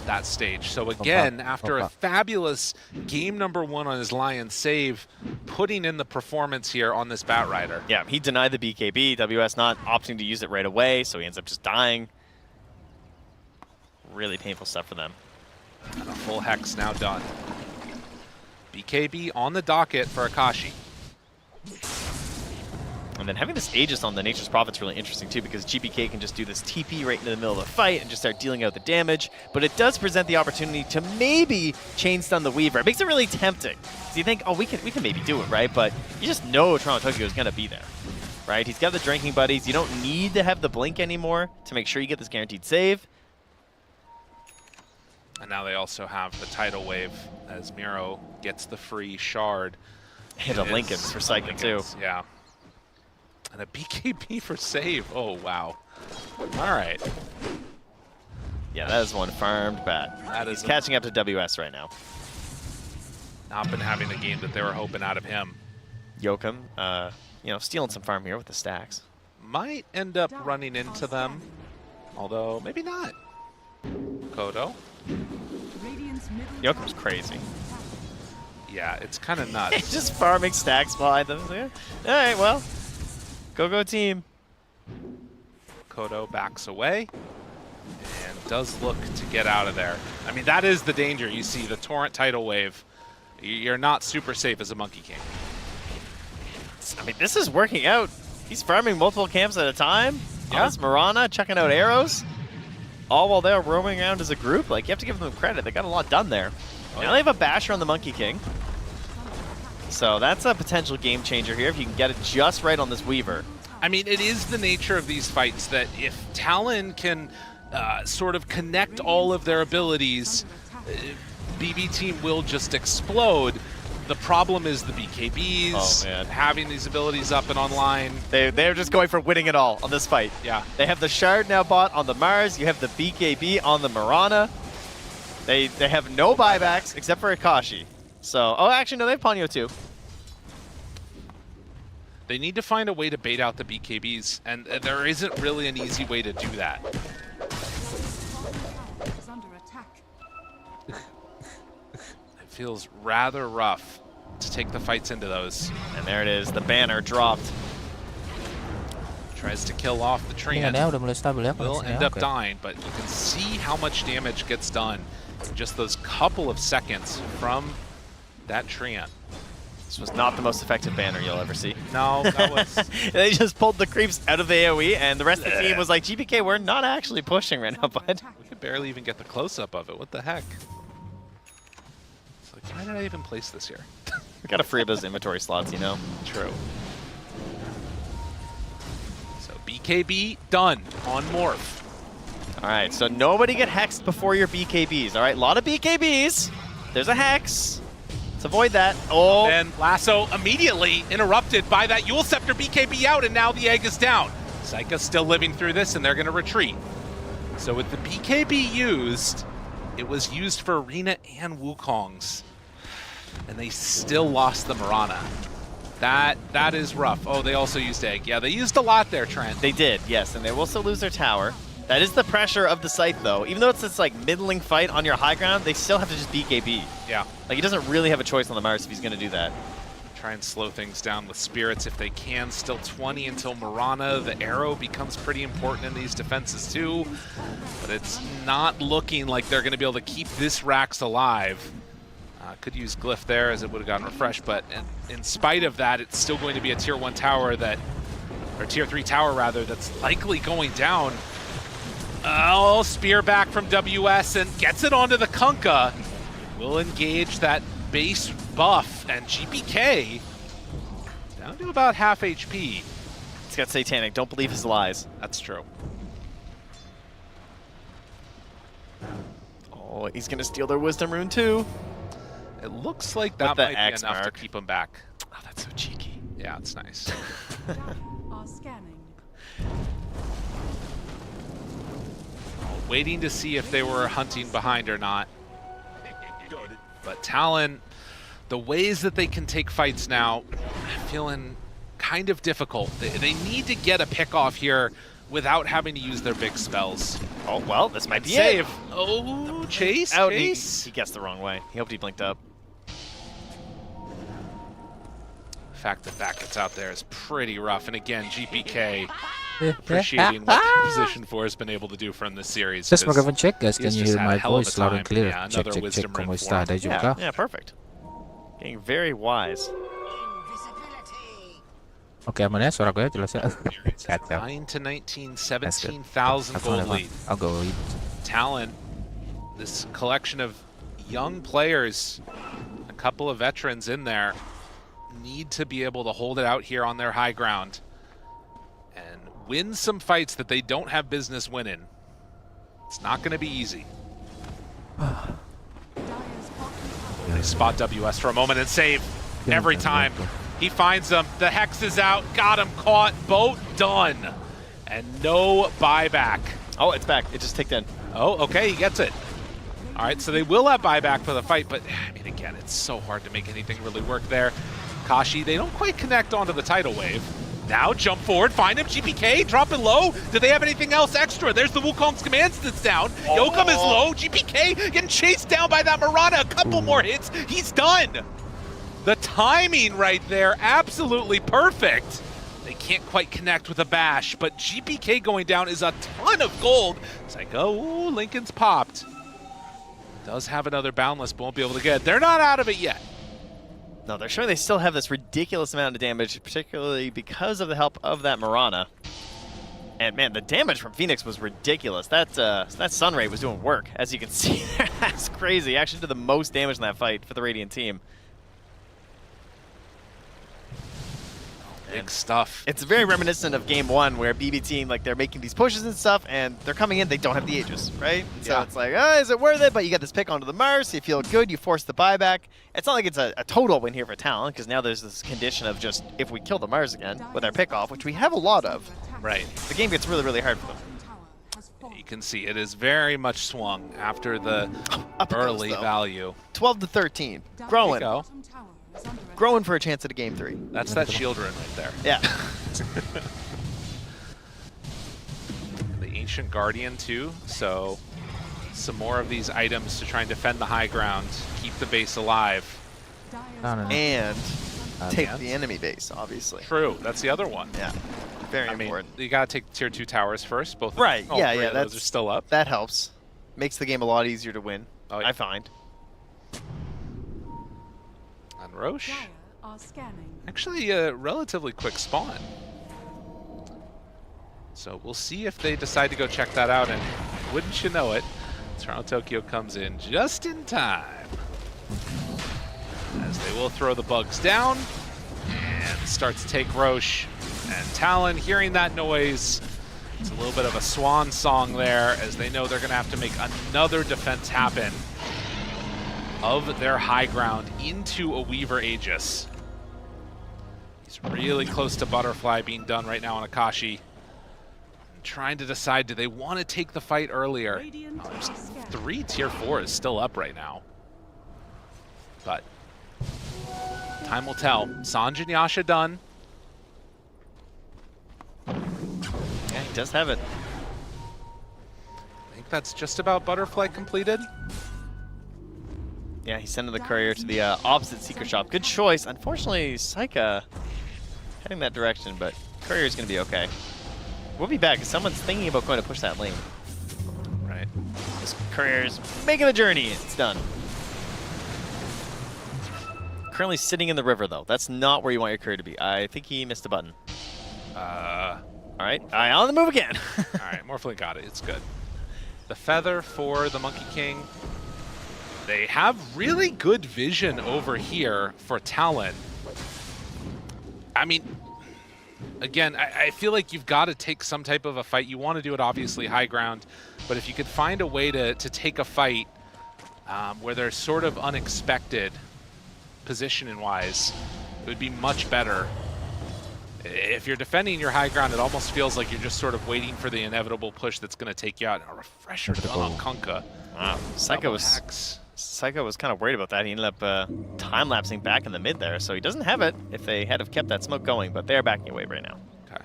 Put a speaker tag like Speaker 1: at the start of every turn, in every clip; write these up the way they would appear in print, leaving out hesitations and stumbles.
Speaker 1: at that stage. So again, after a fabulous game #1 on his Lion save, putting in the performance here on this Batrider.
Speaker 2: Yeah, he denied the BKB. WS not opting to use it right away, so he ends up just dying. Really painful stuff for them.
Speaker 1: And a full Hex now done. BKB on the docket for Akashi.
Speaker 2: And then having this Aegis on the Nature's Prophet's really interesting too, because GBK can just do this TP right into the middle of the fight and just start dealing out the damage. But it does present the opportunity to maybe chain stun the Weaver. It makes it really tempting. So you think, oh, we can maybe do it, right? But you just know Toronto Tokyo is going to be there, right? He's got the drinking buddies. You don't need to have the blink anymore to make sure you get this guaranteed save.
Speaker 1: And now they also have the tidal wave as Miro gets the free shard.
Speaker 2: Hit a Lincoln's for Psychic too.
Speaker 1: Yeah. And a BKB for save. Oh, wow. All right.
Speaker 2: Yeah, that is one farmed bat. He's catching up to WS right now.
Speaker 1: Not been having the game that they were hoping out of him.
Speaker 2: Yokum, you know, stealing some farm here with the stacks.
Speaker 1: Might end up running into them, although maybe not. Kodo.
Speaker 2: Yokum's crazy.
Speaker 1: Yeah, it's kind of nuts.
Speaker 2: He's just farming stacks behind them. All right, well, go team.
Speaker 1: Kodo backs away and does look to get out of there. I mean, that is the danger. You see the Torrent tidal wave. You're not super safe as a Monkey King.
Speaker 2: I mean, this is working out. He's farming multiple camps at a time.
Speaker 1: Yeah.
Speaker 2: This Mirana checking out arrows. All while they're roaming around as a group. Like, you have to give them credit. They got a lot done there.
Speaker 1: Oh,
Speaker 2: now they have a Basher on the Monkey King. So that's a potential game changer here if you can get it just right on this Weaver.
Speaker 1: I mean, it is the nature of these fights that if Talon can sort of connect all of their abilities, BB team will just explode. The problem is the BKBs, having these abilities up and online.
Speaker 2: They're just going for winning it all on this fight.
Speaker 1: Yeah.
Speaker 2: They have the Shard now bought on the Mars. You have the BKB on the Mirana. They have no buybacks except for Akashi. So, oh, actually, no, they have Ponyo too.
Speaker 1: They need to find a way to bait out the BKBs, and there isn't really an easy way to do that. It feels rather rough to take the fights into those.
Speaker 2: And there it is, the banner dropped.
Speaker 1: Tries to kill off the Treant. Will end up dying, but you can see how much damage gets done in just those couple of seconds from that Treant.
Speaker 2: This was not the most effective banner you'll ever see.
Speaker 1: No, that was...
Speaker 2: They just pulled the creeps out of the AoE, and the rest of the team was like, GBK, we're not actually pushing right now, bud.
Speaker 1: We could barely even get the close-up of it. What the heck? It's like, why did I even place this here?
Speaker 2: We gotta free up those inventory slots, you know?
Speaker 1: True. So BKB done on Morph.
Speaker 2: All right, so nobody get hexed before your BKBs, all right? A lot of BKBs. There's a hex. Let's avoid that. Oh.
Speaker 1: And Lasso immediately interrupted by that Yule Scepter BKB out, and now the egg is down. Psycha's still living through this, and they're going to retreat. So with the BKB used, it was used for Arena and Wukong's, and they still lost the Mirana. That is rough. Oh, they also used egg. Yeah, they used a lot there, Trent.
Speaker 2: They did, yes, and they will also lose their tower. That is the pressure of the site, though. Even though it's this like middling fight on your high ground, they still have to just BKB.
Speaker 1: Yeah.
Speaker 2: Like, he doesn't really have a choice on the Mars if he's going to do that.
Speaker 1: Try and slow things down with Spirits if they can. Still 20 until Mirana. The arrow becomes pretty important in these defenses, too. But it's not looking like they're going to be able to keep this Rax alive. Could use Glyph there as it would have gotten refreshed, but in spite of that, it's still going to be a Tier 1 tower that, or Tier 3 tower rather, that's likely going down. Oh, spear back from WS and gets it onto the Kunkka. Will engage that base buff, and GBK down to about half HP.
Speaker 2: He's got Satanic. Don't believe his lies.
Speaker 1: That's true.
Speaker 2: Oh, he's going to steal their Wisdom Rune too.
Speaker 1: It looks like that might be enough to keep him back.
Speaker 2: Oh, that's so cheeky.
Speaker 1: Yeah, it's nice. Waiting to see if they were hunting behind or not. But Talon, the ways that they can take fights now, feeling kind of difficult. They need to get a pick off here without having to use their big spells.
Speaker 2: Oh, well, this might be
Speaker 1: Save.
Speaker 2: it.
Speaker 1: Oh, Chase.
Speaker 2: Out.
Speaker 1: Chase.
Speaker 2: He guessed the wrong way. He hoped he blinked up.
Speaker 1: The fact that that gets out there is pretty rough. And again, GPK appreciating what the Position 4 has been able to do from this series.
Speaker 3: Just
Speaker 1: 'cause
Speaker 3: mag-check guys, can
Speaker 1: he's
Speaker 3: you
Speaker 1: just
Speaker 3: hear
Speaker 1: had a
Speaker 3: my
Speaker 1: hell of a
Speaker 3: voice loud and
Speaker 1: time.
Speaker 3: clear?
Speaker 1: Yeah,
Speaker 3: Check,
Speaker 1: another
Speaker 3: check, check,
Speaker 1: wisdom ring
Speaker 3: ¿cómo
Speaker 1: for
Speaker 3: está?
Speaker 1: him.
Speaker 3: Did you
Speaker 2: Yeah,
Speaker 3: go?
Speaker 2: yeah, perfect. Getting very wise.
Speaker 3: Oke, aman ya suara gue ya, jelas ya. Kacau.
Speaker 1: 9 to 19,
Speaker 3: That's good.
Speaker 1: 17,000
Speaker 3: That's
Speaker 1: gold
Speaker 3: fine,
Speaker 1: lead.
Speaker 3: I'll go lead.
Speaker 1: Talent, this collection of young players, a couple of veterans in there, need to be able to hold it out here on their high ground and win some fights that they don't have business winning. It's not going to be easy. They spot WS for a moment and save every time. He finds them. The Hex is out. Got him caught. Boat done. And no buyback.
Speaker 2: Oh, it's back. It just ticked in.
Speaker 1: Oh, okay. He gets it. All right, so they will have buyback for the fight, but I mean, again, it's so hard to make anything really work there. Kashi, they don't quite connect onto the tidal wave. Now jump forward, find him, GPK, drop it low. Do they have anything else extra? There's the Wukong's commands that's down. Yokum is low, GPK getting chased down by that Marana. A couple more hits, he's done. The timing right there, absolutely perfect. They can't quite connect with a bash, but GPK going down is a ton of gold. It's like, oh, Lincoln's popped. Does have another boundless, but won't be able to get it. They're not out of it yet.
Speaker 2: No, they're sure they still have this ridiculous amount of damage, particularly because of the help of that Marana. And man, the damage from Phoenix was ridiculous. That Sun Ray was doing work, as you can see. That's crazy. Actually did the most damage in that fight for the Radiant team.
Speaker 1: Big stuff.
Speaker 2: It's very reminiscent of Game 1, where BB team, like, they're making these pushes and stuff, and they're coming in, they don't have the Aegis, right? So
Speaker 1: Yeah.
Speaker 2: it's like, oh, is it worth it? But you get this pick onto the Mars, you feel good, you force the buyback. It's not like it's a total win here for Talon, because now there's this condition of just, if we kill the Mars again with our pick-off, which we have a lot of,
Speaker 1: Right.
Speaker 2: the game gets really, really hard for them.
Speaker 1: You can see it is very much swung after the
Speaker 2: Up it goes,
Speaker 1: early
Speaker 2: though.
Speaker 1: value.
Speaker 2: 12 to 13.
Speaker 1: There
Speaker 2: Growing.
Speaker 1: you go.
Speaker 2: Growing for a chance at a Game 3.
Speaker 1: That's that shield rune right there.
Speaker 2: Yeah.
Speaker 1: The Ancient Guardian too, so some more of these items to try and defend the high ground, keep the base alive.
Speaker 3: No, no, no.
Speaker 2: And take
Speaker 1: and?
Speaker 2: the enemy base, obviously.
Speaker 1: True, that's the other one.
Speaker 2: Yeah. Very
Speaker 1: I mean,
Speaker 2: important.
Speaker 1: you gotta take tier 2 towers first. Both.
Speaker 2: Right,
Speaker 1: all
Speaker 2: yeah,
Speaker 1: three
Speaker 2: yeah,
Speaker 1: of those
Speaker 2: that's-
Speaker 1: are still up.
Speaker 2: That helps. Makes the game a lot easier to win,
Speaker 1: Oh, yeah.
Speaker 2: I find.
Speaker 1: And Roche, actually a relatively quick spawn. So we'll see if they decide to go check that out, and wouldn't you know it, Toronto Tokyo comes in just in time. As they will throw the bugs down and start to take Roche. And Talon, hearing that noise, it's a little bit of a swan song there, as they know they're going to have to make another defense happen of their high ground into a Weaver Aegis. He's really close to Butterfly being done right now on Akashi. And trying to decide, do they want to take the fight earlier? Oh, there's 3 tier 4s still up right now. But time will tell. Sanj and Yasha done.
Speaker 2: Yeah, he does have it.
Speaker 1: I think that's just about Butterfly completed.
Speaker 2: Yeah, he's sending the courier to the opposite Seeker shop. Good choice. Unfortunately, Saika heading that direction, but courier's going to be okay. We'll be back, because someone's thinking about going to push that lane.
Speaker 1: Right.
Speaker 2: This courier's making the journey. It's done. Currently sitting in the river, though. That's not where you want your courier to be. I think he missed a button. All right, on the move again.
Speaker 1: All right, Morphling got it. It's good. The feather for the Monkey King. They have really good vision over here for Talon. I mean, again, I feel like you've got to take some type of a fight. You want to do it, obviously, high ground. But if you could find a way to take a fight where they're sort of unexpected positioning-wise, it would be much better. If you're defending your high ground, it almost feels like you're just sort of waiting for the inevitable push that's going to take you out. And a refresher done on Kunkka.
Speaker 2: Wow. Saika was kind of worried about that. He ended up time-lapsing back in the mid there, so he doesn't have it if they had have kept that smoke going, but they're backing away right now.
Speaker 1: Okay.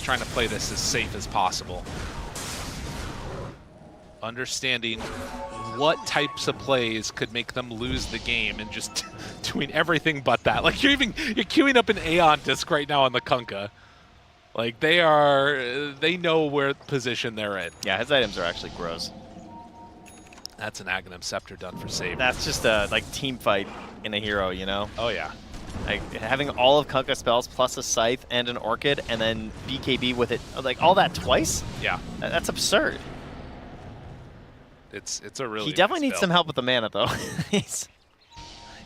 Speaker 1: trying to play this as safe as possible. Understanding what types of plays could make them lose the game and just doing everything but that. Like you're queuing up an Aeon disc right now on the Kunkka. Like they know where position they're in.
Speaker 2: Yeah, his items are actually gross.
Speaker 1: That's an Aghanim Scepter done for save.
Speaker 2: That's just a like team fight in a hero, you know?
Speaker 1: Oh yeah.
Speaker 2: Like having all of Kunkka spells plus a Scythe and an Orchid and then BKB with it, like all that twice?
Speaker 1: Yeah.
Speaker 2: That's absurd.
Speaker 1: It's a really
Speaker 2: He definitely
Speaker 1: nice
Speaker 2: needs some help with the mana though.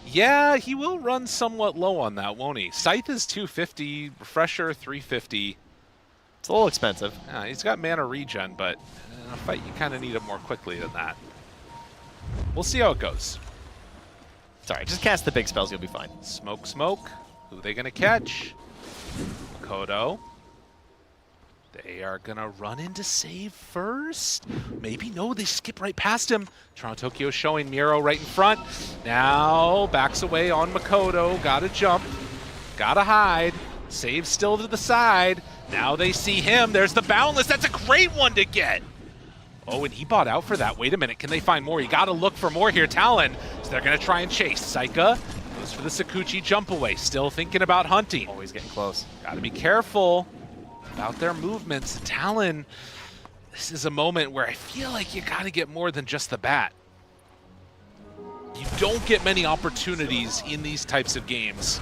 Speaker 1: Yeah, he will run somewhat low on that, won't he? Scythe is 250, Refresher 350.
Speaker 2: It's a little expensive.
Speaker 1: Yeah, he's got mana regen, but in a fight you kind of need it more quickly than that. We'll see how it goes.
Speaker 2: Sorry, just cast the big spells, you'll be fine.
Speaker 1: Smoke, smoke. Who are they going to catch? Makoto. They are going to run into save first. Maybe no, they skip right past him. Toronto Tokyo showing Miro right in front. Now backs away on Makoto. Got to jump. Got to hide. Save still to the side. Now they see him. There's the Boundless. That's a great one to get. Oh, and he bought out for that. Wait a minute. Can they find more? You got to look for more here. Talon. So they're going to try and chase. Saika goes for the Sakuchi jump away. Still thinking about hunting.
Speaker 2: Always getting close.
Speaker 1: Got to be careful about their movements. Talon, this is a moment where I feel like you got to get more than just the bat. You don't get many opportunities in these types of games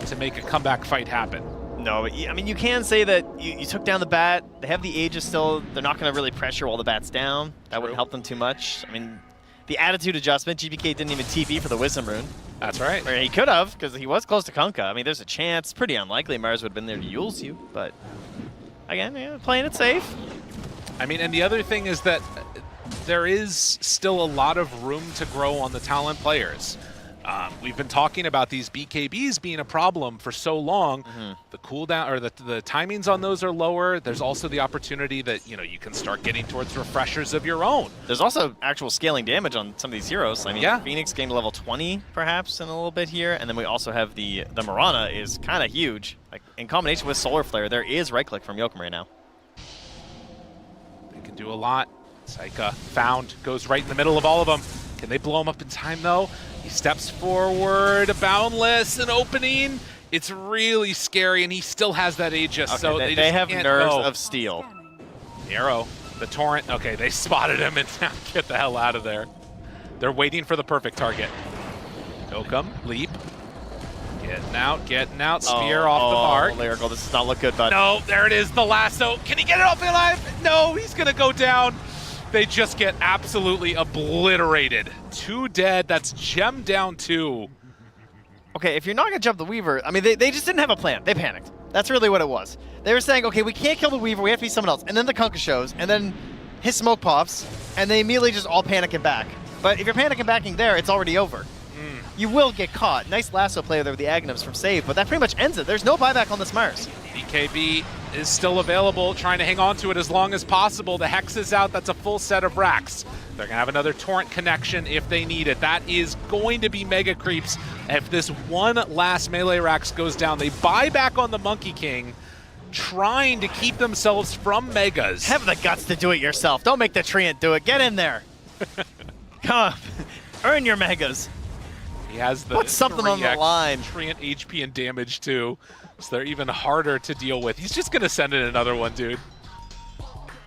Speaker 1: to make a comeback fight happen.
Speaker 2: No, but I mean, you can say that you took down the bat. They have the Aegis still. They're not going to really pressure while the bat's down. That wouldn't help them too much. I mean, the attitude adjustment, GBK didn't even TP for the Wisdom Rune.
Speaker 1: That's right.
Speaker 2: Or he could have, because he was close to Kunkka. I mean, there's a chance. Pretty unlikely Mars would have been there to use you, but again, yeah, playing it safe.
Speaker 1: I mean, and the other thing is that there is still a lot of room to grow on the Talon players. We've been talking about these BKBs being a problem for so long. The cooldown or the timings on those are lower. There's also the opportunity that you can start getting towards refreshers of your own.
Speaker 2: There's also actual scaling damage on some of these heroes. I mean,
Speaker 1: yeah.
Speaker 2: Phoenix getting to level 20 perhaps in a little bit here, and then we also have the Mirana is kind of huge. Like in combination with Solar Flare, there is right click from Yokum right now.
Speaker 1: They can do a lot. Saika found, goes right in the middle of all of them. Can they blow him up in time though? He steps forward, Boundless, an opening. It's really scary, and he still has that Aegis.
Speaker 2: Okay,
Speaker 1: so
Speaker 2: they have nerves of steel.
Speaker 1: The arrow, the torrent. Okay, they spotted him and now get the hell out of there. They're waiting for the perfect target. Yokum, leap. Getting out, spear off the mark.
Speaker 2: Lyrical, this does not look good, bud.
Speaker 1: No, there it is, the lasso. Can he get it off alive? No, he's gonna go down. They just get absolutely obliterated. 2 dead, that's Gem down 2.
Speaker 2: Okay, if you're not gonna jump the Weaver, I mean, they just didn't have a plan. They panicked. That's really what it was. They were saying, okay, we can't kill the Weaver, we have to be someone else. And then the Kunkka shows, and then his smoke pops, and they immediately just all panic and back. But if you're panicking backing there, it's already over. You will get caught. Nice lasso play there with the Aghanims from save, but that pretty much ends it. There's no buyback on this Mars.
Speaker 1: BKB is still available, trying to hang on to it as long as possible. The Hex is out. That's a full set of racks. They're going to have another Torrent connection if they need it. That is going to be mega creeps. If this one last melee racks goes down, they buy back on the Monkey King, trying to keep themselves from megas.
Speaker 2: Have the guts to do it yourself. Don't make the Treant do it. Get in there. Come on. Earn your megas.
Speaker 1: He has the
Speaker 2: Put something on the line.
Speaker 1: Treant HP and damage too, so they're even harder to deal with. He's just gonna send in another one, dude.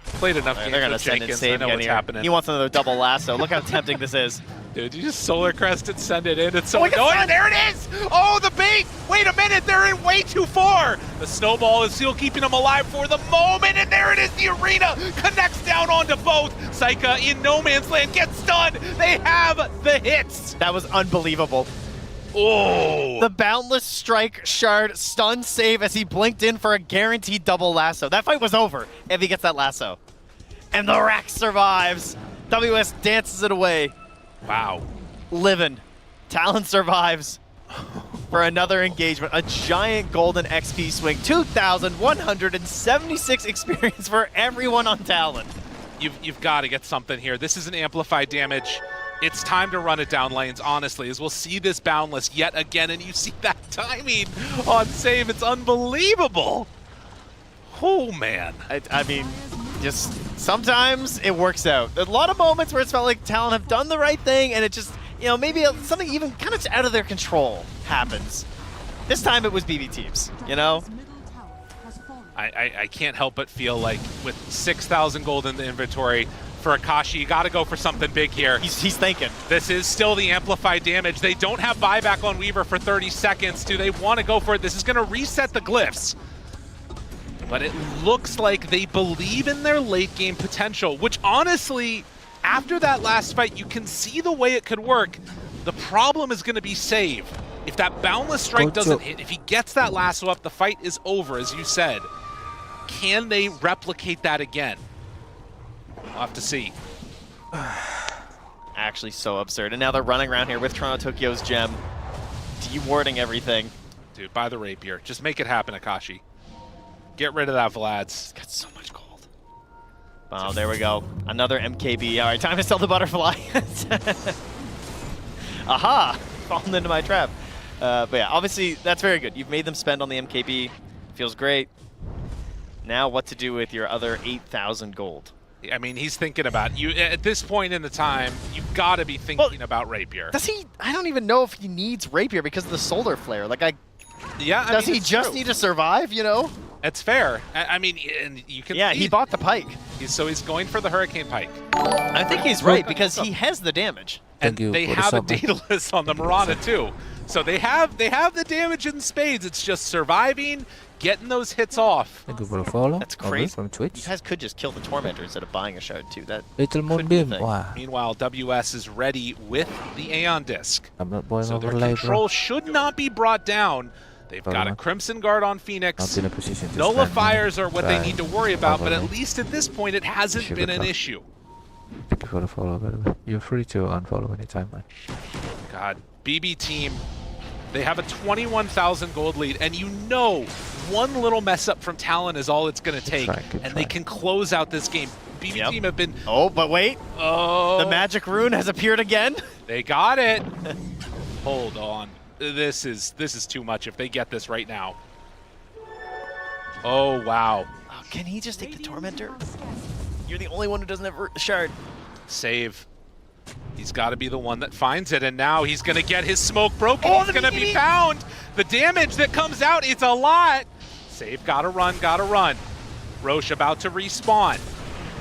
Speaker 1: Played enough games
Speaker 2: they're gonna
Speaker 1: with
Speaker 2: send in
Speaker 1: Jenkins. I
Speaker 2: save
Speaker 1: know what's
Speaker 2: here.
Speaker 1: happening.
Speaker 2: He wants another double lasso. Look how tempting this is.
Speaker 1: Dude, you just Solar Crest and send it in. It's so
Speaker 2: my God,
Speaker 1: annoying. There it is! Oh, the bait! Wait a minute, they're in way too far! The snowball is still keeping them alive for the moment, and there it is! The arena connects down onto both. Saika in no man's land gets stunned. They have the hits.
Speaker 2: That was unbelievable.
Speaker 1: Oh!
Speaker 2: The Boundless Strike Shard stun save as he blinked in for a guaranteed double lasso. That fight was over if he gets that lasso. And the rack survives. WS dances it away.
Speaker 1: Wow.
Speaker 2: Living. Talon survives for another engagement. A giant golden XP swing. 2,176 experience for everyone on Talon.
Speaker 1: You've got to get something here. This is an amplified damage. It's time to run it down lanes, honestly, as we'll see this Boundless yet again, and you see that timing on save. It's unbelievable. Oh, man.
Speaker 2: I mean, just sometimes it works out. A lot of moments where it's felt like Talon have done the right thing, and it just, you know, maybe something even kind of out of their control happens. This time it was BB teams, you know?
Speaker 1: I can't help but feel like with 6,000 gold in the inventory for Akashi, you got to go for something big here.
Speaker 2: He's thinking.
Speaker 1: This is still the amplified damage. They don't have buyback on Weaver for 30 seconds. Do they want to go for it? This is going to reset the glyphs. But it looks like they believe in their late game potential, which honestly, after that last fight, you can see the way it could work. The problem is going to be save. If that Boundless Strike doesn't hit, if he gets that lasso up, the fight is over, as you said. Can they replicate that again? We'll have to see.
Speaker 2: Actually so absurd. And now they're running around here with Toronto Tokyo's gem, dewarding everything.
Speaker 1: Dude, buy the rapier. Just make it happen, Akashi. Get rid of that Vlad's.
Speaker 2: He's got so much gold. Oh, there we go. Another MKB. All right, time to sell the butterfly. Aha! Fallen into my trap. But yeah, obviously, that's very good. You've made them spend on the MKB. Feels great. Now what to do with your other 8,000 gold.
Speaker 1: I mean, he's thinking about you at this point in the time. You've got to be thinking about rapier.
Speaker 2: Does he? I don't even know if he needs rapier because of the solar flare. Like,
Speaker 1: yeah.
Speaker 2: Does he just need to survive? You know?
Speaker 1: It's fair. I mean, and you can.
Speaker 2: Yeah, he bought the pike.
Speaker 1: So he's going for the Hurricane Pike.
Speaker 2: I think he's right because he has the damage.
Speaker 1: And they have a Daedalus on the Marana too. So they have the damage in spades. It's just surviving, getting those hits off.
Speaker 3: Thank you for the follow.
Speaker 2: That's crazy.
Speaker 3: From Twitch.
Speaker 2: You guys could just kill the Tormentor instead of buying a shard too. That
Speaker 3: Little Moonbeam. Wow.
Speaker 1: Meanwhile, WS is ready with the Aeon Disc.
Speaker 3: I'm not going
Speaker 1: so
Speaker 3: over
Speaker 1: their
Speaker 3: live,
Speaker 1: control should not be brought down. They've got a Crimson Guard on Phoenix.
Speaker 3: Not in a position to
Speaker 1: Nullifiers are what they need to worry about, but at least at this point it hasn't been an issue.
Speaker 3: Thank you for the follow, by the way. You're free to unfollow anytime, man.
Speaker 1: God, BB team, they have a 21,000 gold lead, and you know one little mess up from Talon is all it's going to take, and they can close out this game. BB team have been...
Speaker 2: Oh, but wait.
Speaker 1: Oh.
Speaker 2: The magic rune has appeared again.
Speaker 1: They got it. Hold on. This is too much if they get this right now. Oh, wow.
Speaker 2: Oh, can he just take the Tormentor? You're the only one who doesn't have a shard.
Speaker 1: Save. He's got to be the one that finds it, and now he's going to get his smoke broken. He's going to be found. The damage that comes out, it's a lot. Save, gotta run. Roche about to respawn.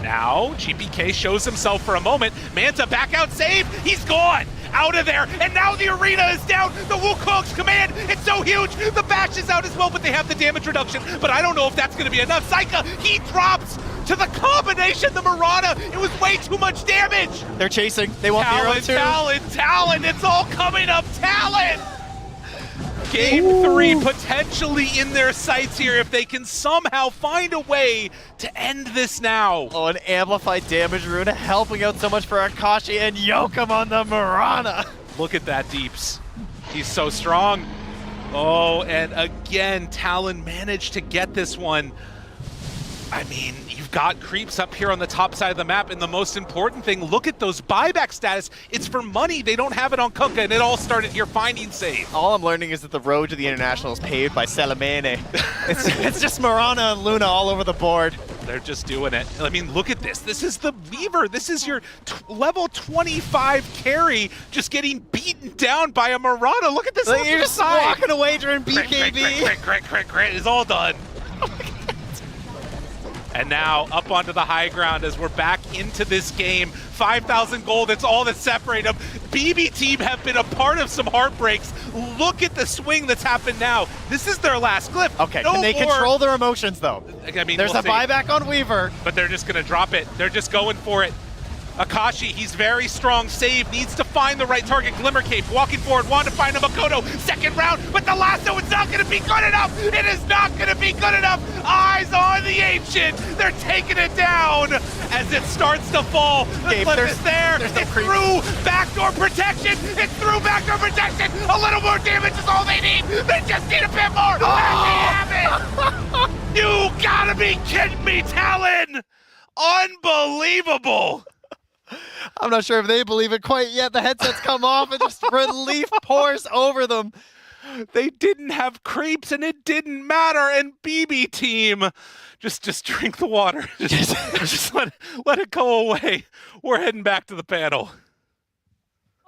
Speaker 1: Now, GPK shows himself for a moment. Manta back out, save. He's gone. Out of there, and now the arena is down. The Wukong's command, it's so huge. The bash is out as well, but they have the damage reduction. But I don't know if that's going to be enough. Saika, he drops to the combination, the Marana. It was way too much damage.
Speaker 2: They're chasing. They want
Speaker 1: Talon. It's all coming up. Talon. Game 3 potentially in their sights here if they can somehow find a way to end this now.
Speaker 2: Oh, an amplified damage rune helping out so much for Akashi and Yokum on the Marana.
Speaker 1: Look at that, Deeps. He's so strong. Oh, and again, Talon managed to get this one. I mean, you've got creeps up here on the top side of the map, and the most important thing, look at those buyback status. It's for money. They don't have it on Kunkka, and it all started here finding save.
Speaker 2: All I'm learning is that the road to the International is paved by Salamene. it's just Marana and Luna all over the board.
Speaker 1: They're just doing it. I mean, look at this. This is the Weaver. This is your level 25 carry just getting beaten down by a Marana. Look at this.
Speaker 2: Like, you're just walking away during BKB.
Speaker 1: Crit. It's all done. And now up onto the high ground as we're back into this game. 5,000 gold, it's all that separates them. BB team have been a part of some heartbreaks. Look at the swing that's happened now. This is their last glyph.
Speaker 2: Okay, can they control their emotions though?
Speaker 1: I mean,
Speaker 2: there's a buyback on Weaver.
Speaker 1: But they're just gonna drop it. They're just going for it. Akashi, he's very strong. Save, needs to find the right target. Glimmer Cape, walking forward, want to find a Makoto. Second round, but the lasso is not going to be good enough. It is not going to be good enough. Eyes on the ancient. They're taking it down as it starts to fall. The clip is there. It's through backdoor protection. It's through backdoor protection. A little more damage is all they need. They just need a bit more. And they have it. You gotta be kidding me, Talon. Unbelievable.
Speaker 2: I'm not sure if they believe it quite yet. The headsets come off and just relief pours over them.
Speaker 1: They didn't have crepes and it didn't matter. And BB team, just drink the water. Just let it go away. We're heading back to the panel.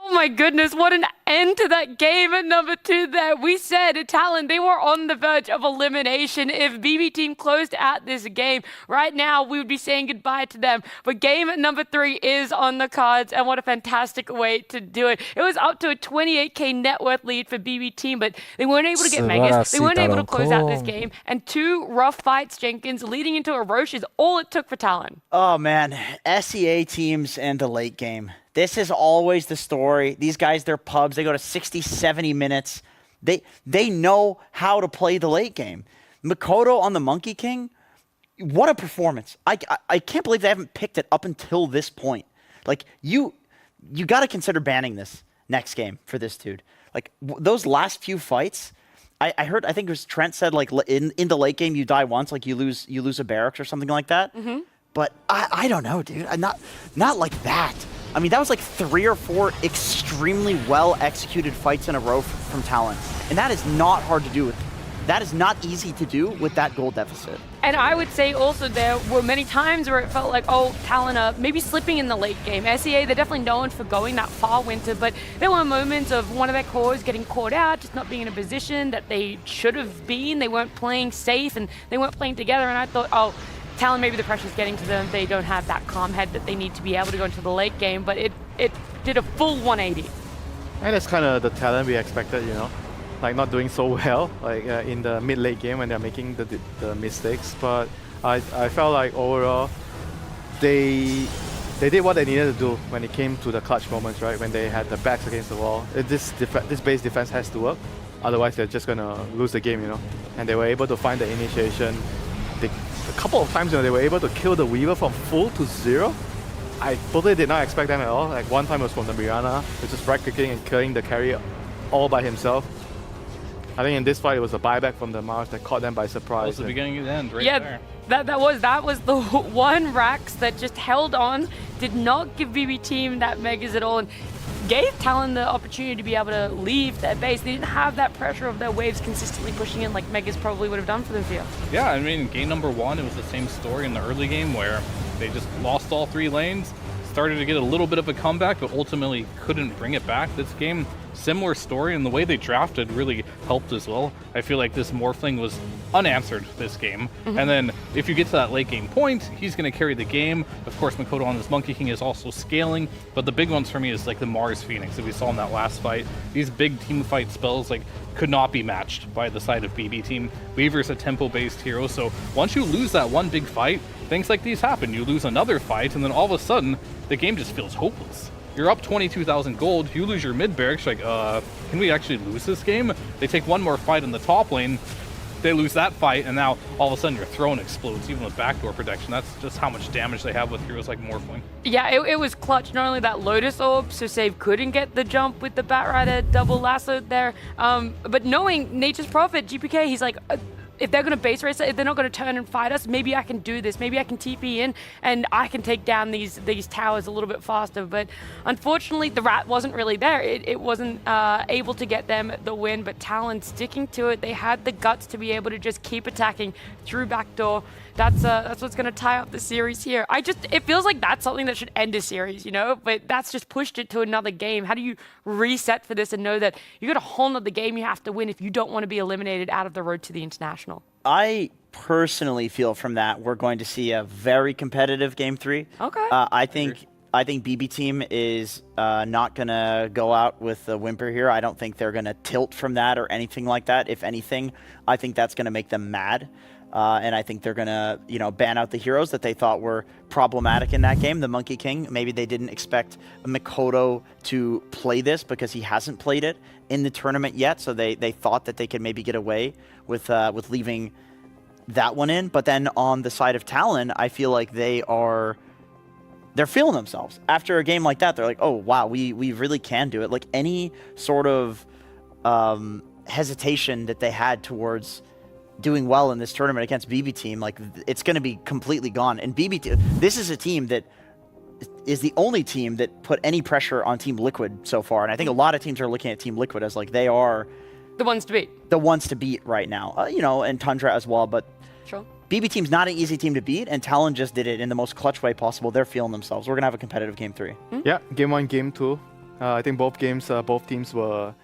Speaker 4: Oh my goodness, what an end to that game at number 2 there. We said Talon, they were on the verge of elimination. If BB team closed out this game, right now we would be saying goodbye to them. But game at number 3 is on the cards, and what a fantastic way to do it. It was up to a 28k net worth lead for BB team, but they weren't able to get Megas. They weren't able to close out this game. And 2 rough fights, Jenkins, leading into a Roche is all it took for Talon.
Speaker 5: Oh man, SEA teams and the late game. This is always the story. These guys, they're pubs. They go to 60, 70 minutes. They know how to play the late game. Mikoto on the Monkey King, what a performance. I can't believe they haven't picked it up until this point. Like, you got to consider banning this next game for this dude. Like, those last few fights, I heard, I think it was Trent said, like, in the late game, you die once, like you lose a barracks or something like that. Mm-hmm. But I don't know, dude. Not like that. I mean, that was like 3 or 4 extremely well-executed fights in a row from Talon. And that is not hard to do. That is not easy to do with that goal deficit.
Speaker 4: And I would say also there were many times where it felt like, oh, Talon maybe slipping in the late game. SEA, they're definitely known for going that far winter, but there were moments of one of their cores getting caught out, just not being in a position that they should have been. They weren't playing safe and they weren't playing together. And I thought, oh, Talon, maybe the pressure's getting to them. They don't have that calm head that they need to be able to go into the late game, but it did a full 180.
Speaker 6: And that's kind of the Talon we expected, you know, like not doing so well, like in the mid-late game when they're making the mistakes. But I felt like overall, they did what they needed to do when it came to the clutch moments, right? When they had the backs against the wall. This base defense has to work, otherwise they're just gonna lose the game, you know. And they were able to find the initiation. A couple of times, you know, they were able to kill the Weaver from full to 0. I totally did not expect them at all. Like one time it was from the Mirana, which is right clicking and killing the carry all by himself. I think in this fight it was a buyback from the Mars that caught them by surprise.
Speaker 7: That was the beginning and end right
Speaker 4: there.
Speaker 7: Yeah,
Speaker 4: that was the one Rax that just held on, did not give BB team that Megas at all, and gave Talon the opportunity to be able to leave their base. They didn't have that pressure of their waves consistently pushing in like Megas probably would have done for them here.
Speaker 7: Yeah, I mean, game number 1, it was the same story in the early game where they just lost all 3 lanes, started to get a little bit of a comeback, but ultimately couldn't bring it back. This game, similar story, and the way they drafted really helped as well. I feel like this Morphling was unanswered this game. Mm-hmm. And then if you get to that late game point, he's going to carry the game. Of course, Mikoto on this Monkey King is also scaling, but the big ones for me is like the Mars Phoenix that we saw in that last fight. These big team fight spells like could not be matched by the side of BB team. Weaver's a tempo-based hero, so once you lose that one big fight, things like these happen. You lose another fight, and then all of a sudden, the game just feels hopeless. You're up 22,000 gold, you lose your mid barracks, like, can we actually lose this game? They take one more fight in the top lane, they lose that fight, and now all of a sudden your throne explodes, even with backdoor protection. That's just how much damage they have with heroes like Morphling.
Speaker 4: Yeah, it was clutch. Not only that Lotus Orb, so Save couldn't get the jump with the Batrider double lassoed there, but knowing Nature's Prophet, GPK, he's like, if they're going to base race it, if they're not going to turn and fight us, maybe I can do this. Maybe I can TP in and I can take down these towers a little bit faster. But unfortunately, the rat wasn't really there. It wasn't able to get them the win, but Talon sticking to it. They had the guts to be able to just keep attacking through backdoor. That's what's going to tie up the series here. It feels like that's something that should end a series, you know, but that's just pushed it to another game. How do you reset for this and know that you got a whole nother game you have to win if you don't want to be eliminated out of the road to the international?
Speaker 5: I personally feel from that we're going to see a very competitive game 3.
Speaker 4: Okay.
Speaker 5: I think BB team is not going to go out with a whimper here. I don't think they're going to tilt from that or anything like that. If anything, I think that's going to make them mad. And I think they're going to, you know, ban out the heroes that they thought were problematic in that game. The Monkey King, maybe they didn't expect Mikoto to play this because he hasn't played it in the tournament yet. So they thought that they could maybe get away with leaving that one in. But then on the side of Talon, I feel like they're feeling themselves. After a game like that, they're like, oh, wow, we really can do it. Like any sort of hesitation that they had towards doing well in this tournament against BB team, like it's going to be completely gone. And this is a team that is the only team that put any pressure on Team Liquid so far. And I think a lot of teams are looking at Team Liquid as like they are
Speaker 4: The ones to beat.
Speaker 5: the ones to beat right now. You know, and Tundra as well, but
Speaker 4: Sure.
Speaker 5: BB Team's not an easy team to beat, and Talon just did it in the most clutch way possible. They're feeling themselves. We're going to have a competitive game 3.
Speaker 6: Yeah, game 1, game 2. I think both games, both teams were...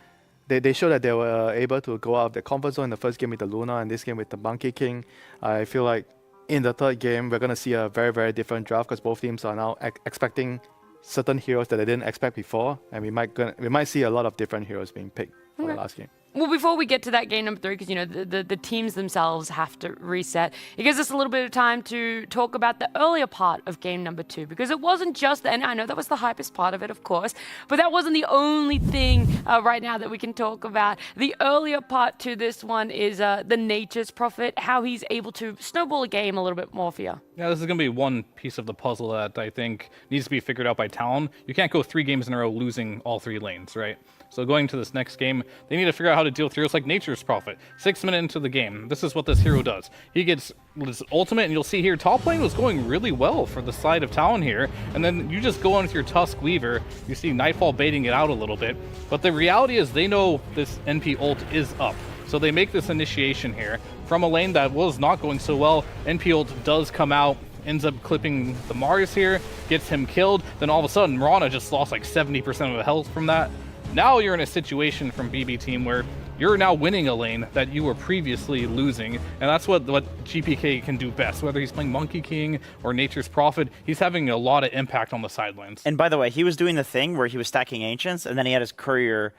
Speaker 6: They showed that they were able to go out of their comfort zone in the first game with the Luna and this game with the Monkey King. I feel like in the third game, we're going to see a very, very different draft because both teams are now expecting certain heroes that they didn't expect before, and we might see a lot of different heroes being picked for the last game.
Speaker 4: Well, before we get to that game number 3, because, you know, the teams themselves have to reset, it gives us a little bit of time to talk about the earlier part of game number 2, because it wasn't just, and I know that was the hypest part of it, of course, but that wasn't the only thing right now that we can talk about. The earlier part to this one is the Nature's Prophet, how he's able to snowball a game a little bit more for you.
Speaker 7: Yeah, this is going to be one piece of the puzzle that I think needs to be figured out by Talon. You can't go 3 games in a row losing all 3 lanes, right? So going to this next game, they need to figure out how to deal with heroes like Nature's Prophet. 6 minutes into the game, this is what this hero does. He gets his ultimate, and you'll see here, top lane was going really well for the side of Talon here, and then you just go on with your Tusk Weaver. You see Nightfall baiting it out a little bit, but the reality is they know this NP ult is up. So they make this initiation here from a lane that was not going so well. NP ult does come out, ends up clipping the Marius here, gets him killed. Then all of a sudden, Mirana just lost like 70% of the health from that. Now you're in a situation from BB Team where you're now winning a lane that you were previously losing, and that's what GPK can do best. Whether he's playing Monkey King or Nature's Prophet, he's having a lot of impact on the sidelines.
Speaker 5: And by the way, he was doing the thing where he was stacking Ancients, and then he had his courier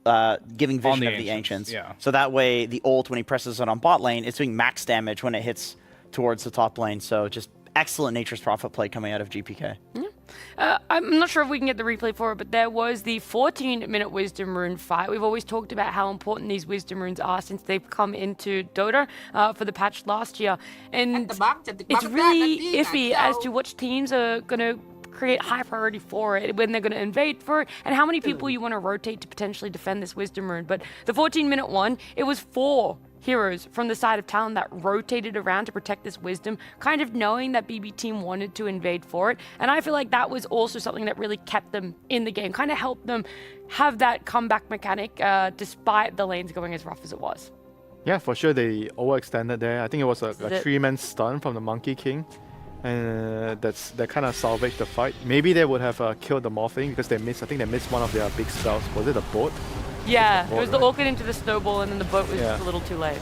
Speaker 5: giving vision of the Ancients.
Speaker 7: Yeah.
Speaker 5: So that way, the ult, when he presses it on bot lane, it's doing max damage when it hits towards the top lane. So just excellent Nature's Prophet play coming out of GPK.
Speaker 4: I'm not sure if we can get the replay for it, but there was the 14-minute Wisdom Rune fight. We've always talked about how important these Wisdom Runes are since they've come into Dota for the patch last year. And it's really iffy as to which teams are going to create high priority for it, when they're going to invade for it, and how many people you want to rotate to potentially defend this Wisdom Rune. But the 14-minute one, it was 4 heroes from the side of Talon that rotated around to protect this Wisdom, kind of knowing that BB Team wanted to invade for it. And I feel like that was also something that really kept them in the game, kind of helped them have that comeback mechanic despite the lanes going as rough as it was.
Speaker 6: Yeah, for sure they overextended there. I think it was a 3-man stun from the Monkey King. And that kind of salvaged the fight. Maybe they would have killed the Morphling because I think they missed one of their big spells. Was it the boat?
Speaker 4: Yeah, it was the Orchid into the Snowball, and then the boat was just a little too late.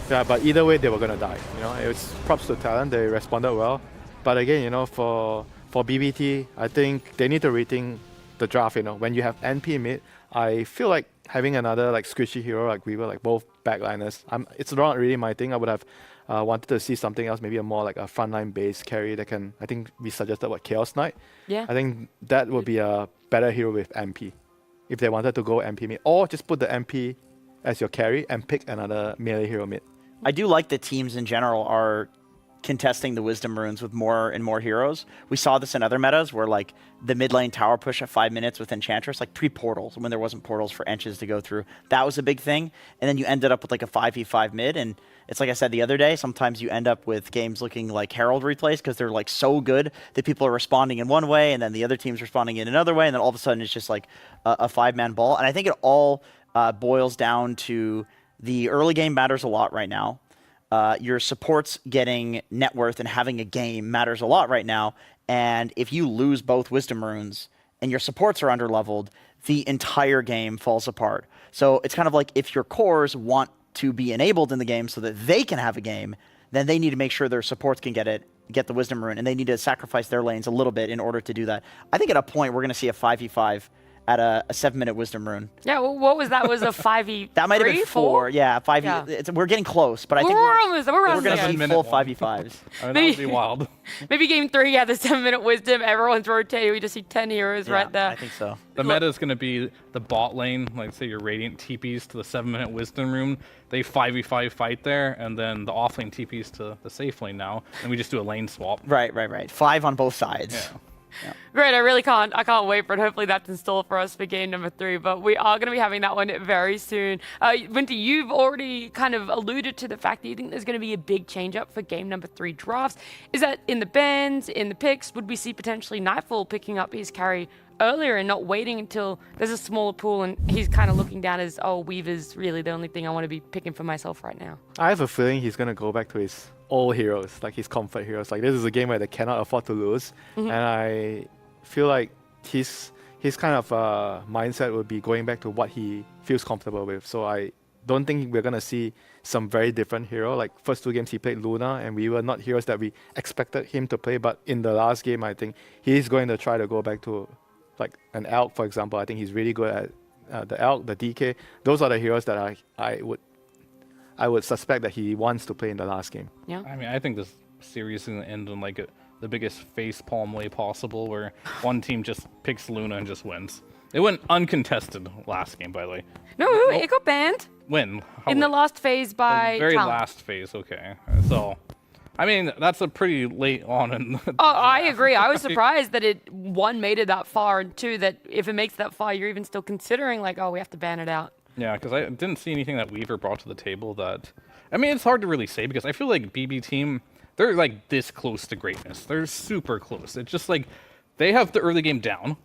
Speaker 6: Yeah, but either way, they were gonna die. You know, it's props to Talon. They responded well. But again, you know, for BBT, I think they need to rethink the draft. You know, when you have NP mid, I feel like having another like squishy hero like Weaver, like both backliners, it's not really my thing. I would have wanted to see something else, maybe a more like a frontline based carry that can. I think we suggested Chaos Knight.
Speaker 4: Yeah.
Speaker 6: I think that would be a better hero with MP. If they wanted to go MP mid, or just put the MP as your carry and pick another melee hero mid.
Speaker 5: I do like that teams in general are contesting the Wisdom Runes with more and more heroes. We saw this in other metas where like the mid lane tower push at 5 minutes with Enchantress, like pre-portals, when there wasn't portals for Enches to go through. That was a big thing. And then you ended up with like a 5v5 mid, and it's like I said the other day, sometimes you end up with games looking like Herald replays because they're like so good that people are responding in one way and then the other team's responding in another way, and then all of a sudden it's just like a 5-man ball. And I think it all boils down to the early game matters a lot right now. Your supports getting net worth and having a game matters a lot right now. And if you lose both Wisdom Runes and your supports are underleveled, the entire game falls apart. So it's kind of like if your cores want to be enabled in the game so that they can have a game, then they need to make sure their supports can get the Wisdom Rune, and they need to sacrifice their lanes a little bit in order to do that. I think at a point we're going to see a 5v5 at a 7-minute Wisdom Rune.
Speaker 4: Yeah, well, what was that? Was a 5v3?
Speaker 5: That might have been 4. Yeah, 5v.
Speaker 4: Yeah.
Speaker 5: We're getting close, but I think we're going to see full 5v5s.
Speaker 7: I mean, that would be wild.
Speaker 4: Maybe game 3, yeah, the 7-minute Wisdom, everyone's rotating. We just see 10 heroes right there.
Speaker 5: I think so.
Speaker 7: The meta is going to be the bot lane, like say your Radiant TPs to the 7-minute Wisdom Rune. They 5v5 fight there, and then the off lane TPs to the safe lane now, and we just do a lane swap.
Speaker 5: Right. 5 on both sides.
Speaker 7: Yeah.
Speaker 4: Great, I can't wait for it. Hopefully that's in store for us for game number 3, but we are going to be having that one very soon. Winter, you've already kind of alluded to the fact that you think there's going to be a big change up for game number 3 drafts. Is that in the bans, in the picks? Would we see potentially Nightfall picking up his carry earlier and not waiting until there's a smaller pool and he's kind of looking down as, oh, Weaver's really the only thing I want to be picking for myself right now?
Speaker 6: I have a feeling he's going to go back to his old heroes, like his comfort heroes. Like, this is a game where they cannot afford to lose. And I feel like his kind of mindset would be going back to what he feels comfortable with. So I don't think we're going to see some very different hero. Like, first 2 games he played Luna, and we were not heroes that we expected him to play. But in the last game, I think he's going to try to go back to like an Elk, for example. I think he's really good at the Elk, the DK. Those are the heroes that I would suspect that he wants to play in the last game.
Speaker 4: Yeah.
Speaker 7: I mean, I think this series is going to end in like the biggest facepalm way possible, where one team just picks Luna and just wins. It went uncontested last game, by the way.
Speaker 4: No, it got banned.
Speaker 7: When?
Speaker 4: In the last phase by
Speaker 7: the very
Speaker 4: Talon.
Speaker 7: last phase, okay. So, I mean, that's a pretty late on in
Speaker 4: Oh, I agree. I was surprised that it, 1, made it that far, and 2, that if it makes that far, you're even still considering, like, oh, we have to ban it out.
Speaker 7: Yeah, because I didn't see anything that Weaver brought to the table that... I mean, it's hard to really say, because I feel like BB team, they're like this close to greatness. They're super close. It's just like, they have the early game down.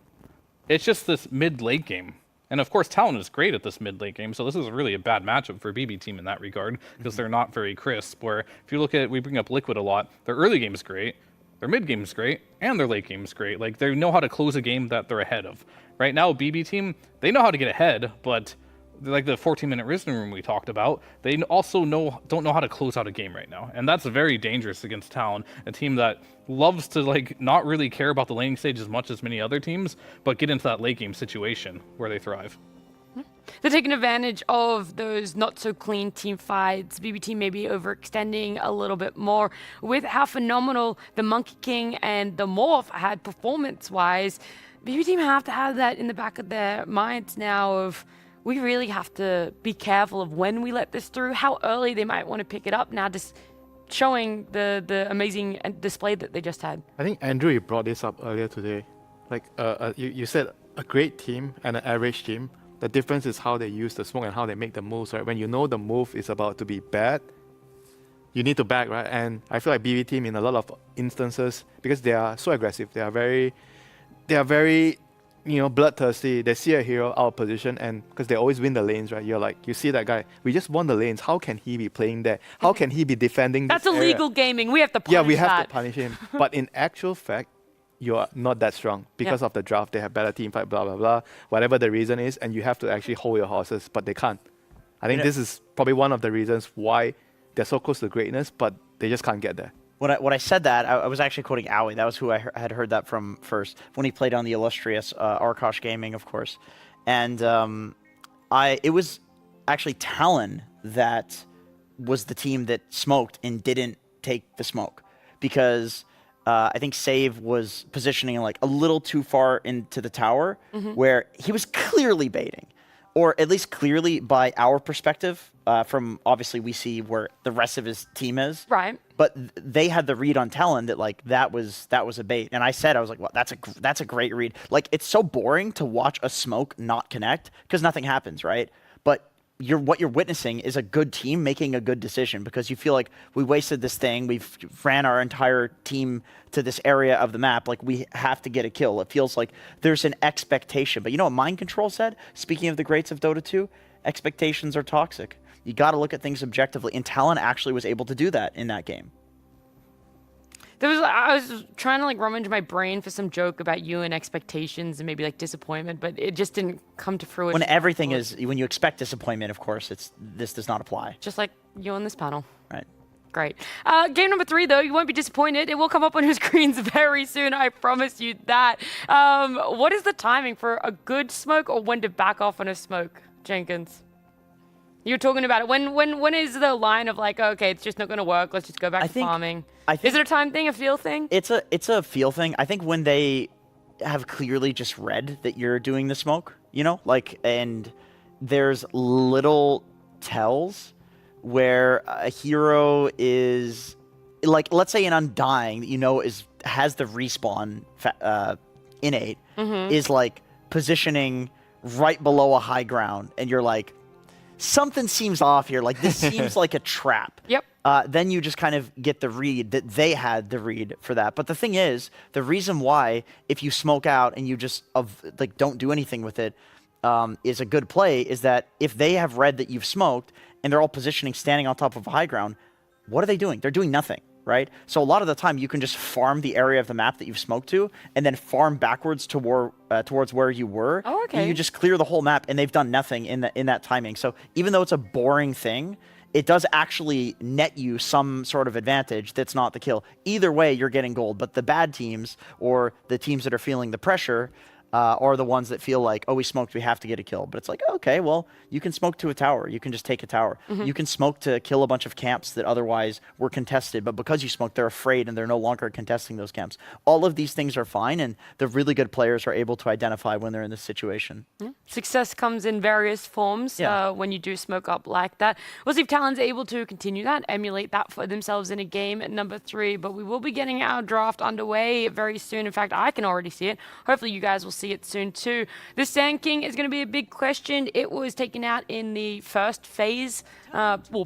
Speaker 7: It's just this mid-late game. And of course, Talon is great at this mid-late game, so this is really a bad matchup for BB team in that regard, because they're not very crisp. Where if you look at, we bring up Liquid a lot, their early game is great, their mid game is great, and their late game is great. Like, they know how to close a game that they're ahead of. Right now, BB team, they know how to get ahead, but like the 14-minute Risen Room we talked about, they also don't know how to close out a game right now. And that's very dangerous against Talon, a team that loves to like not really care about the laning stage as much as many other teams, but get into that late game situation where they thrive.
Speaker 4: They're taking advantage of those not so clean team fights. BB team maybe overextending a little bit more with how phenomenal the Monkey King and the Morph had performance-wise. BB team have to have that in the back of their minds now of, we really have to be careful of when we let this through, how early they might want to pick it up now, just showing the amazing display that they just had.
Speaker 6: I think, Andrew, you brought this up earlier today. Like, you said a great team and an average team. The difference is how they use the smoke and how they make the moves, right? When you know the move is about to be bad, you need to back, right? And I feel like BB team in a lot of instances, because they are so aggressive, they are very, bloodthirsty. They see a hero out of position, and because they always win the lanes, right? You're like, you see that guy, we just won the lanes. How can he be playing there? How can he be defending
Speaker 4: That's
Speaker 6: this area?
Speaker 4: illegal gaming. We have to punish
Speaker 6: Yeah, we have
Speaker 4: that.
Speaker 6: to punish him. But in actual fact, you are not that strong because of the draft. They have better team fight, blah, blah, blah, whatever the reason is, and you have to actually hold your horses, but they can't. I think this is probably one of the reasons why they're so close to greatness, but they just can't get there.
Speaker 5: When I said that, I was actually quoting Aoi. That was who I had heard that from first, when he played on the illustrious Arkosh Gaming, of course. And it was actually Talon that was the team that smoked and didn't take the smoke, because I think Save was positioning like a little too far into the tower, where he was clearly baiting, or at least clearly by our perspective. From obviously we see where the rest of his team is,
Speaker 4: Right.
Speaker 5: But they had the read on Talon that like that was a bait, and I was like, well, that's a great read. Like, it's so boring to watch a smoke not connect because nothing happens, right? But what you're witnessing is a good team making a good decision, because you feel like we wasted this thing, we've ran our entire team to this area of the map, like we have to get a kill. It feels like there's an expectation. But you know what Mind Control said? Speaking of the greats of Dota 2, expectations are toxic. You got to look at things objectively, and Talon actually was able to do that in that game.
Speaker 4: I was trying to like rummage my brain for some joke about you and expectations and maybe like disappointment, but it just didn't come to fruition.
Speaker 5: When you expect disappointment, of course, this does not apply.
Speaker 4: Just like you on this panel.
Speaker 5: Right.
Speaker 4: Great. Game number 3, though, you won't be disappointed. It will come up on your screens very soon. I promise you that. What is the timing for a good smoke, or when to back off on a smoke, Jenkins? You're talking about it. When is the line of like, okay, it's just not going to work, let's just go back to farming? Is it a time thing, a feel thing?
Speaker 5: It's a feel thing. I think when they have clearly just read that you're doing the smoke, and there's little tells where a hero is, like, let's say an Undying that is has the respawn innate is like positioning right below a high ground, and you're like, something seems off here. Like this seems like a trap.
Speaker 4: Yep.
Speaker 5: Then you just kind of get the read that they had the read for that. But the thing is, the reason why if you smoke out and you just like don't do anything with it is a good play is that if they have read that you've smoked and they're all positioning standing on top of a high ground, what are they doing? They're doing nothing, right? So a lot of the time you can just farm the area of the map that you've smoked to and then farm backwards towards where you were.
Speaker 4: Oh, okay.
Speaker 5: And you just clear the whole map and they've done nothing in that timing. So even though it's a boring thing, it does actually net you some sort of advantage that's not the kill. Either way, you're getting gold, but the bad teams or the teams that are feeling the pressure are the ones that feel like, oh, we smoked, we have to get a kill. But it's like, okay, well, you can smoke to a tower. You can just take a tower. You can smoke to kill a bunch of camps that otherwise were contested, but because you smoked, they're afraid and they're no longer contesting those camps. All of these things are fine, and the really good players are able to identify when they're in this situation.
Speaker 4: Success comes in various forms when you do smoke up like that. We'll see if Talon's able to continue that, emulate that for themselves in a game at number 3, but we will be getting our draft underway very soon. In fact, I can already see it. Hopefully you guys will see it soon too. The Sand King is going to be a big question. It was taken out in the first phase,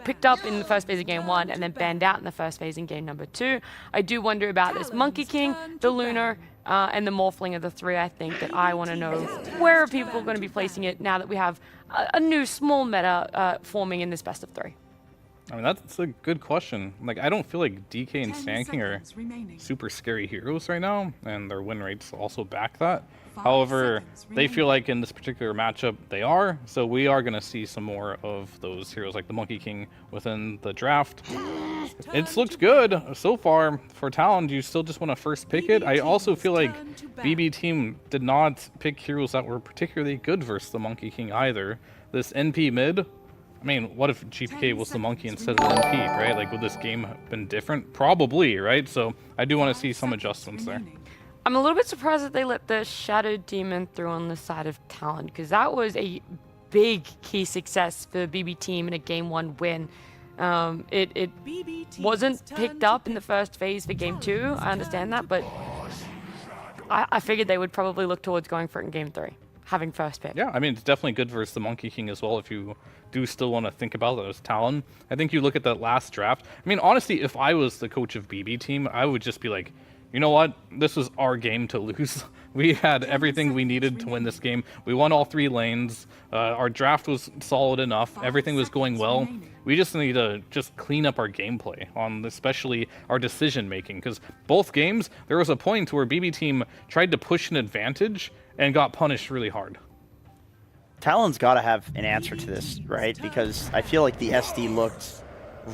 Speaker 4: picked up in the first phase of game 1 and then banned out in the first phase in game number 2. I do wonder about this Monkey King, the Lunar, and the Morphling of the 3. I think that I want to know where are people going to be placing it now that we have a new small meta forming in this best of 3.
Speaker 7: I mean, that's a good question. Like, I don't feel like DK and Sand King are super scary heroes right now, and their win rates also back that. However, they feel like in this particular matchup they are, so we are going to see some more of those heroes like the Monkey King within the draft. It's looked good so far for Talon. Do you still just want to first pick it? I also feel like BB team did not pick heroes that were particularly good versus the Monkey King either. This NP mid, I mean, what if GPK was the monkey instead of the NP, right? Like, would this game have been different? Probably, right? So I do want to see some adjustments there.
Speaker 4: I'm a little bit surprised that they let the Shadowed Demon through on the side of Talon, because that was a big key success for BB team in a game 1 win. It wasn't picked up in the first phase for game 2. I understand that, but I figured they would probably look towards going for it in game 3, having first pick.
Speaker 7: Yeah, I mean, it's definitely good versus the Monkey King as well if you do still want to think about it as Talon. I think you look at that last draft. I mean, honestly, if I was the coach of BB team, I would just be like, you know what? This was our game to lose. We had everything we needed to win this game. We won all 3 lanes. Our draft was solid enough. Everything was going well. We just need to just clean up our gameplay, on especially our decision making. Because both games, there was a point where BB team tried to push an advantage and got punished really hard.
Speaker 5: Talon's got to have an answer to this, right? Because I feel like the SD looked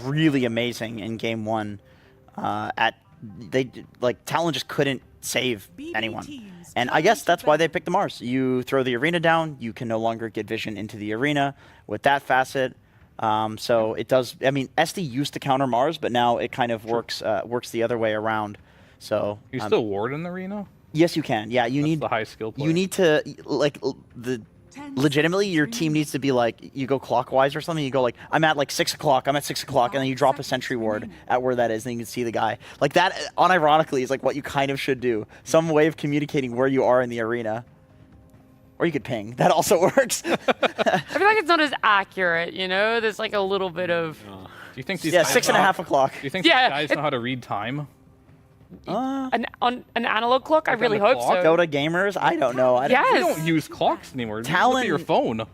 Speaker 5: really amazing in game 1. Talon just couldn't save anyone. And I guess that's why they picked the Mars. You throw the arena down, you can no longer get vision into the arena with that facet. So it does, I mean, SD used to counter Mars, but now it kind of works the other way around. So
Speaker 7: you still ward in the arena?
Speaker 5: Yes, you can. Yeah, you need
Speaker 7: the high skill player.
Speaker 5: You need to legitimately, your team needs to be like, you go clockwise or something. You go like, I'm at like 6 o'clock. I'm at 6 o'clock, and then you drop a sentry ward at where that is, and you can see the guy. Like that, unironically, is like what you kind of should do. Some way of communicating where you are in the arena. Or you could ping. That also works.
Speaker 4: I feel like it's not as accurate, you know? There's like a little bit of...
Speaker 7: Do you think these
Speaker 5: 6.5 o'clock.
Speaker 7: Do you think these guys know how to read time?
Speaker 4: On an analog clock? I really hope so.
Speaker 5: Dota gamers? I don't know.
Speaker 7: You don't use clocks anymore.
Speaker 5: Talon,
Speaker 7: look at your phone.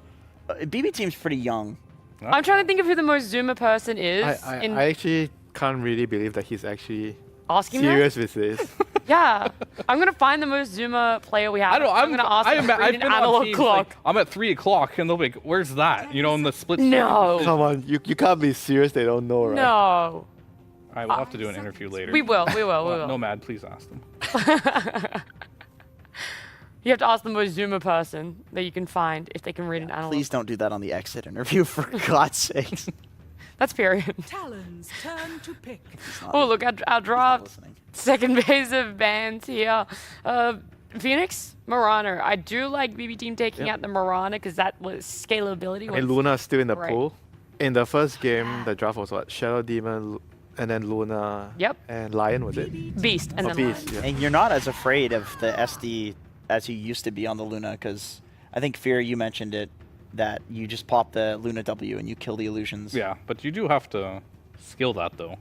Speaker 5: BB team's pretty young.
Speaker 4: I'm trying to think of who the most Zoomer person is.
Speaker 6: I actually can't really believe that he's actually
Speaker 4: asking
Speaker 6: serious with this.
Speaker 4: Yeah. I'm going to find the most Zoomer player we have. I'm going to ask him to read an analog clock.
Speaker 7: Like, I'm at 3 o'clock, and they'll be like, where's that? You know, in the split
Speaker 4: No.
Speaker 6: Come on, you can't be serious. They don't know, right?
Speaker 4: No.
Speaker 7: All right, we'll have to do an interview later.
Speaker 4: We will.
Speaker 7: Nomad, please ask them.
Speaker 4: You have to ask the most Zoomer person that you can find if they can read an analog.
Speaker 5: Please don't do that on the exit interview, for God's sake.
Speaker 4: That's period.
Speaker 8: Talon's turn to pick.
Speaker 4: Oh, look, our draft. Second phase of bans here. Phoenix, Mirana. I do like BB team taking out the Mirana because that was scalability.
Speaker 6: I mean, Luna's still in the pool. In the first game, the draft was what? Shadow Demon, and then Luna.
Speaker 4: Yep.
Speaker 6: And Lion, was it?
Speaker 4: Beast and
Speaker 6: Oh,
Speaker 4: then
Speaker 6: Beast,
Speaker 4: Lion.
Speaker 6: yeah.
Speaker 5: And you're not as afraid of the SD as you used to be on the Luna, because I think Fear, you mentioned it, that you just pop the Luna W and you kill the illusions.
Speaker 7: Yeah, but you do have to skill that though,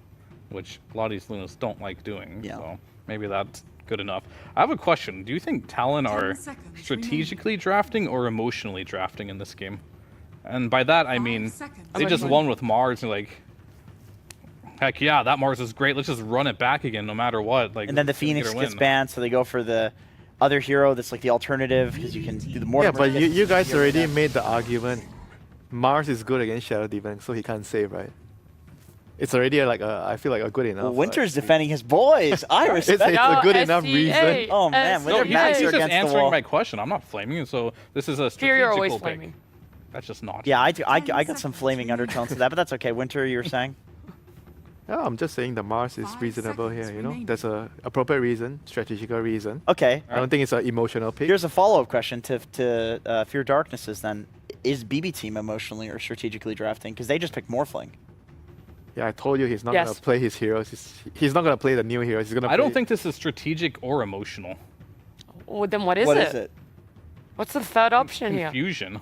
Speaker 7: which a lot of these Lunas don't like doing.
Speaker 5: Yeah.
Speaker 7: So maybe that's good enough. I have a question. Do you think Talon
Speaker 8: 10
Speaker 7: are
Speaker 8: seconds
Speaker 7: strategically drafting or emotionally drafting in this game? And by that I
Speaker 8: 5
Speaker 7: mean
Speaker 8: seconds
Speaker 7: they just
Speaker 8: remaining.
Speaker 7: won with Mars and like, heck yeah, that Mars is great. Let's just run it back again no matter what. Like,
Speaker 5: And then the
Speaker 7: let's get a
Speaker 5: Phoenix gets
Speaker 7: win.
Speaker 5: banned, so they go for the other hero that's like the alternative, because you can do the more.
Speaker 6: Yeah, but you guys already made the argument. Mars is good against Shadow Demon, so he can't save, right? It's already like I feel like a good enough.
Speaker 5: Well, Winter's defending his boys. I respect
Speaker 6: It's a
Speaker 5: it.
Speaker 6: good enough
Speaker 4: SCA.
Speaker 6: reason.
Speaker 5: Oh, man, when
Speaker 7: No,
Speaker 5: their
Speaker 7: he's,
Speaker 5: backs
Speaker 7: he's
Speaker 5: are
Speaker 7: just
Speaker 5: against the
Speaker 7: answering
Speaker 5: wall.
Speaker 7: my question. I'm not flaming you, so this is a
Speaker 4: Fear, you're always
Speaker 7: strategical pick.
Speaker 4: flaming.
Speaker 7: That's just not.
Speaker 5: Yeah, I got some flaming undertones to that, but that's okay. Winter, you were saying?
Speaker 6: Yeah, I'm just saying the Mars is
Speaker 8: 5
Speaker 6: reasonable
Speaker 8: seconds
Speaker 6: here, you know?
Speaker 8: remaining.
Speaker 6: There's a appropriate reason, strategical reason.
Speaker 5: Okay.
Speaker 6: I don't think it's an emotional pick.
Speaker 5: Here's a follow-up question to Fear Darknesses then. Is BB Team emotionally or strategically drafting? Because they just picked Morphling.
Speaker 6: Yeah, I told you he's not
Speaker 4: Yes.
Speaker 6: gonna play his heroes. He's not gonna play the new heroes. He's gonna
Speaker 7: I don't
Speaker 6: play-
Speaker 7: think this is strategic or emotional.
Speaker 4: Well, then what is
Speaker 5: What
Speaker 4: it?
Speaker 5: is it?
Speaker 4: What's the third option here?
Speaker 7: Confusion.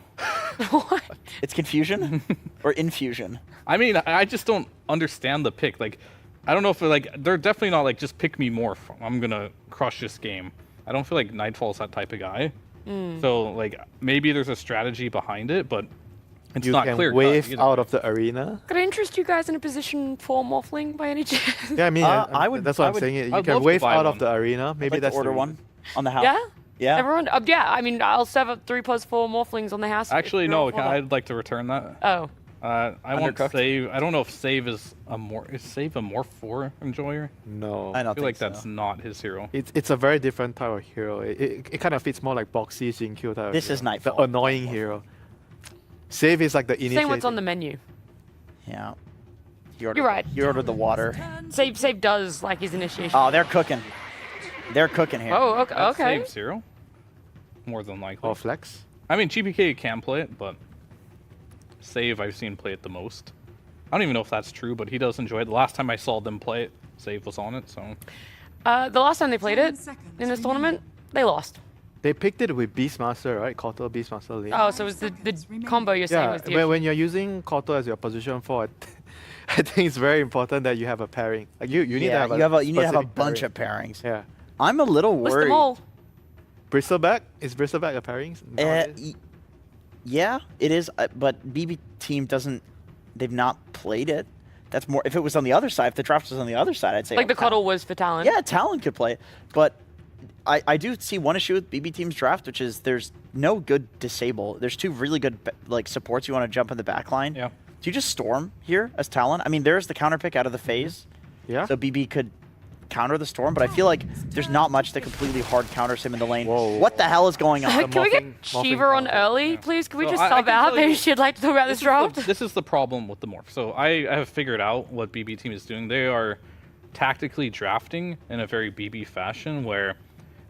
Speaker 4: What?
Speaker 5: It's confusion or infusion?
Speaker 7: I mean, I just don't understand the pick. Like, I don't know if they're definitely not like just pick me morph. I'm gonna crush this game. I don't feel like Nightfall's that type of guy. So like maybe there's a strategy behind it, but it's
Speaker 6: you
Speaker 7: not
Speaker 6: can
Speaker 7: clear.
Speaker 6: wave out of the arena.
Speaker 4: Could I interest you guys in a position for Morphling by any chance?
Speaker 6: Yeah, I mean,
Speaker 5: I would-
Speaker 6: That's what
Speaker 5: I
Speaker 6: I'm
Speaker 5: would-
Speaker 6: saying. You
Speaker 7: I'd love
Speaker 6: can
Speaker 7: to
Speaker 6: wave
Speaker 7: buy
Speaker 6: out of
Speaker 7: one.
Speaker 6: the arena. Maybe
Speaker 5: Like
Speaker 6: that's
Speaker 5: to order
Speaker 6: the
Speaker 5: one
Speaker 6: reason.
Speaker 5: on the house.
Speaker 4: Yeah?
Speaker 5: Yeah.
Speaker 4: Everyone? Yeah, I mean, I'll serve up 3+4 Morphlings on the house. if
Speaker 7: Actually,
Speaker 4: you're
Speaker 7: no.
Speaker 4: all for that.
Speaker 7: I'd like to return that.
Speaker 4: Oh.
Speaker 7: I want
Speaker 5: Undercooked?
Speaker 7: save. I don't know if save is save a morph 4 enjoyer.
Speaker 6: No.
Speaker 5: I
Speaker 7: I
Speaker 5: don't
Speaker 7: feel like
Speaker 5: think
Speaker 7: that's
Speaker 5: so.
Speaker 7: not his hero.
Speaker 6: It's a very different type of hero. It kind of fits more like Boxy Jinkyou type.
Speaker 5: This
Speaker 6: of
Speaker 5: is
Speaker 6: hero.
Speaker 5: Nightfall.
Speaker 6: The annoying hero. Save is like the initiative.
Speaker 4: Saying what's on the menu.
Speaker 5: Yeah. He ordered,
Speaker 4: You're right.
Speaker 5: He ordered the water.
Speaker 4: Save does like his initiation.
Speaker 5: Oh, they're cooking. They're cooking here.
Speaker 4: Oh, okay.
Speaker 7: That's
Speaker 4: okay.
Speaker 7: save 0. More than likely.
Speaker 6: Or flex.
Speaker 7: I mean, GPK can play it, but Save I've seen play it the most. I don't even know if that's true, but he does enjoy it. The last time I saw them play it, Save was on it, so...
Speaker 4: The last time they played
Speaker 8: 10
Speaker 4: it
Speaker 8: seconds
Speaker 4: in this
Speaker 8: remaining.
Speaker 4: tournament, they lost.
Speaker 6: They picked it with Beastmaster, right? Koto Beastmaster lane.
Speaker 4: Oh, so it was the combo you're saying
Speaker 6: yeah,
Speaker 4: was the
Speaker 6: when you're using Koto as your position 4, I think it's very important that you have a pairing. Like you need to
Speaker 5: Yeah,
Speaker 6: have a
Speaker 5: you need to have a
Speaker 6: specific
Speaker 5: bunch
Speaker 6: pairing.
Speaker 5: of pairings.
Speaker 6: Yeah.
Speaker 5: I'm a little
Speaker 4: List
Speaker 5: worried.
Speaker 4: them all.
Speaker 6: Bristleback? Is Bristleback a pairing? nowadays?
Speaker 5: Yeah, it is. But BB Team doesn't. They've not played it. That's more. If it was on the other side, if the draft was on the other side, I'd say
Speaker 4: Like
Speaker 5: oh,
Speaker 4: the cuddle was for Talon.
Speaker 5: Yeah, Talon could play it, but I do see one issue with BB Team's draft, which is there's no good disable. There's two really good like supports you want to jump in the back line.
Speaker 7: Yeah.
Speaker 5: Do you just storm here as Talon? I mean, there's the counter pick out of the phase,
Speaker 6: Yeah.
Speaker 5: so BB could counter the storm, but I feel like there's not much that completely hard counters him in the lane.
Speaker 6: Whoa.
Speaker 5: What the hell is going on?
Speaker 4: Can we get
Speaker 6: Morphing
Speaker 4: Shiva on
Speaker 6: counter.
Speaker 4: early, please? Can we
Speaker 7: So
Speaker 4: just
Speaker 7: I
Speaker 4: sub
Speaker 7: can
Speaker 4: out?
Speaker 7: tell
Speaker 4: Maybe
Speaker 7: you-
Speaker 4: she'd like to talk about this draft.
Speaker 7: This is the problem with the morph. So I have figured out what BB Team is doing. They are tactically drafting in a very BB fashion where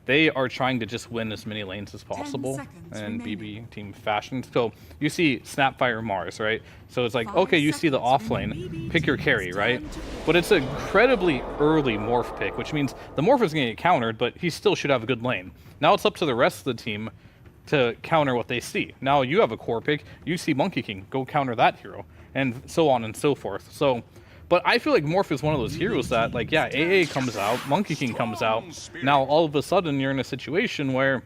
Speaker 7: they are trying to just win as many lanes as possible
Speaker 8: seconds
Speaker 7: in
Speaker 8: remaining.
Speaker 7: BB Team fashion. So you see Snapfire Mars, right? So it's like,
Speaker 8: 5
Speaker 7: okay, you see the
Speaker 8: seconds
Speaker 7: offlane,
Speaker 8: remaining.
Speaker 7: pick your carry,
Speaker 8: It's
Speaker 7: right?
Speaker 8: time to
Speaker 7: But it's an incredibly early morph pick, which means the morph is going to get countered, but he still should have a good lane. Now it's up to the rest of the team to counter what they see. Now you have a core pick, you see Monkey King, go counter that hero, and so on and so forth. So, but I feel like Morph is one of those heroes that, like, yeah, AA comes out, Monkey King comes out, now all of a sudden you're in a situation where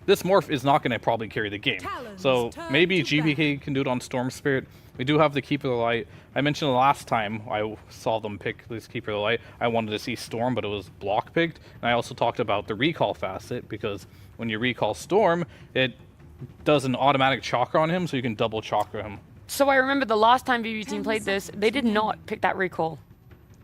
Speaker 7: this Morph is not going to probably carry the game. So maybe GPK can do it on Storm Spirit. We do have the Keeper of the Light. I mentioned the last time I saw them pick this Keeper of the Light, I wanted to see Storm, but it was block picked. And I also talked about the recall facet, because when you recall Storm, it does an automatic chakra on him, so you can double chakra him.
Speaker 4: So I remember the last time BB Team played this, they did not pick that recall.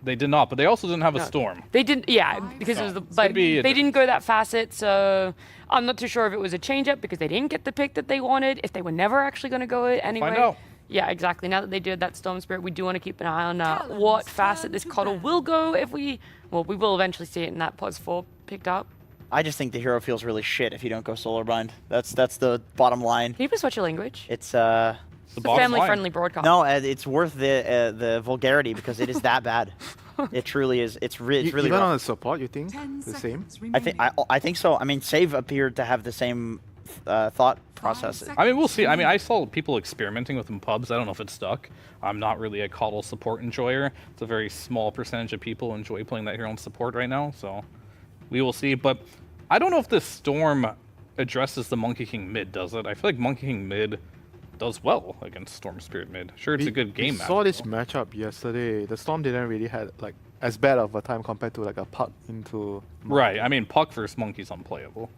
Speaker 7: They did not, but they also didn't have a Storm.
Speaker 4: They didn't, yeah, because it was the, but
Speaker 7: be a
Speaker 4: they didn't go that facet, so I'm not too sure if it was a change up because they didn't get the pick that they wanted, if they were never actually going to go it anyway.
Speaker 7: Find out.
Speaker 4: Yeah, exactly. Now that they did that Storm Spirit, we do want to keep an eye on what facet this cuddle will go if we will eventually see it in that pos 4 picked up.
Speaker 5: I just think the hero feels really shit if you don't go solar bind. That's the bottom line.
Speaker 4: Can you please watch your language?
Speaker 5: It's
Speaker 7: It's the
Speaker 4: It's a
Speaker 7: bottom line.
Speaker 4: family-friendly broadcast.
Speaker 5: No, it's worth the vulgarity because it is that bad. It truly is. It's really
Speaker 6: Even
Speaker 5: rough.
Speaker 6: on the support, you think
Speaker 8: 10
Speaker 6: the same?
Speaker 8: seconds
Speaker 5: I think
Speaker 8: remaining.
Speaker 5: I think so. I mean, Save appeared to have the same thought process.
Speaker 8: seconds.
Speaker 7: I mean, we'll see. I mean, I saw people experimenting with them pubs. I don't know if it stuck. I'm not really a Coddle support enjoyer. It's a very small percentage of people enjoy playing that hero on support right now, so we will see. But I don't know if this Storm addresses the Monkey King mid, does it? I feel like Monkey King mid does well against Storm Spirit mid. Sure, it's a good game
Speaker 6: We
Speaker 7: match.
Speaker 6: saw this
Speaker 7: though.
Speaker 6: matchup yesterday. The Storm didn't really had like as bad of a time compared to like a puck into.
Speaker 7: Right. I mean, Puck versus Monkey's unplayable.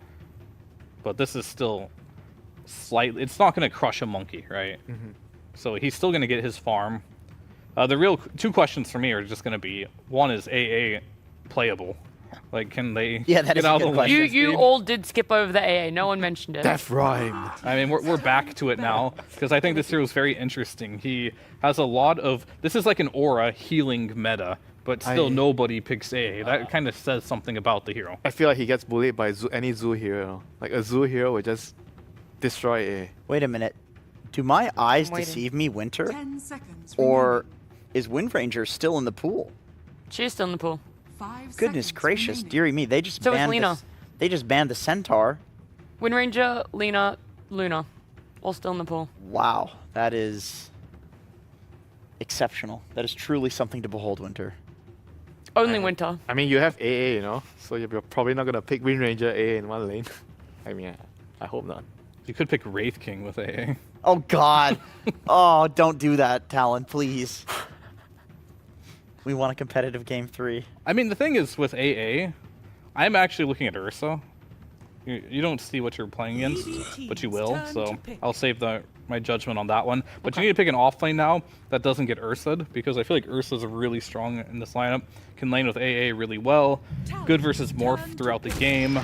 Speaker 7: But this is still slightly... It's not going to crush a Monkey, right? So he's still going to get his farm. The real two questions for me are just going to be, one is AA playable? Like, can they
Speaker 5: Yeah, that
Speaker 7: get
Speaker 5: is a
Speaker 7: out
Speaker 5: good
Speaker 7: of the
Speaker 5: question.
Speaker 7: lane
Speaker 4: You
Speaker 7: speed?
Speaker 4: all did skip over the AA. No one mentioned it.
Speaker 6: Death rhyme.
Speaker 7: I mean, we're back to it now, because I think this hero is very interesting. He has a lot of... This is like an aura healing meta, but still nobody picks AA. That kind of says something about the hero.
Speaker 6: I feel like he gets bullied by any zoo hero. Like a zoo hero would just destroy A.
Speaker 5: Wait a minute. Do my eyes
Speaker 4: I'm waiting.
Speaker 5: deceive me, Winter?
Speaker 8: 10 seconds
Speaker 5: Or
Speaker 8: remaining.
Speaker 5: is Wind Ranger still in the pool?
Speaker 4: She's still in the pool.
Speaker 8: 5
Speaker 5: Goodness
Speaker 8: seconds
Speaker 5: gracious,
Speaker 8: remaining.
Speaker 5: dearie me. They just
Speaker 4: So is
Speaker 5: banned
Speaker 4: Lena.
Speaker 5: they just banned the Centaur.
Speaker 4: Wind Ranger, Lena, Luna, all still in the pool.
Speaker 5: Wow, that is exceptional. That is truly something to behold, Winter.
Speaker 4: Only Winter.
Speaker 6: I mean, you have AA, you know, so you're probably not gonna pick Wind Ranger AA in one lane. I mean, I hope not.
Speaker 7: You could pick Wraith King with AA.
Speaker 5: Oh God. Oh, don't do that, Talon, please. We want a competitive game 3.
Speaker 7: I mean, the thing is with AA, I'm actually looking at Ursa. You don't see what you're playing against, but you will.
Speaker 8: Turn
Speaker 7: So
Speaker 8: to pick.
Speaker 7: I'll save my judgment on that one. But you need to pick an off lane now that doesn't get Ursa'd, because I feel like Ursa's really strong in this lineup. Can lane with AA really well. Good versus Morph throughout the game.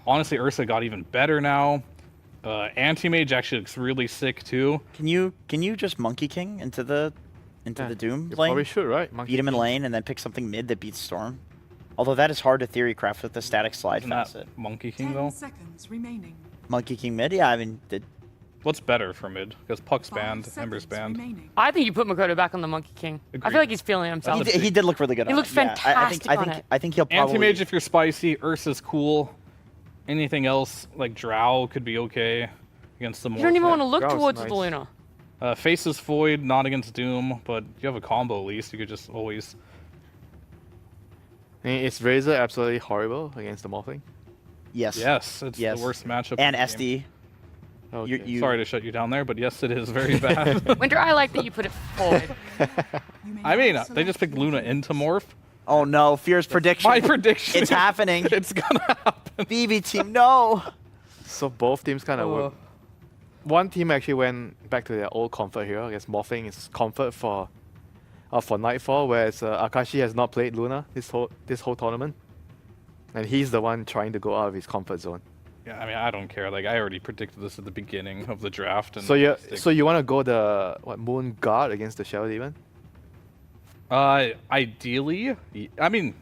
Speaker 7: Honestly, Ursa got even better now. Anti-Mage actually looks really sick too.
Speaker 5: Can you just Monkey King into the Doom
Speaker 6: You
Speaker 5: lane?
Speaker 6: probably should, right? Monkey
Speaker 5: Beat him in
Speaker 6: King.
Speaker 5: lane and then pick something mid that beats Storm. Although that is hard to theory craft with the static slide
Speaker 7: Isn't that
Speaker 5: facet.
Speaker 7: Monkey King
Speaker 8: 10
Speaker 7: though?
Speaker 8: seconds remaining.
Speaker 5: Monkey King mid? Yeah, I mean,
Speaker 7: What's better for mid? Because Puck's
Speaker 8: 5
Speaker 7: banned,
Speaker 8: seconds
Speaker 7: Ember's banned.
Speaker 8: remaining.
Speaker 4: I think you put Makoto back on the Monkey King. I
Speaker 7: Agreed.
Speaker 4: feel like he's feeling himself.
Speaker 5: he,
Speaker 7: That's a
Speaker 5: he did look really good
Speaker 4: He
Speaker 5: on
Speaker 4: looked
Speaker 5: it. Yeah,
Speaker 4: fantastic on it.
Speaker 5: I think he'll probably...
Speaker 7: Anti-Mage if you're spicy, Ursa's cool. Anything else, like Drow, could be okay against the Morph.
Speaker 4: You don't even want to look
Speaker 6: Growl's
Speaker 4: towards
Speaker 6: nice.
Speaker 4: the Luna.
Speaker 7: Faces Void, not against Doom, but you have a combo at least. You could just always...
Speaker 6: I mean, is Razor absolutely horrible against the Morphling?
Speaker 5: Yes.
Speaker 7: Yes, it's
Speaker 5: Yes.
Speaker 7: the worst matchup.
Speaker 5: And
Speaker 7: in the game.
Speaker 5: SD.
Speaker 6: Okay.
Speaker 5: You-
Speaker 7: Sorry to shut you down there, but yes, it is very bad.
Speaker 4: Winter, I like that you put it forward.
Speaker 8: You may
Speaker 7: I mean,
Speaker 8: now
Speaker 7: they just
Speaker 8: select
Speaker 7: picked Luna
Speaker 8: your
Speaker 7: into Morph.
Speaker 5: Oh no, Fear's prediction.
Speaker 7: My prediction.
Speaker 5: It's happening.
Speaker 7: It's gonna happen.
Speaker 5: BB team, no.
Speaker 6: So both teams kind of work. One team actually went back to their old comfort here. I guess Morphling is comfort for Nightfall, whereas Akashi has not played Luna this whole tournament, and he's the one trying to go out of his comfort zone.
Speaker 7: Yeah, I mean, I don't care. Like, I already predicted this at the beginning of the draft. And
Speaker 6: So you want to go the Moon Guard against the Shadow Demon?
Speaker 7: Ideally, I mean,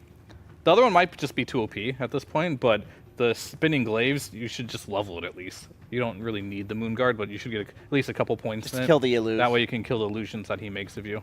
Speaker 7: the other one might just be too OP at this point, but the Spinning Glaives, you should just level it at least. You don't really need the Moon Guard, but you should get at least a couple points
Speaker 5: Just
Speaker 7: in it.
Speaker 5: kill the illusion.
Speaker 7: That way you can kill the illusions that he makes of you.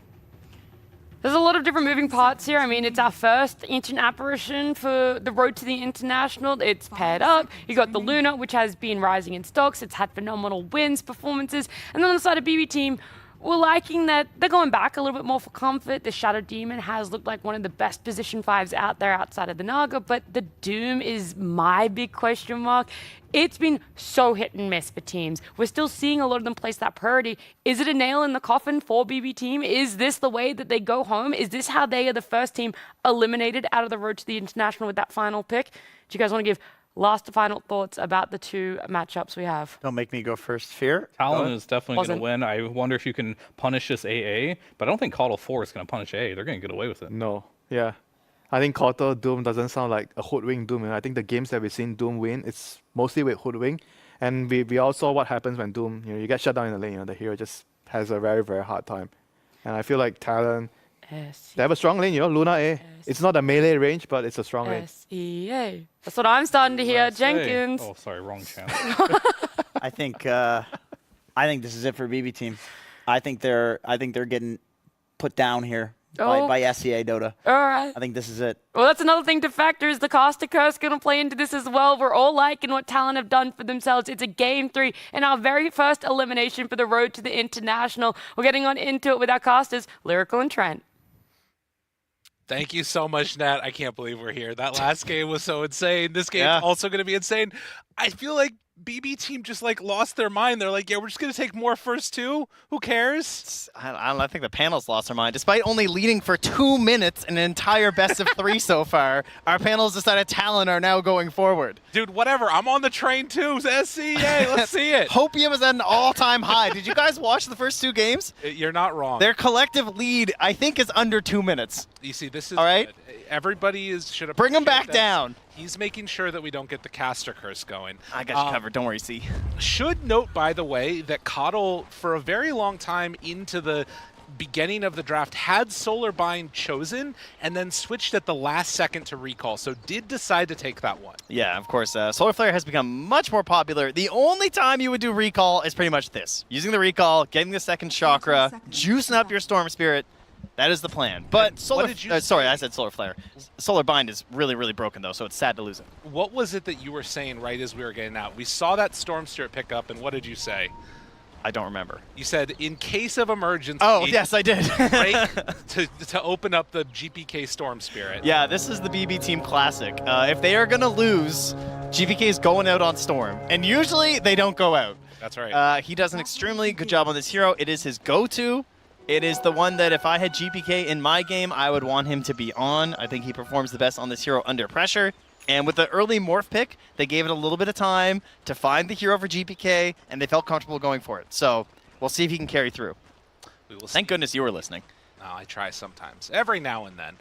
Speaker 4: There's a lot of different moving parts here. I mean, it's our first ancient apparition for the road to the international. It's paired up. You got the Luna, which has been rising in stocks. It's had phenomenal wins, performances. And then on the side of BB team, we're liking that they're going back a little bit more for comfort. The Shadow Demon has looked like one of the best position 5s out there outside of the Naga, but the Doom is my big question mark. It's been so hit and miss for teams. We're still seeing a lot of them place that priority. Is it a nail in the coffin for BB team? Is this the way that they go home? Is this how they are the first team eliminated out of the road to the international with that final pick? Do you guys want to give last final thoughts about the two matchups we have?
Speaker 5: Don't make me go first. Fear.
Speaker 7: Talon is definitely going
Speaker 4: Wasn't.
Speaker 7: to win. I wonder if you can punish this AA, but I don't think Coddle 4 is going to punish AA. They're going to get away with it.
Speaker 6: No. Yeah. I think Koto Doom doesn't sound like a hoodwink Doom. I think the games that we've seen Doom win, it's mostly with hoodwink. And we all saw what happens when Doom, you get shut down in the lane. The hero just has a very, very hard time. And I feel like Talon, they have a strong lane, Luna A. It's not a melee range, but it's a strong lane.
Speaker 4: SEA. That's what I'm starting to hear.
Speaker 7: USA.
Speaker 4: Jenkins.
Speaker 7: Oh, sorry, wrong channel.
Speaker 5: I think I think this is it for BB team. I think they're getting put down here
Speaker 4: Oh.
Speaker 5: by SEA Dota.
Speaker 4: All right.
Speaker 5: I think this is it.
Speaker 4: Well, that's another thing to factor is the Costa curse going to play into this as well. We're all liking what Talon have done for themselves. It's a game 3 and our very first elimination for the road to the international. We're getting on into it with our casters, Lyrical and Trent.
Speaker 1: Thank you so much, Nat. I can't believe we're here. That last game was so insane. This game's
Speaker 2: Yeah.
Speaker 1: also going to be insane. I feel like BB team just like lost their mind. They're like, yeah, we're just going to take more first 2. Who cares?
Speaker 2: I think the panel's lost their mind. Despite only leading for 2 minutes in an entire best of 3 so far, our panels decided Talon are now going forward.
Speaker 1: Dude, whatever. I'm on the train too. SCA, let's see it.
Speaker 2: Hopium is at an all-time high. Did you guys watch the first 2 games?
Speaker 1: You're not wrong.
Speaker 2: Their collective lead, I think, is under 2 minutes.
Speaker 1: You see, this is
Speaker 2: All right.
Speaker 1: good. Everybody should
Speaker 2: Bring 'em
Speaker 1: appreciate
Speaker 2: back
Speaker 1: that.
Speaker 2: down.
Speaker 1: He's making sure that we don't get the caster curse going.
Speaker 2: I got you covered. Don't worry, C.
Speaker 1: Should note, by the way, that Coddle, for a very long time into the beginning of the draft, had Solar Bind chosen and then switched at the last second to recall, so did decide to take that one.
Speaker 2: Yeah, of course. Solar Flare has become much more popular. The only time you would do recall is pretty much this. Using the recall, getting the second chakra, juicing up your Storm Spirit. That is the plan. But Solar,
Speaker 1: did you
Speaker 2: sorry,
Speaker 1: say?
Speaker 2: I said Solar Flare. Solar Bind is really, really broken, though, so it's sad to lose it.
Speaker 1: What was it that you were saying right as we were getting out? We saw that Storm Spirit pick up, and what did you say?
Speaker 2: I don't remember.
Speaker 1: You said, in case of emergency,
Speaker 2: Oh, yes, I did.
Speaker 1: break to open up the GPK Storm Spirit.
Speaker 2: Yeah, this is the BB Team Classic. If they are going to lose, GPK is going out on Storm. And usually, they don't go out.
Speaker 1: That's right.
Speaker 2: He does an extremely good job on this hero. It is his go-to. It is the one that if I had GPK in my game, I would want him to be on. I think he performs the best on this hero under pressure. And with the early morph pick, they gave it a little bit of time to find the hero for GPK, and they felt comfortable going for it. So we'll see if he can carry through.
Speaker 1: We will see.
Speaker 2: Thank goodness you were listening.
Speaker 1: No, I try sometimes, every now and then.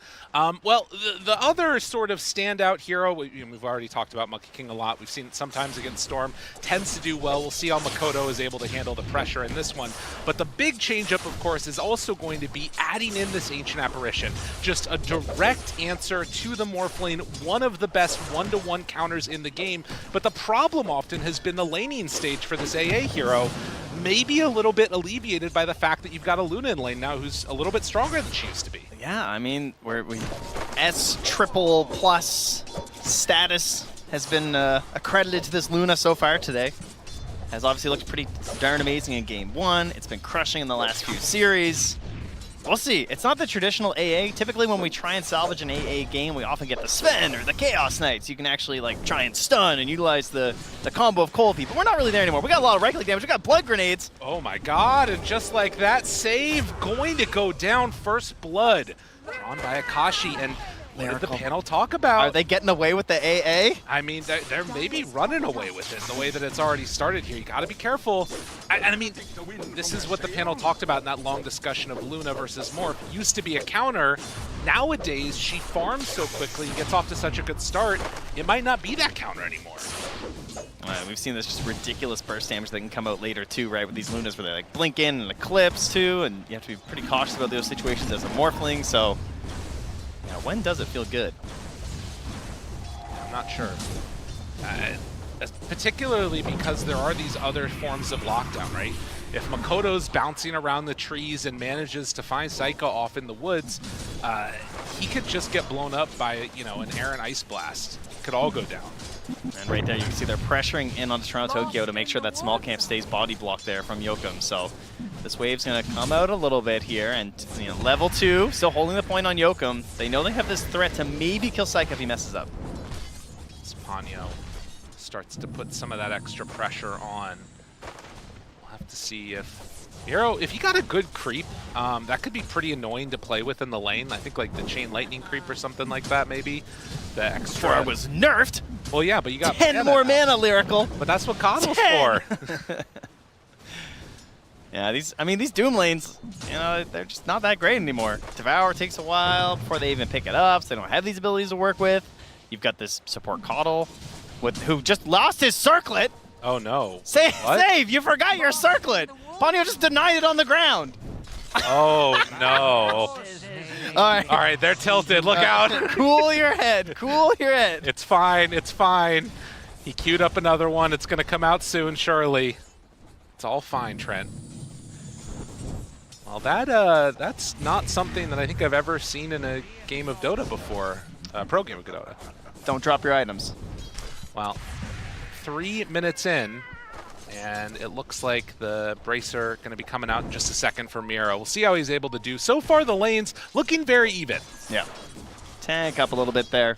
Speaker 1: Well, the other sort of standout hero, we've already talked about Monkey King a lot. We've seen it sometimes against Storm, tends to do well. We'll see how Makoto is able to handle the pressure in this one. But the big change-up, of course, is also going to be adding in this Ancient Apparition. Just a direct answer to the Morphling, one of the best one-to-one counters in the game. But the problem often has been the laning stage for this AA hero. Maybe a little bit alleviated by the fact that you've got a Luna in lane now who's a little bit stronger than she used to be.
Speaker 2: Yeah, I mean, we S triple plus status has been accredited to this Luna so far today. Has obviously looked pretty darn amazing in Game 1. It's been crushing in the last few series. We'll see. It's not the traditional AA. Typically when we try and salvage an AA game, we often get the Sven or the Chaos Knights. You can actually like try and stun and utilize the combo of Cold Feet, but we're not really there anymore. We got a lot of right click damage. We got blood grenades.
Speaker 1: Oh my god, and just like that, save going to go down, first blood. Drawn by Akashi, and what did the panel talk about?
Speaker 2: Are they getting away with the AA?
Speaker 1: I mean, they're maybe running away with it the way that it's already started here. You got to be careful. And I mean, this is what the panel talked about in that long discussion of Luna versus Morph. Used to be a counter. Nowadays, she farms so quickly and gets off to such a good start, it might not be that counter anymore.
Speaker 2: We've seen this just ridiculous burst damage that can come out later too, right? With these Lunas where they like blink in and eclipse too, and you have to be pretty cautious about those situations as a Morphling. So, yeah, when does it feel good?
Speaker 1: I'm not sure. Particularly because there are these other forms of lockdown, right? If Makoto's bouncing around the trees and manages to find Psycho off in the woods, he could just get blown up by, you know, an air and ice blast. It could all go down.
Speaker 2: And right there, you can see they're pressuring in on Toronto Tokyo to make sure that small camp stays body blocked there from Yokum. So this wave's going to come out a little bit here, and you know, level 2, still holding the point on Yokum. They know they have this threat to maybe kill Psycho if he messes up.
Speaker 1: Spano starts to put some of that extra pressure on. We'll have to see if Hero, if you got a good creep, that could be pretty annoying to play with in the lane. I think like the Chain Lightning creep or something like that, maybe. The extra.
Speaker 2: Before it was nerfed.
Speaker 1: Well, yeah, but you got
Speaker 2: 10 more mana, Lyrical.
Speaker 1: But that's what Coddle's
Speaker 2: 10.
Speaker 1: for.
Speaker 2: Yeah, these Doom lanes, you know, they're just not that great anymore. Devour takes a while before they even pick it up, so they don't have these abilities to work with. You've got this support Coddle, who just lost his circlet.
Speaker 1: Oh no.
Speaker 2: Save! You forgot your circlet! Ponyo just denied it on the ground.
Speaker 1: Oh no.
Speaker 2: All
Speaker 1: right, they're tilted. Look out.
Speaker 2: Cool your head. Cool your head.
Speaker 1: It's fine. It's fine. He queued up another one. It's going to come out soon, surely. It's all fine, Trent. Well, that's not something that I think I've ever seen in a game of Dota before, pro game of Dota.
Speaker 2: Don't drop your items.
Speaker 1: Well, 3 minutes in, and it looks like the Bracer going to be coming out in just a second for Miro. We'll see how he's able to do. So far, the lanes looking very even.
Speaker 2: Yeah. Tank up a little bit there.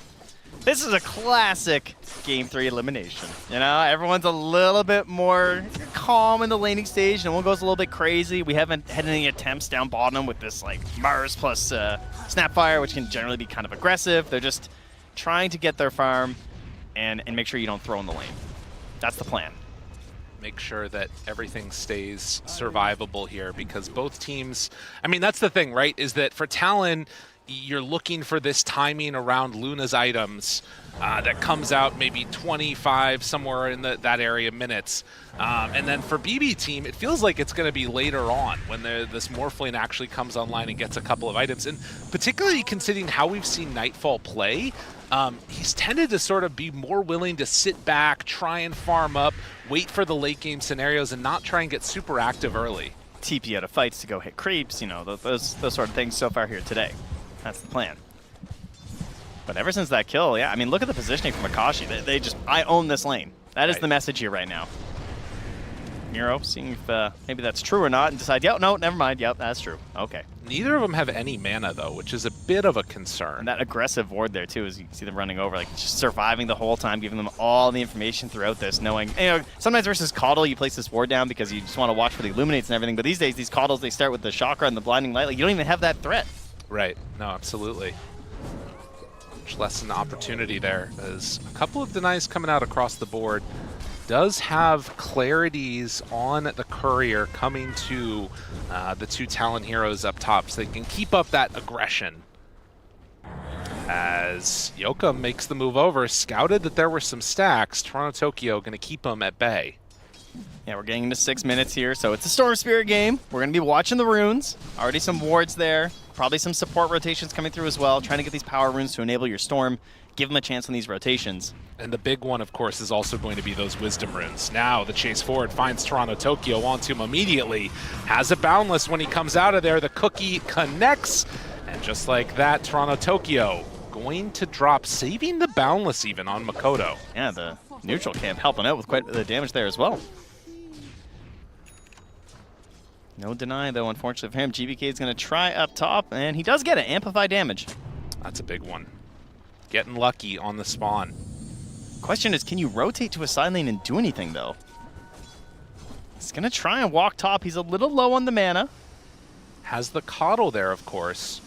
Speaker 2: This is a classic Game 3 elimination. You know, everyone's a little bit more calm in the laning stage. No one goes a little bit crazy. We haven't had any attempts down bottom with this, like, Mars plus Snapfire, which can generally be kind of aggressive. They're just trying to get their farm and make sure you don't throw in the lane. That's the plan.
Speaker 1: Make sure that everything stays survivable here, because both teams, I mean, that's the thing, right, is that for Talon, you're looking for this timing around Luna's items that comes out maybe 25, somewhere in that area, minutes. And then for BB team, it feels like it's going to be later on when this Morphling actually comes online and gets a couple of items. And particularly considering how we've seen Nightfall play, he's tended to sort of be more willing to sit back, try and farm up, wait for the late game scenarios, and not try and get super active early.
Speaker 2: TP out of fights to go hit creeps, you know, those sort of things so far here today. That's the plan. But ever since that kill, yeah, I mean, look at the positioning from Akashi. They just, I own this lane. That is
Speaker 1: Right.
Speaker 2: the message here right now. Miro, seeing if maybe that's true or not, and decide, yep, no, never mind, yep, that's true. Okay.
Speaker 1: Neither of them have any mana, though, which is a bit of a concern.
Speaker 2: And that aggressive ward there, too, as you can see them running over, like, just surviving the whole time, giving them all the information throughout this, knowing, you know, sometimes versus Coddle, you place this ward down because you just want to watch for the Illuminates and everything, but these days, these Coddles, they start with the Chakra and the Blinding Light, like, you don't even have that threat.
Speaker 1: Right. No, absolutely. Much less an opportunity there, as a couple of denies coming out across the board. Does have clarities on the courier coming to the two Talon heroes up top, so they can keep up that aggression. As Yoka makes the move over, scouted that there were some stacks. Toronto Tokyo going to keep them at bay.
Speaker 2: Yeah, we're getting into 6 minutes here, so it's a Storm Spirit game. We're going to be watching the runes. Already some wards there. Probably some support rotations coming through as well, trying to get these power runes to enable your Storm. Give them a chance on these rotations.
Speaker 1: And the big one, of course, is also going to be those Wisdom runes. Now the chase forward finds Toronto Tokyo onto him immediately. Has a Boundless when he comes out of there. The cookie connects. And just like that, Toronto Tokyo going to drop, saving the Boundless even on Makoto.
Speaker 2: Yeah, the neutral camp helping out with quite a bit of damage there as well. No deny, though, unfortunately for him. GBK is going to try up top, and he does get it. Amplify damage.
Speaker 1: That's a big one. Getting lucky on the spawn.
Speaker 2: Question is, can you rotate to a side lane and do anything, though? He's going to try and walk top. He's a little low on the mana.
Speaker 1: Has the Coddle there, of course,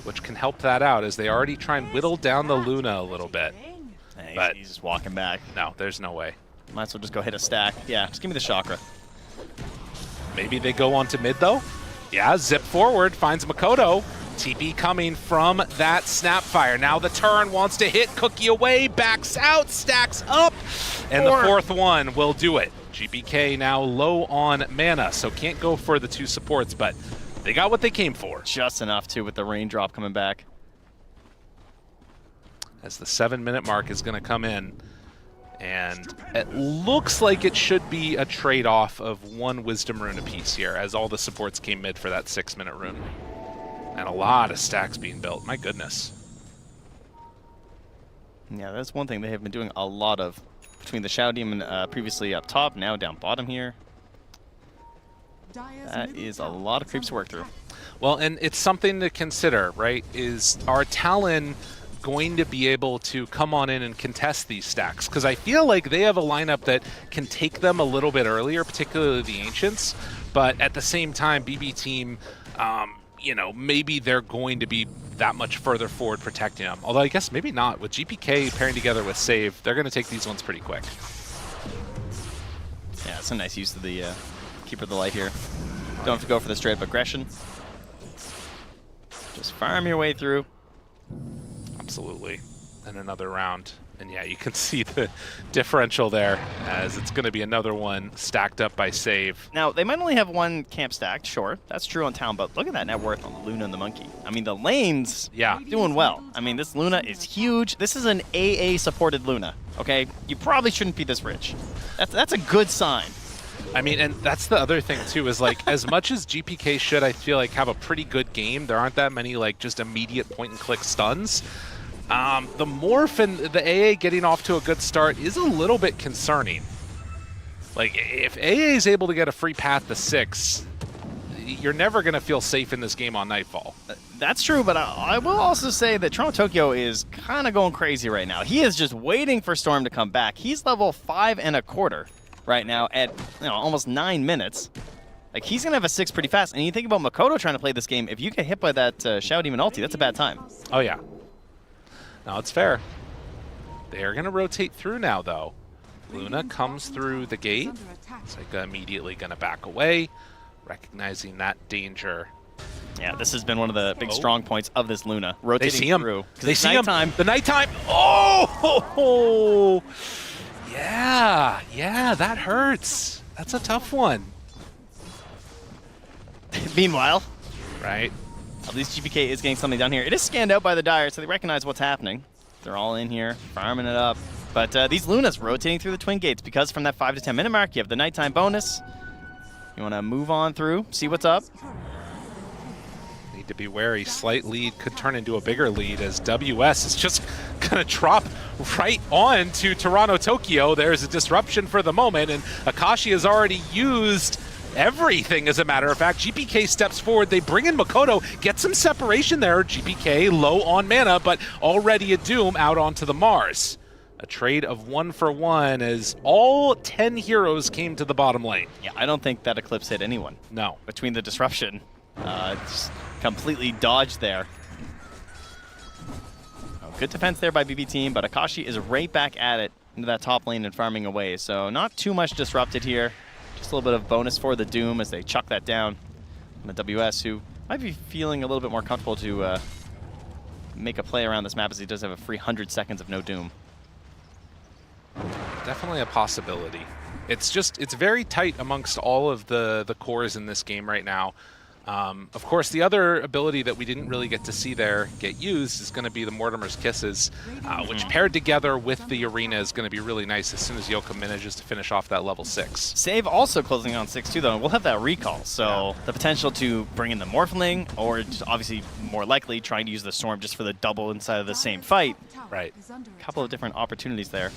Speaker 1: which can help that out as they already try and whittle down the Luna a little bit.
Speaker 2: Hey,
Speaker 1: But-
Speaker 2: he's just walking back.
Speaker 1: No, there's no way.
Speaker 2: Might as well just go hit a stack. Yeah, just give me the Chakra.
Speaker 1: Maybe they go on to mid, though? Yeah, zip forward, finds Makoto. TP coming from that Snapfire. Now the turn wants to hit Cookie away, backs out, stacks up, and the fourth one will do it. GBK now low on mana, so can't go for the two supports, but they got what they came for.
Speaker 2: Just enough, too, with the raindrop coming back.
Speaker 1: As the 7-minute mark is going to come in. And it looks like it should be a trade-off of one Wisdom rune apiece here, as all the supports came mid for that 6-minute rune. And a lot of stacks being built. My goodness.
Speaker 2: Yeah, that's one thing they have been doing a lot of. Between the Shadow Demon previously up top, now down bottom here. That is a lot of creeps to work through.
Speaker 1: Well, and it's something to consider, right? Is our Talon going to be able to come on in and contest these stacks? Because I feel like they have a lineup that can take them a little bit earlier, particularly the Ancients. But at the same time, BB team, you know, maybe they're going to be that much further forward protecting them. Although I guess maybe not. With GPK pairing together with Save, they're going to take these ones pretty quick.
Speaker 2: Yeah, it's a nice use of the Keeper of the Light here. Don't have to go for the straight up aggression. Just farm your way through.
Speaker 1: Absolutely. And another round. And yeah, you can see the differential there, as it's going to be another one stacked up by Save.
Speaker 2: Now, they might only have one camp stacked, sure. That's true on town, but look at that net worth on the Luna and the Monkey. I mean, the lanes
Speaker 1: Yeah.
Speaker 2: doing well. I mean, this Luna is huge. This is an AA-supported Luna, okay? You probably shouldn't be this rich. That's a good sign.
Speaker 1: I mean, and that's the other thing too, is like as much as GPK should, I feel like, have a pretty good game, there aren't that many like just immediate point and click stuns. The Morph and the AA getting off to a good start is a little bit concerning. Like if AA is able to get a free path to 6, you're never going to feel safe in this game on Nightfall.
Speaker 2: That's true, but I will also say that Toronto Tokyo is kind of going crazy right now. He is just waiting for Storm to come back. He's level 5.25 right now at almost 9 minutes. Like he's going to have a 6 pretty fast. And you think about Makoto trying to play this game, if you get hit by that Shadow Demon ulti, that's a bad time.
Speaker 1: Oh yeah. No, it's fair. They are going to rotate through now, though. Luna comes through the gate. It's like immediately going to back away, recognizing that danger.
Speaker 2: Yeah, this has been one of the big strong points of this Luna. Rotating
Speaker 1: They see him.
Speaker 2: through.
Speaker 1: They see him. The nighttime. Oh! Yeah, that hurts. That's a tough one.
Speaker 2: Meanwhile,
Speaker 1: Right?
Speaker 2: at least GPK is getting something done here. It is scanned out by the Dire, so they recognize what's happening. They're all in here, farming it up. But these Lunas rotating through the twin gates because from that 5 to 10 minute mark, you have the nighttime bonus. You want to move on through, see what's up.
Speaker 1: Need to be wary. Slight lead could turn into a bigger lead as WS is just going to drop right on to Toronto Tokyo. There's a disruption for the moment, and Akashi has already used everything, as a matter of fact. GPK steps forward. They bring in Makoto, get some separation there. GPK low on mana, but already a Doom out onto the Mars. A trade of 1-for-1 as all 10 heroes came to the bottom lane.
Speaker 2: Yeah, I don't think that Eclipse hit anyone.
Speaker 1: No.
Speaker 2: Between the disruption. Just completely dodged there. Oh, good defense there by BB Team, but Akashi is right back at it into that top lane and farming away. So not too much disrupted here. Just a little bit of bonus for the Doom as they chuck that down. And the WS, who might be feeling a little bit more comfortable to make a play around this map, as he does have a free 100 seconds of no Doom.
Speaker 1: Definitely a possibility. It's very tight amongst all of the cores in this game right now. Of course, the other ability that we didn't really get to see there get used is going to be the Mortimer's Kisses, which paired together with the Arena is going to be really nice as soon as Yoka manages to finish off that level 6.
Speaker 2: Save also closing on 6 too, though, and we'll have that recall. So the potential to bring in the Morphling, or just obviously more likely trying to use the Storm just for the double inside of the same fight.
Speaker 1: Right.
Speaker 2: A couple of different opportunities there.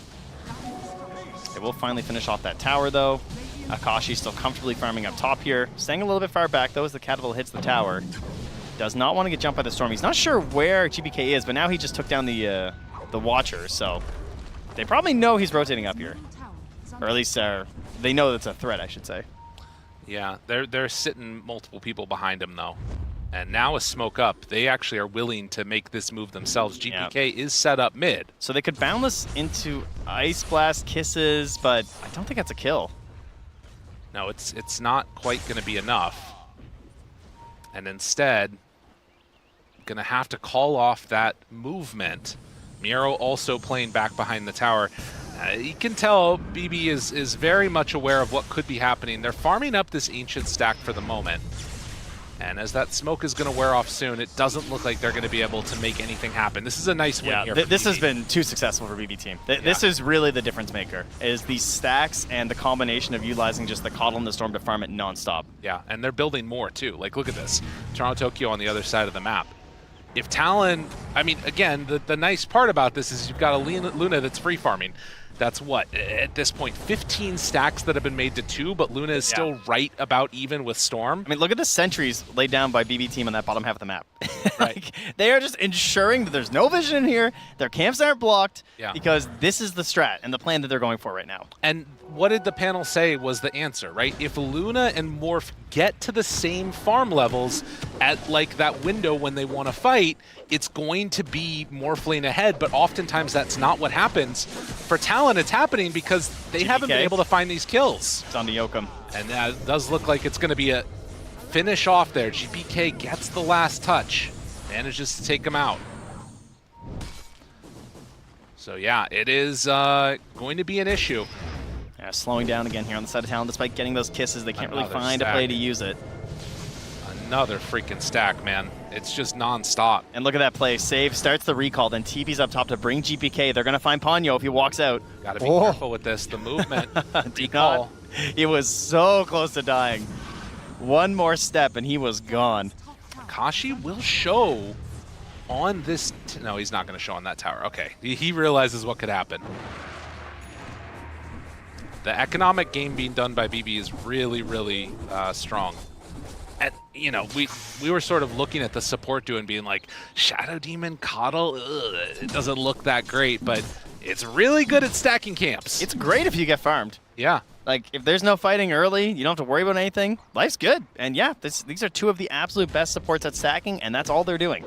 Speaker 2: They will finally finish off that tower, though. Akashi still comfortably farming up top here. Staying a little bit far back, though, as the Catapult hits the tower. Does not want to get jumped by the Storm. He's not sure where GBK is, but now he just took down the Watcher, so they probably know he's rotating up here. Or at least they know that's a threat, I should say.
Speaker 1: Yeah, they're sitting multiple people behind him, though. And now a smoke up, they actually are willing to make this move themselves. GPK is set up mid.
Speaker 2: So they could boundless into Ice Blast Kisses, but I don't think that's a kill.
Speaker 1: No, it's not quite going to be enough. And instead, going to have to call off that movement. Miro also playing back behind the tower. You can tell BB is very much aware of what could be happening. They're farming up this Ancient stack for the moment. And as that smoke is going to wear off soon, it doesn't look like they're going to be able to make anything happen. This is a nice win here.
Speaker 2: This has been too successful for BB Team. This is really the difference maker, is these stacks and the combination of utilizing just the Coddle and the Storm to farm it nonstop.
Speaker 1: Yeah, and they're building more too. Like, look at this. Toronto Tokyo on the other side of the map. If Talon, I mean, again, the nice part about this is you've got a Luna that's free farming. That's what, at this point, 15 stacks that have been made to 2, but Luna is still right about even with Storm.
Speaker 2: I mean, look at the sentries laid down by BB Team on that bottom half of the map.
Speaker 1: Right.
Speaker 2: They are just ensuring that there's no vision in here, their camps aren't blocked,
Speaker 1: Yeah.
Speaker 2: because this is the strat and the plan that they're going for right now.
Speaker 1: And what did the panel say was the answer, right? If Luna and Morph get to the same farm levels at like that window when they want to fight, it's going to be Morphling ahead, but oftentimes that's not what happens. For Talon, it's happening because they haven't been able to find these kills.
Speaker 2: It's on to Yokum.
Speaker 1: And it does look like it's going to be a finish off there. GPK gets the last touch, manages to take him out. So yeah, it is going to be an issue.
Speaker 2: Yeah, slowing down again here on the side of Talon, despite getting those kisses. They can't really
Speaker 1: Another
Speaker 2: find a
Speaker 1: stack.
Speaker 2: play to use it.
Speaker 1: Another freaking stack, man. It's just non-stop.
Speaker 2: And look at that play. Save starts the recall, then TP's up top to bring GPK. They're going to find Ponyo if he walks out.
Speaker 1: Got to be careful with this. The movement.
Speaker 2: Do
Speaker 1: Recall.
Speaker 2: He was so close to dying. One more step and he was gone.
Speaker 1: Akashi will show on this. No, he's not going to show on that tower. Okay, he realizes what could happen. The economic game being done by BB is really, really strong. And, you know, we were sort of looking at the support duo and being like, Shadow Demon, Coddle, ugh, it doesn't look that great, but it's really good at stacking camps.
Speaker 2: It's great if you get farmed.
Speaker 1: Yeah.
Speaker 2: Like, if there's no fighting early, you don't have to worry about anything, life's good. And yeah, these are two of the absolute best supports at stacking, and that's all they're doing.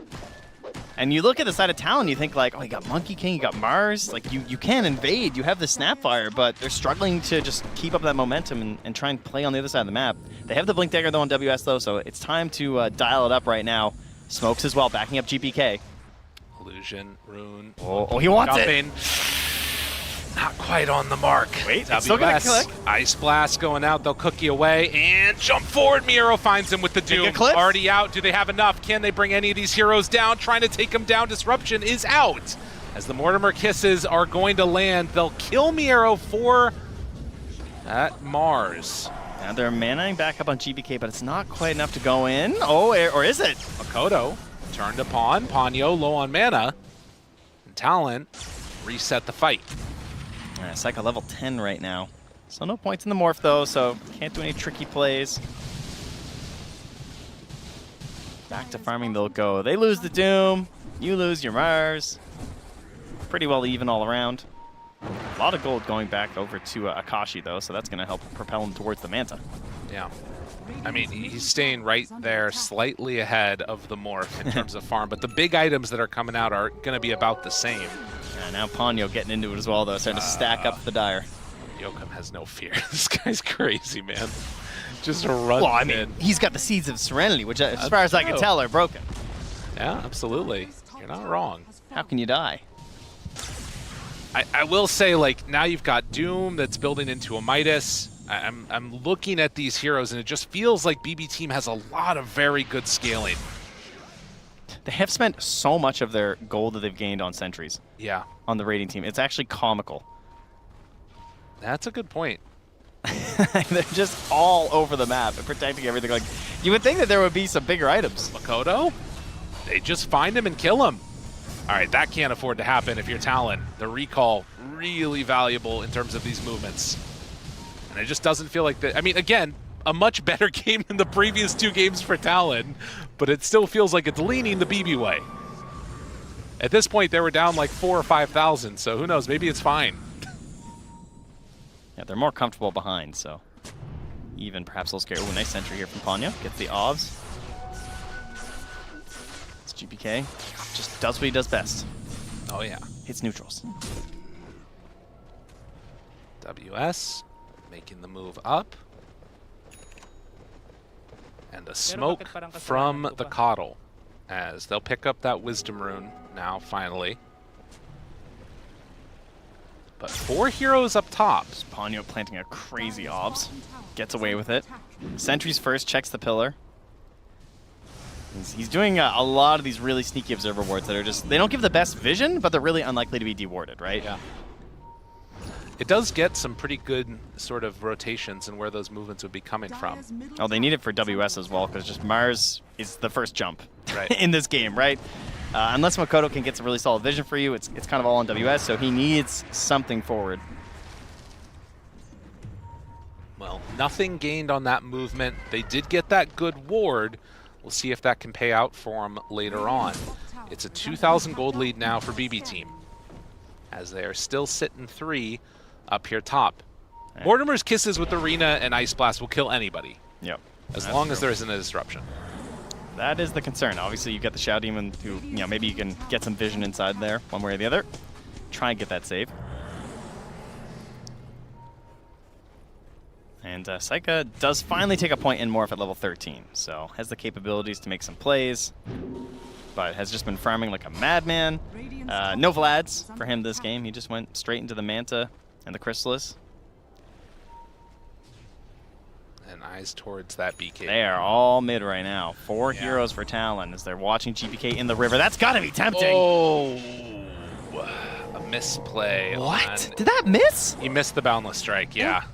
Speaker 2: And you look at the side of Talon, you think like, oh, you got Monkey King, you got Mars. Like, you can invade, you have the Snapfire, but they're struggling to just keep up that momentum and try and play on the other side of the map. They have the Blink Dagger, though, on WS, though, so it's time to dial it up right now. Smokes as well, backing up GPK.
Speaker 1: Illusion, Rune.
Speaker 2: Oh, he wants
Speaker 1: jumping. Not quite on the mark.
Speaker 2: Wait, it's still gonna click.
Speaker 1: Ice Blast going out. They'll cookie away and jump forward. Miero finds him with the Doom. Already out. Do they have enough? Can they bring any of these heroes down? Trying to take them down. Disruption is out. As the Mortimer Kisses are going to land, they'll kill Miero for that Mars.
Speaker 2: Now they're manning back up on GBK, but it's not quite enough to go in. Oh, or is it?
Speaker 1: Makoto turned upon. Ponyo low on mana. And Talon reset the fight.
Speaker 2: Psycho level 10 right now. So no points in the morph though, so can't do any tricky plays. Back to farming they'll go. They lose the Doom, you lose your Mars. Pretty well even all around. A lot of gold going back over to Akashi though, so that's going to help propel him towards the Manta.
Speaker 1: Yeah. I mean, he's staying right there, slightly ahead of the morph in terms of farm, but the big items that are coming out are going to be about the same.
Speaker 2: Yeah, now Ponyo getting into it as well, though, starting to stack up the Dire.
Speaker 1: Yokum has no fear. This guy's crazy, man. Just runs
Speaker 2: Well, I mean, he's got the Seeds of Serenity, which, as far as I can tell, are broken.
Speaker 1: Yeah, absolutely. You're not wrong.
Speaker 2: How can you die?
Speaker 1: I will say, like, now you've got Doom that's building into a Midas. I'm looking at these heroes, and it just feels like BB Team has a lot of very good scaling.
Speaker 2: They have spent so much of their gold that they've gained on sentries.
Speaker 1: Yeah.
Speaker 2: On the raiding team. It's actually comical.
Speaker 1: That's a good point.
Speaker 2: They're just all over the map and protecting everything. Like, you would think that there would be some bigger items.
Speaker 1: Makoto, they just find him and kill him. All right, that can't afford to happen if you're Talon. The recall, really valuable in terms of these movements. And it just doesn't feel like that. I mean, again, a much better game than the previous two games for Talon, but it still feels like it's leaning the BB way. At this point, they were down like 4,000 or 5,000, so who knows? Maybe it's fine.
Speaker 2: Yeah, they're more comfortable behind, so even perhaps a little scary. Oh, nice sentry here from Ponyo. Gets the OBS. It's GPK. Just does what he does best.
Speaker 1: Oh, yeah.
Speaker 2: Hits neutrals.
Speaker 1: WS making the move up. And a smoke from the Coddle as they'll pick up that Wisdom Rune now, finally. But 4 heroes up top.
Speaker 2: Ponyo planting a crazy OBS. Gets away with it. Sentries first, checks the pillar. He's doing a lot of these really sneaky observer wards that are just, they don't give the best vision, but they're really unlikely to be dewarded, right?
Speaker 1: Yeah. It does get some pretty good sort of rotations and where those movements would be coming from.
Speaker 2: Oh, they need it for WS as well, because just Mars is the first jump
Speaker 1: right.
Speaker 2: in this game, right? Unless Makoto can get some really solid vision for you, it's kind of all on WS, so he needs something forward.
Speaker 1: Well, nothing gained on that movement. They did get that good ward. We'll see if that can pay out for them later on. It's a 2,000 gold lead now for BB Team, as they are still sitting 3 up here top.
Speaker 2: Okay.
Speaker 1: Mortimer's Kisses with Arena and Ice Blast will kill anybody.
Speaker 2: Yep.
Speaker 1: As long as there isn't a disruption.
Speaker 2: That is the concern. Obviously, you get the Shadow Demon who, you know, maybe you can get some vision inside there, one way or the other. Try and get that save. And Saika does finally take a point in morph at level 13, so has the capabilities to make some plays, but has just been farming like a madman. No Vlads for him this game. He just went straight into the Manta and the Chrysalis.
Speaker 1: And eyes towards that BK.
Speaker 2: They are all mid right now. 4 heroes for Talon as they're watching GPK in the river. That's got to be tempting.
Speaker 1: Oh, a misplay.
Speaker 2: What? Did that miss?
Speaker 1: He missed the Boundless Strike, yeah.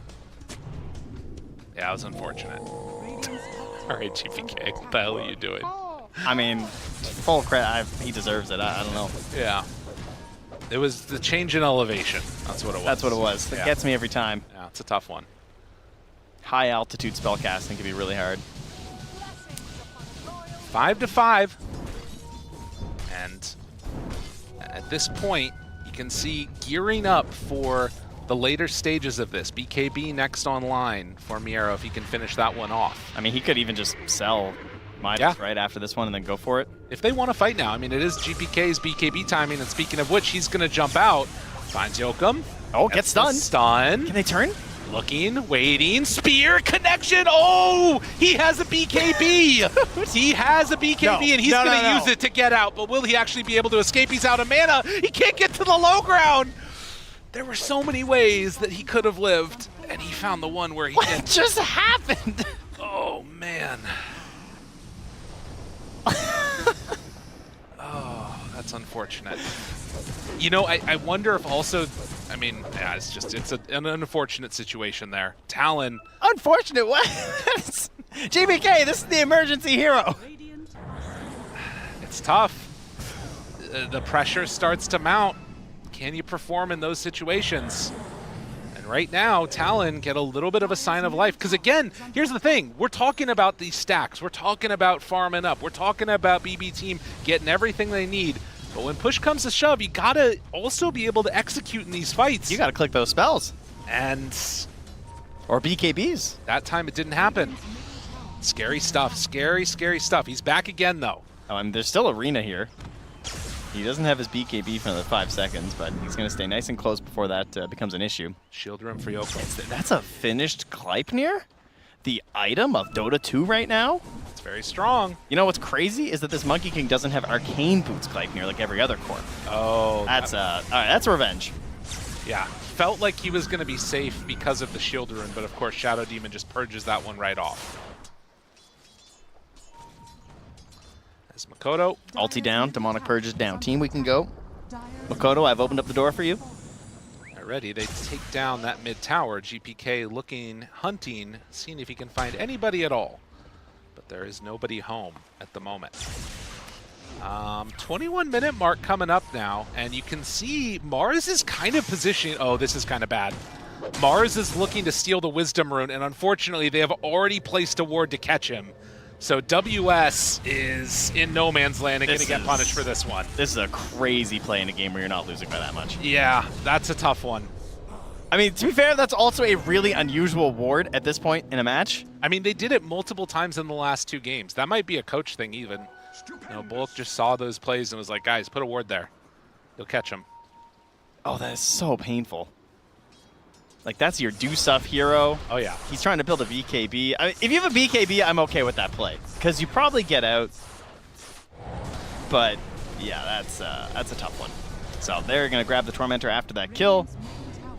Speaker 1: Yeah, it was unfortunate. All right, GPK, what the hell are you doing?
Speaker 2: I mean, full credit. He deserves it. I don't know.
Speaker 1: Yeah. It was the change in elevation. That's what it was.
Speaker 2: That's what it was.
Speaker 1: Yeah.
Speaker 2: It gets me every time.
Speaker 1: Yeah, it's a tough one.
Speaker 2: High altitude spellcasting can be really hard.
Speaker 1: 5-5. And at this point, you can see gearing up for the later stages of this. BKB next online for Miero if he can finish that one off.
Speaker 2: I mean, he could even just sell Midas right after this one and then go for it.
Speaker 1: If they want to fight now, I mean, it is GPK's BKB timing, and speaking of which, he's going to jump out. Finds Yokum.
Speaker 2: Oh, gets stunned.
Speaker 1: Stun.
Speaker 2: Can they turn?
Speaker 1: Looking, waiting, spear connection. Oh, he has a BKB. He has a BKB, and he's going to use it to get out. But will he actually be able to escape? He's out of mana. He can't get to the low ground. There were so many ways that he could have lived, and he found the one where he
Speaker 2: What
Speaker 1: didn't.
Speaker 2: just happened?
Speaker 1: Oh, man. Oh, that's unfortunate. You know, I wonder if also, I mean, yeah, it's an unfortunate situation there. Talon.
Speaker 2: Unfortunate what? GBK, this is the emergency hero.
Speaker 1: It's tough. The pressure starts to mount. Can you perform in those situations? And right now, Talon get a little bit of a sign of life. Because again, here's the thing. We're talking about these stacks. We're talking about farming up. We're talking about BB team getting everything they need. But when push comes to shove, you got to also be able to execute in these fights.
Speaker 2: You got to click those spells.
Speaker 1: And
Speaker 2: or BKBs.
Speaker 1: That time it didn't happen. Scary stuff. Scary, scary stuff. He's back again, though.
Speaker 2: Oh, and there's still Arena here. He doesn't have his BKB for another 5 seconds, but he's going to stay nice and close before that becomes an issue.
Speaker 1: Shield room for Yoko.
Speaker 2: That's a finished Gleipnir? The item of Dota 2 right now?
Speaker 1: It's very strong.
Speaker 2: You know what's crazy is that this Monkey King doesn't have Arcane Boots Gleipnir like every other core.
Speaker 1: Oh.
Speaker 2: That's all right, that's revenge.
Speaker 1: Yeah. Felt like he was going to be safe because of the shield rune, but of course Shadow Demon just purges that one right off. As Makoto.
Speaker 2: Ulti down, Demonic Purge is down. Team, we can go. Makoto, I've opened up the door for you.
Speaker 1: Ready, they take down that mid tower. GPK looking, hunting, seeing if he can find anybody at all. But there is nobody home at the moment. 21-minute mark coming up now, and you can see Mars is kind of positioning. Oh, this is kind of bad. Mars is looking to steal the Wisdom Rune, and unfortunately, they have already placed a ward to catch him. So WS is in no man's land and going to get punished for this one.
Speaker 2: This is a crazy play in a game where you're not losing by that much.
Speaker 1: Yeah, that's a tough one.
Speaker 2: I mean, to be fair, that's also a really unusual ward at this point in a match.
Speaker 1: I mean, they did it multiple times in the last 2 games. That might be a coach thing even. You know, Bullock just saw those plays and was like, guys, put a ward there. You'll catch him.
Speaker 2: Oh, that is so painful. Like, that's your do-stuff hero.
Speaker 1: Oh, yeah.
Speaker 2: He's trying to build a BKB. I mean, if you have a BKB, I'm okay with that play. Because you probably get out. But, yeah, that's a tough one. So they're going to grab the Tormentor after that kill.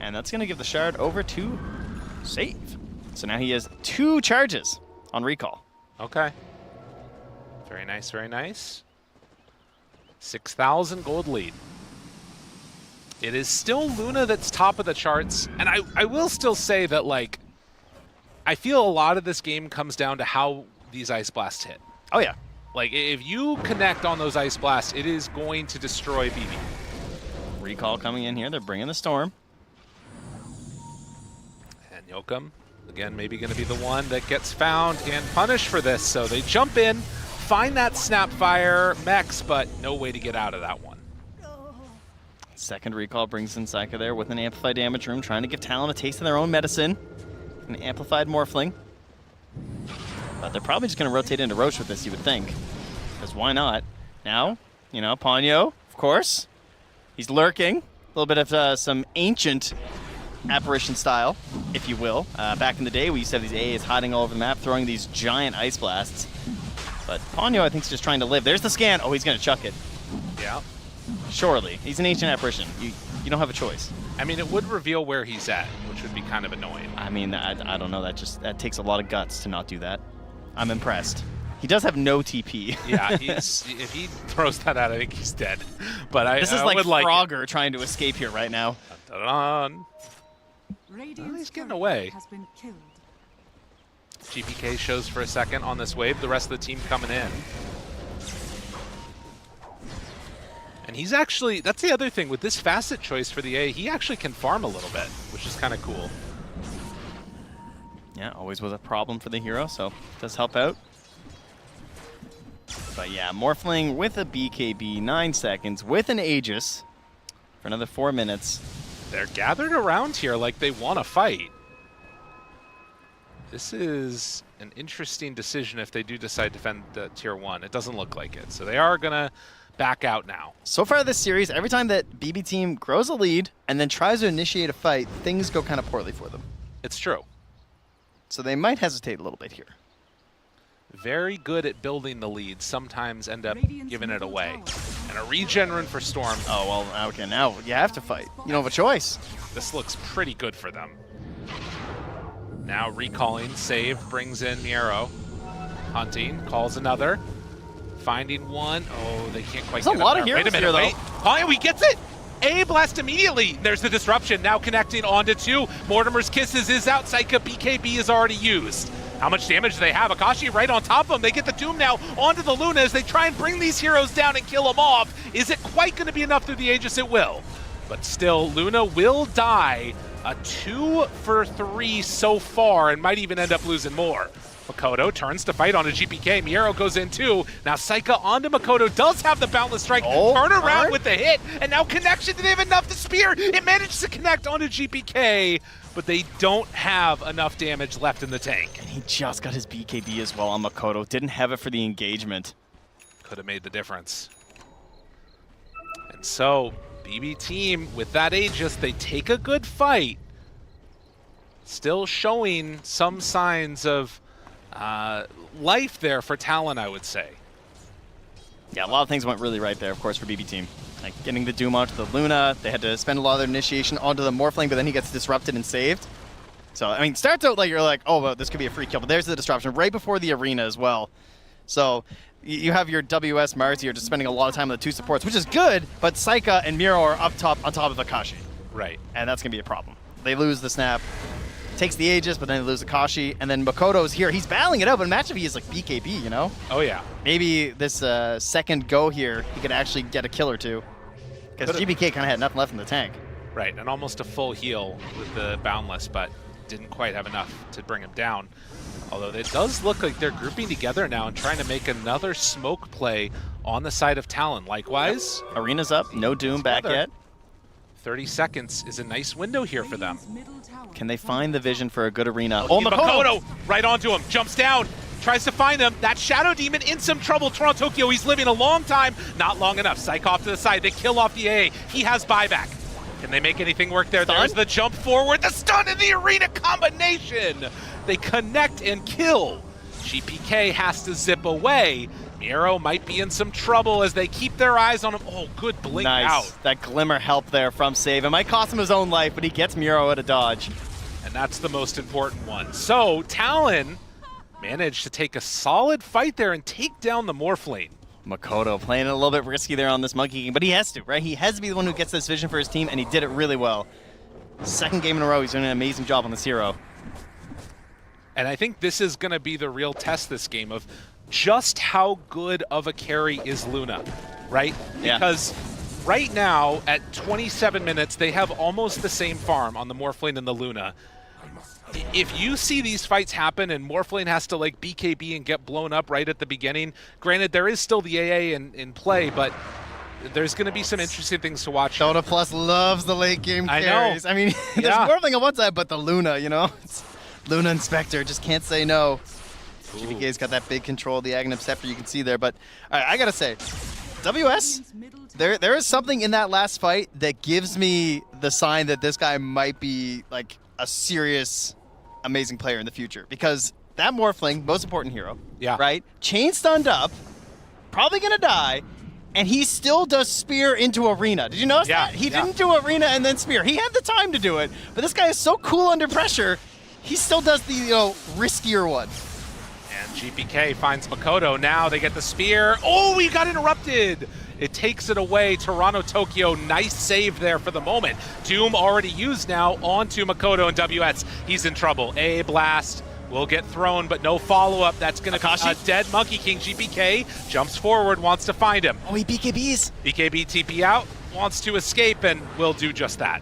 Speaker 2: And that's going to give the Shard over to Save. So now he has 2 charges on recall.
Speaker 1: Okay. Very nice, very nice. 6,000 gold lead. It is still Luna that's top of the charts, and I will still say that, like, I feel a lot of this game comes down to how these Ice Blasts hit.
Speaker 2: Oh, yeah.
Speaker 1: Like, if you connect on those Ice Blasts, it is going to destroy BB.
Speaker 2: Recall coming in here. They're bringing the Storm.
Speaker 1: And Yokum, again, maybe going to be the one that gets found and punished for this. So they jump in, find that Snapfire mechs, but no way to get out of that one.
Speaker 2: Second recall brings in Psycho there with an amplified damage room, trying to give Talon a taste of their own medicine. An amplified Morphling. But they're probably just going to rotate into Roche with this, you would think. Because why not? Now, you know, Ponyo, of course. He's lurking. A little bit of some ancient apparition style, if you will. Back in the day, we used to have these AAs hiding all over the map, throwing these giant ice blasts. But Ponyo, I think, is just trying to live. There's the scan. Oh, he's going to chuck it.
Speaker 1: Yeah.
Speaker 2: Surely. He's an ancient apparition. You don't have a choice.
Speaker 1: I mean, it would reveal where he's at, which would be kind of annoying.
Speaker 2: I mean, I don't know. That takes a lot of guts to not do that. I'm impressed. He does have no TP.
Speaker 1: Yeah, if he throws that out, I think he's dead. But
Speaker 2: this is like Frogger trying to escape here right now.
Speaker 1: Dun, dun, dun.
Speaker 8: Radiant's
Speaker 1: He's getting
Speaker 8: turret
Speaker 1: away.
Speaker 8: has been killed.
Speaker 1: GPK shows for a second on this wave, the rest of the team coming in. And he's actually, that's the other thing, with this facet choice for the A, he actually can farm a little bit, which is kind of cool.
Speaker 2: Yeah, always was a problem for the hero, so it does help out. But yeah, Morphling with a BKB, 9 seconds, with an Aegis for another 4 minutes.
Speaker 1: They're gathered around here like they want to fight. This is an interesting decision if they do decide to defend the tier 1. It doesn't look like it, so they are going to back out now.
Speaker 2: So far this series, every time that BB team grows a lead and then tries to initiate a fight, things go kind of poorly for them.
Speaker 1: It's true.
Speaker 2: So they might hesitate a little bit here.
Speaker 1: Very good at building the lead, sometimes end up giving it away. And a regen rune for Storm.
Speaker 2: Oh, well, okay, now you have to fight. You don't have a choice.
Speaker 1: This looks pretty good for them. Now recalling, save, brings in Miero. Hunting, calls another. Finding one. Oh, they can't quite
Speaker 2: There's
Speaker 1: get
Speaker 2: a lot
Speaker 1: up
Speaker 2: of
Speaker 1: there.
Speaker 2: heroes
Speaker 1: Wait a minute,
Speaker 2: here,
Speaker 1: wait. Oh, he gets it! A blast immediately. There's the disruption. Now connecting onto 2. Mortimer's Kisses is out. Psycha BKB is already used. How much damage do they have? Akashi right on top of them. They get the Doom now onto the Luna as they try and bring these heroes down and kill them off. Is it quite going to be enough through the Aegis? It will. But still, Luna will die. A 2 for 3 so far and might even end up losing more. Makoto turns to fight onto GPK. Miero goes in too. Now Psycha onto Makoto. Does have the Boundless Strike. Turn around with the hit. And now connection. Do they have enough to spear? It manages to connect onto GPK. But they don't have enough damage left in the tank.
Speaker 2: And he just got his BKB as well on Makoto. Didn't have it for the engagement.
Speaker 1: Could have made the difference. And so, BB team, with that Aegis, they take a good fight. Still showing some signs of life there for Talon, I would say.
Speaker 2: Yeah, a lot of things went really right there, of course, for BB team. Like getting the Doom onto the Luna, they had to spend a lot of their initiation onto the Morphling, but then he gets disrupted and saved. So, I mean, starts out like you're like, oh, well, this could be a free kill, but there's the disruption right before the arena as well. So, you have your WS Mars here just spending a lot of time on the 2 supports, which is good, but Psycha and Miero are up top on top of Akashi.
Speaker 1: Right.
Speaker 2: And that's going to be a problem. They lose the snap, takes the Aegis, but then they lose Akashi, and then Makoto's here. He's battling it out, but imagine if he is like BKB, you know?
Speaker 1: Oh, yeah.
Speaker 2: Maybe this second go here, he could actually get a kill or two. Because GBK kind of had nothing left in the tank.
Speaker 1: Right, and almost a full heal with the Boundless, but didn't quite have enough to bring him down. Although it does look like they're grouping together now and trying to make another smoke play on the side of Talon. Likewise,
Speaker 2: Arena's up, no Doom back yet.
Speaker 1: 30 seconds is a nice window here for them.
Speaker 2: Can they find the vision for a good arena?
Speaker 1: Oh, Makoto right onto him, jumps down, tries to find him. That Shadow Demon in some trouble. Toronto Tokyo, he's living a long time. Not long enough. Psych off to the side. They kill off the A. He has buyback. Can they make anything work there?
Speaker 2: Stun?
Speaker 1: There's the jump forward. The stun in the arena combination. They connect and kill. GPK has to zip away. Miero might be in some trouble as they keep their eyes on him. Oh, good blink out.
Speaker 2: That glimmer help there from Save. It might cost him his own life, but he gets Miero at a dodge.
Speaker 1: And that's the most important one. So, Talon managed to take a solid fight there and take down the Morphling.
Speaker 2: Makoto playing it a little bit risky there on this Monkey King, but he has to, right? He has to be the one who gets this vision for his team, and he did it really well. Second game in a row, he's doing an amazing job on this hero.
Speaker 1: And I think this is going to be the real test this game of just how good of a carry is Luna, right?
Speaker 2: Yeah.
Speaker 1: Because right now, at 27 minutes, they have almost the same farm on the Morphling and the Luna. If you see these fights happen and Morphling has to like BKB and get blown up right at the beginning, granted there is still the AA in play, but there's going to be some interesting things to watch.
Speaker 2: Dota Plus loves the late game carries. I mean, there's Morphling on one side, but the Luna, you know? It's Luna Inspector just can't say no. GBK's got that big control of the Aghanim Scepter you can see there, but all right, I gotta say, WS, there is something in that last fight that gives me the sign that this guy might be like a serious amazing player in the future, because that Morphling, most important hero, right? Chain stunned up, probably gonna die, and he still does spear into arena. Did you notice that? He didn't do arena and then spear. He had the time to do it, but this guy is so cool under pressure, he still does the, you know, riskier one.
Speaker 1: And GPK finds Makoto. Now they get the spear. Oh, he got interrupted. It takes it away. Toronto Tokyo, nice save there for the moment. Doom already used now onto Makoto and WS. He's in trouble. A blast will get thrown, but no follow-up. That's going to be a
Speaker 2: Akashi?
Speaker 1: dead Monkey King. GPK jumps forward, wants to find him.
Speaker 2: Oh, he BKBs.
Speaker 1: BKB TP out, wants to escape, and will do just that.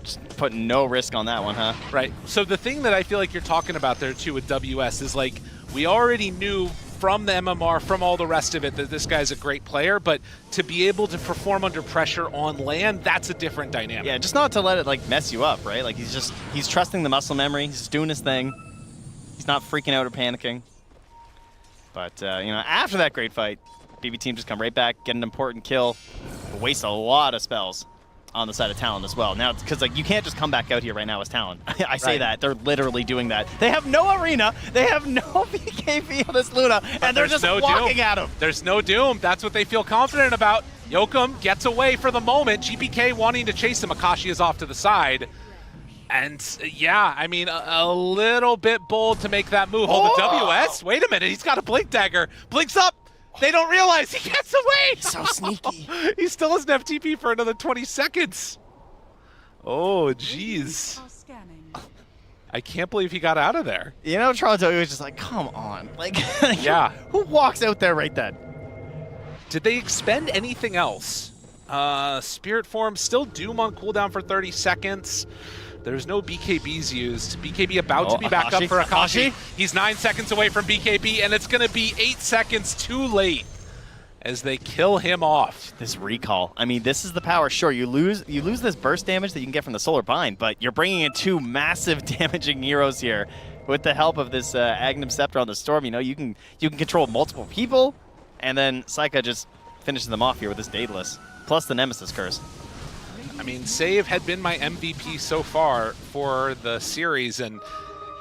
Speaker 2: Just putting no risk on that one, huh?
Speaker 1: Right. So the thing that I feel like you're talking about there, too, with WS is, like, we already knew from the MMR, from all the rest of it, that this guy's a great player, but to be able to perform under pressure on land, that's a different dynamic.
Speaker 2: Yeah, just not to let it like mess you up, right? Like he's trusting the muscle memory. He's just doing his thing. He's not freaking out or panicking. But you know, after that great fight, BB team just come right back, get an important kill, waste a lot of spells on the side of Talon as well. Now, because like you can't just come back out here right now as Talon. I say
Speaker 1: Right.
Speaker 2: that they're literally doing that. They have no arena, they have no BKB on this Luna, and they're
Speaker 1: there's
Speaker 2: just
Speaker 1: no
Speaker 2: walking
Speaker 1: doom.
Speaker 2: at him.
Speaker 1: There's no doom. That's what they feel confident about. Yokum gets away for the moment. GPK wanting to chase him. Akashi is off to the side. And yeah, I mean, a little bit bold to make that move. Oh, the WS? Wait a minute. He's got a blink dagger. Blinks up. They don't realize he gets away.
Speaker 2: So sneaky.
Speaker 1: He still has an FTP for another 20 seconds. Oh, jeez.
Speaker 8: Are scanning.
Speaker 1: I can't believe he got out of there.
Speaker 2: You know, Toronto was just like, come on. Like,
Speaker 1: Yeah.
Speaker 2: who walks out there right then?
Speaker 1: Did they expend anything else? Spirit Form, still Doom on cooldown for 30 seconds. There's no BKBs used. BKB about to be back up
Speaker 2: Akashi?
Speaker 1: for Akashi.
Speaker 2: Akashi?
Speaker 1: He's 9 seconds away from BKB, and it's going to be 8 seconds too late as they kill him off.
Speaker 2: This recall. I mean, this is the power. Sure, you lose this burst damage that you can get from the Solar Bind, but you're bringing in 2 massive damaging heroes here. With the help of this Agnum Scepter on the Storm, you know, you can control multiple people, and then Saika just finishes them off here with this Daedalus, plus the Nemesis Curse.
Speaker 1: I mean, Save had been my MVP so far for the series, and,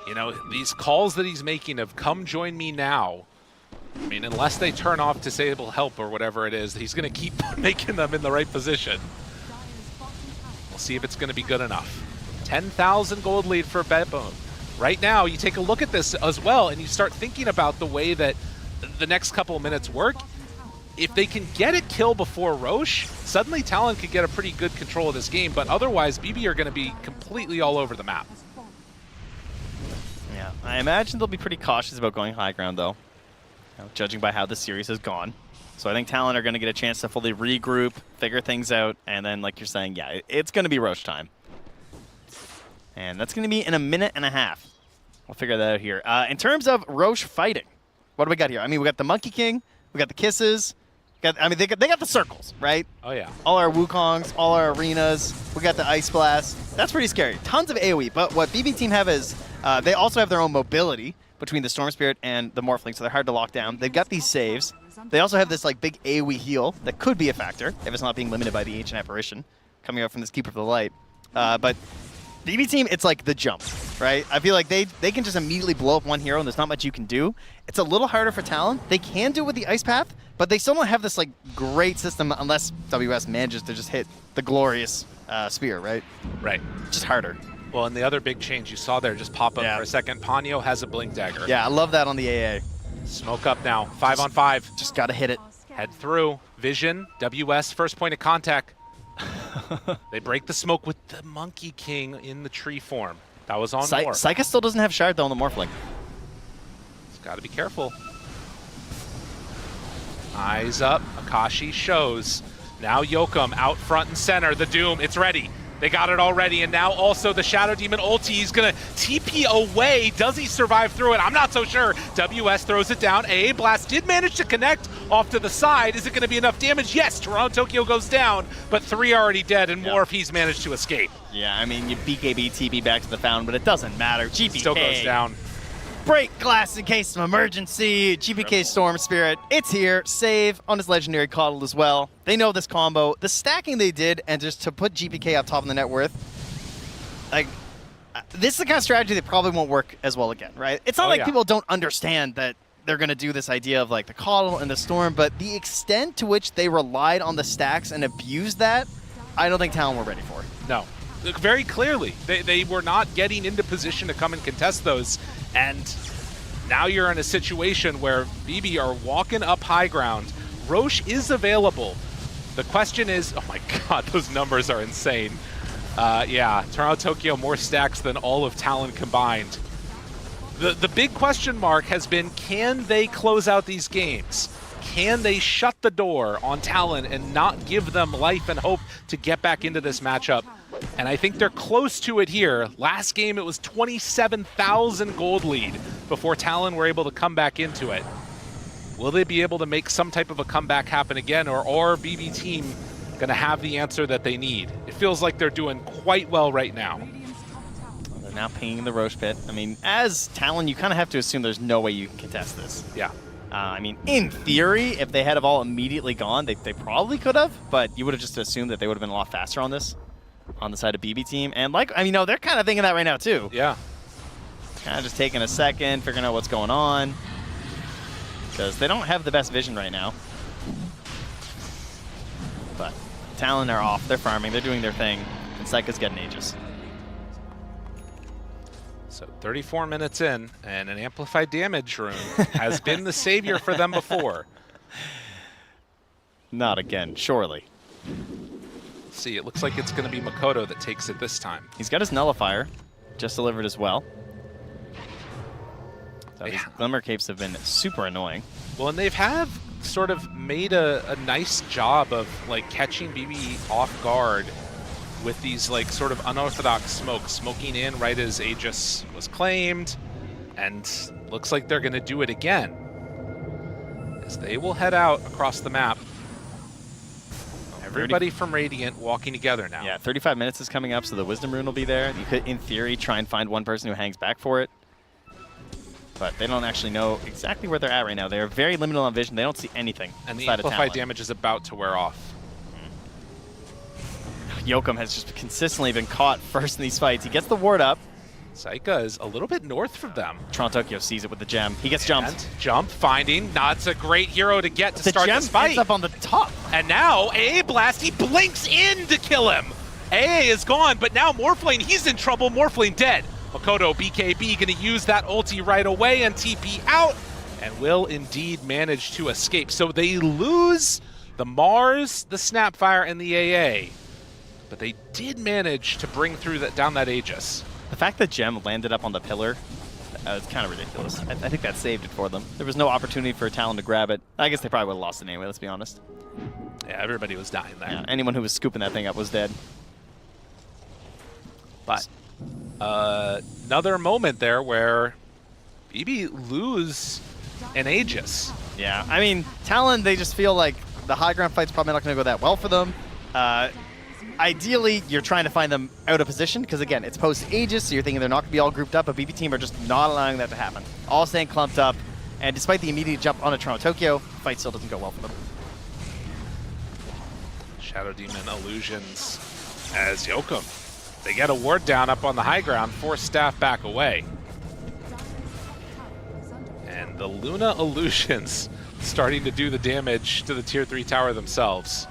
Speaker 1: you know, these calls that he's making of come join me now. I mean, unless they turn off disable help or whatever it is, he's going to keep making them in the right position. We'll see if it's going to be good enough. 10,000 gold lead for Bedbone. Right now, you take a look at this as well, and you start thinking about the way that the next couple of minutes work. If they can get a kill before Roche, suddenly Talon could get a pretty good control of this game, but otherwise, BB are going to be completely all over the map.
Speaker 2: Yeah, I imagine they'll be pretty cautious about going high ground, though, you know, judging by how the series has gone. So I think Talon are going to get a chance to fully regroup, figure things out, and then, like you're saying, yeah, it's going to be Roche time. And that's going to be in a minute and a half. We'll figure that out here. In terms of Roche fighting, what do we got here? I mean, we got the Monkey King, we got the Kisses. I mean, they got the circles, right?
Speaker 1: Oh, yeah.
Speaker 2: All our Wukongs, all our arenas. We got the Ice Blast. That's pretty scary. Tons of AoE, but what BB Team have is they also have their own mobility between the Storm Spirit and the Morphling, so they're hard to lock down. They've got these saves. They also have this like big AoE heal that could be a factor if it's not being limited by the Ancient Apparition coming out from this Keeper of the Light. But BB Team, it's like the jump, right? I feel like they can just immediately blow up one hero and there's not much you can do. It's a little harder for Talon. They can do it with the Ice Path, but they still don't have this like great system unless WS manages to just hit the glorious spear, right?
Speaker 1: Right.
Speaker 2: Just harder.
Speaker 1: Well, and the other big change you saw there just pop up
Speaker 2: Yeah.
Speaker 1: for a second. Ponyo has a blink dagger.
Speaker 2: Yeah, I love that on the AA.
Speaker 1: Smoke up now. 5 on 5.
Speaker 2: Just gotta hit it.
Speaker 1: Head through. Vision. WS. First point of contact. They break the smoke with the Monkey King in the tree form. That was on Morph.
Speaker 2: Saika still doesn't have Shard though on the Morphling.
Speaker 1: It's got to be careful. Eyes up. Akashi shows. Now Yokum out front and center. The Doom. It's ready. They got it already, and now also the Shadow Demon ulti. He's going to TP away. Does he survive through it? I'm not so sure. WS throws it down. AA Blast did manage to connect off to the side. Is it going to be enough damage? Yes, Toronto Tokyo goes down, but 3 already dead, and Morph, he's managed to escape.
Speaker 2: Yeah, I mean, you BKB TP back to the fountain, but it doesn't matter. GPK
Speaker 1: Still goes down.
Speaker 2: break glass in case of emergency. GPK Storm Spirit, it's here. Save on his legendary Coddle as well. They know this combo. The stacking they did, and just to put GPK up top in the net worth, like, this is the kind of strategy that probably won't work as well again, right? It's not like people don't understand that they're going to do this idea of like the Coddle and the Storm, but the extent to which they relied on the stacks and abused that, I don't think Talon were ready for.
Speaker 1: No. Very clearly. They were not getting into position to come and contest those. And now you're in a situation where BB are walking up high ground. Roche is available. The question is, oh my god, those numbers are insane. Yeah, Toronto Tokyo more stacks than all of Talon combined. The big question mark has been, can they close out these games? Can they shut the door on Talon and not give them life and hope to get back into this matchup? And I think they're close to it here. Last game, it was 27,000 gold lead before Talon were able to come back into it. Will they be able to make some type of a comeback happen again, or BB team going to have the answer that they need? It feels like they're doing quite well right now.
Speaker 2: They're now pinging the Roche pit. I mean, as Talon, you kind of have to assume there's no way you can contest this.
Speaker 1: Yeah.
Speaker 2: I mean, in theory, if they had have all immediately gone, they probably could have, but you would have just assumed that they would have been a lot faster on this, on the side of BB team. And like, I mean, no, they're kind of thinking that right now too.
Speaker 1: Yeah.
Speaker 2: Kind of just taking a second, figuring out what's going on, because they don't have the best vision right now. But Talon are off, they're farming, they're doing their thing, and Psycho's getting Aegis.
Speaker 1: So 34 minutes in, and an amplified damage rune has been the savior for them before.
Speaker 2: Not again, surely.
Speaker 1: See, it looks like it's going to be Makoto that takes it this time.
Speaker 2: He's got his nullifier, just delivered as well. So these Glimmer Capes have been super annoying.
Speaker 1: Well, and they've sort of made a nice job of like catching BB off guard with these like sort of unorthodox smokes, smoking in right as Aegis was claimed, and looks like they're going to do it again as they will head out across the map. Everybody from Radiant walking together now.
Speaker 2: Yeah, 35 minutes is coming up, so the Wisdom Rune will be there. You could, in theory, try and find one person who hangs back for it. But they don't actually know exactly where they're at right now. They're very limited on vision. They don't see anything.
Speaker 1: And the
Speaker 2: outside of
Speaker 1: amplified
Speaker 2: Talon.
Speaker 1: damage is about to wear off.
Speaker 2: Yokum has just consistently been caught first in these fights. He gets the ward up.
Speaker 1: Saika is a little bit north from them.
Speaker 2: Toronto Tokyo sees it with the gem. He gets jumped.
Speaker 1: And jump, finding. That's a great hero to get to start this
Speaker 2: The
Speaker 1: fight.
Speaker 2: gem ends up on the top.
Speaker 1: And now AA Blast, he blinks in to kill him. AA is gone, but now Morphling, he's in trouble. Morphling dead. Makoto, BKB, going to use that ulti right away and TP out, and will indeed manage to escape. So they lose the Mars, the Snapfire, and the AA, but they did manage to bring through down that Aegis.
Speaker 2: The fact that Gem landed up on the pillar is kind of ridiculous. I think that saved it for them. There was no opportunity for Talon to grab it. I guess they probably would have lost it anyway, let's be honest.
Speaker 1: Yeah, everybody was dying there.
Speaker 2: Yeah, anyone who was scooping that thing up was dead.
Speaker 1: But another moment there where BB lose an Aegis.
Speaker 2: Yeah, I mean, Talon, they just feel like the high ground fight's probably not going to go that well for them. Ideally, you're trying to find them out of position, because again, it's post-Aegis, so you're thinking they're not going to be all grouped up, but BB team are just not allowing that to happen. All staying clumped up, and despite the immediate jump on a Toronto Tokyo, the fight still doesn't go well for them.
Speaker 1: Shadow Demon illusions as Yokum. They get a ward down up on the high ground, force staff back away. And the Luna illusions starting to do the damage to the tier 3 tower themselves.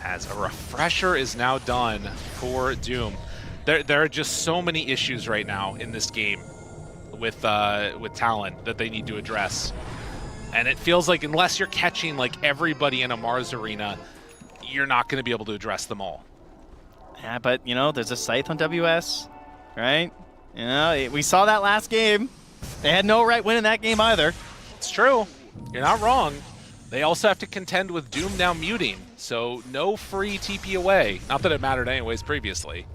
Speaker 1: As a refresher is now done for Doom. There are just so many issues right now in this game with Talon that they need to address. And it feels like unless you're catching like everybody in a Mars arena, you're not going to be able to address them all.
Speaker 2: Yeah, but, you know, there's a Scythe on WS, right? You know, we saw that last game. They had no right win in that game either.
Speaker 1: It's true. You're not wrong. They also have to contend with Doom now muting, so no free TP away. Not that it mattered anyways previously.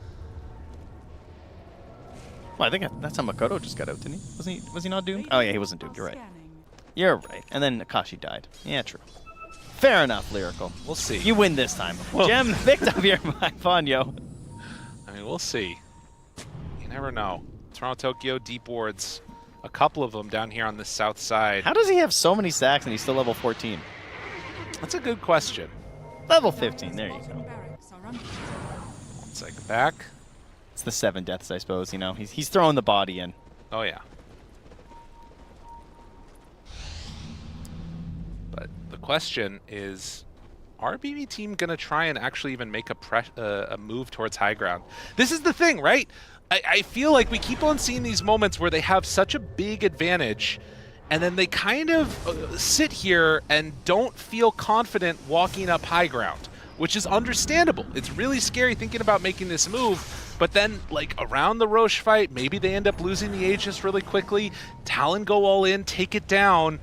Speaker 2: Well, I think that's how Makoto just got out, didn't he? Was he not doomed? Oh yeah, he wasn't doomed. You're right.
Speaker 8: Scanning.
Speaker 2: You're right. And then Akashi died. Yeah, true. Fair enough, Lyrical.
Speaker 1: We'll see.
Speaker 2: You win this time.
Speaker 1: Well-
Speaker 2: Gem picked up your Ponyo.
Speaker 1: I mean, we'll see. You never know. Toronto Tokyo deep wards. A couple of them down here on the south side.
Speaker 2: How does he have so many stacks and he's still level 14?
Speaker 1: That's a good question.
Speaker 2: Level 15, there you go.
Speaker 8: Barracks are under attack.
Speaker 1: One second back.
Speaker 2: It's the 7 deaths, I suppose, you know. He's throwing the body in.
Speaker 1: Oh, yeah. But the question is, are BB team going to try and actually even make a move towards high ground? This is the thing, right? I feel like we keep on seeing these moments where they have such a big advantage, and then they kind of sit here and don't feel confident walking up high ground. which is understandable. It's really scary thinking about making this move, but then like around the Roche fight, maybe they end up losing the Aegis really quickly, Talon go all in, take it down,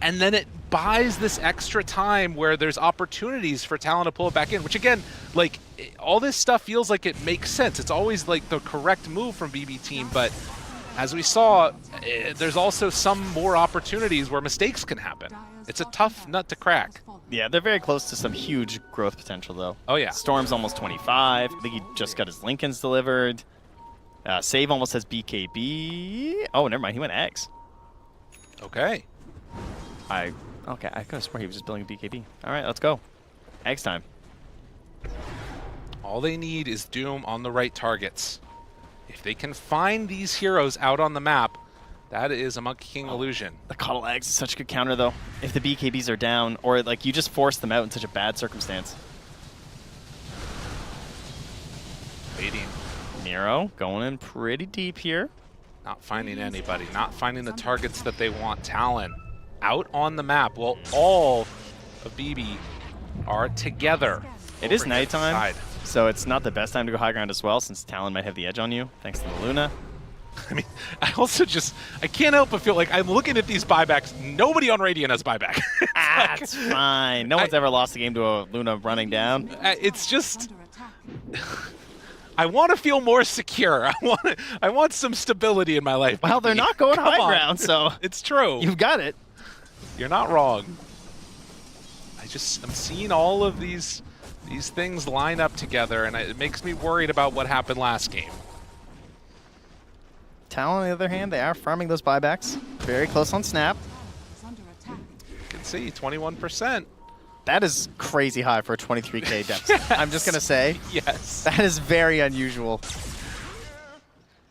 Speaker 1: and then it buys this extra time where there's opportunities for Talon to pull it back in, which again, like all this stuff feels like it makes sense. It's always like the correct move from BB team, but as we saw, there's also some more opportunities where mistakes can happen. It's a tough nut to crack.
Speaker 2: Yeah, they're very close to some huge growth potential, though.
Speaker 1: Oh, yeah.
Speaker 2: Storm's almost 25. I think he just got his Lincolns delivered. Save almost has BKB. Oh, never mind. He went X.
Speaker 1: Okay.
Speaker 2: Okay, I could have sworn he was just building a BKB. All right, let's go. X time.
Speaker 1: All they need is Doom on the right targets. If they can find these heroes out on the map, that is a Monkey King illusion.
Speaker 2: The Coddle Eggs is such a good counter, though. If the BKBs are down, or like you just force them out in such a bad circumstance.
Speaker 1: Waiting.
Speaker 2: Nero going in pretty deep here.
Speaker 1: Not finding anybody. Not finding the targets that they want. Talon out on the map. Well, all of BB are together.
Speaker 2: It is
Speaker 1: over here to the
Speaker 2: nighttime,
Speaker 1: side.
Speaker 2: so it's not the best time to go high ground as well, since Talon might have the edge on you, thanks to the Luna.
Speaker 1: I mean, I can't help but feel like I'm looking at these buybacks. Nobody on Radiant has buyback.
Speaker 2: That's fine. No one's ever lost a game to a Luna running down.
Speaker 1: It's just, I want to feel more secure. I want some stability in my life.
Speaker 2: Well, they're not going
Speaker 1: Come
Speaker 2: high
Speaker 1: on.
Speaker 2: ground, so
Speaker 1: It's true.
Speaker 2: you've got it.
Speaker 1: You're not wrong. I'm seeing all of these things line up together, and it makes me worried about what happened last game.
Speaker 2: Talon, on the other hand, they are farming those buybacks. Very close on snap.
Speaker 1: You can see 21%.
Speaker 2: That is crazy high for a 23k deficit. I'm just going to say.
Speaker 1: Yes.
Speaker 2: That is very unusual.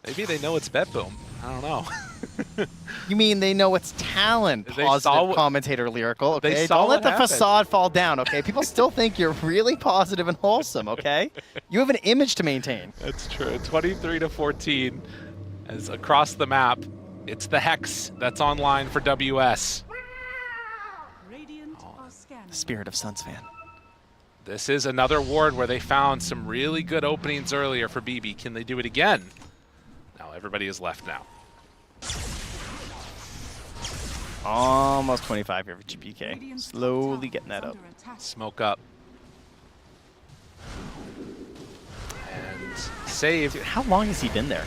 Speaker 1: Maybe they know it's Bet Boom. I don't know.
Speaker 2: You mean they know it's Talon?
Speaker 1: They
Speaker 2: Positive
Speaker 1: saw what-
Speaker 2: commentator lyrical,
Speaker 1: they
Speaker 2: okay?
Speaker 1: saw
Speaker 2: Don't let
Speaker 1: what
Speaker 2: the
Speaker 1: happened.
Speaker 2: facade fall down, okay? People still think you're really positive and wholesome, okay? You have an image to maintain.
Speaker 1: That's true. 23-14. As across the map, it's the Hex that's online for WS.
Speaker 2: Spirit of Suns fan.
Speaker 1: This is another ward where they found some really good openings earlier for BB. Can they do it again? No, everybody is left now.
Speaker 2: Almost 25 here for GPK. Slowly getting that up.
Speaker 1: Smoke up. And save.
Speaker 2: Dude, how long has he been there?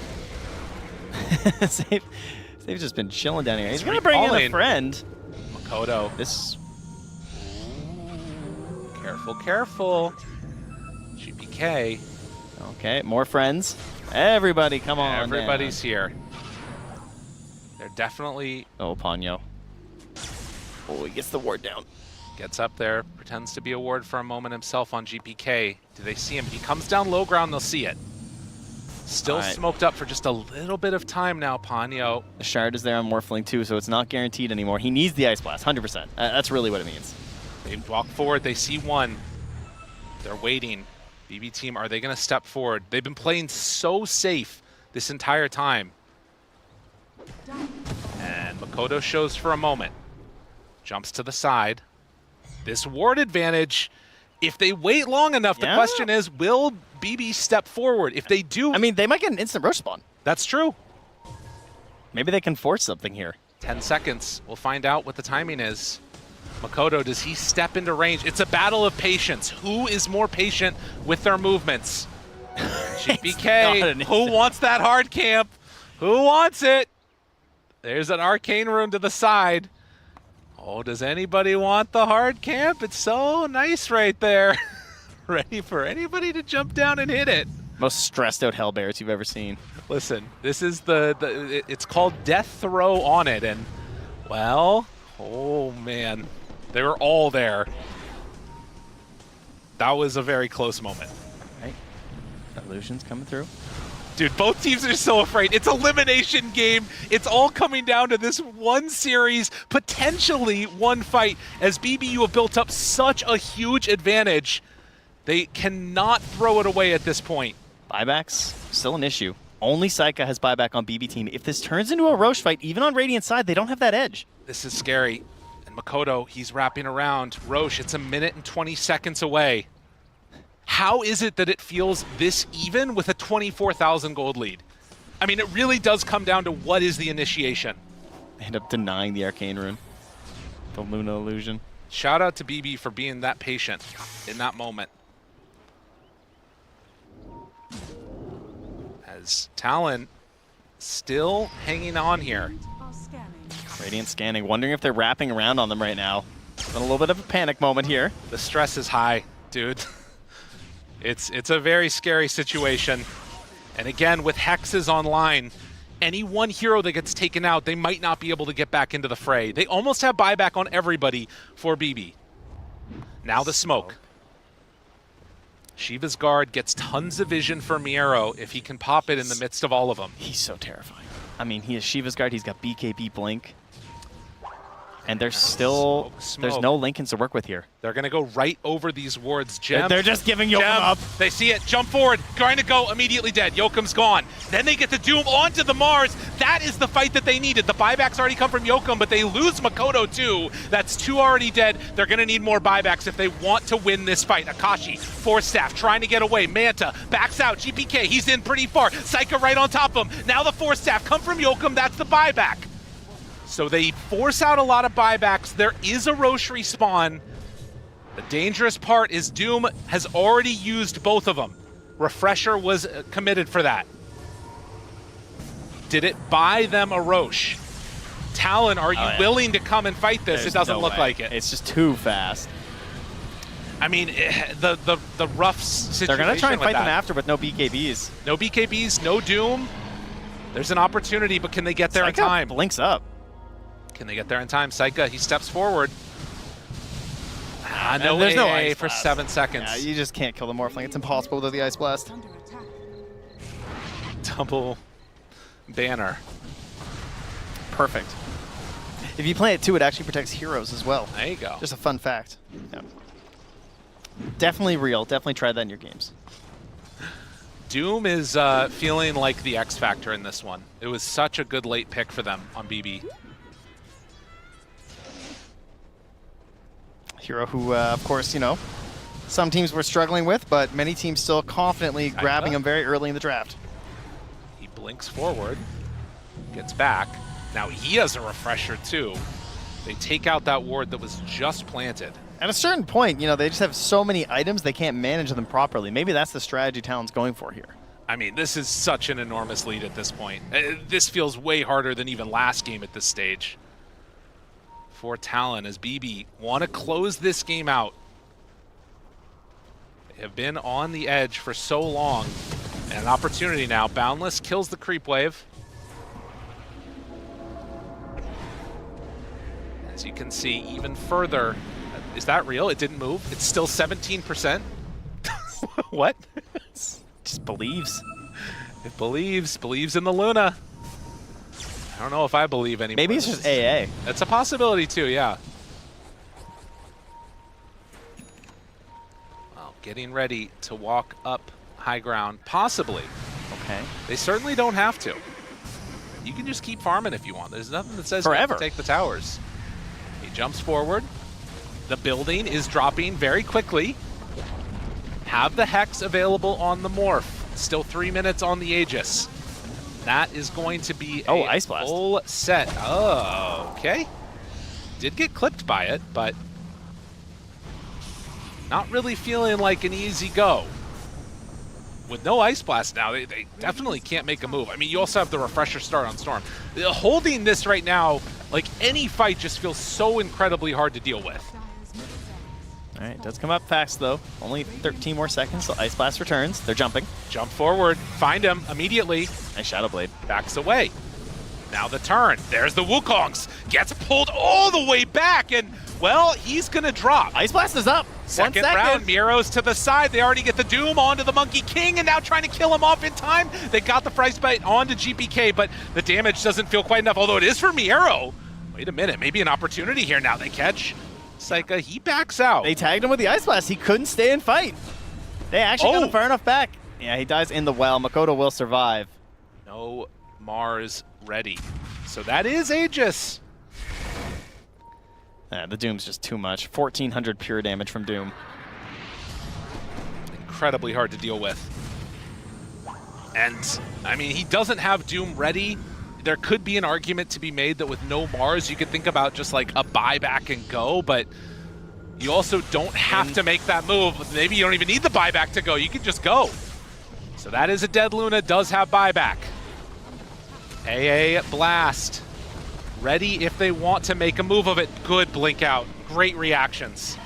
Speaker 2: Save's just been chilling down here. He's going to bring in a
Speaker 1: recalling.
Speaker 2: friend.
Speaker 1: Makoto.
Speaker 2: This.
Speaker 1: Careful, careful. GPK.
Speaker 2: Okay, more friends. Everybody, come on.
Speaker 1: Everybody's here. They're definitely
Speaker 2: Oh, Ponyo. Oh, he gets the ward down.
Speaker 1: gets up there, pretends to be a ward for a moment himself on GPK. Do they see him? He comes down low ground, they'll see it. Still
Speaker 2: Alright.
Speaker 1: smoked up for just a little bit of time now, Ponyo.
Speaker 2: The shard is there on Morphling too, so it's not guaranteed anymore. He needs the Ice Blast, 100%. That's really what it means.
Speaker 1: They walk forward, they see one. They're waiting. BB team, are they going to step forward? They've been playing so safe this entire time. And Makoto shows for a moment. Jumps to the side. This ward advantage, if they wait long enough, the
Speaker 2: Yeah.
Speaker 1: question is, will BB step forward? If they do,
Speaker 2: I mean, they might get an instant rush spawn.
Speaker 1: that's true.
Speaker 2: Maybe they can force something here.
Speaker 1: 10 seconds. We'll find out what the timing is. Makoto, does he step into range? It's a battle of patience. Who is more patient with their movements?
Speaker 2: not
Speaker 1: GPK,
Speaker 2: an
Speaker 1: who
Speaker 2: instant.
Speaker 1: wants that hard camp? Who wants it? There's an arcane rune to the side. Oh, does anybody want the hard camp? It's so nice right there. Ready for anybody to jump down and hit it.
Speaker 2: Most stressed out hellbears you've ever seen.
Speaker 1: Listen, this is it's called Death Throw on it, and, well, oh man, they were all there. That was a very close moment.
Speaker 2: Right? Illusions coming through.
Speaker 1: Dude, both teams are so afraid. It's elimination game. It's all coming down to this one series, potentially one fight, as BBU have built up such a huge advantage. They cannot throw it away at this point.
Speaker 2: Buybacks, still an issue. Only Saika has buyback on BB team. If this turns into a Roche fight, even on Radiant side, they don't have that edge.
Speaker 1: This is scary. And Makoto, he's wrapping around. Roche, it's a minute and 20 seconds away. how is it that it feels this even with a 24,000 gold lead? I mean, it really does come down to what is the initiation.
Speaker 2: They end up denying the Arcane Rune. The Luna illusion.
Speaker 1: Shout out to BB for being that patient in that moment. As Talon still hanging on here.
Speaker 8: Are scanning.
Speaker 2: Radiant scanning, wondering if they're wrapping around on them right now. A little bit of a panic moment here.
Speaker 1: The stress is high, dude. It's a very scary situation. And again, with hexes online, any one hero that gets taken out, they might not be able to get back into the fray. They almost have buyback on everybody for BB. Now the smoke. Shiva's Guard gets tons of vision for Miero if he can pop it in the midst of all of them.
Speaker 2: He's so terrifying. I mean, he has Shiva's Guard, he's got BKB Blink. And there's still,
Speaker 1: Smoke.
Speaker 2: there's no Lincolns to work with here.
Speaker 1: They're going to go right over these wards. Gem.
Speaker 2: They're just giving Yokum
Speaker 1: Gem.
Speaker 2: up.
Speaker 1: They see it. Jump forward. Trying to go. Immediately dead. Yokum's gone. Then they get the Doom onto the Mars. That is the fight that they needed. The buybacks already come from Yokum, but they lose Makoto too. That's 2 already dead. They're going to need more buybacks if they want to win this fight. Akashi, Force Staff, trying to get away. Manta backs out. GPK, he's in pretty far. Psycha right on top of him. Now the Force Staff come from Yokum. That's the buyback. So they force out a lot of buybacks. There is a Roche respawn. The dangerous part is Doom has already used both of them. Refresher was committed for that. Did it buy them a Roche? Talon, are you willing to come and fight this?
Speaker 2: There's
Speaker 1: It doesn't
Speaker 2: no
Speaker 1: look
Speaker 2: way.
Speaker 1: like it.
Speaker 2: It's just too fast.
Speaker 1: I mean, the rough situation.
Speaker 2: They're going to try and
Speaker 1: with
Speaker 2: fight them
Speaker 1: that.
Speaker 2: after with no BKBs.
Speaker 1: No BKBs, no Doom. There's an opportunity, but can they get there in
Speaker 2: Psycho
Speaker 1: time?
Speaker 2: blinks up.
Speaker 1: Can they get there in time? Psycha, he steps forward. No
Speaker 2: there's no
Speaker 1: AA
Speaker 2: Ice
Speaker 1: for
Speaker 2: Blast.
Speaker 1: 7 seconds.
Speaker 2: Yeah, you just can't kill the Morphling. It's impossible without the Ice Blast.
Speaker 8: Under attack.
Speaker 1: Double banner.
Speaker 2: Perfect. If you play it too, it actually protects heroes as well.
Speaker 1: There you go.
Speaker 2: Just a fun fact. Yeah. Definitely real. Definitely try that in your games.
Speaker 1: Doom is feeling like the X factor in this one. It was such a good late pick for them on BB.
Speaker 2: Hero who, of course, you know, some teams were struggling with, but many teams still confidently grabbing him very early in the draft.
Speaker 1: He blinks forward, gets back. Now he has a refresher too. They take out that ward that was just planted.
Speaker 2: At a certain point, you know, they just have so many items, they can't manage them properly. Maybe that's the strategy Talon's going for here.
Speaker 1: I mean, this is such an enormous lead at this point. This feels way harder than even last game at this stage. For Talon, as BB want to close this game out. They have been on the edge for so long. And an opportunity now. Boundless kills the creep wave. As you can see, even further. Is that real? It didn't move? It's still 17%? What?
Speaker 2: Just believes.
Speaker 1: It believes in the Luna. I don't know if I believe anymore.
Speaker 2: Maybe it's just AA.
Speaker 1: That's a possibility too, yeah. Well, getting ready to walk up high ground, possibly.
Speaker 2: Okay.
Speaker 1: They certainly don't have to. You can just keep farming if you want. There's nothing that says you have
Speaker 2: Forever.
Speaker 1: to take the towers. He jumps forward. The building is dropping very quickly. Have the Hex available on the Morph. Still 3 minutes on the Aegis. That is going to be a
Speaker 2: Ice Blast.
Speaker 1: full set. Oh, okay. Did get clipped by it, but not really feeling like an easy go. With no Ice Blast now, they definitely can't make a move. I mean, you also have the refresher start on Storm. Holding this right now, like any fight, just feels so incredibly hard to deal with.
Speaker 2: All right, does come up fast though. Only 13 more seconds till Ice Blast returns. They're jumping.
Speaker 1: Jump forward, find him immediately.
Speaker 2: Nice Shadow Blade.
Speaker 1: Backs away. Now the turn. There's the Wukongs. Gets pulled all the way back, and, well, he's going to drop.
Speaker 2: Ice Blast is up.
Speaker 1: Second
Speaker 2: 1 second.
Speaker 1: round, Miero's to the side. They already get the Doom onto the Monkey King, and now trying to kill him off in time. They got the Frostbite onto GPK, but the damage doesn't feel quite enough, although it is for Miero. Wait a minute, maybe an opportunity here now they catch. Psycha, he backs out.
Speaker 2: They tagged him with the Ice Blast. He couldn't stay and fight. They actually got him far enough back. Yeah, he dies in the well. Makoto will survive.
Speaker 1: No Mars ready. So that is Aegis.
Speaker 2: The Doom's just too much. 1,400 pure damage from Doom.
Speaker 1: incredibly hard to deal with. And, I mean, he doesn't have Doom ready. There could be an argument to be made that with no Mars, you could think about just like a buyback and go, but you also don't have to make that move. Maybe you don't even need the buyback to go. You can just go. So that is a dead Luna, does have buyback. AA Blast. Ready if they want to make a move of it. Good blink out. Great reactions.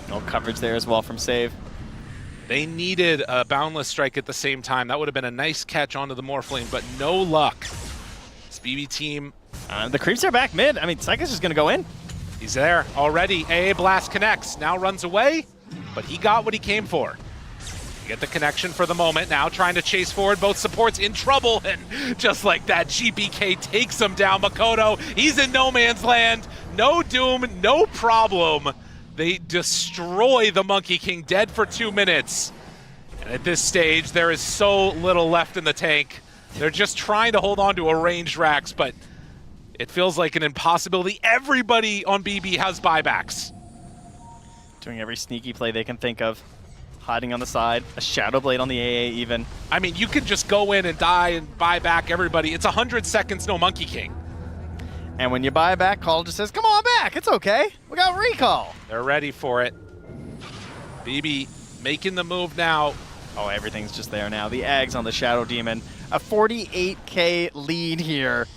Speaker 2: No coverage there as well from Save.
Speaker 1: They needed a Boundless Strike at the same time. That would have been a nice catch onto the Morphling, but no luck. This BB team...
Speaker 2: The creeps are back mid. I mean, Psycho's just going to go in.
Speaker 1: He's there already. AA Blast connects. Now runs away, but he got what he came for. Get the connection for the moment. Now trying to chase forward. Both supports in trouble, and just like that, GBK takes him down. Makoto, he's in no man's land. No Doom, no problem. They destroy the Monkey King, dead for 2 minutes. And at this stage, there is so little left in the tank. They're just trying to hold on to a ranged Rax, but it feels like an impossibility. Everybody on BB has buybacks.
Speaker 2: Doing every sneaky play they can think of. Hiding on the side, a Shadow Blade on the AA even.
Speaker 1: I mean, you can just go in and die and buy back everybody. It's 100 seconds, no Monkey King.
Speaker 2: And when you buy back, Call just says, come on back, it's okay. We got recall.
Speaker 1: They're ready for it. BB making the move now.
Speaker 2: Oh, everything's just there now. The eggs on the Shadow Demon. A 48k lead here.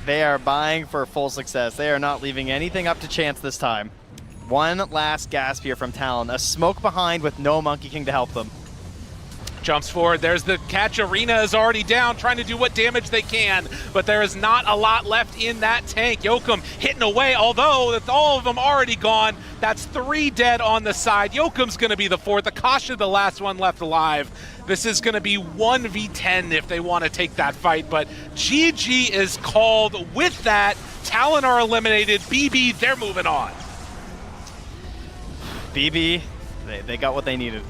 Speaker 2: They are buying for full success. They are not leaving anything up to chance this time. One last gasp here from Talon. A smoke behind with no Monkey King to help them.
Speaker 1: Jumps forward. There's the catch. Arena is already down, trying to do what damage they can, but there is not a lot left in that tank. Yokum hitting away, although with all of them already gone, that's 3 dead on the side. Yokum's going to be the 4th. Akasha, the last one left alive. This is going to be 1v10 if they want to take that fight, but GG is called. With that, Talon are eliminated. BB, they're moving on.
Speaker 2: BB, they got what they needed.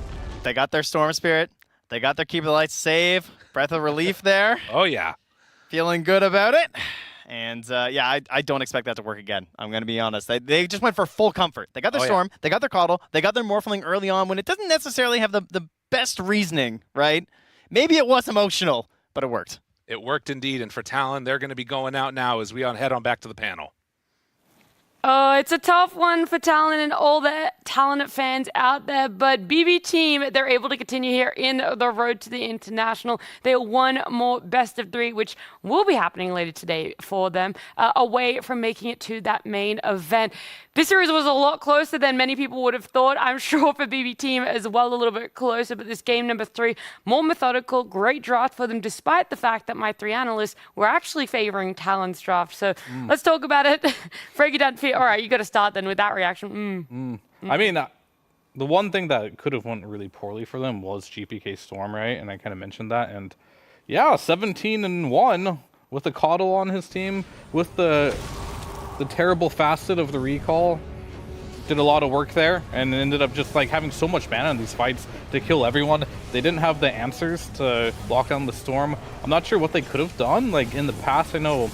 Speaker 2: They got their Storm Spirit. They got their Keep the Lights save. Breath of relief there.
Speaker 1: Oh, yeah.
Speaker 2: Feeling good about it. And yeah, I don't expect that to work again. I'm going to be honest. They just went for full comfort. They got their Storm. Yeah. They got their Coddle. They got their Morphling early on when it doesn't necessarily have the best reasoning, right? Maybe it was emotional, but it worked.
Speaker 1: It worked indeed. And for Talon, they're going to be going out now as we head on back to the panel.
Speaker 4: Oh, it's a tough one for Talon and all the Talon fans out there, but BB team, they're able to continue here in the road to the international. They are one more best of 3, which will be happening later today for them, away from making it to that main event. This series was a lot closer than many people would have thought. I'm sure for BB team as well, a little bit closer, but this game number 3, more methodical, great draft for them, despite the fact that my 3 analysts were actually favoring Talon's draft. So let's talk about it. Break it down. All right, you got to start then with that reaction.
Speaker 7: I mean, the one thing that could have went really poorly for them was GPK Storm, right? And I kind of mentioned that. And yeah, 17-1 with the Coddle on his team, with the terrible facet of the recall. Did a lot of work there and ended up just like having so much mana in these fights to kill everyone. They didn't have the answers to lock down the Storm. I'm not sure what they could have done. Like in the past, I know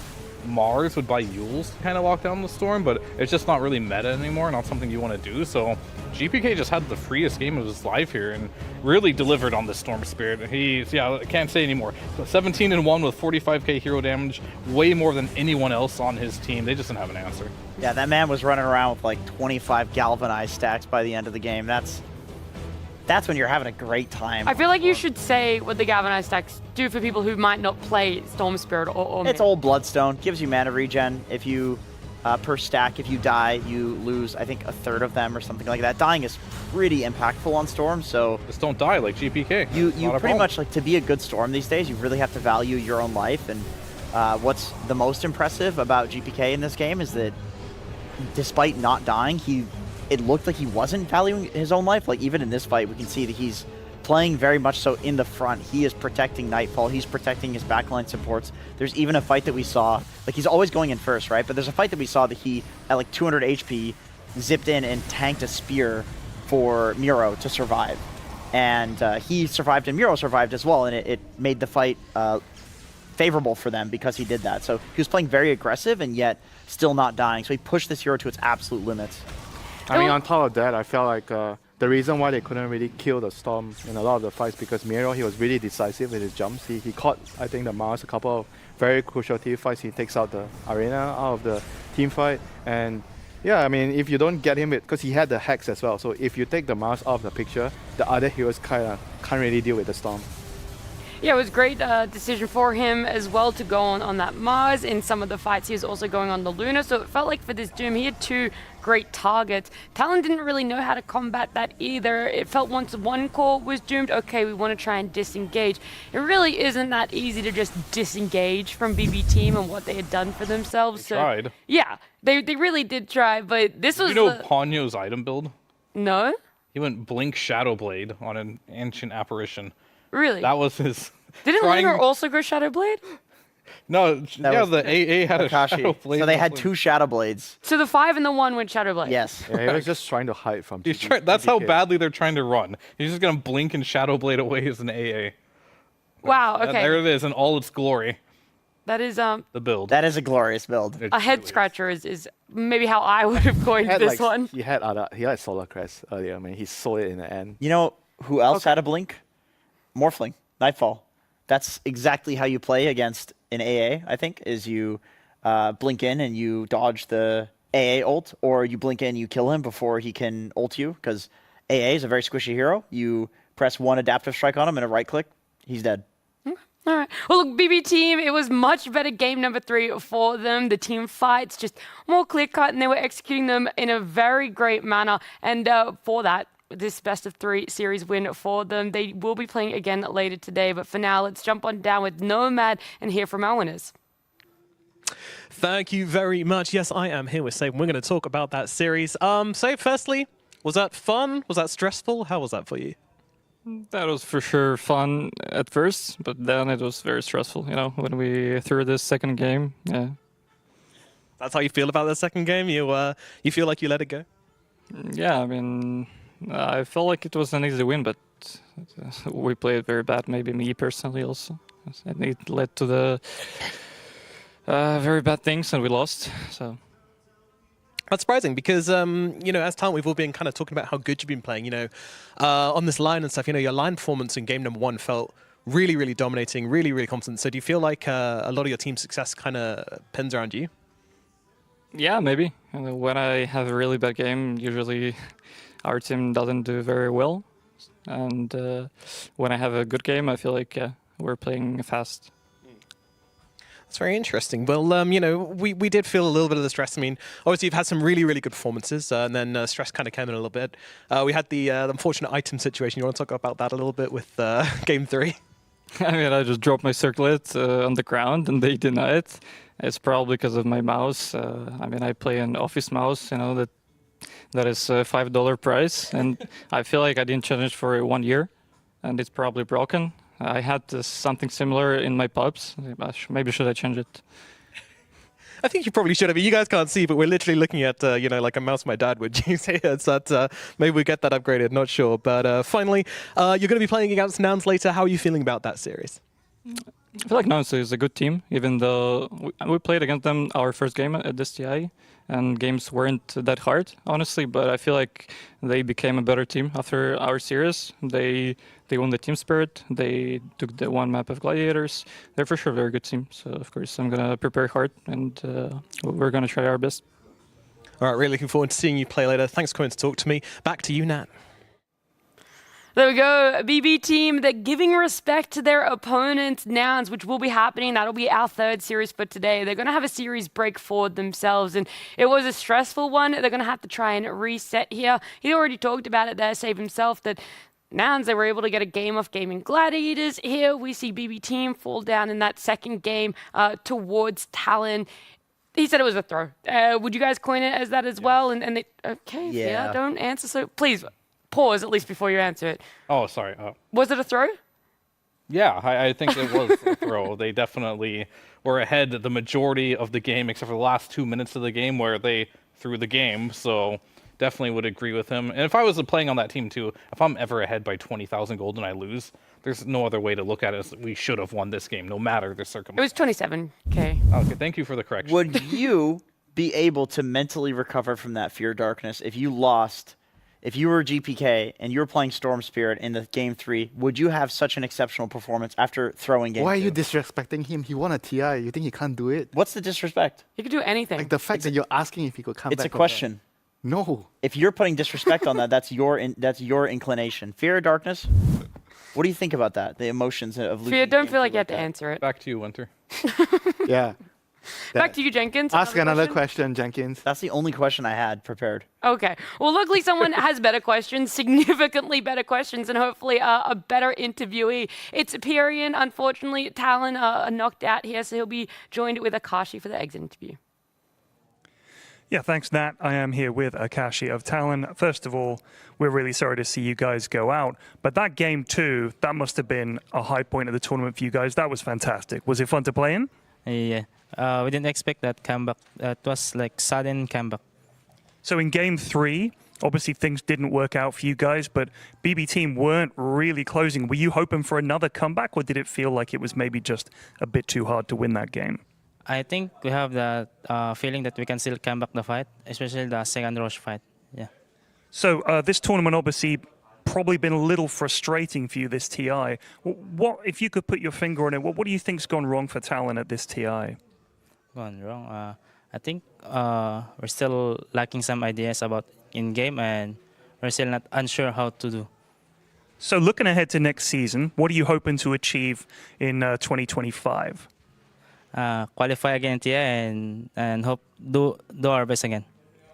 Speaker 7: Mars would buy Yules to kind of lock down the Storm, but it's just not really meta anymore, not something you want to do. So GPK just had the freest game of his life here and really delivered on the Storm Spirit. I can't say anymore. 17-1 with 45k hero damage, way more than anyone else on his team. They just didn't have an answer.
Speaker 5: Yeah, that man was running around with like 25 galvanized stacks by the end of the game. That's when you're having a great time.
Speaker 4: I feel like you should say what the Galvanized stacks do for people who might not play Storm Spirit or
Speaker 5: It's old Bloodstone. Gives you mana regen. If you, per stack, if you die, you lose, I think, 1/3 of them or something like that. Dying is pretty impactful on Storm, so...
Speaker 7: Just don't die like GPK.
Speaker 5: You pretty much, like, to be a good Storm these days, you really have to value your own life. And what's the most impressive about GPK in this game is that despite not dying, it looked like he wasn't valuing his own life. Like, even in this fight, we can see that he's playing very much so in the front. He is protecting Nightfall. He's protecting his backline supports. There's even a fight that we saw, like, he's always going in first, right? But there's a fight that we saw that he, at like 200 HP, zipped in and tanked a spear for Muro to survive. And he survived and Muro survived as well, and it made the fight favorable for them because he did that. So he was playing very aggressive and yet still not dying. So he pushed this hero to its absolute limits.
Speaker 6: I mean, on top of that, I felt like the reason why they couldn't really kill the Storm in a lot of the fights because Miro, he was really decisive with his jumps. He caught, I think, the Mars a couple of very crucial team fights. He takes out the arena out of the team fight. And yeah, I mean, if you don't get him, because he had the Hex as well. So if you take the Mars off the picture, the other heroes kind of can't really deal with the Storm.
Speaker 4: Yeah, it was a great decision for him as well to go on that Mars. In some of the fights, he was also going on the Luna. So it felt like for this Doom, he had two great targets. Talon didn't really know how to combat that either. It felt once one core was doomed, okay, we want to try and disengage. It really isn't that easy to just disengage from BB Team and what they had done for themselves.
Speaker 7: They tried.
Speaker 4: Yeah, they really did try, but this was
Speaker 7: You know Ponyo's item build?
Speaker 4: No?
Speaker 7: He went Blink Shadowblade on an Ancient Apparition.
Speaker 4: Really?
Speaker 7: That was his...
Speaker 4: Didn't
Speaker 7: trying-
Speaker 4: Lunar also go Shadowblade?
Speaker 7: No, yeah,
Speaker 5: was
Speaker 7: the AA had a
Speaker 5: Kakashi.
Speaker 7: Shadowblade.
Speaker 5: So they had
Speaker 7: Blink.
Speaker 5: 2 Shadow Blades.
Speaker 4: So the 5 and the 1 went Shadowblade?
Speaker 5: Yes.
Speaker 6: Yeah, he was just trying to hide from
Speaker 7: That's how
Speaker 6: GBK.
Speaker 7: badly they're trying to run. He's just going to Blink and Shadowblade away as an AA.
Speaker 4: Wow,
Speaker 7: And
Speaker 4: okay.
Speaker 7: there it is in all its glory,
Speaker 4: That is
Speaker 7: the build.
Speaker 5: That is a glorious build.
Speaker 7: It
Speaker 4: a head
Speaker 7: really is.
Speaker 4: scratcher is maybe how I would have coined
Speaker 6: Had,
Speaker 4: this
Speaker 6: like,
Speaker 4: one.
Speaker 6: He had Solar Crest earlier. I mean, he sold it in the end.
Speaker 5: You know who else had a blink? Morphling. Nightfall. That's exactly how you play against an AA, I think, is you blink in and you dodge the AA ult, or you blink in and you kill him before he can ult you, because AA is a very squishy hero. You press 1 adaptive strike on him and a right click, he's dead.
Speaker 4: All right. Well, look, BB Team, it was much better game number 3 for them. The team fights just more clear-cut, and they were executing them in a very great manner. And for that, this best of 3 series win for them. They will be playing again later today, but for now, let's jump on down with Nomad and hear from our winners.
Speaker 9: Thank you very much. Yes, I am here with Save. We're going to talk about that series. Save, firstly, was that fun? Was that stressful? How was that for you?
Speaker 10: That was for sure fun at first, but then it was very stressful, you know, when we threw this second game. Yeah.
Speaker 9: That's how you feel about the second game? You feel like you let it go?
Speaker 10: Yeah, I mean, I felt like it was an easy win, but we played very bad, maybe me personally also. And it led to the very bad things and we lost, so...
Speaker 9: That's surprising because, as talent, we've all been kind of talking about how good you've been playing, on this line and stuff. Your line performance in game number 1 felt really, really dominating, really, really confident. So do you feel like a lot of your team's success kind of pins around you?
Speaker 10: Yeah, maybe. And when I have a really bad game, usually our team doesn't do very well. And when I have a good game, I feel like we're playing fast.
Speaker 9: That's very interesting. Well, we did feel a little bit of the stress. I mean, obviously you've had some really, really good performances, and then stress kind of came in a little bit. We had the unfortunate item situation. You want to talk about that a little bit with Game 3?
Speaker 10: I mean, I just dropped my circlet on the ground and they deny it. It's probably because of my mouse. I mean, I play an office mouse, that is $5 price, and I feel like I didn't change it for 1 year, and it's probably broken. I had something similar in my pubs. Maybe should I change it?
Speaker 9: I think you probably should. I mean, you guys can't see, but we're literally looking at, like a mouse my dad would use here. So that, maybe we get that upgraded, not sure. But finally, you're going to be playing against Nouns later. How are you feeling about that series?
Speaker 10: I feel like Nouns is a good team, even though we played against them our first game at this TI, and games weren't that hard, honestly, but I feel like they became a better team after our series. They won the team spirit, they took the one map of Gladiators. They're for sure a very good team, so of course I'm going to prepare hard, and we're going to try our best.
Speaker 9: All right, really looking forward to seeing you play later. Thanks for coming to talk to me. Back to you, Nat.
Speaker 4: There we go, BB Team. They're giving respect to their opponents, Nouns, which will be happening. That'll be our 3rd series for today. They're going to have a series break for themselves, and it was a stressful one. They're going to have to try and reset here. He already talked about it there, Save himself, that Nouns, they were able to get a game off Gaming Gladiators. Here we see BB Team fall down in that second game towards Talon. He said it was a throw. Would you guys coin it as that as well? And they, okay, yeah, don't answer. So please pause at least before you answer it.
Speaker 7: Oh, sorry.
Speaker 4: Was it a throw?
Speaker 7: Yeah, I think it was a throw. They definitely were ahead the majority of the game, except for the last 2 minutes of the game where they threw the game. So definitely would agree with him. And if I was playing on that team too, if I'm ever ahead by 20,000 gold and I lose, there's no other way to look at it as we should have won this game, no matter the
Speaker 4: It
Speaker 7: circumstances.
Speaker 4: was 27K.
Speaker 7: Okay, thank you for the correction.
Speaker 5: Would you be able to mentally recover from that fear darkness if you lost if you were GPK and you were playing Storm Spirit in the game 3, would you have such an exceptional performance after throwing game 2?
Speaker 6: Why are you disrespecting him? He won a TI. You think he can't do it?
Speaker 5: What's the disrespect?
Speaker 4: He could do anything.
Speaker 6: Like the fact that you're asking if he could come back.
Speaker 5: It's a
Speaker 6: from
Speaker 5: question.
Speaker 6: that. No.
Speaker 5: If you're putting disrespect on that, that's your inclination. Fear or darkness? What do you think about that? The emotions of losing.
Speaker 4: Fear, don't
Speaker 5: game
Speaker 4: feel
Speaker 5: 2
Speaker 4: like you have to
Speaker 5: that?
Speaker 4: answer it.
Speaker 7: Back to you, Winter.
Speaker 6: Yeah.
Speaker 4: Back to you, Jenkins.
Speaker 6: Ask another question, Jenkins.
Speaker 5: That's the only question I had prepared.
Speaker 4: Okay. Well, luckily someone has better questions, significantly better questions, and hopefully a better interviewee. It's Pyrian. Unfortunately, Talon knocked out here, so he'll be joined with Akashi for the exit interview.
Speaker 11: Yeah, thanks, Nat. I am here with Akashi of Talon. First of all, we're really sorry to see you guys go out, but that game 2, that must have been a high point of the tournament for you guys. That was fantastic. Was it fun to play in?
Speaker 12: Yeah, we didn't expect that comeback. It was like sudden comeback.
Speaker 11: So in game 3, obviously things didn't work out for you guys, but BB team weren't really closing. Were you hoping for another comeback, or did it feel like it was maybe just a bit too hard to win that game?
Speaker 12: I think we have that feeling that we can still come back the fight, especially the second rush fight. Yeah.
Speaker 11: So this tournament obviously probably been a little frustrating for you, this TI. What, if you could put your finger on it, what do you think's gone wrong for Talon at this TI?
Speaker 12: Gone wrong. I think we're still lacking some ideas about in-game, and we're still not unsure how to do.
Speaker 11: So looking ahead to next season, what are you hoping to achieve in 2025?
Speaker 12: Qualify again in TI and hope do our best again.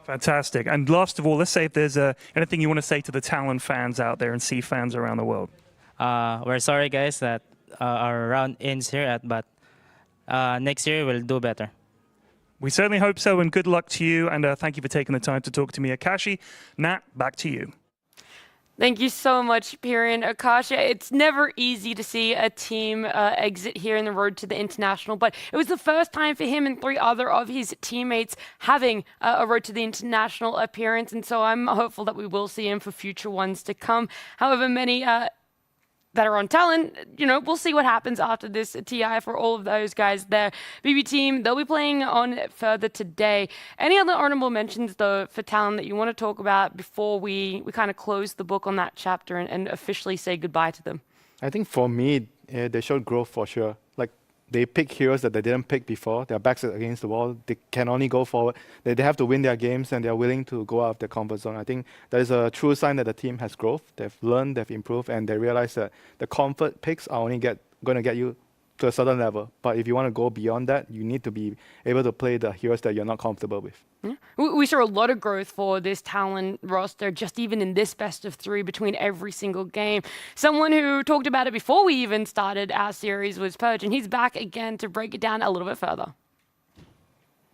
Speaker 11: Fantastic. And last of all, let's say if there's anything you want to say to the Talon fans out there and C fans around the world.
Speaker 12: We're sorry, guys, that our round ends here, but next year we'll do better.
Speaker 11: We certainly hope so, and good luck to you. And thank you for taking the time to talk to me, Akashi. Nat, back to you.
Speaker 4: Thank you so much, Pyrian. Akashi, it's never easy to see a team exit here in the road to the international, but it was the first time for him and 3 other of his teammates having a road to the international appearance, and so I'm hopeful that we will see him for future ones to come. However many that are on Talon, we'll see what happens after this TI for all of those guys there. BB team, they'll be playing on further today. Any other honorable mentions, though, for Talon that you want to talk about before we kind of close the book on that chapter and officially say goodbye to them?
Speaker 6: I think for me, they showed growth for sure. Like, they pick heroes that they didn't pick before. Their backs are against the wall. They can only go forward. They have to win their games, and they're willing to go out of their comfort zone. I think that is a true sign that the team has growth. They've learned, they've improved, and they realize that the comfort picks are only going to get you to a certain level. But if you want to go beyond that, you need to be able to play the heroes that you're not comfortable with.
Speaker 4: Yeah. We saw a lot of growth for this Talon roster, just even in this best of 3 between every single game. Someone who talked about it before we even started our series was Purge, and he's back again to break it down a little bit further.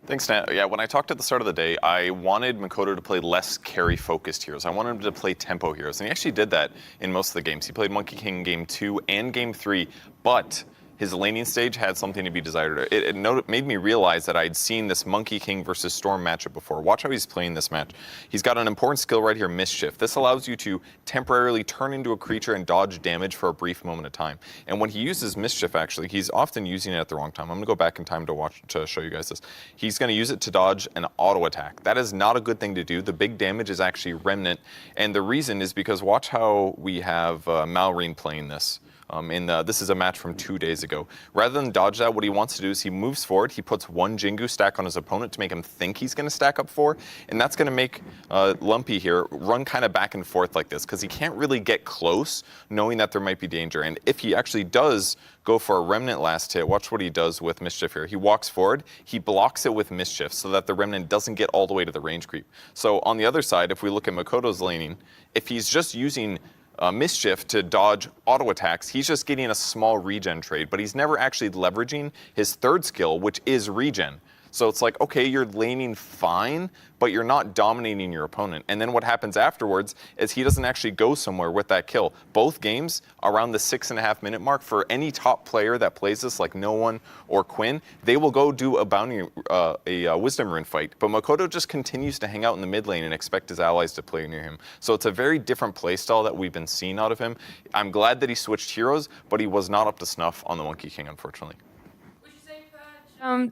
Speaker 13: Thanks, Nat. Yeah, when I talked at the start of the day, I wanted Makoto to play less carry-focused heroes. I wanted him to play tempo heroes, and he actually did that in most of the games. He played Monkey King in Game 2 and Game 3, but his laning stage had something to be desired. It made me realize that I'd seen this Monkey King versus Storm matchup before. Watch how he's playing this match. He's got an important skill right here, Mischief. This allows you to temporarily turn into a creature and dodge damage for a brief moment of time. And when he uses Mischief, actually, he's often using it at the wrong time. I'm going to go back in time to show you guys this. He's going to use it to dodge an auto attack. That is not a good thing to do. The big damage is actually Remnant. And the reason is because watch how we have Malrine playing this. This is a match from 2 days ago. Rather than dodge that, what he wants to do is he moves forward, he puts 1 Jingu stack on his opponent to make him think he's going to stack up 4, and that's going to make Lumpy here run kind of back and forth like this, because he can't really get close knowing that there might be danger. And if he actually does go for a Remnant last hit, watch what he does with Mischief here. He walks forward, he blocks it with Mischief so that the Remnant doesn't get all the way to the range creep. So on the other side, if we look at Makoto's laning, if he's just using Mischief to dodge auto attacks, he's just getting a small regen trade, but he's never actually leveraging his 3rd skill, which is regen. So it's like, okay, you're laning fine, but you're not dominating your opponent. And then what happens afterwards is he doesn't actually go somewhere with that kill. Both games, around the 6.5 minute mark, for any top player that plays this, like No One or Quinn, they will go do a bounty, a Wisdom Rune fight. But Makoto just continues to hang out in the mid lane and expect his allies to play near him. So it's a very different playstyle that we've been seeing out of him. I'm glad that he switched heroes, but he was not up to snuff on the Monkey King, unfortunately.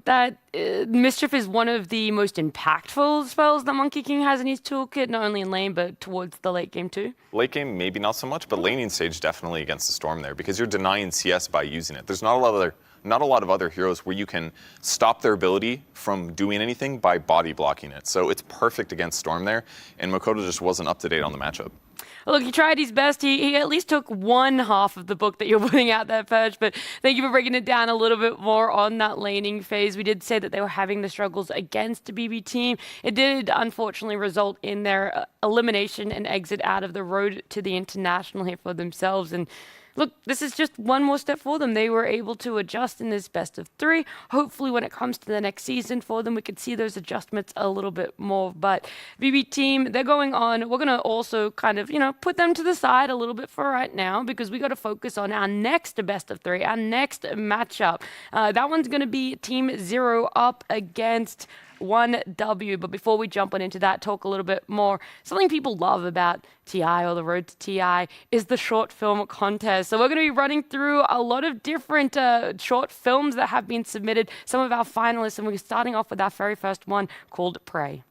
Speaker 4: that Mischief is one of the most impactful spells that Monkey King has in his toolkit, not only in lane, but towards the late game too?
Speaker 13: Late game, maybe not so much, but laning stage definitely against the Storm there because you're denying CS by using it. There's not a lot of other heroes where you can stop their ability from doing anything by body blocking it. So it's perfect against Storm there, and Makoto just wasn't up to date on the matchup.
Speaker 4: Look, he tried his best. He at least took one half of the book that you're putting out there, Purge, but thank you for breaking it down a little bit more on that laning phase. We did say that they were having the struggles against the BB team. It did unfortunately result in their elimination and exit out of the road to the international here for themselves. And look, this is just one more step for them. They were able to adjust in this best of 3. Hopefully when it comes to the next season for them, we could see those adjustments a little bit more. But BB team, they're going on. We're going to also kind of, put them to the side a little bit for right now because we got to focus on our next best of 3, our next matchup. That one's going to be Team Zero up against 1W. But before we jump on into that, talk a little bit more. Something people love about TI or the road to TI is the short film contest. So we're going to be running through a lot of different short films that have been submitted, some of our finalists, and we're starting off with our very first one called Prey.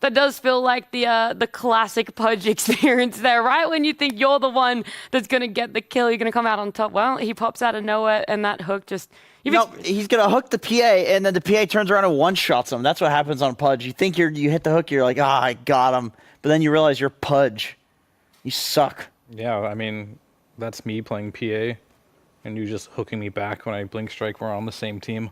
Speaker 4: That does feel like the classic Pudge experience there, right? When you think you're the one that's going to get the kill, you're going to come out on top. Well, he pops out of nowhere, and that hook just...
Speaker 5: No, he's going to hook the PA, and then the PA turns around and one-shots him. That's what happens on Pudge. You think you hit the hook, you're like, I got him. But then you realize you're Pudge. You suck.
Speaker 7: Yeah, I mean, that's me playing PA, and you just hooking me back when I blink strike. We're on the same team.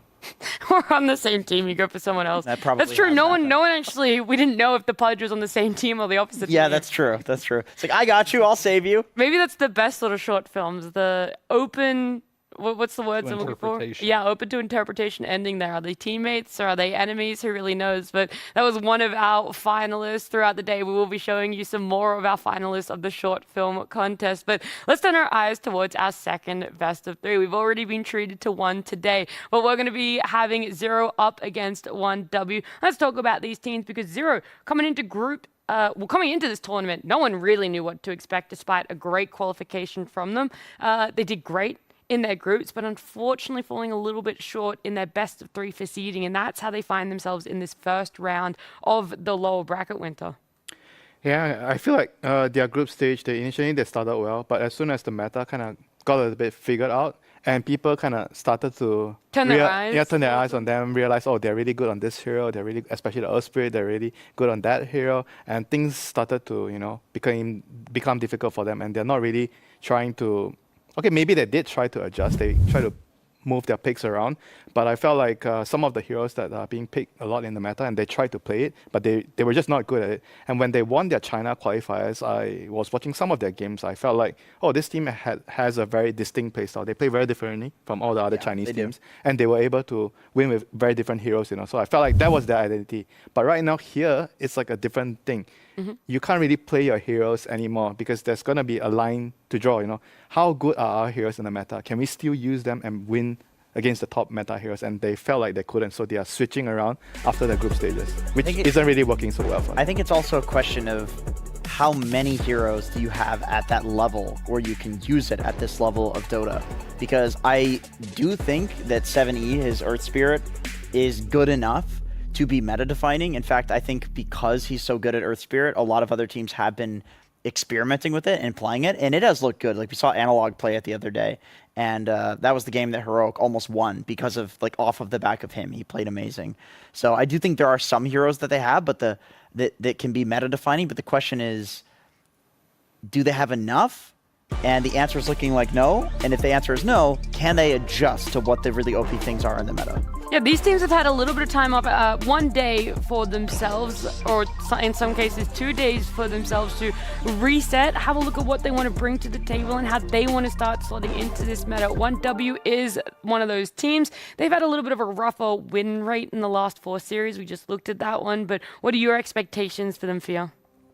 Speaker 4: We're on the same team. You go for someone else.
Speaker 5: That probably
Speaker 4: that's true. No one actually. We didn't know if the Pudge was on the same team or the opposite.
Speaker 5: Yeah,
Speaker 4: team.
Speaker 5: that's true. That's true. It's like, I got you. I'll save you.
Speaker 4: Maybe that's the best sort of short films. The open. What's the words I'm looking for? Yeah, open to interpretation ending there. Are they teammates or are they enemies? Who really knows? But that was one of our finalists. Throughout the day, we will be showing you some more of our finalists of the short film contest. But let's turn our eyes towards our second best of 3. We've already been treated to 1 today, but we're going to be having Zero up against 1W. Let's talk about these teams because Zero coming into coming into this tournament, no one really knew what to expect despite a great qualification from them. They did great in their groups, but unfortunately falling a little bit short in their best of 3 for seeding, and that's how they find themselves in this first round of the lower bracket winter.
Speaker 6: Yeah, I feel like their group stage, they started well, but as soon as the meta kind of got a bit figured out, and people kind of started to
Speaker 4: turn their eyes
Speaker 6: on them, realize, oh, they're really good on this hero, especially the Earth Spirit, they're really good on that hero, and things started to, become difficult for them, and they're not really trying to. Okay, maybe they did try to adjust. They try to move their picks around, but I felt like some of the heroes that are being picked a lot in the meta, and they tried to play it, but they were just not good at it. And when they won their China qualifiers, I was watching some of their games. I felt like, oh, this team has a very distinct playstyle. They play very differently from all the other Chinese teams, and they were able to win with very different heroes. So I felt like that was their identity. But right now here, it's like a different thing. Mm-hmm. You can't really play your heroes anymore because there's going to be a line to draw. How good are our heroes in the meta? Can we still use them and win against the top meta heroes, and they felt like they couldn't, so they are switching around after the group stages, which isn't really working so well for them.
Speaker 5: I think it's also a question of how many heroes do you have at that level where you can use it at this level of Dota? Because I do think that 7E, his Earth Spirit, is good enough to be meta-defining. In fact, I think because he's so good at Earth Spirit, a lot of other teams have been experimenting with it and playing it, and it does look good. Like, we saw Analog play it the other day, and that was the game that Heroic almost won because of, like, off of the back of him. He played amazing. So I do think there are some heroes that they have, but that can be meta-defining, but the question is, do they have enough? And the answer is looking like no, and if the answer is no, can they adjust to what the really OP things are in the meta?
Speaker 4: Yeah, these teams have had a little bit of time off, 1 day for themselves, or in some cases 2 days for themselves to reset, have a look at what they want to bring to the table and how they want to start slotting into this meta. 1W is one of those teams. They've had a little bit of a rougher win rate in the last 4 series. We just looked at that one, but what are your expectations for them, Fia?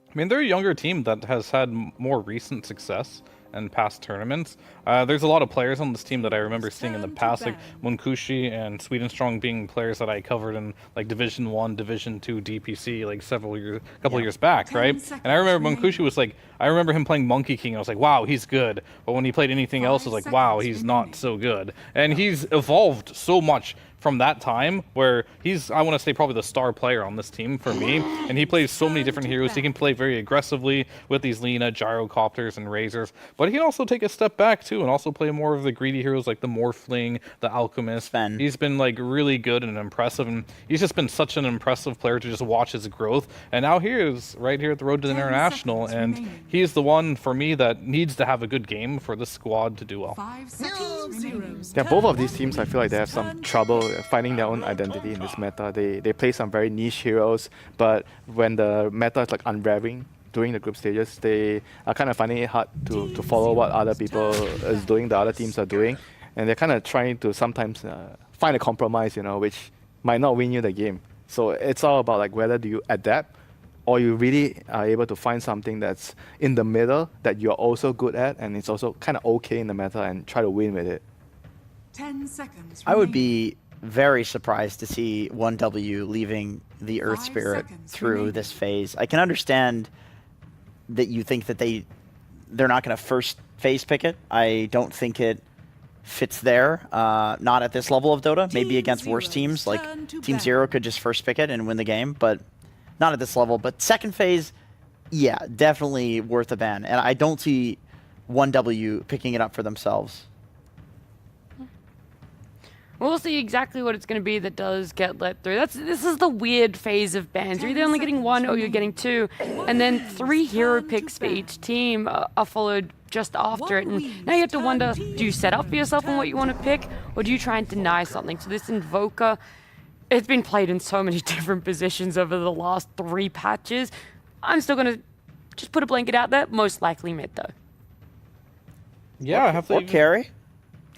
Speaker 7: I mean, they're a younger team that has had more recent success in past tournaments. There's a lot of players on this team that I remember seeing in the past, like Munkushi and Sweden Strong being players that I covered in like Division 1, Division 2 DPC like a couple years back, right? And I remember Munkushi was like, I remember him playing Monkey King. I was like, wow, he's good. But when he played anything else, I was like, wow, he's not so good. And he's evolved so much from that time, where he's, I want to say, probably the star player on this team for me. And he plays so many different heroes. He can play very aggressively with these Lina, Gyrocopters, and Razors. But he can also take a step back, too, and also play more of the greedy heroes like the Morphling, the Alchemist. He's been, like, really good and impressive. And he's just been such an impressive player to just watch his growth. And now he is right here at the road to the International. And he's the one, for me, that needs to have a good game for this squad to do well.
Speaker 6: Yeah, both of these teams, I feel like they have some trouble finding their own identity in this meta. They play some very niche heroes, but when the meta is like unraveling during the group stages, they are kind of finding it hard to follow what other people is doing, the other teams are doing, and they're kind of trying to sometimes find a compromise, you know, which might not win you the game. So it's all about like whether do you adapt, or you really are able to find something that's in the middle that you're also good at, and it's also kind of okay in the meta, and try to win with it.
Speaker 8: 10 seconds.
Speaker 5: I would be very surprised to see 1W leaving the Earth Spirit through this phase. I can understand that you think that they're not going to first phase pick it. I don't think it fits there. Not at this level of Dota. Maybe against worse teams, like Team Zero could just first pick it and win the game, but not at this level. But second phase, yeah, definitely worth a ban. And I don't see 1W picking it up for themselves.
Speaker 4: We'll see exactly what it's going to be that does get let through. This is the weird phase of bans. You're either only getting 1 or you're getting 2, and then 3 hero picks for each team are followed just after it. And now you have to wonder, do you set up for yourself on what you want to pick, or do you try and deny something? So this Invoker, it's been played in so many different positions over the last 3 patches. I'm still going to just put a blanket out there, most likely mid though.
Speaker 7: Yeah, I have to.
Speaker 5: Or carry.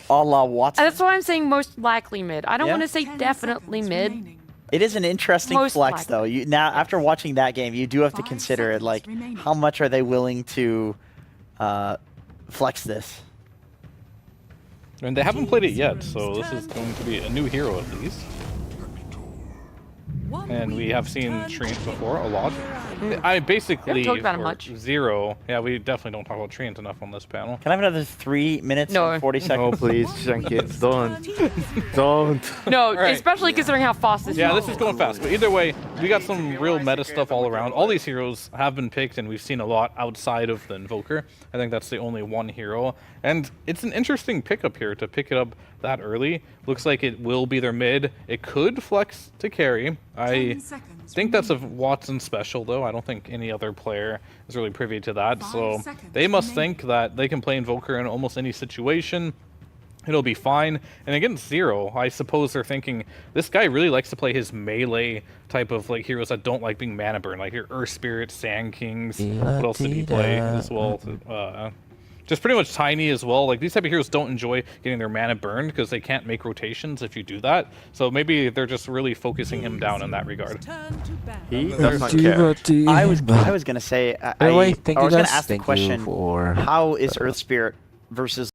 Speaker 5: A la Watson.
Speaker 4: That's why I'm saying most likely mid. I don't want to say definitely mid.
Speaker 5: It is an interesting
Speaker 4: Most
Speaker 5: flex,
Speaker 4: likely.
Speaker 5: though. Now, after watching that game, you do have to consider it. Like, how much are they willing to flex this?
Speaker 7: And they haven't played it yet, so this is going to be a new hero at least. And we have seen Treant before a lot. I basically,
Speaker 4: talked about him much.
Speaker 7: Zero, yeah, we definitely don't talk about Treant enough on this panel.
Speaker 5: Can I have another 3 minutes and 40 seconds?
Speaker 6: No, please, Shankit, don't.
Speaker 4: No,
Speaker 7: right.
Speaker 4: especially considering how fast this
Speaker 7: Yeah,
Speaker 4: is.
Speaker 7: this is going fast. But either way, we got some real meta stuff all around. All these heroes have been picked, and we've seen a lot outside of the Invoker. I think that's the only one hero. And it's an interesting pickup here to pick it up that early. Looks like it will be their mid. It could flex to carry. I think that's a Watson special, though. I don't think any other player is really privy to that. So they must think that they can play Invoker in almost any situation. It'll be fine. And against Zero, I suppose they're thinking, this guy really likes to play his melee type of like heroes that don't like being mana burn, like your Earth Spirit, Sand Kings. What else did he play as well? Just pretty much Tiny as well. Like, these type of heroes don't enjoy getting their mana burned because they can't make rotations if you do that. So maybe they're just really focusing him down in that regard.
Speaker 6: He does not care.
Speaker 5: I was going to say, I was going to ask the question,
Speaker 3: for
Speaker 5: how is Earth Spirit versus...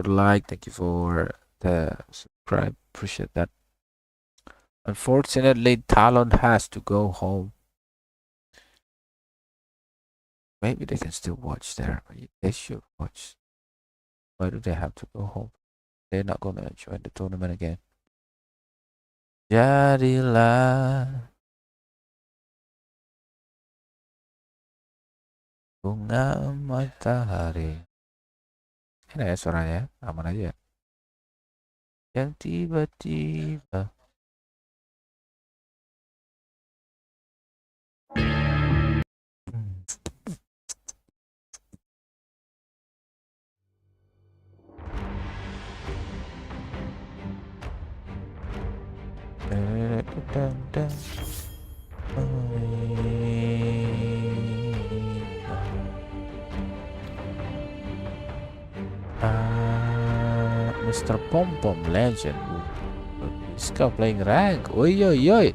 Speaker 3: like, thank you for the subscribe. Appreciate that. Unfortunately, Talon has to go home. Maybe they can still watch there. They should watch. Why do they have to go home? They're not gonna join the tournament again. Jadilah bunga matahari. Enak ya suaranya, aman aja. Yang tiba-tiba Mr. Pom Pom Legend. This guy playing rank. Oi oi oi.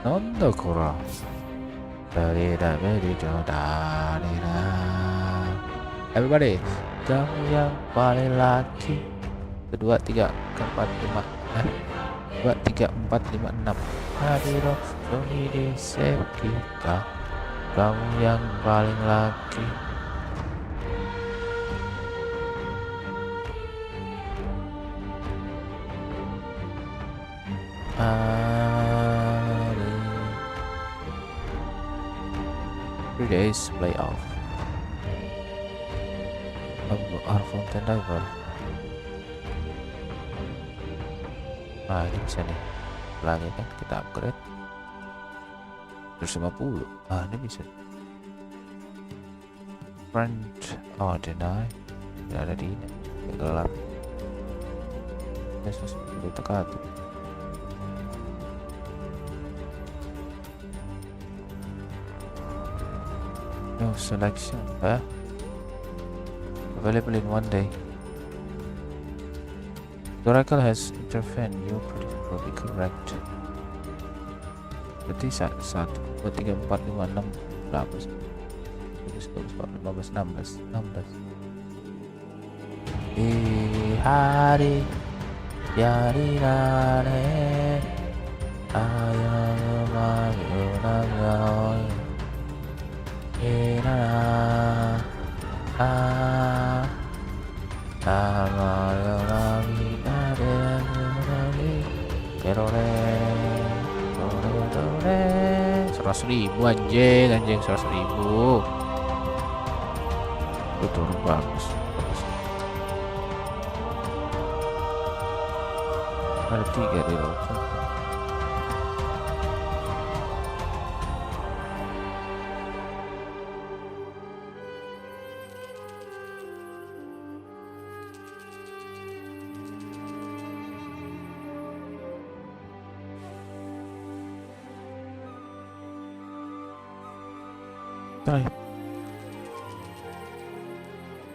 Speaker 3: Nanda kora. Everybody, kamu yang paling laki. 1, 2, 3, 4, 5. 2, 3, 4, 5, 6. Hadiro, Sony Decisive kita. Kamu yang paling laki. Hari 3 days playoff. Our fountain diver. Nah ini bisa nih. Lagi kan kita upgrade 150. Ah ini bisa. Friend. Oh deny. Tidak ada di ini. Gelap. Yesus tekan. No selection, available in 1 day. The Oracle has intervened. Your prediction will be correct. Berarti 1, 2, 3, 4, 5, 6 berapa sih? 15, 16. Di hari yari nane ayam mayunagoi. $100.000 anjing 100.000. Betul bagus. Ada 3 di Dota. Trade.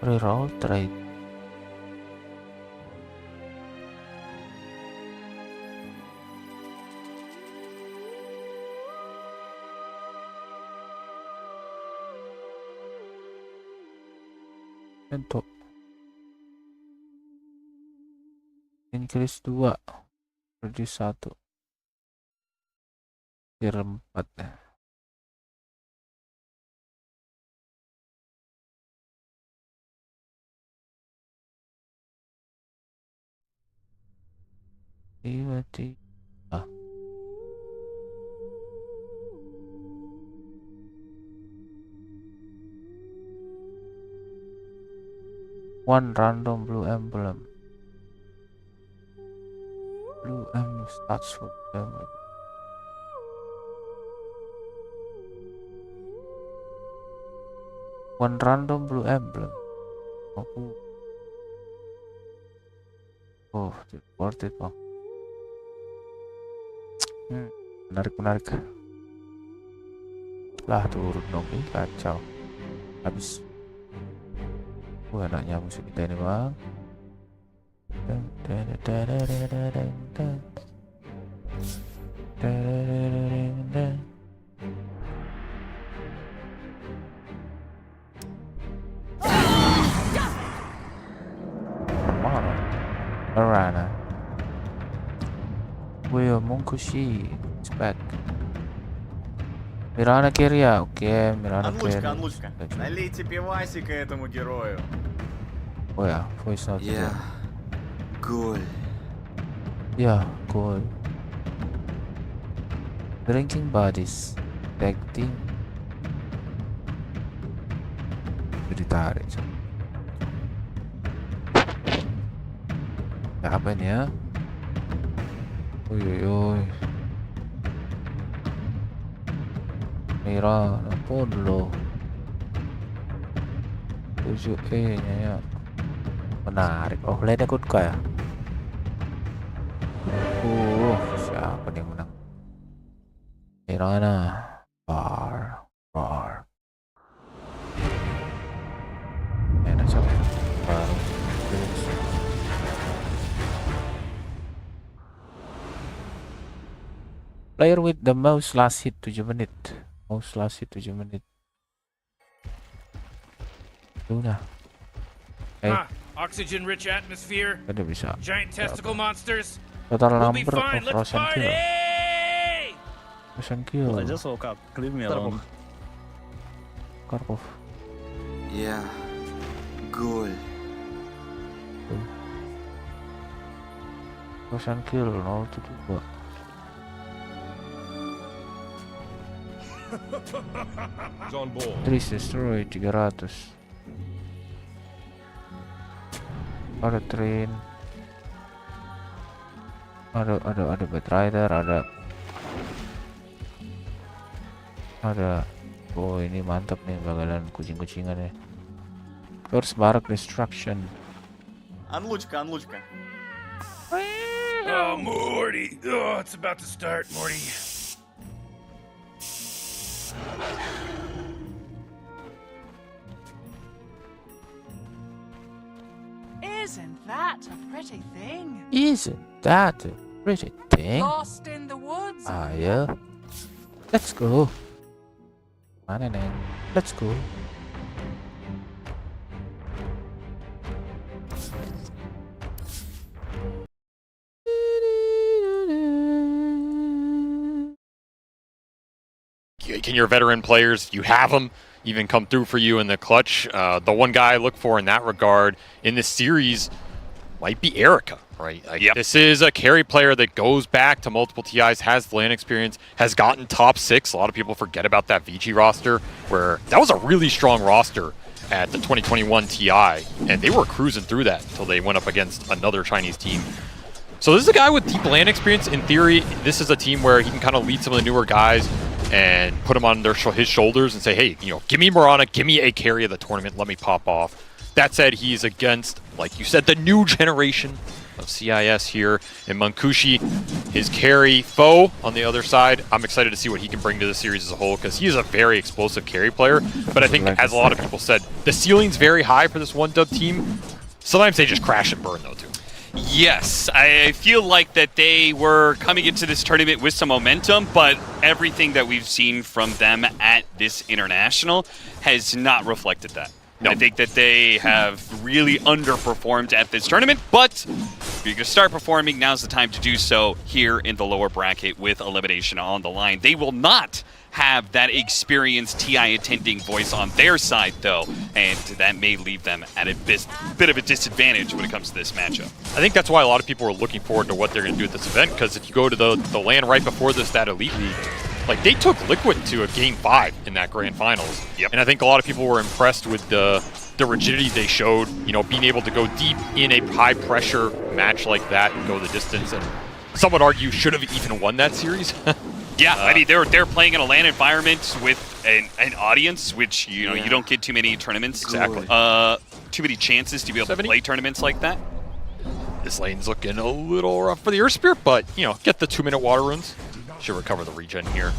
Speaker 3: Reroll trade. Untuk increase 2 reduce 1 tier 4 ya. Tiba-tiba one random blue emblem. Blue emblem starts with emblem. One random blue emblem. Oh, worth it bang. Menarik. Lah turun dong, kacau. Habis. Enaknya musik kita ini bang. Mana? Will Monkushi is back. Mirana Keria, окей, Mirana Keria.
Speaker 14: Анлучка. Налейте пивасика этому герою.
Speaker 3: Oh yeah, voice note.
Speaker 14: Yeah. Goal.
Speaker 3: Yeah, cool. Drinking buddies. Tag team. Ditarik. Apa nih ya? Uy. Mira, napon lo. 7E nya ya. Menarik. Oh, lainnya good ya. Siapa nih yang menang? Mirana. Bar. Enak siapa? Baru. Player with the most last hit 7 menit. Most last hit 7 menit. Udah.
Speaker 15: Oxygen-rich atmosphere.
Speaker 3: Ada bisa.
Speaker 15: Giant testicle monsters.
Speaker 3: Total
Speaker 15: We'll be
Speaker 3: number of
Speaker 15: fine. Let's
Speaker 3: Russian kill.
Speaker 15: party!
Speaker 3: Russian kill.
Speaker 16: I just woke up. Leave me alone.
Speaker 3: Karpov.
Speaker 14: Yeah. Goal.
Speaker 3: Russian kill 0-2. Tris destroy 300. Ada train. Ada bad rider, ada. Oh, ini mantap nih bakalan kucing-kucingan ya. First barrack destruction.
Speaker 14: Анлучка.
Speaker 15: Oh, Morty. Oh, it's about to start, Morty.
Speaker 8: Isn't that a pretty thing?
Speaker 3: Isn't that a pretty thing?
Speaker 8: Lost in the woods.
Speaker 3: Yeah. Let's go. Mana neng? Let's go.
Speaker 17: Can your veteran players, you have them, even come through for you in the clutch? The one guy I look for in that regard in this series might be Erica, right? Like, this is a carry player that goes back to multiple TIs, has the LAN experience, has gotten top 6. A lot of people forget about that VG roster, where that was a really strong roster at the 2021 TI, and they were cruising through that until they went up against another Chinese team. So this is a guy with deep LAN experience. In theory, this is a team where he can kind of lead some of the newer guys and put them on his shoulders and say, hey, give me Mirana, give me a carry of the tournament, let me pop off. That said, he's against, like you said, the new generation of CIS here in Mankushi, his carry foe on the other side. I'm excited to see what he can bring to the series as a whole, because he is a very explosive carry player. But I think, as a lot of people said, the ceiling's very high for this one-dub team. Sometimes they just crash and burn, though, too.
Speaker 18: Yes, I feel like that they were coming into this tournament with some momentum, but everything that we've seen from them at this international has not reflected that. No. I think that they have really underperformed at this tournament, but if you're going to start performing, now's the time to do so here in the lower bracket with elimination on the line. They will not have that experienced TI attending voice on their side, though, and that may leave them at a bit of a disadvantage when it comes to this matchup.
Speaker 17: I think that's why a lot of people are looking forward to what they're going to do at this event, because if you go to the LAN right before this, that Elite League, like, they took Liquid to a Game 5 in that Grand Finals. And I think a lot of people were impressed with the rigidity they showed, being able to go deep in a high-pressure match like that and go the distance, and some would argue should have even won that series.
Speaker 18: Yeah, I mean, they're playing in a LAN environment with an audience, which, you don't get too many tournaments.
Speaker 17: Exactly.
Speaker 18: Too many chances to be able to play tournaments like that.
Speaker 17: This lane's looking a little rough for the Earth Spirit, but, get the 2-minute water runes. Should recover the regen here.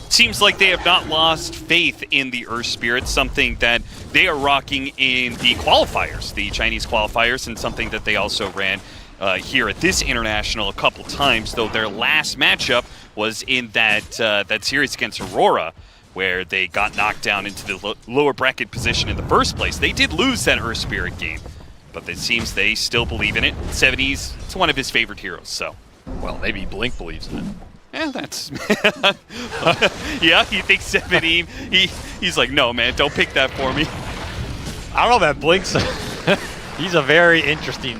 Speaker 18: Seems like they have not lost faith in the Earth Spirit, something that they are rocking in the qualifiers, the Chinese qualifiers, and something that they also ran here at this international a couple times, though their last matchup was in that series against Aurora, where they got knocked down into the lower bracket position in the first place. They did lose that Earth Spirit game, but it seems they still believe in it. 70s, it's one of his favorite heroes, so
Speaker 17: Well, maybe Blink believes in it.
Speaker 18: Yeah, that's... yeah, he thinks 7E. He's like, no, man, don't pick that for me.
Speaker 17: I don't know, man. Blink's... he's a very interesting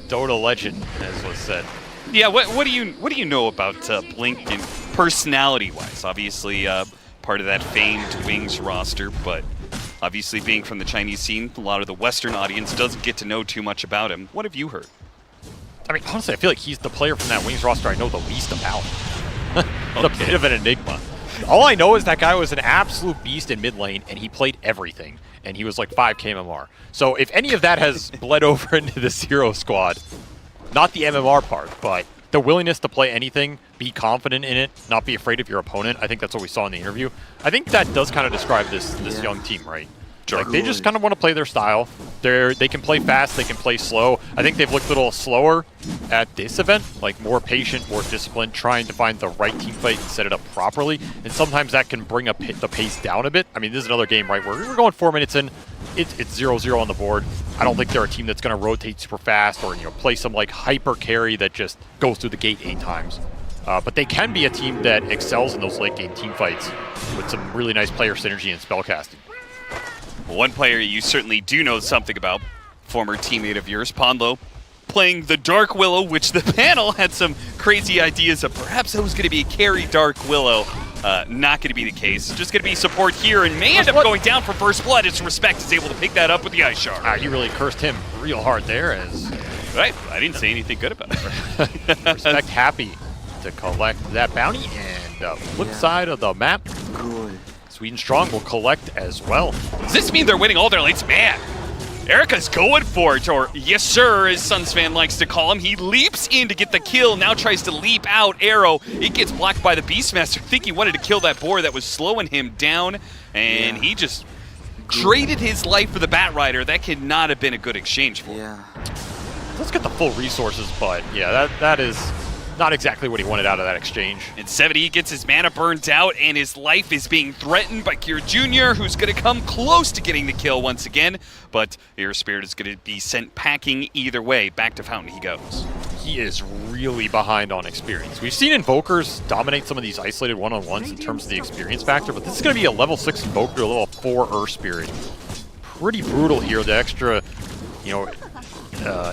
Speaker 17: Dota legend, as was said.
Speaker 18: Yeah, what do you know about Blink and personality-wise? Obviously, part of that famed Wings roster, but obviously being from the Chinese scene, a lot of the Western audience doesn't get to know too much about him. What have you heard?
Speaker 17: I mean, honestly, I feel like he's the player from that Wings roster I know the least about. He's a bit of an enigma. All I know is that guy was an absolute beast in mid lane, and he played everything. And he was like 5K MMR. So if any of that has bled over into the Zero squad, not the MMR part, but the willingness to play anything, be confident in it, not be afraid of your opponent, I think that's what we saw in the interview. I think that does kind of describe this young team, right? Like, they just kind of want to play their style. They can play fast, they can play slow. I think they've looked a little slower at this event, like more patient, more disciplined, trying to find the right team fight and set it up properly. And sometimes that can bring the pace down a bit. I mean, this is another game, right, where we're going 4 minutes in, it's 0-0 on the board. I don't think they're a team that's going to rotate super fast or play some like hyper carry that just goes through the gate 8 times. But they can be a team that excels in those late game team fights with some really nice player synergy and spellcasting.
Speaker 18: One player you certainly do know something about, former teammate of yours, Ponlo, playing the Dark Willow, which the panel had some crazy ideas of perhaps that was going to be a carry Dark Willow. Not going to be the case. Just going to be support here, and may end up going down for first blood. It's Respect is able to pick that up with the Ice Shard.
Speaker 17: You really cursed him real hard there, as...
Speaker 18: Right, I didn't say anything good about it.
Speaker 17: Respect happy to collect that bounty, and flip side of the map.
Speaker 14: Good.
Speaker 17: Sweden Strong will collect as well.
Speaker 18: Does this mean they're winning all their lanes? Man, Erica's going for it, or yes sir, as Sunsfan likes to call him. He leaps in to get the kill, now tries to leap out. Arrow, it gets blocked by the Beastmaster. I think he wanted to kill that boar that was slowing him down, and he just traded his life for the Bat Rider. That could not have been a good exchange for him.
Speaker 17: Let's get the full resources, but yeah, that is not exactly what he wanted out of that exchange.
Speaker 18: And 7E gets his mana burned out, and his life is being threatened by Kira Jr., who's going to come close to getting the kill once again. But Air Spirit is going to be sent packing either way. Back to Fountain he goes.
Speaker 17: He is really behind on experience. We've seen Invokers dominate some of these isolated one-on-ones in terms of the experience factor, but this is going to be a level 6 Invoker to a level 4 Earth Spirit. Pretty brutal here, the extra,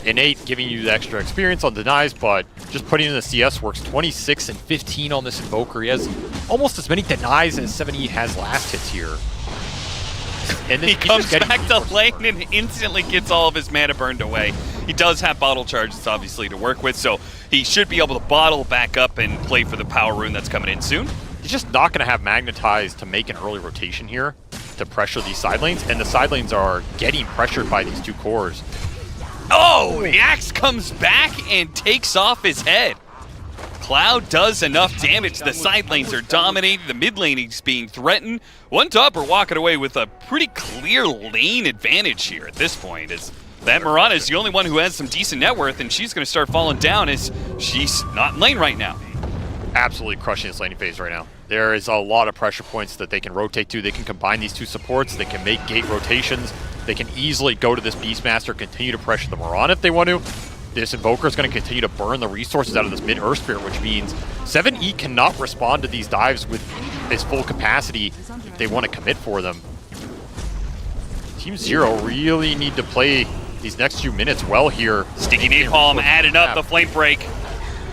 Speaker 17: innate giving you the extra experience on denies, but just putting in the CS works. 26 and 15 on this Invoker. He has almost as many denies as 7E has last hits here. And then
Speaker 18: he comes back to lane and instantly gets all of his mana burned away. He does have bottle charges, obviously, to work with, so he should be able to bottle back up and play for the power rune that's coming in soon.
Speaker 17: He's just not going to have Magnetized to make an early rotation here to pressure these side lanes, and the side lanes are getting pressured by these two cores.
Speaker 18: Oh, the axe comes back and takes off his head. Cloud does enough damage. The side lanes are dominating. The mid lane is being threatened. One top are walking away with a pretty clear lane advantage here at this point. As that Mirana is the only one who has some decent net worth, and she's going to start falling down as she's not in lane right now.
Speaker 17: Absolutely crushing this laning phase right now. There is a lot of pressure points that they can rotate to. They can combine these two supports. They can make gate rotations. They can easily go to this Beastmaster, continue to pressure the Mirana if they want to. This Invoker is going to continue to burn the resources out of this mid-Earth Spirit, which means 7E cannot respond to these dives with his full capacity if they want to commit for them. Team Zero really need to play these next few minutes well here.
Speaker 18: Sticky Napalm adding up the flame break.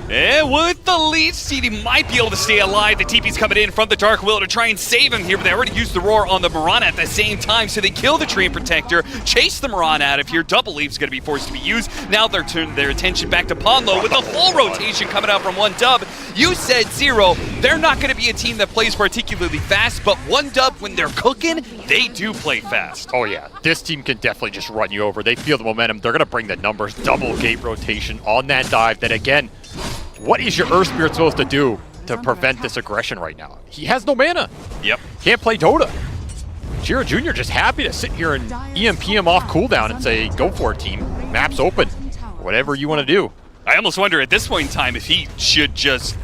Speaker 18: And with the lead seed, he might be able to stay alive. The TP's coming in from the Dark Willow to try and save him here, but they already used the Roar on the Mirana at the same time, so they kill the Treant Protector, chase the Mirana out of here. Double Leaf's going to be forced to be used. Now they're turning their attention back to Ponlo with a full rotation coming out from 1Dub. You said Zero, they're not going to be a team that plays particularly fast, but 1Dub, when they're cooking, they do play fast.
Speaker 17: Oh yeah, this team can definitely just run you over. They feel the momentum. They're going to bring the numbers. Double gate rotation on that dive that, again, what is your Earth Spirit supposed to do to prevent this aggression right now? He has no mana.
Speaker 18: Yep.
Speaker 17: Can't play Dota. Jiro Jr. just happy to sit here and EMP him off cooldown and say, go for it, team. Map's open. Whatever you want to do.
Speaker 18: I almost wonder at this point in time if he should just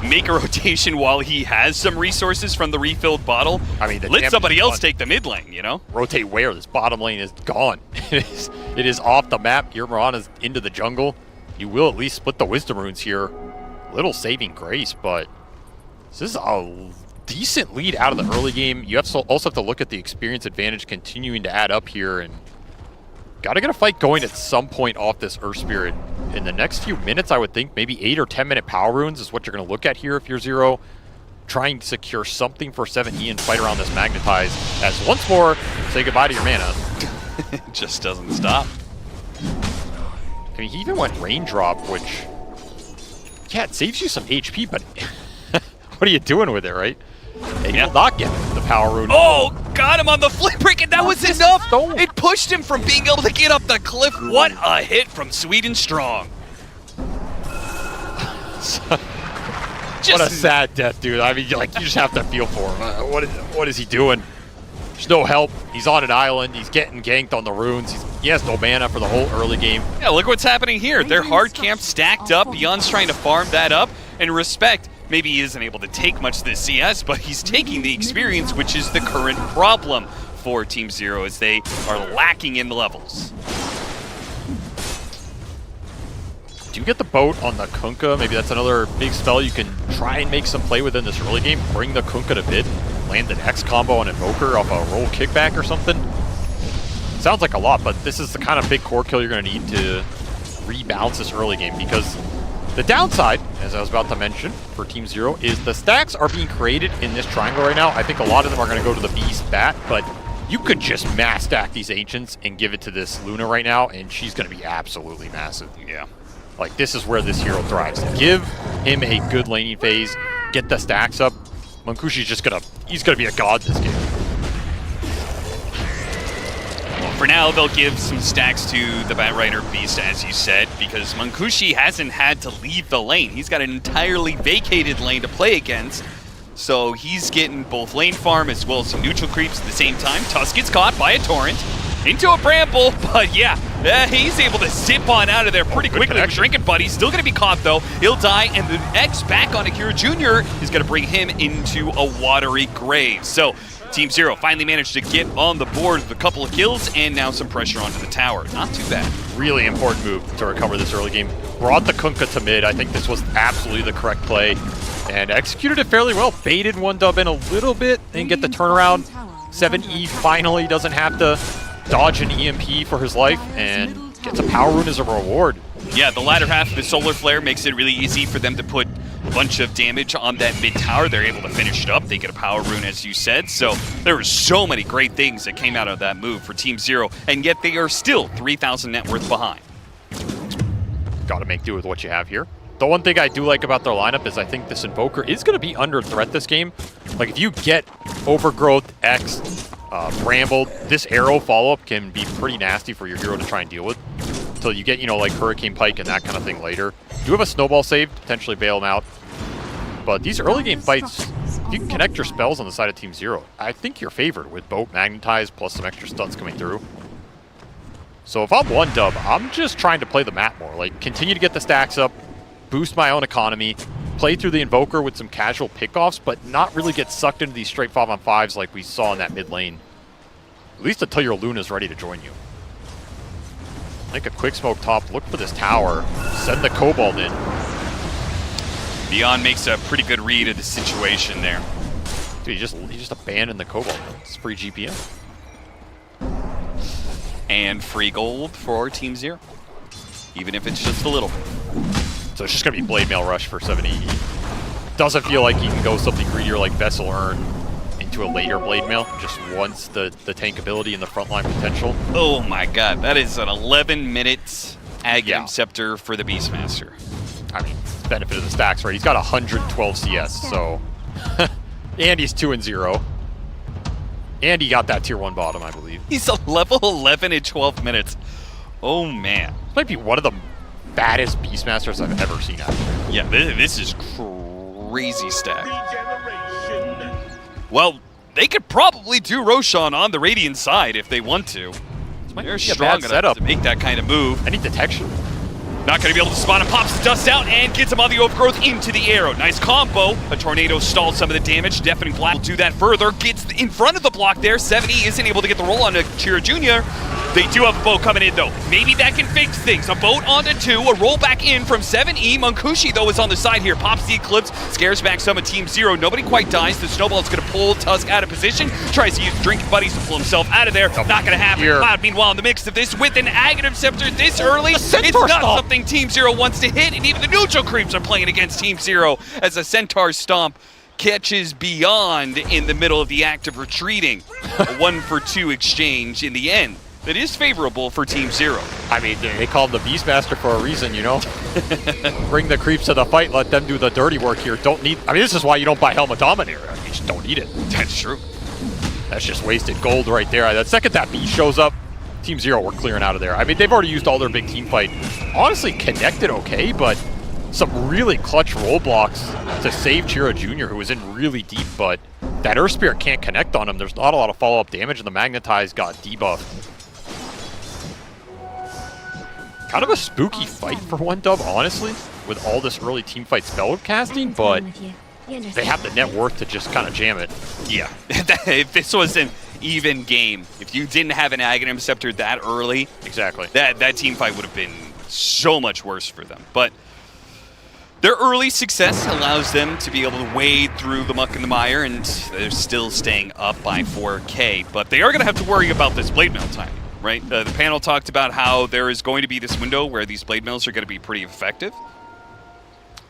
Speaker 18: make a rotation while he has some resources from the refilled bottle.
Speaker 17: I mean,
Speaker 18: let somebody else take the mid lane, you know?
Speaker 17: Rotate where? This bottom lane is gone. It is off the map. Your Mirana's into the jungle. You will at least split the Wisdom Runes here. little saving grace, but this is a decent lead out of the early game. You also have to look at the experience advantage continuing to add up here, and gotta get a fight going at some point off this Earth Spirit. In the next few minutes, I would think maybe 8 or 10 minute power runes is what you're gonna look at here if you're Zero. Trying to secure something for 7E and fight around this Magnetize, as once more, say goodbye to your mana.
Speaker 18: It just doesn't stop.
Speaker 17: I mean, he even went Raindrop, which, yeah, it saves you some HP, but what are you doing with it, right? And you'll not get the power rune.
Speaker 18: Oh, got him on the flip break, and that was enough! It pushed him from being able to get up the cliff. What a hit from Sweden Strong.
Speaker 17: What a sad death, dude. I mean, like, you just have to feel for him. What is he doing? There's no help. He's on an island. He's getting ganked on the runes. He has no mana for the whole early game.
Speaker 18: Yeah, look what's happening here. They're hard camped, stacked up. Beyond's trying to farm that up. And Respect, maybe he isn't able to take much of the CS, but he's taking the experience, which is the current problem for Team Zero, as they are lacking in the levels.
Speaker 17: Do you get the boat on the Kunkka? Maybe that's another big spell you can try and make some play within this early game. Bring the Kunkka to mid, land an X combo on Invoker off a roll kickback or something. Sounds like a lot, but this is the kind of big core kill you're going to need to rebalance this early game, because the downside, as I was about to mention, for Team Zero is the stacks are being created in this triangle right now. I think a lot of them are going to go to the Beast Bat, but you could just mass stack these Ancients and give it to this Luna right now, and she's going to be absolutely massive.
Speaker 18: Yeah.
Speaker 17: Like, this is where this hero thrives. Give him a good laning phase, get the stacks up. Munkushi's just he's gonna be a god this game.
Speaker 18: Well, for now, they'll give some stacks to the Batrider Beast, as you said, because Munkushi hasn't had to leave the lane. He's got an entirely vacated lane to play against, so he's getting both lane farm as well as some neutral creeps at the same time. Tusk gets caught by a Torrent into a Bramble, but yeah, he's able to zip on out of there pretty quickly with Drinking Buddy. Still going to be caught, though. He'll die, and the X back on Akira Jr. is going to bring him into a watery grave. So Team Zero finally managed to get on the board with a couple of kills, and now some pressure onto the tower. Not too bad.
Speaker 17: Really important move to recover this early game. Brought the Kunkka to mid. I think this was absolutely the correct play, and executed it fairly well. Baited one dub in a little bit, and get the turnaround. 7E finally doesn't have to dodge an EMP for his life, and gets a power rune as a reward.
Speaker 18: Yeah, the latter half of the Solar Flare makes it really easy for them to put a bunch of damage on that mid tower. They're able to finish it up. They get a power rune, as you said. So there were so many great things that came out of that move for Team Zero, and yet they are still 3,000 net worth behind.
Speaker 17: Got to make do with what you have here. The one thing I do like about their lineup is I think this Invoker is going to be under threat this game. Like, if you get Overgrowth, X, Brambled, this arrow follow-up can be pretty nasty for your hero to try and deal with. Until you get, you know, like Hurricane Pike and that kind of thing later. You have a Snowball save, potentially bail him out. But these early game fights, if you can connect your spells on the side of Team Zero, I think you're favored with Boat, Magnetize, plus some extra stuns coming through. So if I'm one dub, I'm just trying to play the map more. Like, continue to get the stacks up, boost my own economy, play through the Invoker with some casual pickoffs, but not really get sucked into these straight 5-on-5s like we saw in that mid lane. At least until your Luna's ready to join you. Make a quick smoke top, look for this tower, send the Cobalt in.
Speaker 18: Beyond makes a pretty good read of the situation there.
Speaker 17: Dude, he just abandoned the Cobalt. It's free GPM.
Speaker 18: And free gold for Team Zero, even if it's just a little bit.
Speaker 17: So it's just going to be Blade Mail Rush for 780. Doesn't feel like he can go something greedier like Vessel Urn into a later Blade Mail, just once the tank ability and the frontline potential.
Speaker 18: Oh my god, that is an 11-minute Agam Scepter for the Beastmaster.
Speaker 17: I mean, it's the benefit of the stacks, right? He's got 112 CS, so... and he's 2-0. And he got that tier 1 bottom, I believe.
Speaker 18: He's a level 11 in 12 minutes. Oh man.
Speaker 17: This might be one of the baddest Beastmasters I've ever seen out there.
Speaker 18: Yeah, this is crazy stack. Well, they could probably do Roshan on the Radiant side if they want to. They're strong enough to make that kind of move.
Speaker 17: Any detection?
Speaker 18: Not going to be able to spot him. Pops the dust out and gets him on the overgrowth into the arrow. Nice combo. A tornado stalled some of the damage. Deafening Blast will do that further. Gets in front of the block there. 70 isn't able to get the roll on Akira Jr. They do have a boat coming in, though. Maybe that can fix things. A boat onto 2, a roll back in from 7E. Munkushi, though, is on the side here. Pops the Eclipse, scares back some of Team Zero. Nobody quite dies. The Snowball's going to pull Tusk out of position. Tries to use Drinking Buddies to pull himself out of there. Not going to happen.
Speaker 17: Here.
Speaker 18: Cloud, meanwhile, in the mix of this, with an Aghanim Scepter this early, it's not something Team Zero wants to hit, and even the neutral creeps are playing against Team Zero as a Centaur Stomp catches Beyond in the middle of the act of retreating. A 1-for-2 exchange in the end. That is favorable for Team Zero.
Speaker 17: I mean, they call him the Beastmaster for a reason, you know? Bring the creeps to the fight, let them do the dirty work here. Don't need... I mean, this is why you don't buy Helmet Dominator. I mean, you just don't need it.
Speaker 18: That's true.
Speaker 17: That's just wasted gold right there. The second that Beast shows up, Team Zero, we're clearing out of there. I mean, they've already used all their big team fight. Honestly, connected okay, but some really clutch roadblocks to save Chiro Jr., who was in really deep, but that Earth Spirit can't connect on him. There's not a lot of follow-up damage, and the Magnetize got debuffed. Kind of a spooky fight for 1Dub, honestly, with all this early teamfight spell casting, but they have the net worth to just kind of jam it.
Speaker 18: Yeah, if this was an even game, if you didn't have an Aghanim Scepter that early,
Speaker 17: exactly,
Speaker 18: that team fight would have been so much worse for them. But their early success allows them to be able to wade through the muck and the mire, and they're still staying up by 4K. But they are going to have to worry about this blade mail timing. Right, the panel talked about how there is going to be this window where these blade mills are going to be pretty effective.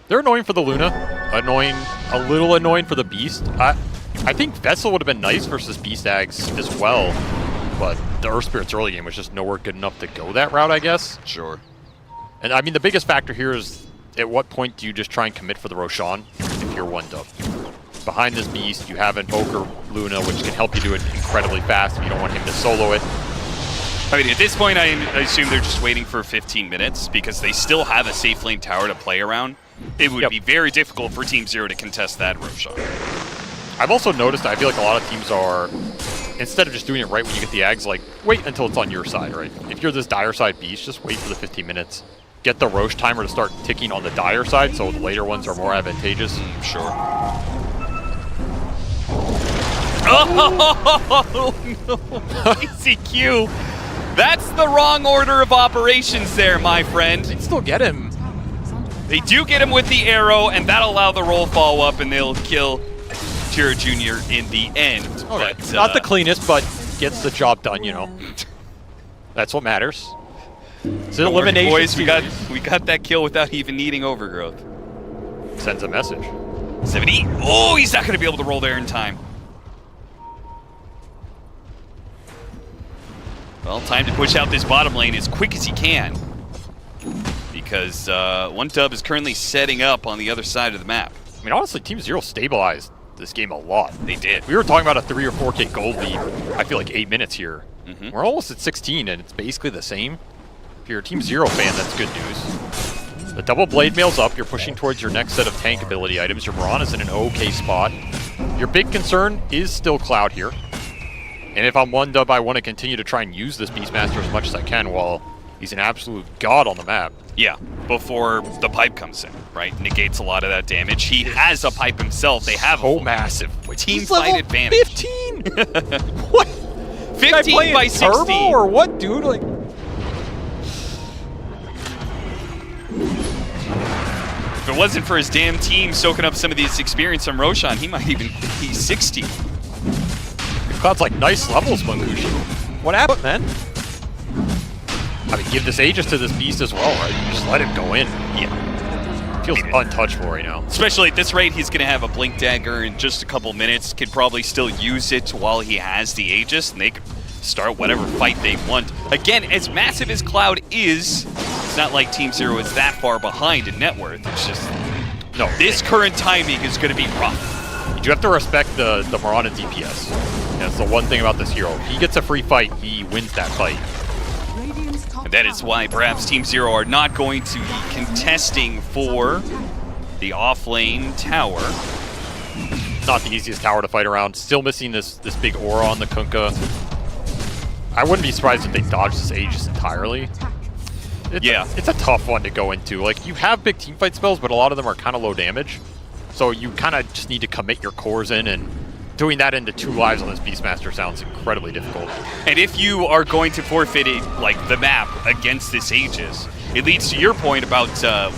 Speaker 17: They're annoying for the Luna, a little annoying for the Beast. I think Vessel would have been nice versus Beast Ags as well, but the Earth Spirit's early game was just nowhere good enough to go that route, I guess.
Speaker 18: Sure.
Speaker 17: And I mean, the biggest factor here is at what point do you just try and commit for the Roshan if you're 1Dub? Behind this Beast, you have Invoker Luna, which can help you do it incredibly fast if you don't want him to solo it.
Speaker 18: I mean, at this point, I assume they're just waiting for 15 minutes because they still have a safe lane tower to play around. It would be very difficult for Team Zero to contest that Roshan.
Speaker 17: I've also noticed, I feel like a lot of teams are, instead of just doing it right when you get the Ags, like, wait until it's on your side, right? If you're this Dire side Beast, just wait for the 15 minutes. Get the Roche timer to start ticking on the Dire side, so the later ones are more advantageous.
Speaker 18: Sure. Oh, no. Easy Q. That's the wrong order of operations there, my friend.
Speaker 17: They still get him.
Speaker 18: They do get him with the arrow, and that'll allow the roll follow up, and they'll kill Chiro Jr. in the end.
Speaker 17: Okay. But, not the cleanest, but gets the job done, you know. That's what matters. It's an elimination.
Speaker 18: Boys, we got that kill without even needing overgrowth.
Speaker 17: Sends a message.
Speaker 18: 70. Oh, he's not going to be able to roll there in time. Well, time to push out this bottom lane as quick as he can. Because 1Dub is currently setting up on the other side of the map.
Speaker 17: I mean, honestly, Team Zero stabilized this game a lot.
Speaker 18: They did.
Speaker 17: We were talking about a 3 or 4K gold lead, I feel like 8 minutes here. We're almost at 16, and it's basically the same. If you're a Team Zero fan, that's good news. The double blade mail's up. You're pushing towards your next set of tank ability items. Your Mirana's in an okay spot. Your big concern is still Cloud here. And if I'm 1Dub, I want to continue to try and use this Beastmaster as much as I can while he's an absolute god on the map.
Speaker 18: Yeah, before the pipe comes in, right? Negates a lot of that damage. He has a pipe himself. They have
Speaker 17: so massive.
Speaker 18: Team fight advantage.
Speaker 17: 15! What?
Speaker 18: 15 by 16.
Speaker 17: Turbo or what, dude? Like,
Speaker 18: if it wasn't for his damn team soaking up some of this experience from Roshan, he might even be 60.
Speaker 17: Cloud's like, nice levels, Munkushi. What happened, man? I mean, give this Aegis to this Beast as well, right? You just let him go in.
Speaker 18: Yeah.
Speaker 17: Feels untouchable right now.
Speaker 18: Especially at this rate, he's going to have a Blink Dagger in just a couple minutes. Could probably still use it while he has the Aegis, and they could start whatever fight they want. Again, as massive as Cloud is, it's not like Team Zero is that far behind in net worth. It's just, no, this current timing is going to be rough.
Speaker 17: You do have to respect the Mirana DPS. That's the one thing about this hero. If he gets a free fight, he wins that fight.
Speaker 18: And that is why perhaps Team Zero are not going to be contesting for the off-lane tower.
Speaker 17: Not the easiest tower to fight around. Still missing this big aura on the Kunkka. I wouldn't be surprised if they dodge this Aegis entirely. It's a tough one to go into. Like, you have big teamfight spells, but a lot of them are kind of low damage. So you kind of just need to commit your cores in and doing that into 2 lives on this Beastmaster sounds incredibly difficult.
Speaker 18: And if you are going to forfeit it, like the map against this Aegis, it leads to your point about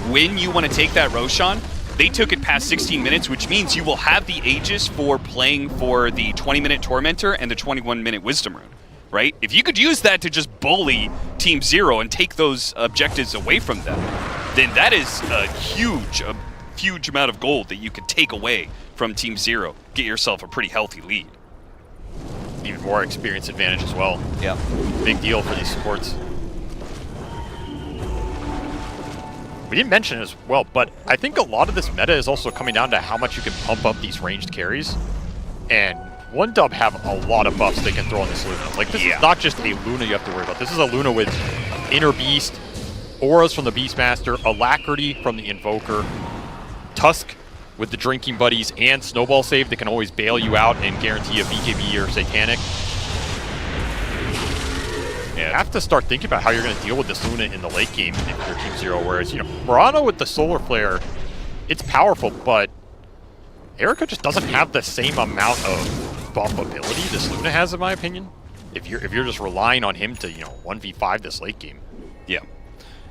Speaker 18: when you want to take that Roshan. They took it past 16 minutes, which means you will have the Aegis for playing for the 20-minute Tormentor and the 21-minute Wisdom Rune, right? If you could use that to just bully Team Zero and take those objectives away from them, then that is a huge amount of gold that you could take away from Team Zero. Get yourself a pretty healthy lead.
Speaker 17: Even more experience advantage as well.
Speaker 18: Yeah.
Speaker 17: Big deal for these supports. We didn't mention it as well, but I think a lot of this meta is also coming down to how much you can pump up these ranged carries. And OneDub have a lot of buffs they can throw on this Luna. Like, this is not just a Luna you have to worry about. This is a Luna with Inner Beast, auras from the Beastmaster, Alacrity from the Invoker, Tusk with the Drinking Buddies, and Snowball Save that can always bail you out and guarantee a BKB or Satanic. You have to start thinking about how you're going to deal with this Luna in the late game if you're Team Zero. Whereas, you know, Murano with the Solar Flare, it's powerful, but Erica just doesn't have the same amount of buff ability this Luna has, in my opinion. If you're just relying on him to, you know, 1v5 this late game.
Speaker 18: Yeah.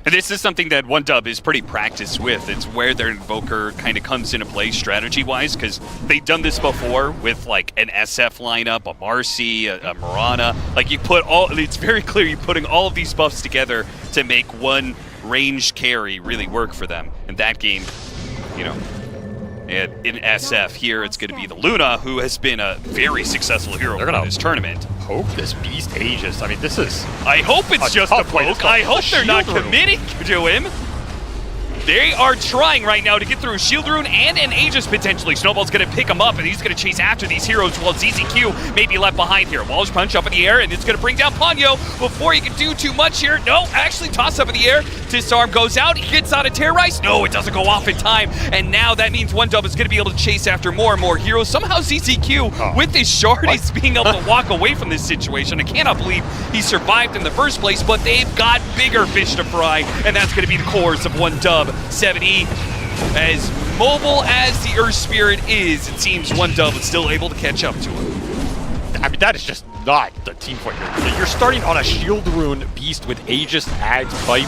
Speaker 18: And this is something that OneDub is pretty practiced with. It's where their Invoker kind of comes into play strategy-wise, because they've done this before with, like, an SF lineup, a Marcy, a Mirana. Like, you put all... It's very clear you're putting all of these buffs together to make one ranged carry really work for them. In that game, you know, in SF here, it's going to be the Luna, who has been a very successful hero in this tournament.
Speaker 17: Poke this Beast Aegis. I mean, this is...
Speaker 18: I hope it's just a poke. I hope they're not committing to him. They are trying right now to get through a Shield Rune and an Aegis potentially. Snowball's going to pick him up, and he's going to chase after these heroes while ZZQ may be left behind here. Walrus Punch up in the air, and it's going to bring down Ponyo before he can do too much here. No, actually toss up in the air. Disarm goes out. He gets out of Terrorize. No, it doesn't go off in time. And now that means OneDub is going to be able to chase after more and more heroes. Somehow ZZQ, with his shard, is being able to walk away from this situation. I cannot believe he survived in the first place, but they've got bigger fish to fry, and that's going to be the cores of OneDub 7E. As mobile as the Earth Spirit is, it seems OneDub is still able to catch up to him.
Speaker 17: I mean, that is just not the team fight here. You're starting on a Shield Rune Beast with Aegis, Ags, Pipe.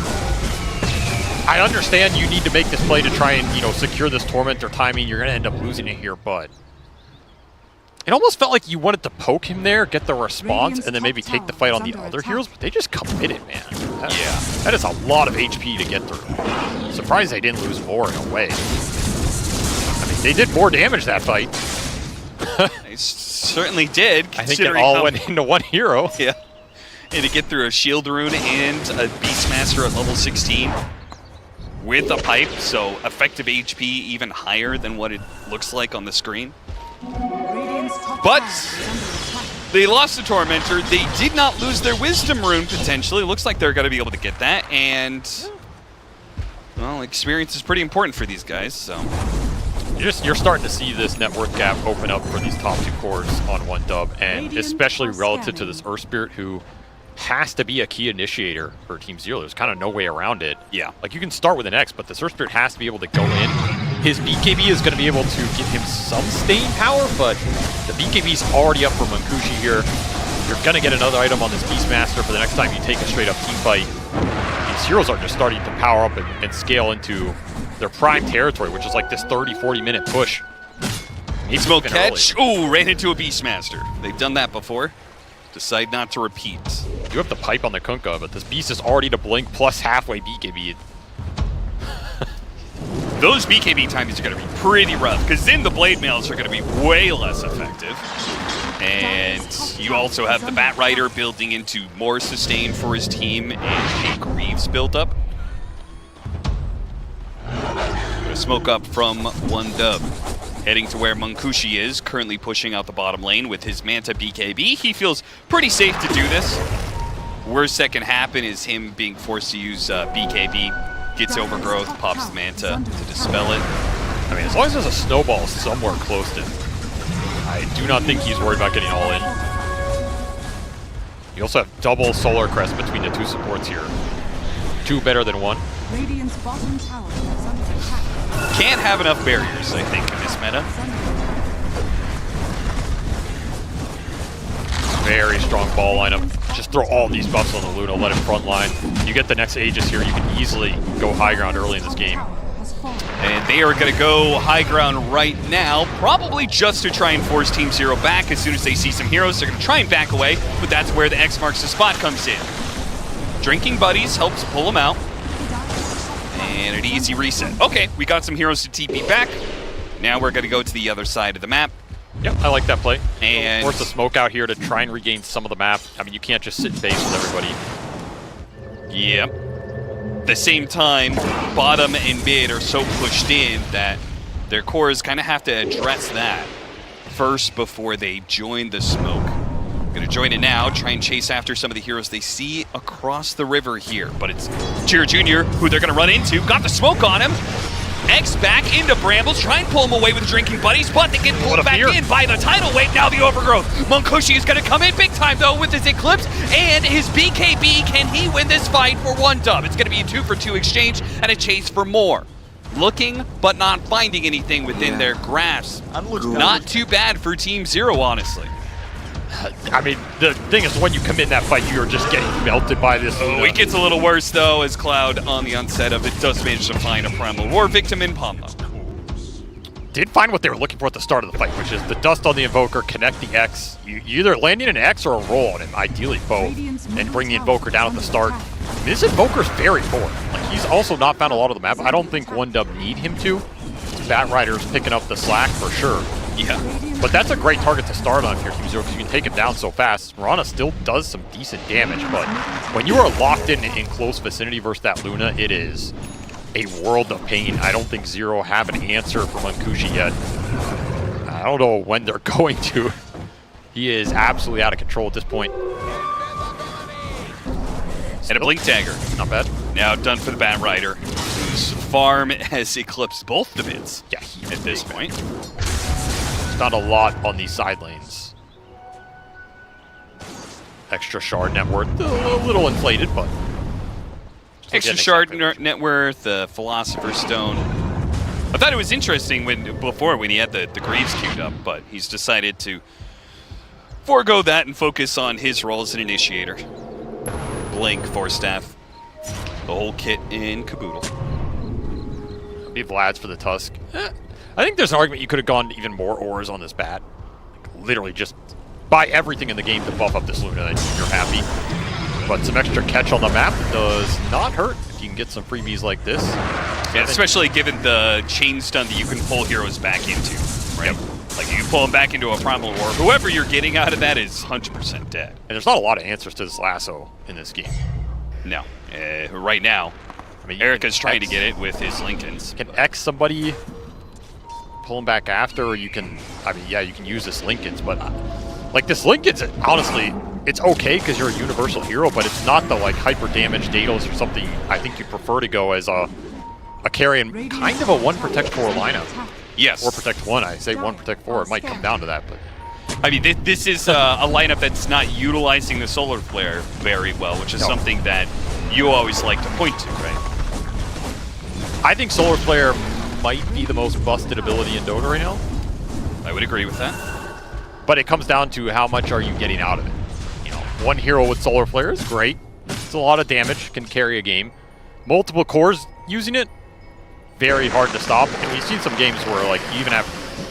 Speaker 17: I understand you need to make this play to try and, you know, secure this Tormentor timing. You're going to end up losing it here, but it almost felt like you wanted to poke him there, get the response, and then maybe take the fight on the other heroes, but they just committed, man. That is a lot of HP to get through. Surprised they didn't lose more in a way. I mean, they did more damage that fight.
Speaker 18: They certainly did.
Speaker 17: I think it all went into one hero.
Speaker 18: Yeah. And to get through a Shield Rune and a Beastmaster at level 16 with a pipe, so effective HP even higher than what it looks like on the screen. But they lost the Tormentor. They did not lose their Wisdom Rune, potentially. It looks like they're going to be able to get that. And, well, experience is pretty important for these guys, so...
Speaker 17: You're starting to see this net worth gap open up for these top 2 cores on OneDub, and especially relative to this Earth Spirit, who has to be a key initiator for Team Zero. There's kind of no way around it.
Speaker 18: Yeah.
Speaker 17: Like, you can start with an X, but this Earth Spirit has to be able to go in. His BKB is going to be able to give him some staying power, but the BKB is already up for Mankushi here. You're going to get another item on this Beastmaster for the next time you take a straight-up team fight. These heroes are just starting to power up and scale into their prime territory, which is like this 30-40 minute push.
Speaker 18: Smoke catch. Ooh, ran into a Beastmaster. They've done that before. Decide not to repeat.
Speaker 17: You have the pipe on the Kunkka, but this beast is already to blink plus halfway BKB.
Speaker 18: Those BKB timings are going to be pretty rough, because then the Blade Mails are going to be way less effective. And you also have the Bat Rider building into more sustain for his team and a Greaves build up. Smoke up from OneDub. Heading to where Mankushi is, currently pushing out the bottom lane with his Manta BKB. He feels pretty safe to do this. Worst that can happen is him being forced to use BKB. Gets Overgrowth, pops the Manta to dispel it.
Speaker 17: I mean, as long as there's a Snowball somewhere close to him, I do not think he's worried about getting all in. You also have double Solar Crest between the 2 supports here. 2 better than 1.
Speaker 8: Radiant's bottom tower is under attack.
Speaker 18: Can't have enough barriers, I think, in this meta.
Speaker 17: Very strong ball lineup. Just throw all these buffs on the Luna, let him front line. You get the next Aegis here, you can easily go high ground early in this game.
Speaker 18: And they are going to go high ground right now, probably just to try and force Team Zero back. As soon as they see some heroes, they're going to try and back away, but that's where the X marks the spot comes in. Drinking Buddies helps pull them out. And an easy reset. Okay, we got some heroes to TP back. Now we're going to go to the other side of the map.
Speaker 17: Yep, I like that play.
Speaker 18: And
Speaker 17: force the smoke out here to try and regain some of the map. I mean, you can't just sit in base with everybody.
Speaker 18: Yep. At the same time, bottom and mid are so pushed in that their cores kind of have to address that first before they join the smoke. Gonna join it now, try and chase after some of the heroes they see across the river here. But it's Cheer Jr., who they're gonna run into. Got the smoke on him. X back into Brambles, try and pull him away with Drinking Buddies, but they get pulled back in by the tidal wave. Now the Overgrowth. Munkushi is going to come in big time, though, with his Eclipse and his BKB. Can he win this fight for 1 dub? It's going to be a 2-for-2 exchange and a chase for more. Looking, but not finding anything within their grasp. Not too bad for Team Zero, honestly.
Speaker 17: I mean, the thing is, when you come in that fight, you are just getting melted by this.
Speaker 18: Oh, it gets a little worse, though, as Cloud, on the onset of it, does manage to find a Primal War victim in Pombo.
Speaker 17: Did find what they were looking for at the start of the fight, which is the dust on the Invoker, connect the X. You either landing an X or a roll on him, ideally both, and bring the Invoker down at the start. This Invoker's very poor. Like, he's also not found a lot of the map. I don't think 1Dub need him to. Bat Rider's picking up the slack for sure.
Speaker 18: Yeah.
Speaker 17: But that's a great target to start on here, Team Zero, because you can take him down so fast. Mirana still does some decent damage, but when you are locked in close vicinity versus that Luna, it is a world of pain. I don't think Zero have an answer for Munkushi yet. I don't know when they're going to. He is absolutely out of control at this point.
Speaker 18: And a Blink Dagger.
Speaker 17: Not bad.
Speaker 18: Now done for the Bat Rider, whose farm has eclipsed both the mids at this point.
Speaker 17: Not a lot on these side lanes. Extra shard net worth, a little inflated, but
Speaker 18: extra shard net worth, the Philosopher's Stone. I thought it was interesting when he had the Greaves queued up, but he's decided to forego that and focus on his role as an initiator. Blink, Force Staff, the whole kit in caboodle.
Speaker 17: Be Vlad's for the Tusk. I think there's an argument you could have gone even more ores on this bat. Like, literally just buy everything in the game to buff up this Luna and you're happy. But some extra catch on the map does not hurt if you can get some freebies like this.
Speaker 18: Yeah, especially given the chain stun that you can pull heroes back into, right? Yep. Like, you can pull them back into a Primal War. Whoever you're getting out of that is 100% dead.
Speaker 17: And there's not a lot of answers to this lasso in this game.
Speaker 18: No. Right now, I mean, Erica's trying to get it with his Lincolns.
Speaker 17: Can X somebody pull him back after, or you can, I mean, yeah, you can use this Lincolns, but like this Lincolns, honestly, it's okay because you're a universal hero, but it's not the like hyper damage Daedalus or something. I think you prefer to go as a carry and kind of a 1 Protect 4 lineup.
Speaker 18: Yes.
Speaker 17: Or Protect 1, I say 1 Protect 4, it might come down to that, but.
Speaker 18: I mean, this is a lineup that's not utilizing the Solar Flare very well, which is something that you always like to point to, right?
Speaker 17: I think Solar Flare might be the most busted ability in Dota right now.
Speaker 18: I would agree with that.
Speaker 17: But it comes down to how much are you getting out of it. You know, one hero with Solar Flare is great. It's a lot of damage, can carry a game. Multiple cores using it, very hard to stop. And we've seen some games where like you even have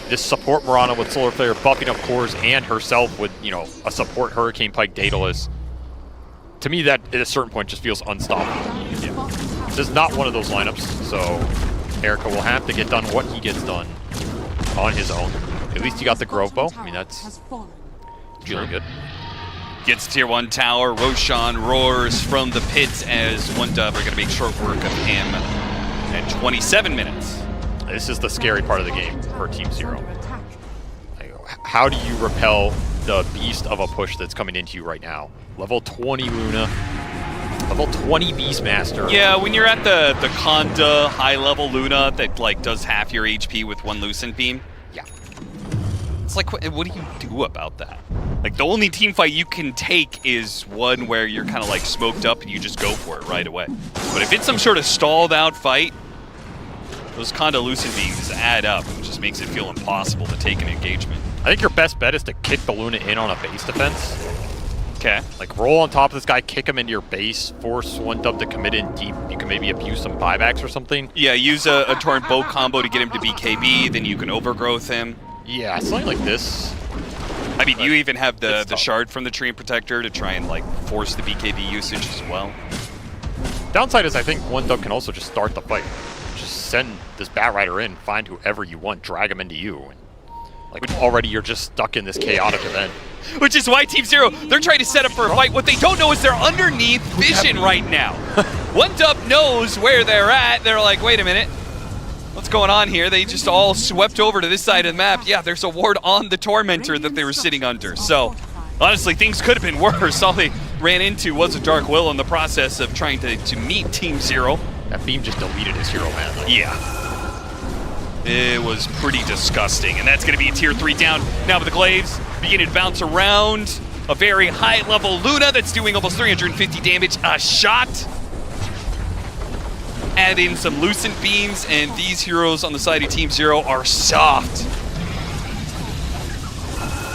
Speaker 17: this support Mirana with Solar Flare buffing up cores and herself with, you know, a support Hurricane Pike Daedalus. To me, that at a certain point just feels unstoppable. Yeah. This is not one of those lineups, so Erica will have to get done what he gets done on his own. At least he got the Grove Bow. I mean, that's really good.
Speaker 18: Gets tier 1 tower. Roshan roars from the pits as 1Dub are going to make short work of him at 27 minutes.
Speaker 17: This is the scary part of the game for Team Zero. How do you repel the beast of a push that's coming into you right now? Level 20 Luna, level 20 Beastmaster.
Speaker 18: Yeah, when you're at the Conda high-level Luna that like does half your HP with 1 Lucent Beam.
Speaker 17: Yeah.
Speaker 18: It's like, what do you do about that? Like, the only team fight you can take is one where you're kind of like smoked up and you just go for it right away. But if it's some sort of stalled out fight, those Conda Lucent Beams add up, and just makes it feel impossible to take an engagement.
Speaker 17: I think your best bet is to kick the Luna in on a base defense.
Speaker 18: Okay.
Speaker 17: Like roll on top of this guy, kick him into your base, force one dub to commit in deep. You can maybe abuse some buybacks or something.
Speaker 18: Yeah, use a torrent bow combo to get him to BKB, then you can overgrowth him.
Speaker 17: Yeah, something like this.
Speaker 18: I mean, you even have the shard from the Treant Protector to try and like force the BKB usage as well.
Speaker 17: Downside is I think one dub can also just start the fight. Just send this Bat Rider in, find whoever you want, drag him into you. And, like already you're just stuck in this chaotic event.
Speaker 18: Which is why Team Zero, they're trying to set up for a fight. What they don't know is they're underneath vision right now. One dub knows where they're at. They're like, wait a minute. What's going on here? They just all swept over to this side of the map. Yeah, there's a ward on the Tormentor that they were sitting under. So, honestly, things could have been worse. All they ran into was a Dark Will in the process of trying to meet Team Zero.
Speaker 17: That beam just deleted his hero, man. Like,
Speaker 18: yeah. It was pretty disgusting. And that's going to be a tier 3 down. Now with the Glaives beginning to bounce around. A very high-level Luna that's doing almost 350 damage a shot. Add in some Lucent Beams, and these heroes on the side of Team Zero are soft.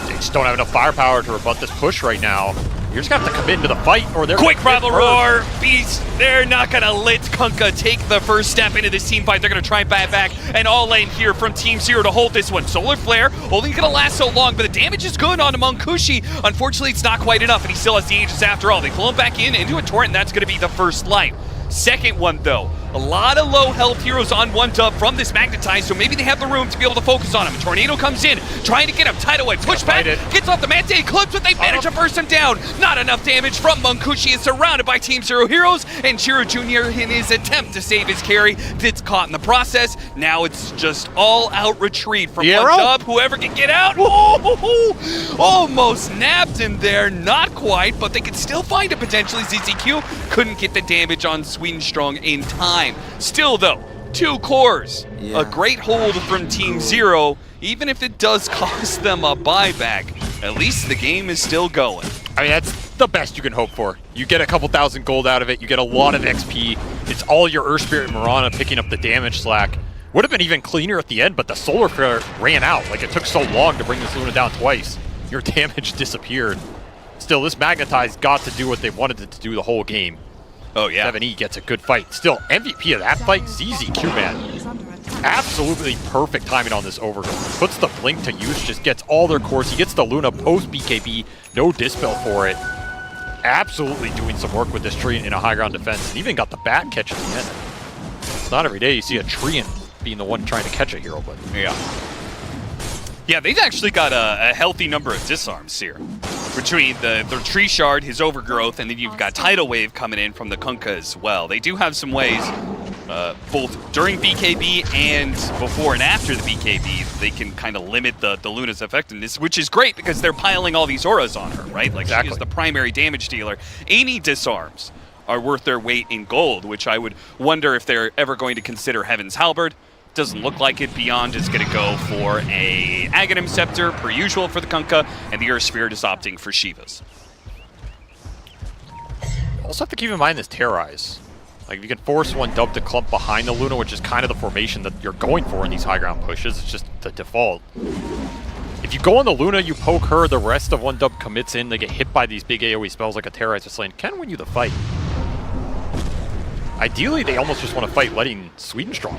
Speaker 17: They just don't have enough firepower to rebut this push right now. You're just going to have to commit into the fight, or they're
Speaker 18: Quick Primal Roar! Beast! They're not going to let Kunkka take the first step into this team fight. They're going to try and bat back, and all in here from Team Zero to hold this one. Solar Flare, only going to last so long, but the damage is good on Munkushi. Unfortunately, it's not quite enough, and he still has the Aegis after all. They pull him back in into a Torrent, and that's going to be the first light. Second one, though, a lot of low health heroes on one dub from this Magnetize, so maybe they have the room to be able to focus on him. Tornado comes in, trying to get him. Tidal Wave, push back, gets off the Mante, clips, but they manage to burst him down. Not enough damage from Munkushi. Is surrounded by Team Zero heroes, and Shiro Jr. in his attempt to save his carry gets caught in the process. Now it's just all-out retreat from one dub. Whoever can get out. Oh, almost nabbed him there. Not quite, but they could still find it potentially. ZZQ couldn't get the damage on Sweden Strong in time. Still, though, 2 cores. A great hold from Team Zero, even if it does cost them a buyback. At least the game is still going.
Speaker 17: I mean, that's the best you can hope for. You get a couple thousand gold out of it, you get a lot of XP. It's all your Earth Spirit and Mirana picking up the damage slack. Would have been even cleaner at the end, but the Solar Flare ran out. Like, it took so long to bring this Luna down twice. Your damage disappeared. Still, this Magnetize got to do what they wanted it to do the whole game.
Speaker 18: Oh, yeah.
Speaker 17: 7E gets a good fight. Still, MVP of that fight, ZZQ, man. Absolutely perfect timing on this overgrowth. Puts the Blink to use, just gets all their cores. He gets the Luna post-BKB, no Dispel for it. Absolutely doing some work with this Treant in a high ground defense. And even got the Bat catch at the end. It's not every day you see a Treant being the one trying to catch a hero, but...
Speaker 18: Yeah, they've actually got a healthy number of disarms here. Between the Tree Shard, his Overgrowth, and then you've got Tidal Wave coming in from the Kunkka as well. They do have some ways, both during BKB and before and after the BKB, they can kind of limit the Luna's effectiveness, which is great because they're piling all these auras on her, right? Like, she is the primary damage dealer. Any disarms are worth their weight in gold, which I would wonder if they're ever going to consider Heaven's Halberd. Doesn't look like it. Beyond is going to go for a Aghanim Scepter, per usual for the Kunkka, and the Earth Spirit is opting for Shiva's.
Speaker 17: Also have to keep in mind this Terrorize. Like, if you can force one dub to clump behind the Luna, which is kind of the formation that you're going for in these high ground pushes, it's just the default. If you go on the Luna, you poke her, the rest of one dub commits in, they get hit by these big AoE spells like a Terrorize or Slain, can win you the fight. Ideally, they almost just want to fight letting Sweden Strong.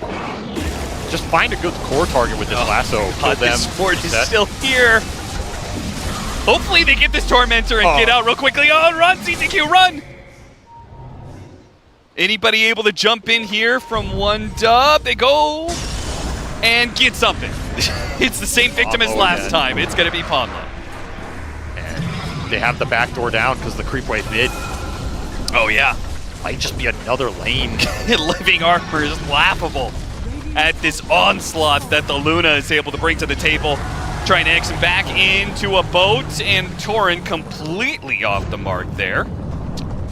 Speaker 17: Just find a good core target with this lasso. Kill them.
Speaker 18: This Ford is still here. Hopefully they get this Tormentor and get out real quickly. Oh, run, ZZQ, run! Anybody able to jump in here from one dub? They go and get something. It's the same victim as last time. It's going to be Ponlo.
Speaker 17: And they have the back door down because the creep wave mid.
Speaker 18: Oh, yeah.
Speaker 17: Might just be another lane.
Speaker 18: Living Armor is laughable at this onslaught that the Luna is able to bring to the table. Trying to X him back into a boat, and Torrent completely off the mark there.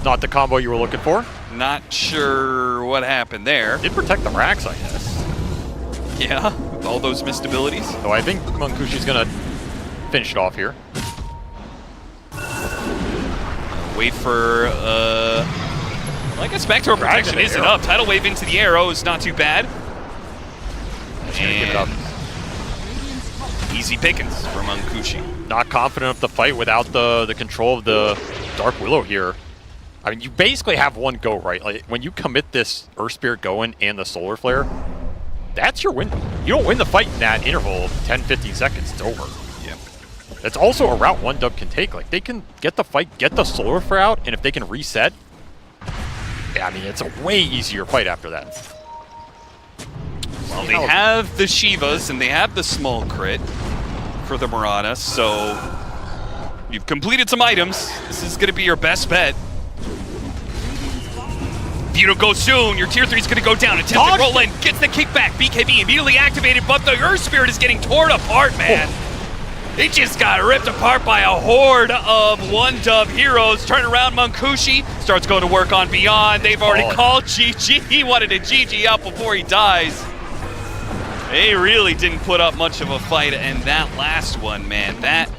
Speaker 17: Not the combo you were looking for?
Speaker 18: Not sure what happened there.
Speaker 17: Did protect the racks, I guess.
Speaker 18: Yeah, with all those missed abilities.
Speaker 17: So I think Munkushi's gonna finish it off here.
Speaker 18: Wait for, I guess Backdoor Protection isn't up. Tidal Wave into the arrow is not too bad.
Speaker 17: He's gonna give it up.
Speaker 18: easy pickings for Mankushi.
Speaker 17: Not confident of the fight without the control of the Dark Willow here. I mean, you basically have one go, right? Like, when you commit this Earth Spirit going and the Solar Flare, that's your win. You don't win the fight in that interval of 10-15 seconds. It's over.
Speaker 18: Yep.
Speaker 17: That's also a route one dub can take. Like, they can get the fight, get the Solar Flare out, and if they can reset, yeah, I mean, it's a way easier fight after that.
Speaker 18: Well, they have the Shivas and they have the small crit for the Marana, so you've completed some items. This is going to be your best bet. If you don't go soon, your tier 3 is going to go down. Attempted roll in, gets the kickback. BKB immediately activated, but the Earth Spirit is getting torn apart, man. It just got ripped apart by a horde of 1-dub heroes. Turn around, Mankushi starts going to work on Beyond. They've already called GG. He wanted a GG out before he dies. They really didn't put up much of a fight, and that last one, man, that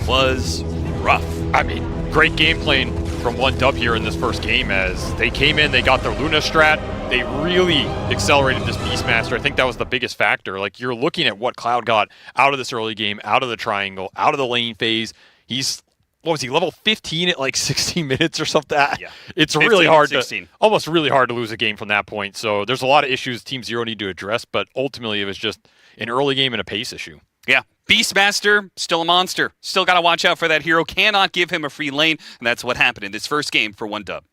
Speaker 18: was rough.
Speaker 17: I mean, great game playing from 1-dub here in this first game as they came in, they got their Luna strat, they really accelerated this Beastmaster. I think that was the biggest factor. Like, you're looking at what Cloud got out of this early game, out of the triangle, out of the lane phase. He's, what was he, level 15 at like 16 minutes or something?
Speaker 18: Yeah.
Speaker 17: It's really hard to, almost really hard to lose a game from that point. So there's a lot of issues Team Zero need to address, but ultimately it was just an early game and a pace issue.
Speaker 18: Yeah. Beastmaster, still a monster. Still got to watch out for that hero. Cannot give him a free lane, and that's what happened in this first game for 1-dub.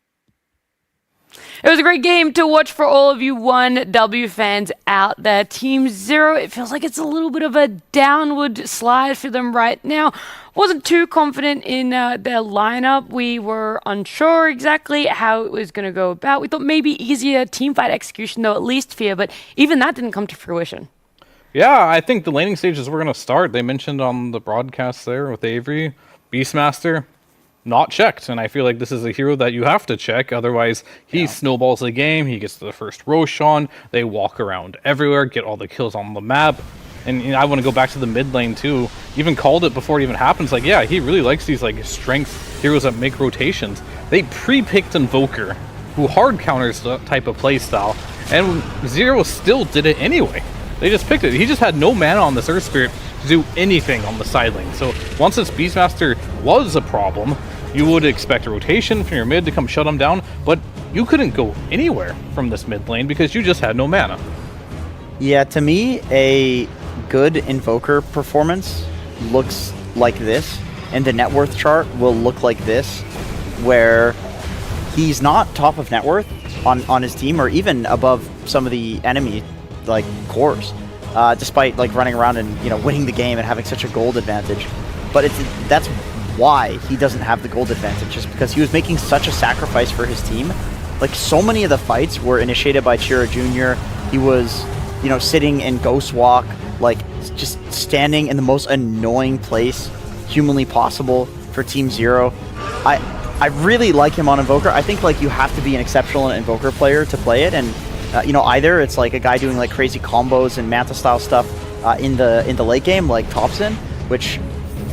Speaker 4: It was a great game to watch for all of you 1W fans out there. Team Zero, it feels like it's a little bit of a downward slide for them right now. Wasn't too confident in their lineup. We were unsure exactly how it was going to go about. We thought maybe easier teamfight execution, though, at least Fear, but even that didn't come to fruition.
Speaker 7: Yeah, I think the laning stages were going to start. They mentioned on the broadcast there with Avery, Beastmaster, not checked. And I feel like this is a hero that you have to check. Otherwise, he snowballs the game. He gets the first Roshan. They walk around everywhere, get all the kills on the map. And I want to go back to the mid lane too. Even called it before it even happens. Like, yeah, he really likes these like strength heroes that make rotations. They pre-picked Invoker, who hard counters the type of play style. And Zero still did it anyway. They just picked it. He just had no mana on this Earth Spirit to do anything on the side lane. So once this Beastmaster was a problem, you would expect a rotation from your mid to come shut him down, but you couldn't go anywhere from this mid lane because you just had no mana.
Speaker 5: Yeah, to me, a good Invoker performance looks like this, and the net worth chart will look like this, where he's not top of net worth on his team or even above some of the enemy like cores, despite like running around and winning the game and having such a gold advantage. But that's why he doesn't have the gold advantage, just because he was making such a sacrifice for his team. Like, so many of the fights were initiated by Chira Jr. He was sitting in Ghost Walk, like just standing in the most annoying place humanly possible for Team Zero. I really like him on Invoker. I think like you have to be an exceptional Invoker player to play it, and either it's like a guy doing like crazy combos and Manta style stuff in the late game, like Thompson, which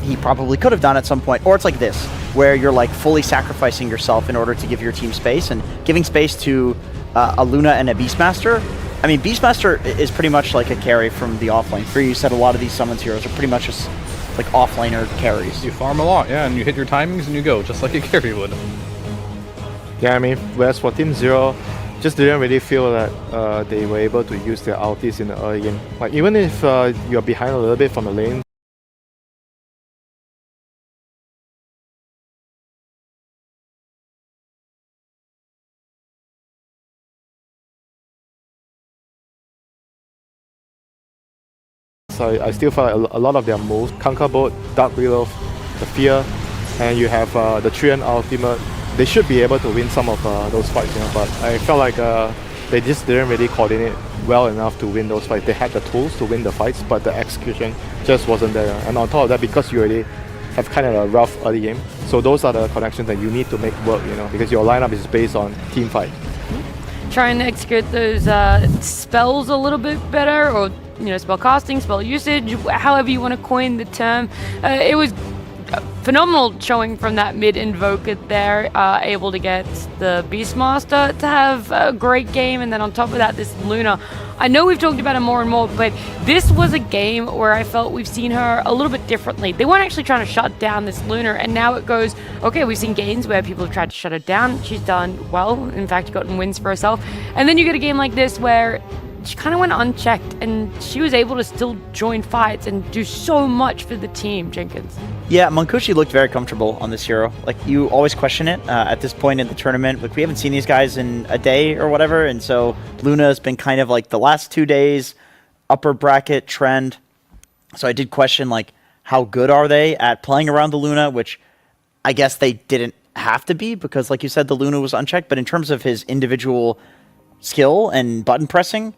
Speaker 5: he probably could have done at some point, or it's like this, where you're like fully sacrificing yourself in order to give your team space, and giving space to a Luna and a Beastmaster. I mean, Beastmaster is pretty much like a carry from the offlane. For you said a lot of these summons heroes are pretty much just like offlaner carries.
Speaker 7: You farm a lot, yeah, and you hit your timings and you go, just like a carry would.
Speaker 6: Yeah, I mean, whereas for Team Zero, just didn't really feel that they were able to use their ultis in the early game. Like, even if you're behind a little bit from the lane, I still felt like a lot of their moves, Kanka Boat, Dark Willow, the Fear, and you have the Trian Ultimate, they should be able to win some of those fights, but I felt like they just didn't really coordinate well enough to win those fights. They had the tools to win the fights, but the execution just wasn't there. And on top of that, because you already have kind of a rough early game, so those are the connections that you need to make work, because your lineup is based on team fight.
Speaker 4: Trying to execute those spells a little bit better, or spell casting, spell usage, however you want to coin the term. It was, for phenomenal showing from that mid Invoker there, able to get the Beastmaster to have a great game, and then on top of that, this Luna. I know we've talked about it more and more, but this was a game where I felt we've seen her a little bit differently. They weren't actually trying to shut down this Luna, and now it goes, okay, we've seen games where people have tried to shut her down. She's done well, in fact, gotten wins for herself. And then you get a game like this where she kind of went unchecked, and she was able to still join fights and do so much for the team, Jenkins.
Speaker 5: Yeah, Munkushi looked very comfortable on this hero. Like, you always question it at this point in the tournament. Like, we haven't seen these guys in a day or whatever, and so Luna has been kind of like the last 2 days, upper bracket trend. So I did question, like, how good are they at playing around the Luna, which I guess they didn't have to be because, like you said, the Luna was unchecked. But in terms of his individual skill and button pressing,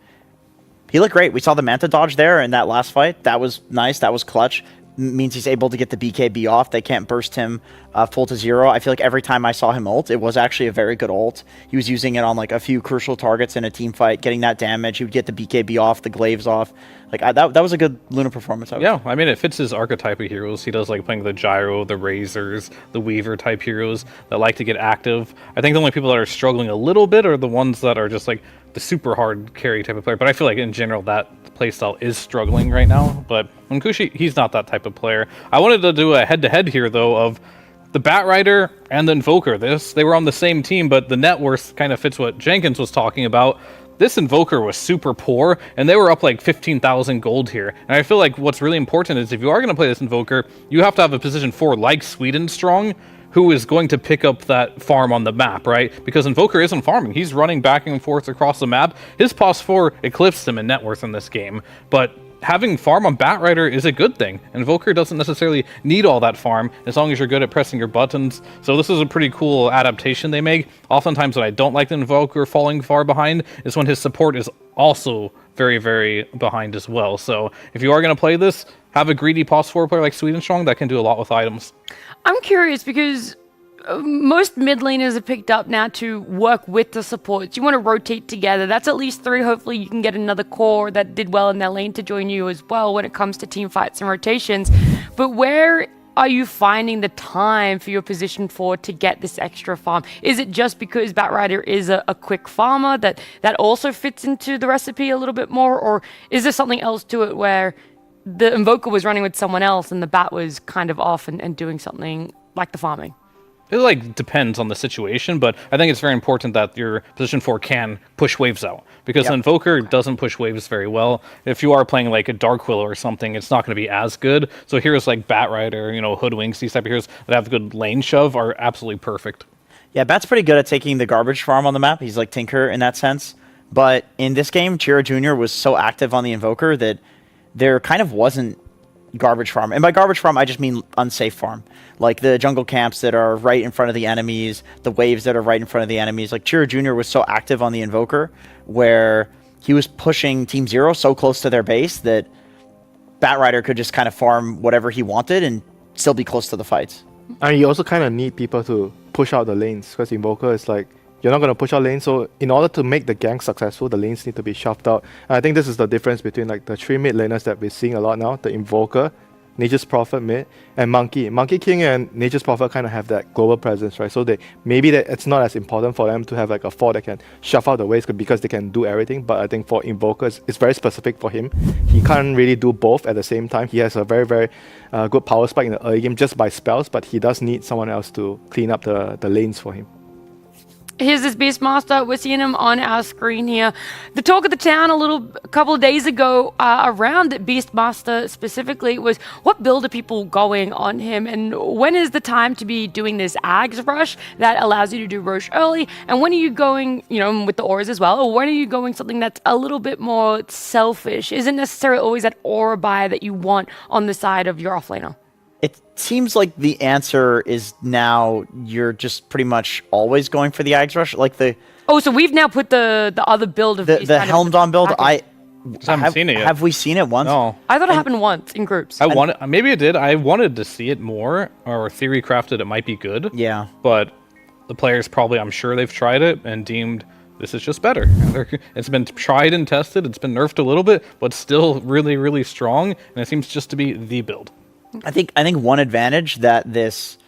Speaker 5: he looked great. We saw the Manta dodge there in that last fight. That was nice. That was clutch. Means he's able to get the BKB off. They can't burst him full to zero. I feel like every time I saw him ult, it was actually a very good ult. He was using it on like a few crucial targets in a team fight, getting that damage. He would get the BKB off, the glaives off. Like that was a good Luna performance.
Speaker 7: Yeah, I mean, it fits his archetype of heroes. He does like playing the Gyro, the Razors, the Weaver type heroes that like to get active. I think the only people that are struggling a little bit are the ones that are just like the super hard carry type of player. But I feel like in general that playstyle is struggling right now. But Munkushi, he's not that type of player. I wanted to do a head-to-head here though of the Batrider and the Invoker. They were on the same team, but the net worth kind of fits what Jenkins was talking about. This Invoker was super poor, and they were up like 15,000 gold here. And I feel like what's really important is if you are going to play this Invoker, you have to have a position 4 like Sweden strong, who is going to pick up that farm on the map, right? Because Invoker isn't farming. He's running back and forth across the map. His pos 4 eclipsed him in net worth in this game, but having farm on Batrider is a good thing. Invoker doesn't necessarily need all that farm as long as you're good at pressing your buttons. So this is a pretty cool adaptation they make. Oftentimes what I don't like the Invoker falling far behind is when his support is also very, very behind as well. So if you are going to play this, have a greedy pos 4 player like Sweden Strong that can do a lot with items.
Speaker 4: I'm curious because most mid laners are picked up now to work with the supports. You want to rotate together. That's at least 3. Hopefully you can get another core that did well in their lane to join you as well when it comes to team fights and rotations. But where are you finding the time for your position 4 to get this extra farm? Is it just because Batrider is a quick farmer that also fits into the recipe a little bit more? Or is there something else to it where the Invoker was running with someone else and the Bat was kind of off and doing something like the farming?
Speaker 7: It like depends on the situation, but I think it's very important that your position 4 can push waves out because the Invoker doesn't push waves very well. If you are playing like a Dark Willow or something, it's not going to be as good. So heroes like Batrider, Hoodwinks, these type of heroes that have good lane shove are absolutely perfect.
Speaker 5: Yeah, Bat's pretty good at taking the garbage farm on the map. He's like Tinker in that sense. But in this game, Chira Jr. was so active on the Invoker that there kind of wasn't garbage farm. And by garbage farm, I just mean unsafe farm. Like the jungle camps that are right in front of the enemies, the waves that are right in front of the enemies. Like Chira Jr. was so active on the Invoker where he was pushing Team Zero so close to their base that Batrider could just kind of farm whatever he wanted and still be close to the fights.
Speaker 6: And you also kind of need people to push out the lanes because Invoker is like, you're not going to push out lanes, so in order to make the gank successful, the lanes need to be shoved out. And I think this is the difference between like the 3 mid laners that we're seeing a lot now, the Invoker, Nature's Prophet mid, and Monkey. Monkey King and Nature's Prophet kind of have that global presence, right? So maybe it's not as important for them to have like a 4 that can shove out the waves because they can do everything, but I think for Invoker, it's very specific for him. He can't really do both at the same time. He has a very, very good power spike in the early game just by spells, but he does need someone else to clean up the lanes for him.
Speaker 4: Here's this Beastmaster. We're seeing him on our screen here. The talk of the town a couple of days ago around Beastmaster specifically was what build are people going on him and when is the time to be doing this Ags rush that allows you to do Roche early, and when are you going, with the auras as well, or when are you going something that's a little bit more selfish? Isn't necessarily always that aura buy that you want on the side of your offlaner.
Speaker 5: It seems like the answer is now you're just pretty much always going for the Ags Rush. Like
Speaker 4: so we've now put the other build of
Speaker 5: the Helmed on build. I
Speaker 7: haven't seen it yet.
Speaker 5: Have we seen it once?
Speaker 7: No.
Speaker 4: I thought it happened once in groups.
Speaker 7: Maybe it did. I wanted to see it more, or theory crafted it might be good.
Speaker 5: Yeah.
Speaker 7: But the players probably, I'm sure they've tried it and deemed this is just better. It's been tried and tested. It's been nerfed a little bit, but still really, really strong. And it seems just to be the build.
Speaker 5: I think one advantage that this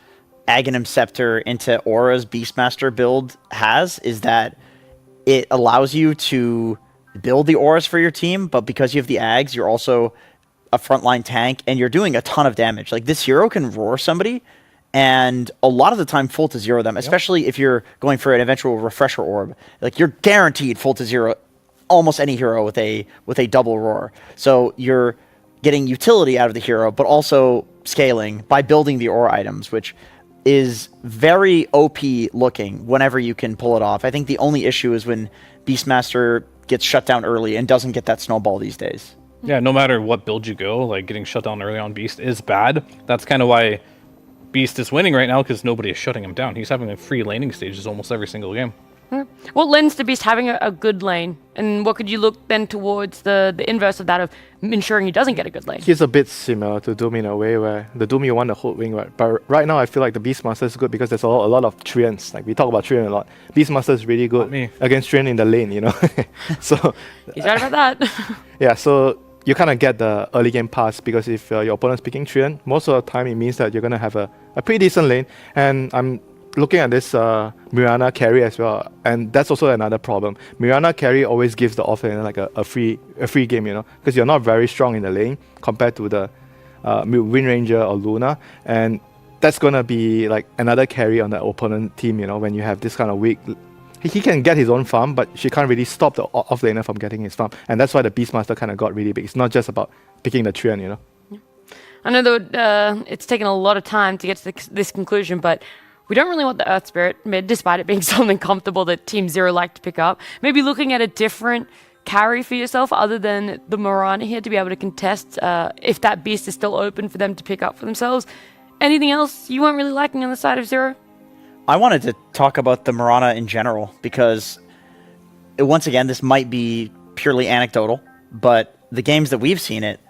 Speaker 5: Aghanim Scepter into Aura's Beastmaster build has is that it allows you to build the auras for your team, but because you have the Ags, you're also a frontline tank, and you're doing a ton of damage. Like, this hero can roar somebody, and a lot of the time full to zero them, especially if you're going for an eventual refresher orb. Like, you're guaranteed full to zero almost any hero with a double roar. So you're getting utility out of the hero, but also scaling by building the aura items, which is very OP looking whenever you can pull it off. I think the only issue is when Beastmaster gets shut down early and doesn't get that snowball these days.
Speaker 7: Yeah, no matter what build you go, like getting shut down early on Beast is bad. That's kind of why Beast is winning right now, because nobody is shutting him down. He's having a free laning stages almost every single game.
Speaker 4: What lends to Beast having a good lane? And what could you look then towards the inverse of that, of ensuring he doesn't get a good lane?
Speaker 6: He's a bit similar to Doom in a way where the Doom you want the hook wing, right? But right now I feel like the Beastmaster is good because there's a lot of Treants. Like, we talk about Treant a lot. Beastmaster is really good against Treant in the lane, you know? So
Speaker 4: he's right about that.
Speaker 6: yeah, so you kind of get the early game pass because if your opponent's picking Treant, most of the time it means that you're going to have a pretty decent lane. And I'm looking at this Mirana carry as well, and that's also another problem. Mirana carry always gives the offlaner like a free game, you know, because you're not very strong in the lane compared to the Wind Ranger or Luna, and that's gonna be like another carry on the opponent team, you know, when you have this kind of weak. He can get his own farm, but she can't really stop the offlaner from getting his farm, and that's why the Beastmaster kind of got really big. It's not just about picking the Treant, you know.
Speaker 4: I know that it's taken a lot of time to get to this conclusion, but we don't really want the Earth Spirit mid, despite it being something comfortable that Team Zero like to pick up. Maybe looking at a different carry for yourself other than the Mirana here to be able to contest if that Beast is still open for them to pick up for themselves. Anything else you weren't really liking on the side of Zero?
Speaker 5: I wanted to talk about the Mirana in general because, once again, this might be purely anecdotal, but the games that we've seen it,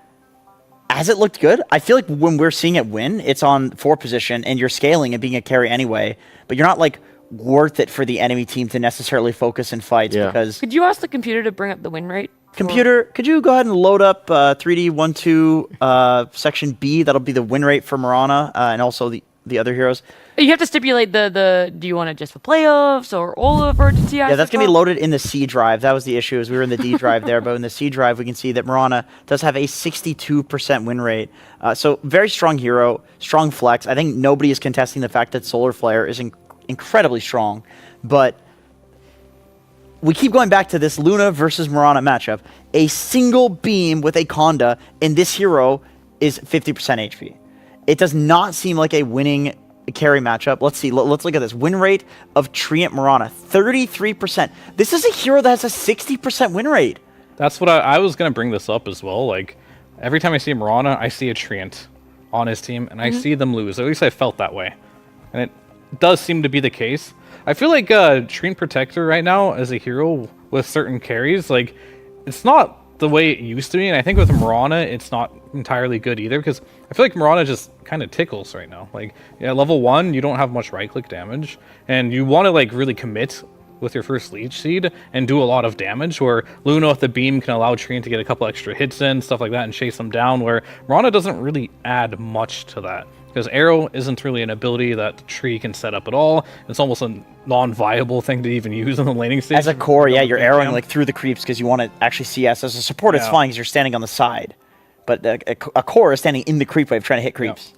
Speaker 5: has it looked good? I feel like when we're seeing it win, it's on 4 position and you're scaling and being a carry anyway, but you're not like worth it for the enemy team to necessarily focus in fights because...
Speaker 4: Could you ask the computer to bring up the win rate?
Speaker 5: Computer, could you go ahead and load up 3D12 section B? That'll be the win rate for Mirana and also the other heroes.
Speaker 4: You have to stipulate the do you want it just for playoffs or all over TI?
Speaker 5: Yeah, that's going to be loaded in the C drive. That was the issue, is we were in the D drive there, but in the C drive we can see that Mirana does have a 62% win rate. So very strong hero, strong flex. I think nobody is contesting the fact that Solar Flare is incredibly strong, but we keep going back to this Luna versus Mirana matchup. A single beam with a Conda in this hero is 50% HP. It does not seem like a winning carry matchup. Let's see. Let's look at this. Win rate of Treant Mirana, 33%. This is a hero that has a 60% win rate.
Speaker 7: That's what I was going to bring this up as well. Like, every time I see Mirana, I see a Treant on his team, and I see them lose. At least I felt that way. And it does seem to be the case. I feel like Treant Protector right now as a hero with certain carries, like, it's not the way it used to be, and I think with Mirana, it's not entirely good either, because I feel like Mirana just kind of tickles right now. Like, yeah, level 1, you don't have much right-click damage, and you want to, like, really commit with your first Leech Seed and do a lot of damage, where Luna with the beam can allow Treant to get a couple extra hits in, stuff like that, and chase them down, where Mirana doesn't really add much to that. Because Arrow isn't really an ability that the tree can set up at all. It's almost a non-viable thing to even use in the laning stage.
Speaker 5: As a core, yeah, you're arrowing like through the creeps because you want to actually CS. As a support, it's fine because you're standing on the side. But a core is standing in the creep wave trying to hit creeps.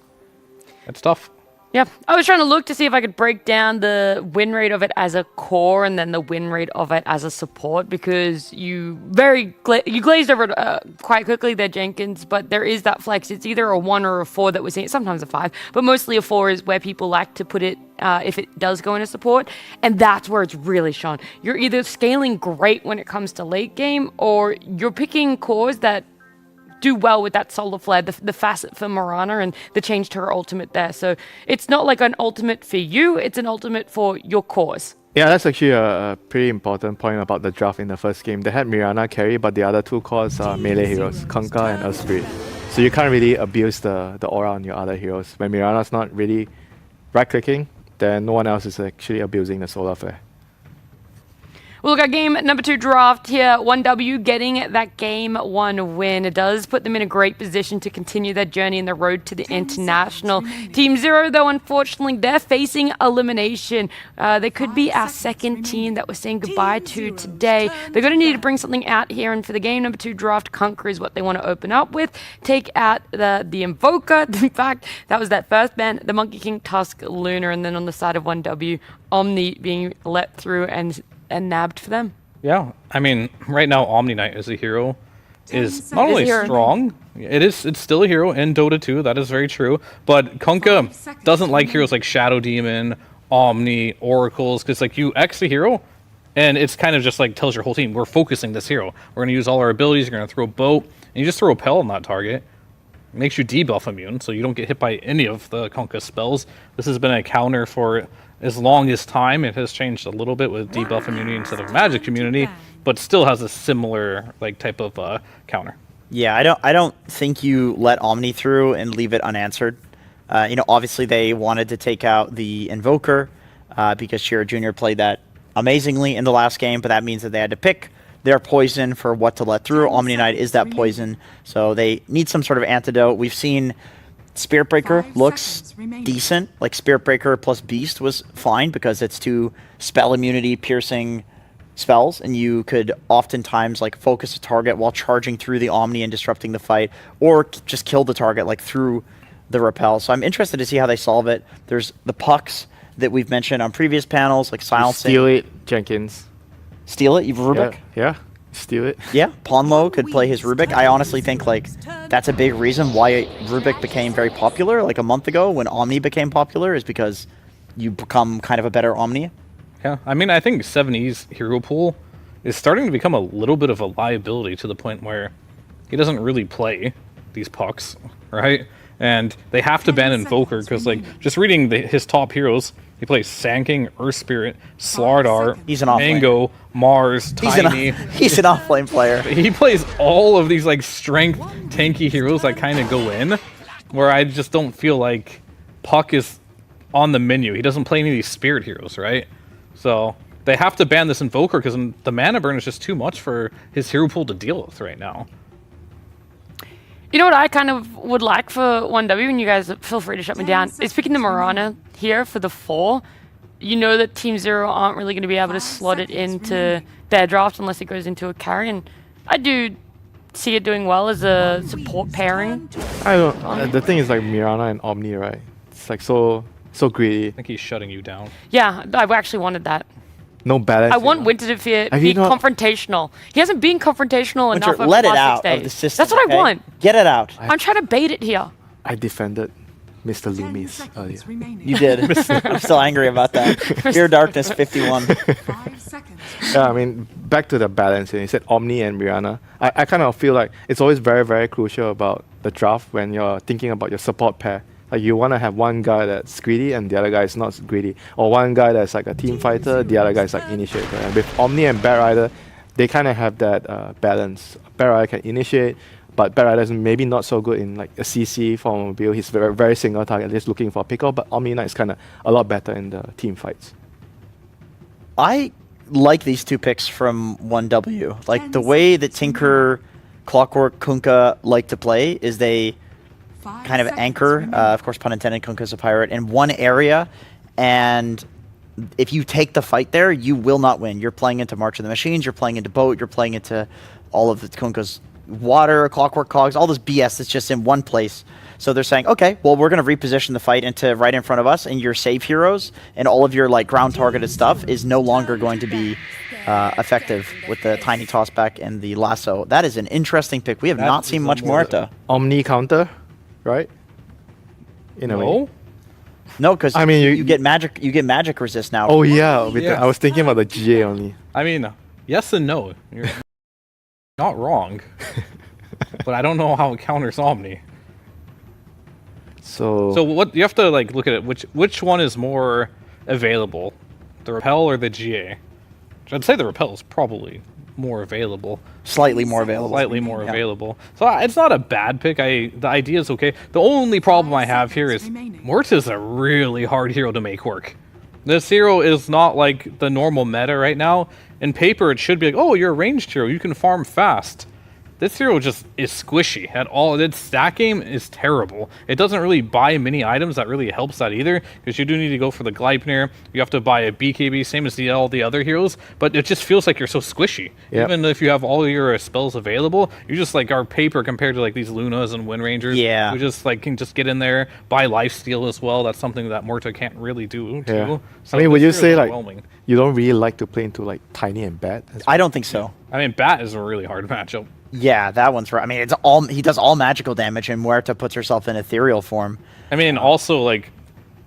Speaker 7: It's tough.
Speaker 4: Yeah, I was trying to look to see if I could break down the win rate of it as a core and then the win rate of it as a support, because you glazed over it quite quickly there, Jenkins, but there is that flex. It's either a 1 or a 4 that we're seeing, sometimes a 5, but mostly a 4 is where people like to put it if it does go into support, and that's where it's really shown. You're either scaling great when it comes to late game, or you're picking cores that do well with that Solar Flare, the facet for Mirana and the change to her ultimate there. So it's not like an ultimate for you, it's an ultimate for your cores.
Speaker 6: Yeah, that's actually a pretty important point about the draft in the first game. They had Mirana carry, but the other 2 cores are melee heroes, Kanka and Earth Spirit. So you can't really abuse the aura on your other heroes. When Mirana's not really right-clicking, then no one else is actually abusing the Solar Flare.
Speaker 4: Well, look, our game number 2 draft here, 1W getting that game 1 win. It does put them in a great position to continue their journey in the road to the international. Team Zero, though, unfortunately, they're facing elimination. They could be our second team that we're saying goodbye to today. They're going to need to bring something out here, and for the game number 2 draft, Conquer is what they want to open up with. Take out the Invoker. In fact, that was that first ban, the Monkey King, Tusk, Lunar, and then on the side of 1W, Omni being let through and nabbed for them.
Speaker 7: Yeah, I mean, right now Omni Knight as a hero is not only strong, it's still a hero in Dota 2, that is very true, but Kunkka doesn't like heroes like Shadow Demon, Omni, Oracles, because like you X the hero, and it's kind of just like tells your whole team, we're focusing this hero. We're going to use all our abilities, you're going to throw Boat, and you just throw Repel on that target. It makes you debuff immune, so you don't get hit by any of the Kunkka spells. This has been a counter for as long as time. It has changed a little bit with debuff immunity instead of magic immunity, but still has a similar like type of counter.
Speaker 5: Yeah, I don't think you let Omni through and leave it unanswered. Obviously they wanted to take out the Invoker because Shira Jr. played that amazingly in the last game, but that means that they had to pick their poison for what to let through. Omni Knight is that poison, so they need some sort of antidote. We've seen Spirit Breaker looks decent. Like Spirit Breaker plus Beast was fine because it's 2 spell immunity piercing spells, and you could oftentimes like focus a target while charging through the Omni and disrupting the fight, or just kill the target like through the repel. So I'm interested to see how they solve it. There's the pucks that we've mentioned on previous panels, like silencing.
Speaker 6: Steal it, Jenkins.
Speaker 5: Steal it, you've Rubik?
Speaker 6: Yeah, steal it.
Speaker 5: Yeah, Ponlo could play his Rubik. I honestly think like that's a big reason why Rubik became very popular like a month ago when Omni became popular, is because you become kind of a better Omni.
Speaker 7: Yeah, I mean, I think 7E's hero pool is starting to become a little bit of a liability to the point where he doesn't really play these pucks, right? And they have to ban Invoker because, like, just reading his top heroes, he plays Sand King, Earth Spirit, Slardar, Mango, Mars, Tiny.
Speaker 5: He's an offlane player.
Speaker 7: He plays all of these, like, strength tanky heroes that kind of go in, where I just don't feel like Puck is on the menu. He doesn't play any of these Spirit heroes, right? So they have to ban this Invoker because the mana burn is just too much for his hero pool to deal with right now.
Speaker 4: You know what I kind of would like for 1W, and you guys feel free to shut me down, is picking the Mirana here for the 4. You know that Team Zero aren't really going to be able to slot it into their draft unless it goes into a carry, and I do see it doing well as a support pairing.
Speaker 6: I don't. The thing is like Mirana and Omni, right? It's like so greedy.
Speaker 7: I think he's shutting you down.
Speaker 4: Yeah, I actually wanted that.
Speaker 6: No balance.
Speaker 4: I want Winter to be confrontational. He hasn't been confrontational enough over
Speaker 5: let
Speaker 4: the
Speaker 5: it
Speaker 4: last
Speaker 5: out
Speaker 4: 6 days.
Speaker 5: of the system.
Speaker 4: That's what I want.
Speaker 5: Get it out.
Speaker 4: I'm trying to bait it here.
Speaker 6: I defended Mr. Loomis earlier.
Speaker 5: You did. I'm still angry about that. Fear Darkness 51.
Speaker 6: Yeah, I mean, back to the balance here. You said Omni and Mirana. I kind of feel like it's always very, very crucial about the draft when you're thinking about your support pair. Like you want to have one guy that's greedy and the other guy is not greedy, or one guy that's like a team fighter, the other guy is like initiator. And with Omni and Bat Rider, they kind of have that balance. Bat Rider can initiate, but Bat Rider is maybe not so good in like a CC form of build. He's very, very single target, just looking for a pickoff. But Omni Knight is kind of a lot better in the team fights.
Speaker 5: I like these 2 picks from 1W. Like the way that Tinker, Clockwork, Kunkka like to play is they kind of anchor, of course pun intended, Kunkka's a pirate, in one area, and if you take the fight there, you will not win. You're playing into March of the Machines, you're playing into Boat, you're playing into all of the Kunkka's water, Clockwork Cogs, all this BS that's just in one place. So they're saying, okay, well, we're going to reposition the fight into right in front of us, and your save heroes and all of your like ground targeted stuff is no longer going to be effective with the tiny tossback and the lasso. That is an interesting pick. We have not seen much Muerta.
Speaker 6: Omni counter, right? In a way.
Speaker 5: No, because
Speaker 6: I mean,
Speaker 5: you get magic. You get magic resist now.
Speaker 6: Oh yeah, I was thinking about the GA only.
Speaker 7: I mean, yes and no. You're not wrong, but I don't know how it counters Omni. So what you have to like look at it. Which one is more available, the Repel or the GA? I'd say the Repel is probably more available.
Speaker 5: Slightly more available.
Speaker 7: Slightly more available. So it's not a bad pick. The idea is okay. The only problem I have here is Morta's a really hard hero to make work. This hero is not like the normal meta right now, in paper it should be like, oh, you're a ranged hero, you can farm fast. This hero just is squishy at all. Its stat game is terrible. It doesn't really buy many items that really helps that either, because you do need to go for the Gleipnir. You have to buy a BKB, same as all the other heroes, but it just feels like you're so squishy.
Speaker 6: Yep.
Speaker 7: Even if you have all your spells available, you just like are paper compared to like these Lunas and Wind Rangers.
Speaker 5: Yeah.
Speaker 7: You just like can just get in there, buy lifesteal as well. That's something that Morta can't really do too.
Speaker 6: Yeah.
Speaker 7: So
Speaker 6: I mean, would you
Speaker 7: this hero
Speaker 6: say
Speaker 7: is
Speaker 6: like
Speaker 7: overwhelming.
Speaker 6: you don't really like to play into like Tiny and Bat?
Speaker 5: I don't think so.
Speaker 7: I mean, Bat is a really hard matchup.
Speaker 5: Yeah, that one's right. I mean, he does all magical damage, and Muerta puts herself in ethereal form.
Speaker 7: I mean, also like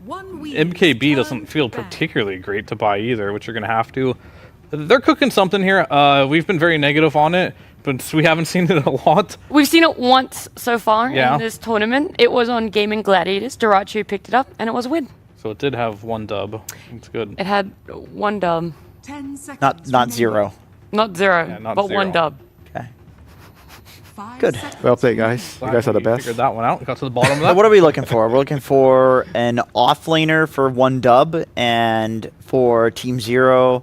Speaker 7: MKB doesn't feel particularly great to buy either, which you're gonna have to. They're cooking something here. We've been very negative on it, but we haven't seen it a lot.
Speaker 4: We've seen it once so far
Speaker 7: Yeah.
Speaker 4: in this tournament. It was on Gaming Gladiators. Darachu picked it up, and it was a win.
Speaker 7: So it did have one dub. It's good.
Speaker 4: It had one dub.
Speaker 8: 10 seconds.
Speaker 5: Not zero.
Speaker 4: Not zero,
Speaker 7: Yeah, not
Speaker 4: but
Speaker 7: zero.
Speaker 4: one dub.
Speaker 5: Good.
Speaker 6: Well played, guys. You guys are the best.
Speaker 7: Figured that one out. Got to the bottom of
Speaker 5: So
Speaker 7: that.
Speaker 5: what are we looking for? We're looking for an offlaner for one dub, and for Team Zero,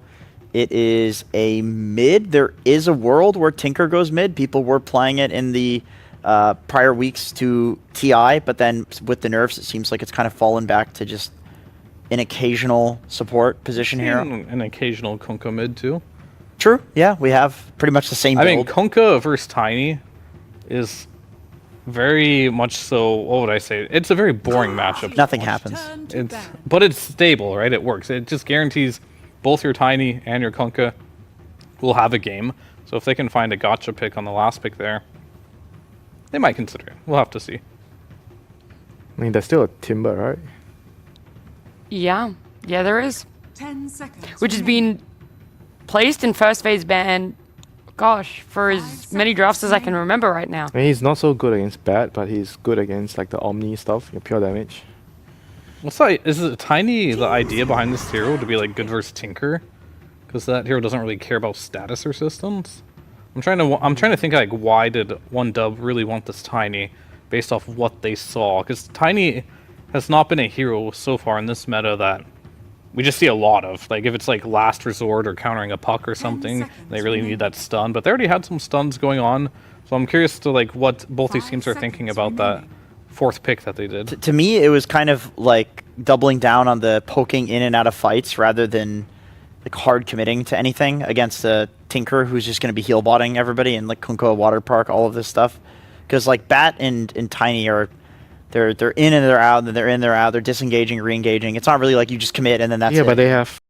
Speaker 5: it is a mid. There is a world where Tinker goes mid. People were playing it in the prior weeks to TI, but then with the nerfs, it seems like it's kind of fallen back to just an occasional support position here.
Speaker 7: An occasional Kunkka mid too.
Speaker 5: True. Yeah, we have pretty much the same
Speaker 7: I
Speaker 5: build.
Speaker 7: mean, Kunkka versus Tiny is very much so. What would I say? It's a very boring matchup.
Speaker 5: Nothing happens.
Speaker 7: But it's stable, right? It works. It just guarantees both your Tiny and your Kunkka will have a game. So if they can find a gotcha pick on the last pick there, they might consider it. We'll have to see.
Speaker 6: I mean, there's still a Timber, right?
Speaker 4: Yeah, there is.
Speaker 8: 10 seconds.
Speaker 4: Which has been placed in first phase ban, gosh, for as many drafts as I can remember right now.
Speaker 6: I mean, he's not so good against Bat, but he's good against like the Omni stuff, your pure damage.
Speaker 7: What's that? Is it Tiny the idea behind this hero to be like good versus Tinker? Because that hero doesn't really care about status or systems. I'm trying to think like why did one dub really want this Tiny based off what they saw? Because Tiny has not been a hero so far in this meta that we just see a lot of. Like if it's like last resort or countering a puck or something, they really need that stun. But they already had some stuns going on, so I'm curious to like what both these teams are thinking about that fourth pick that they did.
Speaker 5: To me, it was kind of like doubling down on the poking in and out of fights rather than like hard committing to anything against a Tinker who's just going to be heal botting everybody and like Kunkka Water Park, all of this stuff. Because like Bat and Tiny are they're in and they're out, and then they're in, they're out, they're disengaging, re-engaging. It's not really like you just commit and then that's it.
Speaker 6: Yeah, but they have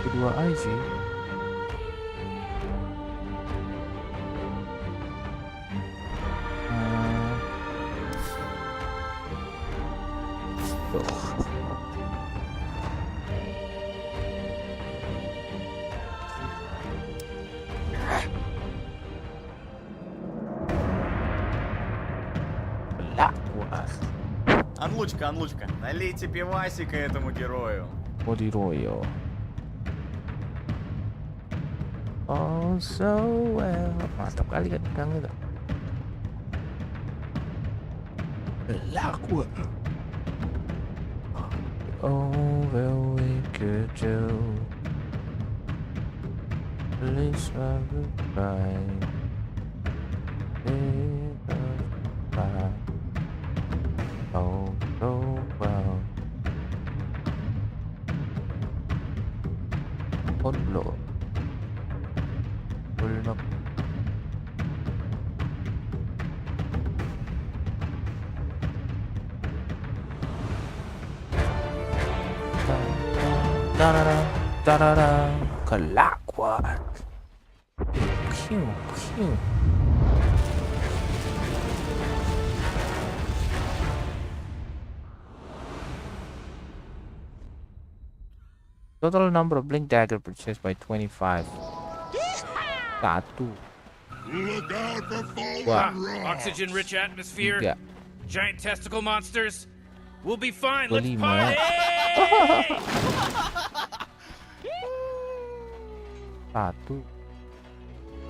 Speaker 3: kedua IZ.
Speaker 14: Анлучка, Анлучка. Налейте пивасика этому герою.
Speaker 3: Odiroyo. Oh so well. Mantap kali kan Kang itu. Laku. Oh well we could do. Please goodbye. Oh so well. Onlo. Ulnok. Da-da-da, da-da-da, Kalakwa. Pew, pew. Total number of blink dagger purchased by 25. Satu.
Speaker 15: Look out for
Speaker 3: Wow.
Speaker 15: Oxygen-rich atmosphere.
Speaker 3: Tiga.
Speaker 15: Giant testicle monsters. We'll be fine. Let's
Speaker 3: Kelima.
Speaker 15: party.
Speaker 3: Satu.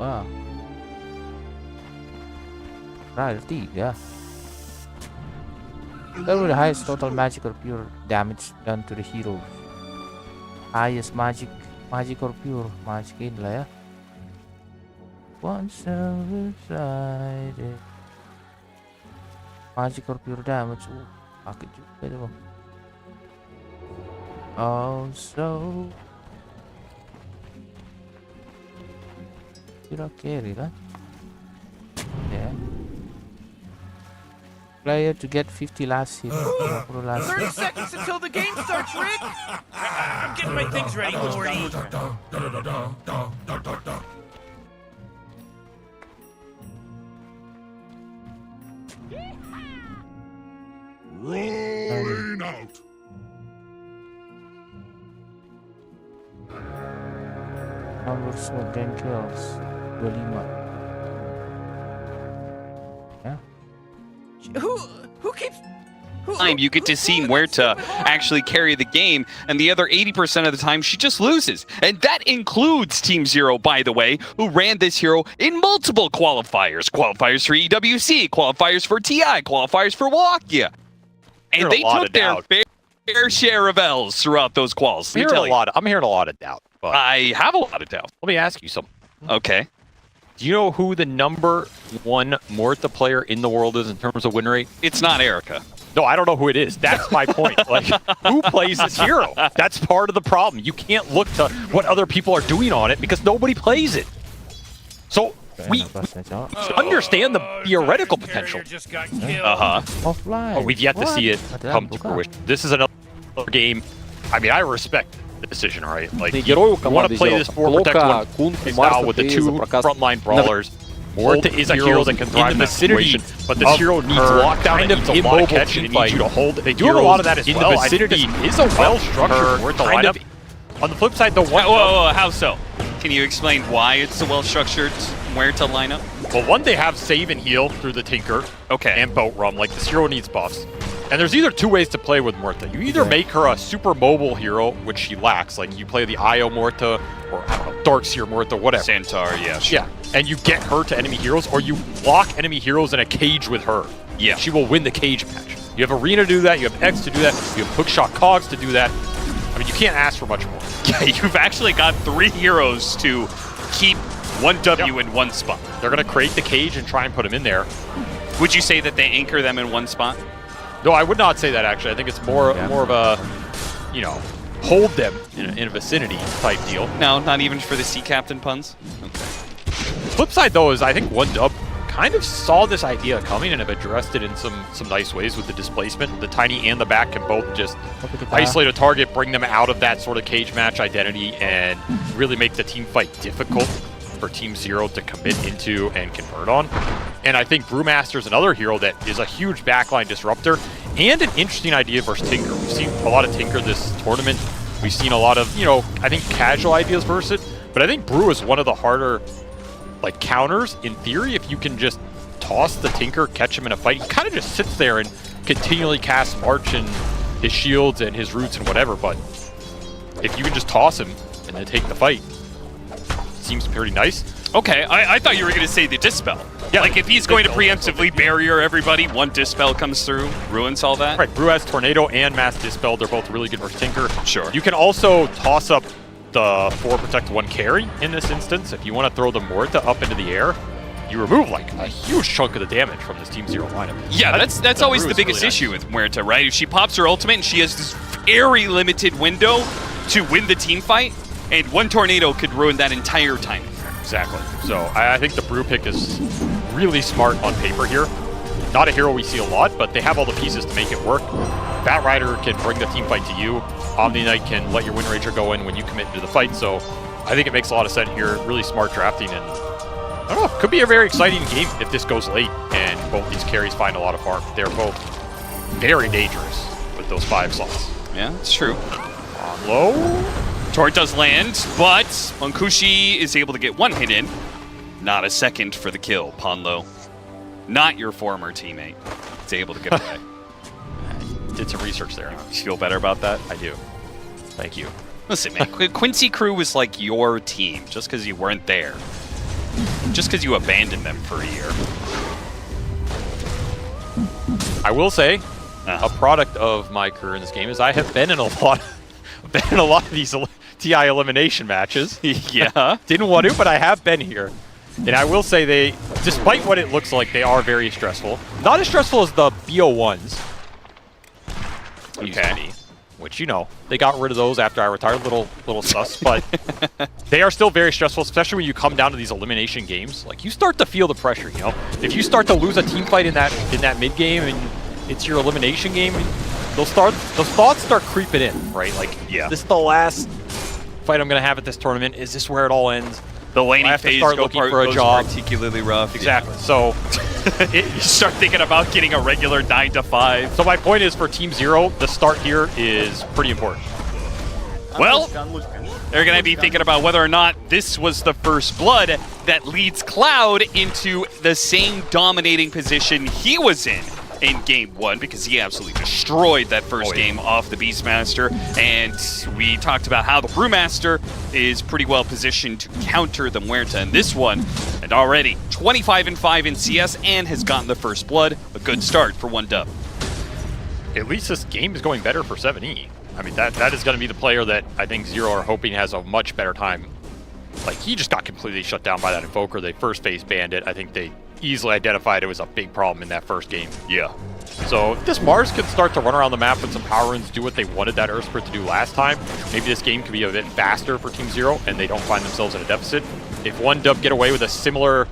Speaker 3: Wah. Right, tiga. That was the highest total magic or pure damage done to the hero. Highest magic or pure magic ini lah ya. Once decided. Magic or pure damage. Pakai juga itu bang. Also kira carry kan? Yeah. Player to get 50 last hit. 50 last
Speaker 15: 30
Speaker 3: hit.
Speaker 15: seconds until the game starts, Rick. I'm getting my things ready, Morty.
Speaker 3: Rolling
Speaker 15: out.
Speaker 3: Number smoke and kills 25. Yeah.
Speaker 15: Who keeps?
Speaker 18: Time you get to see Muerta actually carry the game, and the other 80% of the time she just loses. And that includes Team Zero, by the way, who ran this hero in multiple qualifiers. Qualifiers for EWC, qualifiers for TI, qualifiers for Wallachia. And they took their fair share of L's throughout those quals.
Speaker 17: I'm hearing a lot of doubt. But
Speaker 18: I have a lot of doubt.
Speaker 17: let me ask you something.
Speaker 18: Okay.
Speaker 17: Do you know who the #1 Morta player in the world is in terms of win rate?
Speaker 18: It's not Erica.
Speaker 17: No, I don't know who it is. That's my point. Like, who plays this hero? That's part of the problem. You can't look to what other people are doing on it because nobody plays it. So we understand the theoretical potential.
Speaker 3: Offline.
Speaker 17: But we've yet to see it come to fruition. This is another game. I mean, I respect the decision, right? Like, you want to play this for Protect One style with the two frontline brawlers. Morta is a hero that can thrive in the vicinity, but this hero needs lockdown, it needs a lot of catching, it needs you to hold. They do have a lot of that as well. In the vicinity is a well-structured Morta lineup. On the flip side, though,
Speaker 18: Whoa, how so? Can you explain why it's a well-structured Muerta lineup?
Speaker 17: Well, one, they have save and heal through the Tinker and Boat Rum. Like, this hero needs buffs. And there's either two ways to play with Morta. You either make her a super mobile hero, which she lacks. Like, you play the Io Morta, or, I don't know, Darkseer Morta, whatever.
Speaker 18: Centaur, yeah, sure.
Speaker 17: Yeah, and you get her to enemy heroes, or you lock enemy heroes in a cage with her.
Speaker 18: Yeah.
Speaker 17: She will win the cage match. You have Arena to do that, you have X to do that, you have Hookshot Cogs to do that. I mean, you can't ask for much more.
Speaker 18: Yeah, you've actually got 3 heroes to keep 1 W in one spot.
Speaker 17: They're going to create the cage and try and put them in there.
Speaker 18: Would you say that they anchor them in one spot?
Speaker 17: No, I would not say that, actually. I think it's more of a, you know, hold them in a vicinity type deal.
Speaker 18: No, not even for the Sea Captain puns? Okay.
Speaker 17: Flip side, though, is I think 1Dub kind of saw this idea coming and have addressed it in some nice ways with the displacement. The Tiny and the Back can both just isolate a target, bring them out of that sort of cage match identity, and really make the team fight difficult for Team Zero to commit into and convert on. And I think Brewmaster's another hero that is a huge backline disruptor and an interesting idea versus Tinker. We've seen a lot of Tinker this tournament. We've seen a lot of, you know, I think casual ideas versus it. But I think Brew is one of the harder, like, counters in theory. If you can just toss the Tinker, catch him in a fight, he kind of just sits there and continually cast March and his shields and his roots and whatever, but if you can just toss him and then take the fight, seems pretty nice.
Speaker 18: Okay, I thought you were going to say the Dispel.
Speaker 17: Yeah,
Speaker 18: like if he's going to preemptively barrier everybody, one Dispel comes through, ruins all that.
Speaker 17: Right, Brew has Tornado and Mass Dispel. They're both really good versus Tinker.
Speaker 18: Sure.
Speaker 17: You can also toss up the 4 Protect 1 carry in this instance. If you want to throw the Morta up into the air, you remove like a huge chunk of the damage from this Team Zero lineup.
Speaker 18: Yeah, that's always the biggest
Speaker 17: really
Speaker 18: issue with Muerta, right? If she pops her ultimate and she has this very limited window to win the team fight, and one tornado could ruin that entire time.
Speaker 17: Exactly. So I think the Brew pick is really smart on paper here. Not a hero we see a lot, but they have all the pieces to make it work. Bat Rider can bring the team fight to you. Omni Knight can let your Wind Ranger go in when you commit into the fight. So I think it makes a lot of sense here. Really smart drafting, and I don't know, could be a very exciting game if this goes late and both these carries find a lot of farm. They're both very dangerous with those 5 slots.
Speaker 18: Yeah, it's true.
Speaker 17: On low.
Speaker 18: Tort does land, but Monkushi is able to get 1 hit in. Not a second for the kill, Ponlo. Not your former teammate. Is able to get away.
Speaker 17: Did some research there.
Speaker 18: You feel better about that?
Speaker 17: I do. Thank you.
Speaker 18: Listen, man, Quincy Crew was like your team just because you weren't there. Just because you abandoned them for a year.
Speaker 17: I will say, a product of my career in this game is I have been in a lot of these TI elimination matches.
Speaker 18: Yeah.
Speaker 17: Didn't want to, but I have been here. And I will say they, despite what it looks like, they are very stressful. Not as stressful as the BO1s. Okay. Which, you know, they got rid of those after I retired, little sus, but they are still very stressful, especially when you come down to these elimination games. Like, you start to feel the pressure, you know? If you start to lose a team fight in that mid game and it's your elimination game, those thoughts start creeping in, right? Like,
Speaker 18: yeah,
Speaker 17: this is the last fight I'm going to have at this tournament. Is this where it all ends?
Speaker 18: The laning
Speaker 17: phase
Speaker 18: goes
Speaker 17: for a job.
Speaker 18: particularly rough.
Speaker 17: Exactly. So
Speaker 18: you start thinking about getting a regular 9 to 5.
Speaker 17: So my point is, for Team Zero, the start here is pretty important.
Speaker 18: Well, they're going to be thinking about whether or not this was the first blood that leads Cloud into the same dominating position he was in Game 1, because he absolutely destroyed that first game off the Beastmaster. And we talked about how the Brewmaster is pretty well positioned to counter the Muerta in this one. And already 25-5 in CS and has gotten the first blood. A good start for 1dub.
Speaker 17: At least this game is going better for 7E. I mean, that is going to be the player that I think Zero are hoping has a much better time. Like, he just got completely shut down by that Invoker. They first phase banned it. I think they easily identified it was a big problem in that first game.
Speaker 18: Yeah.
Speaker 17: So if this Mars could start to run around the map with some power runes, do what they wanted that Earth Spirit to do last time, maybe this game could be a bit faster for Team Zero and they don't find themselves in a deficit. If 1dub get away with a similar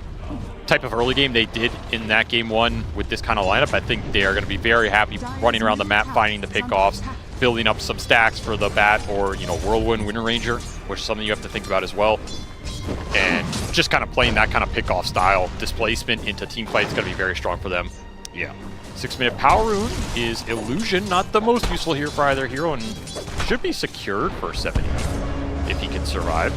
Speaker 17: type of early game they did in that Game 1 with this kind of lineup, I think they are going to be very happy running around the map, finding the pickoffs, building up some stacks for the Bat or, you know, Whirlwind Wind Ranger, which is something you have to think about as well. And just kind of playing that kind of pickoff style displacement into team fight is going to be very strong for them.
Speaker 18: Yeah.
Speaker 17: 6-minute power rune is Illusion, not the most useful here for either hero, and should be secured for 70 if he can survive.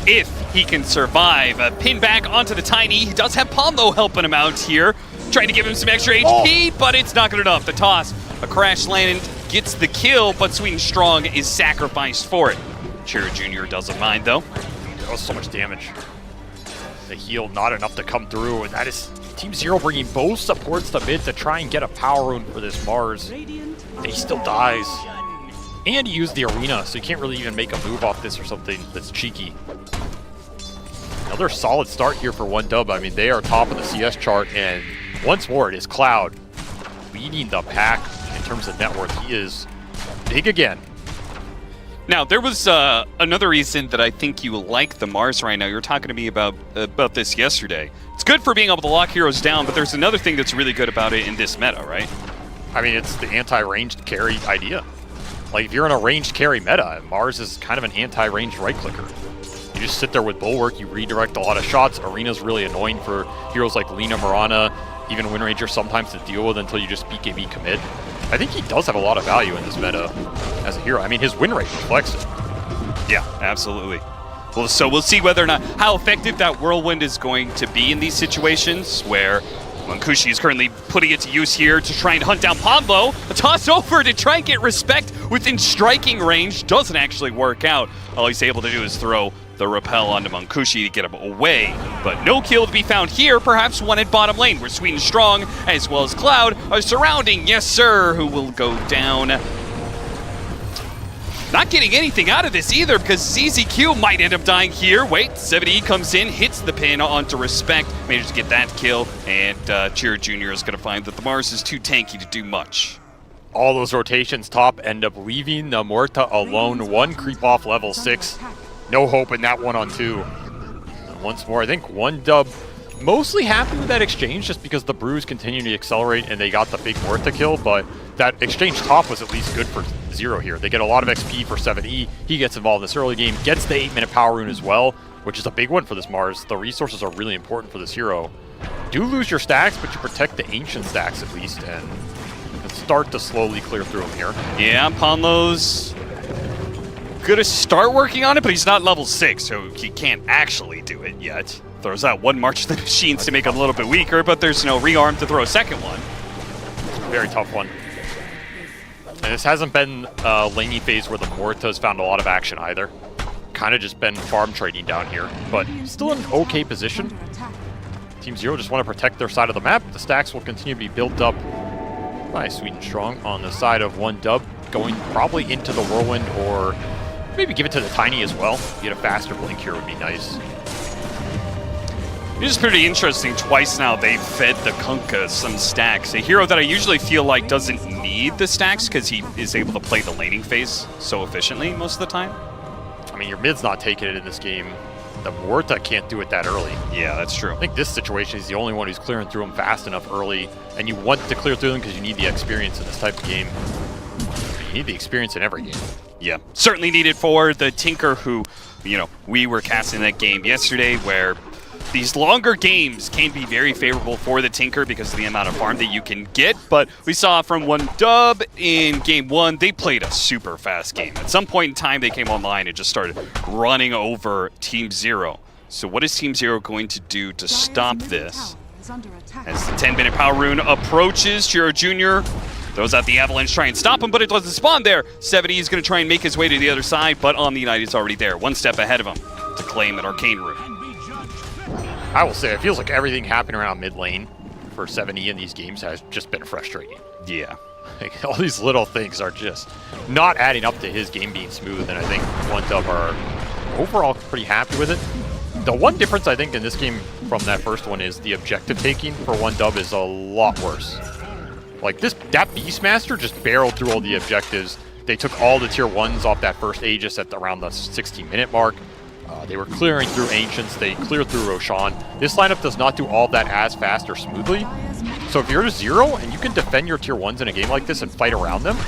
Speaker 18: If he can survive. A pin back onto the Tiny. He does have Pombo helping him out here, trying to give him some extra HP, but it's not good enough. The toss, a crash land, gets the kill, but Sweet and Strong is sacrificed for it. Chira Jr. doesn't mind, though.
Speaker 17: That was so much damage. The heal not enough to come through, and that is Team Zero bringing both supports to mid to try and get a power rune for this Mars. And he still dies. And he used the arena, so you can't really even make a move off this or something that's cheeky. Another solid start here for 1dub. I mean, they are top of the CS chart, and once more, it is Cloud leading the pack in terms of net worth. He is big again.
Speaker 18: Now, there was another reason that I think you like the Mars right now. You were talking to me about this yesterday. It's good for being able to lock heroes down, but there's another thing that's really good about it in this meta, right?
Speaker 17: I mean, it's the anti-ranged carry idea. Like, if you're in a ranged carry meta, Mars is kind of an anti-ranged right-clicker. You just sit there with Bulwark, you redirect a lot of shots. Arena's really annoying for heroes like Lina, Mirana, even Wind Ranger sometimes to deal with until you just BKB commit. I think he does have a lot of value in this meta as a hero. I mean, his win rate reflects it.
Speaker 18: Yeah, absolutely. Well, so we'll see whether or not how effective that Whirlwind is going to be in these situations where Mankushi is currently putting it to use here to try and hunt down Pablo. A toss over to try and get respect within striking range. Doesn't actually work out. All he's able to do is throw the repel onto Mankushi to get him away. But no kill to be found here. Perhaps one at bottom lane, where Sweet and Strong, as well as Cloud, are surrounding. Yes, sir, who will go down. Not getting anything out of this either, because ZZQ might end up dying here. Wait, 7E comes in, hits the pin onto Respect, manages to get that kill, and Chira Jr. is going to find that the Mars is too tanky to do much.
Speaker 17: All those rotations top end up leaving the Morta alone. One creep off level 6. No hope in that 1-on-2. And once more, I think one dub. Mostly happy with that exchange just because the Brews continue to accelerate and they got the big Morta kill, but that exchange top was at least good for Zero here. They get a lot of XP for 7E. He gets involved in this early game, gets the 8-minute power rune as well, which is a big one for this Mars. The resources are really important for this hero. Do lose your stacks, but you protect the ancient stacks at least, and start to slowly clear through them here.
Speaker 18: Yeah, Ponlo's gonna start working on it, but he's not level 6, so he can't actually do it yet. Throws out one March of the Machines to make him a little bit weaker, but there's no rearm to throw a second one.
Speaker 17: Very tough one. And this hasn't been a laney phase where the Morta has found a lot of action either. Kind of just been farm trading down here, but still in an okay position. Team Zero just want to protect their side of the map. The stacks will continue to be built up by Sweet and Strong on the side of one dub, going probably into the Whirlwind, or maybe give it to the Tiny as well. Get a faster blink here would be nice.
Speaker 18: It is pretty interesting. Twice now they've fed the Kunkka some stacks. A hero that I usually feel like doesn't need the stacks because he is able to play the laning phase so efficiently most of the time.
Speaker 17: I mean, your mid's not taking it in this game. The Morta can't do it that early.
Speaker 18: Yeah, that's true.
Speaker 17: I think this situation is the only one who's clearing through them fast enough early, and you want to clear through them because you need the experience in this type of game. You need the experience in every game.
Speaker 18: Yeah, certainly needed for the Tinker, who, you know, we were casting that game yesterday where these longer games can be very favorable for the Tinker because of the amount of farm that you can get, but we saw from one dub in game 1, they played a super fast game. At some point in time, they came online and just started running over Team Zero. So what is Team Zero going to do to stop this? As the 10-minute power rune approaches, Chiro Jr. throws out the Avalanche, try and stop him, but it doesn't spawn there. 7E is going to try and make his way to the other side, but On the Unite is already there, one step ahead of him to claim an Arcane Rune.
Speaker 17: I will say, it feels like everything happening around mid lane for 7E in these games has just been frustrating.
Speaker 18: Yeah.
Speaker 17: Like, all these little things are just not adding up to his game being smooth, and I think one dub are overall pretty happy with it. The one difference I think in this game from that first one is the objective taking for one dub is a lot worse. Like that Beastmaster just barreled through all the objectives. They took all the tier 1s off that first Aegis at around the 16-minute mark. They were clearing through Ancients, they cleared through Roshan. This lineup does not do all that as fast or smoothly. So if you're Zero and you can defend your tier 1s in a game like this and fight around them.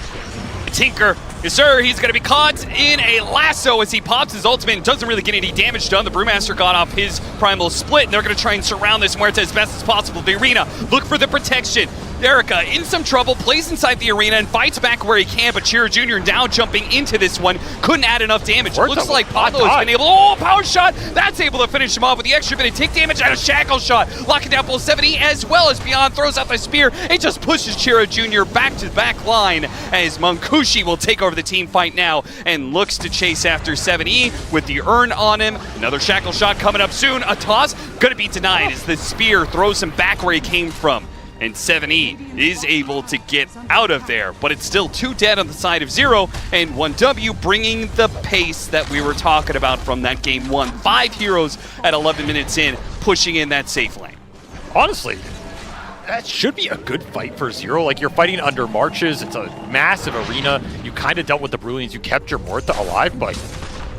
Speaker 18: Tinker, yes sir, he's going to be caught in a lasso as he pops his ultimate and doesn't really get any damage done. The Brewmaster got off his primal split, and they're going to try and surround this Muerta as best as possible. The arena, look for the protection. Erica in some trouble, plays inside the arena and fights back where he can, but Chiro Jr. now jumping into this one couldn't add enough damage. Looks like Pablo has been able, power shot, that's able to finish him off with the extra bit of tick damage and a shackle shot. Locking down both 7E as well as Beyond, throws out the spear. It just pushes Chiro Jr. back to the back line as Mankushi will take over the team fight now and looks to chase after 7E with the urn on him. Another shackle shot coming up soon. A toss gonna be denied as the spear throws him back where he came from. And 7E is able to get out of there, but it's still 2 dead on the side of Zero, and 1W bringing the pace that we were talking about from that game 1. 5 heroes at 11 minutes in, pushing in that safe lane.
Speaker 17: Honestly, that should be a good fight for Zero. Like, you're fighting under Marches, it's a massive arena. You kind of dealt with the Brilliance, you kept your Morta alive, but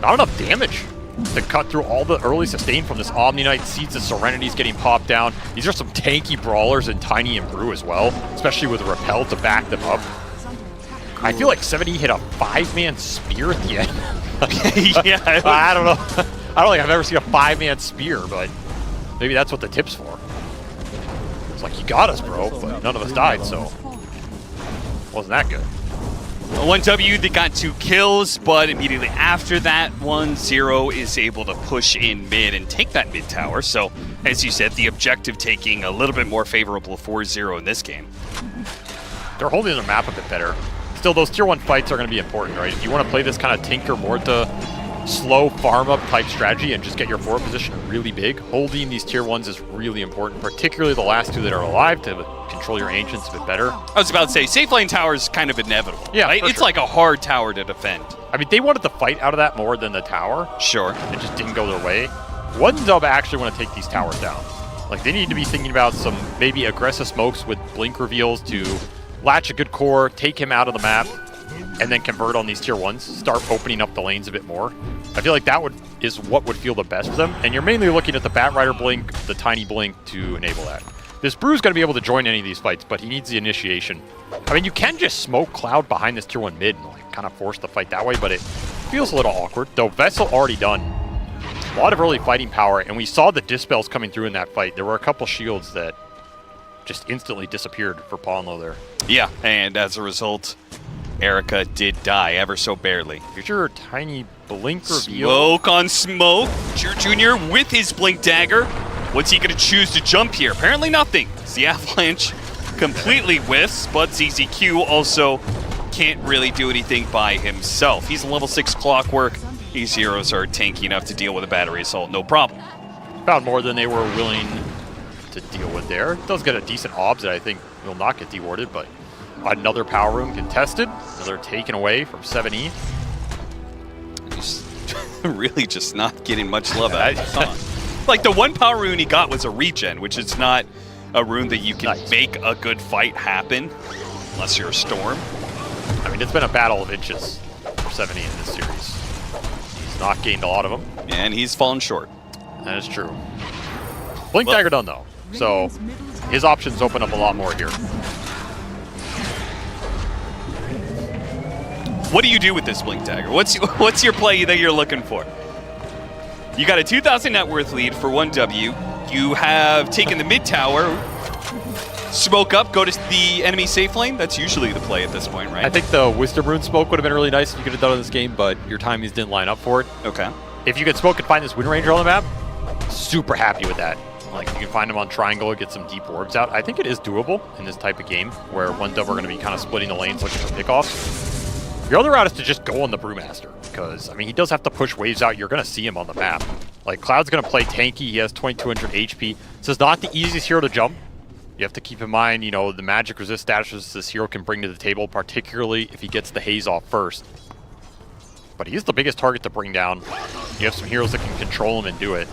Speaker 17: not enough damage to cut through all the early sustain from this Omni Knight. Seeds of Serenity's getting popped down. These are some tanky brawlers in Tiny and Brew as well, especially with Repel to back them up. I feel like 7E hit a 5-man spear at the end.
Speaker 18: Yeah,
Speaker 17: I don't know. I don't think I've ever seen a 5-man spear, but maybe that's what the tip's for. It's like, you got us, bro, but none of us died, so wasn't that good.
Speaker 18: 1W, they got 2 kills, but immediately after that one, Zero is able to push in mid and take that mid tower. So, as you said, the objective taking a little bit more favorable for Zero in this game.
Speaker 17: They're holding the map a bit better. Still, those tier 1 fights are going to be important, right? If you want to play this kind of tinker more to slow farm up type strategy and just get your forward position really big, holding these tier 1s is really important, particularly the last 2 that are alive to control your ancients a bit better.
Speaker 18: I was about to say, safe lane tower is kind of inevitable.
Speaker 17: Yeah,
Speaker 18: right? It's like a hard tower to defend.
Speaker 17: I mean, they wanted the fight out of that more than the tower.
Speaker 18: Sure.
Speaker 17: It just didn't go their way. 1Dub actually want to take these towers down. Like, they need to be thinking about some maybe aggressive smokes with blink reveals to latch a good core, take him out of the map, and then convert on these tier 1s, start opening up the lanes a bit more. I feel like that is what would feel the best for them, and you're mainly looking at the Batrider blink, the tiny blink to enable that. This Brew's going to be able to join any of these fights, but he needs the initiation. I mean, you can just smoke Cloud behind this tier 1 mid and like, kind of force the fight that way, but it feels a little awkward. Though Vessel already done. A lot of early fighting power, and we saw the dispels coming through in that fight. There were a couple shields that just instantly disappeared for Ponlo there.
Speaker 18: Yeah, and as a result, Erica did die ever so barely.
Speaker 17: Here's your tiny blink reveal.
Speaker 18: Smoke on smoke. Junior with his blink dagger. What's he going to choose to jump here? Apparently nothing. The Avalanche completely whiffs, but ZZQ also can't really do anything by himself. He's a level 6 Clockwork. These heroes are tanky enough to deal with a battery assault, no problem.
Speaker 17: Found more than they were willing to deal with there. Does get a decent obs that I think will not get dewarded, but another power room contested. Another taken away from 7E.
Speaker 18: He's really just not getting much love out of that. Like, the one power rune he got was a regen, which is not a rune that you can make a good fight happen, unless you're a Storm.
Speaker 17: I mean, it's been a battle of inches for 7E in this series. He's not gained a lot of them.
Speaker 18: And he's fallen short.
Speaker 17: That is true. Blink Dagger done, though. So his options open up a lot more here.
Speaker 18: What do you do with this Blink Dagger? What's your play that you're looking for? You got a 2,000 net worth lead for 1W. You have taken the mid tower, smoke up, go to the enemy safe lane. That's usually the play at this point, right?
Speaker 17: I think the Wisdom Rune smoke would have been really nice if you could have done in this game, but your timings didn't line up for it.
Speaker 18: Okay.
Speaker 17: If you could smoke and find this Wind Ranger on the map, super happy with that. Like, you can find him on triangle, get some deep orbs out. I think it is doable in this type of game where 1Dub are going to be kind of splitting the lanes looking for pickoffs. Your other route is to just go on the Brewmaster, because, I mean, he does have to push waves out. You're going to see him on the map. Like, Cloud's going to play tanky. He has 2200 HP. This is not the easiest hero to jump. You have to keep in mind, you know, the magic resist stashes this hero can bring to the table, particularly if he gets the haze off first. But he's the biggest target to bring down. You have some heroes that can control him and do it.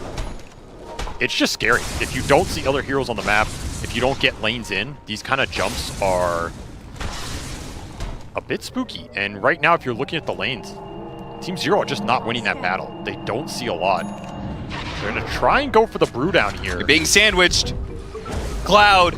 Speaker 17: It's just scary. If you don't see other heroes on the map, if you don't get lanes in, these kind of jumps are a bit spooky. And right now, if you're looking at the lanes, Team Zero are just not winning that battle. They don't see a lot. They're going to try and go for the brew down here.
Speaker 18: You're being sandwiched. Cloud.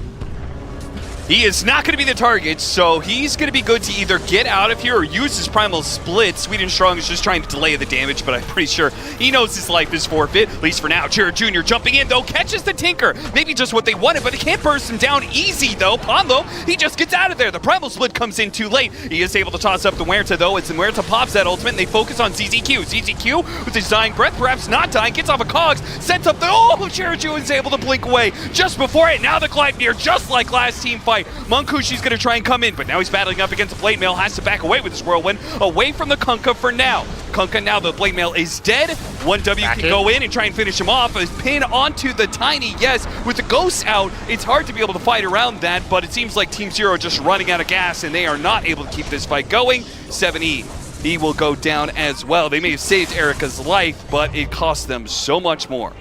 Speaker 18: He is not going to be the target, so he's going to be good to either get out of here or use his primal split. Sweden Strong is just trying to delay the damage, but I'm pretty sure he knows his life is forfeit, at least for now. Jared Jr. jumping in, though, catches the Tinker. Maybe just what they wanted, but he can't burst him down easy, though. Ponlo, he just gets out of there. The primal split comes in too late. He is able to toss up the Huerta, though, as the Huerta pops that ultimate, and they focus on ZZQ. ZZQ, with his dying breath, perhaps not dying, gets off a Cogs, sets up the... Oh, Jared Jr. is able to blink away just before it. Now the Gleipnir, just like last team fight. Monkushi's going to try and come in, but now he's battling up against the Blade Mail, has to back away with his Whirlwind, away from the Kunkka for now. Kunkka, now the Blade Mail is dead. 1W can go in and try and finish him off. A pin onto the Tiny, yes. With the Ghosts out, it's hard to be able to fight around that, but it seems like Team Zero are just running out of gas, and they are not able to keep this fight going. 7E, he will go down as well. They may have saved Erica's life, but it cost them so much more.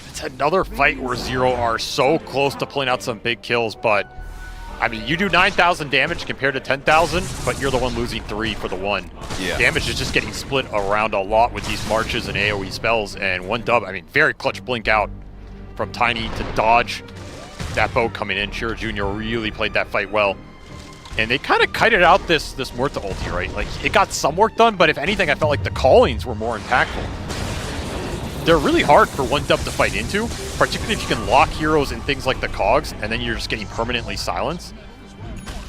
Speaker 17: It's another fight where Zero are so close to pulling out some big kills, but I mean, you do 9,000 damage compared to 10,000, but you're the one losing 3 for the 1.
Speaker 18: Yeah.
Speaker 17: Damage is just getting split around a lot with these marches and AoE spells, and 1Dub, I mean, very clutch blink out from Tiny to dodge that boat coming in. Shiro Jr. really played that fight well. And they kind of kited out this Muerta ulti, right? Like, it got some work done, but if anything, I felt like the callings were more impactful. They're really hard for 1Dub to fight into, particularly if you can lock heroes in things like the Cogs, and then you're just getting permanently silenced.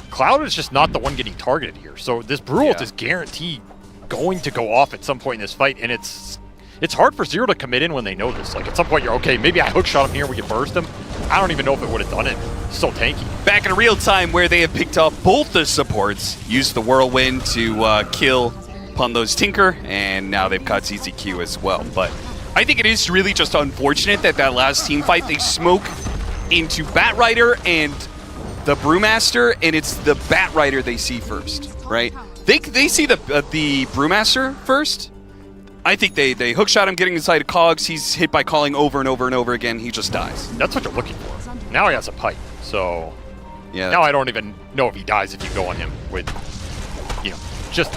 Speaker 17: Cloud is just not the one getting targeted here. So this Brewalt is guaranteed going to go off at some point in this fight, and it's hard for Zero to commit in when they know this. Like, at some point you're, okay, maybe I hookshot him here, we can burst him. I don't even know if it would have done it. It's so tanky.
Speaker 18: Back in real time where they have picked up both the supports, used the Whirlwind to kill Punlo's Tinker, and now they've got ZZQ as well. But I think it is really just unfortunate that last team fight, they smoke into Batrider and the Brewmaster, and it's the Batrider they see first, right? They see the Brewmaster first. I think they hookshot him getting inside of Cogs. He's hit by calling over and over and over again. He just dies.
Speaker 17: That's what you're looking for. Now he has a pipe, so now I don't even know if he dies if you go on him with, you know, just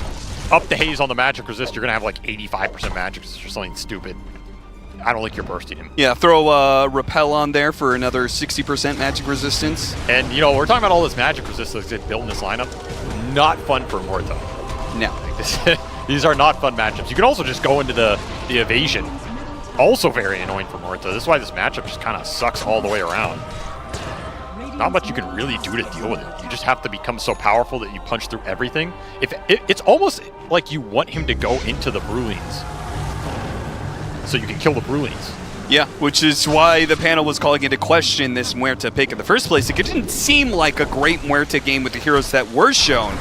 Speaker 17: up the haze on the magic resist. You're gonna have like 85% magic resist or something stupid. I don't think you're bursting him.
Speaker 18: Yeah, throw Repel on there for another 60% magic resistance.
Speaker 17: And, you know, we're talking about all this magic resistance they built in this lineup. Not fun for Morta.
Speaker 18: No.
Speaker 17: Like these are not fun matchups. You can also just go into the evasion. Also very annoying for Morta. This is why this matchup just kind of sucks all the way around. Not much you can really do to deal with it. You just have to become so powerful that you punch through everything. It's almost like you want him to go into the Brulings, so you can kill the Brulings.
Speaker 18: Yeah, which is why the panel was calling into question this Muerta pick in the first place. It didn't seem like a great Muerta game with the heroes that were shown.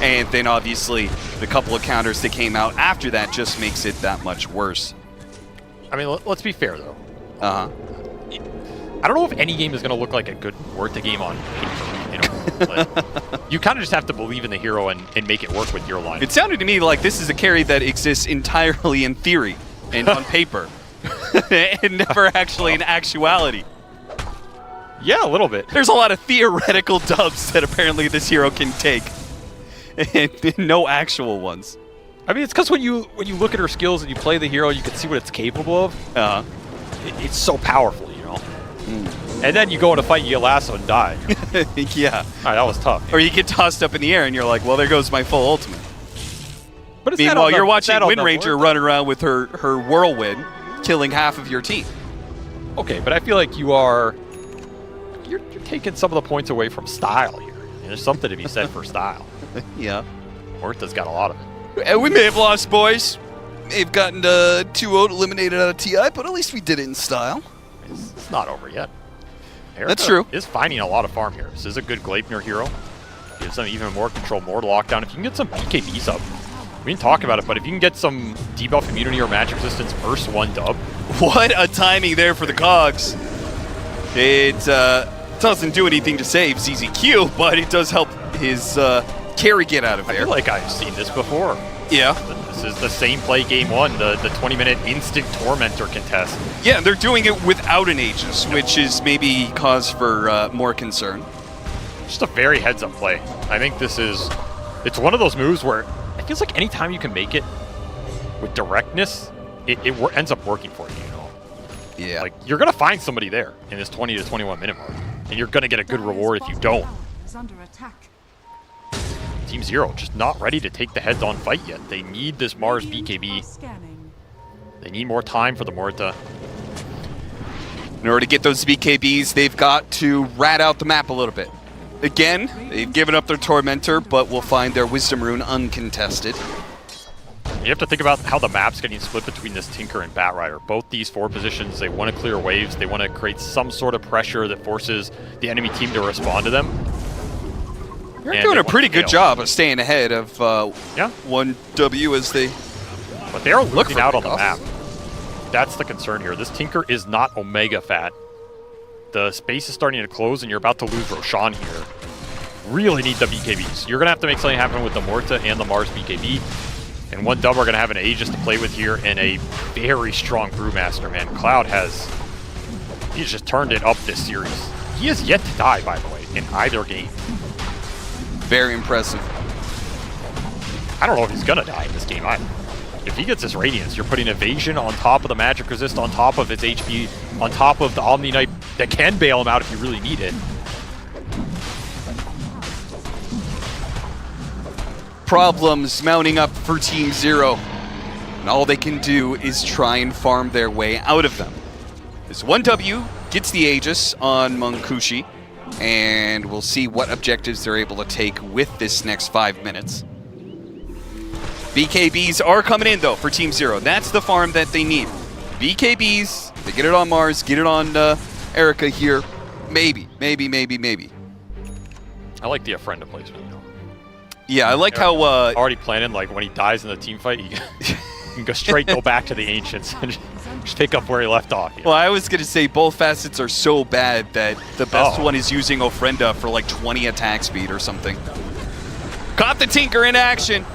Speaker 18: And then obviously the couple of counters that came out after that just makes it that much worse.
Speaker 17: I mean, let's be fair though.
Speaker 18: Uh-huh.
Speaker 17: I don't know if any game is going to look like a good Muerta game on paper. You know, like, you kind of just have to believe in the hero and make it work with your line.
Speaker 18: It sounded to me like this is a carry that exists entirely in theory and on paper, and never actually in actuality.
Speaker 17: Yeah, a little bit.
Speaker 18: There's a lot of theoretical dubs that apparently this hero can take, and no actual ones.
Speaker 17: I mean, it's because when you look at her skills and you play the hero, you can see what it's capable of. It's so powerful, you know. And then you go in a fight, you get lasso and die.
Speaker 18: Yeah.
Speaker 17: All right, that was tough.
Speaker 18: Or you get tossed up in the air and you're like, well, there goes my full ultimate.
Speaker 17: But
Speaker 18: meanwhile, you're watching Wind Ranger run around with her Whirlwind, killing half of your team.
Speaker 17: Okay, but I feel like you're taking some of the points away from style here. There's something to be said for style.
Speaker 18: Yeah.
Speaker 17: Muerta's got a lot of it.
Speaker 18: And we may have lost, boys. May have gotten 2-0 eliminated out of TI, but at least we did it in style.
Speaker 17: It's not over yet.
Speaker 18: That's true.
Speaker 17: Is finding a lot of farm here. This is a good Gleipnir hero. Gives them even more control, more lockdown. If you can get some BKBs up, we didn't talk about it, but if you can get some debuff immunity or magic resistance first one dub.
Speaker 18: What a timing there for the Cogs. It doesn't do anything to save ZZQ, but it does help his carry get out of there.
Speaker 17: I feel like I've seen this before.
Speaker 18: Yeah.
Speaker 17: This is the same play game one, the 20-minute instant Tormentor contest.
Speaker 18: Yeah, they're doing it without an Aegis, which is maybe cause for more concern.
Speaker 17: Just a very heads-up play. I think it's one of those moves where it feels like anytime you can make it with directness, it ends up working for you, you know?
Speaker 18: Yeah.
Speaker 17: Like, you're going to find somebody there in this 20 to 21 minute mark, and you're going to get a good reward if you don't. Team Zero just not ready to take the heads-on fight yet. They need this Mars BKB. They need more time for the Muerta.
Speaker 18: In order to get those BKBs, they've got to rat out the map a little bit. Again, they've given up their Tormentor, but will find their Wisdom Rune uncontested.
Speaker 17: You have to think about how the map's getting split between this Tinker and Batrider. Both these 4 positions, they want to clear waves. They want to create some sort of pressure that forces the enemy team to respond to them.
Speaker 18: They're doing a pretty good job of staying ahead of 1W as they
Speaker 17: But they are looking out on the map. That's the concern here. This Tinker is not Omega fat. The space is starting to close, and you're about to lose Roshan here. Really need the BKBs. You're going to have to make something happen with the Muerta and the Mars BKB. And 1W are going to have an Aegis to play with here, and a very strong Brewmaster, man. Cloud he's just turned it up this series. He has yet to die, by the way, in either game.
Speaker 18: Very impressive.
Speaker 17: I don't know if he's going to die in this game either. If he gets his Radiance, you're putting Evasion on top of the Magic Resist, on top of its HP, on top of the Omni Knight that can bail him out if you really need it.
Speaker 18: Problems mounting up for Team Zero. And all they can do is try and farm their way out of them. As 1W gets the Aegis on Munkushi,
Speaker 16: And we'll see what objectives they're able to take with this next 5 minutes. BKBs are coming in, though, for Team Zero. That's the farm that they need. BKBs, they get it on Mars, get it on Erica here. Maybe.
Speaker 17: I like the Afrenda placement.
Speaker 16: Yeah, I like how...
Speaker 17: already planning, like, when he dies in the team fight, he can go back to the Ancients and just pick up where he left off.
Speaker 16: Well, I was going to say both facets are so bad that the best one is using Ofrenda for like 20 attack speed or something. Caught the Tinker in action.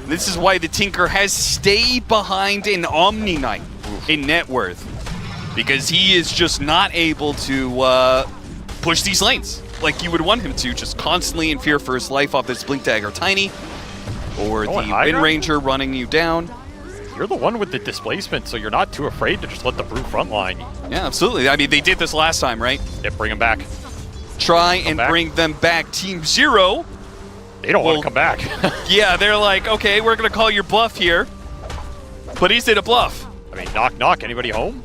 Speaker 16: This is why the Tinker has stayed behind an Omni Knight in net worth, because he is just not able to push these lanes like you would want him to, just constantly in fear for his life off this Blink Dagger Tiny, or the Wind Ranger running you down.
Speaker 17: You're the one with the displacement, so you're not too afraid to just let the Brew frontline.
Speaker 16: Yeah, absolutely. I mean, they did this last time, right?
Speaker 17: Yeah, bring them back.
Speaker 16: Try and bring them back. Team Zero.
Speaker 17: They don't want to come back.
Speaker 16: Yeah, they're like, okay, we're going to call your bluff here. But is it a bluff?
Speaker 17: I mean, knock, knock. Anybody home?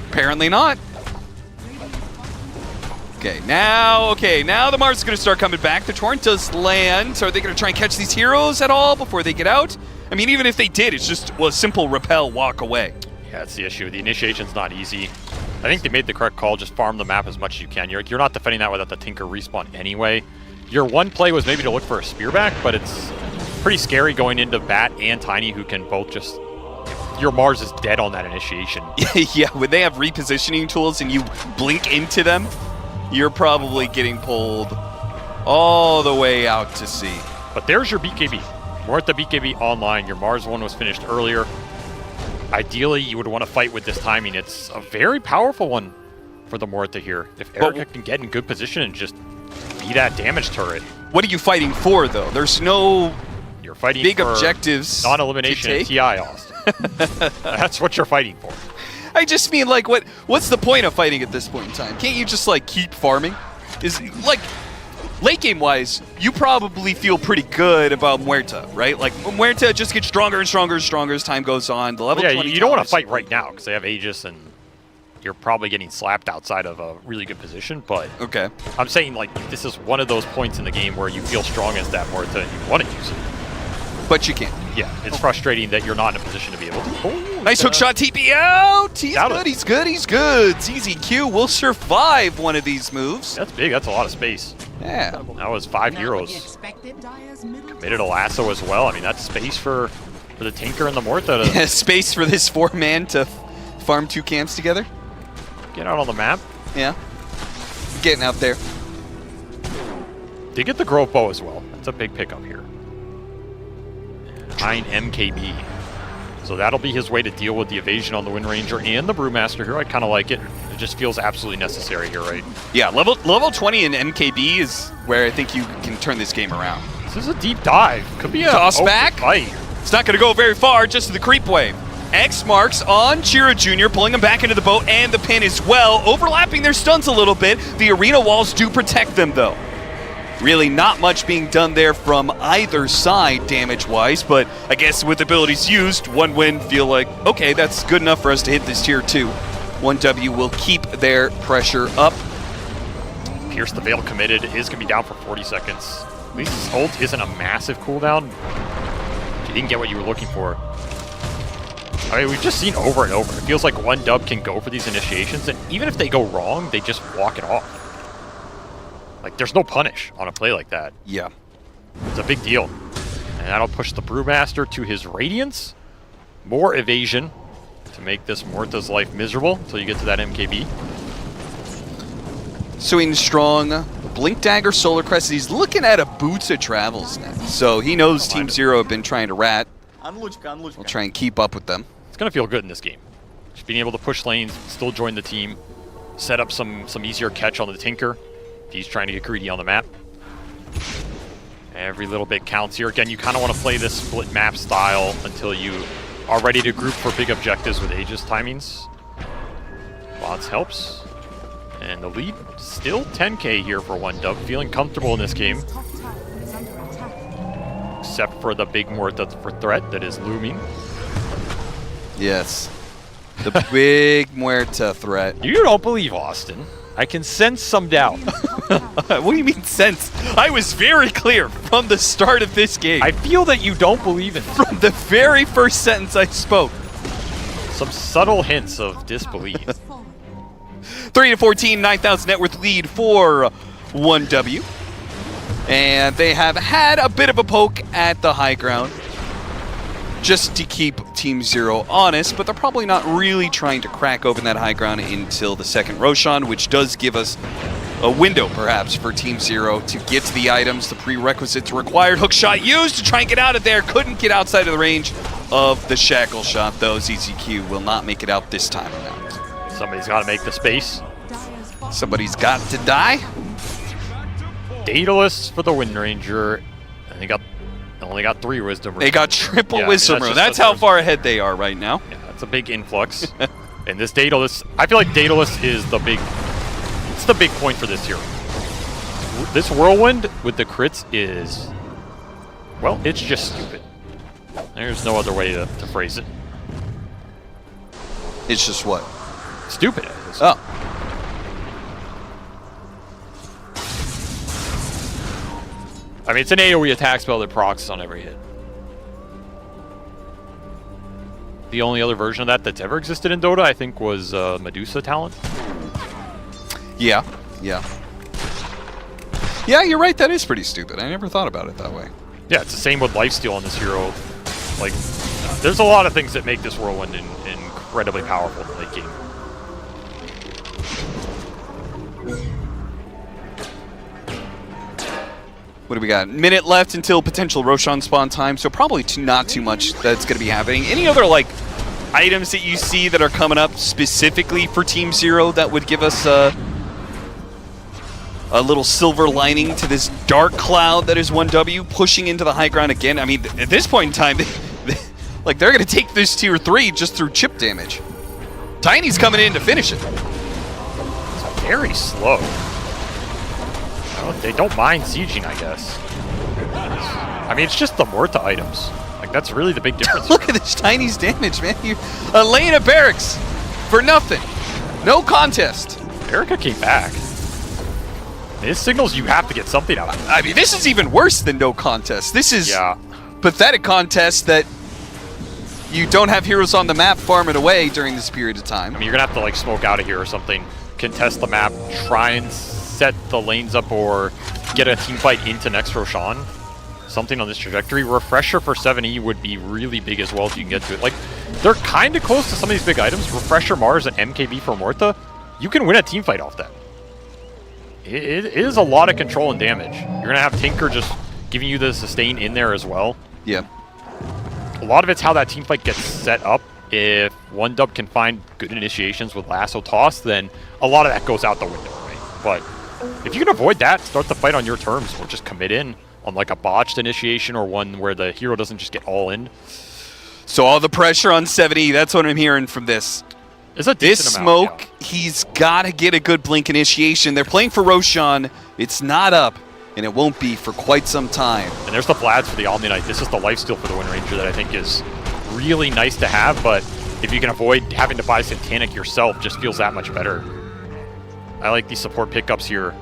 Speaker 16: Apparently not. Okay, now the Mars is going to start coming back. The Torrent does land. So are they going to try and catch these heroes at all before they get out? I mean, even if they did, it's just a simple repel, walk away.
Speaker 17: Yeah, that's the issue. The initiation's not easy. I think they made the correct call. Just farm the map as much as you can. You're not defending that without the Tinker respawn anyway. Your one play was maybe to look for a spear back, but it's pretty scary going into Bat and Tiny, who can both just... Your Mars is dead on that initiation.
Speaker 16: Yeah, when they have repositioning tools and you blink into them, you're probably getting pulled all the way out to sea.
Speaker 17: But there's your BKB. We're at the BKB online. Your Mars one was finished earlier. Ideally, you would want to fight with this timing. It's a very powerful one for the Morta here. If Erica can get in good position and just be that damage turret.
Speaker 16: What are you fighting for, though? There's no
Speaker 17: you're fighting
Speaker 16: big
Speaker 17: for
Speaker 16: objectives.
Speaker 17: Non-elimination in TI, Austin. That's what you're fighting for.
Speaker 16: I just mean, like, what's the point of fighting at this point in time? Can't you just, like, keep farming? Is like, late game wise, you probably feel pretty good about Muerta, right? Like, Muerta just gets stronger and stronger and stronger as time goes on. The level 20
Speaker 17: you don't want to fight right now because they have Aegis and you're probably getting slapped outside of a really good position, but
Speaker 16: okay.
Speaker 17: I'm saying, like, this is one of those points in the game where you feel strong as that Muerta and you want to use it.
Speaker 16: But you can't.
Speaker 17: Yeah, it's frustrating that you're not in a position to be able to.
Speaker 16: Oh, nice hook shot, TP out! He's good. ZZQ will survive one of these moves.
Speaker 17: That's big, that's a lot of space.
Speaker 16: Yeah.
Speaker 17: That was 5 heroes. Committed a lasso as well. I mean, that's space for the Tinker and the Morta.
Speaker 16: Yeah, space for this 4-man to farm 2 camps together.
Speaker 17: Get out on the map.
Speaker 16: Yeah. Getting out there.
Speaker 17: They get the Grove Bow as well. That's a big pickup here. 9 MKB. So that'll be his way to deal with the evasion on the Wind Ranger and the Brewmaster here. I kind of like it. It just feels absolutely necessary here, right?
Speaker 16: Yeah, level 20 in MKB is where I think you can turn this game around.
Speaker 17: This is a deep dive. Could be a
Speaker 16: toss back.
Speaker 17: Fight.
Speaker 16: It's not going to go very far, just to the creep wave. X marks on Chira Jr., pulling him back into the boat and the pin as well, overlapping their stunts a little bit. The arena walls do protect them, though. Really not much being done there from either side damage-wise, but I guess with abilities used, one win feel like, okay, that's good enough for us to hit this tier 2. 1W will keep their pressure up.
Speaker 17: Pierce the Veil committed, is going to be down for 40 seconds. At least his ult isn't a massive cooldown. You didn't get what you were looking for. I mean, we've just seen over and over. It feels like 1W can go for these initiations, and even if they go wrong, they just walk it off. Like, there's no punish on a play like that.
Speaker 16: Yeah.
Speaker 17: It's a big deal. And that'll push the Brewmaster to his Radiance. More evasion to make this Morta's life miserable until you get to that MKB.
Speaker 16: Swinging strong. Blink Dagger, Solar Crest. He's looking at a Boots of Travels now. So he knows Team Zero have been trying to rat. We'll try and keep up with them.
Speaker 17: It's going to feel good in this game. Just being able to push lanes, still join the team, set up some easier catch on the Tinker. He's trying to get greedy on the map. Every little bit counts here. Again, you kind of want to play this split map style until you are ready to group for big objectives with Aegis timings. Lots helps. And the lead still 10k here for 1W. Feeling comfortable in this game. Except for the big Morta for threat that is looming.
Speaker 16: Yes. The big Muerta threat.
Speaker 17: You don't believe Austin. I can sense some doubt.
Speaker 18: What do you mean sense? I was very clear from the start of this game.
Speaker 17: I feel that you don't believe in it.
Speaker 18: From the very first sentence I spoke.
Speaker 17: Some subtle hints of disbelief.
Speaker 18: 3-14, 9,000 net worth lead for 1W. And they have had a bit of a poke at the high ground just to keep Team Zero honest, but they're probably not really trying to crack open that high ground until the second Roshan, which does give us a window, perhaps, for Team Zero to get to the items, the prerequisites required. Hook shot used to try and get out of there. Couldn't get outside of the range of the shackle shot, though. ZZQ will not make it out this time around.
Speaker 17: Somebody's got to make the space.
Speaker 18: Somebody's got to die.
Speaker 17: Daedalus for the Wind Ranger. And they only got 3 wisdom runes.
Speaker 18: They got triple wisdom runes. That's how far ahead they are right now.
Speaker 17: Yeah, that's a big influx. And this Daedalus, I feel like Daedalus is the big point for this hero. This Whirlwind with the crits is, well, it's just stupid. There's no other way to phrase it.
Speaker 18: It's just what?
Speaker 17: Stupid.
Speaker 18: Oh.
Speaker 17: I mean, it's an AoE attack spell that procs on every hit. The only other version of that that's ever existed in Dota, I think, was Medusa talent.
Speaker 18: Yeah, yeah. Yeah, you're right, that is pretty stupid. I never thought about it that way.
Speaker 17: Yeah, it's the same with lifesteal on this hero. Like, there's a lot of things that make this Whirlwind incredibly powerful in the late game.
Speaker 18: What do we got? Minute left until potential Roshan spawn time, so probably not too much that's going to be happening. Any other, like, items that you see that are coming up specifically for Team Zero that would give us a little silver lining to this dark cloud that is 1W pushing into the high ground again? I mean, at this point in time, like, they're going to take this tier 3 just through chip damage. Tiny's coming in to finish it.
Speaker 17: It's very slow. They don't mind sieging, I guess. I mean, it's just the Morta items. Like, that's really the big difference.
Speaker 18: Look at this Tiny's damage, man. Elena Barracks for nothing. No contest.
Speaker 17: Erica came back. This signals you have to get something out of it.
Speaker 18: I mean, this is even worse than no contest. This is pathetic contest that you don't have heroes on the map farm it away during this period of time.
Speaker 17: I mean, you're going to have to, like, smoke out of here or something, contest the map, try and set the lanes up or get a team fight into next Roshan. Something on this trajectory. Refresher for 7E would be really big as well if you can get to it. Like, they're kind of close to some of these big items. Refresher, Mars, and MKB for Morta. You can win a team fight off that. It is a lot of control and damage. You're going to have Tinker just giving you the sustain in there as well.
Speaker 18: Yeah.
Speaker 17: A lot of it's how that team fight gets set up. If 1W can find good initiations with Lasso Toss, then a lot of that goes out the window, right? But if you can avoid that, start the fight on your terms, or just commit in on like a botched initiation or one where the hero doesn't just get all in.
Speaker 18: So all the pressure on 7E, that's what I'm hearing from this. This smoke, he's got to get a good blink initiation. They're playing for Roshan. It's not up, and it won't be for quite some time.
Speaker 17: And there's the Vlads for the Omni Knight. This is the lifesteal for the Wind Ranger that I think is really nice to have, but if you can avoid having to buy Satanic yourself, just feels that much better. I like these support pickups here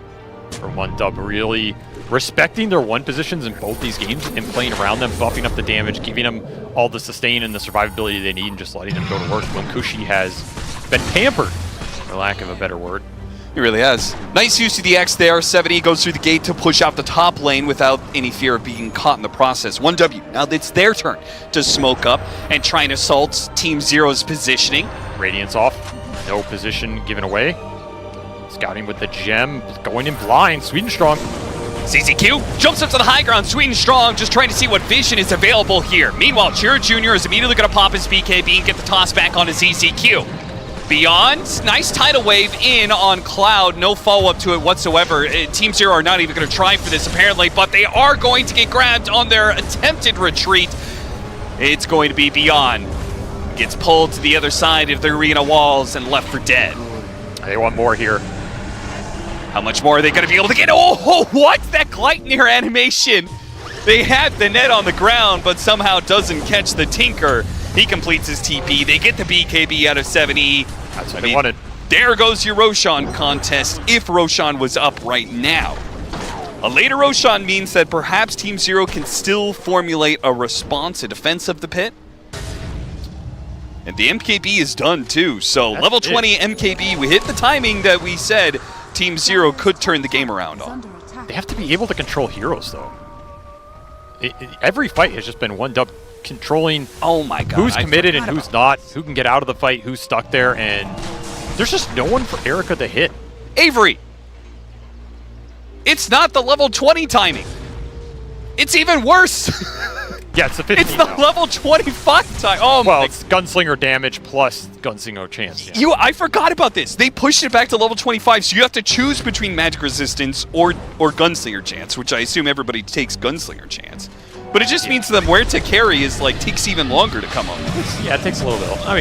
Speaker 17: from 1W, really respecting their 1 positions in both these games and playing around them, buffing up the damage, giving them all the sustain and the survivability they need, and just letting them go to work when Kushi has been pampered, for lack of a better word.
Speaker 18: He really has. Nice use of the X there. 7E goes through the gate to push out the top lane without any fear of being caught in the process. 1W, now it's their turn to smoke up and try and assault Team Zero's positioning.
Speaker 17: Radiance off, no position given away. Scouting with the gem, going in blind, Sweden Strong.
Speaker 18: ZZQ jumps up to the high ground, Sweden Strong, just trying to see what vision is available here. Meanwhile, Chira Jr. is immediately going to pop his BKB and get the toss back onto ZZQ. Beyond, nice tidal wave in on Cloud, no follow-up to it whatsoever. Team Zero are not even going to try for this apparently, but they are going to get grabbed on their attempted retreat. It's going to be Beyond. Gets pulled to the other side of the arena walls and left for dead.
Speaker 17: They want more here.
Speaker 18: How much more are they going to be able to get? Oh, what? That Gleitnir animation. They had the net on the ground, but somehow doesn't catch the Tinker. He completes his TP. They get the BKB out of 7E.
Speaker 17: That's what they wanted.
Speaker 18: There goes your Roshan contest if Roshan was up right now. A later Roshan means that perhaps Team Zero can still formulate a response, a defense of the pit. And the MKB is done too, so
Speaker 17: That's
Speaker 18: level
Speaker 17: it.
Speaker 18: 20 MKB, we hit the timing that we said Team Zero could turn the game around on.
Speaker 17: They have to be able to control heroes, though. Every fight has just been one dub controlling
Speaker 18: oh my God,
Speaker 17: who's
Speaker 18: I
Speaker 17: committed and
Speaker 18: forgot
Speaker 17: who's
Speaker 18: about
Speaker 17: not, who can get out of the fight, who's stuck there, and there's just no one for Erica to hit.
Speaker 18: Avery! It's not the level 20 timing. It's even worse.
Speaker 17: Yeah, it's the 15
Speaker 18: It's the
Speaker 17: now.
Speaker 18: level 25 time. Oh
Speaker 17: Well,
Speaker 18: my.
Speaker 17: it's gunslinger damage plus gunslinger chance. Yeah.
Speaker 18: I forgot about this. They pushed it back to level 25, so you have to choose between magic resistance or gunslinger chance, which I assume everybody takes gunslinger chance. But it just means the Muerta carry is like takes even longer to come up.
Speaker 17: Yeah, it takes a little bit. I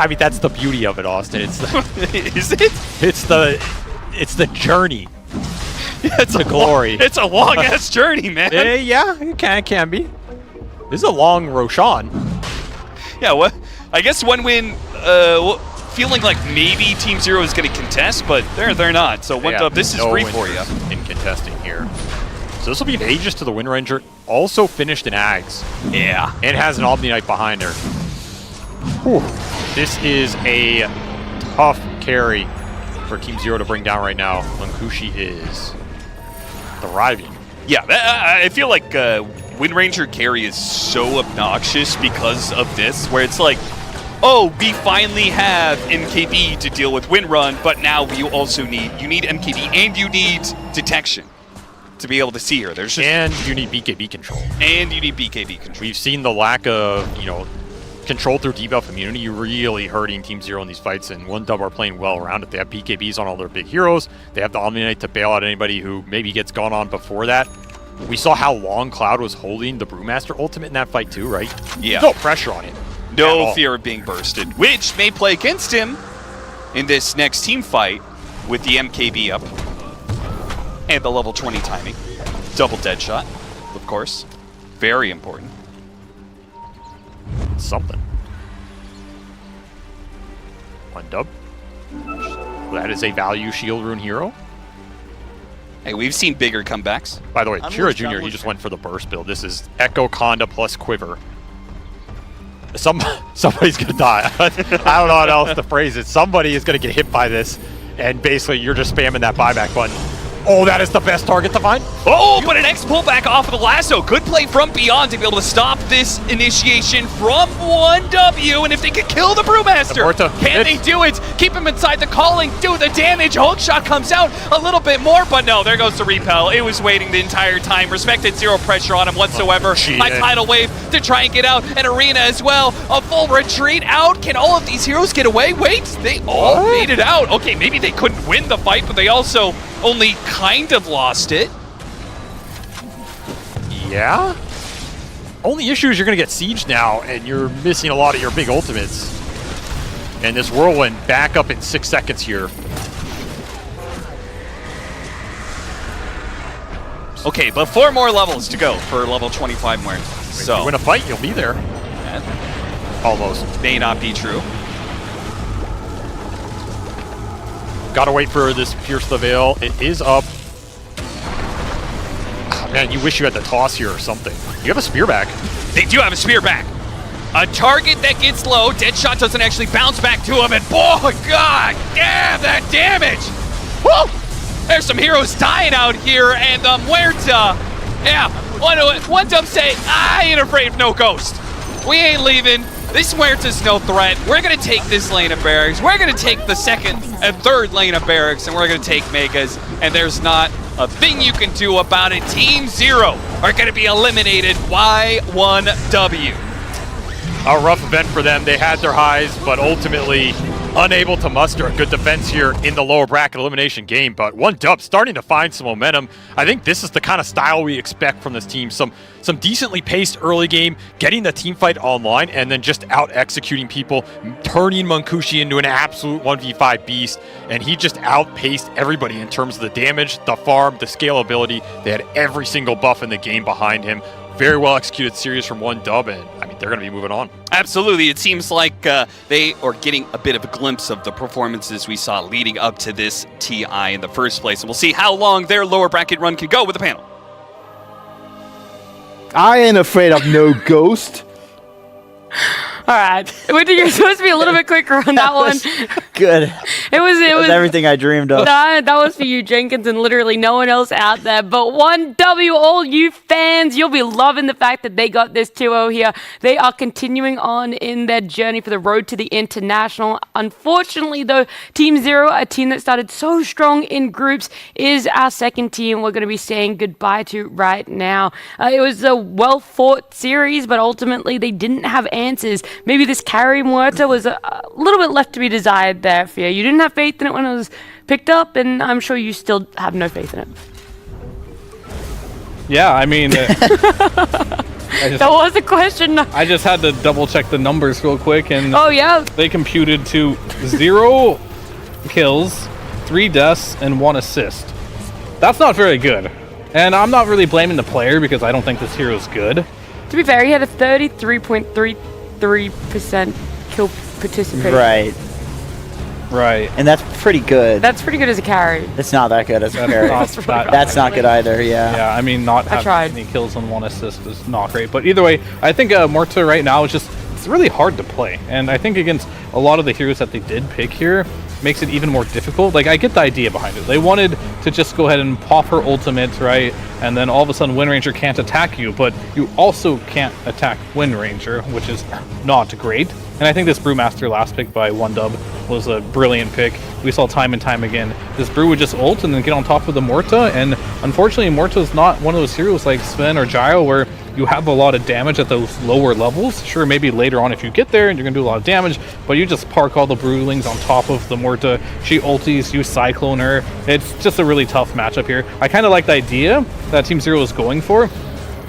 Speaker 17: mean, that's the beauty of it, Austin. It's the,
Speaker 18: is it?
Speaker 17: It's the journey.
Speaker 18: Yeah, it's
Speaker 17: the glory.
Speaker 18: It's a long ass journey, man.
Speaker 17: Yeah, it can be. This is a long Roshan.
Speaker 18: Yeah, well, I guess one win, feeling like maybe Team Zero is going to contest, but they're not. So one dub, this is free for you.
Speaker 17: In contesting here. So this will be an Aegis to the Wind Ranger, also finished in Ags.
Speaker 18: Yeah.
Speaker 17: And has an Omni Knight behind her. Whew. This is a tough carry for Team Zero to bring down right now. Mankushi is thriving.
Speaker 18: Yeah, I feel like Wind Ranger carry is so obnoxious because of this, where it's like, oh, we finally have MKB to deal with Wind Run, but now we also need MKB and you need detection to be able to see her. There's just,
Speaker 17: and you need BKB control.
Speaker 18: And you need BKB control.
Speaker 17: We've seen the lack of, control through debuff immunity really hurting Team Zero in these fights, and One Dub are playing well around it. They have BKBs on all their big heroes. They have the Omni Knight to bail out anybody who maybe gets gone on before that. We saw how long Cloud was holding the Brewmaster ultimate in that fight too, right?
Speaker 18: Yeah.
Speaker 17: No pressure on him.
Speaker 18: No fear of being bursted, which may play against him in this next team fight with the MKB up and the level 20 timing. Double dead shot, of course. Very important.
Speaker 17: Something. One Dub. That is a value shield rune hero.
Speaker 18: Hey, we've seen bigger comebacks.
Speaker 17: By the way, Chira Jr., he just went for the burst build. This is Echo Conda plus Quiver. Somebody's going to die. I don't know how else to phrase it. Somebody is going to get hit by this, and basically you're just spamming that buyback button. Oh, that is the best target to find.
Speaker 18: Oh, but an X pullback off of the lasso. Good play from Beyond to be able to stop this initiation from 1W. And if they could kill the Brewmaster, can they do it? Keep him inside the calling, do the damage. Hook shot comes out a little bit more, but no, there goes the repel. It was waiting the entire time. Respected, zero pressure on him whatsoever. My tidal wave to try and get out. An arena as well. A full retreat out. Can all of these heroes get away? Wait, they all made it out. Okay, maybe they couldn't win the fight, but they also only kind of lost it.
Speaker 17: Yeah? Only issue is you're going to get sieged now, and you're missing a lot of your big ultimates. And this Whirlwind back up in 6 seconds here.
Speaker 18: Okay, but 4 more levels to go for level 25 more. So
Speaker 17: if you win a fight, you'll be there. Almost.
Speaker 18: May not be true.
Speaker 17: Gotta wait for this Pierce the Veil. It is up. Oh, man, you wish you had the toss here or something. You have a spear back.
Speaker 18: They do have a spear back. A target that gets low. Deadshot doesn't actually bounce back to him. And boy, God damn that damage. Woo! There's some heroes dying out here. And the Muerta. Yeah, one dub say, I ain't afraid of no ghost. We ain't leaving. This Muerta's no threat. We're going to take this lane of barracks. We're going to take the second and third lane of barracks, and we're going to take Megas. And there's not a thing you can do about it. Team Zero are going to be eliminated by 1W.
Speaker 17: A rough event for them. They had their highs, but ultimately unable to muster a good defense here in the lower bracket elimination game. But 1Dub starting to find some momentum. I think this is the kind of style we expect from this team. Some decently paced early game, getting the team fight online, and then just out executing people, turning Mankushi into an absolute 1v5 beast. And he just outpaced everybody in terms of the damage, the farm, the scalability. They had every single buff in the game behind him. Very well executed series from 1Dub, and I mean, they're going to be moving on.
Speaker 18: Absolutely. It seems like they are getting a bit of a glimpse of the performances we saw leading up to this TI in the first place. And we'll see how long their lower bracket run can go with the panel.
Speaker 6: I ain't afraid of no ghost.
Speaker 4: All right, you're supposed to be a little bit quicker on that one.
Speaker 5: Good.
Speaker 4: It was
Speaker 5: everything I dreamed of.
Speaker 4: That was for you, Jenkins, and literally no one else out there. But 1W, all you fans, you'll be loving the fact that they got this 2-0 here. They are continuing on in their journey for the road to the international. Unfortunately, though, Team Zero, a team that started so strong in groups, is our second team we're going to be saying goodbye to right now. It was a well-fought series, but ultimately they didn't have answers. Maybe this carry Muerta was a little bit left to be desired there, Fear. You didn't have faith in it when it was picked up, and I'm sure you still have no faith in it.
Speaker 7: Yeah, I mean...
Speaker 4: that was a question.
Speaker 7: I just had to double-check the numbers real quick, and...
Speaker 4: Oh, yeah?
Speaker 7: They computed to 0 kills, 3 deaths, and 1 assist. That's not very good. And I'm not really blaming the player because I don't think this hero is good.
Speaker 4: To be fair, he had a 33.33% kill participation.
Speaker 5: Right. And that's pretty good.
Speaker 4: That's pretty good as a carry.
Speaker 5: It's not that good as a carry. That's not good either, yeah.
Speaker 7: Yeah, I mean, not having any kills and 1 assist is not great. But either way, I think Muerta right now is just, it's really hard to play. And I think against a lot of the heroes that they did pick here, makes it even more difficult. Like, I get the idea behind it. They wanted to just go ahead and pop her ultimate, right? And then all of a sudden Wind Ranger can't attack you, but you also can't attack Wind Ranger, which is not great. And I think this Brewmaster last pick by 1Dub was a brilliant pick. We saw time and time again. This Brew would just ult and then get on top of the Muerta, and unfortunately Muerta is not one of those heroes like Sven or Gyro where you have a lot of damage at those lower levels. Sure, maybe later on if you get there and you're going to do a lot of damage, but you just park all the Brewlings on top of the Muerta. She ultis, you Cyclone her. It's just a really tough matchup here. I kind of like the idea that Team Zero is going for.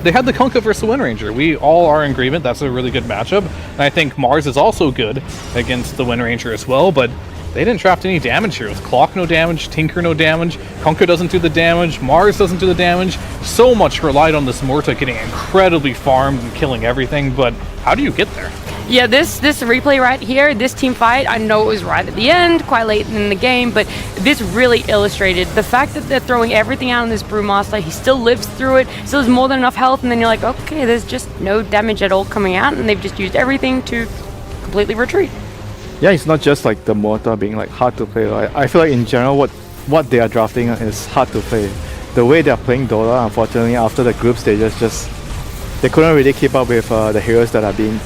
Speaker 7: They had the Kunkka versus the Wind Ranger. We all are in agreement that's a really good matchup. And I think Mars is also good against the Wind Ranger as well, but they didn't draft any damage here. It was Clock no damage, Tinker no damage, Kunkka doesn't do the damage, Mars doesn't do the damage. So much relied on this Muerta getting incredibly farmed and killing everything, but how do you get there?
Speaker 4: Yeah, this replay right here, this team fight, I know it was right at the end, quite late in the game, but this really illustrated the fact that they're throwing everything out on this Brewmaster. He still lives through it, still has more than enough health, and then you're like, okay, there's just no damage at all coming out, and they've just used everything to completely retreat.
Speaker 6: Yeah, it's not just like the Muerta being like hard to play. Right? I feel like in general what they are drafting is hard to play. The way they are playing Dota, unfortunately, after the group stages, they couldn't really keep up with the heroes that are being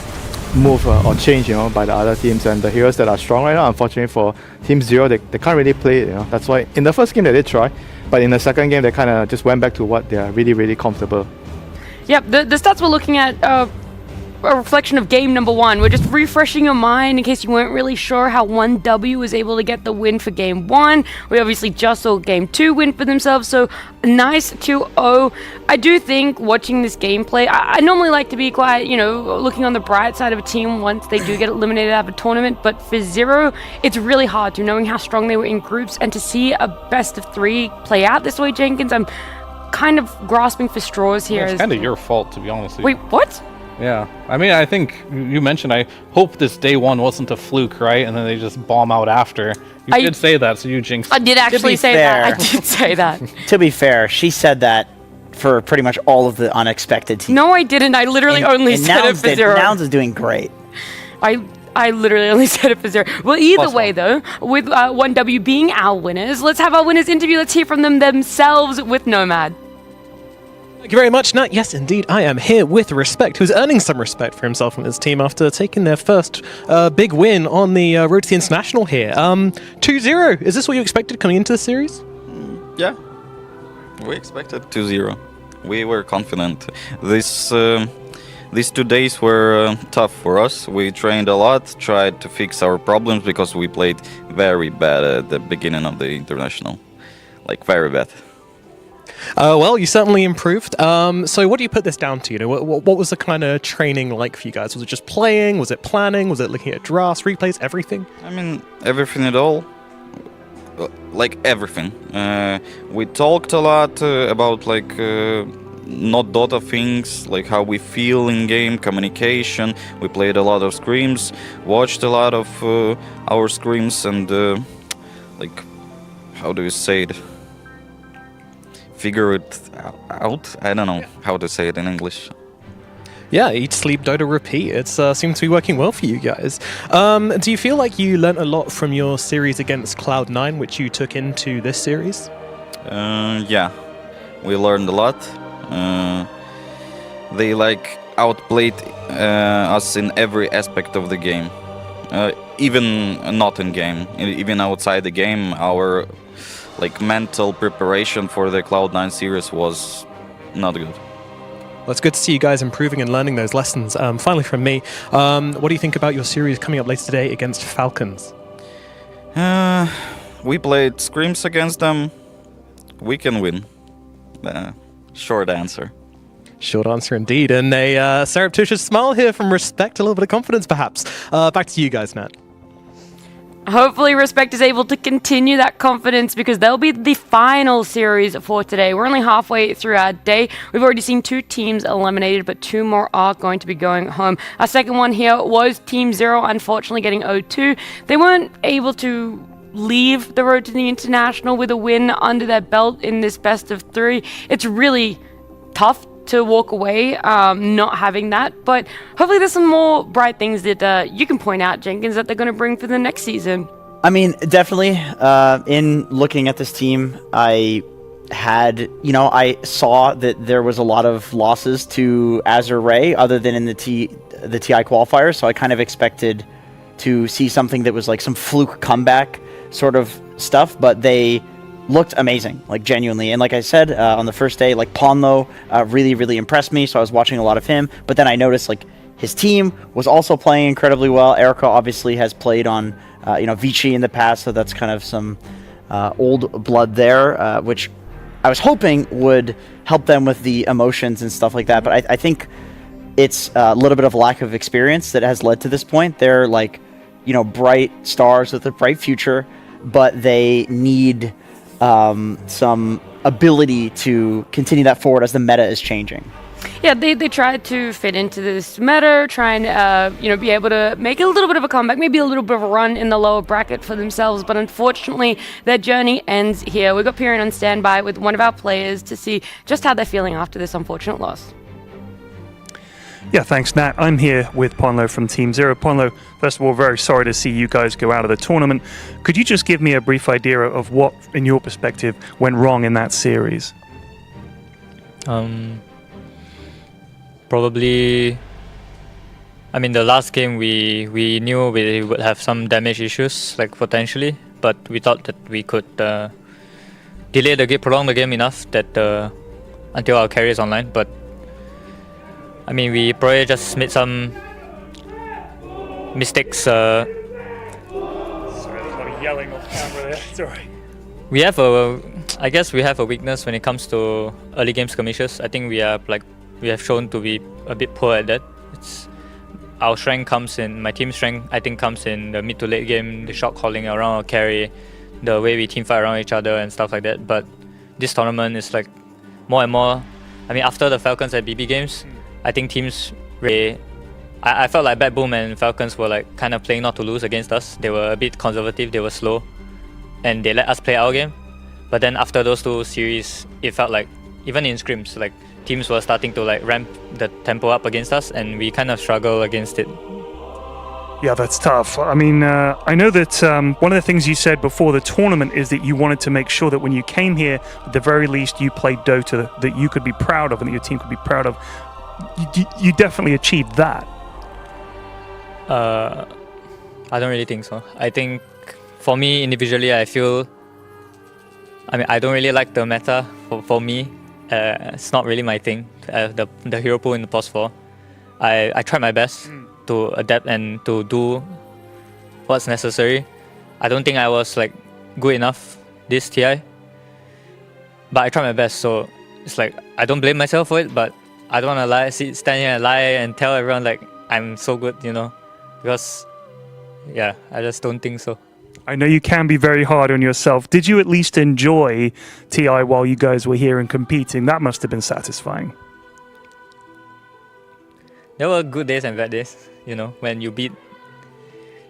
Speaker 6: moved or changed, by the other teams, and the heroes that are strong right now. Unfortunately for Team Zero, they can't really play it. That's why in the first game they did try, but in the second game they kind of just went back to what they are really, really comfortable.
Speaker 4: Yep, the stats we're looking at a reflection of game number 1. We're just refreshing your mind in case you weren't really sure how 1W was able to get the win for game 1. We obviously just saw game 2 win for themselves, so a nice 2-0. I do think watching this gameplay, I normally like to be quite, looking on the bright side of a team once they do get eliminated out of a tournament, but for Zero, it's really hard to, knowing how strong they were in groups, and to see a best of 3 play out this way, Jenkins, I'm kind of grasping for straws here.
Speaker 7: It's kind of your fault, to be honest with you.
Speaker 4: Wait, what?
Speaker 7: Yeah, I mean, I think you mentioned, I hope this day 1 wasn't a fluke, right? And then they just bomb out after. You did say that, so you jinxed.
Speaker 4: I did actually say that. I did say that.
Speaker 5: To be fair, she said that for pretty much all of the unexpected teams.
Speaker 4: No, I didn't. I literally only said it for Zero.
Speaker 5: Nouns is doing great.
Speaker 4: I literally only said it for Zero. Well, either way, though, with 1W being our winners, let's have our winners interview. Let's hear from them themselves with Nomad.
Speaker 9: Thank you very much, Nat. Yes, indeed, I am here with Respect, who's earning some respect for himself and his team after taking their first big win on the road to the international here. 2-0. Is this what you expected coming into the series?
Speaker 19: Yeah, we expected 2-0. We were confident. These 2 days were tough for us. We trained a lot, tried to fix our problems because we played very bad at the beginning of the international. Like, very bad.
Speaker 9: Well, you certainly improved. So what do you put this down to? What was the kind of training like for you guys? Was it just playing? Was it planning? Was it looking at drafts, replays, everything?
Speaker 19: I mean, everything at all. Like everything. We talked a lot about not Dota things, like how we feel in game, communication. We played a lot of scrims, watched a lot of our scrims, and like, how do you say it? Figure it out? I don't know how to say it in English.
Speaker 9: Yeah, eat, sleep, Dota, repeat. It seems to be working well for you guys. Do you feel like you learnt a lot from your series against Cloud9, which you took into this series?
Speaker 19: Yeah, we learned a lot. They like outplayed us in every aspect of the game. Even not in game, even outside the game, our like mental preparation for the Cloud9 series was not good.
Speaker 9: Well, it's good to see you guys improving and learning those lessons. Finally from me, what do you think about your series coming up later today against Falcons?
Speaker 19: We played scrims against them. We can win. Short answer.
Speaker 9: Short answer indeed. And a surreptitious smile here from Respect, a little bit of confidence perhaps. Back to you guys, Nat.
Speaker 4: Hopefully Respect is able to continue that confidence because they'll be the final series for today. We're only halfway through our day. We've already seen 2 teams eliminated, but 2 more are going to be going home. Our second one here was Team Zero, unfortunately getting 0-2. They weren't able to leave the road to the International with a win under their belt in this best of 3. It's really tough to walk away not having that, but hopefully there's some more bright things that you can point out, Jenkins, that they're going to bring for the next season.
Speaker 5: I mean, definitely, in looking at this team, I saw that there was a lot of losses to Azure Ray other than in the TI qualifiers, so I kind of expected to see something that was like some fluke comeback sort of stuff, but they looked amazing, like genuinely. And like I said, on the first day, like Ponlo really, really impressed me, so I was watching a lot of him. But then I noticed like his team was also playing incredibly well. Erica obviously has played on, Vici in the past, so that's kind of some old blood there, which I was hoping would help them with the emotions and stuff like that. But I think it's a little bit of lack of experience that has led to this point. They're like, bright stars with a bright future, but they need some ability to continue that forward as the meta is changing.
Speaker 4: Yeah, they tried to fit into this meta, try and be able to make a little bit of a comeback, maybe a little bit of a run in the lower bracket for themselves, but unfortunately their journey ends here. We've got Piran on standby with one of our players to see just how they're feeling after this unfortunate loss.
Speaker 11: Yeah, thanks, Nat. I'm here with Ponlo from Team Zero. Ponlo, first of all, very sorry to see you guys go out of the tournament. Could you just give me a brief idea of what, in your perspective, went wrong in that series?
Speaker 10: Probably, the last game we knew we would have some damage issues, like potentially, but we thought that we could delay the game, prolong the game enough that until our carry is online, but we probably just made some mistakes.
Speaker 11: Sorry, there's a lot of yelling off camera there. It's alright.
Speaker 10: I guess we have a weakness when it comes to early game skirmishes. I think we have shown to be a bit poor at that. Our strength comes in, my team's strength I think comes in the mid to late game, the shot calling around our carry, the way we team fight around each other and stuff like that. But this tournament is like more and more, after the Falcons at BB games, I think teams really, I felt like Bad Boom and Falcons were like kind of playing not to lose against us. They were a bit conservative, they were slow, and they let us play our game. But then after those 2 series, it felt like, even in scrims, like teams were starting to like ramp the tempo up against us, and we kind of struggle against it.
Speaker 11: Yeah, that's tough. I know that one of the things you said before the tournament is that you wanted to make sure that when you came here, at the very least, you played Dota that you could be proud of and that your team could be proud of. You definitely achieved that.
Speaker 10: I don't really think so. I think for me individually, I feel, I don't really like the meta for me. It's not really my thing, the hero pool in the post 4. I tried my best to adapt and to do what's necessary. I don't think I was like good enough this TI, but I tried my best, so it's like I don't blame myself for it, but I don't want to stand here and lie and tell everyone like I'm so good, because I just don't think so.
Speaker 11: I know you can be very hard on yourself. Did you at least enjoy TI while you guys were here and competing? That must have been satisfying.
Speaker 20: There were good days and bad days, you know, when you beat.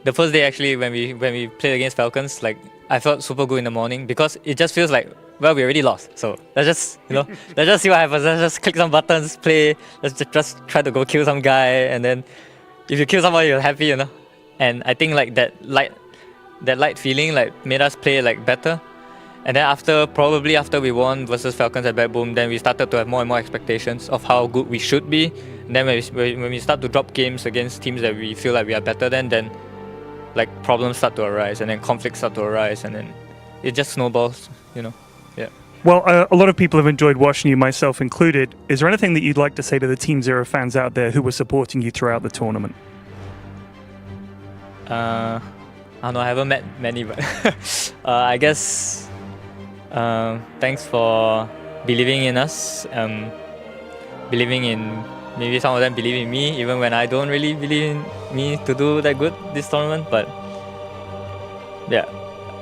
Speaker 20: The first day actually when we played against Falcons, like I felt super good in the morning because it just feels like, well, we already lost. So let's just, you know, let's just see what happens. Let's just click some buttons, play, let's just try to go kill some guy, and then if you kill somebody, you're happy, you know. And I think like that light feeling like made us play like better. And then probably after we won versus Falcons at Bad Boom, then we started to have more and more expectations of how good we should be. And then when we start to drop games against teams that we feel like we are better than, then like problems start to arise, and then conflicts start to arise, and then it just snowballs, you know. Yeah.
Speaker 11: Well, a lot of people have enjoyed watching you, myself included. Is there anything that you'd like to say to the Team Zero fans out there who were supporting you throughout the tournament?
Speaker 20: I don't know, I haven't met many, but I guess thanks for believing in us, believing in, maybe some of them believe in me, even when I don't really believe in me to do that good this tournament, but yeah,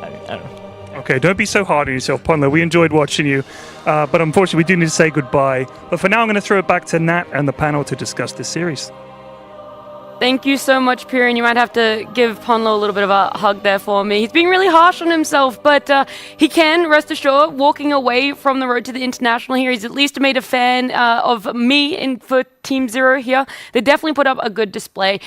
Speaker 20: I don't know.
Speaker 11: Okay, don't be so hard on yourself, Ponlo. We enjoyed watching you, but unfortunately we do need to say goodbye. But for now, I'm going to throw it back to Nat and the panel to discuss this series.
Speaker 4: Thank you so much, Piran. You might have to give Ponlo a little bit of a hug there for me. He's being really harsh on himself, but he can, rest assured, walking away from the road to the international here, he's at least made a fan of me for Team Zero here. They definitely put up a good display.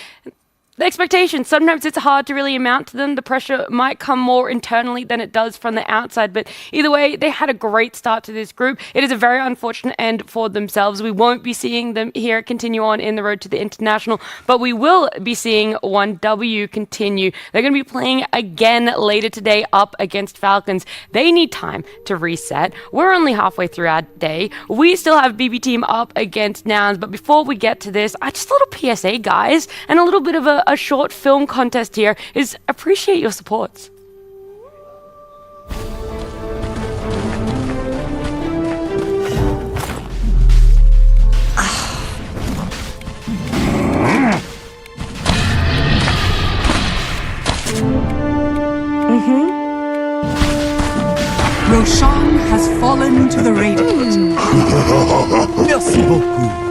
Speaker 4: The expectations, sometimes it's hard to really amount to them. The pressure might come more internally than it does from the outside. But either way, they had a great start to this group. It is a very unfortunate end for themselves. We won't be seeing them here continue on in the road to the international, but we will be seeing 1W continue. They're going to be playing again later today up against Falcons. They need time to reset. We're only halfway through our day. We still have BB Team up against Nouns. But before we get to this, just a little PSA, guys, and a little bit of a short film contest here is appreciate your supports.
Speaker 8: Roshan has fallen to the Radiant.
Speaker 15: Merci beaucoup.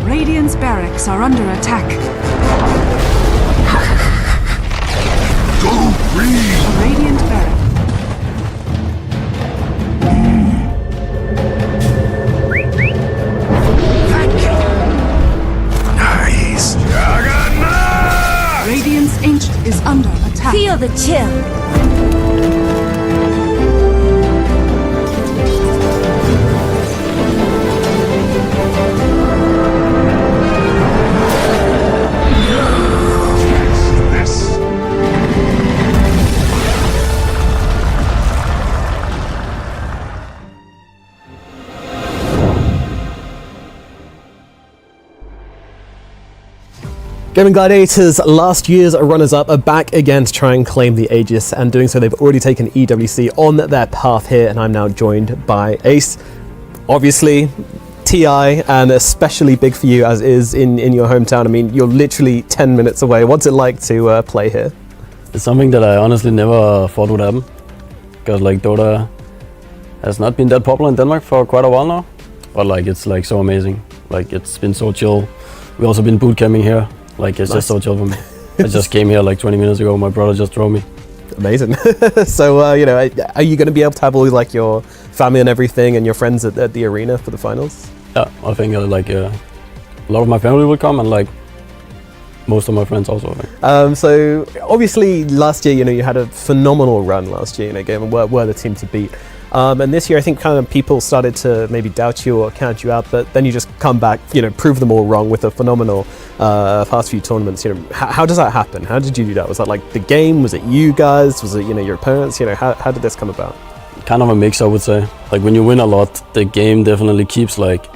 Speaker 8: Radiant's barracks are under attack.
Speaker 15: Go green!
Speaker 8: Radiant barracks.
Speaker 15: Nice! Juggernaut!
Speaker 8: Radiant's ancient is under attack.
Speaker 21: Feel the chill.
Speaker 22: Gaming Gladiators, last year's runners-up, are back again to try and claim the Aegis, and doing so they've already taken EWC on their path here, and I'm now joined by Ace. Obviously, TI, and especially big for you as is in your hometown. I mean, you're literally 10 minutes away. What's it like to play here?
Speaker 23: It's something that I honestly never thought would happen, because like Dota has not been that popular in Denmark for quite a while now, but like it's like so amazing. Like it's been so chill. We've also been boot camping here. Like it's just so chill for me. I just came here like 20 minutes ago. My brother just drove me.
Speaker 22: Amazing. So you know, are you going to be able to have all like your family and everything and your friends at the arena for the finals?
Speaker 23: Yeah, I think like a lot of my family will come, and like most of my friends also. I think.
Speaker 22: So obviously last year, you know, you had a phenomenal run last year. You know, were the team to beat. And this year, I think kind of people started to maybe doubt you or count you out, but then you just come back, you know, prove them all wrong with a phenomenal past few tournaments. You know, how does that happen? How did you do that? Was that like the game? Was it you guys? Was it, you know, your opponents? You know, how did this come about?
Speaker 23: Kind of a mix, I would say. Like when you win a lot, the game definitely keeps like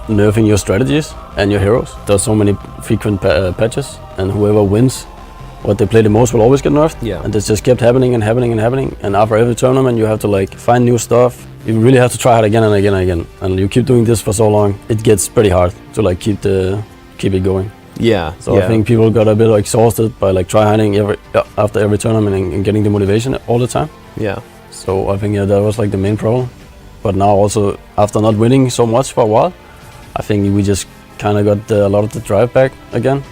Speaker 23: nerfing your strategies and your heroes. There's so many frequent patches, and whoever wins what they play the most will always get nerfed.
Speaker 22: Yeah.
Speaker 23: And this just kept happening and happening and happening. And after every tournament, you have to like find new stuff. You really have to try it again and again and again. And you keep doing this for so long, it gets pretty hard to like keep it going.
Speaker 22: Yeah.
Speaker 23: So I think people got a bit exhausted by like tryharding after every tournament and getting the motivation all the time.
Speaker 22: Yeah.
Speaker 23: So I think that was like the main problem. But now also after not winning so much for a while, I think we just kind of got a lot of the drive back again.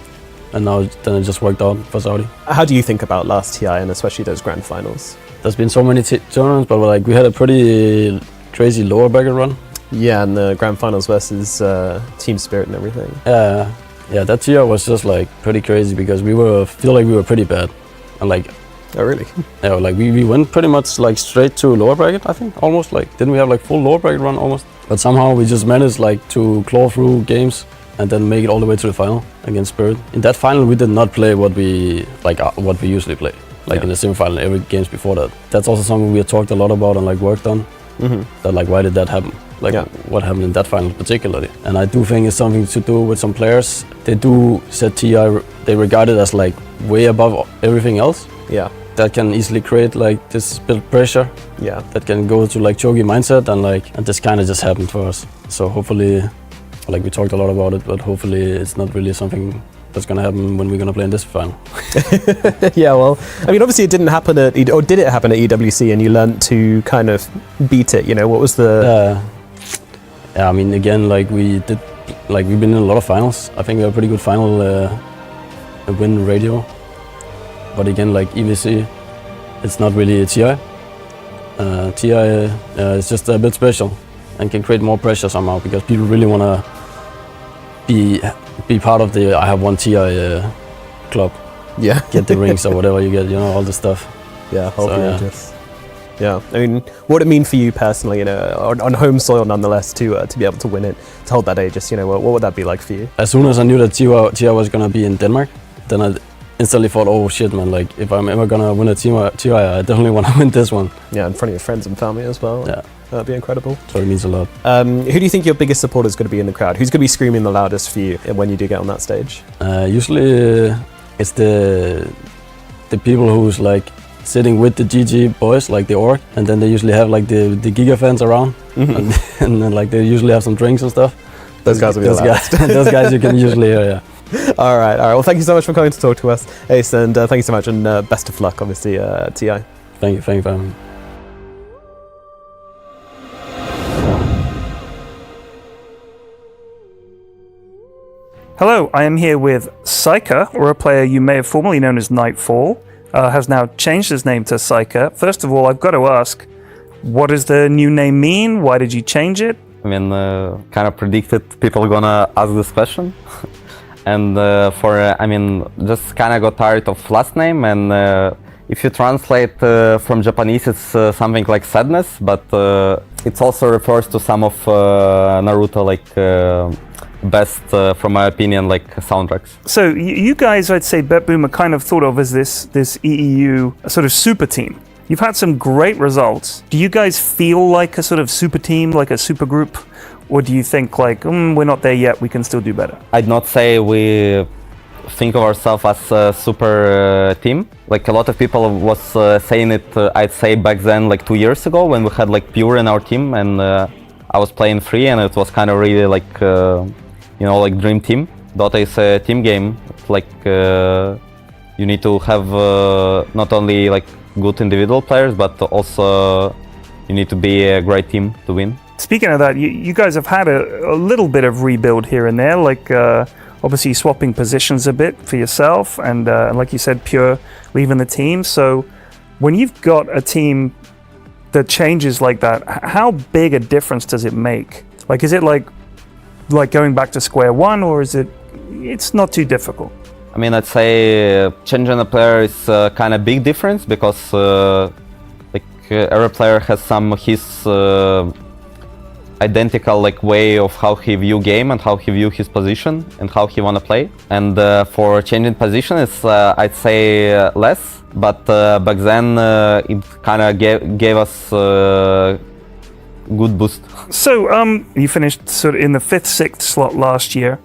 Speaker 23: And now then it just worked out for Saudi.
Speaker 22: How do you think about last TI and especially those grand finals?
Speaker 23: There's been so many tournaments, but like we had a pretty crazy lower bracket run.
Speaker 22: Yeah, and the grand finals versus Team Spirit and everything.
Speaker 23: Yeah, that year was just like pretty crazy because we feel like we were pretty bad. And like,
Speaker 22: oh really?
Speaker 23: Yeah, like we went pretty much like straight to lower bracket, I think, almost like, didn't we have like full lower bracket run almost? But somehow we just managed like to claw through games and then make it all the way to the final against Spirit. In that final, we did not play what we usually play, like in the semi-final, every games before that. That's also something we had talked a lot about and like worked on. That like, why did that happen? Like what happened in that final particularly? And I do think it's something to do with some players. They do set TI, they regard it as like way above everything else.
Speaker 22: Yeah.
Speaker 23: That can easily create like this bit of pressure.
Speaker 22: Yeah.
Speaker 23: That can go to like choky mindset and this kind of just happened for us. So hopefully, like we talked a lot about it, but hopefully it's not really something that's gonna happen when we're gonna play in this final.
Speaker 22: Yeah, well, I mean, obviously it didn't happen or did it happen at EWC and you learned to kind of beat it, you know, what was the...
Speaker 23: Yeah, I mean, again, like we've been in a lot of finals. I think we have a pretty good final win radio. But again, like EVC, it's not really a TI. TI is just a bit special and can create more pressure somehow because people really want to be part of the I have one TI club.
Speaker 22: Yeah.
Speaker 23: Get the rings or whatever you get, you know, all the stuff.
Speaker 22: Yeah, hopefully yeah, I mean, what would it mean for you personally, you know, on home soil nonetheless, to be able to win it, to hold that Aegis, you know, what would that be like for you?
Speaker 23: As soon as I knew that TI was going to be in Denmark, then I instantly thought, oh shit, man, like if I'm ever going to win a TI, I definitely want to win this one.
Speaker 22: Yeah, in front of your friends and family as well.
Speaker 23: Yeah.
Speaker 22: That'd be incredible.
Speaker 23: So it means a lot.
Speaker 22: Who do you think your biggest supporter is going to be in the crowd? Who's going to be screaming the loudest for you when you do get on that stage?
Speaker 23: Usually it's the people who's like sitting with the GG boys, like the org, and then they usually have like the Giga fans around, and then like they usually have some drinks and stuff.
Speaker 22: Those guys will be the loudest.
Speaker 23: Those guys you can usually hear, yeah.
Speaker 22: All right. Well, thank you so much for coming to talk to us, Ace, and thank you so much, and best of luck, obviously, TI.
Speaker 23: Thank you for having me.
Speaker 11: Hello, I am here with Psyker, or a player you may have formerly known as Nightfall, has now changed his name to Psyker. First of all, I've got to ask, what does the new name mean? Why did you change it?
Speaker 1: I mean, kind of predicted people gonna ask this question. And I mean, just kind of got tired of last name, and if you translate from Japanese, it's something like sadness, but it also refers to some of Naruto, like best, from my opinion, like soundtracks.
Speaker 11: So you guys, I'd say, BetBoom are kind of thought of as this EEU sort of super team. You've had some great results. Do you guys feel like a sort of super team, like a super group? Or do you think like, we're not there yet, we can still do better?
Speaker 1: I'd not say we think of ourselves as a super team. Like a lot of people was saying it, I'd say back then, like 2 years ago, when we had like Pure in our team, and I was playing free, and it was kind of really like, you know, like dream team. Dota is a team game. It's like you need to have not only like good individual players, but also you need to be a great team to win.
Speaker 11: Speaking of that, you guys have had a little bit of rebuild here and there, like obviously swapping positions a bit for yourself, and like you said, Pure leaving the team. So when you've got a team that changes like that, how big a difference does it make? Like, is it like going back to square one, or is it's not too difficult?
Speaker 1: I mean, I'd say changing a player is kind of big difference, because like every player has his identical like way of how he view game and how he view his position and how he wanna play. And for changing position, it's I'd say less, but back then it kind of gave us good boost.
Speaker 11: So you finished sort of in the 5th, 6th slot last year.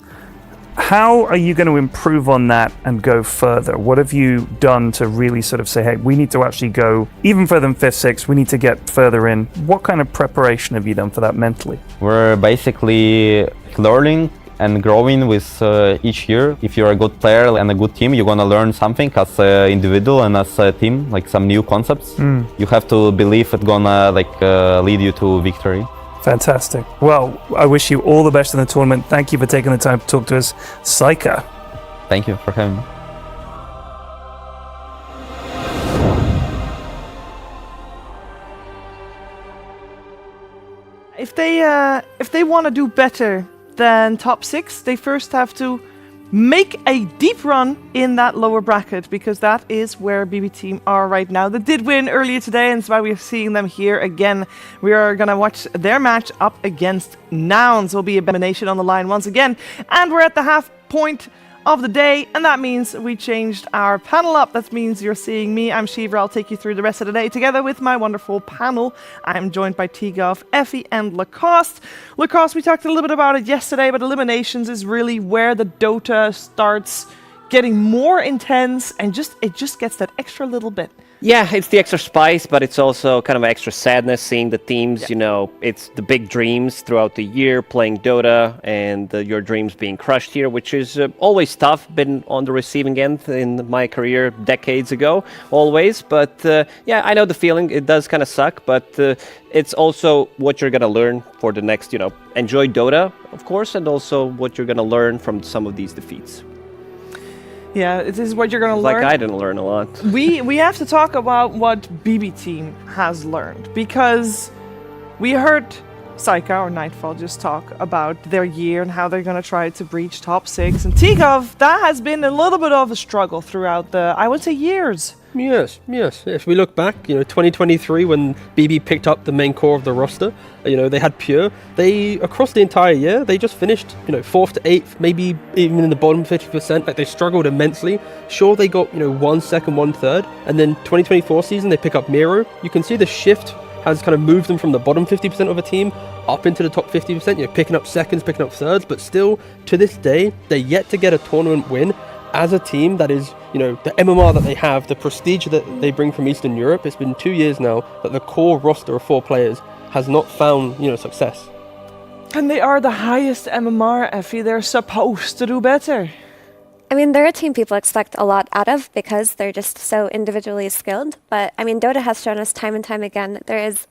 Speaker 11: How are you going to improve on that and go further? What have you done to really sort of say, hey, we need to actually go even further than 5th, 6th, we need to get further in? What kind of preparation have you done for that mentally?
Speaker 1: We're basically learning and growing with each year. If you're a good player and a good team, you're gonna learn something as an individual and as a team, like some new concepts. You have to believe it's gonna lead you to victory.
Speaker 11: Fantastic. Well, I wish you all the best in the tournament. Thank you for taking the time to talk to us. Saika.
Speaker 1: Thank you for having me.
Speaker 2: If they want to do better than top 6, they first have to make a deep run in that lower bracket, because that is where BB Team are right now. They did win earlier today, and that's why we're seeing them here again. We are going to watch their match up against Nouns. Will be elimination on the line once again, and we're at the half point of the day, and that means we changed our panel up. That means you're seeing me. I'm Shiva. I'll take you through the rest of the day together with my wonderful panel. I'm joined by Tigov, Effie, and Lacoste. Lacoste, we talked a little bit about it yesterday, but eliminations is really where the Dota starts getting more intense, and it just gets that extra little bit.
Speaker 12: Yeah, it's the extra spice, but it's also kind of extra sadness seeing the teams, you know, it's the big dreams throughout the year playing Dota, and your dreams being crushed here, which is always tough. Been on the receiving end in my career decades ago, always. But yeah, I know the feeling. It does kind of suck, but it's also what you're going to learn for the next, you know, enjoy Dota, of course, and also what you're going to learn from some of these defeats.
Speaker 2: Yeah, this is what you're going to learn.
Speaker 12: Like I didn't learn a lot.
Speaker 2: We have to talk about what BB Team has learned, because we heard Saika or Nightfall just talk about their year and how they're going to try to breach top 6. And Tigov, that has been a little bit of a struggle throughout the, I would say, years.
Speaker 22: Yes. If we look back, 2023, when BB picked up the main core of the roster, they had Pure. They, across the entire year, they just finished, 4th to 8th, maybe even in the bottom 50%. Like, they struggled immensely. Sure, they got, 1 second, 1 third. And then 2024 season, they pick up Miro. You can see the shift has kind of moved them from the bottom 50% of a team up into the top 50%, picking up seconds, picking up thirds. But still, to this day, they're yet to get a tournament win as a team that is, the MMR that they have, the prestige that they bring from Eastern Europe. It's been 2 years now that the core roster of 4 players has not found, success.
Speaker 2: And they are the highest MMR, Effie. They're supposed to do better.
Speaker 21: I mean, they're a team people expect a lot out of because they're just so individually skilled. But, I mean, Dota has shown us time and time again there is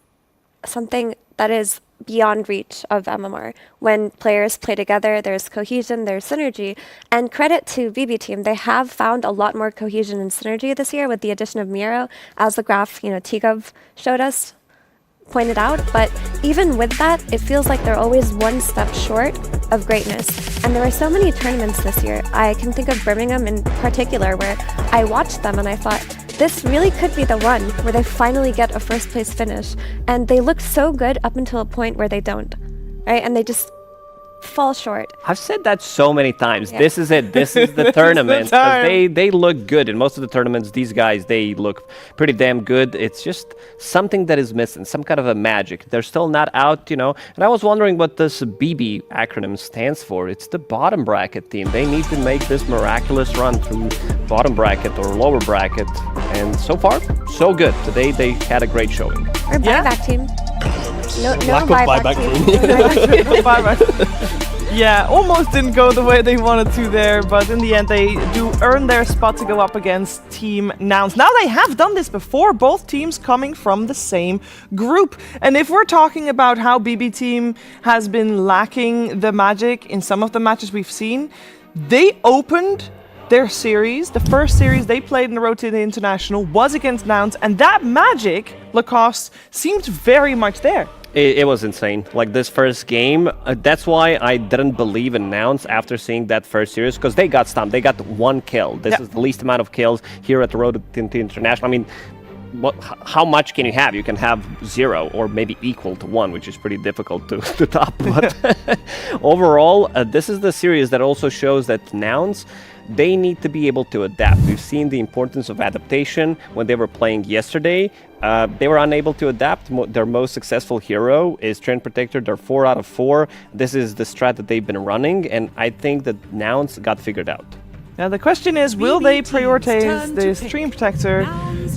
Speaker 21: something that is beyond reach of MMR. When players play together, there's cohesion, there's synergy. And credit to BB Team, they have found a lot more cohesion and synergy this year with the addition of Miro, as the graph, Tigov showed us, pointed out. But even with that, it feels like they're always one step short of greatness. And there were so many tournaments this year. I can think of Birmingham in particular, where I watched them and I thought, this really could be the one where they finally get a first place finish. And they look so good up until a point where they don't, right? And they just fall short.
Speaker 12: I've said that so many times.
Speaker 21: Yeah.
Speaker 12: This is it. This is the tournament.
Speaker 2: the time.
Speaker 12: They look good. In most of the tournaments, these guys, they look pretty damn good. It's just something that is missing, some kind of a magic. They're still not out, And I was wondering what this BB acronym stands for. It's the bottom bracket team. They need to make this miraculous run through bottom bracket or lower bracket. And so far, so good. Today, they had a great showing.
Speaker 21: Or buyback team. No
Speaker 22: buyback team.
Speaker 2: Yeah, almost didn't go the way they wanted to there, but in the end they do earn their spot to go up against Team Nouns. Now, they have done this before, both teams coming from the same group. And if we're talking about how BB Team has been lacking the magic in some of the matches we've seen, they opened their series. The first series they played in the Road to the International was against Nouns, and that magic, Lacoste, seemed very much there.
Speaker 12: It was insane. Like, this first game, that's why I didn't believe in Nouns after seeing that first series, because they got stumped. They got 1 kill. This is the least amount of kills here at the Road to the International. I mean, how much can you have? You can have 0 or maybe equal to 1, which is pretty difficult to top. But overall, this is the series that also shows that Nouns, they need to be able to adapt. We've seen the importance of adaptation when they were playing yesterday. They were unable to adapt. Their most successful hero is Trend Protector. They're 4 out of 4. This is the strat that they've been running, and I think that Nouns got figured out.
Speaker 2: Now the question is, will they prioritize the Stream Protector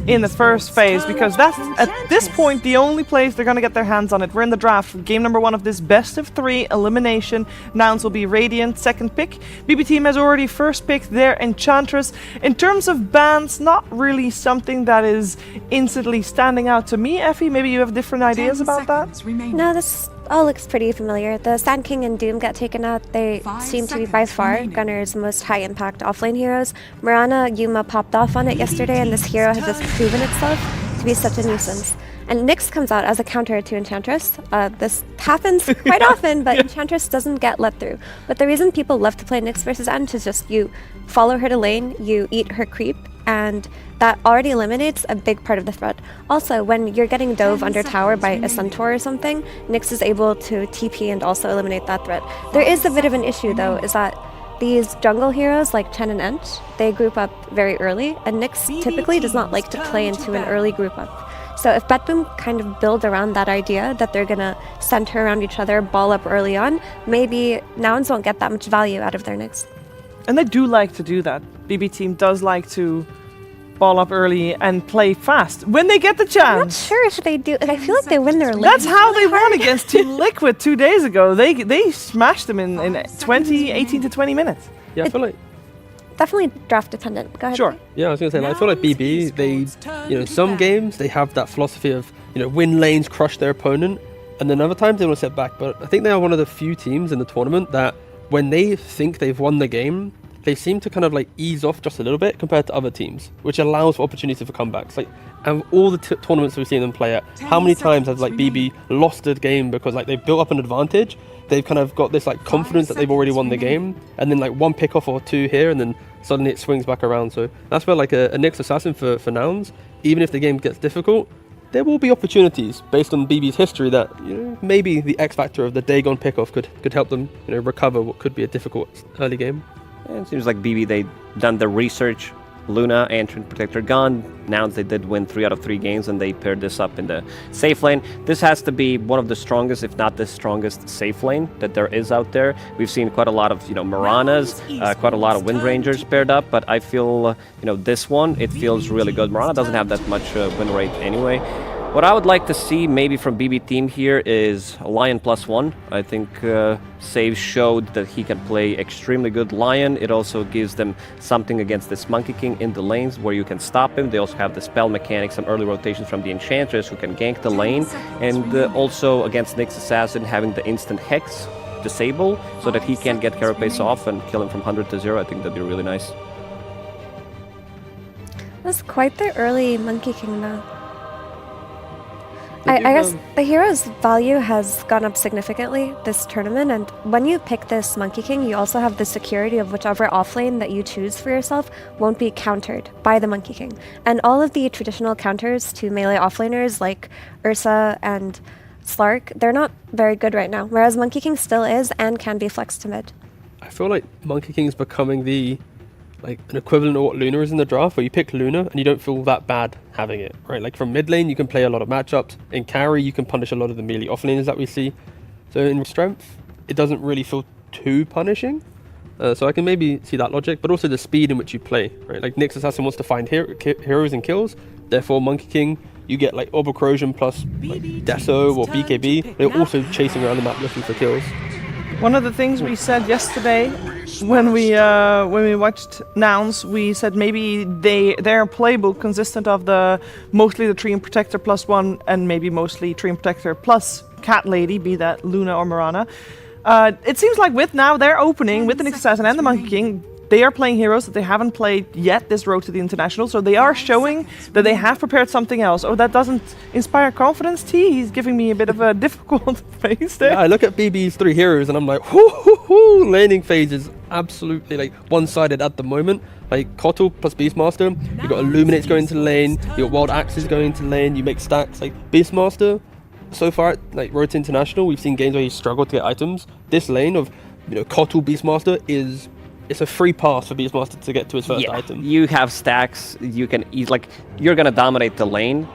Speaker 2: in the first phase? Because that's, at this point, the only place they're going to get their hands on it. We're in the draft, game number 1 of this best of 3 elimination. Nouns will be Radiant, second pick. BB Team has already first picked their Enchantress. In terms of bans, not really something that is instantly standing out to me. Effie, maybe you have different ideas about that?
Speaker 21: No, this all looks pretty familiar. The Sand King and Doom get taken out. They seem to be by far Gunner's most high impact offlane heroes. Mirana Yuma popped off on it yesterday, and this hero has just proven itself to be such a nuisance. And Nyx comes out as a counter to Enchantress. This happens quite often, but Enchantress doesn't get let through. But the reason people love to play Nyx versus Ent is just you follow her to lane, you eat her creep, and that already eliminates a big part of the threat. Also, when you're getting dove under tower by a centaur or something, Nyx is able to TP and also eliminate that threat. There is a bit of an issue though, is that these jungle heroes like Chen and Ent, they group up very early, and Nyx typically does not like to play into an early group up. So if BetBoom kind of build around that idea that they're gonna center around each other, ball up early on, maybe Nouns won't get that much value out of their Nyx.
Speaker 2: And they do like to do that. BB Team does like to ball up early and play fast when they get the chance.
Speaker 21: I'm not sure if they do. I feel like they win their lane.
Speaker 2: That's how they won against Team Liquid 2 days ago. They smashed them in 18 to 20 minutes.
Speaker 22: Yeah, I feel like
Speaker 21: definitely draft dependent. Go ahead.
Speaker 2: Sure.
Speaker 22: Yeah, I was gonna say, like, I feel like BB, they, in some games they have that philosophy of, win lanes, crush their opponent, and then other times they want to sit back. But I think they are one of the few teams in the tournament that when they think they've won the game, they seem to kind of like ease off just a little bit compared to other teams, which allows for opportunities for comebacks. Like, and all the tournaments we've seen them play at, how many times has like BB lost a game because like they've built up an advantage, they've kind of got this like confidence that they've already won the game, and then like one pickoff or two here, and then suddenly it swings back around. So that's where like a Nyx assassin for Nouns, even if the game gets difficult, there will be opportunities based on BB's history that maybe the X factor of the Dagon pickoff could help them recover what could be a difficult early game.
Speaker 12: Yeah, it seems like BB, they've done the research. Luna and Trend Protector gone. Nouns, they did win 3 out of 3 games, and they paired this up in the safe lane. This has to be one of the strongest, if not the strongest, safe lane that there is out there. We've seen quite a lot of, Miranas, quite a lot of Wind Rangers paired up, but I feel, this one, it feels really good. Mirana doesn't have that much win rate anyway. What I would like to see maybe from BB team here is Lion +1. I think Save showed that he can play extremely good Lion. It also gives them something against this Monkey King in the lanes where you can stop him. They also have the spell mechanics, some early rotations from the Enchantress who can gank the lane. And also against Nyx Assassin having the instant Hex disable so that he can get Carapace off and kill him from 100 to 0. I think that'd be really nice.
Speaker 21: That's quite the early Monkey King though. I guess the hero's value has gone up significantly this tournament, and when you pick this Monkey King, you also have the security of whichever offlane that you choose for yourself won't be countered by the Monkey King. And all of the traditional counters to melee offlaners like Ursa and Slark, they're not very good right now, whereas Monkey King still is and can be flexed to mid.
Speaker 22: I feel like Monkey King is becoming an equivalent of what Luna is in the draft, where you pick Luna and you don't feel that bad having it, right? Like from mid lane, you can play a lot of matchups. In carry, you can punish a lot of the melee offlaners that we see. So in strength, it doesn't really feel too punishing. So I can maybe see that logic, but also the speed in which you play, right? Like Nyx Assassin wants to find heroes and kills. Therefore, Monkey King, you get like Orb Corrosion plus like Deso or BKB. They're also chasing around the map looking for kills.
Speaker 2: One of the things we said yesterday when we watched Nouns, we said maybe their playbook consistent of mostly the Treant Protector +1 and maybe mostly Treant Protector plus Cat Lady, be that Luna or Mirana. It seems like with now their opening with the Nyx Assassin and the Monkey King, they are playing heroes that they haven't played yet this road to the International, so they are showing that they have prepared something else. Oh, that doesn't inspire confidence, T? He's giving me a bit of a difficult face there.
Speaker 22: Yeah, I look at BB's 3 heroes and I'm like, whoo, laning phase is absolutely like one-sided at the moment. Like Kotl plus Beastmaster, you got Illuminates going to lane, you got Wild Axes going to lane, you make stacks. Like Beastmaster, so far at like Road to International, we've seen games where he struggled to get items. This lane of Kotl Beastmaster is
Speaker 3: it's a free pass for Beastmaster to get to his first item.
Speaker 12: You have stacks. You can like you're gonna dominate the lane.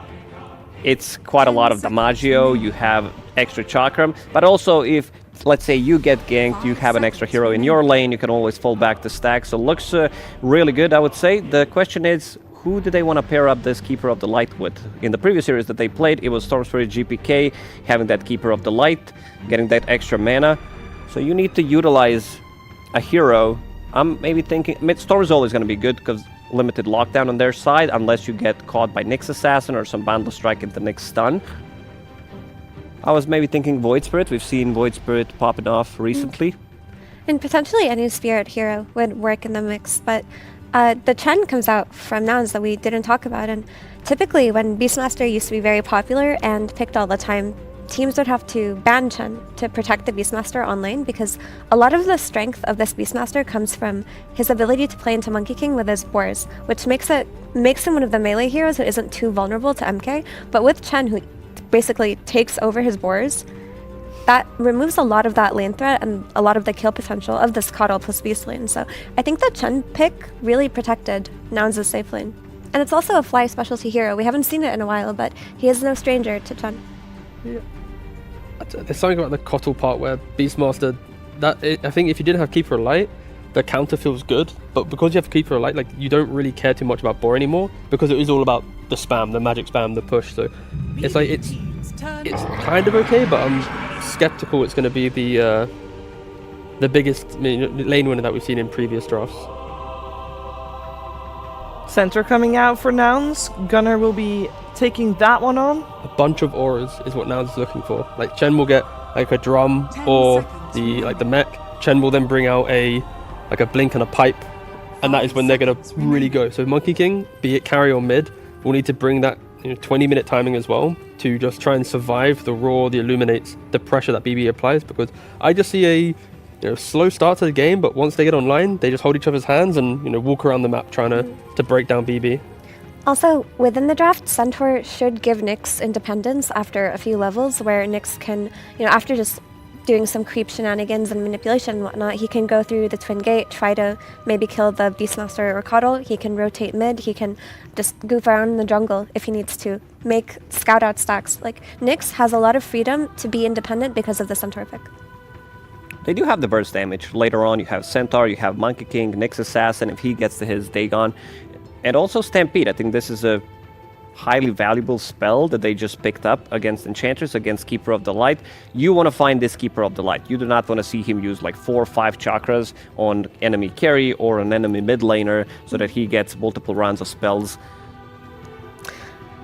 Speaker 12: It's quite a lot of Damagio. You have extra Chakram, but also if let's say you get ganked, you have an extra hero in your lane. You can always fall back to stack. So looks really good, I would say. The question is, who do they want to pair up this Keeper of the Light with? In the previous series that they played, it was Storm Spirit GPK, having that Keeper of the Light, getting that extra mana. So you need to utilize a hero. I'm maybe thinking, Storm is always going to be good because limited lockdown on their side, unless you get caught by Nyx Assassin or some Bundle Strike into Nyx Stun. I was maybe thinking Void Spirit. We've seen Void Spirit popping off recently.
Speaker 21: And potentially any Spirit hero would work in the mix, but the Chen comes out from Nouns that we didn't talk about, and typically when Beastmaster used to be very popular and picked all the time, teams would have to ban Chen to protect the Beastmaster on lane, because a lot of the strength of this Beastmaster comes from his ability to play into Monkey King with his boars, which makes him one of the melee heroes who isn't too vulnerable to MK. But with Chen, who basically takes over his boars, that removes a lot of that lane threat and a lot of the kill potential of this Coddle plus Beast lane. So I think the Chen pick really protected Nouns' safe lane. And it's also a fly specialty hero. We haven't seen it in a while, but he is no stranger to Chen.
Speaker 3: Yeah. There's something about the Coddle part where Beastmaster, I think if you didn't have Keeper of Light, the counter feels good, but because you have Keeper of Light, like, you don't really care too much about boar anymore, because it is all about the spam, the magic spam, the push. So it's like it's kind of okay, but I'm skeptical it's going to be the biggest lane winner that we've seen in previous drafts.
Speaker 2: Center coming out for Nouns. Gunner will be taking that one on.
Speaker 3: A bunch of auras is what Nouns is looking for. Like, Chen will get like a drum or the mech. Chen will then bring out a blink and a pipe, and that is when they're going to really go. So Monkey King, be it carry or mid, will need to bring that 20-minute timing as well to just try and survive the roar, the illuminates, the pressure that BB applies, because I just see a slow start to the game, but once they get online, they just hold each other's hands and walk around the map trying to break down BB.
Speaker 21: Also, within the draft, Centaur should give Nyx independence after a few levels, where Nyx can, after just doing some creep shenanigans and manipulation and whatnot, he can go through the Twin Gate, try to maybe kill the Beastmaster or Coddle. He can rotate mid, he can just goof around in the jungle if he needs to, make scout out stacks. Like, Nyx has a lot of freedom to be independent because of the Centaur pick.
Speaker 12: They do have the burst damage. Later on, you have Centaur, you have Monkey King, Nyx Assassin, if he gets to his Dagon. And also Stampede. I think this is a highly valuable spell that they just picked up against Enchanters, against Keeper of the Light. You want to find this Keeper of the Light. You do not want to see him use like 4 or 5 chakras on enemy carry or an enemy mid laner so that he gets multiple rounds of spells.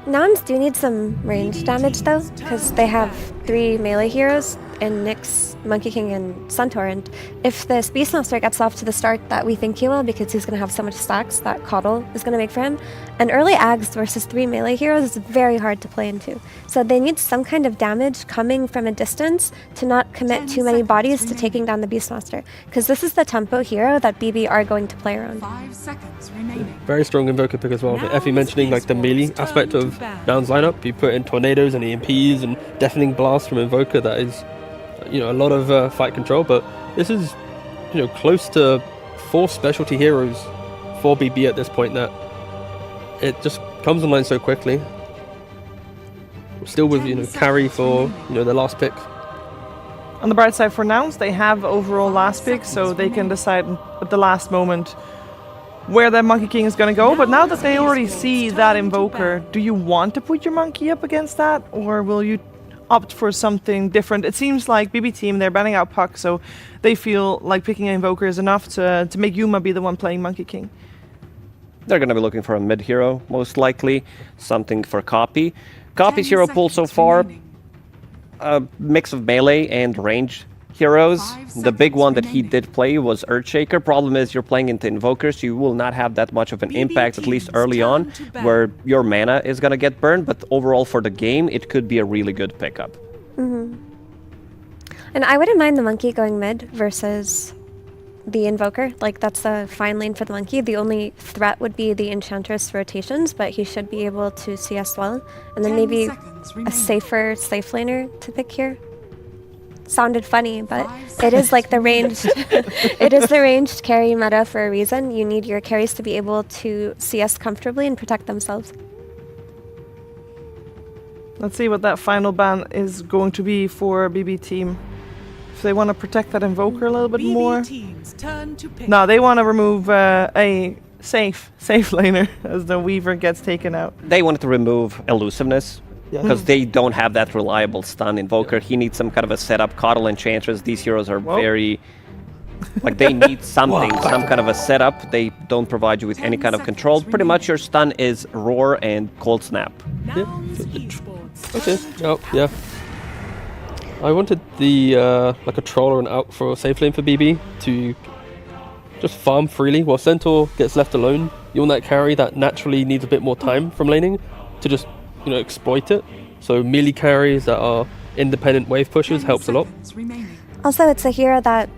Speaker 21: Nouns do need some range damage though, because they have 3 melee heroes in Nyx, Monkey King, and Centaur, and if this Beastmaster gets off to the start that we think he will, because he's going to have so much stacks that Coddle is going to make for him, an early Ags versus 3 melee heroes is very hard to play into. So they need some kind of damage coming from a distance to not commit too many bodies to taking down the Beastmaster, because this is the tempo hero that BB are going to play around.
Speaker 8: 5 seconds remaining.
Speaker 3: Very strong Invoker pick as well. Effie mentioning like the melee aspect of Nouns lineup. You put in tornadoes and EMPs and deafening blast from Invoker. That is, a lot of fight control. But this is, close to 4 specialty heroes for BB at this point. That it just comes online so quickly. Still with carry for the last pick.
Speaker 2: On the bright side for Nouns, they have overall last pick, so they can decide at the last moment where their Monkey King is going to go. But now that they already see that Invoker, do you want to put your Monkey up against that, or will you opt for something different? It seems like BB team, they're banning out Puck, so they feel like picking an Invoker is enough to make Yuma be the one playing Monkey King.
Speaker 12: They're going to be looking for a mid hero, most likely. Something for Copy. Copy's hero pool so far, a mix of melee and range heroes. The big one that he did play was Earthshaker. Problem is, you're playing into Invokers, you will not have that much of an impact, at least early on, where your mana is going to get burned, but overall for the game, it could be a really good pickup.
Speaker 21: Mm-hmm. And I wouldn't mind the Monkey going mid versus the Invoker. Like, that's a fine lane for the Monkey. The only threat would be the Enchantress rotations, but he should be able to CS well. And then maybe a safer safe laner to pick here. sounded funny, but it is like the ranged it is the ranged carry meta for a reason. You need your carries to be able to CS comfortably and protect themselves.
Speaker 2: Let's see what that final ban is going to be for BB team. If they want to protect that Invoker a little bit more. No, they want to remove a safe laner as the Weaver gets taken out.
Speaker 12: They wanted to remove elusiveness because they don't have that reliable stun Invoker. He needs some kind of a setup. Coddle Enchantress, these heroes are very... Like they need something, some kind of a setup. They don't provide you with any kind of control. Pretty much your stun is Roar and Cold Snap.
Speaker 3: Okay. Oh, yeah. I wanted the like a troll or an out for a safe lane for BB to just farm freely while Centaur gets left alone. You want that carry that naturally needs a bit more time from laning to just, you know, exploit it. So melee carries that are independent wave pushers helps a lot.
Speaker 21: Also, it's a hero that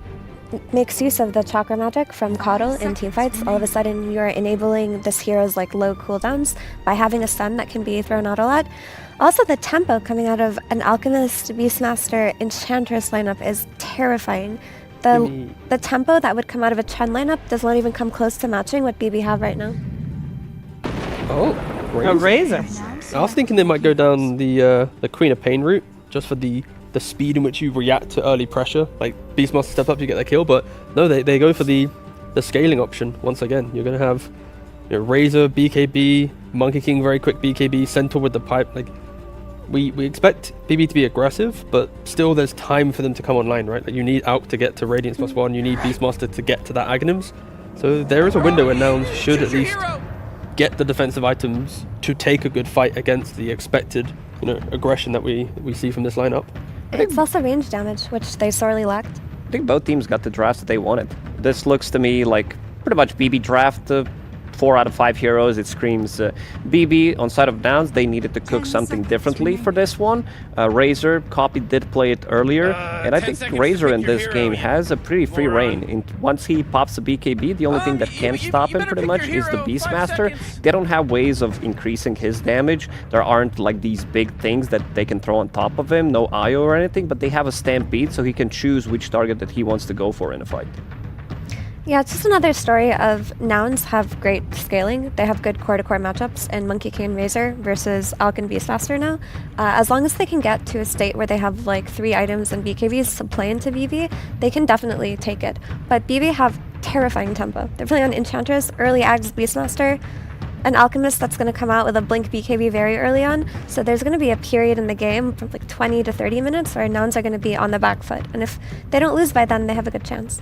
Speaker 21: makes use of the chakra magic from Coddle in teamfights. All of a sudden, you're enabling this hero's like low cooldowns by having a stun that can be thrown out a lot. Also, the tempo coming out of an Alchemist, Beastmaster, Enchantress lineup is terrifying. The tempo that would come out of a Chen lineup does not even come close to matching what BB have right now.
Speaker 3: Oh,
Speaker 2: a Razor.
Speaker 3: I was thinking they might go down the Queen of Pain route just for the speed in which you react to early pressure. Like Beastmaster step up, you get that kill, but no, they go for the scaling option once again. You're gonna have, you know, Razor, BKB, Monkey King, very quick BKB, Centaur with the pipe. Like we expect BB to be aggressive, but still there's time for them to come online, right? Like you need Alk to get to Radiance +1, you need Beastmaster to get to that Aghanims. So there is a window where Nouns should at least get the defensive items to take a good fight against the expected, you know, aggression that we see from this lineup.
Speaker 21: It's also range damage, which they sorely lacked.
Speaker 12: I think both teams got the drafts that they wanted. This looks to me like pretty much BB draft 4 out of 5 heroes. It screams BB. On side of Nouns, they needed to cook something differently for this one. Razor, Copy did play it earlier, and I think Razor in this game has a pretty free reign. Once he pops a BKB, the only thing that can stop him pretty much is the Beastmaster. They don't have ways of increasing his damage. There aren't like these big things that they can throw on top of him, no IO or anything, but they have a Stampede, so he can choose which target that he wants to go for in a fight.
Speaker 21: Yeah, it's just another story of Nouns have great scaling. They have good core-to-core matchups in Monkey King and Razor versus Alk and Beastmaster now. As long as they can get to a state where they have like 3 items and BKBs to play into BB, they can definitely take it. But BB have terrifying tempo. They're playing on Enchantress, early Ags Beastmaster, an Alchemist that's going to come out with a Blink BKB very early on. So there's going to be a period in the game from like 20 to 30 minutes where Nouns are going to be on the back foot. And if they don't lose by then, they have a good chance.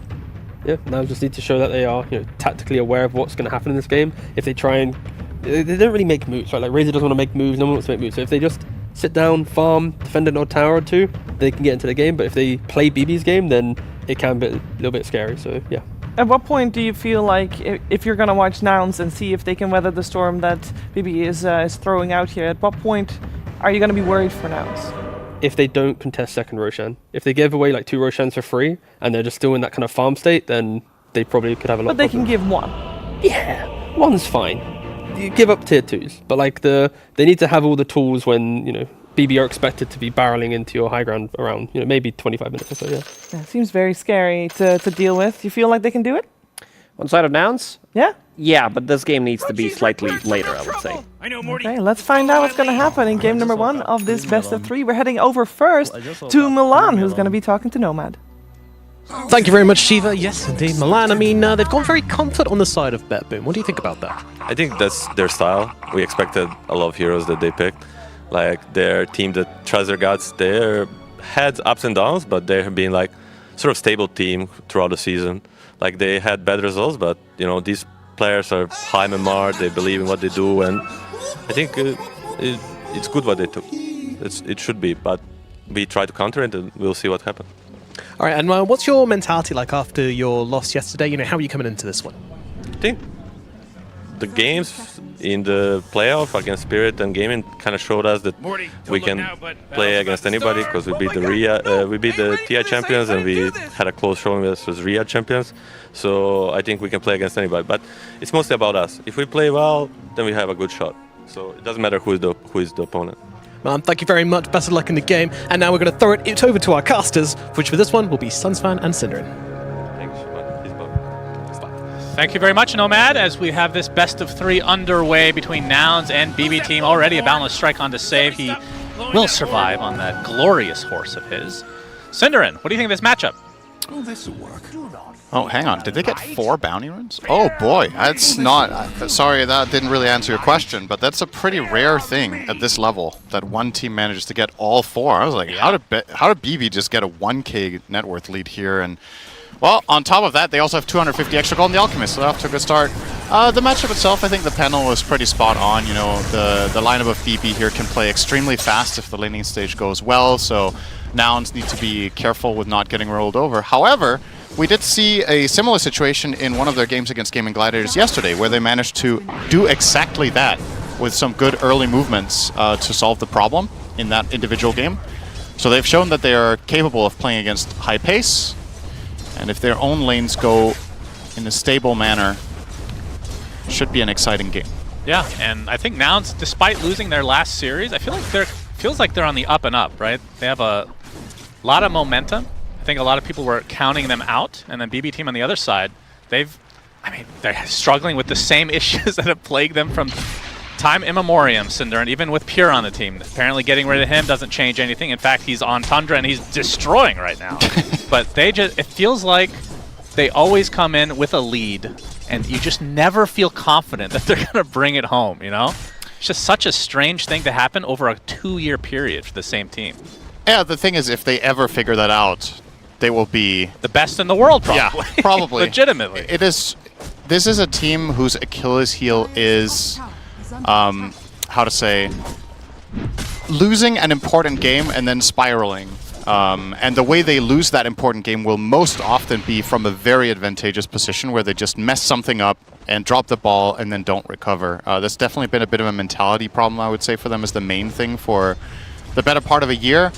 Speaker 3: Yeah, now just need to show that they are, you know, tactically aware of what's going to happen in this game. If they try and... They don't really make moves, right? Like, Razor doesn't want to make moves, no one wants to make moves. So if they just sit down, farm, defend an odd tower or two, they can get into the game. But if they play BB's game, then it can be a little bit scary, so yeah.
Speaker 2: At what point do you feel like, if you're going to watch Nouns and see if they can weather the storm that BB is throwing out here, at what point are you going to be worried for Nouns?
Speaker 3: If they don't contest second Roshan. If they give away like 2 Roshans for free and they're just still in that kind of farm state, then they probably could have a lot of
Speaker 2: But they can give 1.
Speaker 3: Yeah, 1's fine. You give up tier 2s, but like they need to have all the tools when, you know, BB are expected to be barreling into your high ground around, you know, maybe 25 minutes or so, yeah.
Speaker 2: Yeah, it seems very scary to deal with. Do you feel like they can do it?
Speaker 12: On side of Nouns?
Speaker 2: Yeah?
Speaker 12: Yeah, but this game needs to be slightly later, I would say.
Speaker 2: Okay, let's find out what's going to happen in game number 1 of this best of 3. We're heading over first to Milan, who's going to be talking to Nomad.
Speaker 9: Thank you very much, Shiva. Yes, indeed, Milan. I mean, they've gone very comfort on the side of BetBoom. What do you think about that?
Speaker 13: I think that's their style. We expected a lot of heroes that they picked. Like, their team that trusts their guts. They had ups and downs, but they have been like sort of stable team throughout the season. Like, they had bad results, but, you know, these players are high MMR, they believe in what they do, and I think it's good what they took. It should be, but we try to counter it and we'll see what happens.
Speaker 9: All right, and what's your mentality like after your loss yesterday? You know, how are you coming into this one?
Speaker 13: I think the games in the playoff against Spirit and Gaming kind of showed us that we can play against anybody because we beat the TI champions and we had a close showing versus RIA champions. So I think we can play against anybody, but it's mostly about us. If we play well, then we have a good shot. So it doesn't matter who is the opponent.
Speaker 9: Thank you very much. Best of luck in the game. And now we're going to throw it over to our casters, which for this one will be Sunsfan and Synderen.
Speaker 14: Thank you very much, Nomad, as we have this best of 3 underway between Nouns and BB Team. Already a balanced strike on to save. He will survive on that glorious horse of his. Synderen, what do you think of this matchup?
Speaker 16: Oh, this will work. Oh, hang on. Did they get 4 bounty runes? Oh, boy. That's not... sorry, that didn't really answer your question, but that's a pretty rare thing at this level, that one team manages to get all 4. I was like, how did BB just get a 1k net worth lead here? And, well, on top of that, they also have 250 extra gold in the Alchemist, so they're off to a good start. The matchup itself, I think the panel was pretty spot on. You know, the lineup of BB here can play extremely fast if the laning stage goes well, so Nouns need to be careful with not getting rolled over. However, we did see a similar situation in one of their games against Gaming Gladiators yesterday, where they managed to do exactly that with some good early movements to solve the problem in that individual game. So they've shown that they are capable of playing against high pace, and if their own lanes go in a stable manner, it should be an exciting game.
Speaker 14: Yeah, and I think Nouns, despite losing their last series, I feel like feels like they're on the up and up, right? They have a lot of momentum. I think a lot of people were counting them out, and then BB Team on the other side, they're struggling with the same issues that have plagued them from time immemorial, Synderen, even with Pure on the team. Apparently getting rid of him doesn't change anything. In fact, he's on Tundra and he's destroying right now. But it feels like they always come in with a lead, and you just never feel confident that they're going to bring it home, you know? It's just such a strange thing to happen over a 2-year period for the same team.
Speaker 16: Yeah, the thing is, if they ever figure that out, they will be
Speaker 14: the best in the world, probably.
Speaker 16: Yeah, probably.
Speaker 14: Legitimately.
Speaker 16: This is a team whose Achilles heel is, how to say, losing an important game and then spiraling. And the way they lose that important game will most often be from a very advantageous position where they just mess something up and drop the ball and then don't recover. That's definitely been a bit of a mentality problem, I would say, for them is the main thing for the better part of a year.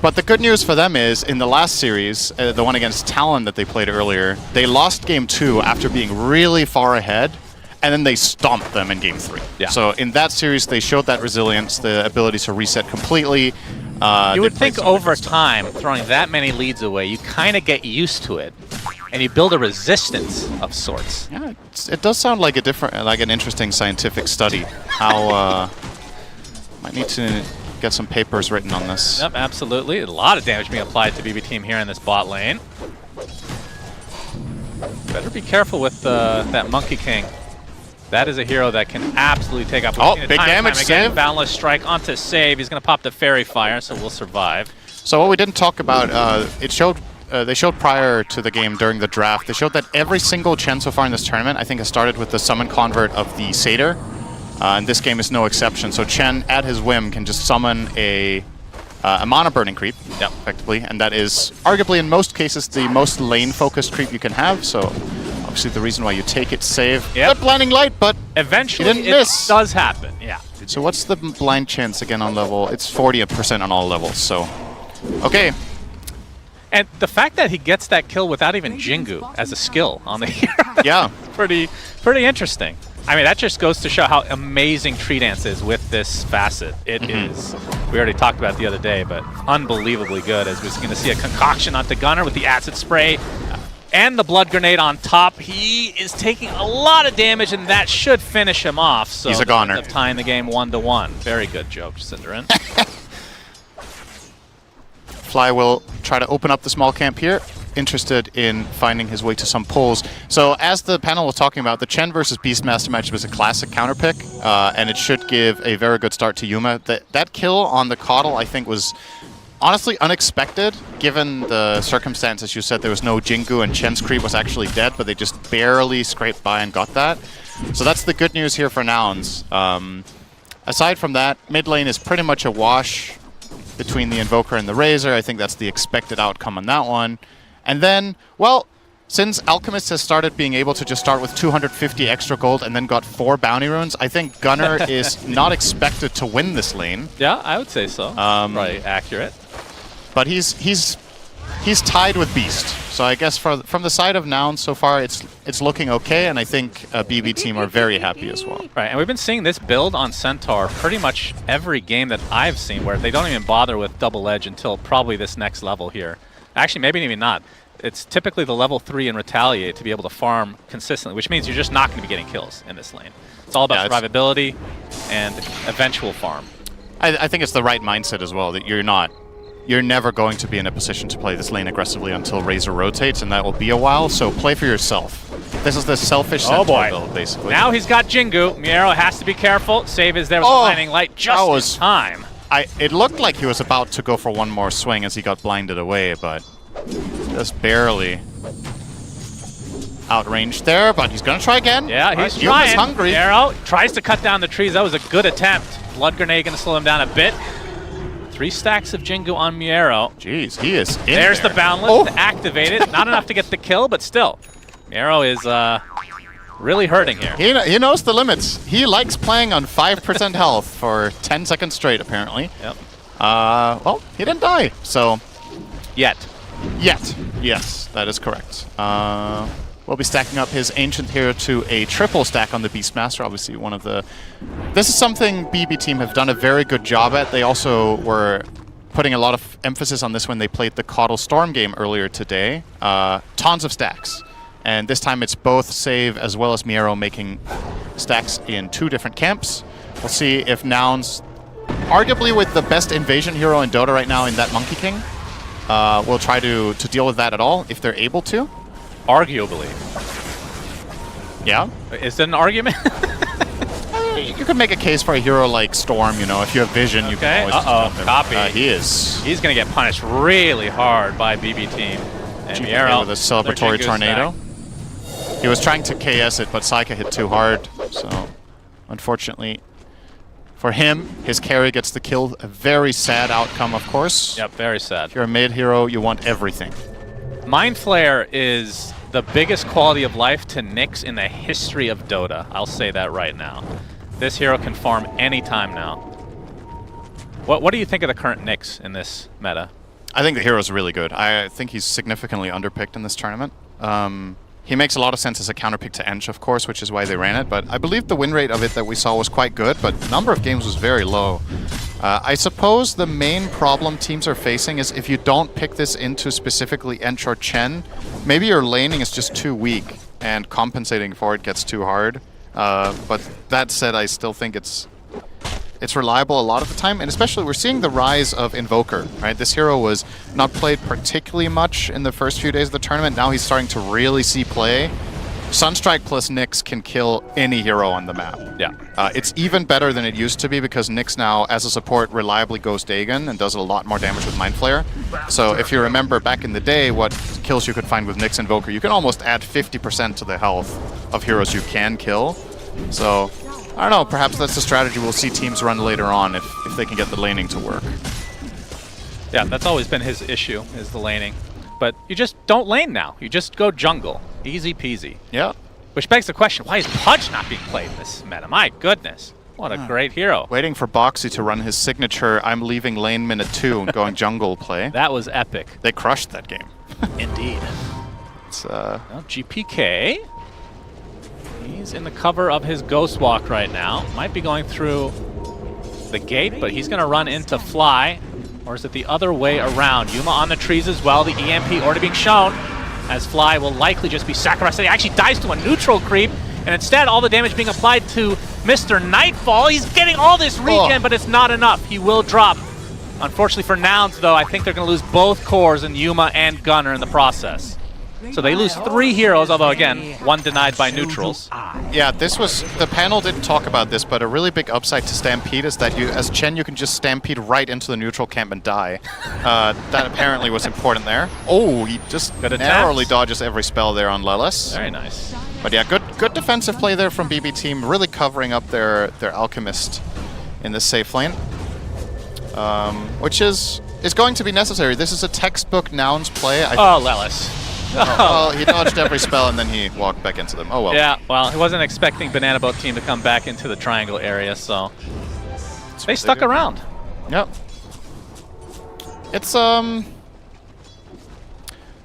Speaker 16: But the good news for them is, in the last series, the one against Talon that they played earlier, they lost Game 2 after being really far ahead, and then they stomped them in Game 3. Yeah. So in that series, they showed that resilience, the ability to reset completely.
Speaker 14: You would think over time, throwing that many leads away, you kind of get used to it, and you build a resistance of sorts.
Speaker 16: Yeah, it does sound like an interesting scientific study. How might need to get some papers written on this.
Speaker 14: Yep, absolutely. A lot of damage being applied to BB Team here in this bot lane. Better be careful with that Monkey King. That is a hero that can absolutely take up.
Speaker 16: Oh, big damage save.
Speaker 14: Boundless strike onto save. He's going to pop the Fairy Fire, so we'll survive.
Speaker 16: So what we didn't talk about, they showed prior to the game during the draft, they showed that every single Chen so far in this tournament, I think, has started with the summon convert of the Satyr. And this game is no exception. So Chen, at his whim, can just summon a mana burning creep, effectively, and that is arguably in most cases the most lane-focused creep you can have. So obviously the reason why you take it, save.
Speaker 14: Yep.
Speaker 16: Blinding light, but
Speaker 14: eventually
Speaker 16: you didn't miss.
Speaker 14: Does happen. Yeah.
Speaker 16: So what's the blind chance again on level? It's 40% on all levels. So okay.
Speaker 14: And the fact that he gets that kill without even Jingu as a skill on the hero,
Speaker 16: yeah,
Speaker 14: pretty interesting. I mean, that just goes to show how amazing Tree Dance is with this facet. It is. We already talked about it the other day, but unbelievably good, as we're going to see a concoction onto Gunner with the acid spray and the blood grenade on top. He is taking a lot of damage, and that should finish him off. So
Speaker 16: he's a goner.
Speaker 14: Of tying the game 1-1. Very good joke, Synderen.
Speaker 16: Fly will try to open up the small camp here, interested in finding his way to some pulls. So as the panel was talking about, the Chen versus Beastmaster match was a classic counter pick, and it should give a very good start to Yuma. That kill on the Coddle, I think, was honestly unexpected, given the circumstances. You said there was no Jingu and Chen's creep was actually dead, but they just barely scraped by and got that. So that's the good news here for Nouns. Aside from that, mid lane is pretty much a wash between the Invoker and the Razor. I think that's the expected outcome on that one. And then, well, since Alchemist has started being able to just start with 250 extra gold and then got 4 bounty runes, I think Gunner is not expected to win this lane.
Speaker 14: Yeah, I would say so. Right, accurate.
Speaker 16: But he's he's tied with Beast. So I guess from the side of Nouns so far, it's looking okay, and I think BB team are very happy as well.
Speaker 14: Right, and we've been seeing this build on Centaur pretty much every game that I've seen, where they don't even bother with double edge until probably this next level here. Actually, maybe even not. It's typically the level 3 and Retaliate to be able to farm consistently, which means you're just not going to be getting kills in this lane. It's all about survivability and eventual farm.
Speaker 16: I think it's the right mindset as well, that you're never going to be in a position to play this lane aggressively until Razor rotates, and that will be a while, so play for yourself. This is the selfish Centaur build, basically.
Speaker 14: Now he's got Jingu. Miero has to be careful. Save is there with the blinding light just in time.
Speaker 16: It looked like he was about to go for one more swing as he got blinded away, but just barely outranged there, but he's going to try again.
Speaker 14: Yeah, he's
Speaker 16: Yuma's
Speaker 14: trying.
Speaker 16: hungry.
Speaker 14: Miero tries to cut down the trees. That was a good attempt. Blood Grenade going to slow him down a bit. 3 stacks of Jingu on Miero.
Speaker 16: Jeez, he is in
Speaker 14: There's
Speaker 16: there.
Speaker 14: the Boundless activated. Not enough to get the kill, but still. Miero is really hurting here.
Speaker 16: He knows the limits. He likes playing on 5% health for 10 seconds straight, apparently.
Speaker 14: Yep.
Speaker 16: Well, he didn't die, so...
Speaker 14: Yet.
Speaker 16: Yes, that is correct. We'll be stacking up his Ancient here to a triple stack on the Beastmaster. Obviously, one of the... This is something BB team have done a very good job at. They also were putting a lot of emphasis on this when they played the Caudal Storm game earlier today. Tons of stacks. And this time it's both Save as well as Miero making stacks in 2 different camps. We'll see if Nouns, arguably with the best invasion hero in Dota right now in that Monkey King, will try to deal with that at all, if they're able to.
Speaker 14: Arguably.
Speaker 16: Yeah?
Speaker 14: Is it an argument?
Speaker 16: You could make a case for a hero like Storm, you know, if you have Vision, you can always just jump in.
Speaker 14: Copy.
Speaker 16: He's
Speaker 14: going to get punished really hard by BB team. And Miero
Speaker 16: with a celebratory tornado. He was trying to KS it, but Saika hit too hard, so unfortunately for him, his carry gets the kill. A very sad outcome, of course.
Speaker 14: Yep, very sad.
Speaker 16: If you're a mid hero, you want everything.
Speaker 14: Mind Flare is the biggest quality of life to Nyx in the history of Dota. I'll say that right now. This hero can farm anytime now. What do you think of the current Nyx in this meta?
Speaker 16: I think the hero's really good. I think he's significantly underpicked in this tournament. He makes a lot of sense as a counterpick to Ench, of course, which is why they ran it, but I believe the win rate of it that we saw was quite good, but the number of games was very low. I suppose the main problem teams are facing is if you don't pick this into specifically Ench or Chen, maybe your laning is just too weak, and compensating for it gets too hard. But that said, I still think it's reliable a lot of the time, and especially we're seeing the rise of Invoker, right? This hero was not played particularly much in the first few days of the tournament. Now he's starting to really see play. Sunstrike plus Nyx can kill any hero on the map.
Speaker 14: Yeah.
Speaker 16: It's even better than it used to be because Nyx now, as a support, reliably goes Dagon and does a lot more damage with Mind Flare. So if you remember back in the day what kills you could find with Nyx Invoker, you can almost add 50% to the health of heroes you can kill. So I don't know, perhaps that's the strategy we'll see teams run later on if they can get the laning to work.
Speaker 14: Yeah, that's always been his issue, is the laning. But you just don't lane now. You just go jungle. Easy peasy.
Speaker 16: Yeah.
Speaker 14: Which begs the question, why is Pudge not being played in this meta? My goodness. What a great hero.
Speaker 16: Waiting for Boxy to run his signature I'm leaving lane minute 2 and going jungle play.
Speaker 14: That was epic.
Speaker 16: They crushed that game.
Speaker 14: Indeed.
Speaker 16: It's
Speaker 14: well, GPK. He's in the cover of his Ghost Walk right now. Might be going through the gate, but he's going to run into Fly. Or is it the other way around? Yuma on the trees as well. The EMP already being shown, as Fly will likely just be sacrificed. He actually dies to a neutral creep, and instead all the damage being applied to Mr. Nightfall. He's getting all this regen, but it's not enough. He will drop. Unfortunately for Nouns, though, I think they're going to lose both cores in Yuma and Gunner in the process. So they lose 3 heroes, although again, 1 denied by neutrals.
Speaker 16: Yeah, this was, the panel didn't talk about this, but a really big upside to Stampede is that you, as Chen, you can just Stampede right into the neutral camp and die. That apparently was important there. Oh, he just narrowly dodges every spell there on Lelis.
Speaker 14: Very nice.
Speaker 16: But yeah, good defensive play there from BB team, really covering up their Alchemist in this safe lane. Which is going to be necessary. This is a textbook Nouns play.
Speaker 14: Lelis.
Speaker 16: Well, he dodged every spell and then he walked back into them. Oh well.
Speaker 14: Yeah, well, he wasn't expecting Banana Boat team to come back into the triangle area, so they stuck around.
Speaker 16: Yep. It's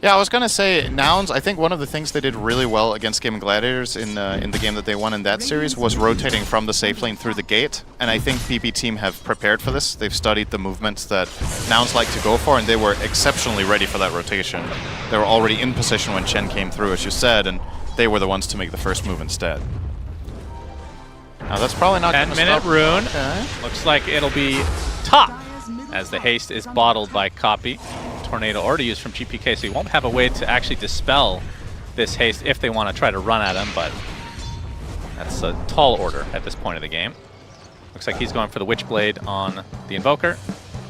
Speaker 16: Yeah, I was gonna say Nouns. I think one of the things they did really well against Game Gladiators in the game that they won in that series was rotating from the safe lane through the gate. And I think BB team have prepared for this. They've studied the movements that Nouns like to go for, and they were exceptionally ready for that rotation. They were already in position when Chen came through, as you said, and they were the ones to make the first move instead. Now that's probably not going to stop.
Speaker 14: 10-minute rune.
Speaker 16: Okay.
Speaker 14: Looks like it'll be top as the haste is bottled by Copy. Tornado already used from GPK, so you won't have a way to actually dispel this haste if they want to try to run at him, but that's a tall order at this point of the game. Looks like he's going for the Witchblade on the Invoker,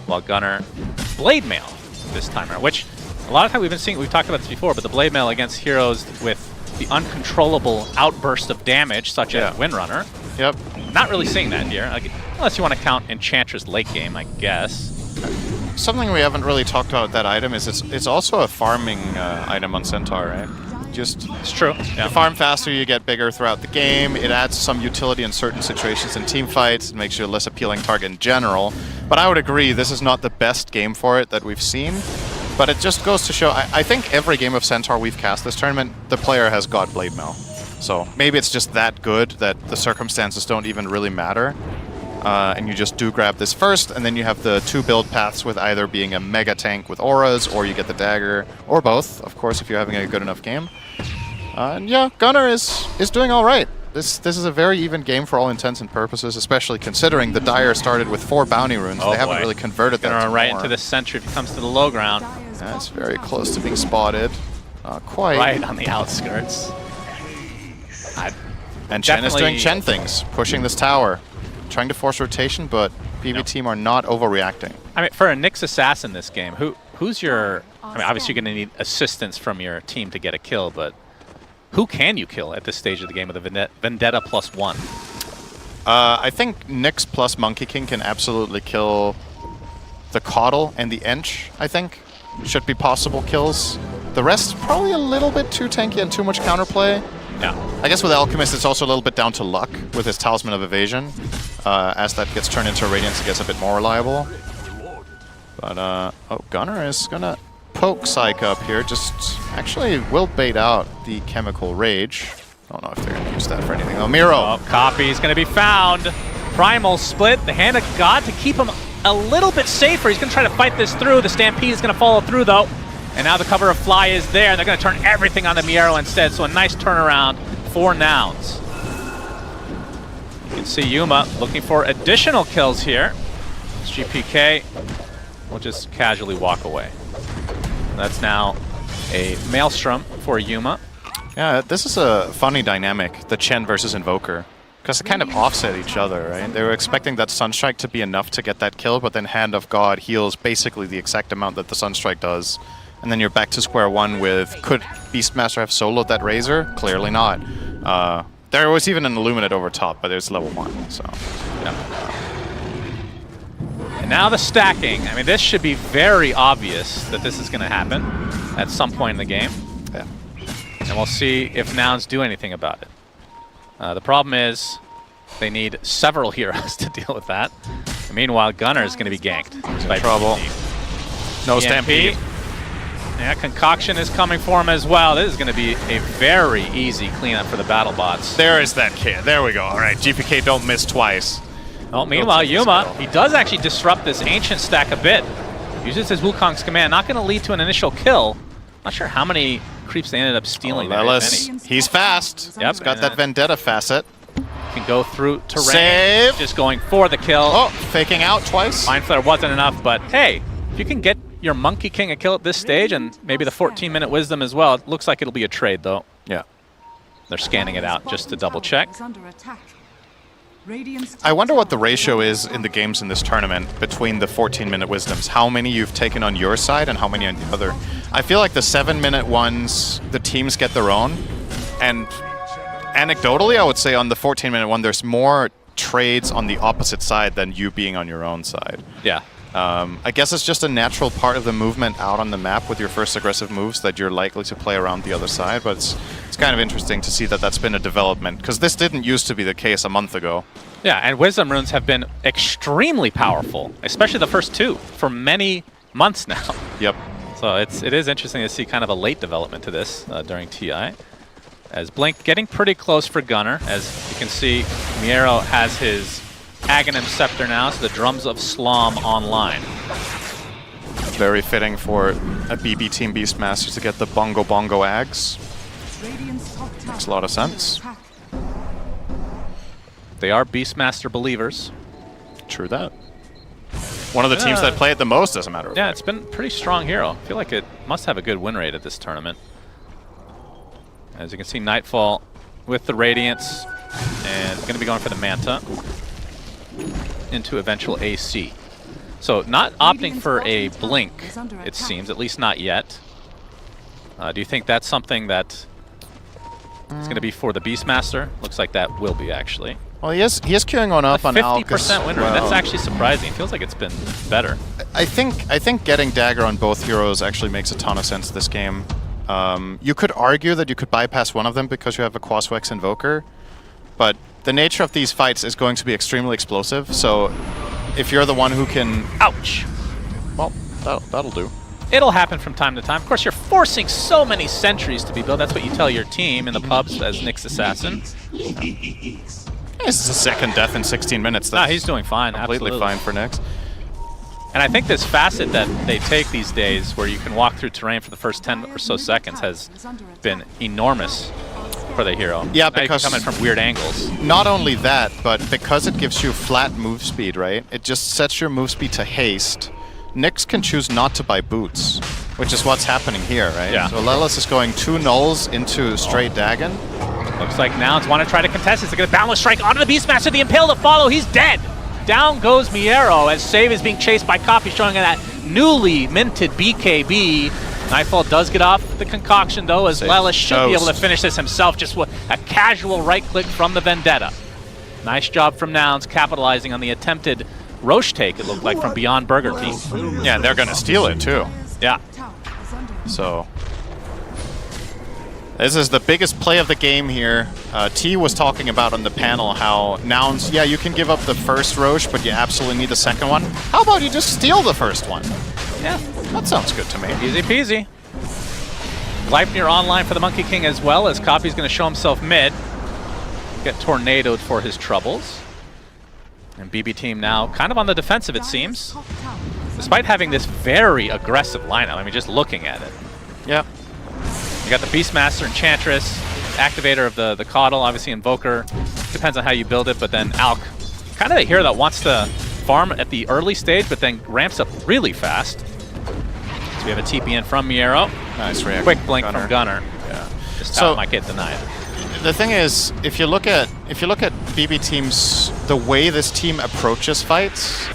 Speaker 14: while Gunnar Blade Mail this time around, which a lot of time we've talked about this before, but the Blade Mail against heroes with the uncontrollable outburst of damage, such as Windrunner.
Speaker 16: Yep.
Speaker 14: Not really seeing that here, unless you want to count Enchantress late game, I guess.
Speaker 16: Something we haven't really talked about with that item is it's also a farming item on Centaur, right? It's
Speaker 14: true.
Speaker 16: Yeah. You farm faster, you get bigger throughout the game. It adds some utility in certain situations in team fights. It makes you a less appealing target in general. But I would agree, this is not the best game for it that we've seen. But it just goes to show, I think every game of Centaur we've cast this tournament, the player has got Blade Mail. So maybe it's just that good that the circumstances don't even really matter. And you just do grab this first, and then you have the two build paths with either being a mega tank with auras, or you get the dagger, or both, of course, if you're having a good enough game. And yeah, Gunnar is doing all right. This is a very even game for all intents and purposes, especially considering the Dire started with 4 bounty runes. They haven't really converted that to
Speaker 14: right
Speaker 16: more.
Speaker 14: into the center if he comes to the low ground.
Speaker 16: That's very close to being spotted. Quite.
Speaker 14: Right on the outskirts.
Speaker 16: And Chen is doing Chen things, pushing this tower. Trying to force rotation, but PB team are not overreacting.
Speaker 14: I mean, for a Nyx assassin this game, who's your... I mean, obviously you're going to need assistance from your team to get a kill, but who can you kill at this stage of the game with a Vendetta +1?
Speaker 16: I think Nyx plus Monkey King can absolutely kill the Coddle and the Ench, I think. Should be possible kills. The rest, probably a little bit too tanky and too much counterplay.
Speaker 14: Yeah.
Speaker 16: I guess with Alchemist, it's also a little bit down to luck with his Talisman of Evasion. As that gets turned into Radiance, it gets a bit more reliable. But, oh, Gunnar is going to poke Psych up here. Just actually will bait out the Chemical Rage. I don't know if they're going to use that for anything, though. Miro!
Speaker 14: Oh, Copy is going to be found. Primal split, the Hand of God to keep him a little bit safer. He's going to try to fight this through. The Stampede is going to follow through, though. And now the cover of Fly is there, and they're going to turn everything on the Miero instead, so a nice turnaround for Nouns. You can see Yuma looking for additional kills here. GPK will just casually walk away. That's now a Maelstrom for Yuma.
Speaker 16: Yeah, this is a funny dynamic, the Chen versus Invoker. Because they kind of offset each other, right? They were expecting that Sunstrike to be enough to get that kill, but then Hand of God heals basically the exact amount that the Sunstrike does. And then you're back to square one with, could Beastmaster have soloed that Razor? Clearly not. There was even an Illuminate over top, but it's level 1, so... Yeah.
Speaker 14: And now the stacking. I mean, this should be very obvious that this is going to happen at some point in the game.
Speaker 16: Yeah.
Speaker 14: And we'll see if Nouns do anything about it. The problem is they need several heroes to deal with that. And meanwhile, Gunnar is going to be ganked. By
Speaker 16: trouble. No Stampede.
Speaker 14: Yeah, Concoction is coming for him as well. This is going to be a very easy cleanup for the battle bots.
Speaker 16: There is that kid. There we go. All right, GPK don't miss twice.
Speaker 14: Oh, meanwhile, Yuma, he does actually disrupt this Ancient stack a bit. Uses his Wukong's command. Not going to lead to an initial kill. Not sure how many creeps they ended up stealing.
Speaker 16: He's fast.
Speaker 14: Yep.
Speaker 16: He's got that Vendetta facet.
Speaker 14: Can go through terrain.
Speaker 16: Save.
Speaker 14: Just going for the kill.
Speaker 16: Oh, faking out twice.
Speaker 14: Mind Flare wasn't enough, but hey, if you can get your Monkey King a kill at this stage, and maybe the 14-minute Wisdom as well, it looks like it'll be a trade, though.
Speaker 16: Yeah.
Speaker 14: They're scanning it out just to double check.
Speaker 16: I wonder what the ratio is in the games in this tournament between the 14-minute Wisdoms. How many you've taken on your side and how many on the other. I feel like the 7-minute ones, the teams get their own. And anecdotally, I would say on the 14-minute one, there's more trades on the opposite side than you being on your own side.
Speaker 14: Yeah.
Speaker 16: I guess it's just a natural part of the movement out on the map with your first aggressive moves that you're likely to play around the other side, but it's kind of interesting to see that that's been a development, because this didn't used to be the case a month ago.
Speaker 14: Yeah, and Wisdom Runes have been extremely powerful, especially the first two, for many months now.
Speaker 16: Yep.
Speaker 14: So it is interesting to see kind of a late development to this during TI. As Blink getting pretty close for Gunner. As you can see, Miero has his Aghanim Scepter now, so the Drums of Slom online.
Speaker 16: Very fitting for a BB Team Beastmaster to get the Bongo Bongo Ags. Makes a lot of sense.
Speaker 14: They are Beastmaster believers.
Speaker 16: True that. One of the teams that play it the most, as a matter of fact.
Speaker 14: It's been a pretty strong hero. I feel like it must have a good win rate at this tournament. As you can see, Nightfall with the Radiance, and going to be going for the Manta into eventual AC. So not opting for a Blink, it seems, at least not yet. Do you think that's something that is going to be for the Beastmaster? Looks like that will be, actually.
Speaker 16: Well, he is queuing on up on Alk.
Speaker 14: 50% win rate. That's actually surprising. It feels like it's been better.
Speaker 16: I think getting Dagger on both heroes actually makes a ton of sense this game. You could argue that you could bypass one of them because you have a Quaswex Invoker, but the nature of these fights is going to be extremely explosive, so if you're the one who can...
Speaker 14: Ouch!
Speaker 16: Well, that'll do.
Speaker 14: It'll happen from time to time. Of course, you're forcing so many sentries to be built. That's what you tell your team in the pubs as Nyx Assassin.
Speaker 16: This is a second death in 16 minutes.
Speaker 14: Nah, he's doing fine.
Speaker 16: Completely
Speaker 14: absolutely
Speaker 16: fine for Nyx.
Speaker 14: And I think this facet that they take these days, where you can walk through terrain for the first 10 or so seconds, has been enormous for the hero.
Speaker 16: Yeah,
Speaker 14: now
Speaker 16: because
Speaker 14: you can come in from weird angles.
Speaker 16: Not only that, but because it gives you flat move speed, right? It just sets your move speed to haste. Nyx can choose not to buy boots, which is what's happening here, right?
Speaker 14: Yeah.
Speaker 16: So Lelis is going 2 nulls into straight Dagon.
Speaker 14: Looks like Nouns want to try to contest this. They're going to boundless strike onto the Beastmaster. The Impale to follow. He's dead. Down goes Miero as Save is being chased by Copy, showing that newly minted BKB. Nightfall does get off the concoction, though, as Lelis should be able to finish this himself just with a casual right-click from the Vendetta. Nice job from Nouns, capitalizing on the attempted Roche take, it looked like, from Beyond Burger Team.
Speaker 16: Yeah, and they're going to steal it, too.
Speaker 14: Yeah.
Speaker 16: So this is the biggest play of the game here. T was talking about on the panel how Nouns, yeah, you can give up the first Roche, but you absolutely need the second one. How about you just steal the first one?
Speaker 14: Yeah.
Speaker 16: That sounds good to me.
Speaker 14: Easy peasy. Gleipnir online for the Monkey King as well, as Copy's going to show himself mid. Get tornadoed for his troubles. And BB Team now kind of on the defensive, it seems. Despite having this very aggressive lineup, I mean, just looking at it.
Speaker 16: Yeah.
Speaker 14: You got the Beastmaster, Enchantress, Activator of the Caudal, obviously Invoker. Depends on how you build it, but then Alk, kind of a hero that wants to farm at the early stage, but then ramps up really fast. So we have a TP in from Miero.
Speaker 16: Nice reaction.
Speaker 14: Quick blink from Gunner.
Speaker 16: Yeah.
Speaker 14: This
Speaker 16: So-
Speaker 14: tower might get denied.
Speaker 16: The thing is, if you look at BB Team's, the way this team approaches fights,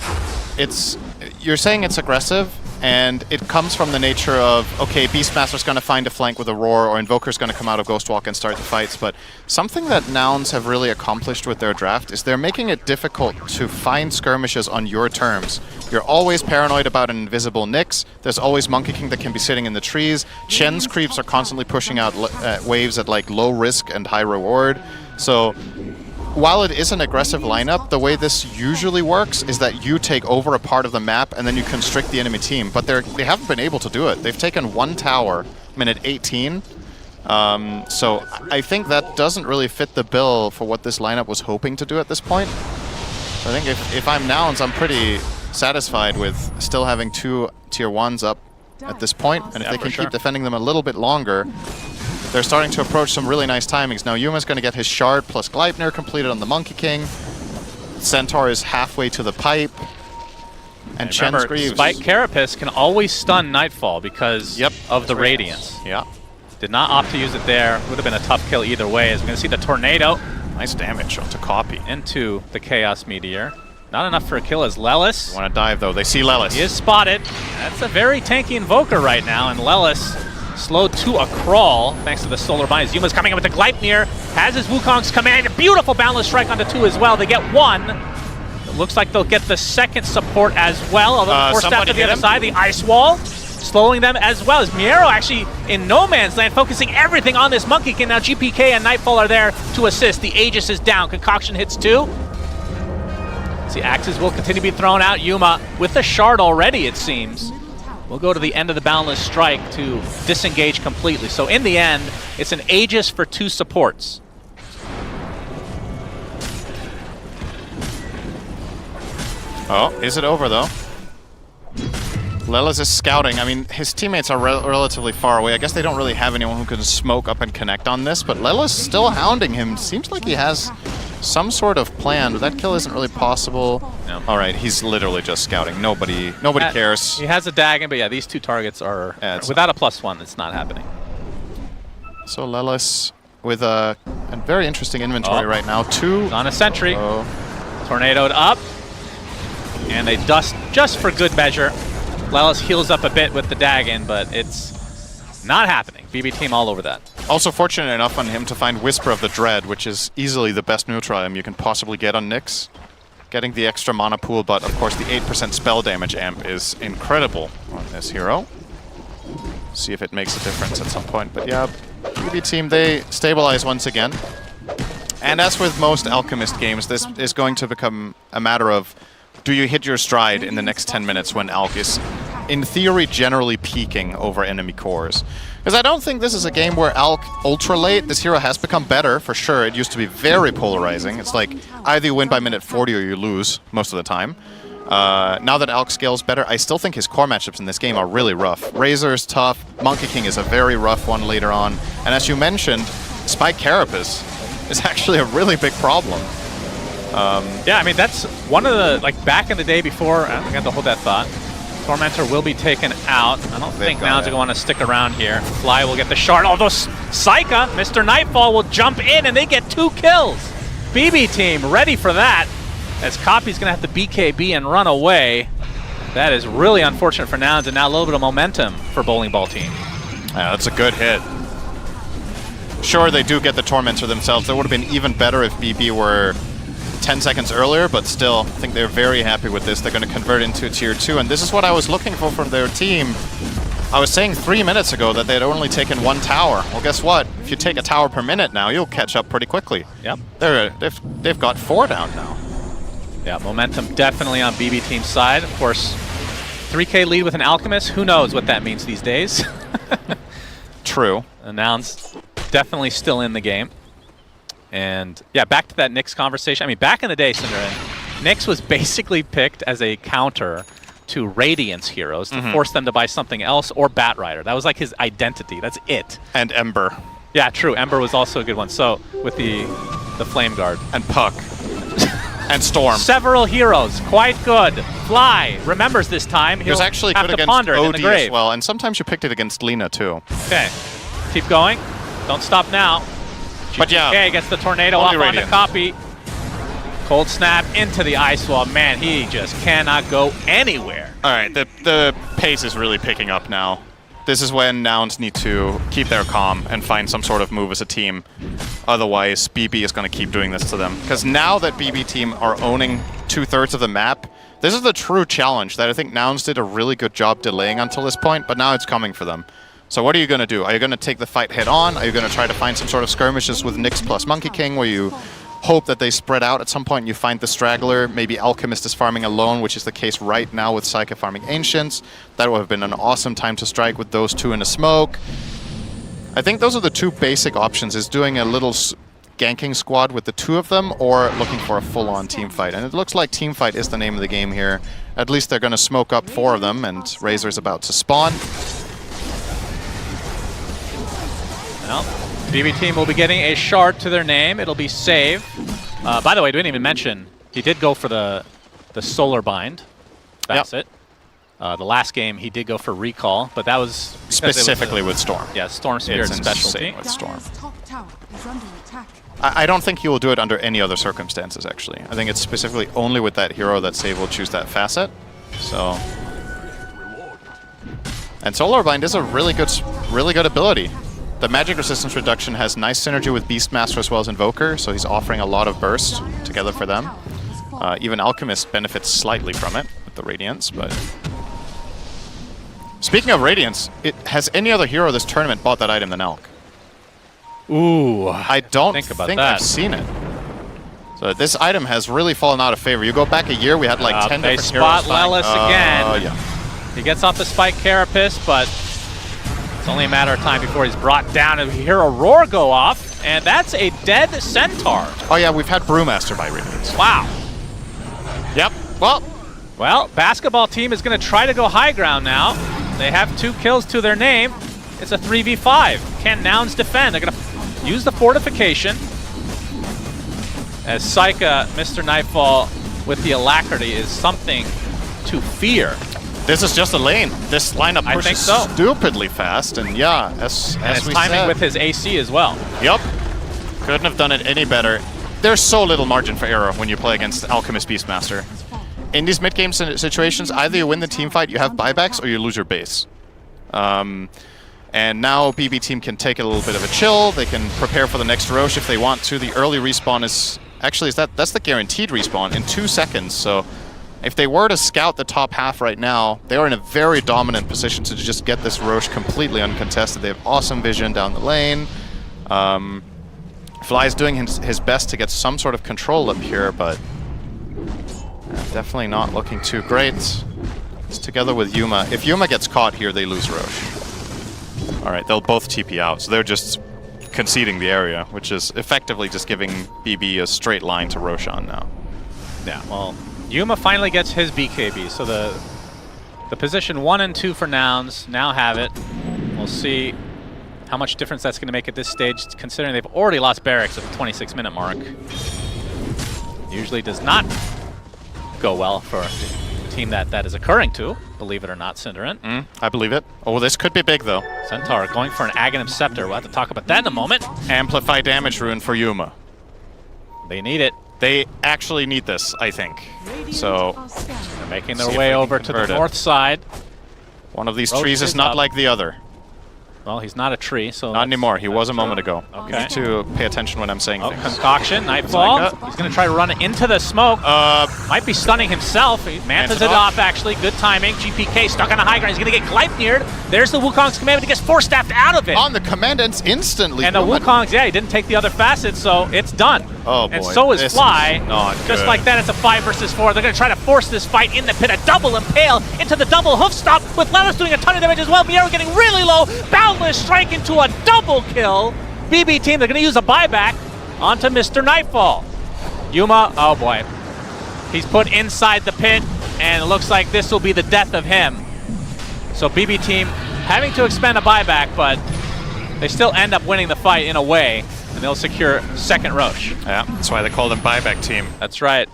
Speaker 16: you're saying it's aggressive, and it comes from the nature of, okay, Beastmaster's going to find a flank with a Roar, or Invoker's going to come out of Ghostwalk and start the fights, but something that Nouns have really accomplished with their draft is they're making it difficult to find skirmishes on your terms. You're always paranoid about an invisible Nyx. There's always Monkey King that can be sitting in the trees. Chen's creeps are constantly pushing out waves at like low risk and high reward. So while it is an aggressive lineup, the way this usually works is that you take over a part of the map and then you constrict the enemy team. But they haven't been able to do it. They've taken 1 tower, minute 18. So I think that doesn't really fit the bill for what this lineup was hoping to do at this point. I think if I'm Nouns, I'm pretty satisfied with still having 2 tier 1s up at this point. And if they can keep defending them a little bit longer, they're starting to approach some really nice timings. Now Yuma's going to get his Shard plus Gleipnir completed on the Monkey King. Centaur is halfway to the pipe. And Chen's Greaves.
Speaker 14: Spike Carapace can always stun Nightfall because of the Radiance.
Speaker 16: Yeah.
Speaker 14: Did not opt to use it there. Would have been a tough kill either way, as we're going to see the Tornado.
Speaker 16: Nice damage onto Copy.
Speaker 14: Into the Chaos Meteor. Not enough for a kill as Lelis.
Speaker 16: Want to dive though, they see Lelis.
Speaker 14: He is spotted. That's a very tanky Invoker right now, and Lelis slowed to a crawl thanks to the Solar Bind. Yuma's coming in with the Gleipnir, has his Wukong's command, a beautiful boundless strike onto 2 as well. They get 1. It looks like they'll get the second support as well, although forced out to the other side, the Ice Wall, slowing them as well. As Miero actually in no man's land, focusing everything on this Monkey King. Now GPK and Nightfall are there to assist. The Aegis is down, Concoction hits 2. See, axes will continue to be thrown out. Yuma with the Shard already, it seems. will go to the end of the Boundless Strike to disengage completely. So in the end, it's an Aegis for 2 supports.
Speaker 16: Oh, is it over though? Lelis is scouting. I mean, his teammates are relatively far away. I guess they don't really have anyone who can smoke up and connect on this, but Lelis still hounding him. Seems like he has some sort of plan, but that kill isn't really possible.
Speaker 14: No.
Speaker 16: All right, he's literally just scouting. Nobody cares.
Speaker 14: He has a Dagon, but yeah, these 2 targets are without a +1. It's not happening.
Speaker 16: So Lelis with a very interesting inventory right now. 2
Speaker 14: on a sentry. Tornadoed up, and they dust just for good measure. Lelis heals up a bit with the Dagon, but it's not happening. BB team all over that.
Speaker 16: Also fortunate enough on him to find Whisper of the Dread, which is easily the best neutral item you can possibly get on Nyx. Getting the extra mana pool, but of course the 8% spell damage amp is incredible on this hero. See if it makes a difference at some point. But yeah, BB team, they stabilize once again. And as with most Alchemist games, this is going to become a matter of, do you hit your stride in the next 10 minutes when Alk is, in theory, generally peaking over enemy cores? Because I don't think this is a game where Alk ultra late. This hero has become better, for sure. It used to be very polarizing. It's like either you win by minute 40 or you lose most of the time. Now that Alk scales better, I still think his core matchups in this game are really rough. Razor's tough. Monkey King is a very rough one later on. And as you mentioned, Spike Carapace is actually a really big problem.
Speaker 14: Yeah, I mean, that's one of the, like, back in the day before, I got to hold that thought. Tormentor will be taken out. I don't think Nouns are going to want to stick around here. Fly will get the shard, although Saika, Mr. Nightfall, will jump in and they get 2 kills. BB team ready for that, as Copy's going to have to BKB and run away. That is really unfortunate for Nouns, and now a little bit of momentum for Bowling Ball team.
Speaker 16: Yeah, that's a good hit. Sure, they do get the Tormentor themselves. That would have been even better if BB were 10 seconds earlier, but still, I think they're very happy with this. They're going to convert into Tier 2, and this is what I was looking for from their team. I was saying 3 minutes ago that they'd only taken 1 tower. Well, guess what? If you take a tower per minute now, you'll catch up pretty quickly.
Speaker 14: Yep.
Speaker 16: They've got 4 down now.
Speaker 14: Yeah, momentum definitely on BB team's side. Of course, 3K lead with an Alchemist. Who knows what that means these days?
Speaker 16: True.
Speaker 14: Nouns definitely still in the game. And yeah, back to that Nyx conversation. I mean, back in the day, Cinderin, Nyx was basically picked as a counter to Radiance heroes to force them to buy something else, or Batrider. That was like his identity. That's it.
Speaker 16: And Ember.
Speaker 14: Yeah, true. Ember was also a good one. So with the Flame Guard.
Speaker 16: And Puck. And Storm.
Speaker 14: Several heroes. Quite good. Fly remembers this time.
Speaker 16: He was actually
Speaker 14: have
Speaker 16: good
Speaker 14: to
Speaker 16: against
Speaker 14: ponder it in
Speaker 16: OD
Speaker 14: the grave.
Speaker 16: as well, and sometimes you picked it against Lina too.
Speaker 14: Okay. Keep going. Don't stop now.
Speaker 16: But yeah,
Speaker 14: okay, gets the tornado off on the Copy. Cold Snap into the Ice Wall. Man, he just cannot go anywhere.
Speaker 16: All right, the pace is really picking up now. This is when Nouns need to keep their calm and find some sort of move as a team. Otherwise, BB is going to keep doing this to them. Because now that BB team are owning 2/3 of the map, this is the true challenge that I think Nouns did a really good job delaying until this point, but now it's coming for them. So what are you going to do? Are you going to take the fight head on? Are you going to try to find some sort of skirmishes with Nyx plus Monkey King where you hope that they spread out at some point and you find the straggler? Maybe Alchemist is farming alone, which is the case right now with Psyche farming Ancients. That would have been an awesome time to strike with those 2 in a smoke. I think those are the 2 basic options, is doing a little ganking squad with the 2 of them or looking for a full-on team fight. And it looks like team fight is the name of the game here. At least they're going to smoke up 4 of them, and Razor's about to spawn.
Speaker 14: Well, BB team will be getting a shard to their name. It'll be save. By the way, we didn't even mention, he did go for the Solar Bind facet. Yep. The last game, he did go for Recall, but that was...
Speaker 16: Specifically with Storm.
Speaker 14: Yeah, Storm Spirit specialty.
Speaker 16: With Storm. I don't think he will do it under any other circumstances, actually. I think it's specifically only with that hero that Save will choose that facet. So... And Solar Bind is a really good ability. The magic resistance reduction has nice synergy with Beastmaster as well as Invoker, so he's offering a lot of burst together for them. Even Alchemist benefits slightly from it with the Radiance, but... Speaking of Radiance, has any other hero this tournament bought that item than Alk?
Speaker 14: Ooh,
Speaker 16: I don't think I've seen it. So this item has really fallen out of favor. You go back a year, we had like 10 different heroes.
Speaker 14: They spot Lelis again.
Speaker 16: Yeah.
Speaker 14: He gets off the spike carapace, but it's only a matter of time before he's brought down, and we hear a roar go off, and that's a dead Centaur.
Speaker 16: Oh yeah, we've had Brewmaster by Radiance.
Speaker 14: Wow.
Speaker 16: Yep,
Speaker 14: Well, basketball team is going to try to go high ground now. They have 2 kills to their name. It's a 3v5. Can Nouns defend? They're going to use the fortification. As Saika, Mr. Nightfall, with the alacrity is something to fear.
Speaker 16: This is just a lane. This lineup pushes stupidly fast, and yeah, as
Speaker 14: it's
Speaker 16: we
Speaker 14: timing
Speaker 16: said,
Speaker 14: with his AC as well.
Speaker 16: Yep. Couldn't have done it any better. There's so little margin for error when you play against Alchemist Beastmaster. In these mid-game situations, either you win the team fight, you have buybacks, or you lose your base. And now BB team can take a little bit of a chill. They can prepare for the next Roche if they want to. The early respawn is actually that's the guaranteed respawn in 2 seconds. So if they were to scout the top half right now, they are in a very dominant position to just get this Roche completely uncontested. They have awesome vision down the lane. Fly is doing his best to get some sort of control up here, but definitely not looking too great. It's together with Yuma. If Yuma gets caught here, they lose Roche. All right, they'll both TP out, so they're just conceding the area, which is effectively just giving BB a straight line to Roshan now.
Speaker 14: Yeah, well, Yuma finally gets his BKB, so the position 1 and 2 for Nouns now have it. We'll see how much difference that's going to make at this stage, considering they've already lost Barracks at the 26-minute mark. Usually does not go well for the team that is occurring to, believe it or not, Cinderin.
Speaker 16: I believe it. Oh, this could be big, though.
Speaker 14: Centaur going for an Aghanim Scepter. We'll have to talk about that in a moment.
Speaker 16: Amplify damage rune for Yuma.
Speaker 14: They need it.
Speaker 16: They actually need this, I think. So
Speaker 14: they're making their way over to the north side.
Speaker 16: One of these trees is not like the other.
Speaker 14: Well, he's not a tree, so...
Speaker 16: Not anymore. He was a moment ago.
Speaker 14: Okay.
Speaker 16: You need to pay attention when I'm saying things.
Speaker 14: Concoction, Nightfall. He's going to try to run into the smoke. Might be stunning himself. He mantas it off, actually. Good timing. GPK stuck on a high ground. He's going to get Gleipnired. There's the Wukong's command, but he gets force-staffed out of it.
Speaker 16: On the commandants instantly.
Speaker 14: And the Wukong's, yeah, he didn't take the other facets, so it's done.
Speaker 16: Oh, boy.
Speaker 14: And so is Fly.
Speaker 16: Not
Speaker 14: Just
Speaker 16: good.
Speaker 14: like that, it's a 5 versus 4. They're going to try to force this fight in the pit. A double impale into the double hoof stop, with Lenos doing a ton of damage as well. Miero getting really low. Boundless strike into a double kill. BB team, they're going to use a buyback onto Mr. Nightfall. Yuma, oh boy. He's put inside the pit, and it looks like this will be the death of him. So BB team having to expend a buyback, but they still end up winning the fight in a way, and they'll secure second Roche.
Speaker 16: Yeah, that's why they call them buyback team.
Speaker 14: That's right.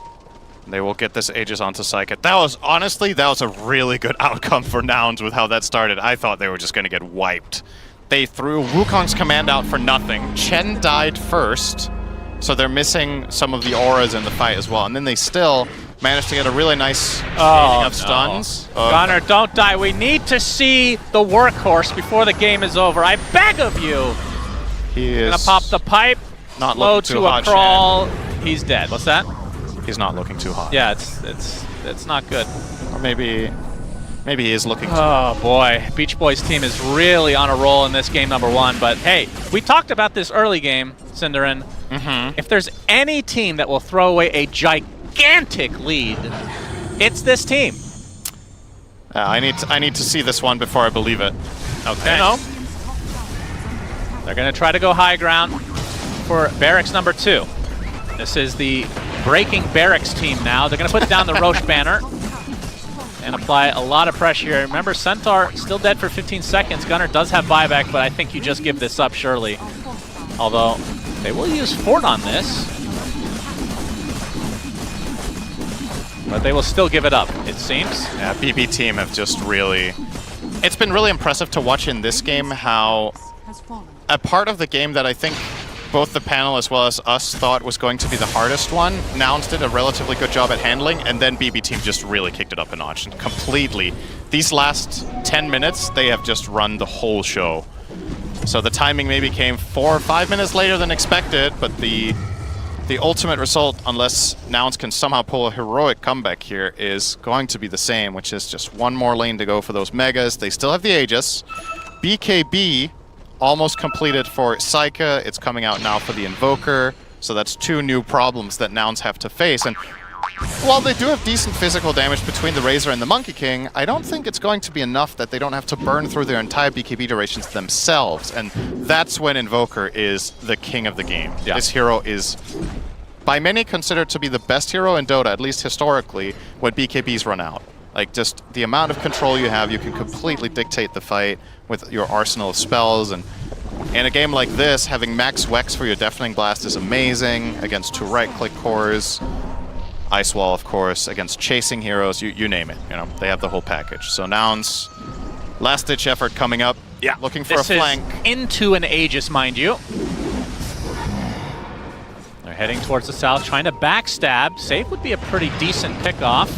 Speaker 16: They will get this Aegis onto Psychic. That was, honestly, that was a really good outcome for Nouns with how that started. I thought they were just going to get wiped. They threw Wukong's command out for nothing. Chen died first, so they're missing some of the auras in the fight as well. And then they still managed to get a really nice shading of stuns.
Speaker 14: Gunnar, don't die. We need to see the workhorse before the game is over. I beg of you.
Speaker 16: He is
Speaker 14: gonna pop the pipe.
Speaker 16: Not
Speaker 14: slow
Speaker 16: looking too
Speaker 14: to
Speaker 16: hot,
Speaker 14: a crawl. He's dead. What's that?
Speaker 16: He's not looking too hot.
Speaker 14: Yeah, it's not good.
Speaker 16: Or maybe he is looking too
Speaker 14: Oh boy, Beach Boys team is really on a roll in this game number 1. But hey, we talked about this early game, Cinderin. If there's any team that will throw away a gigantic lead, it's this team.
Speaker 16: I need to see this one before I believe it.
Speaker 14: Okay. They're going to try to go high ground for Barracks number 2. This is the breaking Barracks team now. They're going to put down the Roche banner and apply a lot of pressure here. Remember, Centaur still dead for 15 seconds. Gunnar does have buyback, but I think you just give this up, surely. Although, they will use Fort on this. But they will still give it up, it seems.
Speaker 16: Yeah, BB team have just really... It's been really impressive to watch in this game how a part of the game that I think both the panel as well as us thought was going to be the hardest one, Nouns did a relatively good job at handling, and then BB team just really kicked it up a notch and completely. These last 10 minutes, they have just run the whole show. So the timing maybe came 4 or 5 minutes later than expected, but the ultimate result, unless Nouns can somehow pull a heroic comeback here, is going to be the same, which is just one more lane to go for those Megas. They still have the Aegis. BKB almost completed for Saika. It's coming out now for the Invoker. So that's 2 new problems that Nouns have to face. And while they do have decent physical damage between the Razor and the Monkey King, I don't think it's going to be enough that they don't have to burn through their entire BKB durations themselves, and that's when Invoker is the king of the game. Yeah. This hero is, by many, considered to be the best hero in Dota, at least historically, when BKBs run out. Like, just the amount of control you have, you can completely dictate the fight with your arsenal of spells, and in a game like this, having max Wex for your Deafening Blast is amazing, against 2 right-click cores, Ice Wall, of course, against chasing heroes, you name it, you know, they have the whole package. So Nouns, last-ditch effort coming up, looking for a flank.
Speaker 14: Into an Aegis, mind you. They're heading towards the south, trying to backstab. Save would be a pretty decent pickoff.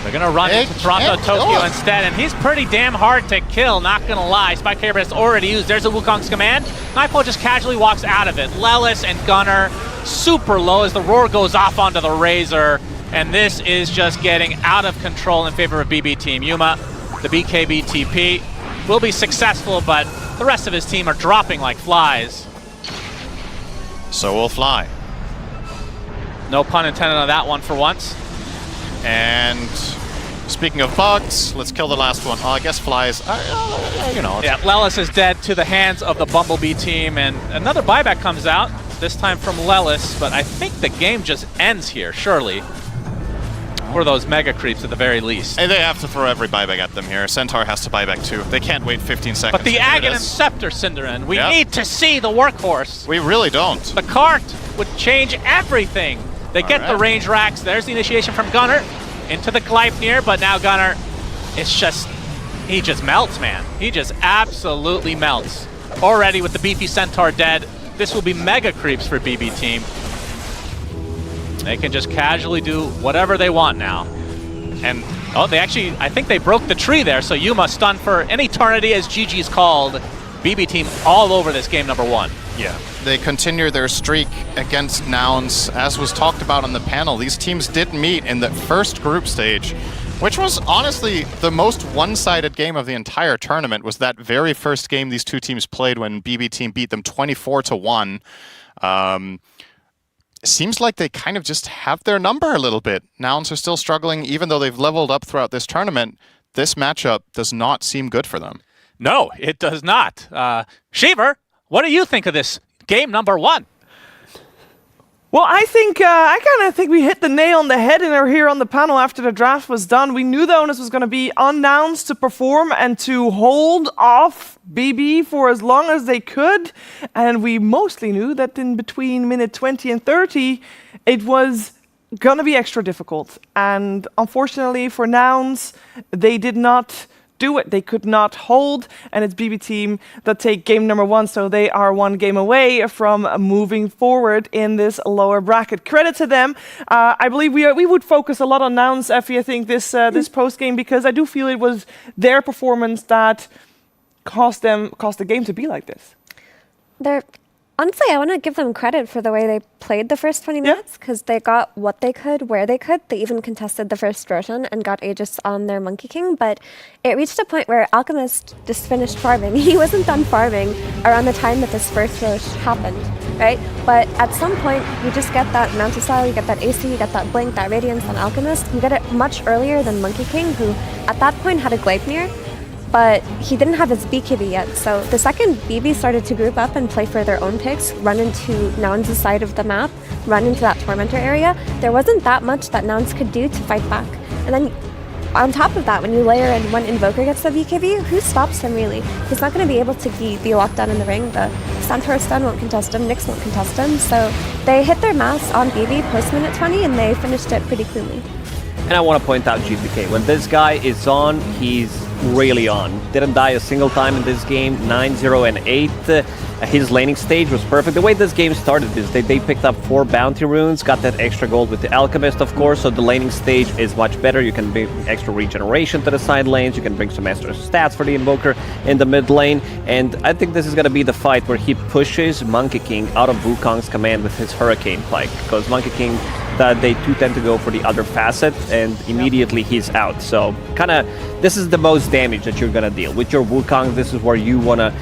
Speaker 14: They're going to run into Toronto Tokyo instead, and he's pretty damn hard to kill, not going to lie. Spike Carrier has already used. There's a Wukong's command. Nightfall just casually walks out of it. Lelis and Gunnar super low as the roar goes off onto the Razor, and this is just getting out of control in favor of BB Team. Yuma, the BKB TP, will be successful, but the rest of his team are dropping like flies.
Speaker 16: So will Fly.
Speaker 14: No pun intended on that one for once.
Speaker 16: And speaking of bugs, let's kill the last one. Oh, I guess Flies, you know.
Speaker 14: Yeah, Lelis is dead to the hands of the Bumblebee team, and another buyback comes out, this time from Lelis, but I think the game just ends here, surely. Or those mega creeps at the very least.
Speaker 16: And they have to throw every buyback at them here. Centaur has to buy back too. They can't wait 15 seconds.
Speaker 14: But the Aghanim Scepter, Cinderin, we need to see the workhorse.
Speaker 16: We really don't.
Speaker 14: The cart would change everything. They get the range racks. There's the initiation from Gunnar into the Gleipnir, but now Gunnar, it's just, he just melts, man. He just absolutely melts. Already with the beefy Centaur dead, this will be mega creeps for BB Team. They can just casually do whatever they want now. And, oh, they actually, I think they broke the tree there, so Yuma stunned for an eternity, as GG's called. BB Team all over this game number 1.
Speaker 16: Yeah. They continue their streak against Nouns. As was talked about on the panel, these teams did meet in the first group stage, which was honestly the most one-sided game of the entire tournament, was that very first game these two teams played when BB Team beat them 24-1. Seems like they kind of just have their number a little bit. Nouns are still struggling, even though they've leveled up throughout this tournament. This matchup does not seem good for them.
Speaker 14: No, it does not. Shiver, what do you think of this game number 1?
Speaker 2: Well, I kind of think we hit the nail on the head here on the panel after the draft was done. We knew the onus was going to be on Nouns to perform and to hold off BB for as long as they could. And we mostly knew that in between minute 20 and 30, it was going to be extra difficult. And unfortunately for Nouns, they did not do it. They could not hold, and it's BB Team that take game number 1, so they are 1 game away from moving forward in this lower bracket. Credit to them. I believe we would focus a lot on Nouns, Effie, I think, this post game, because I do feel it was their performance that caused the game to be like this.
Speaker 21: Honestly, I want to give them credit for the way they played the first 20 minutes, because they got what they could, where they could. They even contested the first Roshan and got Aegis on their Monkey King, but it reached a point where Alchemist just finished farming. He wasn't done farming around the time that this first Rosh happened, right? But at some point, you just get that Mount Style, you get that AC, you get that Blink, that Radiance on Alchemist. You get it much earlier than Monkey King, who at that point had a Gleipnir, but he didn't have his BKB yet. So the second BB started to group up and play for their own picks, run into Nouns' side of the map, run into that Tormentor area, there wasn't that much that Nouns could do to fight back. And then on top of that, when you layer in when Invoker gets the BKB, who stops him really? He's not going to be able to be locked down in the ring. The Centaur stun won't contest him, Nyx won't contest him. So they hit their mass on BB post minute 20 and they finished it pretty cleanly.
Speaker 12: And I want to point out GPK. When this guy is on, he's really on. Didn't die a single time in this game. 9-0 and 8. His laning stage was perfect. The way this game started is they picked up 4 bounty runes, got that extra gold with the Alchemist, of course, so the laning stage is much better. You can bring extra regeneration to the side lanes, you can bring some extra stats for the Invoker in the mid lane, and I think this is going to be the fight where he pushes Monkey King out of Wukong's command with his Hurricane Pike, because Monkey King, they too tend to go for the other facet, and immediately he's out. So, this is the most damage that you're going to deal. With your Wukong, this is where you want to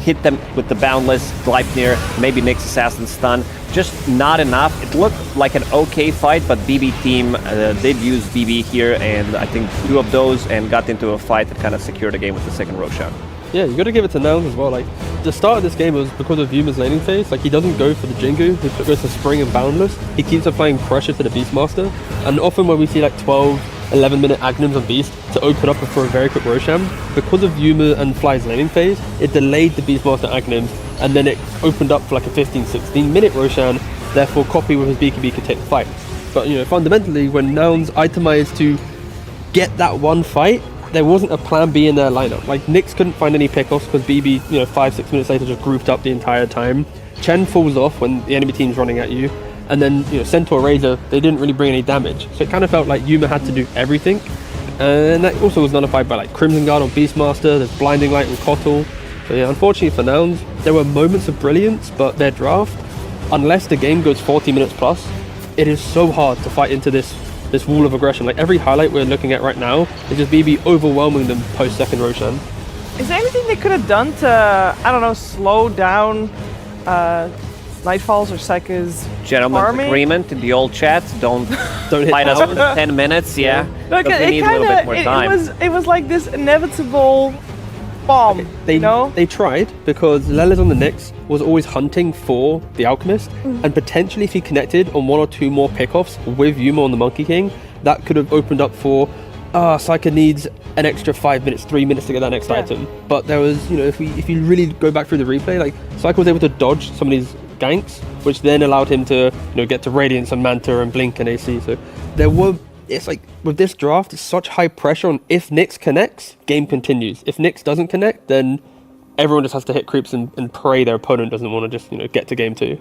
Speaker 12: hit them with the Boundless, Gleipnir, maybe Nyx Assassin stun. Just not enough. It looked like an okay fight, but BB team did use BB here, and I think 2 of those, and got into a fight that kind of secured the game with the second Roshan.
Speaker 3: Yeah, you got to give it to Nouns as well. Like, the start of this game was because of Yuma's laning phase. Like, he doesn't go for the Jingu, he goes for Spring and Boundless. He keeps applying pressure to the Beastmaster. And often when we see like 12, 11-minute Agnums on Beast to open up for a very quick Roshan, because of Yuma and Fly's laning phase, it delayed the Beastmaster Agnums, and then it opened up for like a 15, 16-minute Roshan. Therefore, Copy with his BKB could take the fight. But, you know, fundamentally, when Nouns itemized to get that one fight, there wasn't a plan B in their lineup. Like, Nyx couldn't find any pickoffs because BB, you know, 5-6 minutes later just grouped up the entire time. Chen falls off when the enemy team's running at you. And then, you know, Centaur Razor, they didn't really bring any damage. So it kind of felt like Yuma had to do everything. And that also was nullified by like Crimson Guard on Beastmaster, there's Blinding Light on Kotl. So yeah, unfortunately for Nouns, there were moments of brilliance, but their draft, unless the game goes 40 minutes plus, it is so hard to fight into this wall of aggression. Like, every highlight we're looking at right now is just BB overwhelming them post second Roshan.
Speaker 2: Is there anything they could have done to, I don't know, slow down Nightfall's or Psyche's
Speaker 12: Gentleman's
Speaker 2: farming?
Speaker 12: agreement in the old chat. Don't fight us for 10 minutes. Yeah,
Speaker 2: Like,
Speaker 12: because we need a little bit more time.
Speaker 2: It was like this inevitable bomb.
Speaker 3: They tried, because Lela's on the Nyx was always hunting for the Alchemist, and potentially if he connected on 1 or 2 more pickoffs with Yuma on the Monkey King, that could have opened up for Psyche needs an extra 5 minutes, 3 minutes to get that next item. But there was, you know, if you really go back through the replay, like, Psyche was able to dodge some of these ganks, which then allowed him to, you know, get to Radiance and Manta and Blink and AC. So there were, it's like, with this draft, it's such high pressure on, if Nyx connects, game continues. If Nyx doesn't connect, then everyone just has to hit creeps and pray their opponent doesn't want to just, you know, get to game 2.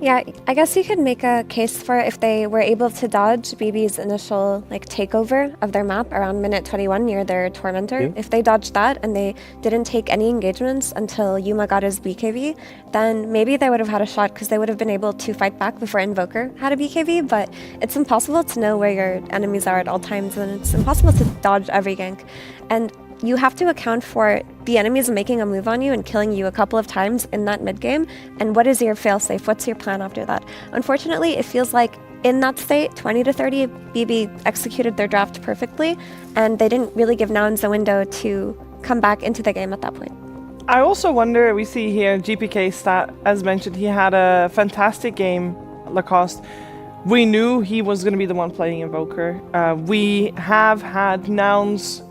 Speaker 21: Yeah, I guess you could make a case for if they were able to dodge BB's initial like takeover of their map around minute 21 near their Tormentor.
Speaker 3: Yeah.
Speaker 21: If they dodged that and they didn't take any engagements until Yuma got his BKB, then maybe they would have had a shot because they would have been able to fight back before Invoker had a BKB, but it's impossible to know where your enemies are at all times, and it's impossible to dodge every gank. And you have to account for the enemies making a move on you and killing you a couple of times in that mid game. And what is your failsafe? What's your plan after that? Unfortunately, it feels like in that state, 20 to 30, BB executed their draft perfectly, and they didn't really give Nouns a window to come back into the game at that point.
Speaker 2: I also wonder, we see here GPK stat, as mentioned, he had a fantastic game, Lacoste. We knew he was going to be the one playing Invoker. We have had Nouns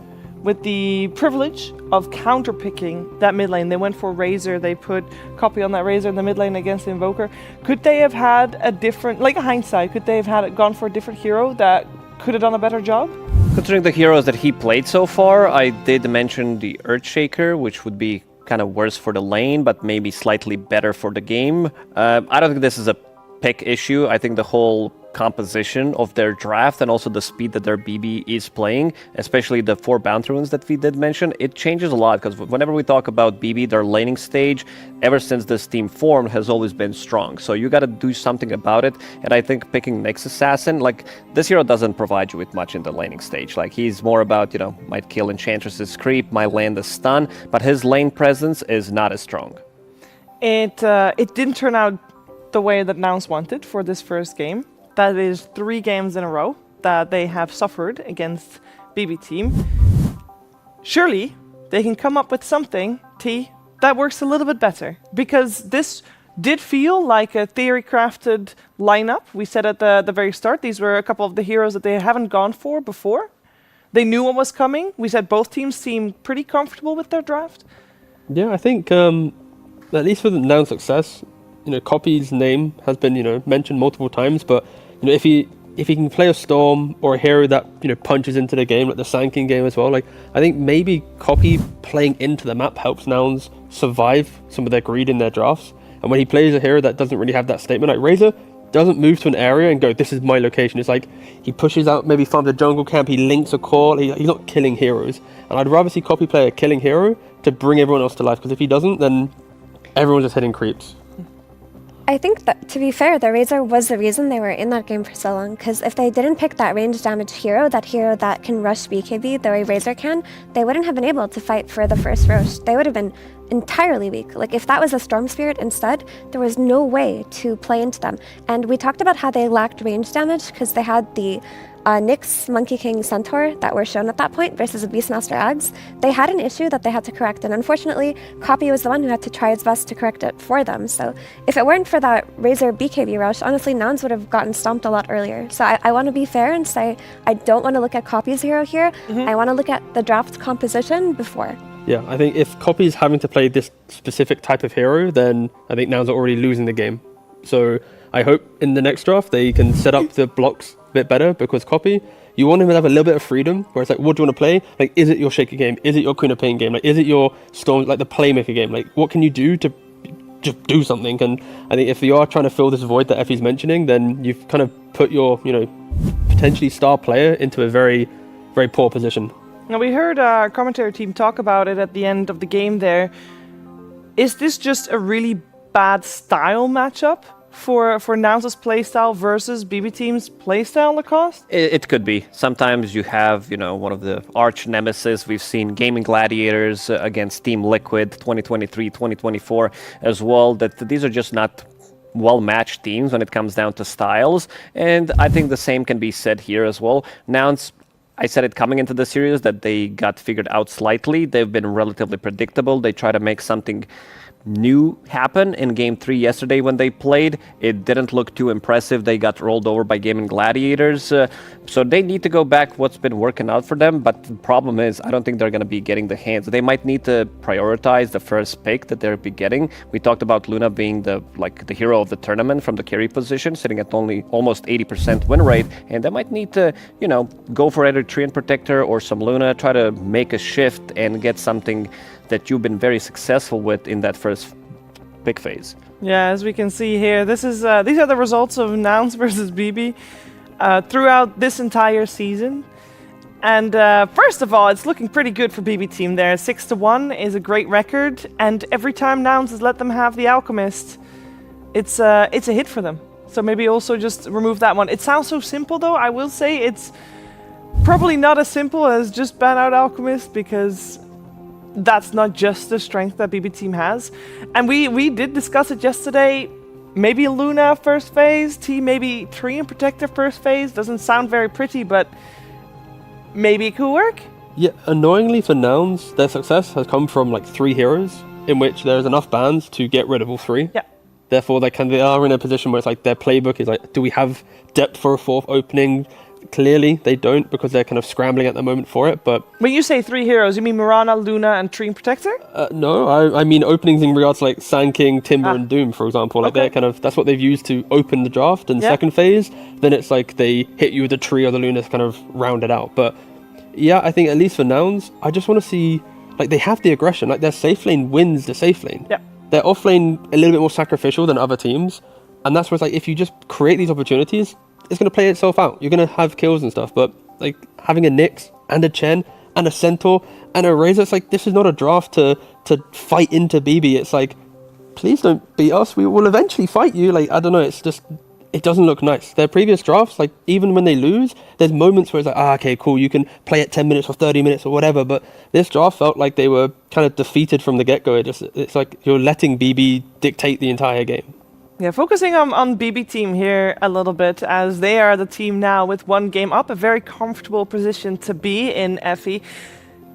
Speaker 2: with the privilege of counterpicking that mid lane. They went for Razor, they put Copy on that Razor in the mid lane against the Invoker. Could they have had a different, like a hindsight, could they have had gone for a different hero that could have done a better job?
Speaker 12: Considering the heroes that he played so far, I did mention the Earthshaker, which would be kind of worse for the lane, but maybe slightly better for the game. I don't think this is a pick issue. I think the whole composition of their draft and also the speed that their BB is playing, especially the 4 bounty runes that we did mention, it changes a lot, because whenever we talk about BB, their laning stage, ever since this team formed, has always been strong. So you got to do something about it, and I think picking Nyx Assassin, like, this hero doesn't provide you with much in the laning stage. Like, he's more about, you know, might kill Enchantress's creep, might land a stun, but his lane presence is not as strong.
Speaker 2: It didn't turn out the way that Nouns wanted for this first game. That is 3 games in a row that they have suffered against BB team. Surely they can come up with something, T, that works a little bit better. Because this did feel like a theory-crafted lineup. We said at the very start, these were a couple of the heroes that they haven't gone for before. They knew what was coming. We said both teams seemed pretty comfortable with their draft.
Speaker 3: Yeah, I think, at least for the Nouns success, you know, Copy's name has been, you know, mentioned multiple times, but, you know, if he can play a Storm or a hero that, you know, punches into the game, like the Sand King game as well, like, I think maybe Copy playing into the map helps Nouns survive some of their greed in their drafts. And when he plays a hero that doesn't really have that statement, like Razor doesn't move to an area and go, this is my location. It's like he pushes out, maybe farms a jungle camp, he links a core, he's not killing heroes. And I'd rather see Copy play a killing hero to bring everyone else to life, because if he doesn't, then everyone's just hitting creeps.
Speaker 21: I think that, to be fair, the Razor was the reason they were in that game for so long, because if they didn't pick that range damage hero that can rush BKB the way Razor can, they wouldn't have been able to fight for the first Roche. They would have been entirely weak. Like, if that was a Storm Spirit instead, there was no way to play into them. And we talked about how they lacked range damage because they had the Nyx, Monkey King, Centaur that were shown at that point versus a Beastmaster Ags. They had an issue that they had to correct, and unfortunately, Copy was the one who had to try his best to correct it for them. So if it weren't for that Razor BKB rush, honestly, Nouns would have gotten stomped a lot earlier. So I want to be fair and say I don't want to look at Copy's hero here. I want to look at the draft composition before.
Speaker 3: Yeah, I think if Copy's having to play this specific type of hero, then I think Nouns are already losing the game. So I hope in the next draft they can set up the blocks a bit better, because Copy, you want him to have a little bit of freedom, where it's like, what do you want to play? Like, is it your Shaker game? Is it your Queen of Pain game? Like, is it your Storm, like the Playmaker game? Like, what can you do to just do something? And I think if you are trying to fill this void that Effie's mentioning, then you've kind of put your, potentially star player into a very, very poor position.
Speaker 2: Now, we heard our commentary team talk about it at the end of the game there. Is this just a really bad style matchup for Nouns' playstyle versus BB Team's playstyle, Lacoste?
Speaker 12: It could be. Sometimes you have, one of the arch nemesis. We've seen Gaming Gladiators against Team Liquid 2023, 2024 as well, that these are just not well-matched teams when it comes down to styles. And I think the same can be said here as well. Nouns, I said it coming into the series that they got figured out slightly. They've been relatively predictable. They try to make something new happen in Game 3 yesterday when they played. It didn't look too impressive. They got rolled over by Gaming Gladiators. So they need to go back what's been working out for them. But the problem is, I don't think they're going to be getting the hands. They might need to prioritize the first pick that they'll be getting. We talked about Luna being the hero of the tournament from the carry position, sitting at only almost 80% win rate. And they might need to, go for either Treant Protector or some Luna, try to make a shift and get something that you've been very successful with in that first pick phase.
Speaker 2: Yeah, as we can see here, these are the results of Nouns versus BB throughout this entire season. And first of all, it's looking pretty good for BB Team there. 6-1 is a great record, and every time Nouns has let them have the Alchemist, it's a hit for them. So maybe also just remove that one. It sounds so simple, though. I will say it's probably not as simple as just ban out Alchemist, because that's not just the strength that BB Team has. And we did discuss it yesterday. Maybe Luna first phase, T maybe Treant Protector first phase. Doesn't sound very pretty, but maybe it could work.
Speaker 3: Yeah, annoyingly for Nouns, their success has come from 3 heroes in which there's enough bans to get rid of all 3.
Speaker 2: Yeah.
Speaker 3: Therefore, they are in a position where it's their playbook is do we have depth for a 4th opening? Clearly, they don't, because they're kind of scrambling at the moment for it. But
Speaker 2: when you say 3 heroes, you mean Mirana, Luna, and Treant Protector?
Speaker 3: No, I mean openings in regards to Sand King, Timber, and Doom, for example. They're that's what they've used to open the draft. And second phase, then it's they hit you with the tree or the Luna to kind of round it out. But yeah, I think at least for Nouns, I just want to see they have the aggression. Their safe lane wins the safe lane.
Speaker 2: Yeah.
Speaker 3: Their off lane a little bit more sacrificial than other teams, and that's where it's if you just create these opportunities, it's going to play itself out. You're going to have kills and stuff, but having a Nyx and a Chen and a Centaur and a Razor, it's this is not a draft to fight into BB. It's please don't beat us. We will eventually fight you. I don't know. It's just, it doesn't look nice. Their previous drafts, even when they lose, there's moments where it's okay, cool, you can play it 10 minutes or 30 minutes or whatever. But this draft felt like they were kind of defeated from the get-go. It's you're letting BB dictate the entire game.
Speaker 2: Yeah, focusing on BB Team here a little bit, as they are the team now with 1 game up, a very comfortable position to be in, Effie.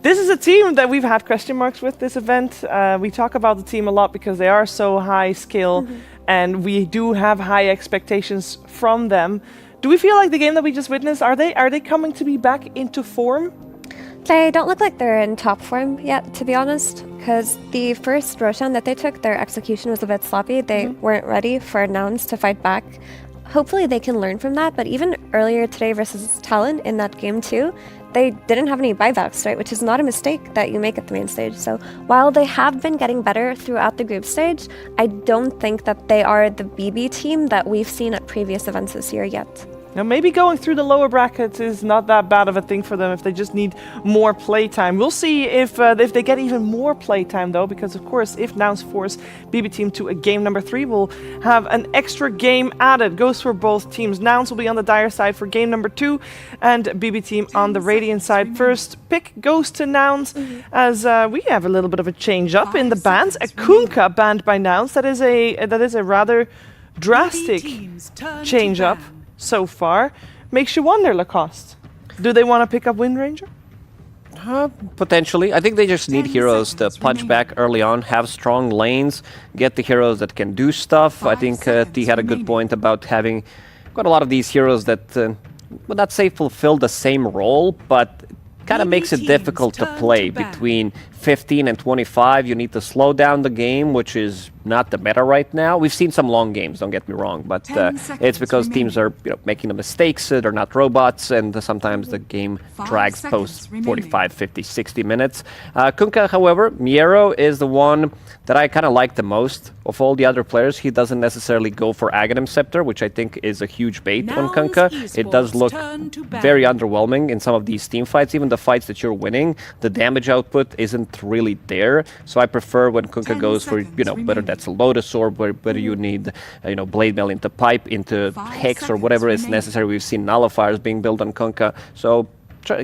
Speaker 2: This is a team that we've had question marks with this event. We talk about the team a lot because they are so high skill, and we do have high expectations from them. Do we feel like the game that we just witnessed, are they coming to be back into form?
Speaker 21: They don't look like they're in top form yet, to be honest, because the first Roshan that they took, their execution was a bit sloppy. They weren't ready for Nouns to fight back. Hopefully they can learn from that, but even earlier today versus Talon in that game too, they didn't have any buybacks, right, which is not a mistake that you make at the main stage. So while they have been getting better throughout the group stage, I don't think that they are the BB team that we've seen at previous events this year yet.
Speaker 2: Now, maybe going through the lower brackets is not that bad of a thing for them if they just need more playtime. We'll see if they get even more playtime, though, because, of course, if Nouns force BB Team to a game number 3, we'll have an extra game added. Goes for both teams. Nouns will be on the Dire side for game number 2, and BB Team on the Radiant side. First pick goes to Nouns, as we have a little bit of a change-up in the bans. A Kunkka banned by Nouns. That is a rather drastic change-up so far. Makes you wonder, Lacoste. Do they want to pick up Wind Ranger?
Speaker 12: Potentially. I think they just need heroes to punch back early on, have strong lanes, get the heroes that can do stuff. I think T had a good point about having quite a lot of these heroes that, would not say fulfill the same role, but kind of makes it difficult to play. Between 15 and 25, you need to slow down the game, which is not the meta right now. We've seen some long games, don't get me wrong, but it's because teams are making the mistakes, they're not robots, and sometimes the game drags post 45, 50, 60 minutes. Kunkka, however, Miero is the one that I kind of like the most of all the other players. He doesn't necessarily go for Aghanim Scepter, which I think is a huge bait on Kunkka. It does look very underwhelming in some of these team fights. Even the fights that you're winning, the damage output isn't really there. So I prefer when Kunkka goes for, whether that's a Lotus Orb, whether you need, Blade Mail into Pipe, into Hex, or whatever is necessary. We've seen Nullifiers being built on Kunkka. So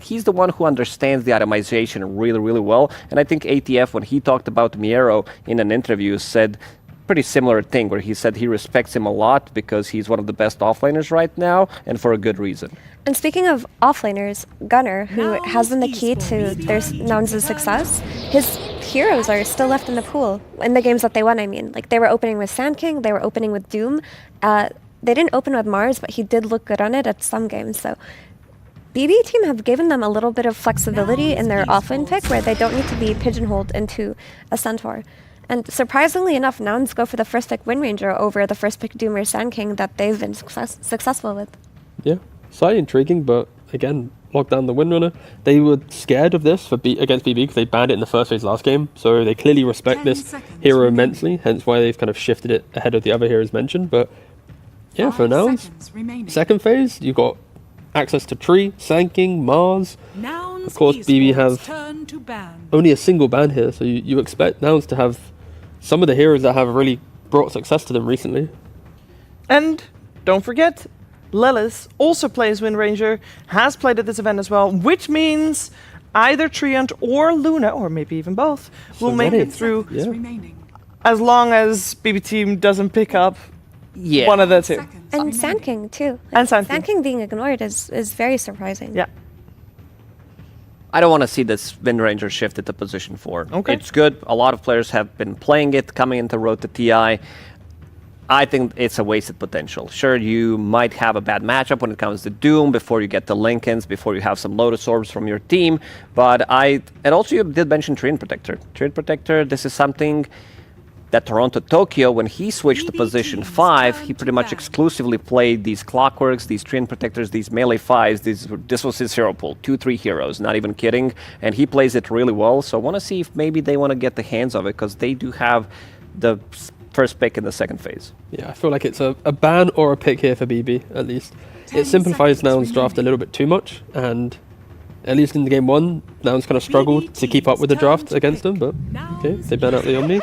Speaker 12: he's the one who understands the itemization really, really well. And I think ATF, when he talked about Miero in an interview, said pretty similar thing, where he said he respects him a lot because he's one of the best offlaners right now, and for a good reason.
Speaker 21: And speaking of offlaners, Gunner, who has been the key to their Nouns' success, his heroes are still left in the pool in the games that they won. I mean, like, they were opening with Sand King, they were opening with Doom. They didn't open with Mars, but he did look good on it at some games. So BB Team have given them a little bit of flexibility in their offlane pick, where they don't need to be pigeonholed into a Centaur. And surprisingly enough, Nouns go for the first pick Wind Ranger over the first pick Doom or Sand King that they've been successful with.
Speaker 3: Yeah, slightly intriguing, but again, lock down the Windrunner. They were scared of this against BB because they banned it in the first phase last game, so they clearly respect this hero immensely, hence why they've kind of shifted it ahead of the other heroes mentioned. But yeah, for Nouns, second phase, you've got access to Tree, Sand King, Mars. Of course, BB have only a single ban here, so you expect Nouns to have some of the heroes that have really brought success to them recently.
Speaker 2: And don't forget, Lelis also plays Wind Ranger, has played at this event as well, which means either Treant or Luna, or maybe even both, will make it through, as long as BB Team doesn't pick up one of the two.
Speaker 21: And Sand King, too.
Speaker 2: And
Speaker 21: Sand King being ignored is very surprising.
Speaker 2: Yeah.
Speaker 12: I don't want to see this Wind Ranger shifted to position 4.
Speaker 2: Okay.
Speaker 12: It's good. A lot of players have been playing it, coming into Road to TI. I think it's a wasted potential. Sure, you might have a bad matchup when it comes to Doom, before you get the Lincolns, before you have some Lotus Orbs from your team. But and also you did mention Treant Protector. Treant Protector, this is something that Toronto Tokyo, when he switched to position 5, he pretty much exclusively played these Clockworks, these Treant Protectors, these melee 5s. This was his hero pool, 2-3 heroes, not even kidding. And he plays it really well, so I want to see if maybe they want to get the hands of it, because they do have the first pick in the second phase.
Speaker 3: Yeah, I feel like it's a ban or a pick here for BB, at least. It simplifies Nouns' draft a little bit too much, and at least in the game 1, Nouns kind of struggled to keep up with the draft against them, but okay, they ban out the Omni.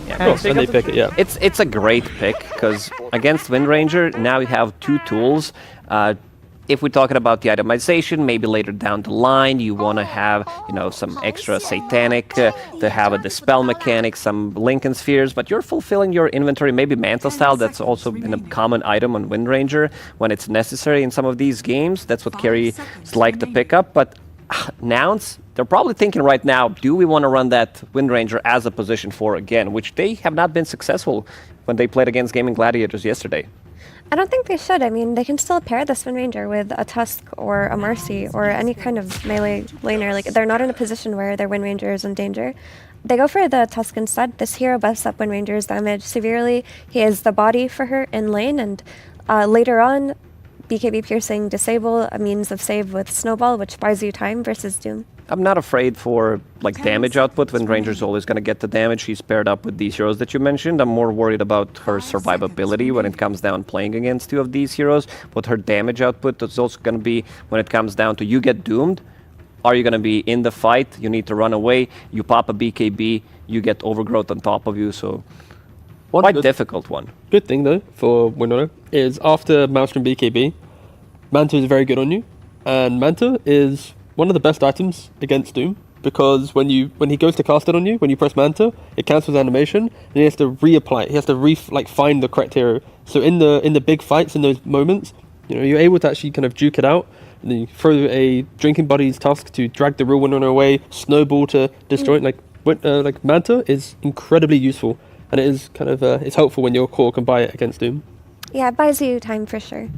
Speaker 12: Yeah,
Speaker 3: and they pick it, yeah.
Speaker 12: It's a great pick, because against Wind Ranger, now you have 2 tools. If we're talking about the itemization, maybe later down the line, you want to have, some extra Satanic to have a Dispel mechanic, some Lincoln Spheres, but you're fulfilling your inventory, maybe Mantle Style. That's also been a common item on Wind Ranger when it's necessary in some of these games. That's what carries like to pick up, but Nouns, they're probably thinking right now, do we want to run that Wind Ranger as a position 4 again, which they have not been successful when they played against Gaming Gladiators yesterday.
Speaker 21: I don't think they should. I mean, they can still pair this Wind Ranger with a Tusk or a Mercy or any kind of melee laner. Like, they're not in a position where their Wind Ranger is in danger. They go for the Tusk instead. This hero buffs up Wind Ranger's damage severely. He is the body for her in lane, and later on, BKB piercing disable, a means of save with Snowball, which buys you time versus Doom.
Speaker 12: I'm not afraid for like damage output when Ranger's always going to get the damage. She's paired up with these heroes that you mentioned. I'm more worried about her survivability when it comes down playing against two of these heroes. What her damage output is also going to be when it comes down to you get doomed. Are you going to be in the fight? You need to run away. You pop a BKB. You get overgrowth on top of you. So quite difficult one.
Speaker 3: Good thing though for Winona is after Maelstrom BKB, Manta is very good on you, and Manta is one of the best items against Doom because when he goes to cast it on you, when you press Manta, it cancels animation and he has to reapply it. He has to find the correct hero. So in the big fights, in those moments, you're able to actually kind of duke it out. And then you throw a Drinking Buddy's Tusk to drag the real Winona away, Snowball to destroy it. Like Manta is incredibly useful, and it is kind of it's helpful when your core can buy it against Doom.
Speaker 21: Yeah, it buys you time for sure.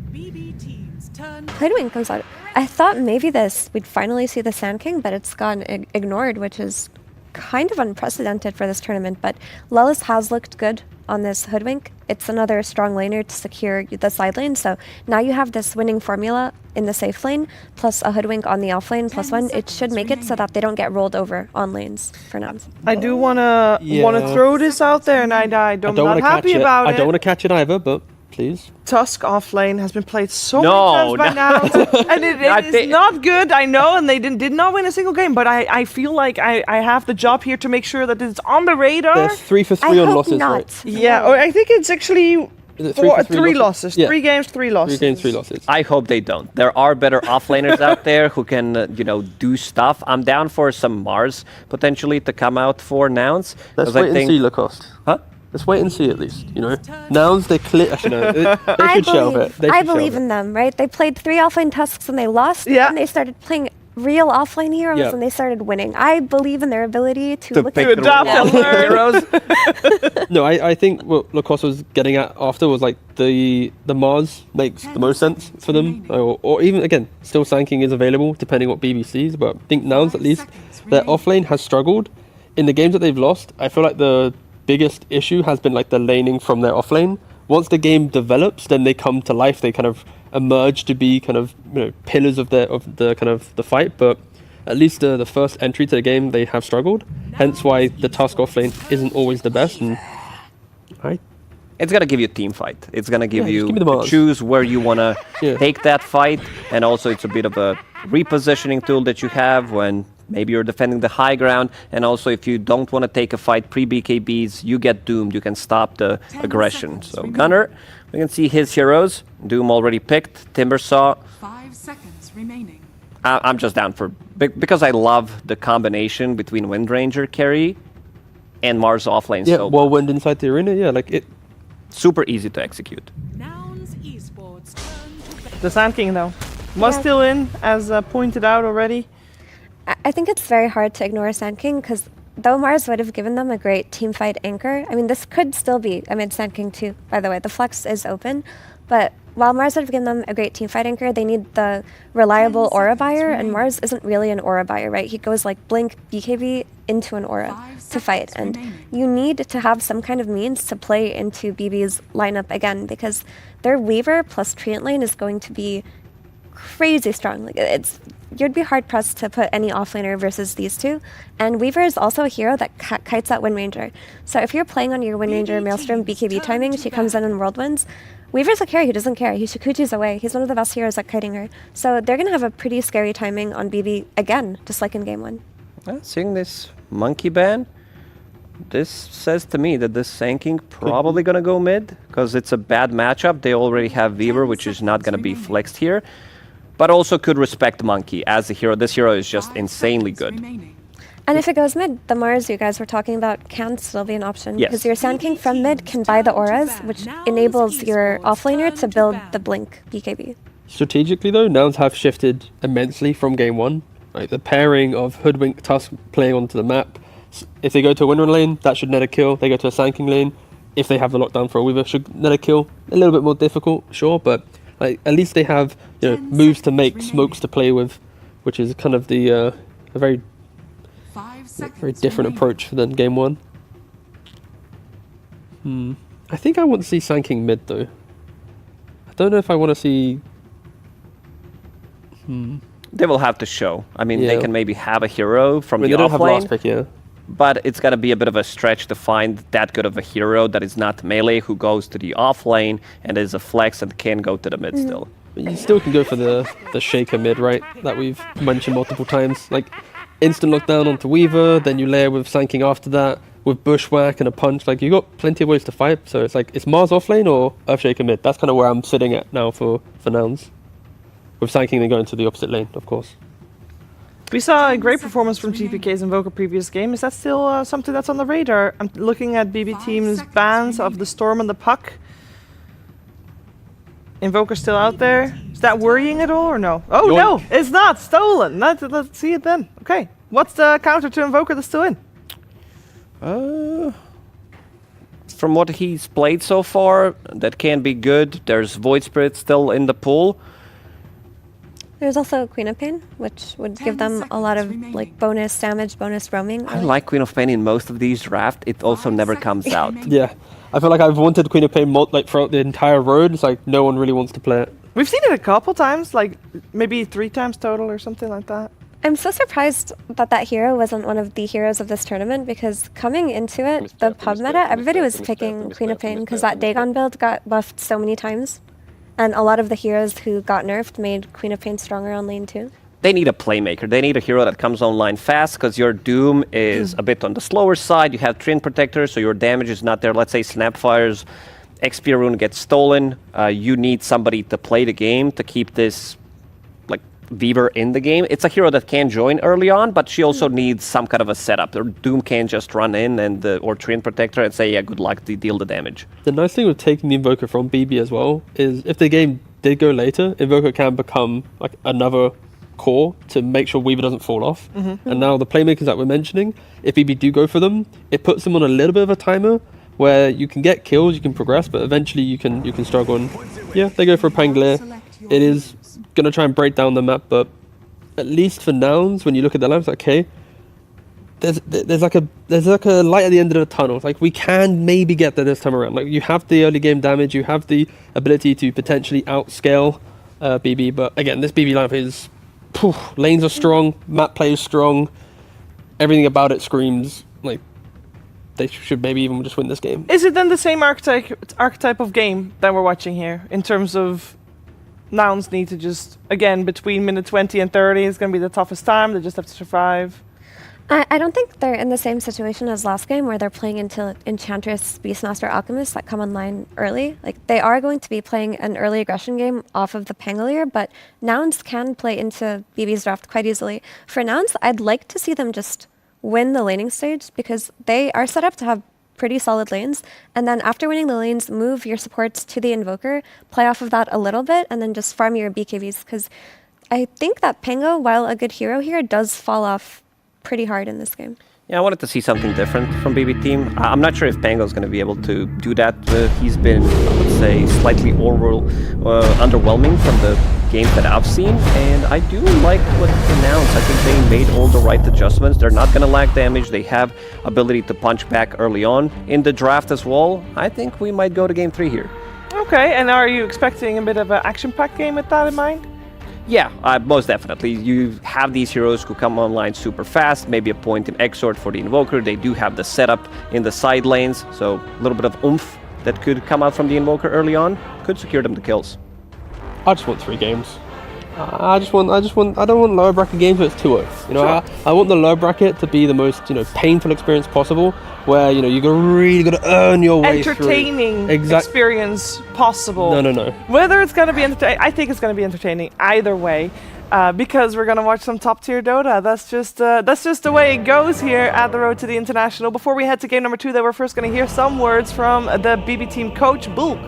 Speaker 21: Hoodwink comes out. I thought maybe we'd finally see the Sand King, but it's gone ignored, which is kind of unprecedented for this tournament. But Lullis has looked good on this Hoodwink. It's another strong laner to secure the side lane. So now you have this winning formula in the safe lane, plus a Hoodwink on the off lane, +1. It should make it so that they don't get rolled over on lanes for Nouns.
Speaker 2: I do wanna throw this out there, and I'm not happy about it.
Speaker 3: I don't want to catch it either, but please.
Speaker 2: Tusk offlane has been played so many times by now, and it is not good, I know, and they did not win a single game, but I feel like I have the job here to make sure that it's on the radar.
Speaker 3: They're 3 for 3 on losses, right?
Speaker 2: Yeah, or I think it's actually three losses.
Speaker 3: Yeah.
Speaker 2: 3 games, 3 losses.
Speaker 3: 3 games, 3 losses.
Speaker 12: I hope they don't. There are better offlaners out there who can, do stuff. I'm down for some Mars potentially to come out for Nouns.
Speaker 3: Let's wait and see, Lacoste.
Speaker 12: Huh?
Speaker 3: Let's wait and see at least, Nouns, they clear. Actually, no, they should shelve it.
Speaker 21: I believe in them, right? They played 3 offlane Tusks and they lost, and they started playing real offlane heroes and they started winning. I believe in their ability to look at
Speaker 2: adopt and learn
Speaker 12: heroes.
Speaker 3: No, I think what Lacoste was getting at after was like the Mars makes the most sense for them, or even again, still Sand King is available depending what BB sees, but I think Nouns at least their offlane has struggled in the games that they've lost. I feel like the biggest issue has been like the laning from their offlane. Once the game develops, then they come to life. They kind of emerge to be kind of pillars of the kind of the fight. But at least the first entry to the game, they have struggled. Hence why the Tusk offlane isn't always the best. And
Speaker 12: it's gonna give you a team fight. It's gonna give you
Speaker 3: give me the Mars.
Speaker 12: choose where you wanna take that fight, and also it's a bit of a repositioning tool that you have when maybe you're defending the high ground, and also if you don't want to take a fight pre-BKBs, you get doomed. You can stop the aggression. So Gunner, we can see his heroes. Doom already picked. Timbersaw.
Speaker 8: 5 seconds remaining.
Speaker 12: I'm just down for because I love the combination between Windranger carry and Mars offlane.
Speaker 3: Yeah,
Speaker 12: so
Speaker 3: Whirlwind inside the arena. Yeah, like it.
Speaker 12: Super easy to execute.
Speaker 8: Nouns esports.
Speaker 2: The Sand King, though, was still in, as pointed out already.
Speaker 21: I think it's very hard to ignore Sand King because though Mars would have given them a great team fight anchor, I mean, this could still be, Sand King too, by the way, the flex is open, but while Mars would have given them a great team fight anchor, they need the reliable aura buyer, and Mars isn't really an aura buyer, right? He goes like blink, BKB into an aura to fight, and you need to have some kind of means to play into BB's lineup again because their Weaver plus Treant lane is going to be crazy strong. Like you'd be hard pressed to put any offlaner versus these two. And Weaver is also a hero that kites out Windranger. So if you're playing on your Windranger Maelstrom BKB timing, she comes in and Whirlwinds. Weaver's a carry who doesn't care. He Shikuchi's away. He's one of the best heroes at kiting her. So they're going to have a pretty scary timing on BB again, just like in game 1.
Speaker 12: Seeing this monkey ban, this says to me that this Sand King probably going to go mid because it's a bad matchup. They already have Weaver, which is not going to be flexed here. But also could respect Monkey as a hero. This hero is just insanely good.
Speaker 21: And if it goes mid, the Mars you guys were talking about can still be an option.
Speaker 12: Yes.
Speaker 21: Because your Sand King from mid can buy the auras, which enables your offlaner to build the Blink BKB.
Speaker 3: Strategically though, Nouns have shifted immensely from game 1. Like the pairing of Hoodwink Tusk playing onto the map. If they go to a Windranger lane, that should net a kill. They go to a Sand King lane. If they have the lockdown for a Weaver, should net a kill. A little bit more difficult, sure, but like at least they have moves to make, smokes to play with, which is kind of the a very different approach than game 1. I think I want to see Sand King mid though. I don't know if I want to see
Speaker 12: They will have to show. I mean, they
Speaker 3: Yeah.
Speaker 12: can maybe have a hero from
Speaker 3: I mean,
Speaker 12: the
Speaker 3: they don't have
Speaker 12: off lane,
Speaker 3: last pick, yeah.
Speaker 12: but it's going to be a bit of a stretch to find that good of a hero that is not melee, who goes to the off lane and is a flex and can go to the mid still.
Speaker 3: But you still can go for the shaker mid, right? That we've mentioned multiple times. Like, instant lockdown onto Weaver, then you layer with Sanking after that, with Bushwhack and a punch. Like, you got plenty of ways to fight. So it's like, it's Mars off lane or Earthshaker mid. That's kind of where I'm sitting at now for Nouns. With Sanking then going to the opposite lane, of course.
Speaker 2: We saw a great performance from GPK's Invoker previous game. Is that still something that's on the radar? I'm looking at BB Team's bans of the Storm and the Puck. Invoker still out there. Is that worrying at all or no? Oh no, it's not stolen. Let's see it then. Okay, what's the counter to Invoker that's still in?
Speaker 12: From what he's played so far, that can be good. There's Void Spirit still in the pool.
Speaker 21: There's also Queen of Pain, which would give them a lot of like bonus damage, bonus roaming.
Speaker 12: I like Queen of Pain in most of these drafts. It also never comes out.
Speaker 3: Yeah, I feel like I've wanted Queen of Pain like throughout the entire road. It's like no one really wants to play it.
Speaker 2: We've seen it a couple times, like maybe 3 times total or something like that.
Speaker 21: I'm so surprised that that hero wasn't one of the heroes of this tournament, because coming into it, the pub meta, everybody was picking Queen of Pain because that Dagon build got buffed so many times. And a lot of the heroes who got nerfed made Queen of Pain stronger on lane 2.
Speaker 12: They need a playmaker. They need a hero that comes online fast, because your Doom is a bit on the slower side. You have Trin Protector, so your damage is not there. Let's say Snapfire's XP rune gets stolen. You need somebody to play the game to keep this like Weaver in the game. It's a hero that can join early on, but she also needs some kind of a setup. Her Doom can't just run in and or Trin Protector and say, yeah, good luck to deal the damage.
Speaker 3: The nice thing with taking the Invoker from BB as well is if the game did go later, Invoker can become like another core to make sure Weaver doesn't fall off. And now the playmakers that we're mentioning, if BB do go for them, it puts them on a little bit of a timer where you can get kills, you can progress, but eventually you can struggle. And yeah, they go for a Pangolier. It is going to try and break down the map, but at least for Nouns, when you look at the lamps, okay, there's like a light at the end of the tunnel. Like, we can maybe get there this time around. Like, you have the early game damage, you have the ability to potentially outscale BB, but again, this BB lamp is lanes are strong, map play is strong, everything about it screams like they should maybe even just win this game.
Speaker 2: Is it then the same archetype of game that we're watching here, in terms of Nouns need to just, again, between minute 20 and 30 is going to be the toughest time, they just have to survive?
Speaker 21: I don't think they're in the same situation as last game, where they're playing into Enchantress, Beastmaster, Alchemist that come online early. Like, they are going to be playing an early aggression game off of the Pangolier, but Nouns can play into BB's draft quite easily. For Nouns, I'd like to see them just win the laning stage, because they are set up to have pretty solid lanes, and then after winning the lanes, move your supports to the Invoker, play off of that a little bit, and then just farm your BKBs, because I think that Pango, while a good hero here, does fall off pretty hard in this game.
Speaker 12: Yeah, I wanted to see something different from BB Team. I'm not sure if Pango is going to be able to do that. He's been, I would say, slightly underwhelming from the games that I've seen, and I do like what they announced. I think they made all the right adjustments. They're not going to lack damage. They have ability to punch back early on in the draft as well. I think we might go to game 3 here.
Speaker 2: Okay, and are you expecting a bit of an action-packed game with that in mind?
Speaker 12: Yeah, most definitely. You have these heroes who come online super fast, maybe a point in Exort for the Invoker. They do have the setup in the side lanes, so a little bit of oomph that could come out from the Invoker early on could secure them the kills.
Speaker 3: I just want 3 games. I don't want lower bracket games where it's 2-0. You know, I want the lower bracket to be the most, painful experience possible, where, you really got to earn your way through.
Speaker 2: Entertaining experience possible.
Speaker 3: No.
Speaker 2: Whether it's going to be entertaining, I think it's going to be entertaining either way, because we're going to watch some top tier Dota. That's just the way it goes here at the Road to the International. Before we head to game number 2, though, we're first going to hear some words from the BB Team coach, Bulk.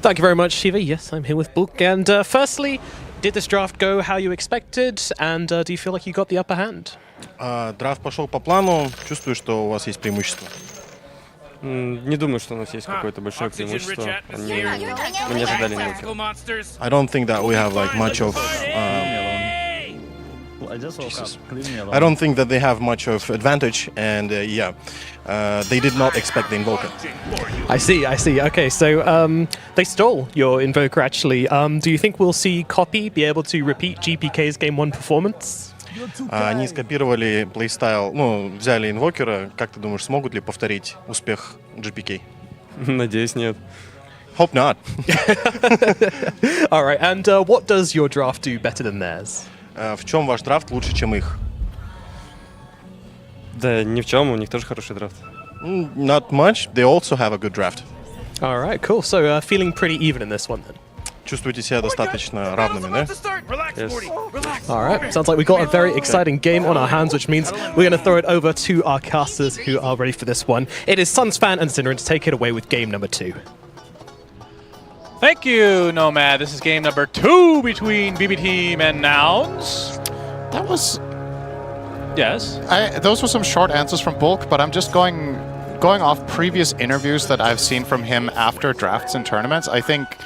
Speaker 9: Thank you very much, Shiva. Yes, I'm here with Bulk. And firstly, did this draft go how you expected? And do you feel like you got the upper hand?
Speaker 6: Драфт пошел по плану. Чувствую, что у вас есть преимущество.
Speaker 17: Не думаю, что у нас есть какое-то большое преимущество. Мы не ожидали инвокера.
Speaker 6: I don't think that we have like much of Jesus. I don't think that they have much of advantage, and they did not expect the Invoker.
Speaker 9: I see. Okay, so they stole your Invoker actually. Do you think we'll see Copy be able to repeat GPK's Game 1 performance?
Speaker 6: Они скопировали плейстайл, взяли инвокера. Как ты думаешь, смогут ли повторить успех GPK?
Speaker 17: Надеюсь, нет.
Speaker 6: Hope not.
Speaker 9: All right, and what does your draft do better than theirs?
Speaker 6: В чем ваш драфт лучше, чем их?
Speaker 17: Да ни в чем, у них тоже хороший драфт.
Speaker 6: Not much. They also have a good draft.
Speaker 9: All right, cool. So feeling pretty even in this one then.
Speaker 6: Чувствуете себя достаточно равными, да?
Speaker 9: All right, sounds like we've got a very exciting game on our hands, which means we're going to throw it over to our casters who are ready for this one. It is Sunsfan and Synderen to take it away with game number 2.
Speaker 14: Thank you, Nomad. This is game number 2 between BB Team and Nouns.
Speaker 16: That was...
Speaker 14: Yes?
Speaker 16: Those were some short answers from Bulk, but I'm just going off previous interviews that I've seen from him after drafts and tournaments. I think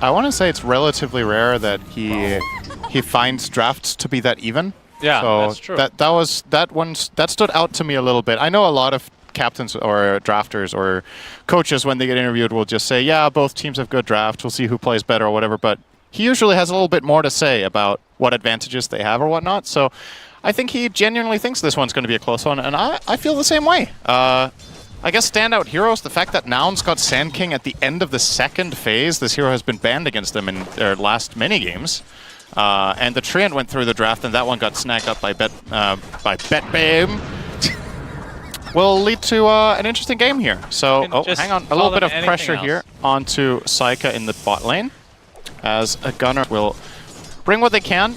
Speaker 16: I want to say it's relatively rare that he finds drafts to be that even.
Speaker 14: Yeah,
Speaker 16: so
Speaker 14: that's true.
Speaker 16: That stood out to me a little bit. I know a lot of captains or drafters or coaches, when they get interviewed, will just say, yeah, both teams have good drafts, we'll see who plays better or whatever, but he usually has a little bit more to say about what advantages they have or whatnot. So I think he genuinely thinks this one's going to be a close one, and I feel the same way. I guess standout heroes, the fact that Nouns got Sand King at the end of the second phase. This hero has been banned against them in their last many games. And the Treant went through the draft, and that one got snagged up by BetBame. Will lead to an interesting game here. So, hang on. A little bit of pressure here onto Saika in the bot lane, as a gunner will bring what they can.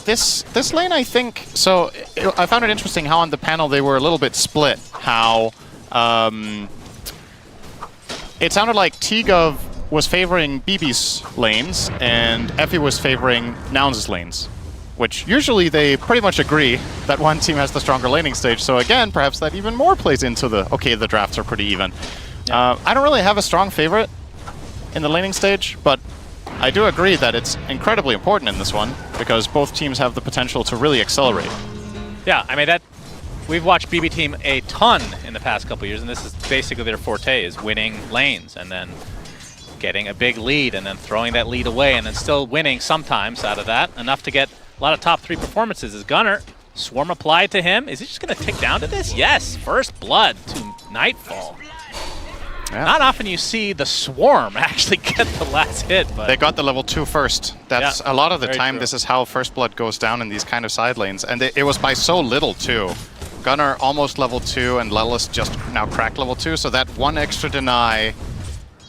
Speaker 16: This lane, I think, so I found it interesting how on the panel they were a little bit split. How it sounded like T-Gov was favoring BB's lanes and Effie was favoring Nouns' lanes, which usually they pretty much agree that one team has the stronger laning stage. So again, perhaps that even more plays into the drafts are pretty even. I don't really have a strong favorite in the laning stage, but I do agree that it's incredibly important in this one because both teams have the potential to really accelerate.
Speaker 14: Yeah, I mean, we've watched BB Team a ton in the past couple years, and this is basically their forte, is winning lanes and then getting a big lead and then throwing that lead away and then still winning sometimes out of that, enough to get a lot of top 3 performances. Is Gunner, Swarm applied to him. Is he just going to tick down to this? Yes, first blood to Nightfall. Yeah. Not often you see the Swarm actually get the last hit, but
Speaker 16: they got the level 2 first. That's a lot of the time. True. This is how first blood goes down in these kind of side lanes, and it was by so little too. Gunner almost level 2 and Lelis just now cracked level 2, so that one extra deny,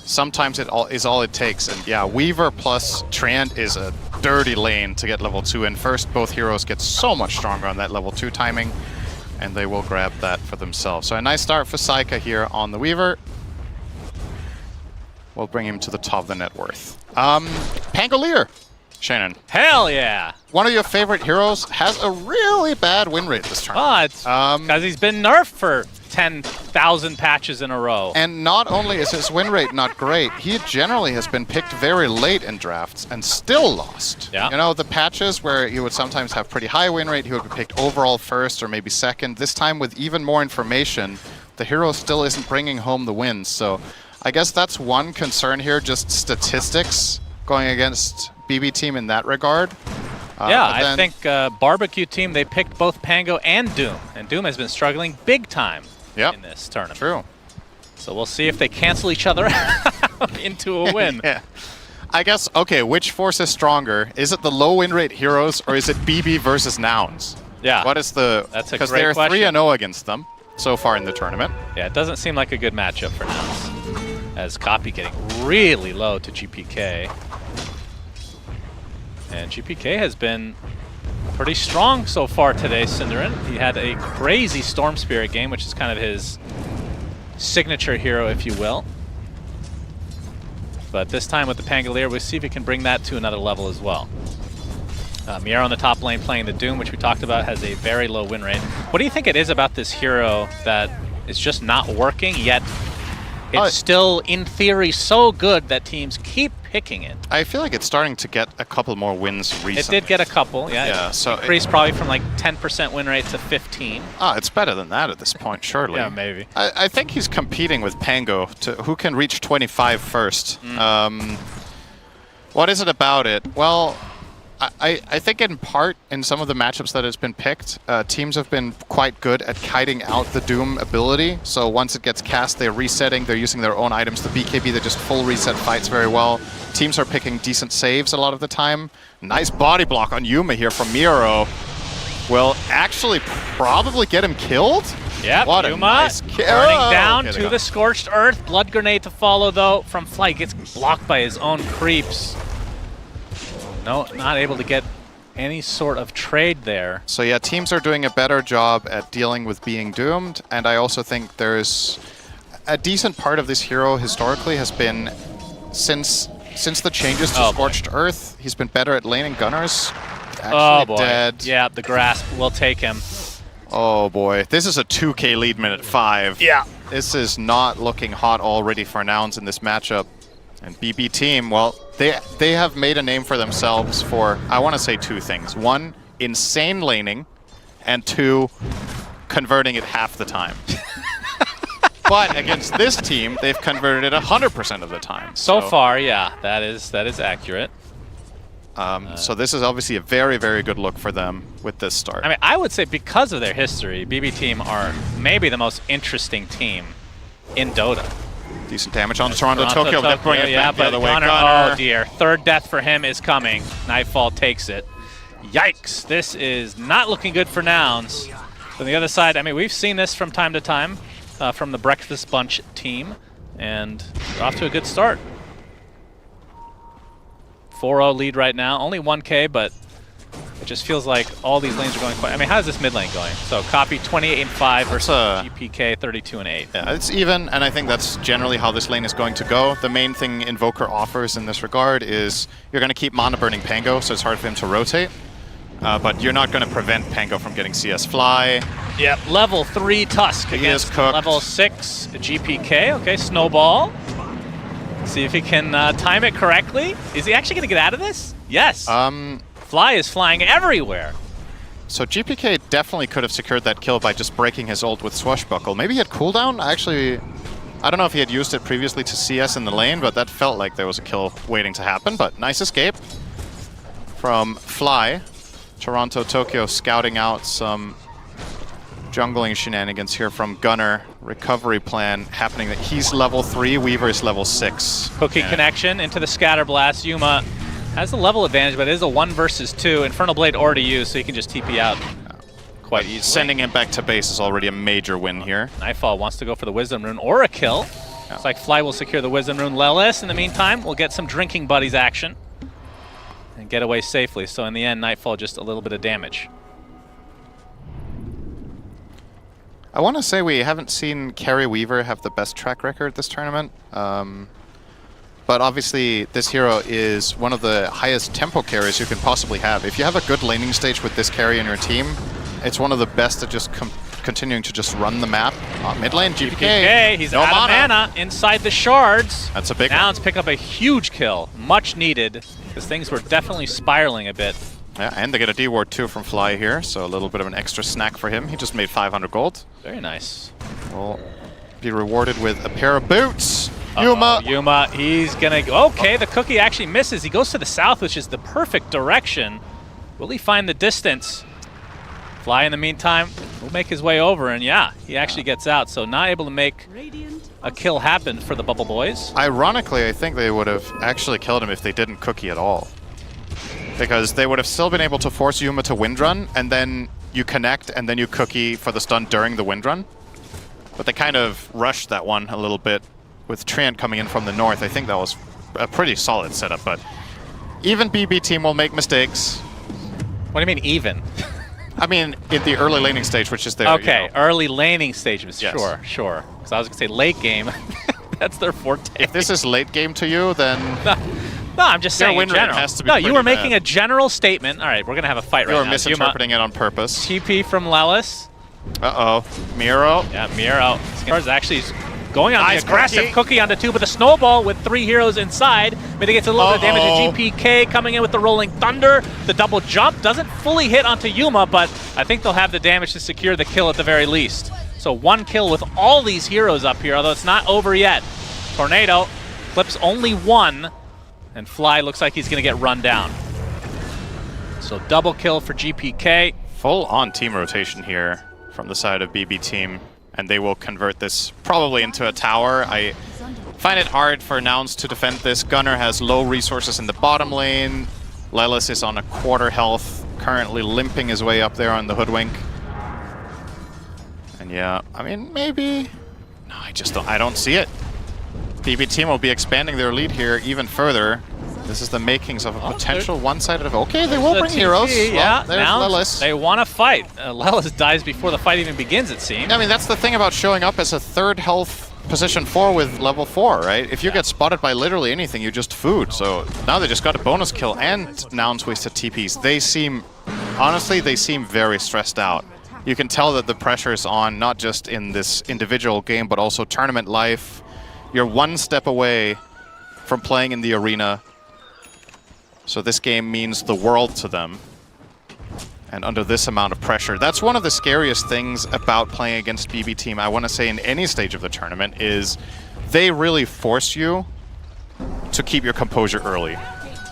Speaker 16: sometimes is all it takes. And yeah, Weaver plus Treant is a dirty lane to get level 2 in first. Both heroes get so much stronger on that level 2 timing, and they will grab that for themselves. So a nice start for Saika here on the Weaver. We'll bring him to the top of the net worth. Pangolier, Shannon.
Speaker 14: Hell yeah!
Speaker 16: One of your favorite heroes has a really bad win rate this turn.
Speaker 14: Oh, it's because he's been nerfed for 10,000 patches in a row.
Speaker 16: And not only is his win rate not great, he generally has been picked very late in drafts and still lost.
Speaker 14: Yeah.
Speaker 16: You know, the patches where he would sometimes have pretty high win rate, he would be picked overall first or maybe second. This time with even more information, the hero still isn't bringing home the wins. So I guess that's one concern here, just statistics going against BB Team in that regard.
Speaker 14: Yeah, I think Barbecue Team, they picked both Pango and Doom, and Doom has been struggling big time in this tournament.
Speaker 16: True.
Speaker 14: So we'll see if they cancel each other out into a win.
Speaker 16: Yeah. I guess, okay, which force is stronger? Is it the low win rate heroes, or is it BB versus Nouns?
Speaker 14: Yeah.
Speaker 16: What is the...
Speaker 14: That's a great question.
Speaker 16: Because they're 3-0 against them so far in the tournament.
Speaker 14: Yeah, it doesn't seem like a good matchup for Nouns, as Copy getting really low to GPK. And GPK has been pretty strong so far today, Synderen. He had a crazy Storm Spirit game, which is kind of his signature hero, if you will. But this time with the Pangolier, we'll see if he can bring that to another level as well. Miera on the top lane playing the Doom, which we talked about, has a very low win rate. What do you think it is about this hero that is just not working, yet it's still, in theory, so good that teams keep picking it.
Speaker 16: I feel like it's starting to get a couple more wins recently.
Speaker 14: It did get a couple, yeah.
Speaker 16: Yeah, so
Speaker 14: increased probably from like 10% win rate to 15.
Speaker 16: It's better than that at this point, surely.
Speaker 14: Yeah, maybe.
Speaker 16: I think he's competing with Pango to who can reach 25 first. What is it about it? Well, I think in part, in some of the matchups that has been picked, teams have been quite good at kiting out the Doom ability. So once it gets cast, they're resetting, they're using their own items. The BKB, they just full reset fights very well. Teams are picking decent saves a lot of the time. Nice body block on Yuma here from Miro. Will actually probably get him killed?
Speaker 14: Yep,
Speaker 16: what
Speaker 14: Yuma
Speaker 16: a nice kill.
Speaker 14: burning down
Speaker 16: Okay,
Speaker 14: to the Scorched Earth. Blood grenade to follow, though, from Fly. Gets blocked by his own creeps. No, not able to get any sort of trade there.
Speaker 16: So yeah, teams are doing a better job at dealing with being doomed, and I also think there's a decent part of this hero historically has been since the changes to Scorched Earth, he's been better at laning gunners. Actually dead.
Speaker 14: Yeah, the grasp will take him.
Speaker 16: Oh boy, this is a 2k lead minute 5.
Speaker 14: Yeah.
Speaker 16: This is not looking hot already for Nouns in this matchup. And BB team, well, they have made a name for themselves for, I want to say 2 things. 1, insane laning, and 2, converting it half the time. But against this team, they've converted it 100% of the time.
Speaker 14: So far, yeah, that is accurate.
Speaker 16: So this is obviously a very, very good look for them with this start.
Speaker 14: I mean, I would say because of their history, BB team are maybe the most interesting team in Dota.
Speaker 16: Decent damage on Toronto Tokyo. They're bringing it back the other way.
Speaker 14: Gunner, oh dear. Third death for him is coming. Nightfall takes it. Yikes. This is not looking good for Nouns. On the other side, I mean, we've seen this from time to time from the Breakfast Bunch team, and we're off to a good start. 4-0 lead right now. Only 1K, but it just feels like all these lanes are going quite... I mean, how's this mid lane going? So, Copy 28-5 versus GPK 32-8.
Speaker 16: Yeah, it's even, and I think that's generally how this lane is going to go. The main thing Invoker offers in this regard is you're going to keep mana burning Pango, so it's hard for him to rotate. But you're not going to prevent Pango from getting CS Fly.
Speaker 14: Yep, level 3 Tusk against level 6 GPK. Okay, Snowball. See if he can time it correctly. Is he actually going to get out of this? Yes. Fly is flying everywhere.
Speaker 16: So GPK definitely could have secured that kill by just breaking his ult with Swashbuckle. Maybe he had cooldown? Actually, I don't know if he had used it previously to CS in the lane, but that felt like there was a kill waiting to happen. But nice escape from Fly. Toronto Tokyo scouting out some jungling shenanigans here from Gunner. Recovery plan happening. That he's level 3, Weaver is level 6.
Speaker 14: Cookie connection into the Scatter Blast. Yuma has the level advantage, but it is a 1 versus 2. Infernal Blade already used, so he can just TP out quite easily.
Speaker 16: Sending him back to base is already a major win here.
Speaker 14: Nightfall wants to go for the Wisdom Rune or a kill. Looks like Fly will secure the Wisdom Rune. Lelis, in the meantime, will get some Drinking Buddies action and get away safely. So in the end, Nightfall just a little bit of damage.
Speaker 16: I want to say we haven't seen Carrie Weaver have the best track record this tournament. But obviously, this hero is one of the highest tempo carries you can possibly have. If you have a good laning stage with this carry in your team, it's one of the best at just continuing to just run the map. Mid lane, GPK.
Speaker 14: He's out of mana inside the shards.
Speaker 16: That's a big one.
Speaker 14: Nouns pick up a huge kill. Much needed, because things were definitely spiraling a bit.
Speaker 16: Yeah, and they get a D-Ward too from Fly here, so a little bit of an extra snack for him. He just made 500 gold.
Speaker 14: Very nice.
Speaker 16: Will be rewarded with a pair of boots.
Speaker 14: Yuma, he's gonna go. Okay, the cookie actually misses. He goes to the south, which is the perfect direction. Will he find the distance? Fly, in the meantime, will make his way over, and yeah, he actually gets out. So not able to make a kill happen for the Bubble Boys.
Speaker 16: Ironically, I think they would have actually killed him if they didn't cookie at all. Because they would have still been able to force Yuma to windrun, and then you connect, and then you cookie for the stun during the windrun. But they kind of rushed that one a little bit. With Treant coming in from the north, I think that was a pretty solid setup, but even BB team will make mistakes.
Speaker 14: What do you mean even?
Speaker 16: I mean, in the early laning stage, which is their...
Speaker 14: Okay, early laning stage, yes. Sure. Because I was going to say late game, that's their forte.
Speaker 16: If this is late game to you, then...
Speaker 14: No, I'm just saying in general.
Speaker 16: Has to be
Speaker 14: you were making a general statement. All right, we're going to have a fight right now.
Speaker 16: You were misinterpreting it on purpose.
Speaker 14: TP from Lelis.
Speaker 16: Uh-oh. Miro.
Speaker 14: Yeah, Miro. Is actually Going on
Speaker 16: Nice
Speaker 14: the aggressive
Speaker 16: cookie.
Speaker 14: cookie onto 2, but the snowball with 3 heroes inside mitigates a little bit of damage to GPK, coming in with the rolling thunder. The double jump doesn't fully hit onto Yuma, but I think they'll have the damage to secure the kill at the very least. So 1 kill with all these heroes up here, although it's not over yet. Tornado clips only 1, and Fly looks like he's going to get run down. So double kill for GPK.
Speaker 16: Full on team rotation here from the side of BB team, and they will convert this probably into a tower. I find it hard for Nouns to defend this. Gunner has low resources in the bottom lane. Lelis is on a quarter health, currently limping his way up there on the Hoodwink. And yeah, I mean, maybe... No, I don't see it. BB team will be expanding their lead here even further. This is the makings of a potential one-sided... Okay, they will bring heroes.
Speaker 14: Yeah,
Speaker 16: well, there's
Speaker 14: now
Speaker 16: Lelis.
Speaker 14: they want to fight. Lelis dies before the fight even begins, it seems.
Speaker 16: I mean, that's the thing about showing up as a third health position 4 with level 4, right? If you get spotted by literally anything, you just food. So now they just got a bonus kill and Nouns wasted TPs. They seem... Honestly, they seem very stressed out. You can tell that the pressure is on, not just in this individual game, but also tournament life. You're one step away from playing in the arena. So this game means the world to them. And under this amount of pressure, that's one of the scariest things about playing against BB team, I want to say in any stage of the tournament, is they really force you to keep your composure early.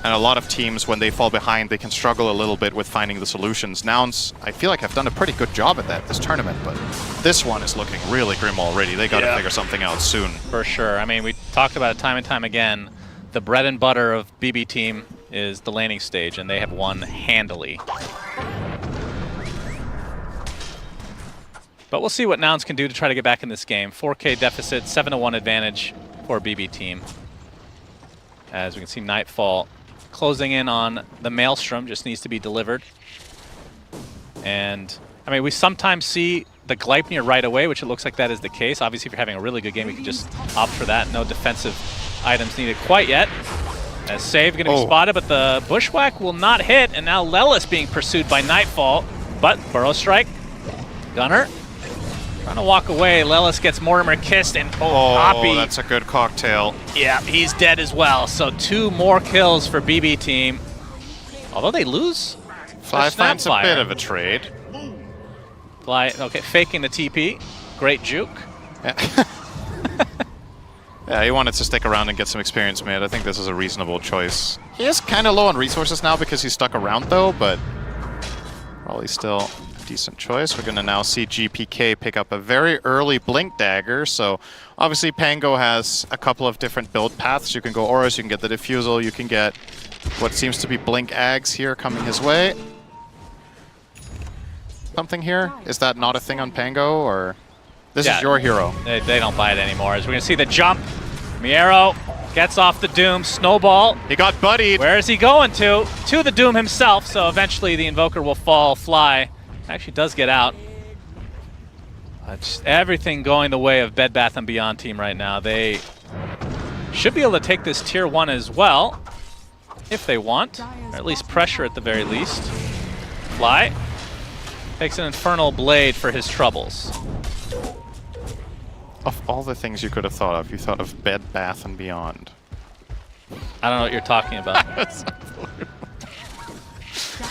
Speaker 16: And a lot of teams, when they fall behind, they can struggle a little bit with finding the solutions. Nouns, I feel like have done a pretty good job at that this tournament, but this one is looking really grim already. They got to figure something out soon.
Speaker 14: For sure. I mean, we talked about it time and time again. The bread and butter of BB team is the laning stage, and they have won handily. But we'll see what Nouns can do to try to get back in this game. 4K deficit, 7-1 advantage for BB team. As we can see, Nightfall closing in on the Maelstrom, just needs to be delivered. And, I mean, we sometimes see the Gleipnir right away, which it looks like that is the case. Obviously, if you're having a really good game, you can just opt for that. No defensive items needed quite yet. As Save going to be spotted, but the Bushwhack will not hit, and now Lelis being pursued by Nightfall. But Burrow Strike, Gunner trying to walk away. Lelis gets Mortimer kissed, and Poppy.
Speaker 16: That's a good cocktail.
Speaker 14: Yeah, he's dead as well. So 2 more kills for BB team. Although they lose.
Speaker 16: Fly finds a bit of a trade.
Speaker 14: Fly, okay, faking the TP. Great juke.
Speaker 16: Yeah, he wanted to stick around and get some experience made. I think this is a reasonable choice. He is kind of low on resources now because he's stuck around though, but probably still a decent choice. We're going to now see GPK pick up a very early Blink Dagger. So obviously Pango has a couple of different build paths. You can go Auras, you can get the Diffusal, you can get what seems to be Blink Ags here coming his way. Something here? Is that not a thing on Pango, or... This is your hero.
Speaker 14: They don't buy it anymore. As we're going to see the jump. Miero gets off the Doom. Snowball.
Speaker 16: He got buddied.
Speaker 14: Where is he going to? To the Doom himself. So eventually the Invoker will fall. Fly actually does get out. Just everything going the way of Bed Bath & Beyond team right now. They should be able to take this tier 1 as well, if they want. Or at least pressure at the very least. Fly takes an Infernal Blade for his troubles.
Speaker 16: Of all the things you could have thought of, you thought of Bed Bath & Beyond.
Speaker 14: I don't know what you're talking about.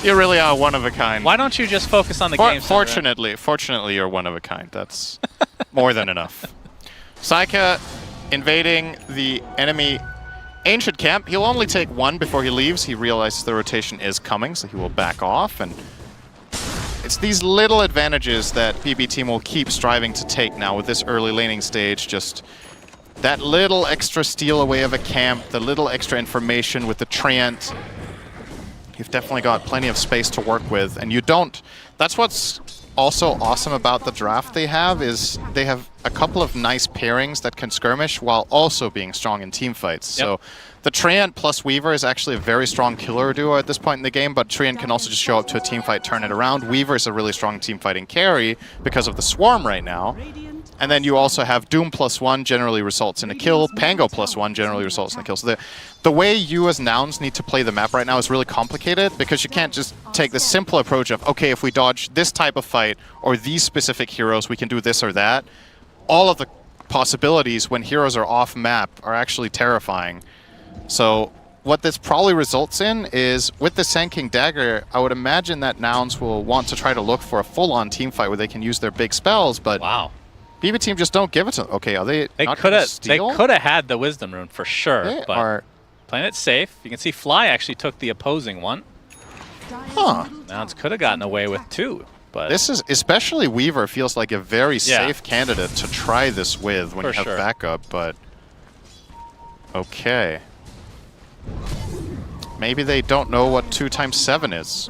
Speaker 16: You really are one of a kind.
Speaker 14: Why don't you just focus on the game?
Speaker 16: Fortunately, you're one of a kind. That's more than enough. Saika invading the enemy Ancient Camp. He'll only take 1 before he leaves. He realizes the rotation is coming, so he will back off. And it's these little advantages that BB team will keep striving to take now with this early laning stage. Just that little extra steal away of a camp, the little extra information with the Treant. You've definitely got plenty of space to work with, and you don't... That's what's also awesome about the draft they have, is they have a couple of nice pairings that can skirmish while also being strong in team fights. Yep. So the Treant plus Weaver is actually a very strong killer duo at this point in the game, but Treant can also just show up to a team fight, turn it around. Weaver is a really strong team fighting carry because of the Swarm right now. And then you also have Doom +1 generally results in a kill, Pango +1 generally results in a kill. So the way you as Nouns need to play the map right now is really complicated, because you can't just take the simple approach of, okay, if we dodge this type of fight or these specific heroes, we can do this or that. All of the possibilities when heroes are off map are actually terrifying. So what this probably results in is, with the Sand King Dagger, I would imagine that Nouns will want to try to look for a full-on team fight where they can use their big spells, but
Speaker 14: wow.
Speaker 16: BB team just don't give it to them. Okay, are they
Speaker 14: They
Speaker 16: not
Speaker 14: could
Speaker 16: gonna
Speaker 14: have
Speaker 16: steal?
Speaker 14: had the Wisdom Rune for sure,
Speaker 16: They
Speaker 14: but
Speaker 16: are...
Speaker 14: playing it safe. You can see Fly actually took the opposing one.
Speaker 16: Huh.
Speaker 14: Nouns could have gotten away with 2, but
Speaker 16: This is, especially Weaver, feels like a very safe candidate to try this with when
Speaker 14: For
Speaker 16: you have
Speaker 14: sure.
Speaker 16: backup, but... Okay. Maybe they don't know what 2 times 7 is.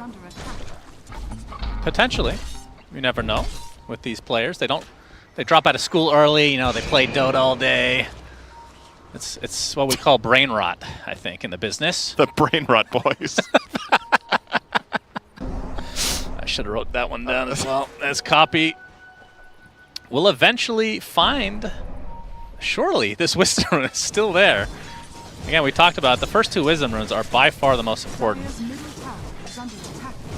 Speaker 14: potentially. You never know with these players. They drop out of school early, you know, they play Dota all day. It's what we call brain rot, I think, in the business.
Speaker 16: The brain rot boys.
Speaker 14: I should have wrote that one down as well. As copy. We'll eventually find, surely, this Wisdom Rune is still there. Again, we talked about the first 2 Wisdom Runes are by far the most important.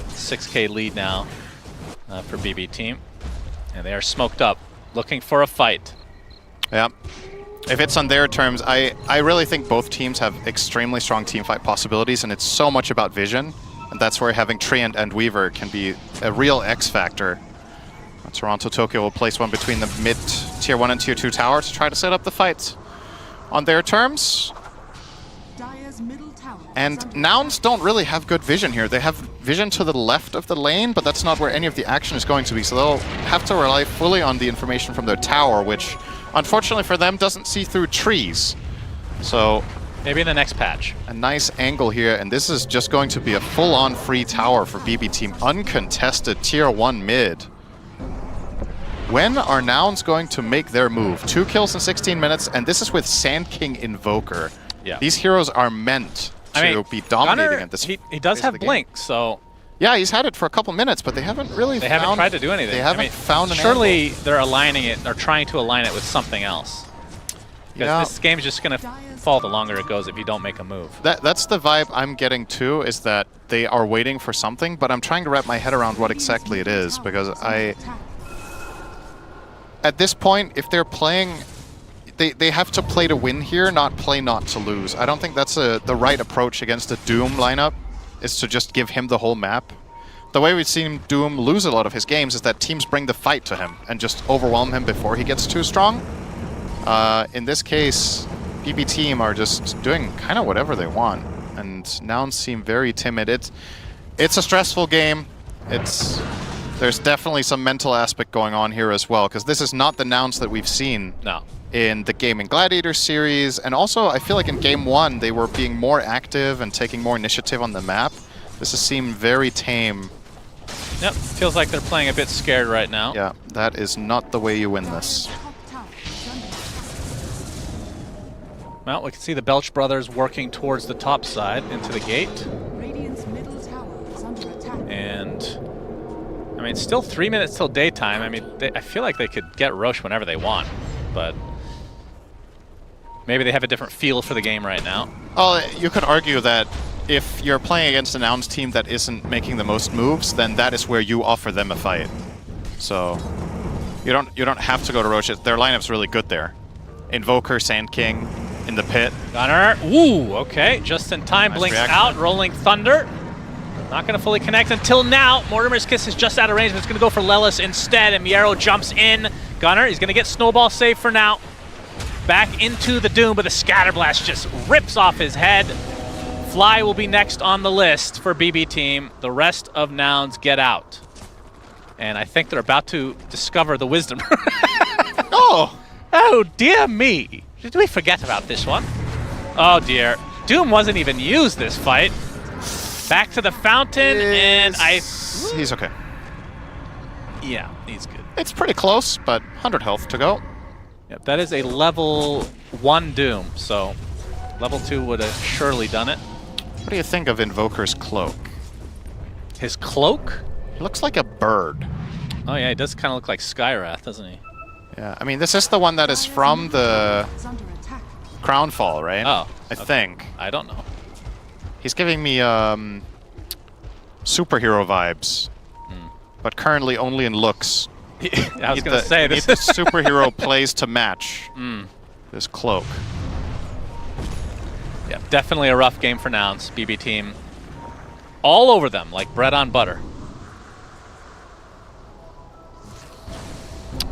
Speaker 14: 6k lead now for BB team. And they are smoked up, looking for a fight.
Speaker 16: Yeah. If it's on their terms, I really think both teams have extremely strong teamfight possibilities, and it's so much about vision. And that's where having Treant and Weaver can be a real X factor. Toronto Tokyo will place one between the mid tier 1 and tier 2 tower to try to set up the fight on their terms. And Nouns don't really have good vision here. They have vision to the left of the lane, but that's not where any of the action is going to be. So they'll have to rely fully on the information from their tower, which unfortunately for them doesn't see through trees. So
Speaker 14: maybe in the next patch.
Speaker 16: A nice angle here, and this is just going to be a full-on free tower for BB team. Uncontested tier 1 mid. When are Nouns going to make their move? 2 kills in 16 minutes, and this is with Sand King Invoker.
Speaker 14: Yeah.
Speaker 16: These heroes are meant to be dominating
Speaker 14: Gunnar,
Speaker 16: at this
Speaker 14: he does have Blink, so...
Speaker 16: Yeah, he's had it for a couple minutes, but they haven't really
Speaker 14: They haven't tried to do anything.
Speaker 16: They haven't found an
Speaker 14: surely
Speaker 16: angle.
Speaker 14: they're aligning it, or trying to align it with something else. Because this game's just going to fall the longer it goes if you don't make a move.
Speaker 16: That's the vibe I'm getting too, is that they are waiting for something, but I'm trying to wrap my head around what exactly it is, because at this point, if they're playing... They have to play to win here, not play not to lose. I don't think that's the right approach against the Doom lineup, is to just give him the whole map. The way we've seen Doom lose a lot of his games is that teams bring the fight to him and just overwhelm him before he gets too strong. In this case, BB team are just doing kind of whatever they want, and Nouns seem very timid. It's a stressful game. There's definitely some mental aspect going on here as well, because this is not the Nouns that we've seen in the Gaming Gladiator series, and also I feel like in Game 1 they were being more active and taking more initiative on the map. This has seemed very tame.
Speaker 14: Yep, feels like they're playing a bit scared right now.
Speaker 16: Yeah, that is not the way you win this.
Speaker 14: Well, we can see the Belch brothers working towards the top side into the gate. And I mean, still 3 minutes till daytime. I mean, I feel like they could get Roche whenever they want, but maybe they have a different feel for the game right now.
Speaker 16: Oh, you could argue that if you're playing against a Nouns team that isn't making the most moves, then that is where you offer them a fight. So you don't have to go to Roche. Their lineup's really good there. Invoker, Sand King in the pit.
Speaker 14: Gunnar, ooh, okay, just in time,
Speaker 16: Nice
Speaker 14: blinks
Speaker 16: reaction.
Speaker 14: out, rolling Thunder. Not going to fully connect until now. Mortimer's Kiss is just out of range, but it's going to go for Lelis instead, and Miero jumps in. Gunnar, he's going to get Snowball safe for now. Back into the Doom, but the Scatterblast just rips off his head. Fly will be next on the list for BB team. The rest of Nouns get out. And I think they're about to discover the Wisdom. Oh, dear me. Did we forget about this one? Oh, dear. Doom wasn't even used this fight. Back to the fountain, and
Speaker 16: He's okay.
Speaker 14: Yeah, he's good.
Speaker 16: It's pretty close, but 100 health to go.
Speaker 14: Yep, that is a level 1 Doom, so level 2 would have surely done it.
Speaker 16: What do you think of Invoker's cloak?
Speaker 14: His cloak?
Speaker 16: He looks like a bird.
Speaker 14: Oh yeah, he does kind of look like Skywrath, doesn't he?
Speaker 16: Yeah, I mean, this is the one that is from the Crownfall, right?
Speaker 14: Oh,
Speaker 16: I think.
Speaker 14: I don't know.
Speaker 16: He's giving me superhero vibes, but currently only in looks.
Speaker 14: I was going to say,
Speaker 16: this is superhero plays to match this cloak.
Speaker 14: Yeah, definitely a rough game for Nouns. BB team all over them like bread on butter.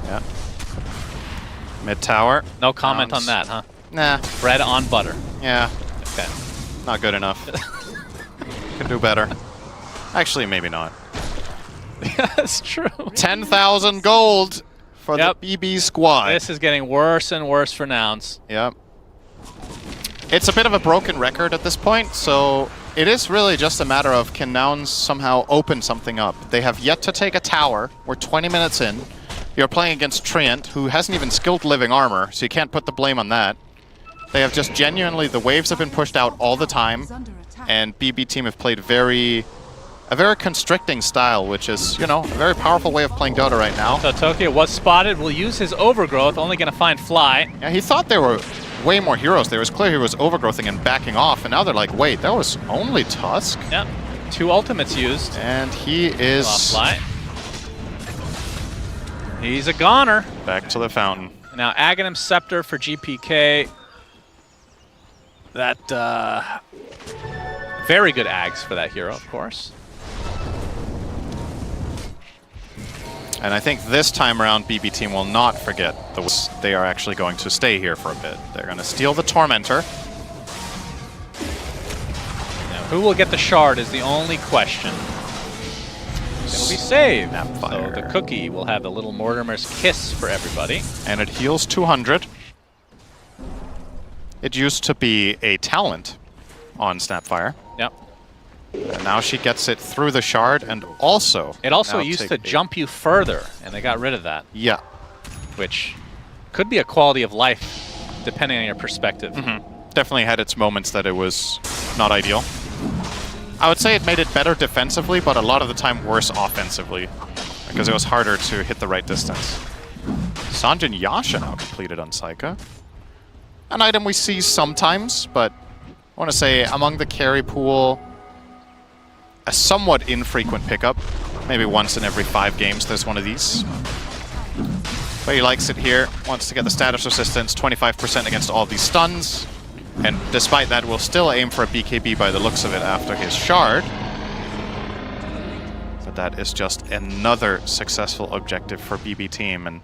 Speaker 16: Yeah. Mid tower.
Speaker 14: No comment
Speaker 16: Nouns.
Speaker 14: on that, huh?
Speaker 16: Nah.
Speaker 14: Bread on butter.
Speaker 16: Yeah.
Speaker 14: Okay.
Speaker 16: Not good enough. Could do better. Actually, maybe not.
Speaker 14: Yeah, that's true.
Speaker 16: 10,000 gold for the BB squad.
Speaker 14: This is getting worse and worse for Nouns.
Speaker 16: Yep. It's a bit of a broken record at this point, so it is really just a matter of can Nouns somehow open something up. They have yet to take a tower. We're 20 minutes in. You're playing against Treant, who hasn't even skilled living armor, so you can't put the blame on that. They have just genuinely, the waves have been pushed out all the time, and BB team have played a very constricting style, which is, you know, a very powerful way of playing Dota right now.
Speaker 14: So Tokyo was spotted, will use his overgrowth, only going to find Fly.
Speaker 16: Yeah, he thought there were way more heroes there. It was clear he was overgrowthing and backing off, and now they're like, wait, that was only Tusk?
Speaker 14: Yep, 2 ultimates used.
Speaker 16: And he is...
Speaker 14: Fly. He's a goner.
Speaker 16: Back to the fountain.
Speaker 14: Now Aghanim Scepter for GPK. That, very good Ags for that hero, of course.
Speaker 16: And I think this time around, BB team will not forget they are actually going to stay here for a bit. They're going to steal the Tormentor.
Speaker 14: Now, who will get the shard is the only question. It'll be saved. So the cookie will have the little Mortimer's kiss for everybody.
Speaker 16: And it heals 200. It used to be a talent on Snapfire.
Speaker 14: Yep.
Speaker 16: And now she gets it through the shard, and also...
Speaker 14: It also used to jump you further, and they got rid of that.
Speaker 16: Yeah.
Speaker 14: Which could be a quality of life, depending on your perspective.
Speaker 16: Definitely had its moments that it was not ideal. I would say it made it better defensively, but a lot of the time worse offensively, because it was harder to hit the right distance. Sanjin Yasha now completed on Saika. An item we see sometimes, but I want to say among the carry pool, a somewhat infrequent pickup. Maybe once in every 5 games there's one of these. But he likes it here, wants to get the status resistance, 25% against all these stuns. And despite that, will still aim for a BKB by the looks of it after his shard. But that is just another successful objective for BB team. And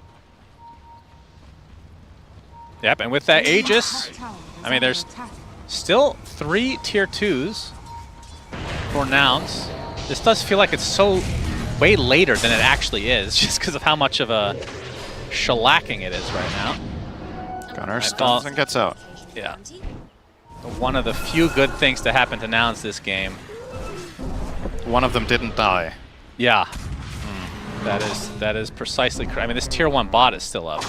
Speaker 14: yep, and with that Aegis, I mean, there's still 3 tier 2s for Nouns. This does feel like it's so way later than it actually is, just because of how much of a shellacking it is right now.
Speaker 16: Gunner stuns and gets out.
Speaker 14: Yeah. One of the few good things to happen to Nouns this game.
Speaker 16: One of them didn't die.
Speaker 14: Yeah. That is precisely correct. I mean, this tier 1 bot is still up.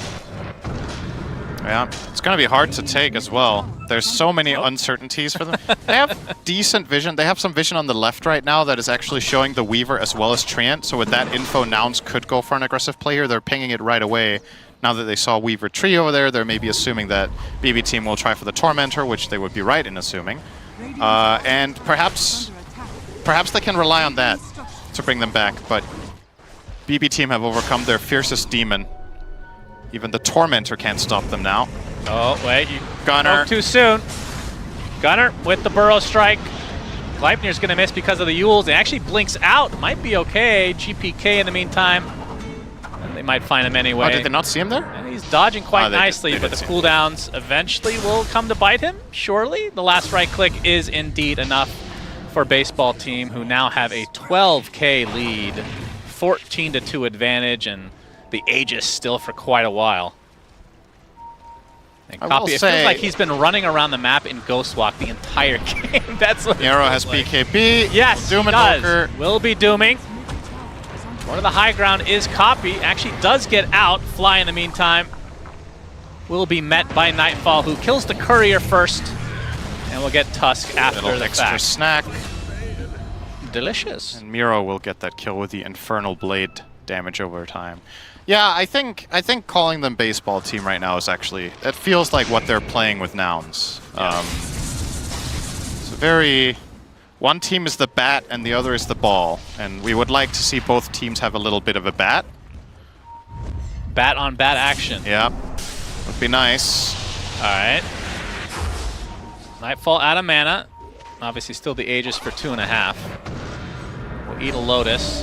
Speaker 16: Yeah, it's going to be hard to take as well. There's so many uncertainties for them. They have decent vision. They have some vision on the left right now that is actually showing the Weaver as well as Treant. So with that info, Nouns could go for an aggressive play here. They're pinging it right away. Now that they saw Weaver Tree over there, they're maybe assuming that BB team will try for the Tormentor, which they would be right in assuming. And perhaps they can rely on that to bring them back. But BB team have overcome their fiercest demon. Even the Tormentor can't stop them now.
Speaker 14: Oh, wait. You
Speaker 16: Gunner.
Speaker 14: spoke too soon. Gunner with the Burrow Strike. Gleipnir's going to miss because of the Yules. It actually blinks out. Might be okay. GPK in the meantime. And they might find him anyway.
Speaker 16: Oh, did they not see him there?
Speaker 14: And he's dodging quite nicely, but the cooldowns eventually will come to bite him, surely. The last right click is indeed enough for Baseball Team, who now have a 12k lead, 14-2 advantage, and the Aegis still for quite a while. And Copy, it feels like he's been running around the map in Ghostwalk the entire game. That's what
Speaker 16: Nero has BKB.
Speaker 14: Yes,
Speaker 16: Doom
Speaker 14: he
Speaker 16: and
Speaker 14: does.
Speaker 16: Walker.
Speaker 14: Will be dooming. One of the high ground is Copy. Actually does get out. Fly in the meantime will be met by Nightfall, who kills the Courier first. And will get Tusk after
Speaker 16: Little
Speaker 14: the
Speaker 16: extra
Speaker 14: fact.
Speaker 16: snack.
Speaker 14: Delicious.
Speaker 16: And Miro will get that kill with the Infernal Blade damage over time. Yeah, I think calling them Baseball Team right now is actually, it feels like what they're playing with Nouns.
Speaker 14: Yeah.
Speaker 16: It's a very, one team is the bat and the other is the ball, and we would like to see both teams have a little bit of a bat.
Speaker 14: Bat-on-bat action.
Speaker 16: Yeah, would be nice.
Speaker 14: All right. Nightfall out of mana. Obviously still the Aegis for 2.5. We'll eat a Lotus.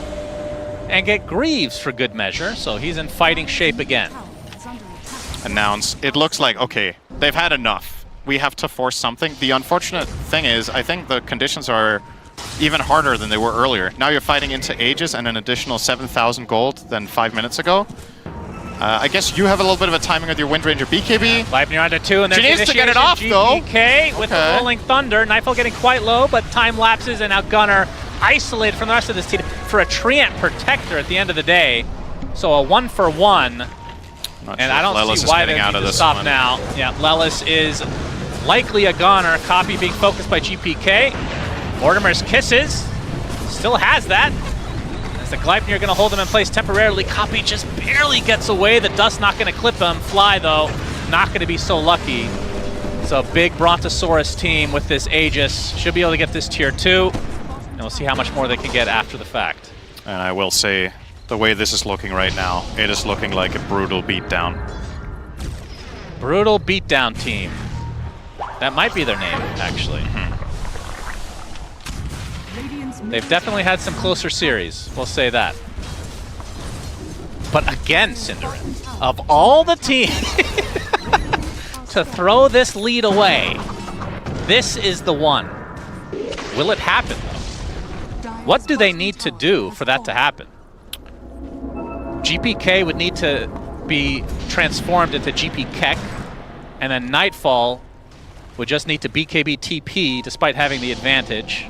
Speaker 14: And get Greaves for good measure, so he's in fighting shape again.
Speaker 16: And Nouns, it looks like, okay, they've had enough. We have to force something. The unfortunate thing is, I think the conditions are even harder than they were earlier. Now you're fighting into Aegis and an additional 7,000 gold than 5 minutes ago. I guess you have a little bit of a timing with your Wind Ranger BKB.
Speaker 14: Leipnir onto 2, and there's
Speaker 16: she needs to get it off, though.
Speaker 14: GPK with the Rolling Thunder. Nightfall getting quite low, but time lapses, and now Gunnar isolated from the rest of this team for a Treant Protector at the end of the day. So a 1-for-1. And I don't see why they need to stop now. Yeah, Lelis is likely a Gunnar. Copy being focused by GPK. Mortimer's Kisses still has that. The Gleipnir going to hold him in place temporarily. Copy just barely gets away. The dust not going to clip him. Fly, though, not going to be so lucky. So big Brontosaurus team with this Aegis. Should be able to get this tier 2. And we'll see how much more they can get after the fact.
Speaker 16: And I will say, the way this is looking right now, it is looking like a brutal beatdown.
Speaker 14: Brutal beatdown team. That might be their name, actually. They've definitely had some closer series, we'll say that. But again, Cinderin, of all the teams to throw this lead away, this is the one. Will it happen, though? What do they need to do for that to happen? GPK would need to be transformed into GP Keck, and then Nightfall would just need to BKB TP despite having the advantage.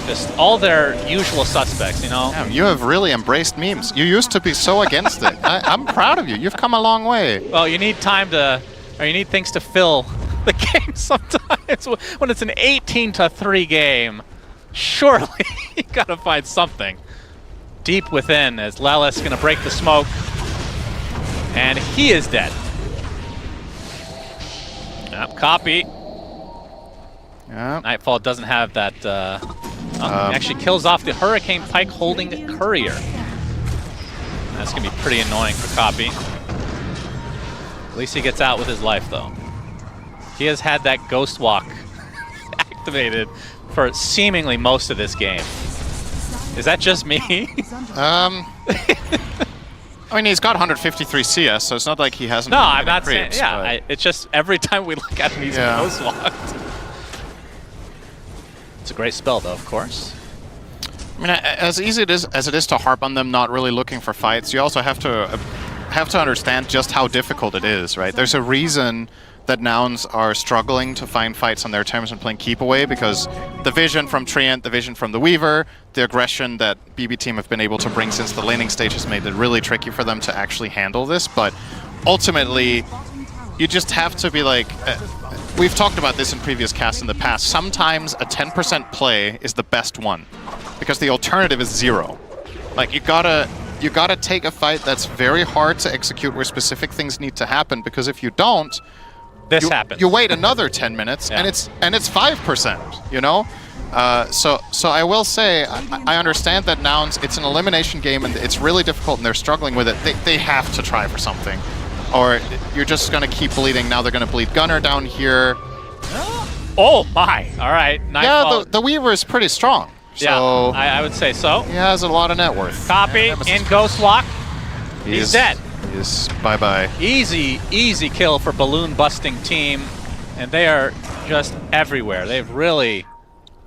Speaker 14: Just all their usual suspects, you know?
Speaker 16: Damn, you have really embraced memes. You used to be so against it. I'm proud of you. You've come a long way.
Speaker 14: Well, you need time to, or you need things to fill the game sometimes. When it's an 18-3 game, surely you gotta find something deep within as Lelis gonna break the smoke. And he is dead. Yep, copy.
Speaker 16: Yep.
Speaker 14: Nightfall doesn't have that, actually kills off the Hurricane Pike holding Courier. That's gonna be pretty annoying for Copy. At least he gets out with his life, though. He has had that Ghost Walk activated for seemingly most of this game. Is that just me?
Speaker 16: I mean, he's got 153 CS, so it's not like he hasn't.
Speaker 14: No, I'm not saying. Yeah, it's just every time we look at him, he's Ghost Walked. It's a great spell, though, of course.
Speaker 16: I mean, as easy as it is to harp on them not really looking for fights, you also have to understand just how difficult it is, right? There's a reason that Nouns are struggling to find fights on their terms and playing keep away, because the vision from Treant, the vision from the Weaver, the aggression that BB team have been able to bring since the laning stage has made it really tricky for them to actually handle this. But ultimately, you just have to be like, we've talked about this in previous casts in the past, sometimes a 10% play is the best one, because the alternative is 0. Like, you gotta take a fight that's very hard to execute where specific things need to happen, because if you don't,
Speaker 14: this happens.
Speaker 16: You wait another 10 minutes, and it's 5%, you know? So I will say, I understand that Nouns, it's an elimination game, and it's really difficult, and they're struggling with it. They have to try for something, or you're just going to keep bleeding. Now they're going to bleed Gunnar down here.
Speaker 14: Oh my! All right, Nightfall.
Speaker 16: Yeah, the Weaver is pretty strong. So
Speaker 14: yeah, I would say so.
Speaker 16: He has a lot of net worth.
Speaker 14: Copy in Ghost Walk. He's dead.
Speaker 16: He's bye-bye.
Speaker 14: Easy kill for balloon busting team, and they are just everywhere. They've really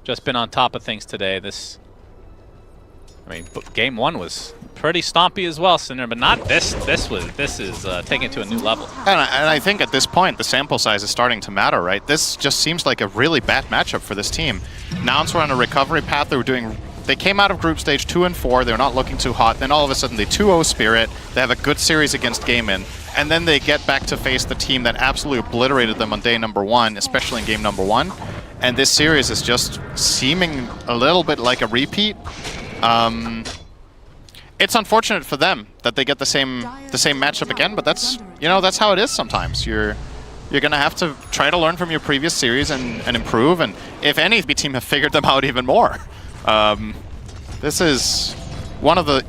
Speaker 14: just been on top of things today. I mean, game 1 was pretty stompy as well, Cinder, but not this. This is taking it to a new level.
Speaker 16: And I think at this point, the sample size is starting to matter, right? This just seems like a really bad matchup for this team. Nouns were on a recovery path. They came out of group stage 2 and 4. They're not looking too hot. Then all of a sudden they 2-0 Spirit. They have a good series against Gaimin. And then they get back to face the team that absolutely obliterated them on day number 1, especially in game number 1. And this series is just seeming a little bit like a repeat. It's unfortunate for them that they get the same matchup again, but that's how it is sometimes. You're gonna have to try to learn from your previous series and improve. And if any team have figured them out even more. This is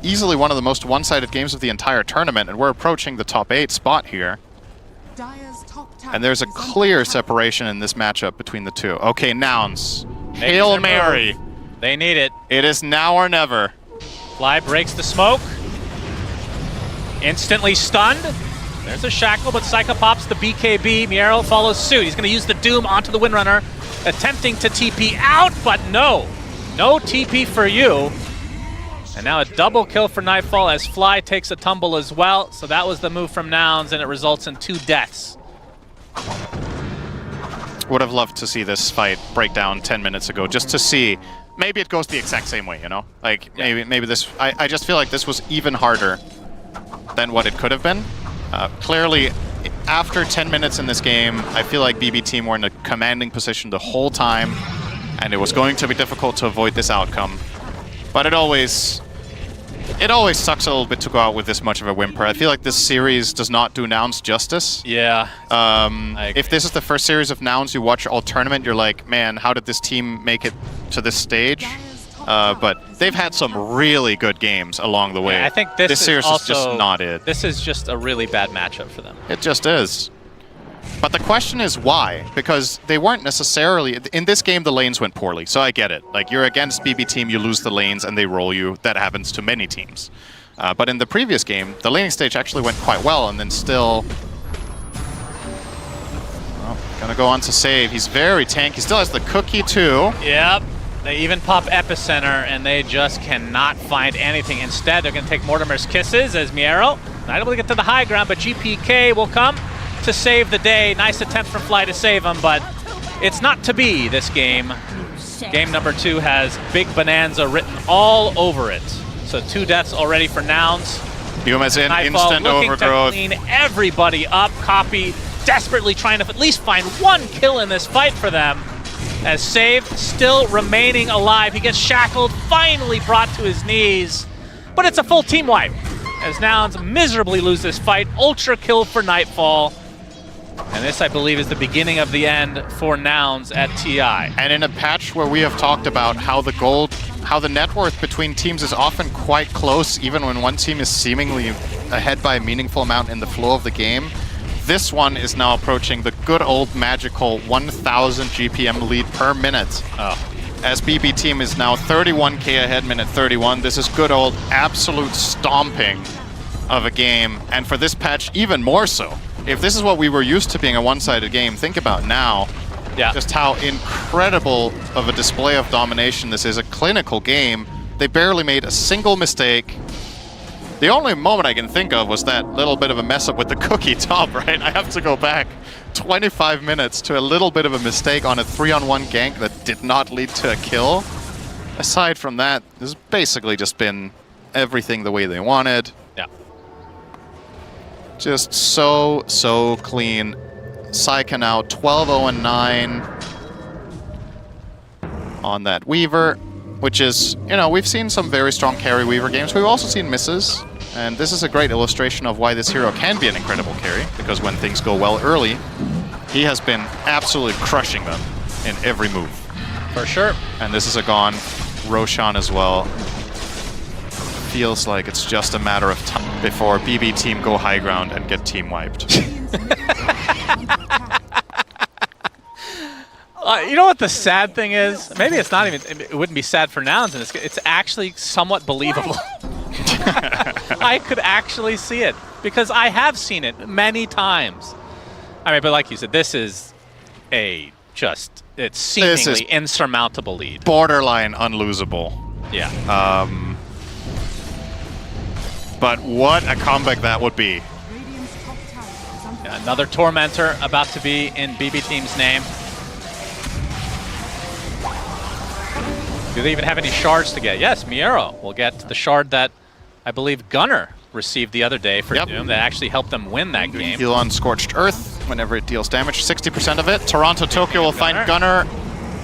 Speaker 16: easily one of the most one-sided games of the entire tournament, and we're approaching the top 8 spot here. And there's a clear separation in this matchup between the two. Okay, Nouns. Hail Mary.
Speaker 14: They need it.
Speaker 16: It is now or never.
Speaker 14: Fly breaks the smoke. Instantly stunned. There's a shackle, but Psycho pops the BKB. Miero follows suit. He's going to use the Doom onto the Windrunner, attempting to TP out, but no. No TP for you. And now a double kill for Nightfall as Fly takes a tumble as well. So that was the move from Nouns, and it results in 2 deaths.
Speaker 16: Would have loved to see this fight break down 10 minutes ago, just to see. Maybe it goes the exact same way, you know? Like, maybe this... I just feel like this was even harder than what it could have been. Clearly, after 10 minutes in this game, I feel like BB team were in a commanding position the whole time, and it was going to be difficult to avoid this outcome. But it always sucks a little bit to go out with this much of a whimper. I feel like this series does not do Nouns justice.
Speaker 14: Yeah.
Speaker 16: If this is the first series of Nouns you watch all tournament, you're like, man, how did this team make it to this stage? But they've had some really good games along the way.
Speaker 14: Yeah, I think this
Speaker 16: series
Speaker 14: is
Speaker 16: just not it.
Speaker 14: This is just a really bad matchup for them.
Speaker 16: It just is. But the question is why? Because they weren't necessarily... In this game, the lanes went poorly, so I get it. Like, you're against BB team, you lose the lanes, and they roll you. That happens to many teams. But in the previous game, the laning stage actually went quite well, and then still... Well, gonna go on to save. He's very tanky. He still has the cookie, too.
Speaker 14: Yep. They even pop Epicenter, and they just cannot find anything. Instead, they're going to take Mortimer's Kisses as Miero. Not able to get to the high ground, but GPK will come to save the day. Nice attempt from Fly to save him, but it's not to be this game. Game number 2 has Big Bonanza written all over it. So 2 deaths already for Nouns.
Speaker 16: Huma's in,
Speaker 14: Nightfall
Speaker 16: instant
Speaker 14: looking
Speaker 16: overgrowth.
Speaker 14: to clean everybody up. Copy desperately trying to at least find 1 kill in this fight for them. As Save still remaining alive. He gets shackled, finally brought to his knees. But it's a full team wipe. As Nouns miserably lose this fight. Ultra kill for Nightfall. And this, I believe, is the beginning of the end for Nouns at TI.
Speaker 16: And in a patch where we have talked about how the net worth between teams is often quite close, even when one team is seemingly ahead by a meaningful amount in the flow of the game, this one is now approaching the good old magical 1,000 GPM lead per minute. As BB team is now 31k ahead, minute 31. This is good old absolute stomping of a game, and for this patch, even more so. If this is what we were used to being a one-sided game, think about now just how incredible of a display of domination this is. A clinical game. They barely made a single mistake. The only moment I can think of was that little bit of a mess up with the cookie top, right? I have to go back 25 minutes to a little bit of a mistake on a 3-on-1 gank that did not lead to a kill. Aside from that, this has basically just been everything the way they wanted.
Speaker 14: Yeah.
Speaker 16: Just so clean. Psyka now 12-0-9 on that Weaver, which is, you know, we've seen some very strong carry Weaver games. We've also seen misses, and this is a great illustration of why this hero can be an incredible carry, because when things go well early, he has been absolutely crushing them in every move.
Speaker 14: For sure.
Speaker 16: And this is a gone. Roshan as well. Feels like it's just a matter of time before BB team go high ground and get team wiped.
Speaker 14: You know what the sad thing is? Maybe it's not even, it wouldn't be sad for Nouns in this game. It's actually somewhat believable. I could actually see it, because I have seen it many times. I mean, but like you said, this is it's seemingly insurmountable lead.
Speaker 16: Borderline unlosable.
Speaker 14: Yeah.
Speaker 16: But what a comeback that would be.
Speaker 14: Yeah, another Tormentor about to be in BB team's name. Do they even have any shards to get? Yes, Miero will get the shard that I believe Gunner received the other day for Doom that actually helped them win that game.
Speaker 16: Heal on Scorched Earth whenever it deals damage, 60% of it. Toronto Tokyo will find Gunner.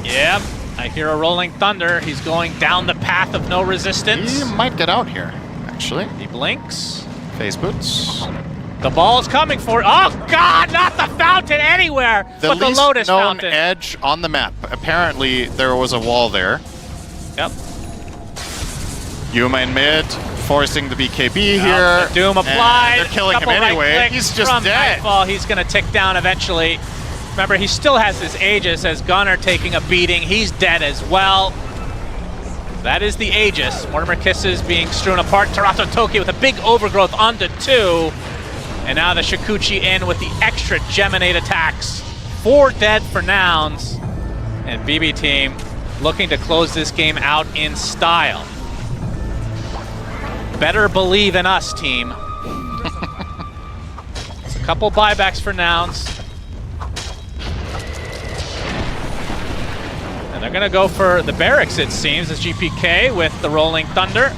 Speaker 14: Yep, I hear a Rolling Thunder. He's going down the path of no resistance.
Speaker 16: He might get out here, actually.
Speaker 14: He blinks.
Speaker 16: Phase boots.
Speaker 14: The ball's coming for... Oh, God! Not the fountain anywhere! But the Lotus
Speaker 16: known
Speaker 14: fountain.
Speaker 16: edge on the map. Apparently, there was a wall there.
Speaker 14: Yep.
Speaker 16: Yuma in mid, forcing the BKB here.
Speaker 14: The Doom applied.
Speaker 16: They're killing him
Speaker 14: Couple right
Speaker 16: anyway.
Speaker 14: clicks
Speaker 16: He's just
Speaker 14: from
Speaker 16: dead.
Speaker 14: Nightfall. He's going to tick down eventually. Remember, he still has his Aegis as Gunnar taking a beating. He's dead as well. That is the Aegis. Mortimer Kisses being strewn apart. Toronto Tokyo with a big overgrowth onto 2. And now the Shikuchi in with the extra Geminate attacks. 4 dead for Nouns. And BB Team looking to close this game out in style. Better believe in us, team. It's a couple buybacks for Nouns. And they're gonna go for the barracks, it seems, as GPK with the Rolling Thunder.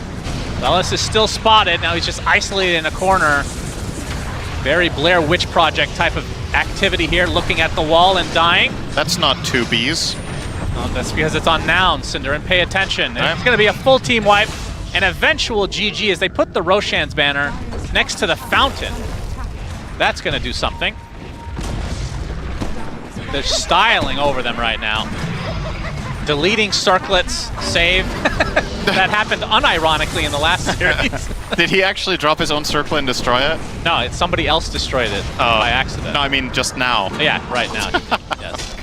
Speaker 14: Ellis is still spotted. Now he's just isolated in a corner. Very Blair Witch Project type of activity here, looking at the wall and dying.
Speaker 16: That's not 2 Bs.
Speaker 14: That's because it's on Nouns, Cinder, and pay attention. And it's gonna be a full team wipe, an eventual GG as they put the Roshan's banner next to the fountain. That's gonna do something. They're styling over them right now. Deleting circlets, save. That happened unironically in the last series.
Speaker 16: Did he actually drop his own circle and destroy it?
Speaker 14: No, it's somebody else destroyed it by accident.
Speaker 16: No, I mean just now.
Speaker 14: Yeah, right now. Yes.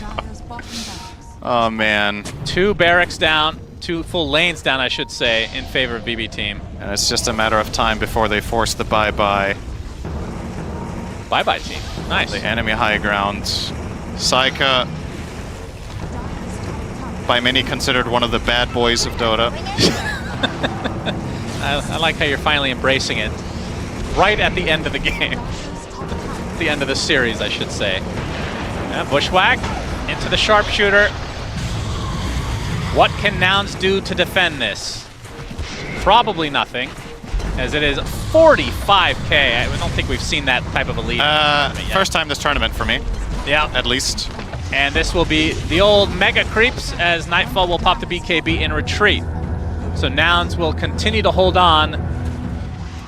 Speaker 16: Oh man.
Speaker 14: 2 barracks down, 2 full lanes down, I should say, in favor of BB Team.
Speaker 16: And it's just a matter of time before they force the bye-bye.
Speaker 14: Bye-bye team. Nice.
Speaker 16: The enemy high ground. Saika, by many considered one of the bad boys of Dota.
Speaker 14: I like how you're finally embracing it. Right at the end of the game. The end of the series, I should say. Yeah, Bushwhack into the sharpshooter. What can Nouns do to defend this? Probably nothing, as it is 45k. I don't think we've seen that type of a lead.
Speaker 16: First time this tournament for me.
Speaker 14: Yeah.
Speaker 16: At least.
Speaker 14: And this will be the old mega creeps as Nightfall will pop the BKB in retreat. So Nouns will continue to hold on,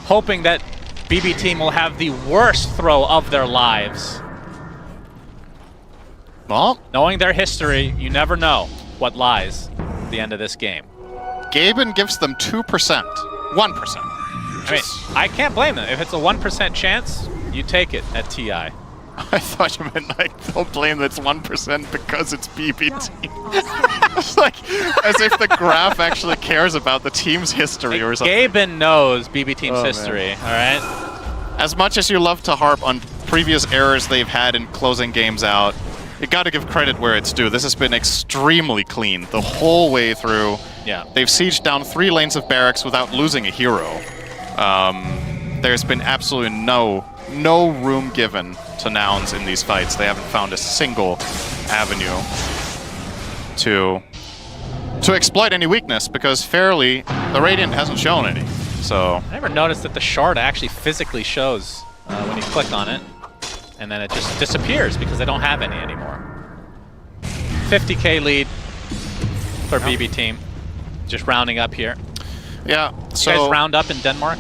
Speaker 14: hoping that BB Team will have the worst throw of their lives.
Speaker 16: Well,
Speaker 14: knowing their history, you never know what lies at the end of this game.
Speaker 16: Gaben gives them 2%. 1%.
Speaker 14: I mean, I can't blame them. If it's a 1% chance, you take it at TI.
Speaker 16: I thought you meant like, don't blame that it's 1% because it's BB Team. It's like, as if the graph actually cares about the team's history or something.
Speaker 14: Gaben knows BB Team's history, all right?
Speaker 16: As much as you love to harp on previous errors they've had in closing games out, you gotta give credit where it's due. This has been extremely clean the whole way through.
Speaker 14: Yeah.
Speaker 16: They've sieged down 3 lanes of barracks without losing a hero. There's been absolutely no room given to Nouns in these fights. They haven't found a single avenue to exploit any weakness, because fairly, the Radiant hasn't shown any. So
Speaker 14: I never noticed that the shard actually physically shows when you click on it, and then it just disappears because they don't have any anymore. 50k lead for BB Team. Just rounding up here.
Speaker 16: Yeah, so...
Speaker 14: You guys round up in Denmark?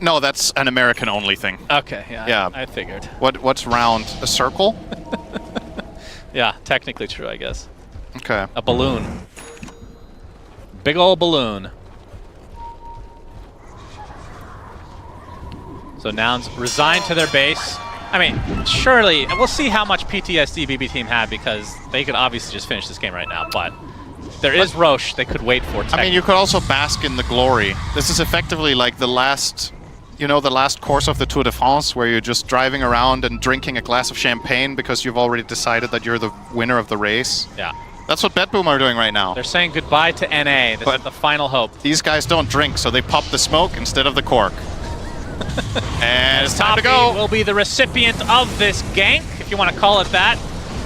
Speaker 16: No, that's an American-only thing.
Speaker 14: Okay, yeah, I figured.
Speaker 16: What's round? A circle?
Speaker 14: Yeah, technically true, I guess.
Speaker 16: Okay.
Speaker 14: A balloon. Big old balloon. So Nouns resigned to their base. I mean, surely, we'll see how much PTSD BB Team had, because they could obviously just finish this game right now, but there is Roche they could wait for.
Speaker 16: I mean, you could also bask in the glory. This is effectively like the last, you know, the last course of the Tour de France, where you're just driving around and drinking a glass of champagne because you've already decided that you're the winner of the race.
Speaker 14: Yeah.
Speaker 16: That's what BetBoom are doing right now.
Speaker 14: They're saying goodbye to NA. This is the final hope.
Speaker 16: These guys don't drink, so they pop the smoke instead of the cork. And it's time to go.
Speaker 14: Will be the recipient of this gank, if you want to call it that.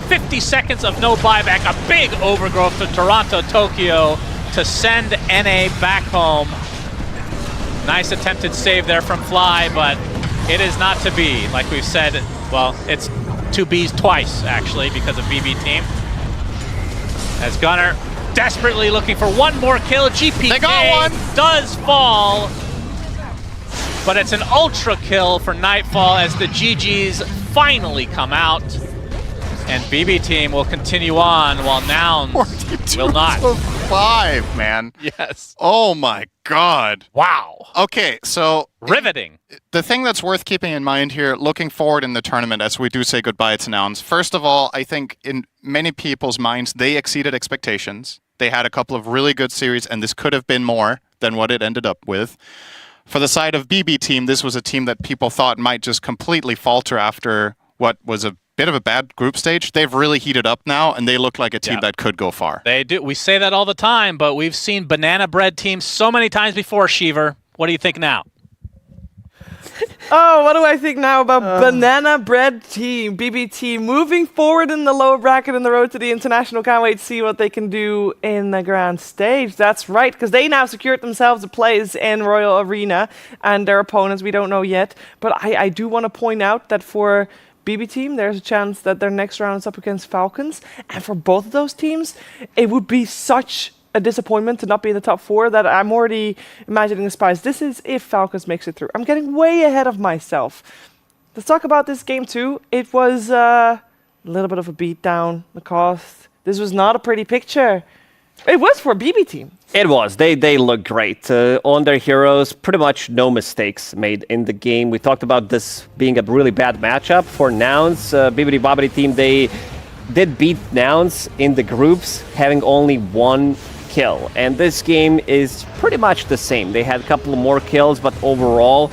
Speaker 14: 50 seconds of no buyback, a big overgrowth to Toronto Tokyo to send NA back home. Nice attempted save there from Fly, but it is not to be. Like we've said, well, it's 2 Bs twice, actually, because of BB Team. As Gunnar desperately looking for one more kill. GPK
Speaker 16: they got one.
Speaker 14: Does fall, but it's an ultra kill for Nightfall as the GGs finally come out. And BB Team will continue on while Nouns will not.
Speaker 16: 5, man.
Speaker 14: Yes.
Speaker 16: Oh my god.
Speaker 14: Wow.
Speaker 16: Okay, so
Speaker 14: riveting.
Speaker 16: The thing that's worth keeping in mind here, looking forward in the tournament as we do say goodbye to Nouns, first of all, I think in many people's minds, they exceeded expectations. They had a couple of really good series, and this could have been more than what it ended up with. For the side of BB team, this was a team that people thought might just completely falter after what was a bit of a bad group stage. They've really heated up now, and they look like a team that could go far.
Speaker 14: They do. We say that all the time, but we've seen banana bread teams so many times before, Shiver. What do you think now?
Speaker 2: Oh, what do I think now about Banana Bread Team, BB Team, moving forward in the lower bracket in the road to the international? Can't wait to see what they can do in the grand stage. That's right, because they now secured themselves a place in Royal Arena, and their opponents we don't know yet. But I do want to point out that for BB Team, there's a chance that their next round is up against Falcons, and for both of those teams, it would be such a disappointment to not be in the top 4 that I'm already imagining the spies. This is if Falcons makes it through. I'm getting way ahead of myself. Let's talk about this game too. It was a little bit of a beatdown. The cost. This was not a pretty picture. It was for BB Team.
Speaker 12: It was. They look great. On their heroes, pretty much no mistakes made in the game. We talked about this being a really bad matchup for Nouns. BBD Bobbity team, they did beat Nouns in the groups, having only 1 kill. And this game is pretty much the same. They had a couple more kills, but overall,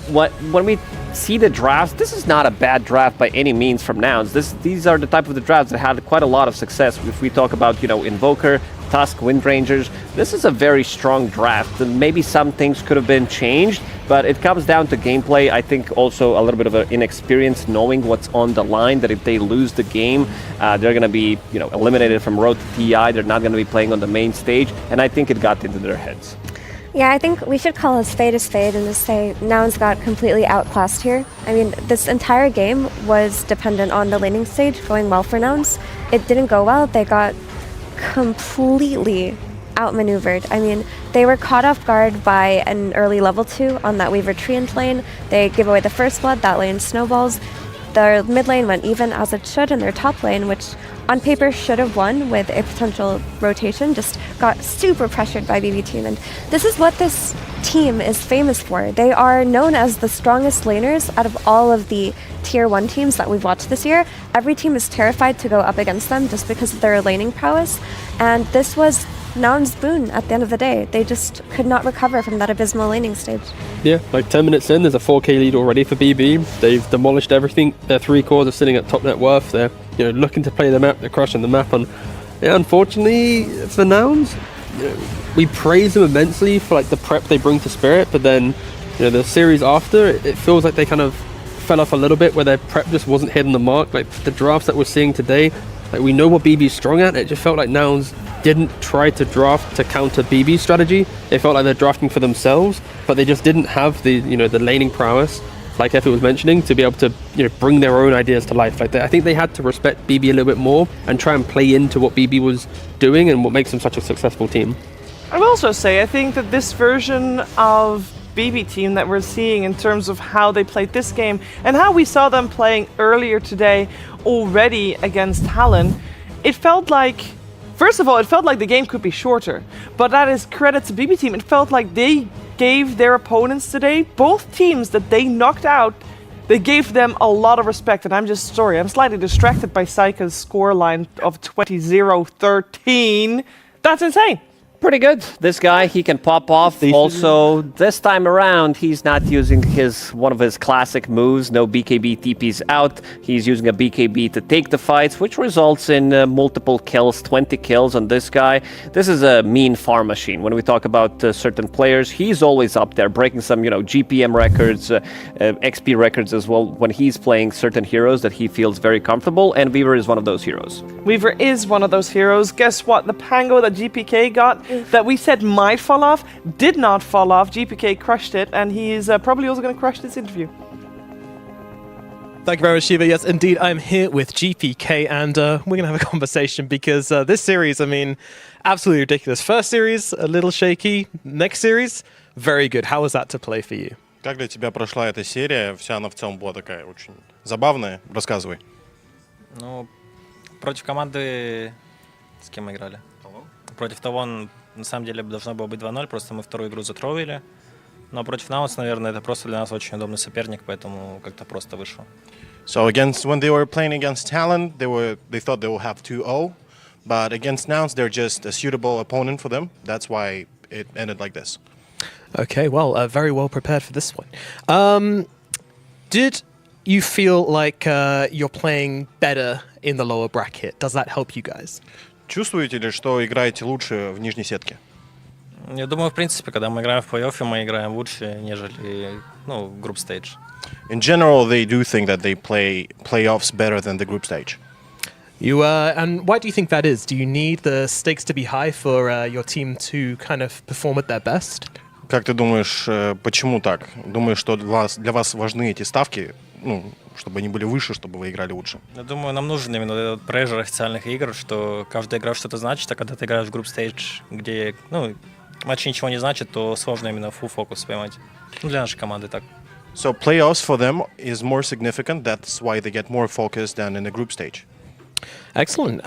Speaker 12: when we see the drafts, this is not a bad draft by any means from Nouns. These are the type of the drafts that had quite a lot of success. If we talk about, Invoker, Tusk, Wind Rangers, this is a very strong draft. And maybe some things could have been changed, but it comes down to gameplay. I think also a little bit of an inexperience knowing what's on the line, that if they lose the game, they're going to be, eliminated from Road to TI. They're not going to be playing on the main stage, and I think it got into their heads.
Speaker 21: Yeah, I think we should call a spade and just say Nouns got completely outclassed here. I mean, this entire game was dependent on the laning stage going well for Nouns. It didn't go well. They got completely outmaneuvered. I mean, they were caught off guard by an early level 2 on that Weaver Treant lane. They give away the first blood, that lane snowballs. Their mid lane went even as it should, and their top lane, which on paper should have won with a potential rotation, just got super pressured by BB Team. And this is what this team is famous for. They are known as the strongest laners out of all of the tier 1 teams that we've watched this year. Every team is terrified to go up against them just because of their laning prowess. And this was Nouns' boon at the end of the day. They just could not recover from that abysmal laning stage.
Speaker 3: Yeah, like 10 minutes in, there's a 4k lead already for BB. They've demolished everything. Their 3 cores are sitting at top net worth. They're looking to play the map. They're crushing the map. And unfortunately for Nouns, we praise them immensely for like the prep they bring to Spirit, but then the series after, it feels like they kind of fell off a little bit, where their prep just wasn't hitting the mark. Like the drafts that we're seeing today, like we know what BB's strong at. It just felt like Nouns didn't try to draft to counter BB's strategy. It felt like they're drafting for themselves, but they just didn't have the the laning prowess, like Effie was mentioning, to be able to bring their own ideas to life. Like I think they had to respect BB a little bit more and try and play into what BB was doing and what makes them such a successful team.
Speaker 2: I will also say I think that this version of BB Team that we're seeing in terms of how they played this game and how we saw them playing earlier today already against Talon, it felt like, first of all, it felt like the game could be shorter, but that is credit to BB Team. It felt like they gave their opponents today, both teams that they knocked out, they gave them a lot of respect. And I'm slightly distracted by Saika's scoreline of 20-0-13. That's insane.
Speaker 12: Pretty good. This guy, he can pop off. Also, this time around, he's not using one of his classic moves. No BKB TPs out. He's using a BKB to take the fights, which results in multiple kills, 20 kills on this guy. This is a mean farm machine. When we talk about certain players, he's always up there, breaking some, GPM records, XP records as well, when he's playing certain heroes that he feels very comfortable, and Weaver is one of those heroes.
Speaker 2: Weaver is one of those heroes. Guess what? The Pango that GPK got, that we said might fall off, did not fall off. GPK crushed it, and he's probably also going to crush this interview.
Speaker 9: Thank you very much, Shiva. Yes, indeed, I'm here with GPK, and we're going to have a conversation because this series, I mean, absolutely ridiculous. First series, a little shaky. Next series, very good. How was that to play for you?
Speaker 6: Как для тебя прошла эта серия? Вся она в целом была такая очень забавная. Рассказывай.
Speaker 7: Ну, против команды... С кем мы играли? Против того, на самом деле, должно было быть 2-0, просто мы вторую игру затроллили. Но против Nouns, наверное, это просто для нас очень удобный соперник, поэтому как-то просто вышло.
Speaker 6: So when they were playing against Talon, they thought they will have 2-0, but against Nouns, they're just a suitable opponent for them. That's why it ended like this.
Speaker 9: Okay, well, very well prepared for this one. Did you feel like you're playing better in the lower bracket? Does that help you guys?
Speaker 6: Чувствуете ли, что играете лучше в нижней сетке?
Speaker 7: Я думаю, в принципе, когда мы играем в плей-оффе, мы играем лучше, нежели, ну, group stage.
Speaker 6: In general, they do think that they play playoffs better than the group stage.
Speaker 9: And why do you think that is? Do you need the stakes to be high for your team to kind of perform at their best?
Speaker 6: Как ты думаешь, почему так? Думаешь, что для вас важны эти ставки, ну, чтобы они были выше, чтобы вы играли лучше?
Speaker 7: Я думаю, нам нужен именно этот прежер официальных игр, что каждая игра что-то значит, а когда ты играешь в group stage, где, ну, матч ничего не значит, то сложно именно full focus поймать. Ну, для нашей команды так.
Speaker 6: So playoffs for them is more significant. That's why they get more focused than in the group stage.
Speaker 9: Excellent.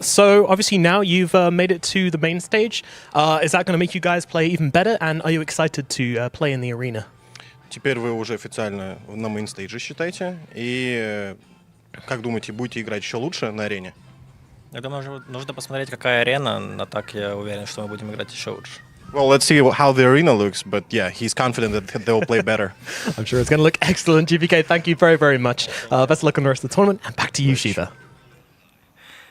Speaker 9: So obviously now you've made it to the main stage. Is that going to make you guys play even better? And are you excited to play in the arena?
Speaker 6: Теперь вы уже официально на мейнстейдже, считайте. И как думаете, будете играть еще лучше на арене?
Speaker 7: Я думаю, нужно посмотреть, какая арена, а так я уверен, что мы будем играть еще лучше.
Speaker 6: Well, let's see how the arena looks, but yeah, he's confident that they'll play better.
Speaker 9: I'm sure it's going to look excellent. GPK, thank you very, very much. Best of luck on the rest of the tournament. And back to you, Shiva.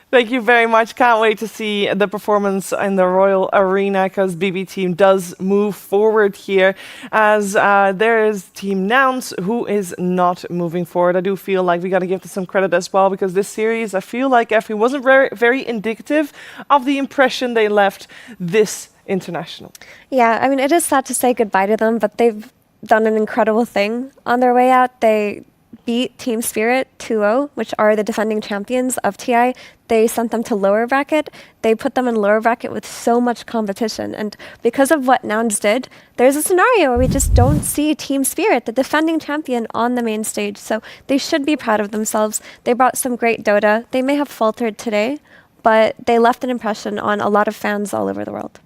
Speaker 2: Thank you very much. Can't wait to see the performance in the Royal Arena because BB Team does move forward here as there is Team Nouns who is not moving forward. I do feel like we got to give them some credit as well because this series, I feel like Effie wasn't very indicative of the impression they left this international.
Speaker 21: Yeah, I mean, it is sad to say goodbye to them, but they've done an incredible thing on their way out. They beat Team Spirit 2-0, which are the defending champions of TI. They sent them to lower bracket. They put them in lower bracket with so much competition. And because of what Nouns did, there's a scenario where we just don't see Team Spirit, the defending champion, on the main stage. So they should be proud of themselves. They brought some great Dota. They may have faltered today, but they left an impression on a lot of fans all over the world.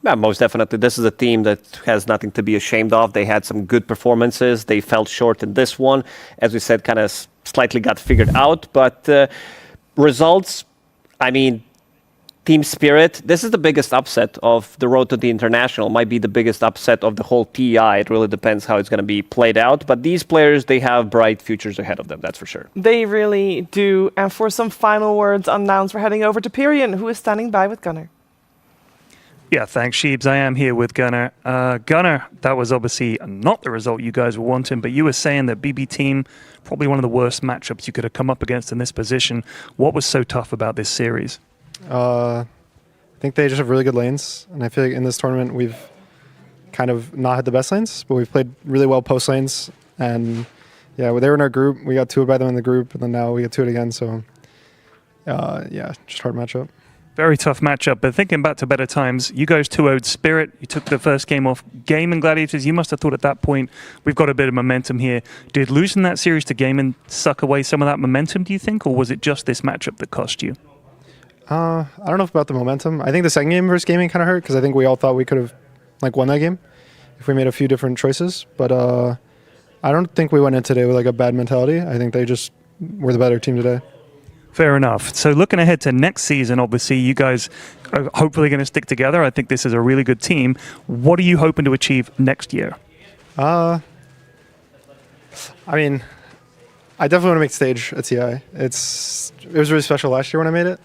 Speaker 12: Yeah, most definitely. This is a team that has nothing to be ashamed of. They had some good performances. They fell short in this one. As we said, kind of slightly got figured out. But results, I mean, Team Spirit, this is the biggest upset of the road to the international. Might be the biggest upset of the whole TI. It really depends how it's going to be played out. But these players, they have bright futures ahead of them, that's for sure.
Speaker 2: They really do. And for some final words on Nouns, we're heading over to Pyrian, who is standing by with Gunnar.
Speaker 11: Yeah, thanks, Sheebs. I am here with Gunnar. Gunnar, that was obviously not the result you guys were wanting, but you were saying that BB Team, probably one of the worst matchups you could have come up against in this position. What was so tough about this series?
Speaker 18: I think they just have really good lanes, and I feel like in this tournament we've kind of not had the best lanes, but we've played really well post lanes, and yeah, they were in our group. We got 2'd by them in the group, and then now we get 2'd again, so yeah, just hard matchup.
Speaker 11: Very tough matchup, but thinking back to better times, you guys 2-0'd Spirit. You took the first game off Game and Gladiators. You must have thought at that point, we've got a bit of momentum here. Did losing that series to Game suck away some of that momentum, do you think, or was it just this matchup that cost you?
Speaker 18: I don't know about the momentum. I think the second game versus Gaming kind of hurt because I think we all thought we could have won that game if we made a few different choices. But I don't think we went in today with a bad mentality. I think they just were the better team today.
Speaker 11: Fair enough. So looking ahead to next season, obviously, you guys are hopefully going to stick together. I think this is a really good team. What are you hoping to achieve next year?
Speaker 18: I mean, I definitely want to make stage at TI. It was really special last year when I made it.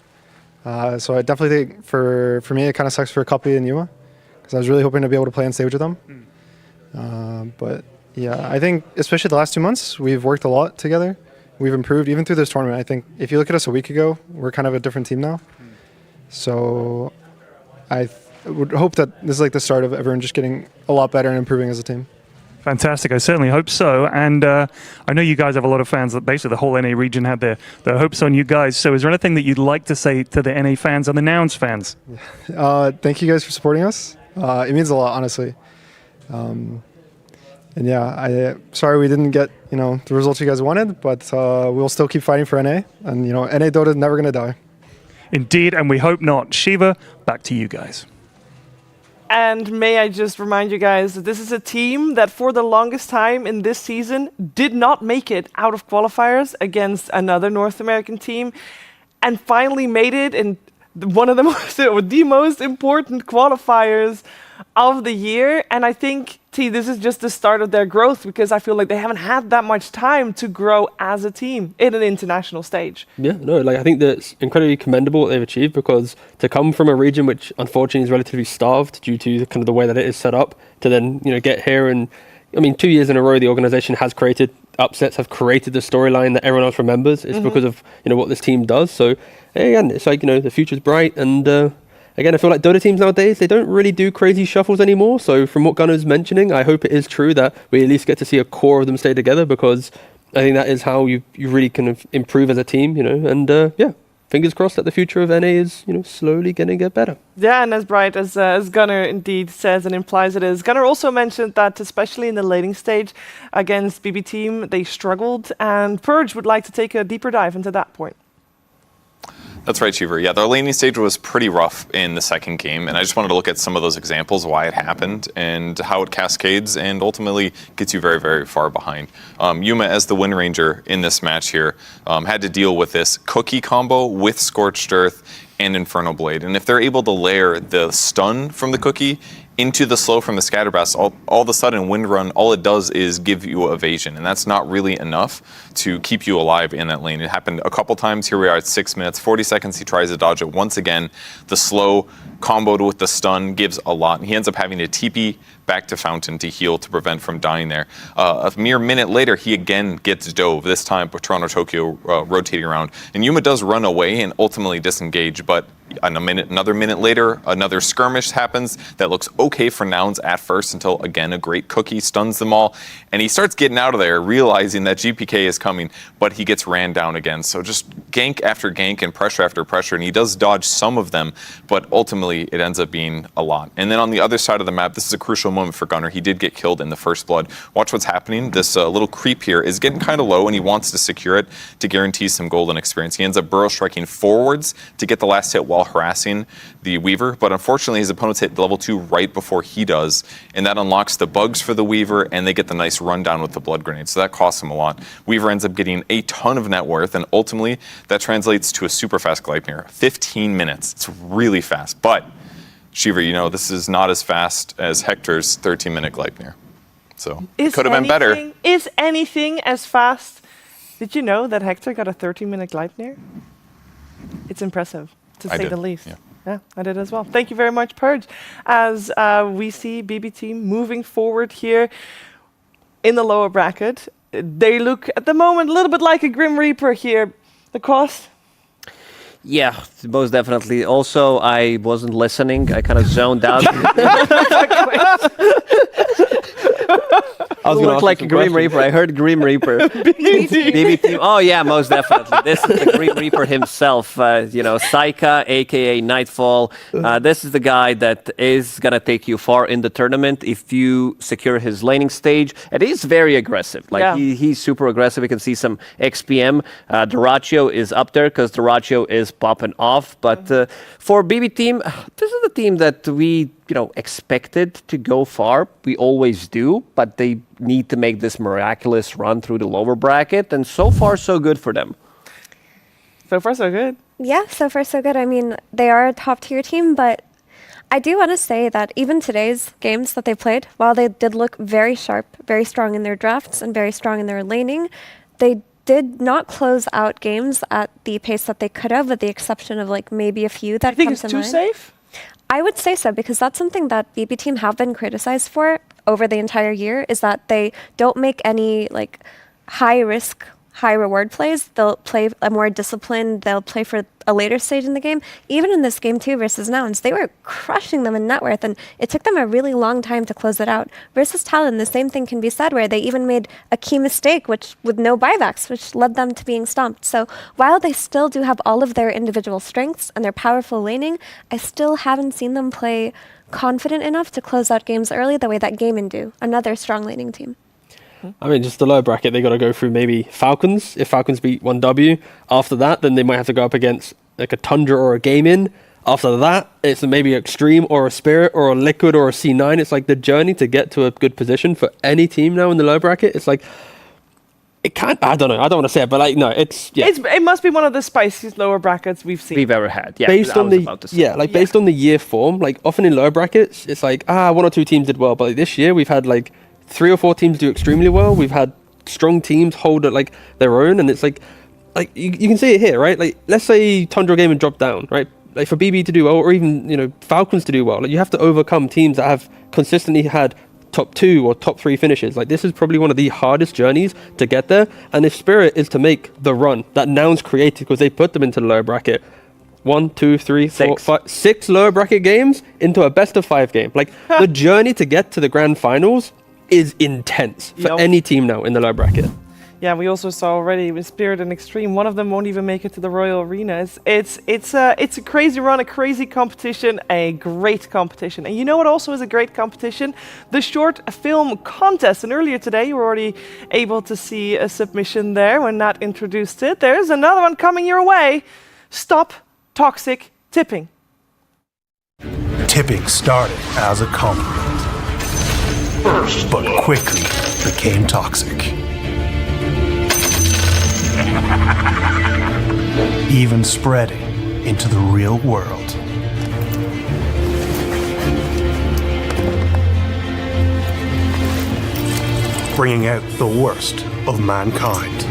Speaker 18: So I definitely think for me, it kind of sucks for Copy and Yuma because I was really hoping to be able to play on stage with them. But yeah, I think especially the last 2 months, we've worked a lot together. We've improved even through this tournament. I think if you look at us a week ago, we're kind of a different team now. So I would hope that this is the start of everyone just getting a lot better and improving as a team.
Speaker 11: Fantastic. I certainly hope so. And I know you guys have a lot of fans that basically the whole NA region had their hopes on you guys. So is there anything that you'd like to say to the NA fans and the Nouns fans?
Speaker 18: Thank you guys for supporting us. It means a lot, honestly. And yeah, sorry we didn't get the results you guys wanted, but we'll still keep fighting for NA. And NA Dota is never going to die.
Speaker 11: Indeed, and we hope not. Shiva, back to you guys.
Speaker 2: And may I just remind you guys that this is a team that for the longest time in this season did not make it out of qualifiers against another North American team and finally made it in one of the most, the most important qualifiers of the year. And I think, this is just the start of their growth, because I feel like they haven't had that much time to grow as a team in an international stage.
Speaker 3: Yeah, no, like I think that's incredibly commendable what they've achieved, because to come from a region which unfortunately is relatively starved due to kind of the way that it is set up, to then, you know, get here and, I mean, 2 years in a row the organization has created upsets, have created the storyline that everyone else remembers. It's because of, you know, what this team does. So again, it's like, you know, the future's bright, and again, I feel like Dota teams nowadays, they don't really do crazy shuffles anymore. So from what Gunner's mentioning, I hope it is true that we at least get to see a core of them stay together, because I think that is how you really kind of improve as a team, you know, and yeah, fingers crossed that the future of NA is, you know, slowly going to get better.
Speaker 2: Yeah, and as bright as Gunner indeed says and implies it is. Gunner also mentioned that especially in the laning stage against BB Team, they struggled, and Purge would like to take a deeper dive into that point.
Speaker 5: That's right, Cheever. Yeah, the laning stage was pretty rough in the second game, and I just wanted to look at some of those examples, why it happened, and how it cascades and ultimately gets you very, very far behind. Yuma, as the Wind Ranger in this match here, had to deal with this cookie combo with Scorched Earth and Infernal Blade. And if they're able to layer the stun from the cookie into the slow from the Scatterblast, all of a sudden Wind Run, all it does is give you evasion, and that's not really enough to keep you alive in that lane. It happened a couple times. Here we are at 6 minutes, 40 seconds, he tries to dodge it once again. The slow comboed with the stun gives a lot, and he ends up having to TP back to Fountain to heal to prevent from dying there. A mere minute later, he again gets dove, this time with Toronto Tokyo rotating around. And Yuma does run away and ultimately disengage, but another minute later, another skirmish happens that looks okay for Nouns at first, until again a great cookie stuns them all, and he starts getting out of there realizing that GPK is coming, but he gets ran down again. So just gank after gank and pressure after pressure, and he does dodge some of them, but ultimately it ends up being a lot. And then on the other side of the map, this is a crucial moment for Gunner. He did get killed in the first blood. Watch what's happening. This little creep here is getting kind of low, and he wants to secure it to guarantee some golden experience. He ends up burrow striking forwards to get the last hit while harassing the Weaver, but unfortunately his opponents hit level 2 right before he does, and that unlocks the bugs for the Weaver, and they get the nice rundown with the blood grenade, so that costs him a lot. Weaver ends up getting a ton of net worth, and ultimately that translates to a super fast Gleipnir. 15 minutes. It's really fast, but Shiva, you know, this is not as fast as Hector's 13-minute Gleipnir, so it could have been better.
Speaker 2: Is anything as fast? Did you know that Hector got a 13-minute Gleipnir? It's impressive, to say the least. Yeah, I did as well. Thank you very much, Purge. As we see BB Team moving forward here in the lower bracket, they look at the moment a little bit like a Grim Reaper here. Across.
Speaker 12: Yeah, most definitely. Also, I wasn't listening. I kind of zoned out.
Speaker 3: I was
Speaker 12: looked like a Grim Reaper. I heard Grim Reaper. BB Team. Oh yeah, most definitely. This is the Grim Reaper himself. You know, Saika, aka Nightfall. This is the guy that is gonna take you far in the tournament if you secure his laning stage. And he's very aggressive. Like he's super aggressive. We can see some XPM. Dyrachyo is up there because Dyrachyo is popping off. But for BB Team, this is the team that we expected to go far. We always do, but they need to make this miraculous run through the lower bracket, and so far so good for them.
Speaker 2: So far so good.
Speaker 21: Yeah, so far so good. I mean, they are a top tier team, but I do want to say that even today's games that they played, while they did look very sharp, very strong in their drafts, and very strong in their laning, they did not close out games at the pace that they could have, with the exception of like maybe a few that
Speaker 2: come to mind. You think it's too safe?
Speaker 21: I would say so, because that's something that BB Team have been criticized for over the entire year, is that they don't make any like high risk, high reward plays. They'll play a more disciplined, they'll play for a later stage in the game. Even in this game 2 versus Nouns, they were crushing them in net worth, and it took them a really long time to close it out. Versus Talon, the same thing can be said, where they even made a key mistake, which with no buybacks, which led them to being stomped. So while they still do have all of their individual strengths and their powerful laning, I still haven't seen them play confident enough to close out games early the way that Gaimin do, another strong laning team.
Speaker 3: I mean, just the lower bracket, they got to go through maybe Falcons. If Falcons beat 1W, after that, then they might have to go up against like a Tundra or a Game-In. After that, it's maybe Extreme or a Spirit or a Liquid or a C9. It's like the journey to get to a good position for any team now in the low bracket. It's like, it can't, I don't know, I don't want to say it, but like, no, it's, yeah.
Speaker 2: It must be one of the spiciest lower brackets we've seen.
Speaker 12: We've ever had, yeah.
Speaker 3: Based on based on the year form, like often in lower brackets, it's like, one or two teams did well, but like this year we've had like 3 or 4 teams do extremely well. We've had strong teams hold it like their own, and it's like you can see it here, right? Like, let's say Tundra Gaming dropped down, right? Like for BB to do well, or even, you know, Falcons to do well, like you have to overcome teams that have consistently had top 2 or top 3 finishes. Like, this is probably one of the hardest journeys to get there. And if Spirit is to make the run that Nouns created, because they put them into the lower bracket, 1, 2, 3, 4, 5, 6 lower bracket games into a best of 5 game. Like, the journey to get to the grand finals is intense for any team now in the lower bracket.
Speaker 2: Yeah, we also saw already with Spirit and Extreme, one of them won't even make it to the Royal Arena. It's a crazy run, a crazy competition, a great competition. And you know what also is a great competition? The short film contest. And earlier today, you were already able to see a submission there when Nat introduced it. There's another one coming your way. Stop toxic tipping.
Speaker 10: Tipping started as a compliment, but quickly became toxic. Even spreading into the real world. Bringing out the worst of mankind.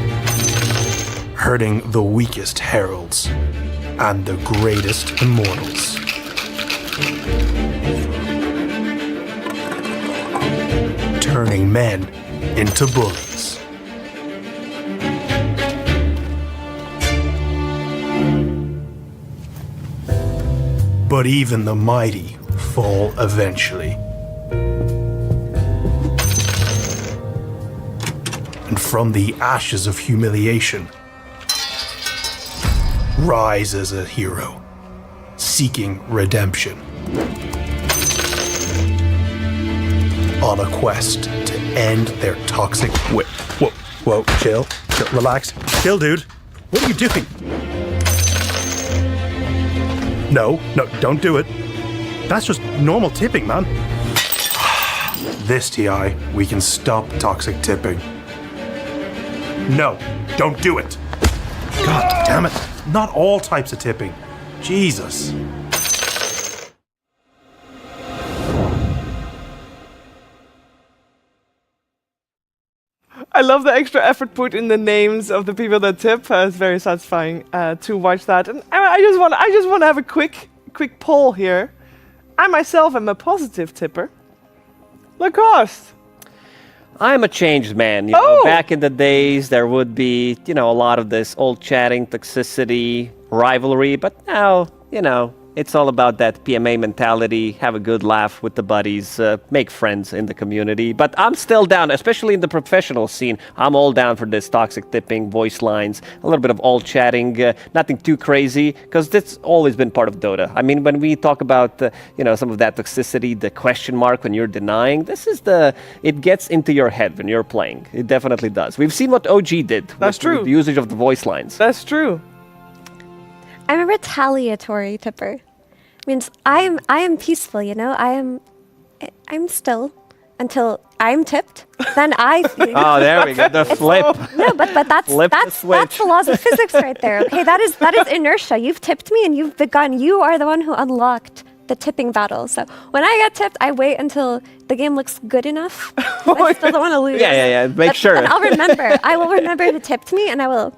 Speaker 10: Hurting the weakest heralds and the greatest immortals. Turning men into bullies. But even the mighty fall eventually. And from the ashes of humiliation, rise as a hero, seeking redemption. On a quest to end their toxic Whoa, chill, relax. Chill, dude. What are you doing? No, don't do it. That's just normal tipping, man. This TI, we can stop toxic tipping. No, don't do it. God damn it. Not all types of tipping. Jesus.
Speaker 2: I love the extra effort put in the names of the people that tip. It's very satisfying to watch that. And I just want to have a quick poll here. I myself am a positive tipper. Lacoste.
Speaker 12: I'm a changed man. You know, back in the days, there would be, you know, a lot of this old chatting, toxicity, rivalry. But now, you know, it's all about that PMA mentality, have a good laugh with the buddies, make friends in the community. But I'm still down, especially in the professional scene. I'm all down for this toxic tipping, voice lines, a little bit of all chatting, nothing too crazy, because that's always been part of Dota. I mean, when we talk about, you know, some of that toxicity, the question mark when you're denying, it gets into your head when you're playing. It definitely does. We've seen what OG did.
Speaker 2: That's true.
Speaker 12: With the usage of the voice lines.
Speaker 2: That's true.
Speaker 21: I'm a retaliatory tipper. Means I am peaceful, you know. I'm still until I'm tipped. Then I.
Speaker 12: Oh, there we go. The flip.
Speaker 21: No, but that's the laws of physics right there. Okay, that is inertia. You've tipped me, and you've begun. You are the one who unlocked the tipping battle. So when I get tipped, I wait until the game looks good enough. I still don't want to lose.
Speaker 12: Yeah. Make sure.
Speaker 21: But I'll remember. I will remember who tipped me, and I will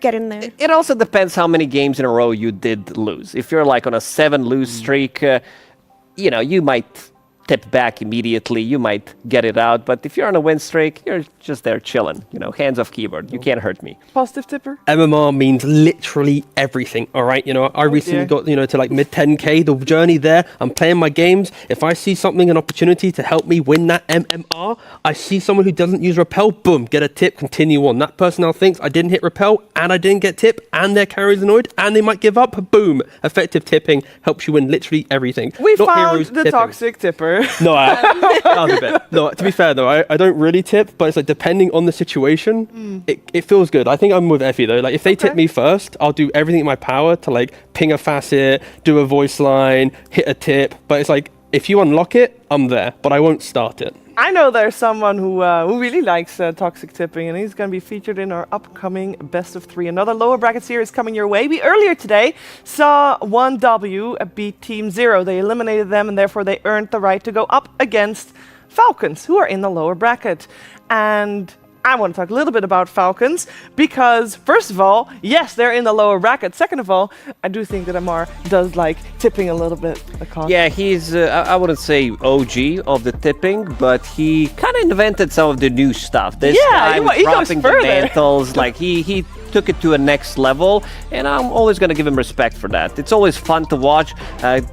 Speaker 21: get in there.
Speaker 12: It also depends how many games in a row you did lose. If you're like on a 7-lose streak, you know, you might tip back immediately. You might get it out. But if you're on a win streak, you're just there chilling. You know, hands off keyboard. You can't hurt me.
Speaker 2: Positive tipper?
Speaker 3: MMR means literally everything, all right? You know, I recently got, you know, to like mid 10K, the journey there. I'm playing my games. If I see something, an opportunity to help me win that MMR, I see someone who doesn't use repel, boom, get a tip, continue on. That person now thinks I didn't hit repel and I didn't get tip and their carry's annoyed and they might give up, boom. Effective tipping helps you win literally everything.
Speaker 2: We found the toxic tipper. tipper.
Speaker 3: No, that was a bit. No, to be fair though, I don't really tip, but it's like depending on the situation, it feels good. I think I'm with Effie though. Like if they tip me first, I'll do everything in my power to like ping a facet, do a voice line, hit a tip. But it's like if you unlock it, I'm there, but I won't start it.
Speaker 2: I know there's someone who really likes toxic tipping, and he's going to be featured in our upcoming Best of 3. Another lower bracket series coming your way. We earlier today saw 1W beat Team Zero. They eliminated them, and therefore they earned the right to go up against Falcons, who are in the lower bracket. And I want to talk a little bit about Falcons because, first of all, yes, they're in the lower bracket. Second of all, I do think that Amar does like tipping a little bit.
Speaker 12: Yeah, he's, I wouldn't say OG of the tipping, but he kind of invented some of the new stuff. This guy was dropping the mantles, like he took it to a next level, and I'm always going to give him respect for that. It's always fun to watch.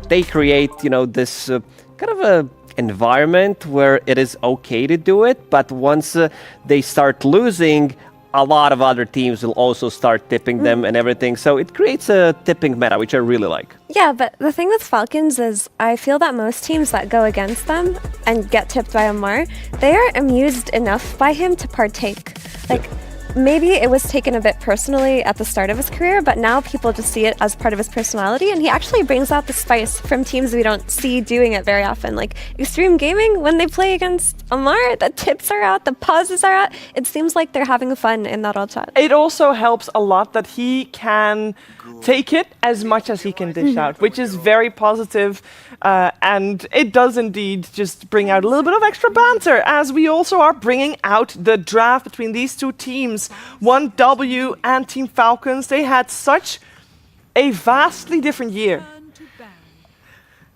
Speaker 12: They create, this kind of a environment where it is okay to do it, but once they start losing, a lot of other teams will also start tipping them and everything, so it creates a tipping meta, which I really like.
Speaker 21: Yeah, but the thing with Falcons is I feel that most teams that go against them and get tipped by Amar, they are amused enough by him to partake. Like, maybe it was taken a bit personally at the start of his career, but now people just see it as part of his personality, and he actually brings out the spice from teams we don't see doing it very often. Like Extreme Gaming, when they play against Amar, the tips are out, the pauses are out. It seems like they're having fun in that all chat.
Speaker 2: It also helps a lot that he can take it as much as he can dish out, which is very positive. And it does indeed just bring out a little bit of extra banter, as we also are bringing out the draft between these two teams. 1W and Team Falcons, they had such a vastly different year.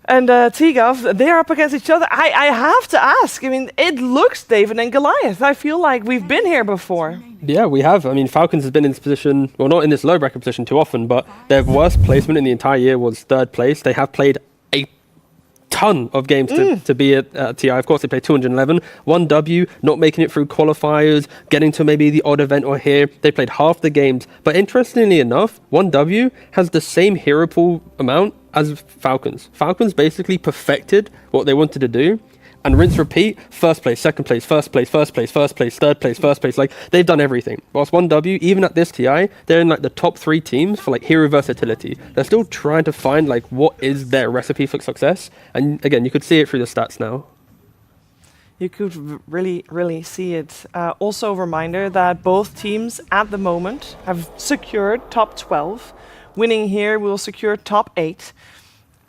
Speaker 2: And Tigov, they're up against each other. I have to ask, I mean, it looks David and Goliath. I feel like we've been here before.
Speaker 3: Yeah, we have. I mean, Falcons has been in this position, well, not in this low bracket position too often, but their worst placement in the entire year was 3rd place. They have played a ton of games to be at TI. Of course, they played 211. 1W, not making it through qualifiers, getting to maybe the odd event or here. They played half the games. But interestingly enough, 1W has the same hero pool amount as Falcons. Falcons basically perfected what they wanted to do. And rinse repeat, 1st place, 2nd place, 1st place, 1st place, 1st place, 3rd place, 1st place. Like, they've done everything. Whilst 1W, even at this TI, they're in like the top 3 teams for like hero versatility. They're still trying to find like what is their recipe for success. And again, you could see it through the stats now.
Speaker 2: You could really see it. Also a reminder that both teams at the moment have secured top 12. Winning here will secure top 8.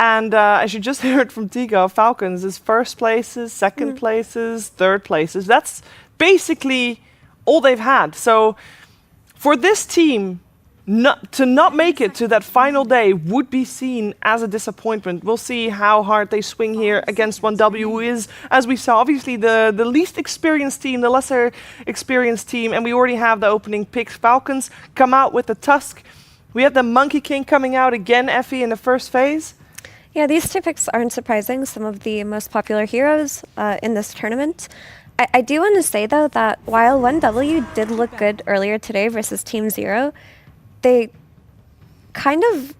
Speaker 2: And as you just heard from Tiga, Falcons is 1st places, 2nd places, 3rd places. That's basically all they've had. So for this team to not make it to that final day would be seen as a disappointment. We'll see how hard they swing here against 1W, who is, as we saw, obviously the least experienced team, the lesser experienced team. And we already have the opening picks. Falcons come out with the Tusk. We have the Monkey King coming out again, Effie, in the first phase.
Speaker 21: Yeah, these two picks aren't surprising. Some of the most popular heroes in this tournament. I do want to say, though, that while 1W did look good earlier today versus Team Zero, they kind of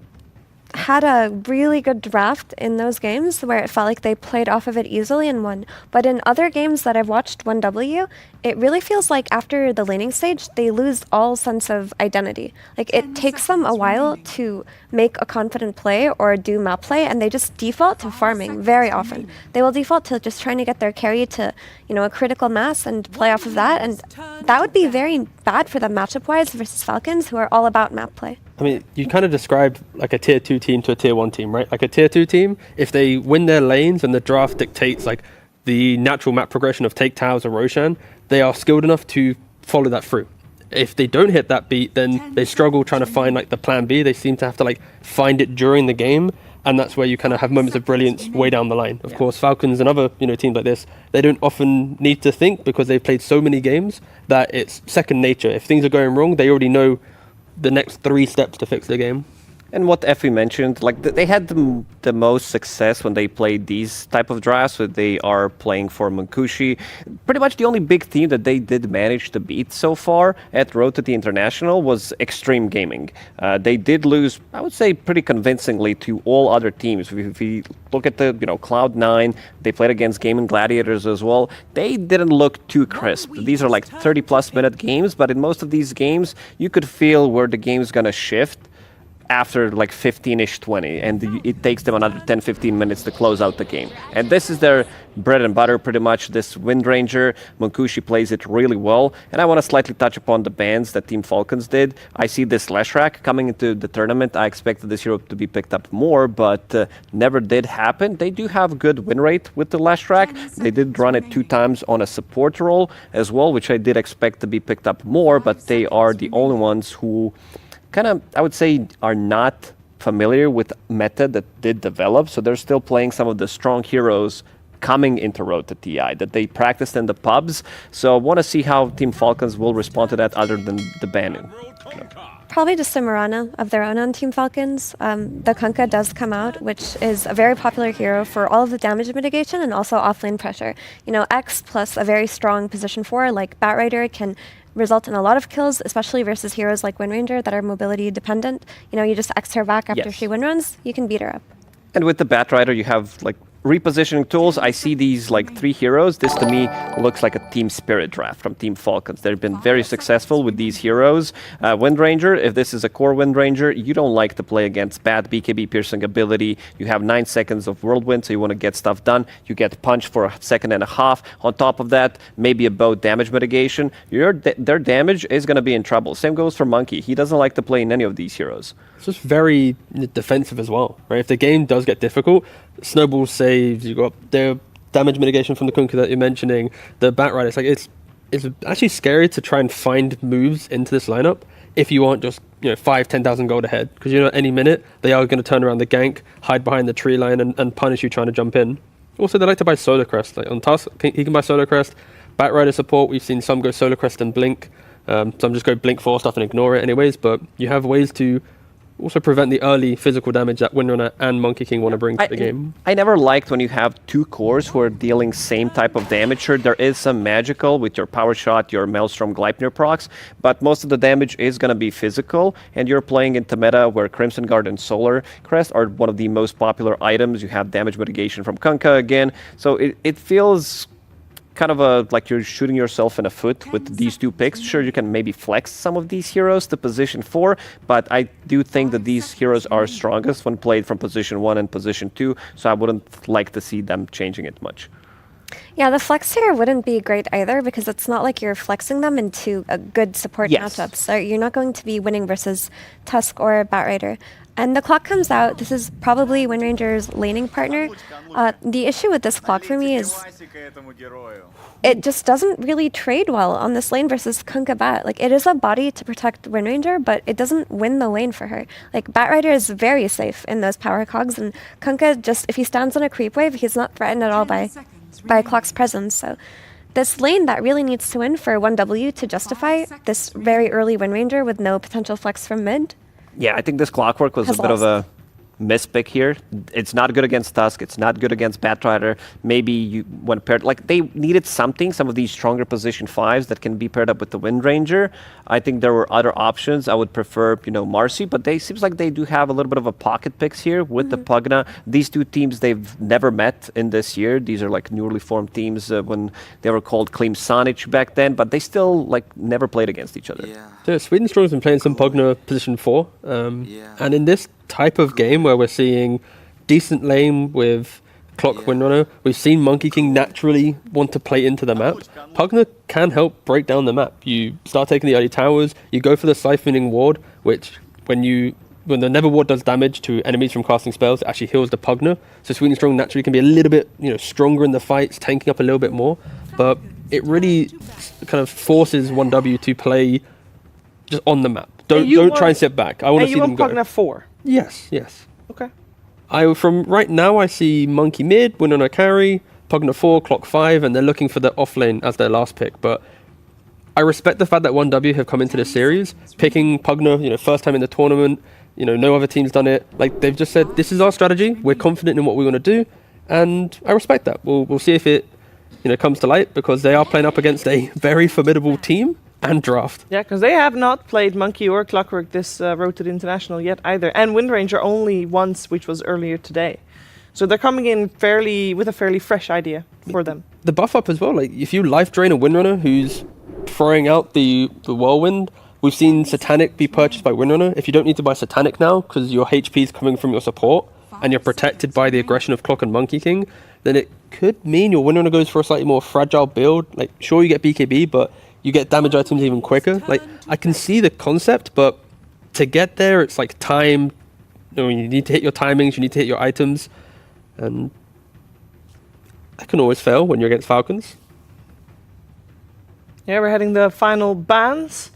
Speaker 21: had a really good draft in those games where it felt like they played off of it easily and won. But in other games that I've watched 1W, it really feels like after the laning stage, they lose all sense of identity. Like, it takes them a while to make a confident play or do map play, and they just default to farming very often. They will default to just trying to get their carry to, a critical mass and play off of that, and that would be very bad for them matchup-wise versus Falcons, who are all about map play.
Speaker 3: I mean, you kind of described like a tier 2 team to a tier 1 team, right? Like a tier 2 team, if they win their lanes and the draft dictates like the natural map progression of Take Towers or Roshan, they are skilled enough to follow that through. If they don't hit that beat, then they struggle trying to find like the plan B. They seem to have to like find it during the game, and that's where you kind of have moments of brilliance way down the line. Of course, Falcons and other teams like this, they don't often need to think because they've played so many games that it's second nature. If things are going wrong, they already know the next 3 steps to fix the game.
Speaker 12: And what Effie mentioned, like they had the most success when they played these type of drafts, so they are playing for Munkushi. Pretty much the only big team that they did manage to beat so far at Road to the International was Extreme Gaming. They did lose, I would say, pretty convincingly to all other teams. If we look at the Cloud9, they played against Gaming Gladiators as well. They didn't look too crisp. These are like 30+ minute games, but in most of these games, you could feel where the game's gonna shift after like 15-ish, 20, and it takes them another 10-15 minutes to close out the game. And this is their bread and butter, pretty much, this Wind Ranger. Munkushi plays it really well, and I want to slightly touch upon the bans that Team Falcons did. I see this Leshrac coming into the tournament. I expected this hero to be picked up more, but never did happen. They do have good win rate with the Leshrac. They did run it 2 times on a support role as well, which I did expect to be picked up more, but they are the only ones who kind of, I would say, are not familiar with meta that did develop, so they're still playing some of the strong heroes coming into Road to TI that they practiced in the pubs. So I want to see how Team Falcons will respond to that other than the banning.
Speaker 21: Probably just a Mirana of their own on Team Falcons. The Kunkka does come out, which is a very popular hero for all of the damage mitigation and also offlane pressure. X plus a very strong position 4 like Batrider can result in a lot of kills, especially versus heroes like Wind Ranger that are mobility dependent. You just X her back after she win runs, you can beat her up.
Speaker 12: And with the Batrider, you have like repositioning tools. I see these like 3 heroes. This to me looks like a Team Spirit draft from Team Falcons. They've been very successful with these heroes. Wind Ranger, if this is a core Wind Ranger, you don't like to play against bad BKB piercing ability. You have 9 seconds of Whirlwind, so you want to get stuff done. You get punched for a second and a half. On top of that, maybe a bow damage mitigation. Their damage is going to be in trouble. Same goes for Monkey. He doesn't like to play in any of these heroes.
Speaker 3: It's just very defensive as well, right? If the game does get difficult, Snowball saves, you got the damage mitigation from the Kunkka that you're mentioning, the Batrider. It's like it's actually scary to try and find moves into this lineup if you aren't just 5,000-10,000 gold ahead, because any minute they are going to turn around the gank, hide behind the tree line, and punish you trying to jump in. Also, they like to buy Solar Crest. Like on Tusk, he can buy Solar Crest. Batrider support, we've seen some go Solar Crest and Blink. Some just go Blink 4 stuff and ignore it anyways, but you have ways to also prevent the early physical damage that Windrunner and Monkey King want to bring to the game.
Speaker 12: I never liked when you have 2 cores who are dealing same type of damage. Sure, there is some magical with your Power Shot, your Maelstrom Gleipnir procs, but most of the damage is going to be physical, and you're playing into meta where Crimson Guard and Solar Crest are one of the most popular items. You have damage mitigation from Kunkka again, so it feels kind of like you're shooting yourself in the foot with these 2 picks. Sure, you can maybe flex some of these heroes to position 4, but I do think that these heroes are strongest when played from position 1 and position 2, so I wouldn't like to see them changing it much.
Speaker 21: Yeah, the flex here wouldn't be great either, because it's not like you're flexing them into a good support matchup. So you're not going to be winning versus Tusk or Batrider. And the clock comes out. This is probably Wind Ranger's laning partner. The issue with this clock for me is it just doesn't really trade well on this lane versus Kunkka Bat. Like, it is a body to protect Wind Ranger, but it doesn't win the lane for her. Like, Batrider is very safe in those power cogs, and Kunkka just, if he stands on a creep wave, he's not threatened at all by Clock's presence. So this lane that really needs to win for 1W to justify this very early Wind Ranger with no potential flex from mid.
Speaker 12: Yeah, I think this Clockwork was a bit of a mispick here. It's not good against Tusk. It's not good against Batrider. Maybe you want to pair... Like, they needed something, some of these stronger position 5s that can be paired up with the Wind Ranger. I think there were other options. I would prefer, Marcy, but seems like they do have a little bit of a pocket picks here with the Pugna. These 2 teams, they've never met in this year. These are like newly formed teams when they were called Klim Sonic back then, but they still never played against each other.
Speaker 3: So Sweden Strong's been playing some Pugna position 4, and in this type of game where we're seeing decent lane with Clock Windrunner, we've seen Monkey King naturally want to play into the map. Pugna can help break down the map. You start taking the early towers, you go for the siphoning ward, which when the Never Ward does damage to enemies from casting spells, it actually heals the Pugna. So Sweden Strong naturally can be a little bit stronger in the fights, tanking up a little bit more, but it really kind of forces 1W to play just on the map. Don't try and sit back. I want to see them go.
Speaker 2: Pugna 4?
Speaker 3: Yes.
Speaker 2: Okay.
Speaker 3: From right now, I see Monkey mid, Windrunner carry, Pugna 4, Clock 5, and they're looking for the off lane as their last pick. But I respect the fact that 1W have come into this series, picking Pugner, you know, first time in the tournament, you know, no other team's done it. Like, they've just said, this is our strategy, we're confident in what we want to do, and I respect that. We'll see if it, you know, comes to light, because they are playing up against a very formidable team and draft.
Speaker 2: Yeah, because they have not played Monkey or Clockwork this road to the International yet either, and Windranger only once, which was earlier today. So they're coming in with a fairly fresh idea for them.
Speaker 3: The buff up as well, like, if you life drain a Windrunner who's throwing out the Whirlwind, we've seen Satanic be purchased by Windrunner. If you don't need to buy Satanic now, because your HP is coming from your support, and you're protected by the aggression of Clock and Monkey King, then it could mean your Windrunner goes for a slightly more fragile build. Like, sure, you get BKB, but you get damage items even quicker. Like, I can see the concept, but to get there, it's like time. You know, you need to hit your timings, you need to hit your items, and that can always fail when you're against Falcons.
Speaker 2: Yeah, we're heading the final bans.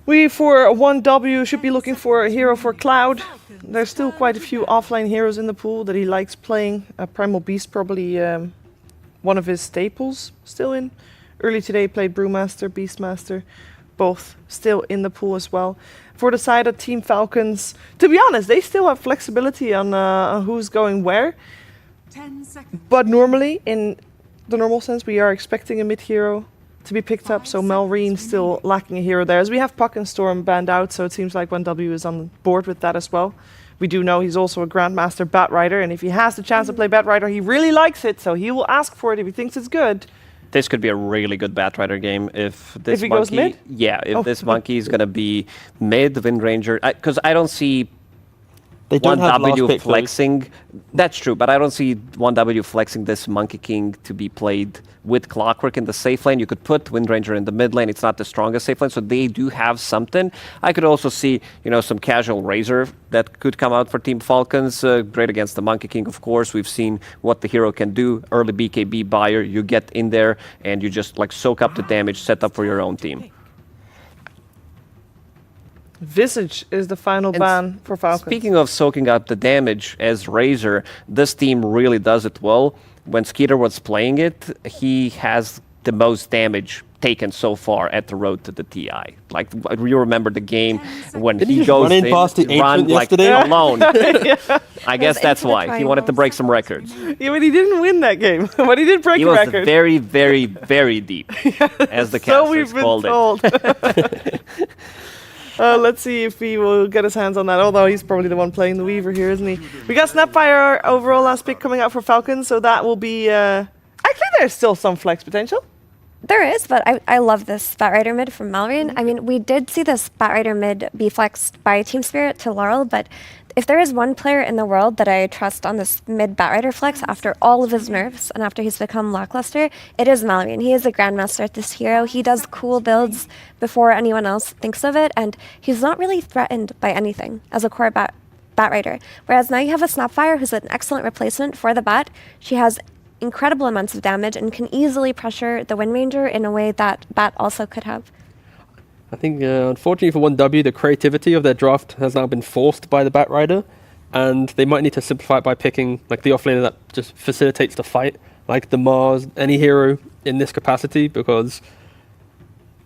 Speaker 2: We, for 1W, should be looking for a hero for Cloud. There's still quite a few offline heroes in the pool that he likes playing. Primal Beast probably one of his staples still in. Early today played Brewmaster, Beastmaster, both still in the pool as well. For the side of Team Falcons, to be honest, they still have flexibility on who's going where.
Speaker 8: 10 seconds.
Speaker 2: But normally, in the normal sense, we are expecting a mid-hero to be picked up, so Melreen still lacking a hero there. As we have Puck and Storm banned out, so it seems like 1W is on board with that as well. We do know he's also a Grandmaster Batrider, and if he has the chance to play Batrider, he really likes it, so he will ask for it if he thinks it's good.
Speaker 12: This could be a really good Batrider game if this
Speaker 2: he
Speaker 12: monkey...
Speaker 2: goes mid?
Speaker 12: Yeah, if this monkey is going to be mid, Windranger... Because I don't see...
Speaker 3: They don't have last
Speaker 12: 1W
Speaker 3: pick,
Speaker 12: flexing. That's true, but I don't see 1W flexing this Monkey King to be played with Clockwork in the safe lane. You could put Windranger in the mid lane. It's not the strongest safe lane, so they do have something. I could also see, you know, some casual Razor that could come out for Team Falcons. Great against the Monkey King, of course. We've seen what the hero can do. Early BKB buyer, you get in there and you just like soak up the damage, set up for your own team.
Speaker 2: Visage is the final ban for Falcons.
Speaker 12: Speaking of soaking up the damage as Razor, this team really does it well. When Skeeter was playing it, he has the most damage taken so far at the road to the TI. Like, you remember the game when he goes
Speaker 3: run in past the
Speaker 12: run like
Speaker 3: yesterday?
Speaker 12: alone.
Speaker 2: Yeah.
Speaker 12: I guess that's why. He wanted to break some records.
Speaker 2: Yeah, but he didn't win that game. But he did break
Speaker 12: He
Speaker 2: a
Speaker 12: was
Speaker 2: record.
Speaker 12: very, very, very deep, as the
Speaker 2: So
Speaker 12: casters
Speaker 2: we've been
Speaker 12: called
Speaker 2: told.
Speaker 12: it.
Speaker 2: Let's see if he will get his hands on that, although he's probably the one playing the Weaver here, isn't he? We got Snapfire overall last pick coming out for Falcons, so that will be... Actually, there's still some flex potential.
Speaker 21: There is, but I love this Batrider mid from Malrine. I mean, we did see this Batrider mid be flexed by Team Spirit to Laurel, but if there is one player in the world that I trust on this mid Batrider flex after all of his nerfs and after he's become lackluster, it is Malrine. He is a Grandmaster at this hero. He does cool builds before anyone else thinks of it, and he's not really threatened by anything as a core Batrider. Whereas now you have a Snapfire who's an excellent replacement for the Bat. She has incredible amounts of damage and can easily pressure the Windranger in a way that Bat also could have.
Speaker 3: I think, unfortunately for 1W, the creativity of their draft has now been forced by the Batrider, and they might need to simplify it by picking like the offlaner that just facilitates the fight, like the Mars, any hero in this capacity, because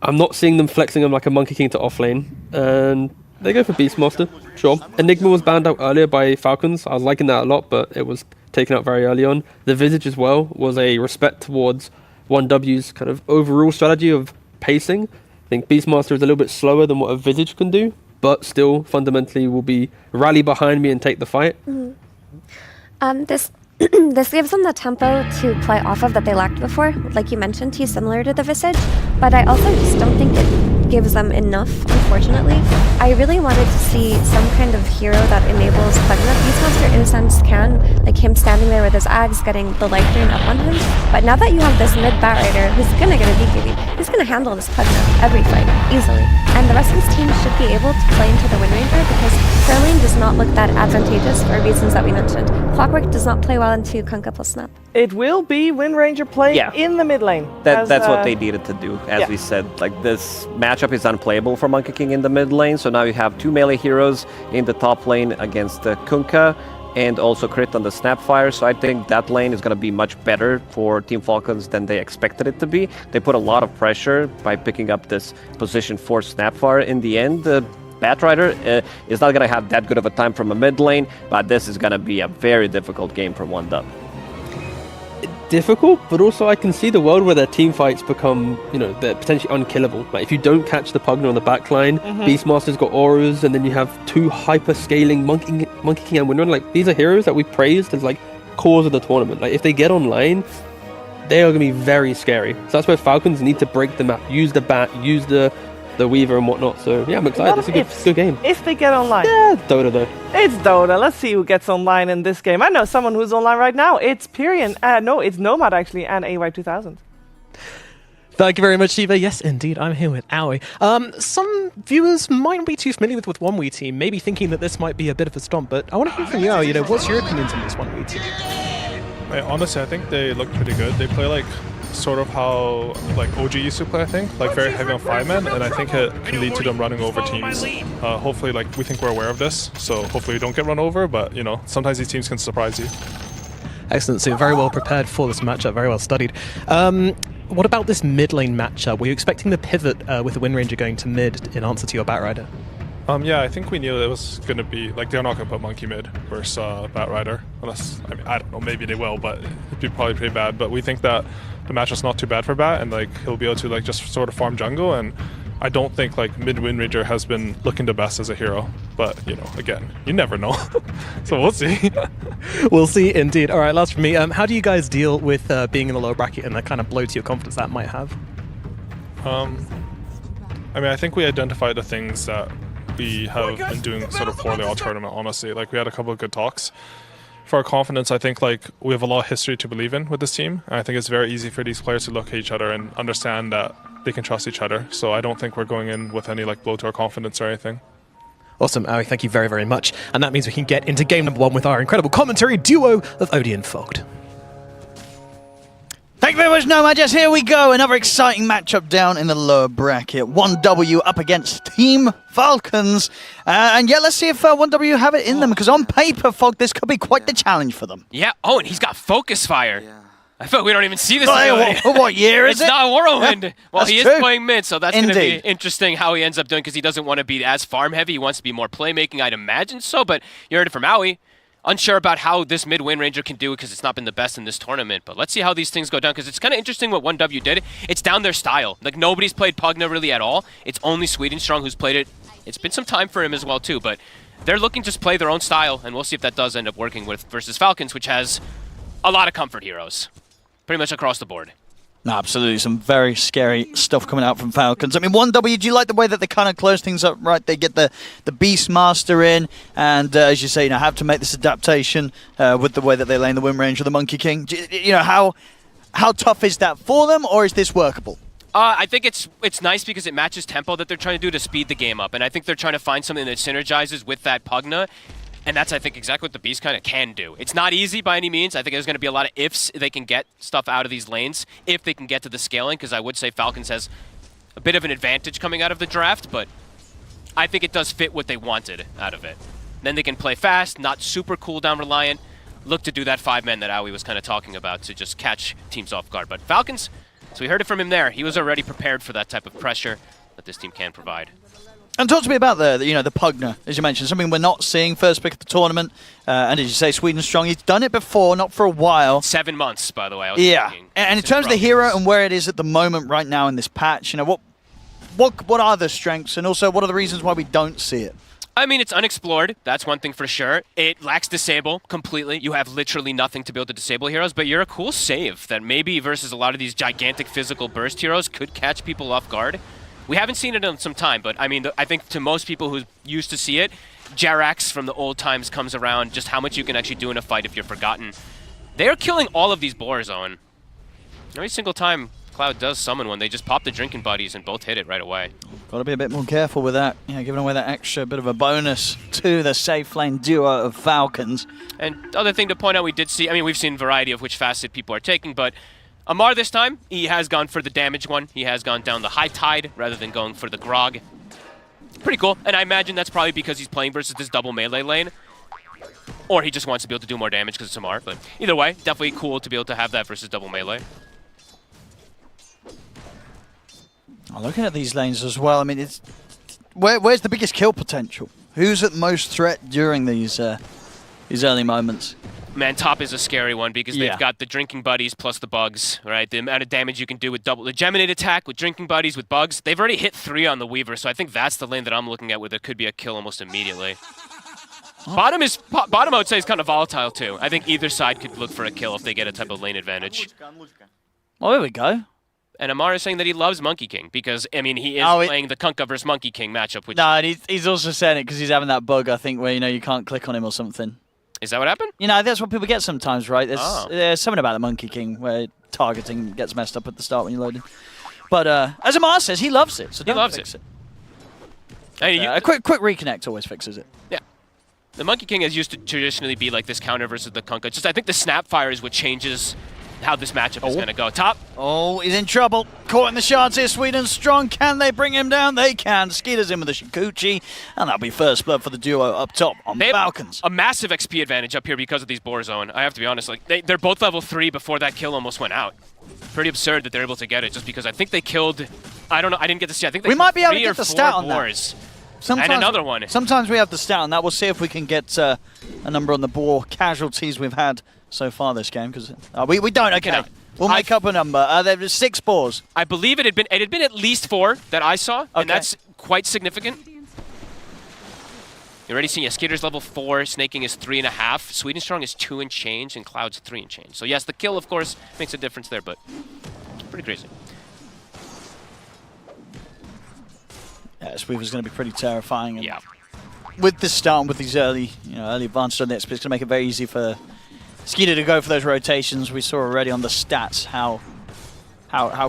Speaker 3: I'm not seeing them flexing them like a Monkey King to offlane, and they go for Beastmaster, sure. Enigma was banned out earlier by Falcons. I was liking that a lot, but it was taken out very early on. The Visage as well was a respect towards 1W's kind of overall strategy of pacing. I think Beastmaster is a little bit slower than what a Visage can do, but still fundamentally will be rally behind me and take the fight.
Speaker 21: Mm-hmm. This gives them the tempo to play off of that they lacked before. Like you mentioned, he's similar to the Visage, but I also just don't think it gives them enough, unfortunately. I really wanted to see some kind of hero that enables plugging up Beastmaster in a sense can, like him standing there with his Ags getting the life drain up on him. But now that you have this mid Batrider who's gonna get a BKB, he's gonna handle this plug up every fight, easily. And the rest of his team should be able to play into the Windranger because Curling does not look that advantageous for reasons that we mentioned. Clockwork does not play well into Kunkka plus Snap.
Speaker 2: It will be Windranger playing in the mid lane.
Speaker 12: That's what they needed to do, as we said. Like, this matchup is unplayable for Monkey King in the mid lane, so now you have two melee heroes in the top lane against Kunkka, and also crit on the Snapfire, so I think that lane is going to be much better for Team Falcons than they expected it to be. They put a lot of pressure by picking up this position for Snapfire. In the end, Batrider is not going to have that good of a time from a mid lane, but this is going to be a very difficult game for 1W.
Speaker 3: Difficult, but also I can see the world where their team fights become, you know, they're potentially unkillable. Like if you don't catch the Pugna on the backline, Beastmaster's got auras, and then you have two hyper-scaling Monkey King and Windrunner. Like these are heroes that we've praised as like cores of the tournament. Like if they get online, they are going to be very scary. So that's where Falcons need to break the map, use the bat, use the Weaver and whatnot. So yeah, I'm excited. It's a good game.
Speaker 2: If they get online.
Speaker 3: Yeah, Dota though.
Speaker 2: It's Dota. Let's see who gets online in this game. I know someone who's online right now. It's Pyrian. No, it's Nomad actually, and AY2000.
Speaker 9: Thank you very much, Shiva. Yes, indeed, I'm here with Aoi. Some viewers might not be too familiar with 1W team, maybe thinking that this might be a bit of a stomp, but I want to hear from you, Aoi. You know, what's your opinions on this 1W team?
Speaker 4: Honestly, I think they look pretty good. They play like sort of how like OG used to play, I think, like very heavy on 5-man, and I think it can lead to them running over teams. Hopefully, like we think we're aware of this, so hopefully we don't get run over, but you know, sometimes these teams can surprise you.
Speaker 9: Excellent, so you're very well prepared for this matchup, very well studied. What about this mid lane matchup? Were you expecting the pivot with the Wind Ranger going to mid in answer to your Batrider?
Speaker 4: Yeah, I think we knew it was going to be, like, they're not going to put Monkey mid versus Batrider, unless, I mean, I don't know, maybe they will, but it'd be probably pretty bad. But we think that the matchup's not too bad for Bat, and, like, he'll be able to, like, just sort of farm jungle, and I don't think, like, mid Wind Ranger has been looking the best as a hero. But, you know, again, you never know. So we'll see.
Speaker 9: We'll see, indeed. All right, last from me. How do you guys deal with being in the lower bracket and the kind of blow to your confidence that might have?
Speaker 4: I mean, I think we identified the things that we have been doing sort of poorly all tournament, honestly. Like, we had a couple of good talks. For our confidence, I think, like, we have a lot of history to believe in with this team. And I think it's very easy for these players to look at each other and understand that they can trust each other. So I don't think we're going in with any, like, blow to our confidence or anything.
Speaker 9: Awesome, Aoi, thank you very, very much. And that means we can get into game number 1 with our incredible commentary duo of Odie and Fogged.
Speaker 19: Thank you very much, Nomad. Yes, here we go. Another exciting matchup down in the lower bracket. 1W up against Team Falcons. And yeah, let's see if 1W have it in them, because on paper, Fog, this could be quite the challenge for them.
Speaker 20: Yeah, oh, and he's got Focus Fire. Yeah. I feel like we don't even see this.
Speaker 19: What year is
Speaker 20: it's
Speaker 19: it?
Speaker 20: It's not Whirlwind.
Speaker 19: Yeah,
Speaker 20: well, he
Speaker 19: true.
Speaker 20: is playing mid, so that's going to be interesting how he ends up doing, because he doesn't want to be as farm heavy. He wants to be more playmaking, I'd imagine so, but you heard it from Aoi. Unsure about how this mid Wind Ranger can do it because it's not been the best in this tournament. But let's see how these things go down, because it's kind of interesting what 1W did. It's down their style. Like, nobody's played Pugna really at all. It's only Swedenstrong who's played it. It's been some time for him as well, too. But they're looking to just play their own style, and we'll see if that does end up working with versus Falcons, which has a lot of comfort heroes. Pretty much across the board.
Speaker 19: No, absolutely. Some very scary stuff coming out from Falcons. I mean, 1W, do you like the way that they kind of close things up, right? They get the Beastmaster in, and as you say, you know, have to make this adaptation with the way that they lane the Wind Ranger, the Monkey King. You know, how tough is that for them, or is this workable?
Speaker 20: I think it's nice because it matches tempo that they're trying to do to speed the game up, and I think they're trying to find something that synergizes with that Pugna. And that's, I think, exactly what the Beast kind of can do. It's not easy by any means. I think there's going to be a lot of ifs they can get stuff out of these lanes, if they can get to the scaling, because I would say Falcons has a bit of an advantage coming out of the draft, but I think it does fit what they wanted out of it. Then they can play fast, not super cooldown reliant, look to do that 5-man that Aoi was kind of talking about to just catch teams off guard. But Falcons, so we heard it from him there, he was already prepared for that type of pressure that this team can provide.
Speaker 19: And talk to me about the Pugna, as you mentioned, something we're not seeing first pick of the tournament. And as you say, Swedenstrong, he's done it before, not for a while.
Speaker 20: 7 months, by the way.
Speaker 19: Yeah, and in terms of the hero and where it is at the moment right now in this patch, you know, what are the strengths, and also what are the reasons why we don't see it?
Speaker 20: I mean, it's unexplored. That's one thing for sure. It lacks disable completely. You have literally nothing to be able to disable heroes, but you're a cool save that maybe versus a lot of these gigantic physical burst heroes could catch people off guard. We haven't seen it in some time, but I mean, I think to most people who used to see it, Jarax from the old times comes around, just how much you can actually do in a fight if you're forgotten. They are killing all of these boars, Owen. Every single time Cloud does summon one, they just pop the drinking buddies and both hit it right away.
Speaker 19: Got to be a bit more careful with that, giving away that extra bit of a bonus to the safe lane duo of Falcons.
Speaker 20: And other thing to point out, we did see, I mean, we've seen a variety of which facet people are taking, but Amar this time, he has gone for the damage one. He has gone down the high tide rather than going for the grog. Pretty cool, and I imagine that's probably because he's playing versus this double melee lane. Or he just wants to be able to do more damage because it's Amar. But either way, definitely cool to be able to have that versus double melee.
Speaker 19: Looking at these lanes as well, I mean, it's where's the biggest kill potential? Who's at most threat during these early moments?
Speaker 20: Man, top is a scary one because they've got the drinking buddies plus the bugs, right? The amount of damage you can do with double the Geminate attack with drinking buddies with bugs. They've already hit 3 on the Weaver, so I think that's the lane that I'm looking at where there could be a kill almost immediately. Bottom, I would say, is kind of volatile too. I think either side could look for a kill if they get a type of lane advantage.
Speaker 19: Oh, there we go.
Speaker 20: And Amar is saying that he loves Monkey King because, I mean, he is playing the Kunkka versus Monkey King matchup. Which
Speaker 19: No, and he's also saying it because he's having that bug, I think, where, you can't click on him or something.
Speaker 20: Is that what happened?
Speaker 19: That's what people get sometimes, right? There's something about the Monkey King where targeting gets messed up at the start when you're loading. But as Amar says, he loves it, so don't fix it. A quick reconnect always fixes it.
Speaker 20: Yeah. The Monkey King has used to traditionally be like this counter versus the Kunkka. Just I think the Snapfire is what changes how this matchup is going to go. Top.
Speaker 19: Oh, he's in trouble. Caught in the shards here. Sweden strong. Can they bring him down? They can. Skeeter's in with the Shikuchi. And that'll be first blood for the duo up top on Falcons.
Speaker 20: A massive XP advantage up here because of these Boar Zone. I have to be honest. Like they're both level 3 before that kill almost went out. Pretty absurd that they're able to get it just because I think they killed... I don't know. I didn't get to see. I think they
Speaker 19: we might be able to
Speaker 20: 3
Speaker 19: get
Speaker 20: or
Speaker 19: the
Speaker 20: 4
Speaker 19: stat on
Speaker 20: boars.
Speaker 19: that. Sometimes,
Speaker 20: and another one.
Speaker 19: Sometimes we have the stat on that. We'll see if we can get a number on the boar casualties we've had so far this game. Because we don't. Okay, we'll make up a number. There were 6 boars.
Speaker 20: I believe it had been at least 4 that I saw, and that's quite significant. You're already seeing Skitter's level 4, Snaking is 3.5, Sweden Strong is 2 and change, and Cloud's 3 and change. So yes, the kill of course makes a difference there, but pretty crazy.
Speaker 19: Yeah, this Weaver's going to be pretty terrifying. And with this start and with these early advances on the XP, it's going to make it very easy for Skeeter to go for those rotations. We saw already on the stats how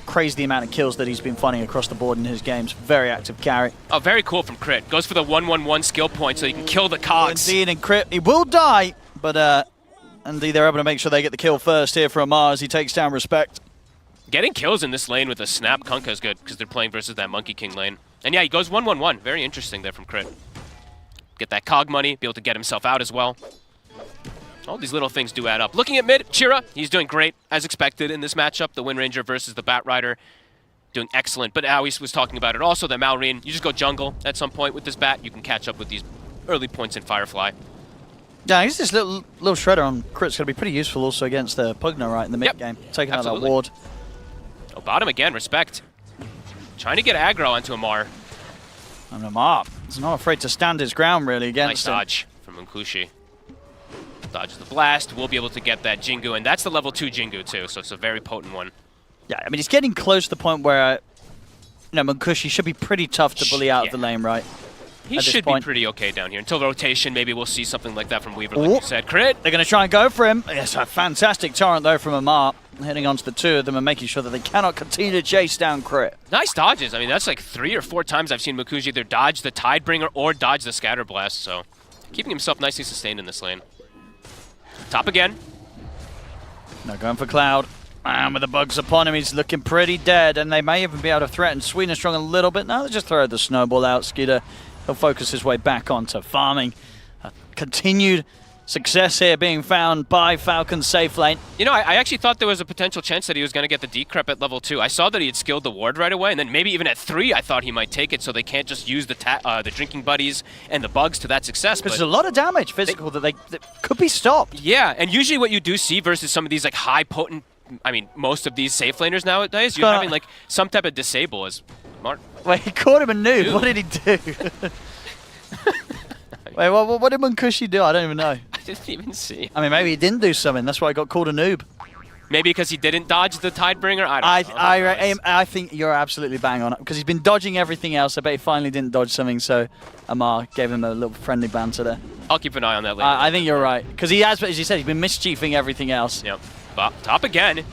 Speaker 19: crazy the amount of kills that he's been finding across the board in his games. Very active carry.
Speaker 20: Oh, very cool from Crit. Goes for the 1-1-1 skill point so he can kill the cogs.
Speaker 19: Indeed, and Crit, he will die, but indeed they're able to make sure they get the kill first here for Amar as he takes down Respect.
Speaker 20: Getting kills in this lane with a snap Kunkka is good because they're playing versus that Monkey King lane. And yeah, he goes 1-1-1. Very interesting there from Crit. Get that cog money, be able to get himself out as well. All these little things do add up. Looking at mid, Chira, he's doing great, as expected in this matchup. The Wind Ranger versus the Bat Rider, doing excellent. But Aois was talking about it also, that Malrine, you just go jungle at some point with this Bat. You can catch up with these early points in Firefly.
Speaker 19: Yeah, I guess this little shredder on Crit's going to be pretty useful also against the Pugna, right, in the mid game. Taking out that ward.
Speaker 20: Oh, bottom again, Respect. Trying to get aggro onto Amar.
Speaker 19: And Amar is not afraid to stand his ground, really, against
Speaker 20: Nice dodge from Munkushi. Dodges the blast. We'll be able to get that Jingu, and that's the level 2 Jingu, too, so it's a very potent one.
Speaker 19: Yeah, I mean, he's getting close to the point where, Munkushi should be pretty tough to bully out of the lane, right?
Speaker 20: He should be pretty okay down here. Until rotation, maybe we'll see something like that from Weaver, like you said. Crit!
Speaker 19: They're going to try and go for him. Yes, a fantastic torrent, though, from Amar. Heading onto the 2 of them and making sure that they cannot continue to chase down Crit.
Speaker 20: Nice dodges. I mean, that's like 3 or 4 times I've seen Munkushi either dodge the Tidebringer or dodge the Scatter Blast, so keeping himself nicely sustained in this lane. Top again.
Speaker 19: Now going for Cloud. And with the bugs upon him, he's looking pretty dead, and they may even be able to threaten Sweden Strong a little bit. Now they just throw the snowball out. Skeeter, he'll focus his way back onto farming. Continued success here being found by Falcon's safe lane.
Speaker 20: You know, I actually thought there was a potential chance that he was going to get the Decrep at level 2. I saw that he had skilled the ward right away, and then maybe even at 3 I thought he might take it so they can't just use the drinking buddies and the bugs to that success.
Speaker 19: Because there's a lot of damage physical that could be stopped.
Speaker 20: Yeah, and usually what you do see versus some of these like high potent, I mean, most of these safe laners nowadays, you're having like some type of disable as Mark.
Speaker 19: Wait, he caught him a noob. What did he do? Wait, what did Munkushi do? I don't even know.
Speaker 20: I didn't even see.
Speaker 19: I mean, maybe he didn't do something. That's why I got called a noob.
Speaker 20: Maybe because he didn't dodge the Tidebringer? I don't know.
Speaker 19: I think you're absolutely bang on it. Because he's been dodging everything else. I bet he finally didn't dodge something, so Amar gave him a little friendly banter there.
Speaker 20: I'll keep an eye on that later.
Speaker 19: I think you're right. Because he has, as you said, he's been mischiefing everything else.
Speaker 20: Yep. Top again.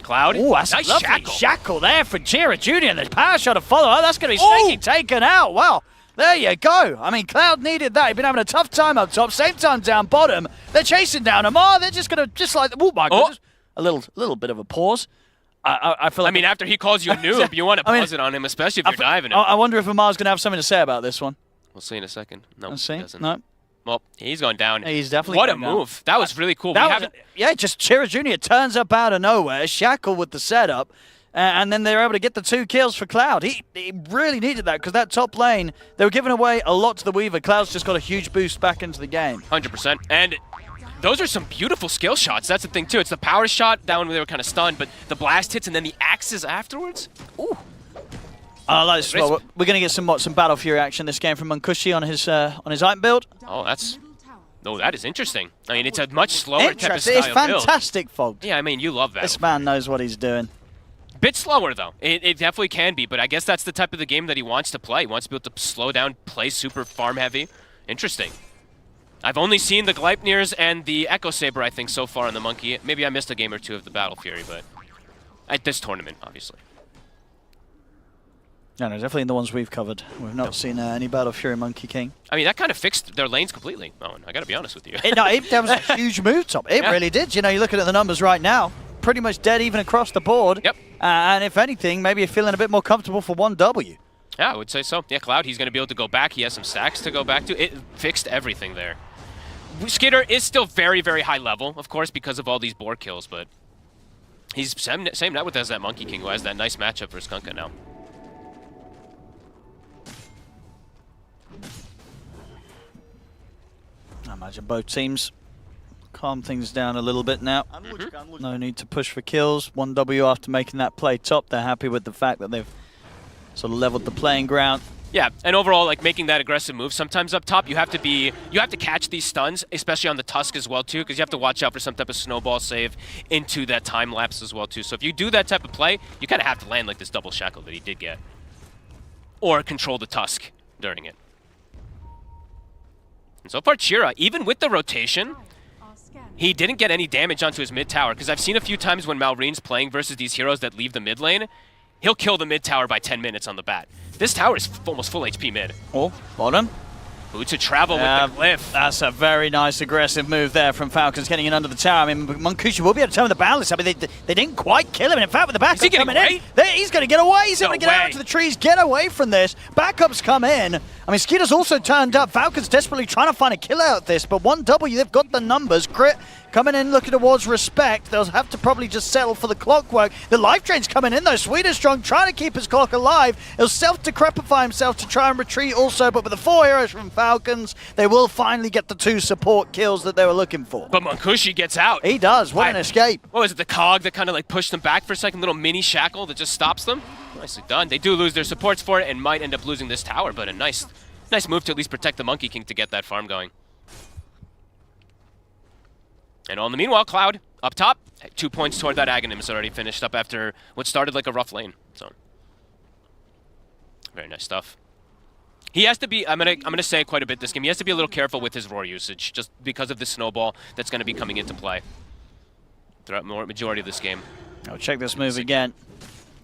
Speaker 20: Cloud.
Speaker 19: Oh, that's
Speaker 20: nice
Speaker 19: a lovely shackle there for Jira Jr. And there's power shot to follow. Oh, that's going to be Snaky taken out. Wow. There you go. I mean, Cloud needed that. He'd been having a tough time up top, same time down bottom. They're chasing down Amar. They're just going to, just like, oh my goodness. A little bit of a pause. I feel like...
Speaker 20: I mean, after he calls you a noob, you want to pause it on him, especially if you're diving him.
Speaker 19: I wonder if Amar's going to have something to say about this one.
Speaker 20: We'll see in a second. No,
Speaker 19: Let's see.
Speaker 20: he doesn't.
Speaker 19: No.
Speaker 20: Well, he's going down.
Speaker 19: He's definitely
Speaker 20: What a
Speaker 19: going down.
Speaker 20: move. That was really cool.
Speaker 19: Yeah, just Chira Jr. turns up out of nowhere, Shackle with the setup, and then they're able to get the 2 kills for Cloud. He really needed that because that top lane, they were giving away a lot to the Weaver. Cloud's just got a huge boost back into the game.
Speaker 20: 100%. And those are some beautiful skill shots. That's the thing, too. It's the power shot, that one where they were kind of stunned, but the blast hits and then the axes afterwards. Ooh.
Speaker 19: Like this as well. We're going to get some Battle Fury action this game from Munkushi on his item build.
Speaker 20: Oh, that is interesting. I mean, it's a much slower type of style
Speaker 19: It's
Speaker 20: build.
Speaker 19: fantastic, Fogged.
Speaker 20: Yeah, I mean, you love that.
Speaker 19: This man knows what he's doing.
Speaker 20: Bit slower, though. It definitely can be, but I guess that's the type of the game that he wants to play. He wants to be able to slow down, play super farm heavy. Interesting. I've only seen the Gleipnirs and the Echo Saber, I think, so far in the Monkey. Maybe I missed a game or two of the Battle Fury, but at this tournament, obviously.
Speaker 19: No, definitely in the ones we've covered. We've not seen any Battle Fury Monkey King.
Speaker 20: I mean, that kind of fixed their lanes completely, Owen. I got to be honest with you.
Speaker 19: That was a huge move, Top. It really did. You know, you're looking at the numbers right now. Pretty much dead even across the board.
Speaker 20: Yep.
Speaker 19: And if anything, maybe you're feeling a bit more comfortable for 1W.
Speaker 20: Yeah, I would say so. Yeah, Cloud, he's going to be able to go back. He has some stacks to go back to. It fixed everything there. Skitter is still very, very high level, of course, because of all these board kills, but he's same net with as that Monkey King, who has that nice matchup for Skunka now.
Speaker 19: I imagine both teams calm things down a little bit now. No need to push for kills. 1W after making that play top. They're happy with the fact that they've sort of leveled the playing ground.
Speaker 20: Yeah, and overall, like making that aggressive move sometimes up top, you have to catch these stuns, especially on the Tusk as well too, because you have to watch out for some type of snowball save into that time lapse as well too. So if you do that type of play, you kind of have to land like this double shackle that he did get, or control the Tusk during it. And so far, Chira, even with the rotation, he didn't get any damage onto his mid tower, because I've seen a few times when Malreen's playing versus these heroes that leave the mid lane, he'll kill the mid tower by 10 minutes on the bat. This tower is almost full HP mid.
Speaker 19: Oh, bottom.
Speaker 20: Boots of travel with the glyph.
Speaker 19: That's a very nice aggressive move there from Falcons getting in under the tower. I mean, Munkushi will be able to turn the balance. I mean, they didn't quite kill him. And in fact, with the backup coming in, he's going to get away. He's able to get out to the trees, get away from this. Backups come in. I mean, Skeeter's also turned up. Falcons desperately trying to find a kill out of this, but 1W, they've got the numbers. Crit coming in looking towards Respect. They'll have to probably just settle for the clockwork. The life drain's coming in though. Sweden Strong trying to keep his clock alive. He'll self-decrepify himself to try and retreat also, but with the 4 heroes from Falcons, they will finally get the 2 support kills that they were looking for.
Speaker 20: But Munkushi gets out.
Speaker 19: He does. What an escape.
Speaker 20: What was it, the cog that kind of like pushed them back for a second? Little mini shackle that just stops them? Nicely done. They do lose their supports for it and might end up losing this tower, but a nice move to at least protect the Monkey King to get that farm going. And in the meanwhile, Cloud, up top, 2 points toward that Aghanim is already finished up after what started like a rough lane. So, very nice stuff. He has to be, I'm gonna say quite a bit this game, he has to be a little careful with his roar usage, just because of the snowball that's gonna be coming into play throughout the majority of this game.
Speaker 19: I'll check this move again.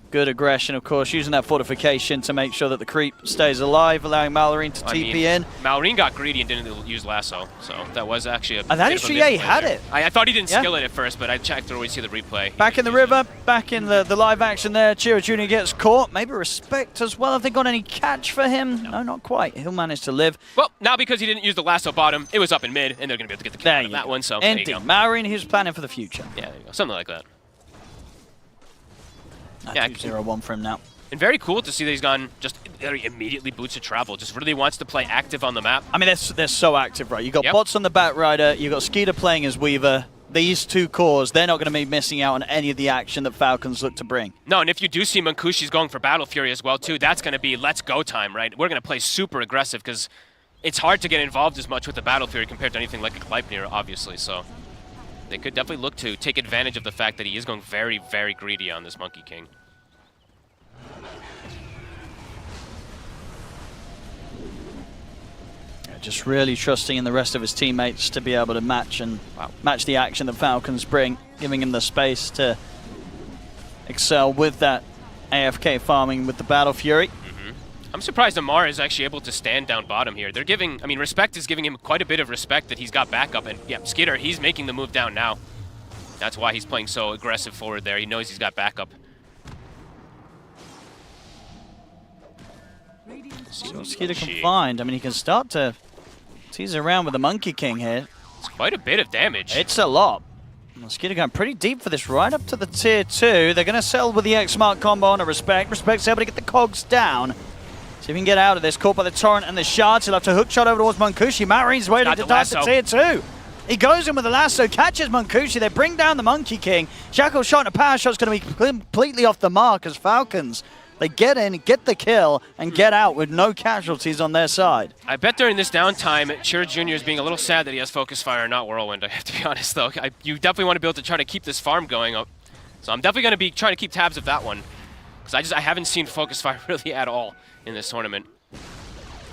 Speaker 19: Good aggression, of course, using that fortification to make sure that the creep stays alive, allowing Malorine to TP in.
Speaker 20: Malorine got greedy and didn't use Lasso, so that was actually a
Speaker 19: that is true, yeah, he had it.
Speaker 20: I thought he didn't skill it at first, but I checked to always see the replay.
Speaker 19: Back in the river, back in the live action there. Chira Jr. gets caught. Maybe Respect as well. Have they got any catch for him? No, not quite. He'll manage to live.
Speaker 20: Well, now because he didn't use the Lasso bottom, it was up in mid, and they're going to be able to get the kill out of that one, so
Speaker 19: Indeed. Malorine, he was planning for the future.
Speaker 20: Yeah, there you go. Something like that.
Speaker 19: Yeah, 2-0-1 for him now.
Speaker 20: And very cool to see that he's gone just immediately boots of travel. Just really wants to play active on the map.
Speaker 19: I mean, they're so active, right? You got bots on the Batrider, you got Skeeter playing as Weaver. These 2 cores, they're not going to be missing out on any of the action that Falcons look to bring.
Speaker 20: No, and if you do see Munkushi's going for Battle Fury as well, too, that's going to be let's go time, right? We're going to play super aggressive because it's hard to get involved as much with the Battle Fury compared to anything like a Gleipnir, obviously. So they could definitely look to take advantage of the fact that he is going very, very greedy on this Monkey King.
Speaker 19: Just really trusting in the rest of his teammates to be able to match the action that Falcons bring, giving him the space to excel with that AFK farming with the Battle Fury.
Speaker 20: I'm surprised Amar is actually able to stand down bottom here. They're giving, I mean, Respect is giving him quite a bit of respect that he's got backup, and yeah, Skitter, he's making the move down now. That's why he's playing so aggressive forward there. He knows he's got backup.
Speaker 19: See what Skeeter can find. I mean, he can start to Tease around with the Monkey King here.
Speaker 20: It's quite a bit of damage.
Speaker 19: It's a lot. Mosquito going pretty deep for this, right up to the tier 2. They're going to settle with the X-Mark combo on a Respect. Respect's able to get the cogs down. See if he can get out of this. Caught by the Torrent and the Shards. He'll have to hook shot over towards Munkushi. Marine's waiting to dive to tier 2. He goes in with the lasso, catches Munkushi. They bring down the Monkey King. Shackle shot and a power shot's going to be completely off the mark as Falcons. They get in, get the kill, and get out with no casualties on their side.
Speaker 20: I bet during this downtime, Shira Jr. is being a little sad that he has Focus Fire and not Whirlwind, I have to be honest, though. You definitely want to be able to try to keep this farm going up. So I'm definitely going to be trying to keep tabs of that one. Because I haven't seen Focus Fire really at all in this tournament.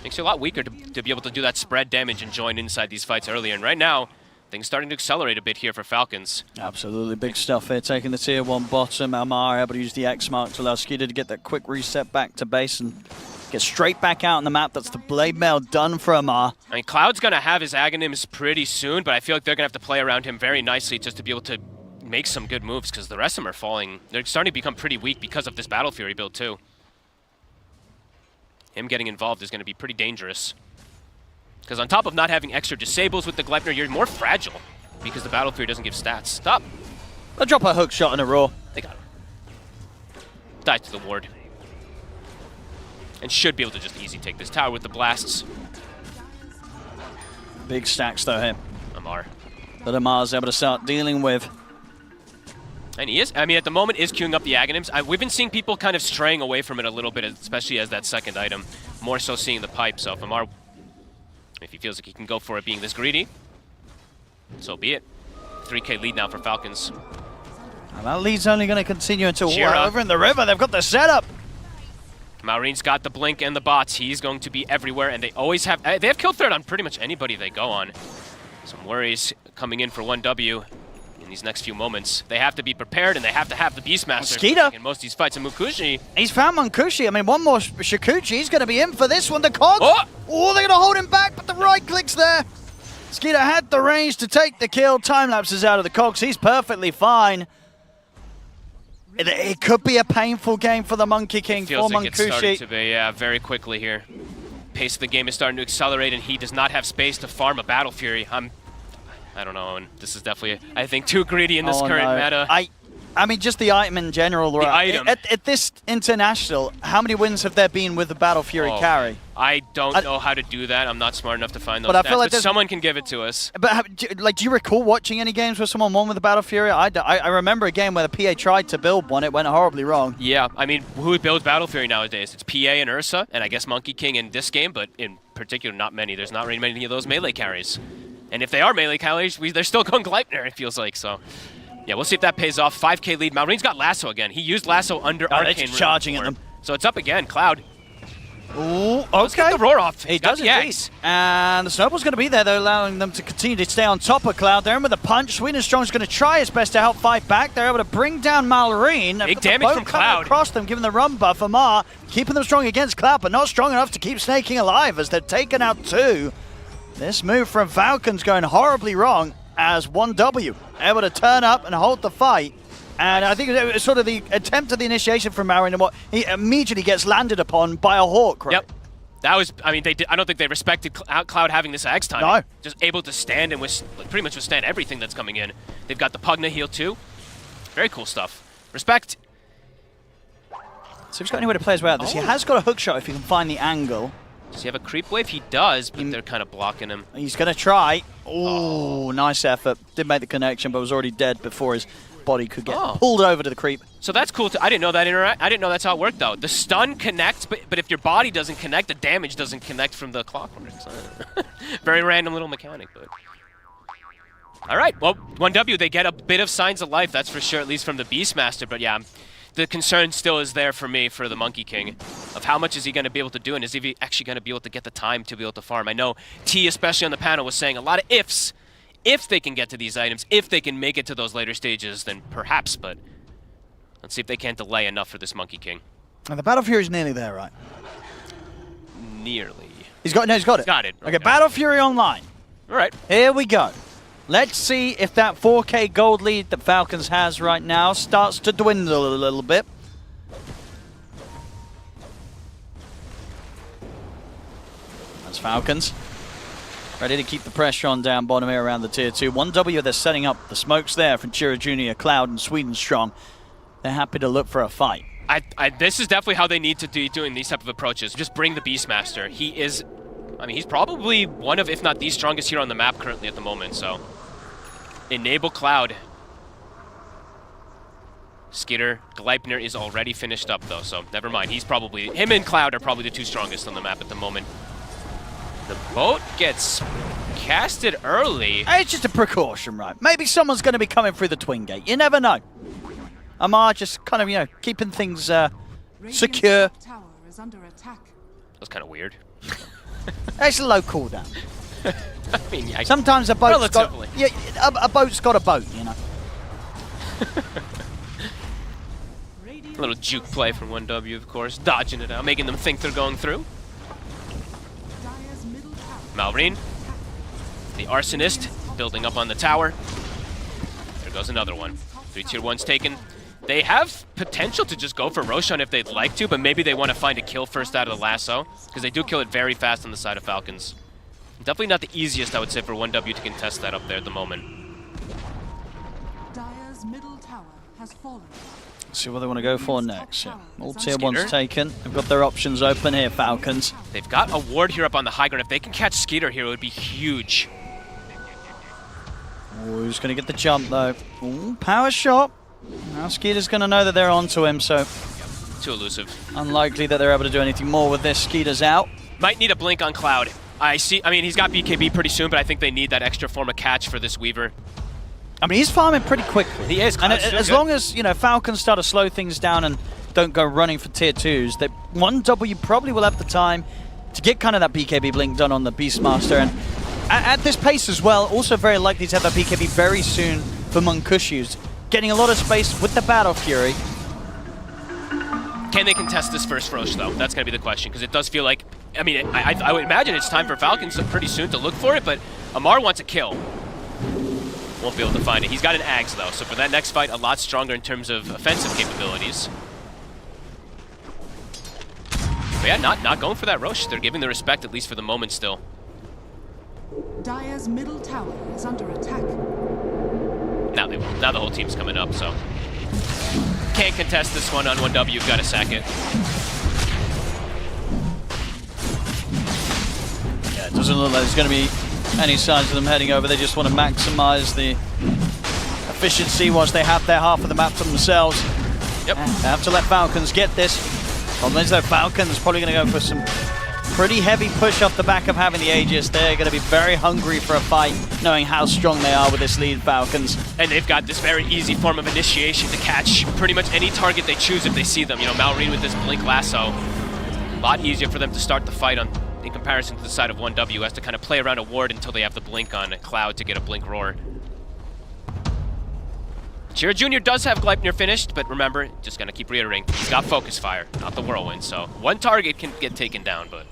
Speaker 20: Makes you a lot weaker to be able to do that spread damage and join inside these fights earlier. And right now, things starting to accelerate a bit here for Falcons.
Speaker 19: Absolutely big stuff here, taking the tier 1 bottom. Amar able to use the X-Mark to allow Skeeter to get that quick reset back to base and get straight back out on the map. That's the Blade Mail done for Amar.
Speaker 20: I mean, Cloud's going to have his Aghanims pretty soon, but I feel like they're going to have to play around him very nicely just to be able to make some good moves, because the rest of them are falling. They're starting to become pretty weak because of this Battle Fury build, too. Him getting involved is going to be pretty dangerous. Because on top of not having extra disables with the Gleipnir, you're more fragile because the Battle Fury doesn't give stats. Stop.
Speaker 19: They'll drop a hook shot in a roar.
Speaker 20: They got him. Dive to the ward. And should be able to just easy take this tower with the blasts.
Speaker 19: Big stacks though here.
Speaker 20: Amar.
Speaker 19: That Amar's able to start dealing with.
Speaker 20: And he is, I mean, at the moment is queuing up the Aghanims. We've been seeing people kind of straying away from it a little bit, especially as that second item. More so seeing the pipe, so if Amar, if he feels like he can go for it being this greedy, so be it. 3K lead now for Falcons.
Speaker 19: And that lead's only going to continue until
Speaker 20: Shira.
Speaker 19: over in the river. They've got the setup.
Speaker 20: Maureen's got the blink and the bots. He's going to be everywhere, and they always have, they have kill threat on pretty much anybody they go on. Some worries coming in for 1W in these next few moments. They have to be prepared, and they have to have the Beastmaster
Speaker 19: Skeeter.
Speaker 20: in most of these fights. And Mukushi.
Speaker 19: He's found Munkushi. I mean, one more Shikuchi. He's going to be in for this one. The Cogs. Oh, they're going to hold him back, but the right click's there. Skeeter had the range to take the kill. Time lapses out of the Cogs. He's perfectly fine. It could be a painful game for the Monkey King,
Speaker 20: Feels
Speaker 19: for
Speaker 20: like it's starting
Speaker 19: Munkushi.
Speaker 20: to be, yeah, very quickly here. Pace of the game is starting to accelerate, and he does not have space to farm a Battle Fury. I don't know, and this is definitely, I think, too greedy in this current meta.
Speaker 19: I mean, just the item in general.
Speaker 20: The
Speaker 19: right?
Speaker 20: item.
Speaker 19: At this international, how many wins have there been with the Battle Fury carry?
Speaker 20: I don't know how to do that. I'm not smart enough to find those
Speaker 19: But I
Speaker 20: stats,
Speaker 19: feel like
Speaker 20: but someone can give it to us.
Speaker 19: But do you recall watching any games where someone won with the Battle Fury? I remember a game where the PA tried to build one. It went horribly wrong.
Speaker 20: Yeah, I mean, who builds Battle Fury nowadays? It's PA and Ursa, and I guess Monkey King in this game, but in particular, not many. There's not really many of those melee carries. And if they are melee carries, they're still going Gleipnir, it feels like, so. Yeah, we'll see if that pays off. 5K lead. Maureen's got Lasso again. He used Lasso under Arcane.
Speaker 19: They're just charging at them.
Speaker 20: So it's up again. Cloud.
Speaker 19: Ooh, okay.
Speaker 20: Let's get the roar off.
Speaker 19: He does indeed. And the Snowball's going to be there, though, allowing them to continue to stay on top of Cloud. They're in with a punch. Sweet and Strong's going to try his best to help fight back. They're able to bring down Malorine.
Speaker 20: Big damage from Cloud.
Speaker 19: Across them, giving the run buff. Amar keeping them strong against Cloud, but not strong enough to keep Snaking alive as they're taken out too. This move from Falcons going horribly wrong as 1W able to turn up and hold the fight. And I think it was sort of the attempt at the initiation from Marin, and what he immediately gets landed upon by a Hawk, right?
Speaker 20: Yep. That was, I mean, I don't think they respected Cloud having this Axe time.
Speaker 19: No.
Speaker 20: Just able to stand and pretty much withstand everything that's coming in. They've got the Pugna heal too. Very cool stuff. Respect.
Speaker 19: So he's got anywhere to play his way out of this. He has got a hook shot if he can find the angle.
Speaker 20: Does he have a creep wave? He does, but they're kind of blocking him.
Speaker 19: He's going to try. Oh, nice effort. Did make the connection, but was already dead before his body could get pulled over to the creep.
Speaker 20: So that's cool. I didn't know that I didn't know that's how it worked, though. The stun connects, but if your body doesn't connect, the damage doesn't connect from the clockwork. So very random little mechanic, but. All right, well, 1W, they get a bit of signs of life, that's for sure, at least from the Beastmaster, but yeah. The concern still is there for me for the Monkey King of how much is he going to be able to do, and is he actually going to be able to get the time to be able to farm. I know T, especially on the panel, was saying a lot of ifs. If they can get to these items, if they can make it to those later stages, then perhaps, but let's see if they can't delay enough for this Monkey King.
Speaker 19: And the Battle Fury's nearly there, right?
Speaker 20: Nearly.
Speaker 19: He's got it.
Speaker 20: Got it.
Speaker 19: Okay, Battle Fury online.
Speaker 20: All right.
Speaker 19: Here we go. Let's see if that 4K gold lead that Falcons has right now starts to dwindle a little bit. That's Falcons. Ready to keep the pressure on down bottom here around the tier 2. 1W, they're setting up the smokes there from Chira Jr., Cloud, and Sweden Strong. They're happy to look for a fight.
Speaker 20: This is definitely how they need to be doing these type of approaches. Just bring the Beastmaster. He is, I mean, he's probably one of, if not the strongest hero on the map currently at the moment, so. Enable Cloud. Skitter, Gleipnir is already finished up though, so never mind. He's probably, him and Cloud are probably the two strongest on the map at the moment. The boat gets casted early.
Speaker 19: It's just a precaution, right? Maybe someone's going to be coming through the twin gate. You never know. Amar just kind of, you know, keeping things secure.
Speaker 20: That's kind of weird.
Speaker 19: It's a low cooldown.
Speaker 20: I mean,
Speaker 19: sometimes a boat's
Speaker 20: relatively.
Speaker 19: got a boat's got a boat, you know.
Speaker 20: A little juke play from 1W, of course, dodging it out, making them think they're going through. Malrine, the arsonist, building up on the tower. There goes another one. 3 tier 1s taken. They have potential to just go for Roshan if they'd like to, but maybe they want to find a kill first out of the lasso, because they do kill it very fast on the side of Falcons. Definitely not the easiest, I would say, for 1W to contest that up there at the moment.
Speaker 8: Dire's middle tower has fallen.
Speaker 19: See what they want to go for next. Yeah. All tier 1's taken. They've got their options open here, Falcons.
Speaker 20: They've got a ward here up on the high ground. If they can catch Skeeter here, it would be huge.
Speaker 19: Oh, who's going to get the jump, though? Ooh, power shot. Now Skeeter's going to know that they're onto him, so...
Speaker 20: Too elusive.
Speaker 19: Unlikely that they're able to do anything more with this. Skeeter's out.
Speaker 20: Might need a blink on Cloud. I mean, he's got BKB pretty soon, but I think they need that extra form of catch for this Weaver.
Speaker 19: I mean, he's farming pretty quickly.
Speaker 20: He is.
Speaker 19: And as long as, you know, Falcons start to slow things down and don't go running for tier 2s, that 1W probably will have the time to get kind of that BKB blink done on the Beastmaster. And at this pace as well, also very likely to have that BKB very soon for Munkushi's. Getting a lot of space with the Battle Fury.
Speaker 20: Can they contest this first Roche, though? That's going to be the question, because it does feel like... I mean, I would imagine it's time for Falcons pretty soon to look for it, but Amar wants a kill. Won't be able to find it. He's got an Ags, though, so for that next fight, a lot stronger in terms of offensive capabilities. But yeah, not going for that Roche. They're giving the respect, at least for the moment, still.
Speaker 8: Dire's middle tower is under attack.
Speaker 20: Now they will. Now the whole team's coming up, so... Can't contest this one on 1W. You've got to sack it.
Speaker 19: Yeah, it doesn't look like there's going to be any signs of them heading over. They just want to maximize the efficiency once they have their half of the map to themselves.
Speaker 20: Yep.
Speaker 19: They have to let Falcons get this. Problem is, though, Falcons probably going to go for some pretty heavy push off the back of having the Aegis. They're going to be very hungry for a fight, knowing how strong they are with this lead, Falcons.
Speaker 20: And they've got this very easy form of initiation to catch pretty much any target they choose if they see them. You know, Malrine with this Blink Lasso. A lot easier for them to start the fight on in comparison to the side of 1W, has to kind of play around a ward until they have the Blink on Cloud to get a Blink Roar. Chira Jr. does have Gleipnir finished, but remember, just gonna keep reiterating, he's got Focus Fire, not the Whirlwind, so one target can get taken down, but...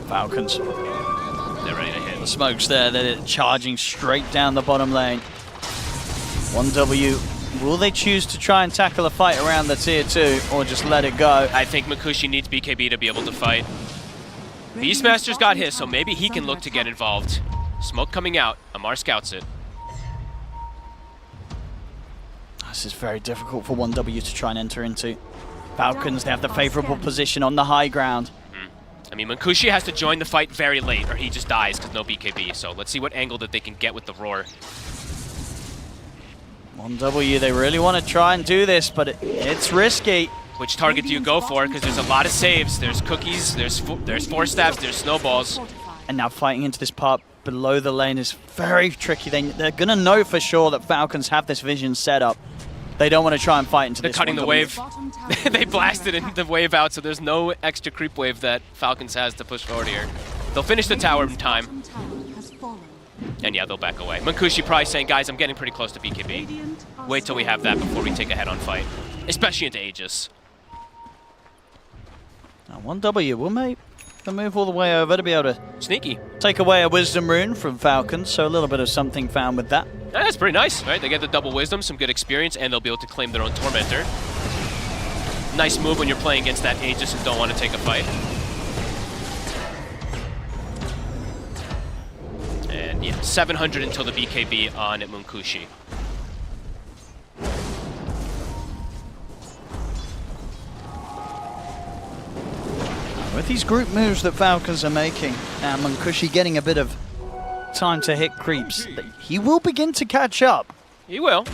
Speaker 19: Falcons.
Speaker 20: They're ready to hit.
Speaker 19: The smokes there, they're charging straight down the bottom lane. 1W, will they choose to try and tackle a fight around the tier 2, or just let it go?
Speaker 20: I think Mukushi needs BKB to be able to fight. Beastmaster's got his, so maybe he can look to get involved. Smoke coming out. Amar scouts it.
Speaker 19: This is very difficult for 1W to try and enter into. Falcons, they have the favorable position on the high ground.
Speaker 20: I mean, Munkushi has to join the fight very late, or he just dies because no BKB. So let's see what angle that they can get with the Roar.
Speaker 19: 1W, they really want to try and do this, but it's risky.
Speaker 20: Which target do you go for? Because there's a lot of saves. There's cookies, there's Force Stabs, there's snowballs.
Speaker 19: And now fighting into this part below the lane is very tricky. They're going to know for sure that Falcons have this vision set up. They don't want to try and fight into this.
Speaker 20: They're cutting the wave. They blasted the wave out, so there's no extra creep wave that Falcons has to push forward here. They'll finish the tower in time. And yeah, they'll back away. Munkushi probably saying, guys, I'm getting pretty close to BKB. Wait till we have that before we take a head-on fight. Especially into Aegis.
Speaker 19: Now 1W will make the move all the way over to be able to
Speaker 20: sneaky
Speaker 19: take away a Wisdom Rune from Falcons, so a little bit of something found with that.
Speaker 20: Yeah, that's pretty nice, right? They get the double Wisdom, some good experience, and they'll be able to claim their own Tormentor. nice move when you're playing against that Aegis and don't want to take a fight. And yeah, 700 until the BKB on Munkushi.
Speaker 19: With these group moves that Falcons are making, now Munkushi getting a bit of time to hit creeps, he will begin to catch up.
Speaker 20: He will.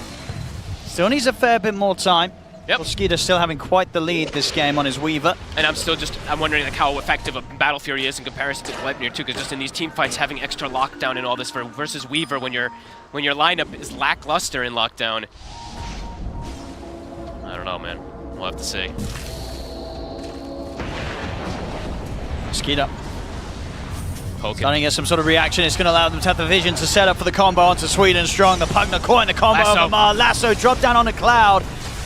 Speaker 19: Still needs a fair bit more time.
Speaker 20: Yep.
Speaker 19: Skeeter still having quite the lead this game on his Weaver.
Speaker 20: And I'm wondering like how effective a Battle Fury is in comparison to Gleipnir too, because just in these team fights, having extra lockdown and all this versus Weaver when your lineup is lackluster in lockdown. I don't know, man. We'll have to see.
Speaker 19: Skeeter. Starting to get some sort of reaction. It's going to allow them to have the vision to set up for the combo onto Sweden Strong. The Pugna caught in the combo over Mar. Lasso drop down on the Cloud.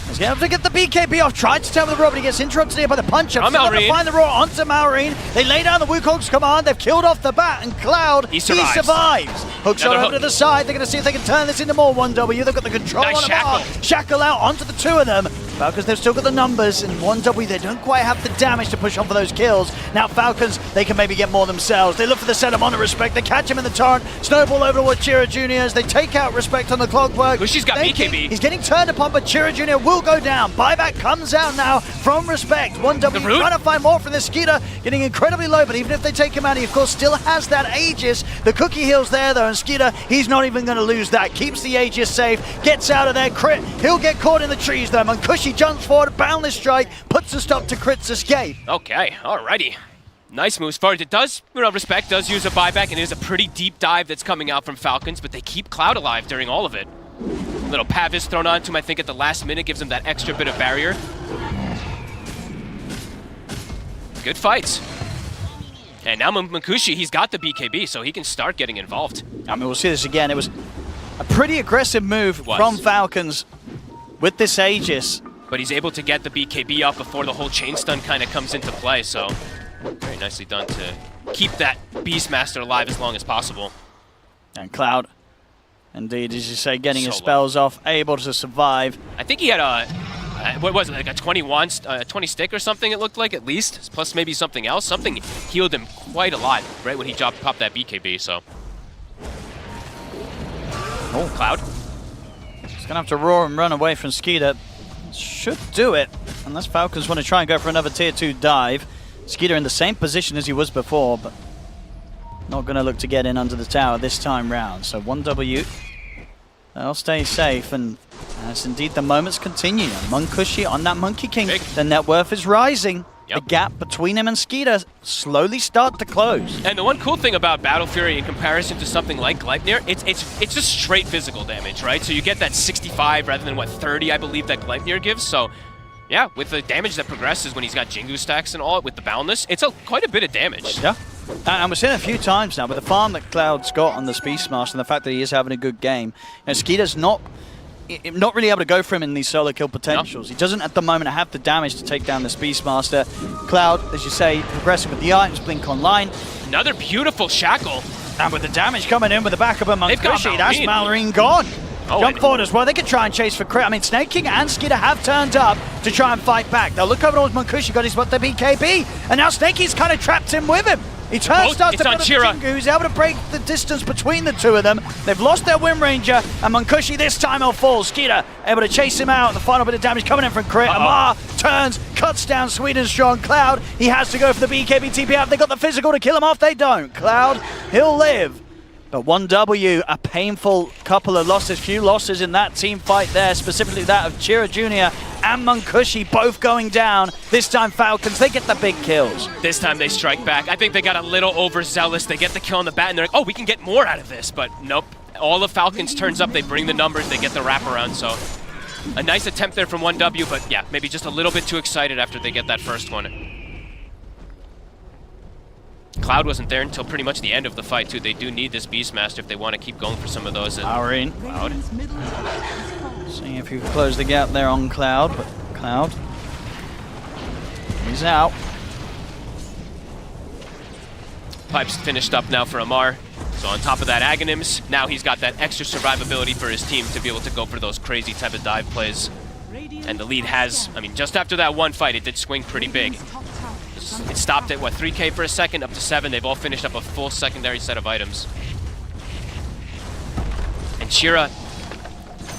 Speaker 19: He's able to get the BKB off. Tried to tell the Rob, but he gets interrupted here by the punch-up. He's able to find the Raw onto Malrine. They lay down the Wukong's command. They've killed off the bat, and Cloud, he survives. Hook shot over to the side. They're going to see if they can turn this into more 1W. They've got the control on the Mar. Shackle out onto the two of them. Falcons, they've still got the numbers, and 1W, they don't quite have the damage to push on for those kills. Now Falcons, they can maybe get more themselves. They look for the setup on the Respect. They catch him in the torrent. Snowball over to Chira Jr. as they take out Respect on the Clockwork.
Speaker 20: She's got BKB.
Speaker 19: He's getting turned upon, but Chira Jr. will go down. Buyback comes out now from Respect. 1W trying to find more from this Skeeter, getting incredibly low, but even if they take him out, he of course still has that Aegis. The cookie heal's there though, and Skeeter, he's not even going to lose that. Keeps the Aegis safe, gets out of there. Crit, he'll get caught in the trees though. Munkushi jumps forward, boundless strike, puts a stop to Crit's escape.
Speaker 20: Okay, alrighty. Nice moves forward. It does, Respect does use a buyback, and it is a pretty deep dive that's coming out from Falcons, but they keep Cloud alive during all of it. Little Pavis thrown onto him, I think, at the last minute, gives him that extra bit of barrier. Good fights. And now Munkushi, he's got the BKB, so he can start getting involved.
Speaker 19: I mean, we'll see this again. It was a pretty aggressive move from Falcons with this Aegis.
Speaker 20: But he's able to get the BKB up before the whole chain stun kind of comes into play, so very nicely done to keep that Beastmaster alive as long as possible.
Speaker 19: And Cloud, indeed, as you say, getting his spells off, able to survive.
Speaker 20: I think he had a, what was it, like a 20 stick or something it looked like at least, plus maybe something else. Something healed him quite a lot right when he popped that BKB, so. Oh, Cloud.
Speaker 19: He's going to have to roar and run away from Skeeter. Should do it, unless Falcons want to try and go for another tier 2 dive. Skeeter in the same position as he was before, but not going to look to get in under the tower this time round. So 1W, they'll stay safe, and as indeed the moments continue. Munkushi on that Monkey King, the net worth is rising. The gap between him and Skeeter slowly start to close.
Speaker 20: And the one cool thing about Battle Fury in comparison to something like Gleipnir, it's just straight physical damage, right? So you get that 65 rather than, what, 30, I believe, that Gleipnir gives. So, yeah, with the damage that progresses when he's got Jingu stacks and all, with the boundless, it's quite a bit of damage.
Speaker 19: Yeah. And we've seen it a few times now, with the farm that Cloud's got on the Beastmaster and the fact that he is having a good game. Skeeter's not really able to go for him in these solo kill potentials. He doesn't at the moment have the damage to take down this Beastmaster. Cloud, as you say, progressing with the items, Blink Online.
Speaker 20: Another beautiful shackle.
Speaker 19: And with the damage coming in with the backup of Munkushi, that's Malrine gone. Jump forward as well. They could try and chase for crit. I mean, Snake King and Skeeter have turned up to try and fight back. They'll look over towards Munkushi, got his the BKB, and now Snake King's kind of trapped in with him. He turns, starts to put up Jingu. He's able to break the distance between the two of them. They've lost their Wind Ranger, and Munkushi this time will fall. Skeeter able to chase him out. The final bit of damage coming in from crit. Amar turns, cuts down Sweden Strong. Cloud, he has to go for the BKB TP out. They got the physical to kill him off. They don't. Cloud, he'll live. But 1W, a painful couple of losses, few losses in that team fight there, specifically that of Chira Jr. and Munkushi both going down. This time Falcons, they get the big kills.
Speaker 20: This time they strike back. I think they got a little overzealous. They get the kill on the bat and they're like, oh, we can get more out of this. But nope, all of Falcons turns up, they bring the numbers, they get the wraparound. So a nice attempt there from 1W, but yeah, maybe just a little bit too excited after they get that first one. Cloud wasn't there until pretty much the end of the fight, too. They do need this Beastmaster if they want to keep going for some of those.
Speaker 19: Malrine.
Speaker 20: Cloud.
Speaker 19: Seeing if you can close the gap there on Cloud, but Cloud, he's out.
Speaker 20: Pipe's finished up now for Amar. So on top of that, Aghanims, now he's got that extra survivability for his team to be able to go for those crazy type of dive plays. And the lead has, I mean, just after that one fight, it did swing pretty big. It stopped at, what, 3K for a second, up to 7. They've all finished up a full secondary set of items. And Chira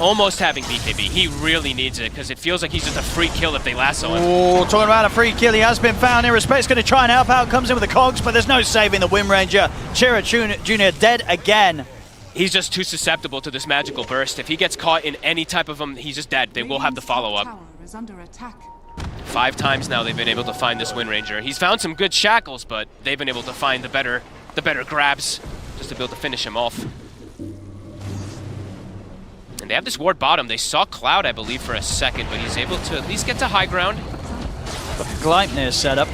Speaker 20: almost having BKB. He really needs it, because it feels like he's just a free kill if they lasso him.
Speaker 19: Oh, talking about a free kill, he has been found. Irrespect's going to try and help out, comes in with the cogs, but there's no saving the Wind Ranger. Chira Jr. dead again.
Speaker 20: He's just too susceptible to this magical burst. If he gets caught in any type of them, he's just dead. They will have the follow-up. 5 times now they've been able to find this Wind Ranger. He's found some good shackles, but they've been able to find the better grabs just to be able to finish him off. And they have this ward bottom. They saw Cloud, I believe, for a second, but he's able to at least get to high ground.
Speaker 19: Gleipnir setup.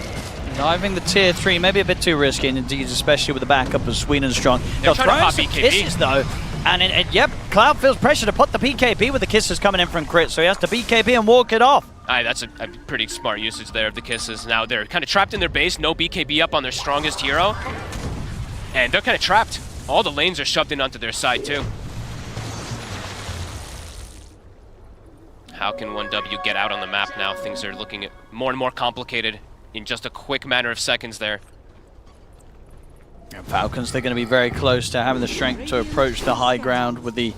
Speaker 19: Diving the tier 3, maybe a bit too risky, and indeed, especially with the backup of Swedenstrong.
Speaker 20: They're trying to pop
Speaker 19: some
Speaker 20: BKB.
Speaker 19: kisses, though. And yep, Cloud feels pressure to put the BKB with the kisses coming in from Crit, so he has to BKB and walk it off.
Speaker 20: That's a pretty smart usage there of the kisses. Now they're kind of trapped in their base, no BKB up on their strongest hero. And they're kind of trapped. All the lanes are shoved in onto their side, too. How can 1W get out on the map now? Things are looking more and more complicated in just a quick matter of seconds there.
Speaker 19: Falcons, they're going to be very close to having the strength to approach the high ground with the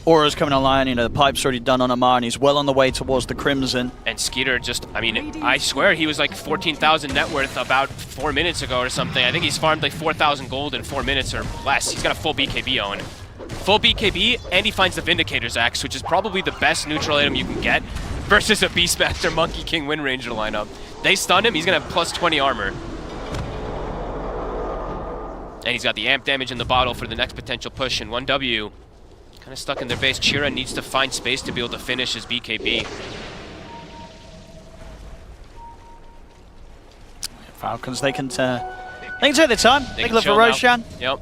Speaker 19: auras coming online. You know, the pipe's already done on Amar, and he's well on the way towards the Crimson.
Speaker 20: And Skeeter just, I mean, I swear he was like 14,000 net worth about 4 minutes ago or something. I think he's farmed like 4,000 gold in 4 minutes or less. He's got a full BKB on. Full BKB, and he finds the Vindicator's Axe, which is probably the best neutral item you can get versus a Beastmaster Monkey King Wind Ranger lineup. They stun him, he's gonna have plus 20 armor. And he's got the amp damage in the bottle for the next potential push, and 1W kind of stuck in their base. Chira needs to find space to be able to finish his BKB.
Speaker 19: Falcons, they can take their time. They can look for Roshan.
Speaker 20: Yep.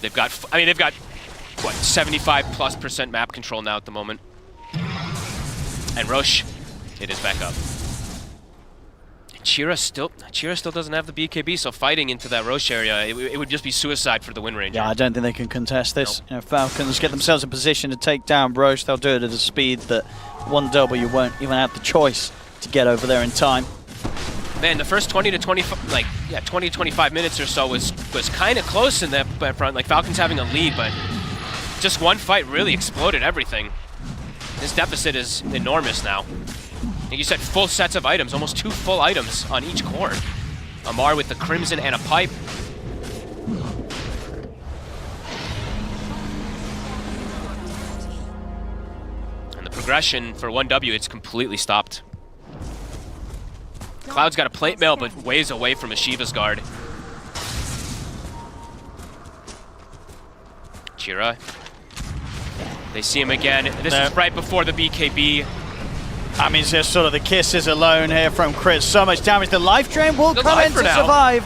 Speaker 20: They've got, what, 75+% map control now at the moment. And Roche, it is back up. Chira still doesn't have the BKB, so fighting into that Roche area, it would just be suicide for the Wind Ranger.
Speaker 19: Yeah, I don't think they can contest this.
Speaker 20: Nope.
Speaker 19: You know, Falcons get themselves in position to take down Roche. They'll do it at a speed that 1W won't even have the choice to get over there in time.
Speaker 20: Man, the first 20 to 25 minutes or so was kind of close in that front. Like Falcons having a lead, but just one fight really exploded everything. This deficit is enormous now. Like you said, full sets of items, almost 2 full items on each core. Amar with the Crimson and a pipe. And the progression for 1W, it's completely stopped. Cloud's got a plate mail, but ways away from a Shiva's guard. Chira. They see him again. This is right before the BKB.
Speaker 19: I mean, it's just sort of the kisses alone here from Chris. So much damage. The life drain will come in to survive.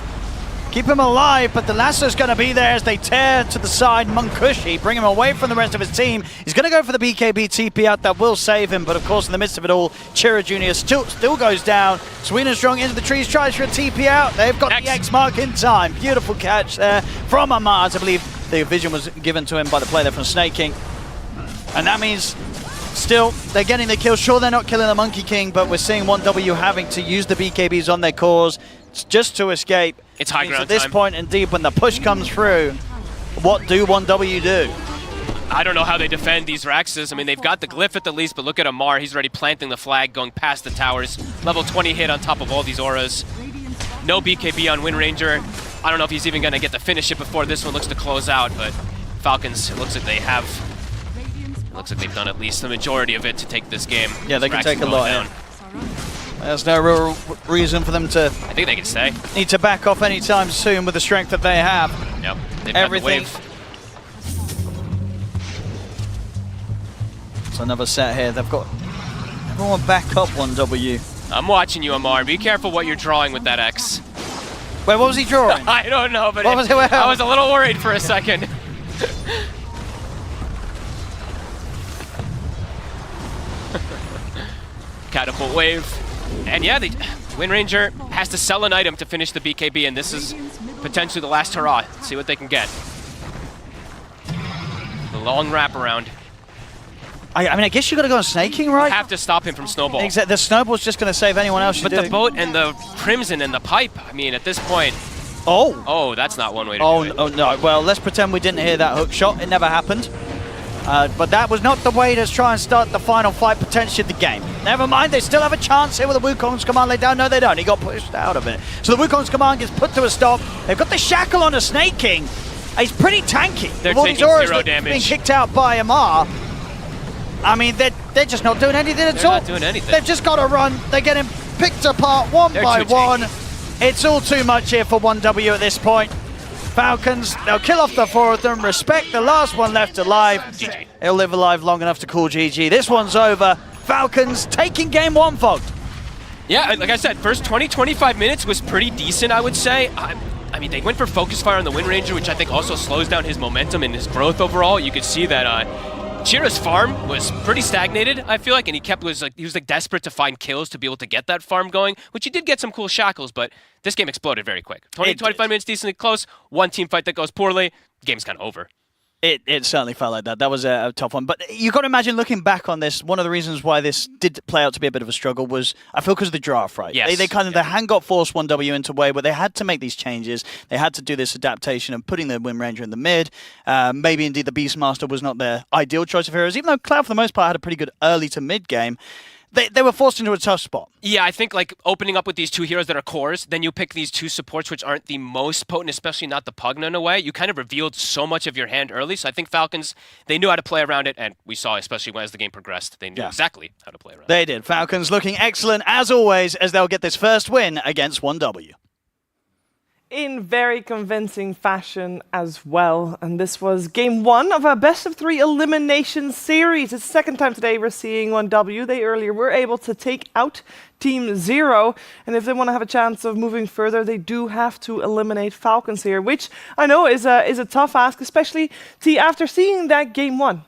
Speaker 19: Keep him alive, but the lasso's going to be there as they tear to the side. Munkushi, bring him away from the rest of his team. He's going to go for the BKB TP out. That will save him, but of course, in the midst of it all, Chira Jr. still goes down. Swedenstrong into the trees, tries for a TP out. They've got the X mark in time. Beautiful catch there from Amar. I believe the vision was given to him by the play there from Snake King. And that means still, they're getting the kill. Sure, they're not killing the Monkey King, but we're seeing 1W having to use the BKBs on their cores just to escape.
Speaker 20: It's high ground
Speaker 19: at this
Speaker 20: time.
Speaker 19: point, indeed, when the push comes through, what do 1W do?
Speaker 20: I don't know how they defend these Rexus. I mean, they've got the glyph at the least, but look at Amar. He's already planting the flag, going past the towers. Level 20 hit on top of all these auras. No BKB on Wind Ranger. I don't know if he's even going to get to finish it before this one looks to close out, but Falcons, it looks like they have. It looks like they've done at least the majority of it to take this game.
Speaker 19: Yeah, they can take a lot
Speaker 20: down.
Speaker 19: There's no real reason for them to.
Speaker 20: I think they can stay.
Speaker 19: Need to back off anytime soon with the strength that they have.
Speaker 20: Yep. They've
Speaker 19: Everything.
Speaker 20: got the wave.
Speaker 19: It's another set here. They've got everyone back up 1W.
Speaker 20: I'm watching you, Amar. Be careful what you're drawing with that X.
Speaker 19: Wait, what was he drawing?
Speaker 20: I don't know, but
Speaker 19: what was it?
Speaker 20: I was a little worried for a second. Catapult wave. And yeah, the Wind Ranger has to sell an item to finish the BKB, and this is potentially the last hurrah. Let's see what they can get. The long wraparound.
Speaker 19: I mean, I guess you got to go on snaking, right?
Speaker 20: Have to stop him from snowball.
Speaker 19: Exactly. The snowball's just going to save anyone else.
Speaker 20: But the boat and the crimson and the pipe. I mean, at this point.
Speaker 19: Oh,
Speaker 20: that's not one way to do it.
Speaker 19: Oh no. Well, let's pretend we didn't hear that hook shot. It never happened. But that was not the way to try and start the final fight potentially of the game. Never mind, they still have a chance here with the Wukong's command laid down. No, they don't. He got pushed out of it. So the Wukong's command gets put to a stop. They've got the shackle on a Snake King. He's pretty tanky.
Speaker 20: They're
Speaker 19: With all
Speaker 20: taking
Speaker 19: these auras
Speaker 20: zero
Speaker 19: that are being
Speaker 20: damage.
Speaker 19: kicked out by Amar. I mean, they're just not doing anything at all.
Speaker 20: They're not doing anything.
Speaker 19: They've just got to run. They're getting picked apart one by one. It's all too much here for 1W at this point. Falcons, they'll kill off the 4 of them, respect the last one left alive.
Speaker 20: GG.
Speaker 19: He'll live alive long enough to call GG. This one's over. Falcons taking game 1, Fogged.
Speaker 20: Yeah, like I said, first 20-25 minutes was pretty decent, I would say. I mean, they went for focus fire on the Wind Ranger, which I think also slows down his momentum and his growth overall. You could see that Chira's farm was pretty stagnated, I feel like, and he was desperate to find kills to be able to get that farm going, which he did get some cool shackles, but this game exploded very quick. 20-25 minutes, decently close. One team fight that goes poorly, game's kind of over.
Speaker 19: It certainly felt like that. That was a tough one. But you've got to imagine, looking back on this, one of the reasons why this did play out to be a bit of a struggle was, I feel, because of the draft, right?
Speaker 20: Yes.
Speaker 19: The hand got forced 1W into a way where they had to make these changes. They had to do this adaptation of putting the Wind Ranger in the mid. Maybe indeed the Beastmaster was not their ideal choice of heroes, even though Cloud, for the most part, had a pretty good early to mid game. They were forced into a tough spot.
Speaker 20: Yeah, I think like opening up with these 2 heroes that are cores, then you pick these 2 supports which aren't the most potent, especially not the Pugna in a way. You kind of revealed so much of your hand early, so I think Falcons, they knew how to play around it, and we saw, especially as the game progressed, they knew exactly how to play around it.
Speaker 19: They did. Falcons looking excellent, as always, as they'll get this first win against 1W.
Speaker 2: In very convincing fashion as well. And this was game 1 of a best of 3 elimination series. It's the second time today we're seeing 1W. They earlier were able to take out Team Zero. And if they want to have a chance of moving further, they do have to eliminate Falcons here, which I know is a tough ask, especially after seeing that game 1.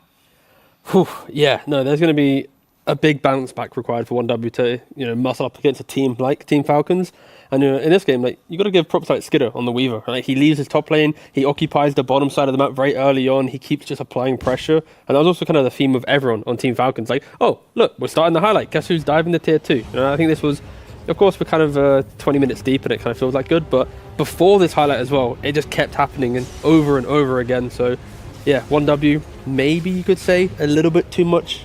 Speaker 3: Whew, yeah, no, there's going to be a big bounce back required for 1W to, muscle up against a team like Team Falcons. And in this game, you got to give props like Skidder on the Weaver. Right? He leaves his top lane, he occupies the bottom side of the map very early on, he keeps just applying pressure. And that was also kind of the theme of everyone on Team Falcons. Like, oh, look, we're starting the highlight. Guess who's diving to tier 2? I think this was, of course, we're kind of 20 minutes deep and it kind of feels like good. But before this highlight as well, it just kept happening and over again. So, yeah, 1W, maybe you could say a little bit too much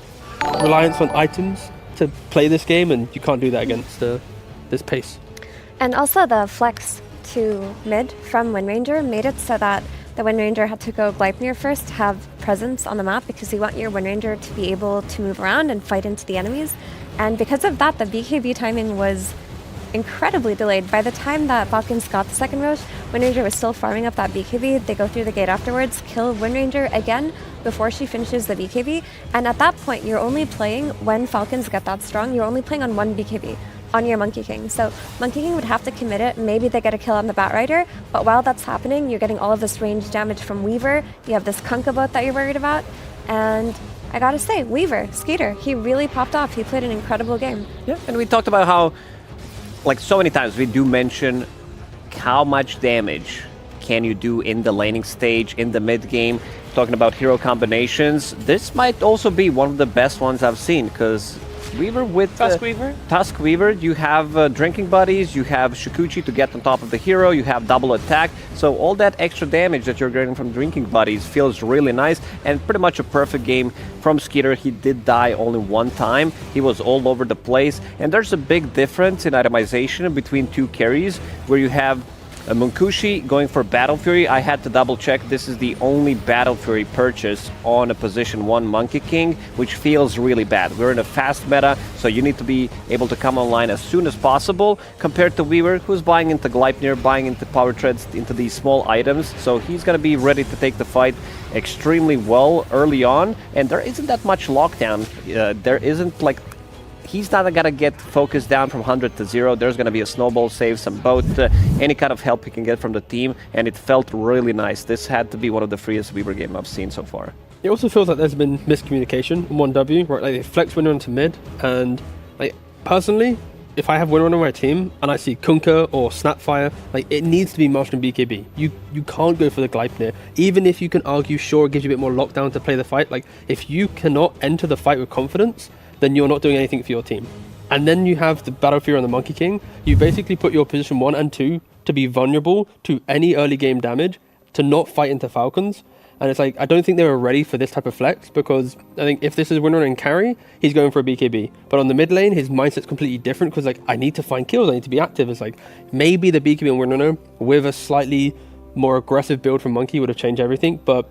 Speaker 3: reliance on items to play this game. And you can't do that against this pace.
Speaker 21: And also the flex to mid from Wind Ranger made it so that the Wind Ranger had to go Gleipnir first, have presence on the map, because you want your Wind Ranger to be able to move around and fight into the enemies. And because of that, the BKB timing was incredibly delayed. By the time that Falcons got the second Roche, Wind Ranger was still farming up that BKB. They go through the gate afterwards, kill Wind Ranger again before she finishes the BKB. And at that point, you're only playing, when Falcons get that strong, you're only playing on 1 BKB. On your Monkey King. So Monkey King would have to commit it. Maybe they get a kill on the Bat Rider, but while that's happening, you're getting all of this range damage from Weaver. You have this Kunkka boat that you're worried about, and I gotta say, Weaver, Skeeter, he really popped off. He played an incredible game.
Speaker 12: Yeah, and we talked about how, so many times we do mention how much damage can you do in the laning stage, in the mid game. Talking about hero combinations, this might also be one of the best ones I've seen, because Weaver with Tusk Weaver, you have drinking buddies, you have Shikuchi to get on top of the hero, you have double attack, so all that extra damage that you're getting from drinking buddies feels really nice, and pretty much a perfect game from Skeeter. He did die only 1 time, he was all over the place, and there's a big difference in itemization between 2 carries, where you have a Munkushi going for Battle Fury. I had to double check. This is the only Battle Fury purchase on a position 1 Monkey King, which feels really bad. We're in a fast meta, so you need to be able to come online as soon as possible, compared to Weaver, who's buying into Gleipnir, buying into Power Treads, into these small items. So he's going to be ready to take the fight extremely well early on, and there isn't that much lockdown. There isn't he's not going to get focused down from 100 to 0. There's going to be a snowball save, some boat, any kind of help he can get from the team, and it felt really nice. This had to be one of the freest Weaver games I've seen so far.
Speaker 3: It also feels like there's been miscommunication on 1W, right? They flex winner into mid, and personally, if I have Winrunner on my team and I see Kunkka or Snapfire, like it needs to be Marshall and BKB. You can't go for the Gleipnir. Even if you can argue, sure, it gives you a bit more lockdown to play the fight. Like if you cannot enter the fight with confidence, then you're not doing anything for your team. And then you have the Battle Fury on the Monkey King. You basically put your position 1 and 2 to be vulnerable to any early game damage, to not fight into Falcons. And it's like, I don't think they were ready for this type of flex, because I think if this is Winrunner and carry, he's going for a BKB. But on the mid lane, his mindset's completely different, because like, I need to find kills, I need to be active. It's like, maybe the BKB and Winrunner with a slightly more aggressive build from Monkey would have changed everything. But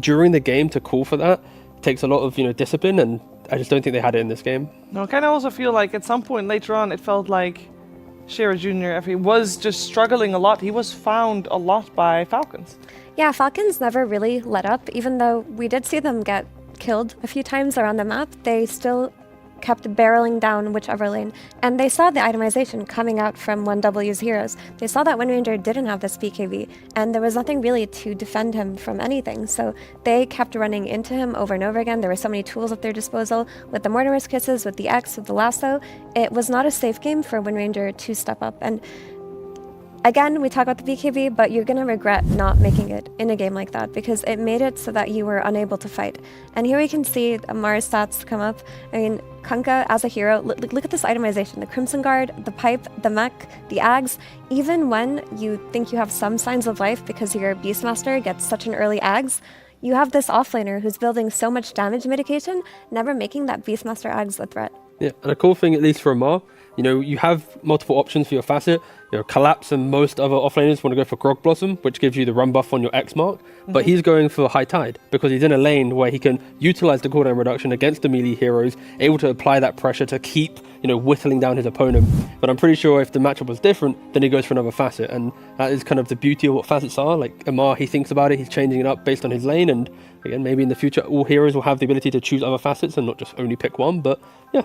Speaker 3: during the game, to call for that takes a lot of discipline, and I just don't think they had it in this game.
Speaker 2: No, I kind of also feel like at some point later on, it felt like Shira Jr., if he was just struggling a lot, he was found a lot by Falcons.
Speaker 21: Yeah, Falcons never really let up. Even though we did see them get killed a few times around the map, they still kept barreling down whichever lane. And they saw the itemization coming out from 1W's heroes. They saw that Windranger didn't have this BKB, and there was nothing really to defend him from anything. So they kept running into him over and over again. There were so many tools at their disposal, with the Mortimer's Kisses, with the X, with the Lasso. It was not a safe game for Windranger to step up. And again, we talk about the BKB, but you're going to regret not making it in a game like that, because it made it so that you were unable to fight. And here we can see Amar's stats come up. I mean, Kunkka as a hero, look at this itemization. The Crimson Guard, the Pipe, the Mech, the Ags. Even when you think you have some signs of life because your Beastmaster gets such an early Ags, you have this offlaner who's building so much damage mitigation, never making that Beastmaster Ags a threat.
Speaker 3: Yeah, and a cool thing, at least for Amar, you have multiple options for your facet. Collapse and most other offlaners want to go for Grog Blossom, which gives you the run buff on your X mark. But he's going for High Tide because he's in a lane where he can utilize the cooldown reduction against the melee heroes, able to apply that pressure to keep, whittling down his opponent. But I'm pretty sure if the matchup was different, then he goes for another facet. And that is kind of the beauty of what facets are. Like Amar, he thinks about it, he's changing it up based on his lane. And again, maybe in the future, all heroes will have the ability to choose other facets and not just only pick one. But yeah.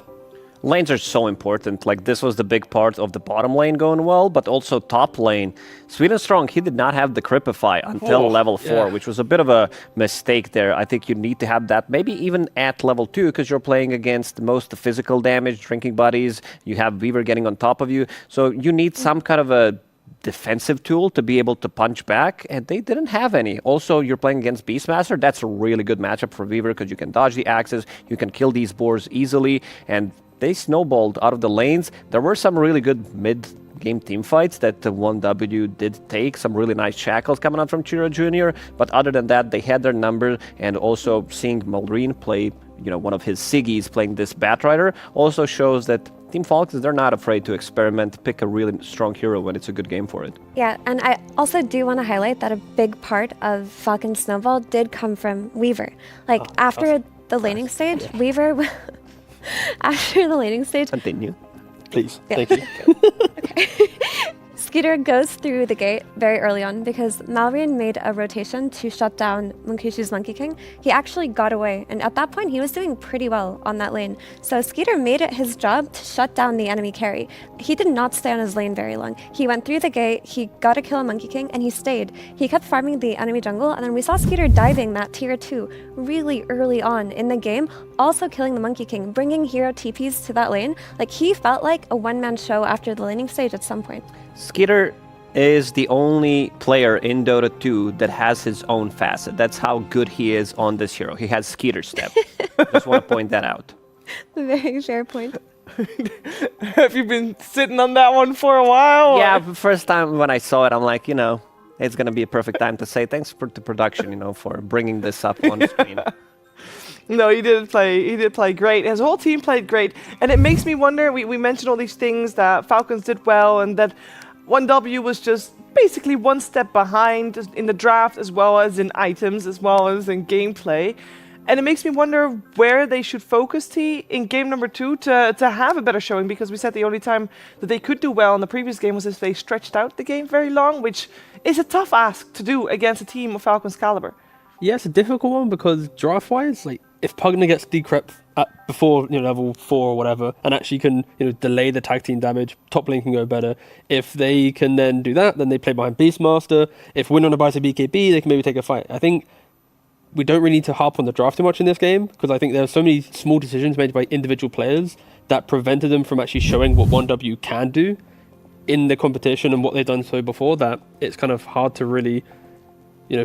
Speaker 12: Lanes are so important. Like, this was the big part of the bottom lane going well, but also top lane. Sweden Strong, he did not have the Cripify until level 4, which was a bit of a mistake there. I think you need to have that maybe even at level 2, because you're playing against most of the physical damage, drinking buddies, you have Weaver getting on top of you. So you need some kind of a defensive tool to be able to punch back, and they didn't have any. Also, you're playing against Beastmaster. That's a really good matchup for Weaver, because you can dodge the axes, you can kill these boars easily, and they snowballed out of the lanes. There were some really good mid-game team fights that the 1W did take, some really nice shackles coming out from Chiro Jr., but other than that, they had their number. And also seeing Mulreen play, one of his Siggies playing this Batrider also shows that Team Falcons, they're not afraid to experiment, pick a really strong hero when it's a good game for it.
Speaker 21: Yeah, and I also do want to highlight that a big part of Falcon Snowball did come from Weaver. Like, after the laning stage, Weaver... After the laning stage...
Speaker 3: Continue. Please.
Speaker 21: Yeah.
Speaker 3: Thank you.
Speaker 21: Okay. Skeeter goes through the gate very early on because Malrian made a rotation to shut down Munkishi's Monkey King. He actually got away, and at that point he was doing pretty well on that lane. So Skeeter made it his job to shut down the enemy carry. He did not stay on his lane very long. He went through the gate, he got a kill on Monkey King, and he stayed. He kept farming the enemy jungle, and then we saw Skeeter diving that tier 2 really early on in the game, also killing the Monkey King, bringing hero TPs to that lane. Like, he felt like a one-man show after the laning stage at some point.
Speaker 12: Skeeter is the only player in Dota 2 that has his own facet. That's how good he is on this hero. He has Skeeter Step. Just want to point that out.
Speaker 21: Very fair point.
Speaker 2: Have you been sitting on that one for a while?
Speaker 12: Yeah, first time when I saw it, I'm like, it's going to be a perfect time to say thanks for the production, for bringing this up on screen.
Speaker 2: No, he did play great. His whole team played great. And it makes me wonder, we mentioned all these things that Falcons did well and that 1W was just basically one step behind in the draft, as well as in items, as well as in gameplay. And it makes me wonder where they should focus in game number 2 to have a better showing, because we said the only time that they could do well in the previous game was if they stretched out the game very long, which is a tough ask to do against a team of Falcons caliber.
Speaker 3: Yeah, it's a difficult one because draft-wise, like, if Pugna gets decrep before level 4 or whatever, and actually can delay the tag team damage, top lane can go better. If they can then do that, then they play behind Beastmaster. If Winrunner buys a BKB, they can maybe take a fight. I think we don't really need to harp on the draft too much in this game, because I think there are so many small decisions made by individual players that prevented them from actually showing what 1W can do in the competition and what they've done so before, that it's kind of hard to really,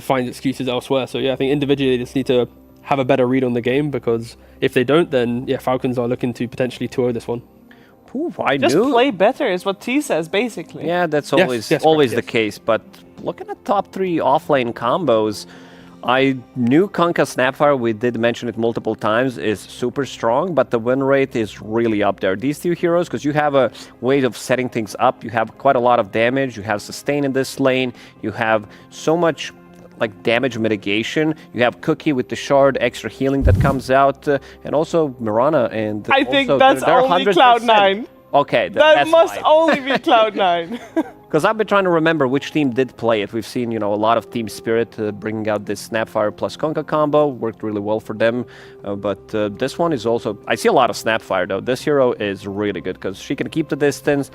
Speaker 3: find excuses elsewhere. So yeah, I think individually they just need to have a better read on the game, because if they don't, then yeah, Falcons are looking to potentially 2-0 this one.
Speaker 12: Ooh,
Speaker 2: Just play better is what T says, basically.
Speaker 12: Yeah, that's
Speaker 3: Yes,
Speaker 12: always
Speaker 3: correct,
Speaker 12: the case. But looking at top 3 offlane combos, I knew Kunkka Snapfire, we did mention it multiple times, is super strong, but the win rate is really up there. These 2 heroes, because you have a way of setting things up, you have quite a lot of damage, you have sustain in this lane, you have so much damage mitigation. You have Cookie with the shard, extra healing that comes out, and also Mirana. And
Speaker 2: I think
Speaker 12: also
Speaker 2: that's
Speaker 12: they're
Speaker 2: only
Speaker 12: 100%.
Speaker 2: Cloud9.
Speaker 12: Okay,
Speaker 2: That
Speaker 12: that's
Speaker 2: must
Speaker 12: why.
Speaker 2: only be Cloud9.
Speaker 12: Because I've been trying to remember which team did play it. We've seen, a lot of Team Spirit bringing out this Snapfire plus Kunkka combo. Worked really well for them. But this one is also... I see a lot of Snapfire, though. This hero is really good because she can keep the distance.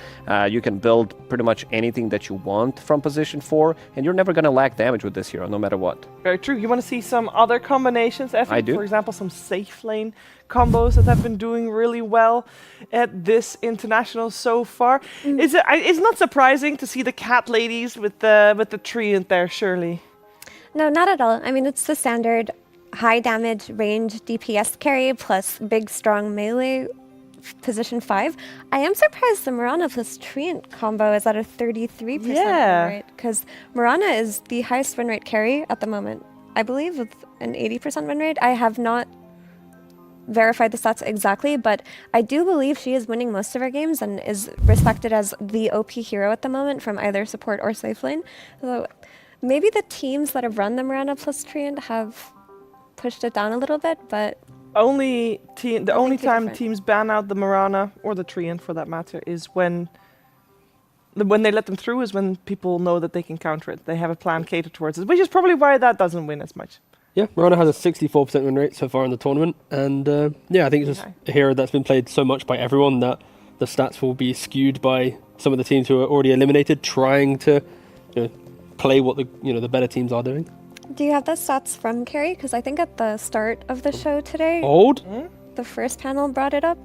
Speaker 12: You can build pretty much anything that you want from position 4. And you're never going to lack damage with this hero, no matter what.
Speaker 2: Very true. You want to see some other combinations, Effie?
Speaker 12: I do.
Speaker 2: For example, some safe lane combos that have been doing really well at this international so far. It's not surprising to see the cat ladies with the treant there, surely.
Speaker 21: No, not at all. I mean, it's the standard high damage range DPS carry plus big strong melee position 5. I am surprised the Mirana plus Treant combo is at a 33% win rate, because Mirana is the highest win rate carry at the moment, I believe, with an 80% win rate. I have not verified the stats exactly, but I do believe she is winning most of her games and is respected as the OP hero at the moment from either support or safe lane. So maybe the teams that have run the Mirana plus Treant have pushed it down a little bit, but
Speaker 2: the only time teams ban out the Mirana or the Treant, for that matter, is when they let them through, is when people know that they can counter it. They have a plan catered towards it, which is probably why that doesn't win as much.
Speaker 3: Yeah, Mirana has a 64% win rate so far in the tournament, and I think it's just a hero that's been played so much by everyone that the stats will be skewed by some of the teams who are already eliminated, trying to play what the better teams are doing.
Speaker 21: do you have the stats from Carrie? Because I think at the start of the show today, the first panel brought it up.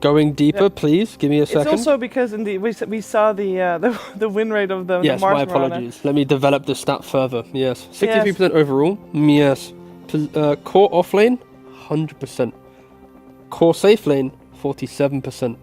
Speaker 3: Going deeper, please. Give me a second.
Speaker 2: It's also because indeed we saw the win rate of the
Speaker 3: Yes,
Speaker 2: Mars
Speaker 3: my
Speaker 2: Mirana.
Speaker 3: apologies. Let me develop the stat further. Yes, 63% overall. Yes. Core offlane, 100%. Core safe lane, 47%.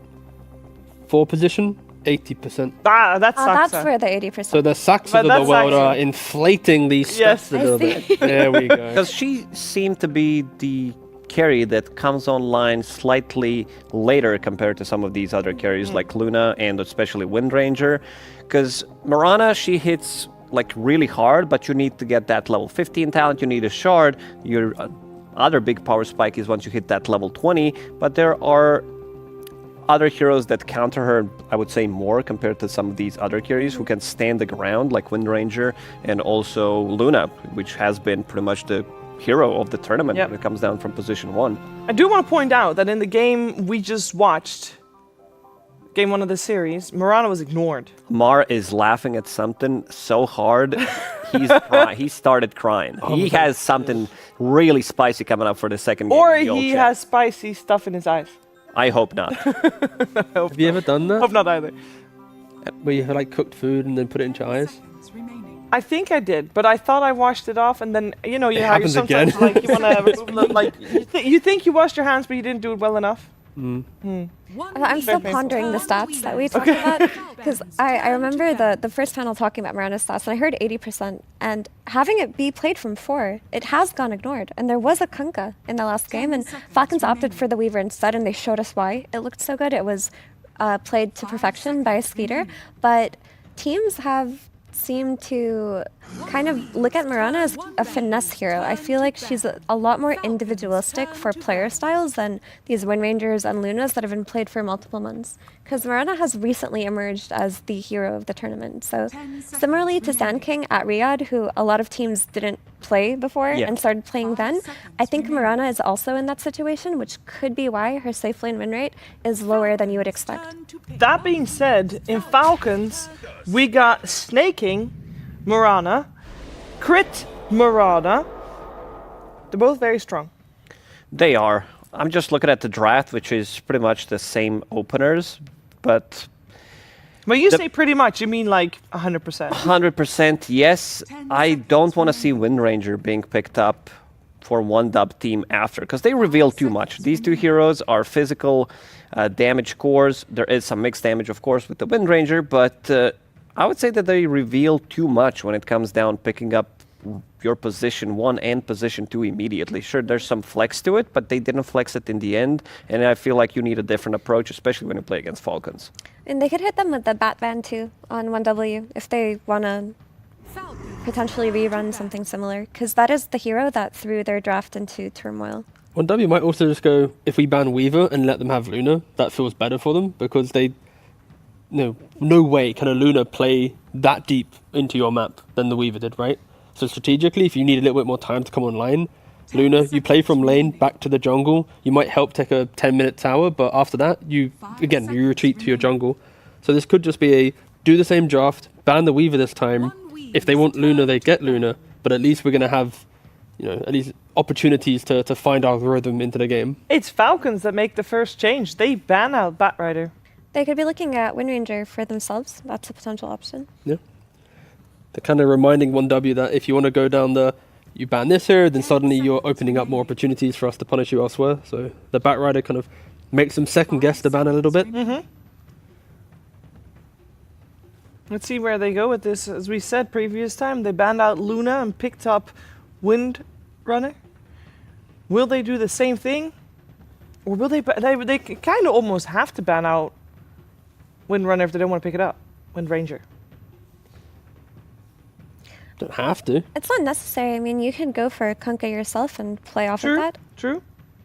Speaker 3: 4 position, 80%.
Speaker 21: That's where the 80%.
Speaker 3: So the Saxes of the world are inflating these stats a little bit. There we go.
Speaker 12: Because she seemed to be the carry that comes online slightly later compared to some of these other carries like Luna and especially Windranger. Because Mirana, she hits like really hard, but you need to get that level 15 talent, you need a shard. Your other big power spike is once you hit that level 20, but there are other heroes that counter her, I would say, more compared to some of these other carries who can stand the ground, like Windranger and also Luna, which has been pretty much the hero of the tournament when it comes down from position 1.
Speaker 2: I do want to point out that in the game we just watched, game 1 of the series, Mirana was ignored.
Speaker 12: Mar is laughing at something so hard, he started crying. He has something really spicy coming up for the second game.
Speaker 2: Or
Speaker 12: in the old
Speaker 2: he
Speaker 12: chat.
Speaker 2: has spicy stuff in his eyes.
Speaker 12: I hope not.
Speaker 3: Have you ever done that?
Speaker 2: Hope not either.
Speaker 3: Where you like cooked food and then put it into your eyes?
Speaker 2: I think I did, but I thought I washed it off, and then you know
Speaker 3: It
Speaker 2: how you
Speaker 3: happens
Speaker 2: sometimes
Speaker 3: again.
Speaker 2: like you want to remove like you think you washed your hands, but you didn't do it well enough.
Speaker 21: I'm still pondering the stats that we talked about, because I remember the first panel talking about Mirana's stats, and I heard 80%, and having it be played from 4, it has gone ignored, and there was a Kunkka in the last game, and Falcons opted for the Weaver instead, and they showed us why. It looked so good. It was played to perfection by a Skeeter, but teams have seemed to kind of look at Mirana as a finesse hero. I feel like she's a lot more individualistic for player styles than these Windrangers and Lunas that have been played for multiple months. Because Mirana has recently emerged as the hero of the tournament. So similarly to Sand King at Riyadh, who a lot of teams didn't play before and started playing then, I think Mirana is also in that situation, which could be why her safe lane win rate is lower than you would expect.
Speaker 2: That being said, in Falcons, we got Snaking Mirana, Crit Mirana. They're both very strong.
Speaker 12: They are. I'm just looking at the draft, which is pretty much the same openers, but
Speaker 2: When you say pretty much, you mean like 100%?
Speaker 12: 100% yes. I don't want to see Wind Ranger being picked up for one dub team after, because they reveal too much. These two heroes are physical damage cores. There is some mixed damage, of course, with the Wind Ranger, but I would say that they reveal too much when it comes down picking up your position 1 and position 2 immediately. Sure, there's some flex to it, but they didn't flex it in the end, and I feel like you need a different approach, especially when you play against Falcons.
Speaker 21: And they could hit them with the Batman too on 1W if they want to potentially rerun something similar, because that is the hero that threw their draft into turmoil.
Speaker 3: 1W might also just go, if we ban Weaver and let them have Luna, that feels better for them, because they, no way can a Luna play that deep into your map than the Weaver did, right? So strategically, if you need a little bit more time to come online, Luna, you play from lane back to the jungle. You might help take a 10-minute tower, but after that, you retreat to your jungle. So this could just be a do the same draft, ban the Weaver this time. If they want Luna, they get Luna, but at least we're going to have, at least opportunities to find our rhythm into the game.
Speaker 2: It's Falcons that make the first change. They ban out Batrider.
Speaker 21: They could be looking at Wind Ranger for themselves. That's a potential option.
Speaker 3: Yeah. They're kind of reminding 1W that if you want to go down you ban this here, then suddenly you're opening up more opportunities for us to punish you elsewhere. So the Batrider kind of makes them second guess the ban a little bit.
Speaker 2: Mm-hmm. Let's see where they go with this. As we said previous time, they banned out Luna and picked up Wind Runner. Will they do the same thing? Or will they kind of almost have to ban out Wind Runner if they don't want to pick it up. Wind Ranger.
Speaker 3: Don't have to.
Speaker 21: It's not necessary. I mean, you can go for Kunkka yourself and play off of that.
Speaker 2: True.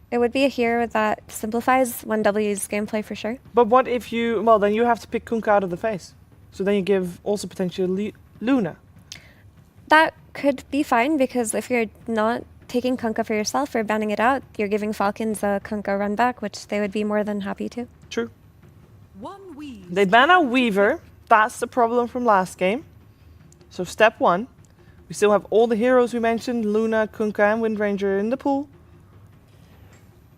Speaker 21: It would be a hero that simplifies 1W's gameplay for sure.
Speaker 2: But what if then you have to pick Kunkka out of the face. So then you give also potentially Luna.
Speaker 21: That could be fine, because if you're not taking Kunkka for yourself or banning it out, you're giving Falcons a Kunkka run back, which they would be more than happy to.
Speaker 2: True. They ban out Weaver. That's the problem from last game. So step 1. We still have all the heroes we mentioned, Luna, Kunkka, and Wind Ranger in the pool.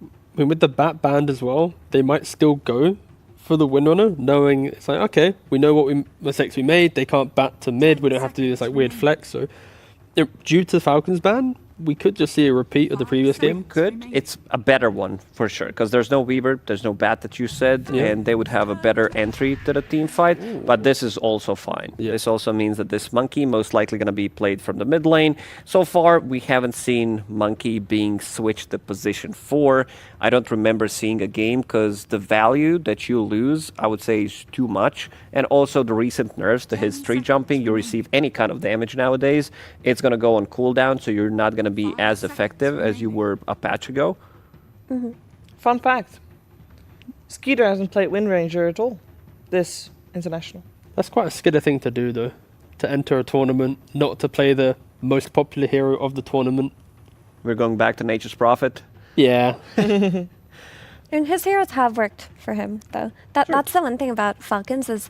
Speaker 3: I mean, with the Bat band as well, they might still go for the Windrunner, knowing it's like, okay, we know what mistakes we made. They can't bat to mid. We don't have to do this weird flex. So, due to the Falcons ban, we could just see a repeat of the previous game.
Speaker 12: Could. It's a better one for sure, because there's no Weaver, there's no Bat that you said, and they would have a better entry to the team fight. Ooh. But this is also fine. Yeah. This also means that this Monkey most likely going to be played from the mid lane. So far, we haven't seen Monkey being switched to position 4. I don't remember seeing a game, because the value that you lose, I would say, is too much. And also the recent nerfs to his tree jumping, you receive any kind of damage nowadays, it's going to go on cooldown, so you're not going to be as effective as you were a patch ago.
Speaker 2: Mm-hmm. Fun fact. Skeeter hasn't played Wind Ranger at all this international.
Speaker 3: That's quite a skidder thing to do, though. To enter a tournament, not to play the most popular hero of the tournament.
Speaker 12: We're going back to Nature's Prophet.
Speaker 3: Yeah.
Speaker 21: And his heroes have worked for him, though. That's the one thing about Falcons is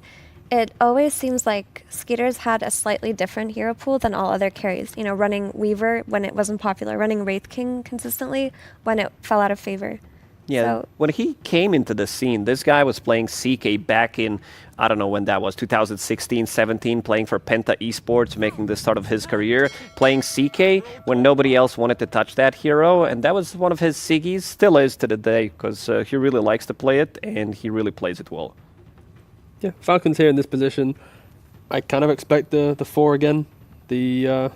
Speaker 21: it always seems like Skeeter's had a slightly different hero pool than all other carries. Running Weaver when it wasn't popular, running Wraith King consistently when it fell out of favor.
Speaker 12: Yeah, so, when he came into the scene, this guy was playing CK back in, I don't know when that was, 2016, 17, playing for Penta Esports, making the start of his career, playing CK when nobody else wanted to touch that hero, and that was one of his Siggies, still is to the day, because he really likes to play it, and he really plays it well.
Speaker 3: Yeah, Falcons here in this position. I kind of expect the 4 again. The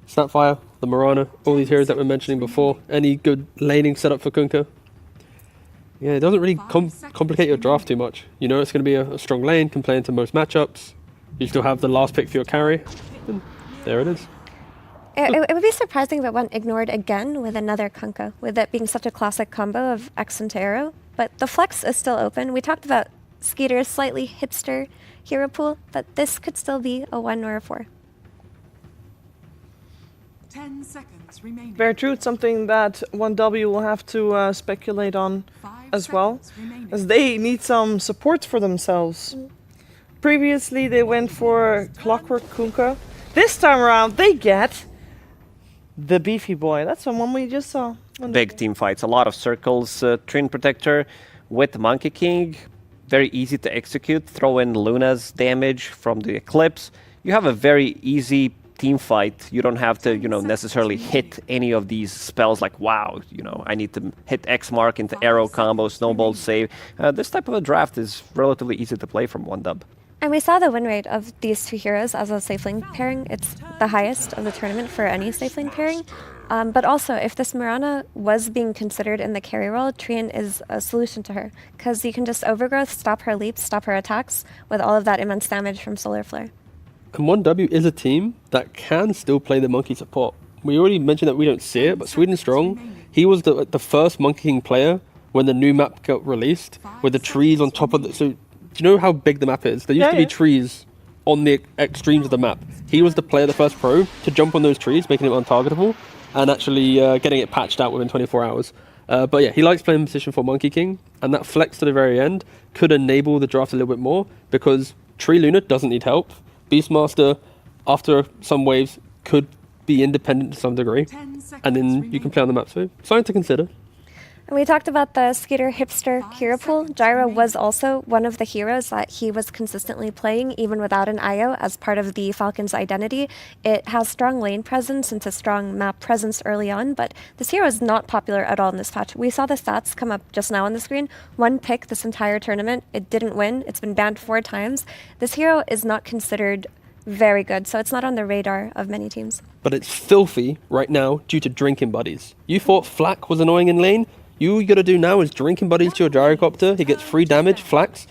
Speaker 3: Snapfire, the Mirana, all these heroes that we're mentioning before. Any good laning setup for Kunkka? Yeah, it doesn't really complicate your draft too much. It's going to be a strong lane, can play into most matchups. You still have the last pick for your carry. And there it is.
Speaker 21: It would be surprising if it went ignored again with another Kunkka, with it being such a classic combo of X and Arrow. But the flex is still open. We talked about Skeeter's slightly hipster hero pool, but this could still be a 1 or a 4.
Speaker 8: 10 seconds remaining.
Speaker 2: Very true. It's something that 1W will have to speculate on as well, as they need some support for themselves. Previously, they went for Clockwork Kunkka. This time around, they get the beefy boy. That's the one we just saw.
Speaker 12: Big team fights, a lot of circles. Trin Protector with Monkey King, very easy to execute. Throw in Luna's damage from the Eclipse. You have a very easy team fight. You don't have to, necessarily hit any of these spells like, wow, I need to hit X mark into arrow combo, snowball save. This type of a draft is relatively easy to play from OneDub.
Speaker 21: And we saw the win rate of these two heroes as a safe lane pairing. It's the highest of the tournament for any safe lane pairing. But also, if this Mirana was being considered in the carry role, Trian is a solution to her, because you can just overgrowth, stop her leaps, stop her attacks, with all of that immense damage from Solar Flare.
Speaker 3: And OneW is a team that can still play the Monkey support. We already mentioned that we don't see it, but Sweden Strong, he was the first Monkey King player when the new map got released, with the trees on top of the... So, do you know how big the map is? There used to be trees on the extremes of the map. He was the player, the first pro, to jump on those trees, making it untargetable, and actually getting it patched out within 24 hours. But yeah, he likes playing position for Monkey King, and that flex to the very end could enable the draft a little bit more, because Tree Luna doesn't need help. Beastmaster, after some waves, could be independent to some degree, and then you can play on the map, so something to consider.
Speaker 21: And we talked about the Skeeter hipster hero pool. Gyro was also one of the heroes that he was consistently playing, even without an IO, as part of the Falcons' identity. It has strong lane presence and a strong map presence early on, but this hero is not popular at all in this patch. We saw the stats come up just now on the screen. 1 pick this entire tournament. It didn't win. It's been banned 4 times. This hero is not considered very good, so it's not on the radar of many teams.
Speaker 3: But it's filthy right now due to drinking buddies. You thought Flak was annoying in lane? You gotta do now is drinking buddies to your gyrocopter. He gets free damage, flaks.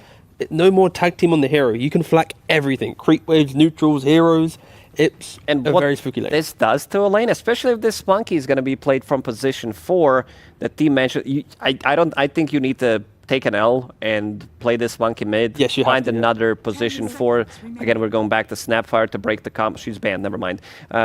Speaker 3: No more tag team on the hero. You can flak everything. Creep waves, neutrals, heroes. It's a very spooky lane.
Speaker 12: This does to a lane, especially if this monkey is gonna be played from position 4. The team mentioned. I think you need to take an L and play this monkey mid.
Speaker 3: Yes, you
Speaker 12: find
Speaker 3: have to,
Speaker 12: another position 4. Again, we're going back to Snapfire to break the comp. She's banned, never mind.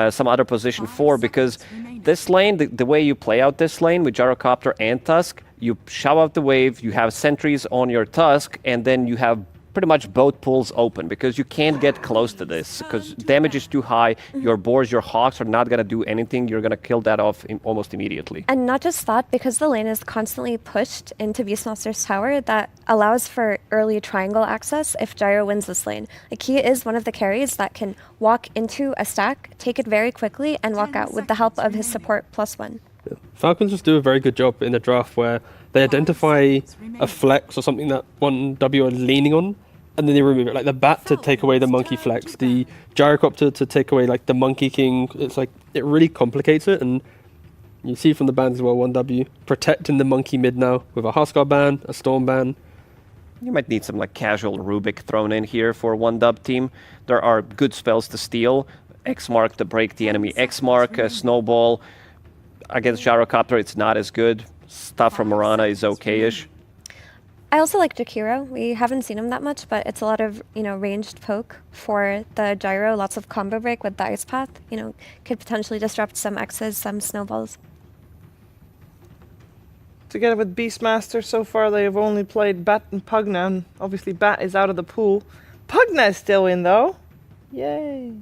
Speaker 12: Some other position 4, because this lane, the way you play out this lane with Gyrocopter and Tusk, you shove out the wave, you have sentries on your Tusk, and then you have pretty much both pools open, because you can't get close to this, because damage is too high. Your boars, your hawks are not going to do anything. You're going to kill that off almost immediately.
Speaker 21: And not just that, because the lane is constantly pushed into Beastmaster's tower, that allows for early triangle access if Gyro wins this lane. Like, he is one of the carries that can walk into a stack, take it very quickly, and walk out with the help of his support +1.
Speaker 3: Yeah. Falcons just do a very good job in the draft where they identify a flex or something that OneW are leaning on, and then they remove it. Like the bat to take away the monkey flex, the gyrocopter to take away like the monkey king. It's like, it really complicates it, and you see from the bans as well, OneW protecting the monkey mid now with a Huskar ban, a Storm ban.
Speaker 12: You might need some like casual Rubik thrown in here for OneDub team. There are good spells to steal. X mark to break the enemy X mark, Snowball. Against Gyrocopter, it's not as good. Stuff from Mirana is okay-ish.
Speaker 21: I also like Jakiro. We haven't seen him that much, but it's a lot of, ranged poke for the Gyro, lots of combo break with the Ice Path. Could potentially disrupt some X's, some snowballs.
Speaker 2: Together with Beastmaster, so far they have only played Bat and Pugna, and obviously Bat is out of the pool. Pugna is still in, though. Yay.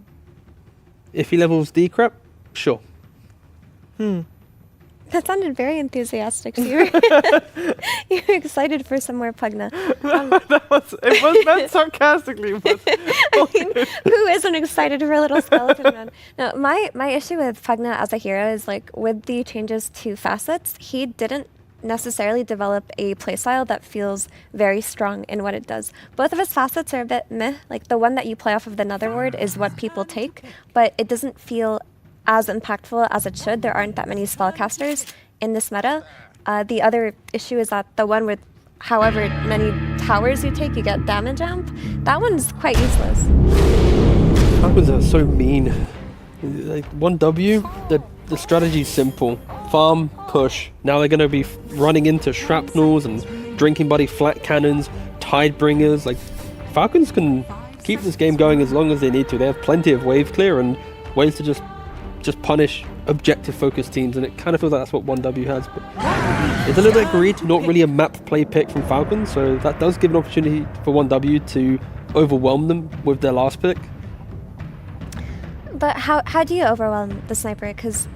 Speaker 3: If he levels Decrep, sure.
Speaker 21: That sounded very enthusiastic. So you're excited for some more Pugna.
Speaker 2: It was meant sarcastically. But
Speaker 21: who isn't excited for a little skeleton run? No, my issue with Pugna as a hero is, like, with the changes to facets, he didn't necessarily develop a playstyle that feels very strong in what it does. Both of his facets are a bit meh. Like, the one that you play off of the Netherward is what people take, but it doesn't feel as impactful as it should. There aren't that many spellcasters in this meta. The other issue is that the one with however many towers you take, you get damage amp. That one's quite useless.
Speaker 3: Falcons are so mean. Like OneW, the strategy is simple. Farm, push. Now they're going to be running into shrapnels and drinking buddy flat cannons, tidebringers. Like, Falcons can keep this game going as long as they need to. They have plenty of wave clear and ways to just punish objective focused teams, and it kind of feels like that's what OneW has. But it's a little bit greed, not really a map play pick from Falcons, so that does give an opportunity for OneW to overwhelm them with their last pick.
Speaker 21: But how do you overwhelm the sniper? Because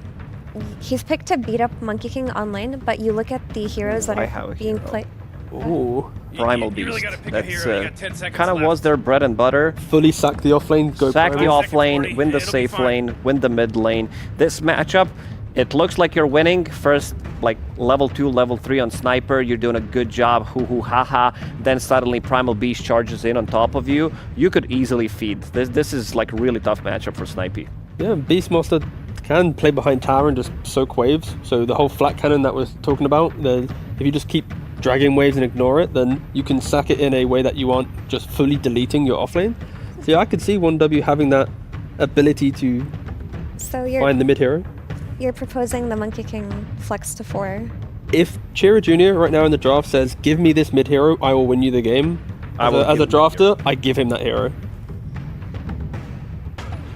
Speaker 21: He's picked to beat up Monkey King on lane, but you look at the heroes that are being played.
Speaker 12: Ooh, Primal Beast. That's kind of was their bread and butter.
Speaker 3: Fully sack the offlane, go
Speaker 12: sack the
Speaker 3: Primal.
Speaker 12: off lane, win the safe lane, win the mid lane. This matchup, it looks like you're winning. First, like level 2, level 3 on Sniper, you're doing a good job, hoo hoo ha ha. Then suddenly Primal Beast charges in on top of you. You could easily feed. This is like a really tough matchup for Snipey.
Speaker 3: Yeah, Beastmaster can play behind tower and just soak waves. So the whole flat cannon that we're talking about, if you just keep dragging waves and ignore it, then you can sack it in a way that you aren't just fully deleting your offlane. So yeah, I could see 1W having that ability to find the mid hero.
Speaker 21: You're proposing the Monkey King flex to 4.
Speaker 3: If Chira Jr. right now in the draft says, give me this mid hero, I will win you the game. As a drafter, I give him that hero.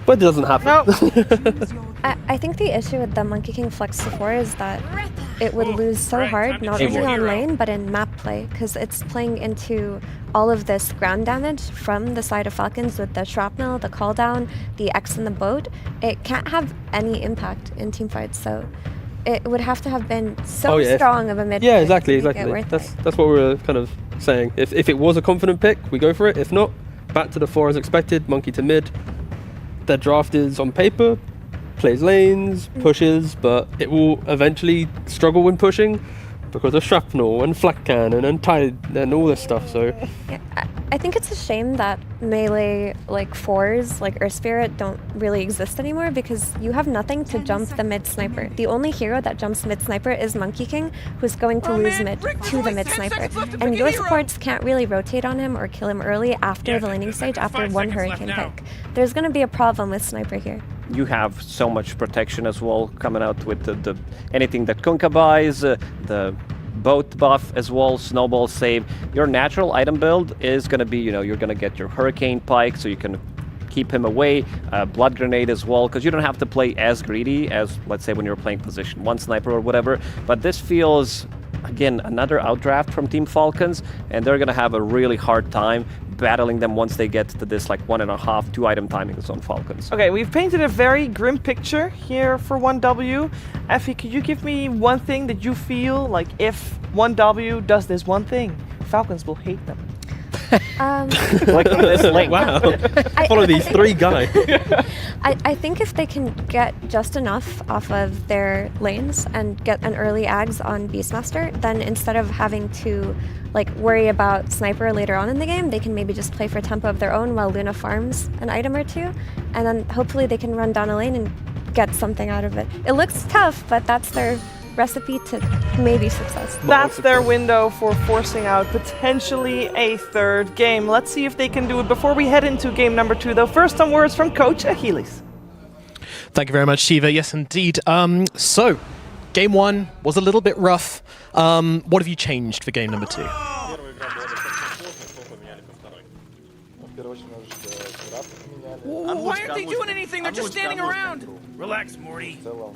Speaker 3: But it doesn't happen.
Speaker 21: I think the issue with the Monkey King flex to 4 is that it would lose so hard, not only on lane, but in map play, because it's playing into all of this ground damage from the side of Falcons with the shrapnel, the call down, the X in the boat. It can't have any impact in team fights, so it would have to have been so strong of a mid.
Speaker 3: Yeah, exactly. That's what we're kind of saying. If it was a confident pick, we go for it. If not, back to the 4 as expected, Monkey to mid. Their draft is on paper, plays lanes, pushes, but it will eventually struggle when pushing because of shrapnel and flak cannon and tide and all this stuff. So
Speaker 21: yeah, I think it's a shame that melee like 4s like Earth Spirit don't really exist anymore because you have nothing to jump the mid sniper. The only hero that jumps mid sniper is Monkey King, who's going to lose mid to the mid sniper. And your supports can't really rotate on him or kill him early after the laning stage, after one hurricane pick. There's going to be a problem with sniper here.
Speaker 12: You have so much protection as well coming out with the anything that Kunkka buys, the boat buff as well, snowball save. Your natural item build is going to be, you're going to get your hurricane pike so you can keep him away, blood grenade as well, because you don't have to play as greedy as, let's say, when you're playing position 1 sniper or whatever. But this feels, again, another outdraft from Team Falcons, and they're going to have a really hard time battling them once they get to this like 1.5, 2 item timings on Falcons.
Speaker 2: Okay, we've painted a very grim picture here for 1W. Effie, could you give me one thing that you feel like if 1W does this one thing, Falcons will hate them?
Speaker 12: Like this link.
Speaker 3: Wow. Follow these 3 guys.
Speaker 21: I think if they can get just enough off of their lanes and get an early ags on Beastmaster, then instead of having to like worry about sniper later on in the game, they can maybe just play for tempo of their own while Luna farms an item or 2, and then hopefully they can run down a lane and get something out of it. It looks tough, but that's their recipe to maybe success.
Speaker 2: That's their window for forcing out potentially a 3rd game. Let's see if they can do it before we head into game number 2, though. First, some words from Coach Achilles.
Speaker 9: Thank you very much, Shiva. Yes, indeed. So, game 1 was a little bit rough. What have you changed for game number 2?
Speaker 8: Why aren't they doing anything? They're just standing around. Relax, Morty.
Speaker 6: So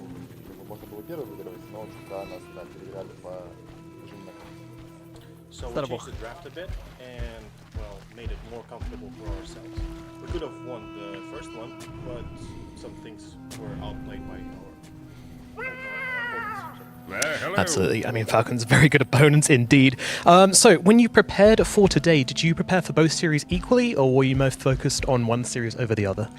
Speaker 6: we changed the draft a bit and, well, made it more comfortable for ourselves. We could have won the first one, but some things were outplayed by our opponents.
Speaker 9: Absolutely. I mean, Falcons are very good opponents indeed. So, when you prepared for today, did you prepare for both series equally, or were you most focused on one series over the other?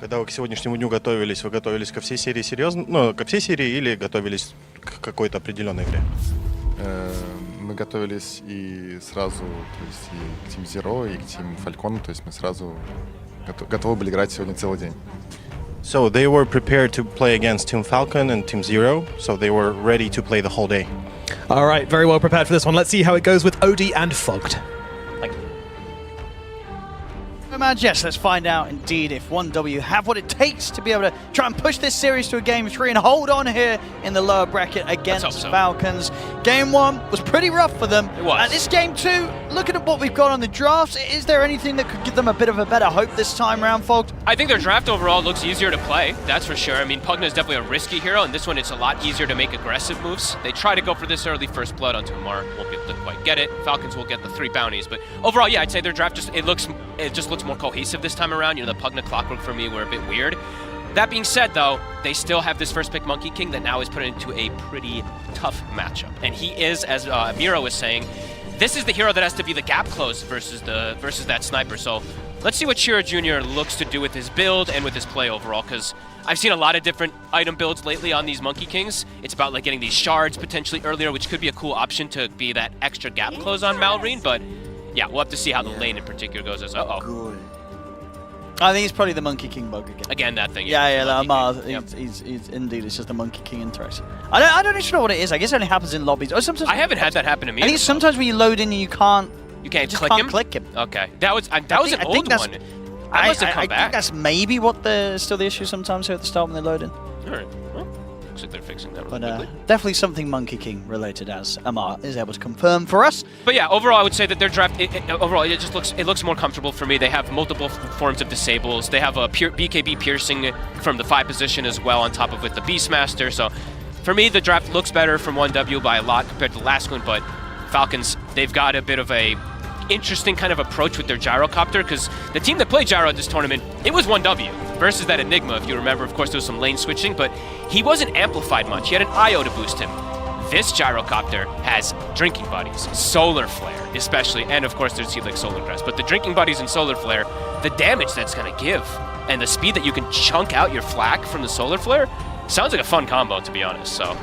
Speaker 6: Когда вы к сегодняшнему дню готовились, вы готовились ко всей серии серьезно? Ну, ко всей серии или готовились к какой-то определенной игре?
Speaker 1: Мы готовились и сразу, то есть и к Team Zero, и к Team Falcon, то есть мы сразу готовы были играть сегодня целый день.
Speaker 6: So they were prepared to play against Team Falcon and Team Zero, so they were ready to play the whole day.
Speaker 9: All right, very well prepared for this one. Let's see how it goes with Odie and Fogged.
Speaker 19: Yes, let's find out indeed if 1W have what it takes to be able to try and push this series to a game 3 and hold on here in the lower bracket against Falcons. Game 1 was pretty rough for them.
Speaker 20: It was.
Speaker 19: At this game 2, looking at what we've got on the drafts, is there anything that could give them a bit of a better hope this time round, Fogged?
Speaker 20: I think their draft overall looks easier to play, that's for sure. I mean, Pugna is definitely a risky hero, and this one it's a lot easier to make aggressive moves. They try to go for this early first blood onto Amar, won't quite get it. Falcons will get the 3 bounties, but overall, yeah, I'd say their draft just looks more cohesive this time around. You know, the Pugna Clockwork for me were a bit weird. That being said, though, they still have this first pick Monkey King that now is put into a pretty tough matchup. And he is, as Miro was saying, this is the hero that has to be the gap close versus that sniper. So let's see what Chira Jr. looks to do with his build and with his play overall, because I've seen a lot of different item builds lately on these Monkey Kings. It's about like getting these shards potentially earlier, which could be a cool option to be that extra gap close on Malrine, but yeah, we'll have to see how the lane in particular goes as
Speaker 19: I think it's probably the Monkey King bug again.
Speaker 20: Again, that thing.
Speaker 19: Yeah, Lamar, he's indeed, it's just the Monkey King interaction. I don't actually know what it is. I guess it only happens in lobbies. Or sometimes
Speaker 20: I haven't had that happen to me.
Speaker 19: I think sometimes when you load in and you can't
Speaker 20: click him? Okay. That was an old one. That must have come
Speaker 19: I
Speaker 20: back.
Speaker 19: think that's maybe what still the issue sometimes here at the start when they load in.
Speaker 20: Alright. Well, looks like they're fixing that really
Speaker 19: But
Speaker 20: quickly.
Speaker 19: definitely something Monkey King related, as Amar is able to confirm for us.
Speaker 20: But yeah, overall, I would say that their draft, overall, it looks more comfortable for me. They have multiple forms of disables. They have a BKB piercing from the 5 position as well, on top of with the Beastmaster. So for me, the draft looks better from 1W by a lot compared to the last one. But Falcons, they've got a bit of a interesting kind of approach with their gyrocopter, because the team that played gyro at this tournament, it was 1W versus that Enigma, if you remember. Of course, there was some lane switching, but he wasn't amplified much. He had an IO to boost him. This gyrocopter has drinking buddies, solar flare especially, and of course there's Helix Solar Crest. But the drinking buddies and solar flare, the damage that's going to give, and the speed that you can chunk out your flak from the solar flare, sounds like a fun combo, to be honest. So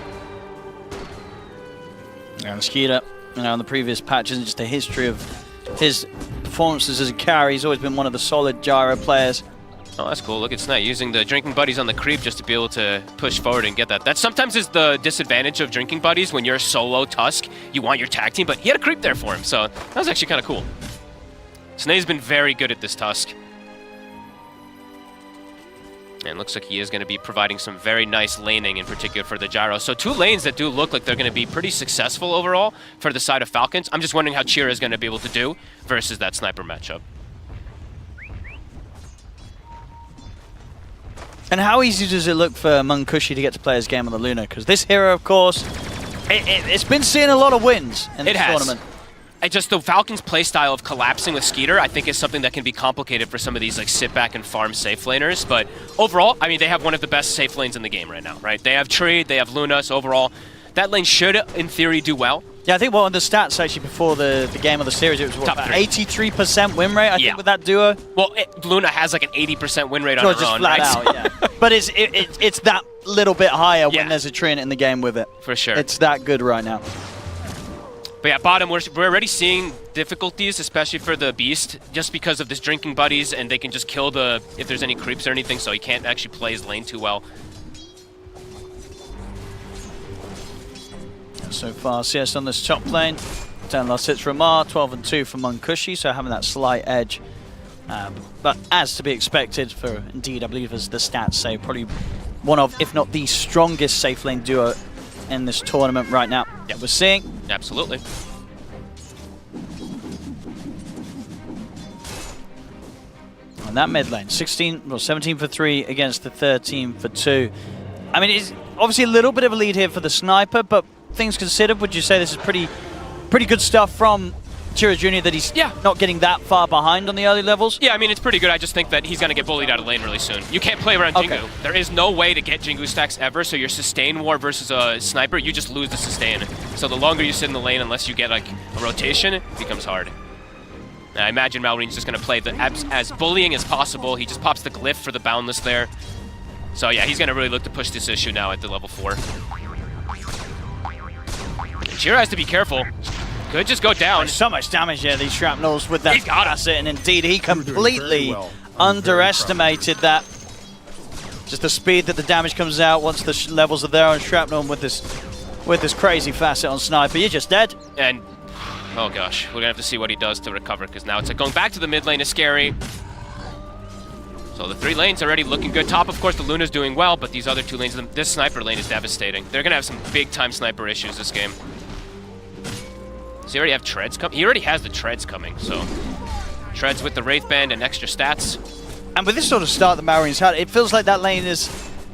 Speaker 19: And Skeeter, on the previous patches, just a history of his performances as a carry. He's always been one of the solid gyro players.
Speaker 20: Oh, that's cool. Look at Snite using the drinking buddies on the creep just to be able to push forward and get that. That sometimes is the disadvantage of drinking buddies when you're a solo Tusk. You want your tag team, but he had a creep there for him, so that was actually kind of cool. Snae's been very good at this Tusk. And looks like he is going to be providing some very nice laning, in particular for the gyro. So 2 lanes that do look like they're going to be pretty successful overall for the side of Falcons. I'm just wondering how Chira is going to be able to do versus that sniper matchup.
Speaker 19: And how easy does it look for Munkushi to get to play his game on the Luna? Because this hero, of course, it's been seeing a lot of wins in this tournament.
Speaker 20: Just the Falcons' playstyle of collapsing with Skeeter, I think, is something that can be complicated for some of these like sit back and farm safe laners. But overall, I mean, they have one of the best safe lanes in the game right now, right? They have Tree, they have Luna, so overall, that lane should, in theory, do well.
Speaker 19: Yeah, I think on the stats actually before the game of the series, it was what, about 83% win rate, I think, with that duo.
Speaker 20: Well, Luna has like an 80% win rate on her
Speaker 19: just
Speaker 20: own,
Speaker 19: flat
Speaker 20: right?
Speaker 19: out, yeah. But it's that little bit higher when there's a Treant in the game with it.
Speaker 20: For sure.
Speaker 19: It's that good right now.
Speaker 20: But yeah, bottom, we're already seeing difficulties, especially for the Beast, just because of this drinking buddies, and they can just kill if there's any creeps or anything, so he can't actually play his lane too well.
Speaker 19: So far, CS on this top lane. 10 last hits from Mar, 12 and 2 from Munkushi, so having that slight edge. But as to be expected for, indeed, I believe as the stats say, probably one of, if not the strongest safe lane duo in this tournament right now.
Speaker 20: Yep.
Speaker 19: We're seeing.
Speaker 20: Absolutely.
Speaker 19: On that mid lane, 17 for 3 against the 13 for 2. I mean, it's obviously a little bit of a lead here for the sniper, but things considered, would you say this is pretty good stuff from Chira Jr. that he's not getting that far behind on the early levels?
Speaker 20: Yeah, I mean, it's pretty good. I just think that he's going to get bullied out of lane really soon. You can't play around Jingu. There is no way to get Jingu stacks ever, so your sustain war versus a sniper, you just lose the sustain. So the longer you sit in the lane, unless you get like a rotation, it becomes hard. And I imagine Malrine's just going to play as bullying as possible. He just pops the glyph for the boundless there. So yeah, he's going to really look to push this issue now at the level 4. Chira has to be careful. Could just go down.
Speaker 19: There's so much damage here, these shrapnels with that asset, and indeed he completely underestimated that. Just the speed that the damage comes out once the levels are there on shrapnel, and with this crazy facet on sniper, you're just dead.
Speaker 20: And oh gosh, we're gonna have to see what he does to recover, because now it's like going back to the mid lane is scary. So the 3 lanes already looking good. Top, of course, the Luna's doing well, but these other 2 lanes, this sniper lane is devastating. They're gonna have some big time sniper issues this game. Does he already have treads coming? He already has the treads coming, so treads with the Wraith Band and extra stats.
Speaker 19: And with this sort of start that Malrine's had, it feels like that lane is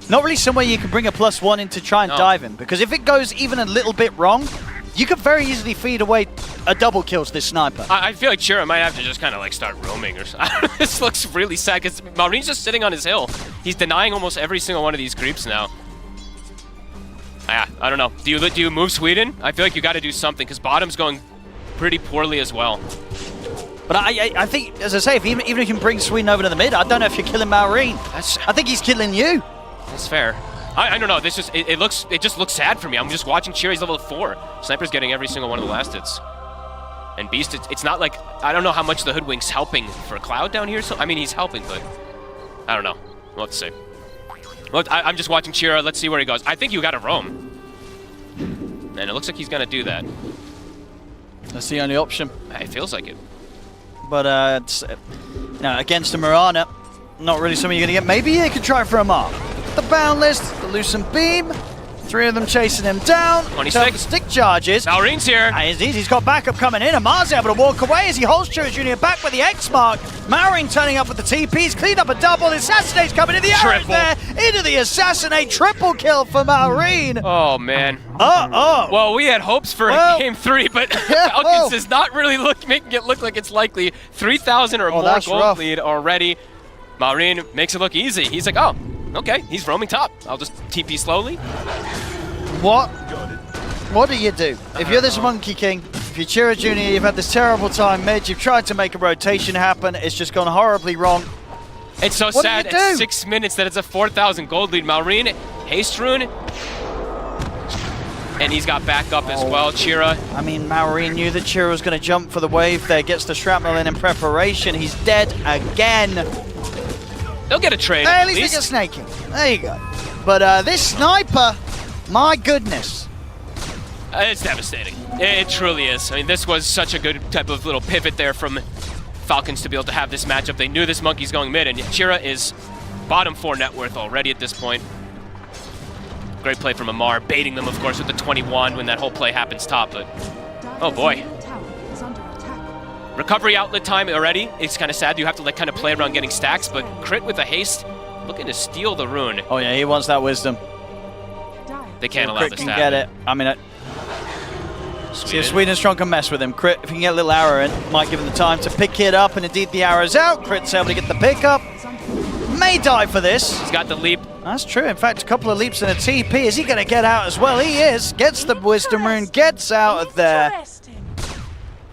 Speaker 19: not really somewhere you can bring a +1 in to try and dive in, because if it goes even a little bit wrong, You could very easily feed away a double kill to this sniper.
Speaker 20: I feel like Chira might have to just kind of like start roaming or something. This looks really sad because Maureen's just sitting on his hill. He's denying almost every single one of these creeps now. I don't know. Do you move Sweden? I feel like you got to do something because bottom's going pretty poorly as well.
Speaker 19: But I think, as I say, if even if you can bring Sweden over to the mid, I don't know if you're killing Maureen. I think he's killing you.
Speaker 20: That's fair. I don't know. This just it just looks sad for me. I'm just watching Chiri's level 4. Sniper's getting every single one of the last hits. And Beast, it's not like I don't know how much the Hoodwink's helping for Cloud down here. So I mean, he's helping, but I don't know. We'll have to see. Well, I'm just watching Chira. Let's see where he goes. I think you got to roam, and it looks like he's gonna do that.
Speaker 19: That's the only option.
Speaker 20: It feels like it.
Speaker 19: But it's, against a Mirana, not really something you're gonna get. Maybe they could try for a mark. The Boundless, the Lucent Beam, 3 of them chasing him down.
Speaker 20: 26.
Speaker 19: Stick charges.
Speaker 20: Maureen's here.
Speaker 19: He's got backup coming in. Amar's able to walk away as he holds Chira Jr. back with the X mark. Maureen turning up with the TPs, cleaned up a double. Assassinate's coming in. The arrows there into the Assassinate. Triple kill for Maureen.
Speaker 20: Oh, man.
Speaker 19: Uh-oh.
Speaker 20: Well, we had hopes for game 3, but Falcons is not really making it look like it's likely. 3,000 or more gold lead already. Maureen makes it look easy. He's like, oh, okay, he's roaming top. I'll just TP slowly.
Speaker 19: What do you do? If you're this Monkey King, if you're Chira Jr., you've had this terrible time mid, you've tried to make a rotation happen, it's just gone horribly wrong.
Speaker 20: It's so sad at 6 minutes that it's a 4,000 gold lead. Maureen, Haste Rune, and he's got backup as well, Chira.
Speaker 19: I mean, Maureen knew that Chira was going to jump for the wave there, gets the shrapnel in preparation. He's dead again.
Speaker 20: They'll get a trade.
Speaker 19: At least they get snaking. There you go. But this sniper, my goodness.
Speaker 20: It's devastating. It truly is. I mean, this was such a good type of little pivot there from Falcons to be able to have this matchup. They knew this monkey's going mid, and Chira is bottom 4 net worth already at this point. Great play from Amar, baiting them, of course, with the 21 when that whole play happens top, but oh boy. Recovery outlet time already. It's kind of sad. You have to like kind of play around getting stacks, but Crit with a haste, looking to steal the rune.
Speaker 19: Oh yeah, he wants that wisdom.
Speaker 20: They can't allow
Speaker 19: Crit
Speaker 20: this
Speaker 19: can
Speaker 20: to
Speaker 19: get
Speaker 20: happen.
Speaker 19: it. I mean, see if Sweden strong can mess with him. Crit, if he can get a little arrow in, might give him the time to pick it up, and indeed the arrow's out. Crit's able to get the pickup. May die for this.
Speaker 20: He's got the leap.
Speaker 19: That's true. In fact, a couple of leaps and a TP. Is he going to get out as well? He is. Gets the wisdom rune, gets out of there.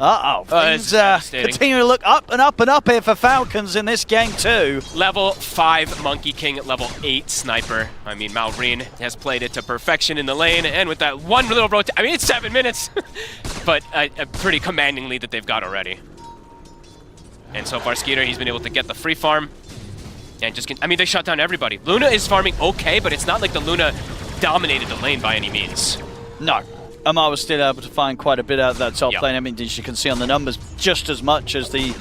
Speaker 19: Uh-oh. Things continue to look up and up and up here for Falcons in this game too.
Speaker 20: Level 5 Monkey King, level 8 Sniper. I mean, Maureen has played it to perfection in the lane, and with that one little rotation, I mean, it's 7 minutes, but a pretty commanding lead that they've got already. And so far, Skeeter, he's been able to get the free farm, and just, I mean, they shut down everybody. Luna is farming okay, but it's not like the Luna dominated the lane by any means.
Speaker 19: No. Amar was still able to find quite a bit out of that top lane. I mean, as you can see on the numbers, just as much as the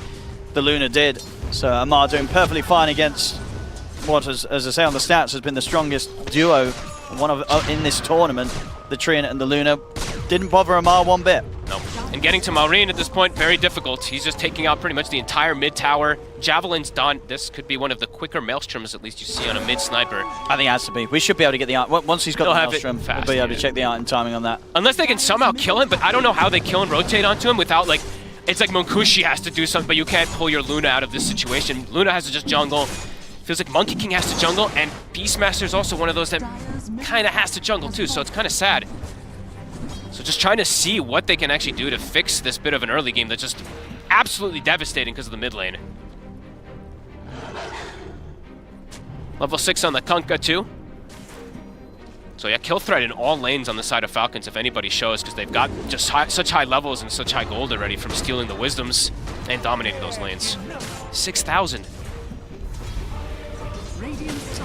Speaker 19: Luna did. So Amar doing perfectly fine against what, as I say on the stats, has been the strongest duo in this tournament. The Treant and the Luna didn't bother Amar one bit.
Speaker 20: No. And getting to Maureen at this point, very difficult. He's just taking out pretty much the entire mid tower. Javelin's done. This could be one of the quicker Maelstroms, at least you see on a mid sniper.
Speaker 19: I think it has to be. We should be able to get the art. Once he's got the Maelstrom, we'll be able to check the art and timing on that.
Speaker 20: Unless they can somehow kill him, but I don't know how they kill and rotate onto him without, like, it's like Monkushi has to do something, but you can't pull your Luna out of this situation. Luna has to just jungle. Feels like Monkey King has to jungle, and Beastmaster's also one of those that kind of has to jungle too, so it's kind of sad. So just trying to see what they can actually do to fix this bit of an early game that's just absolutely devastating because of the mid lane. Level 6 on the Kunkka too. So yeah, kill threat in all lanes on the side of Falcons if anybody shows, because they've got just such high levels and such high gold already from stealing the wisdoms and dominating those lanes. 6,000.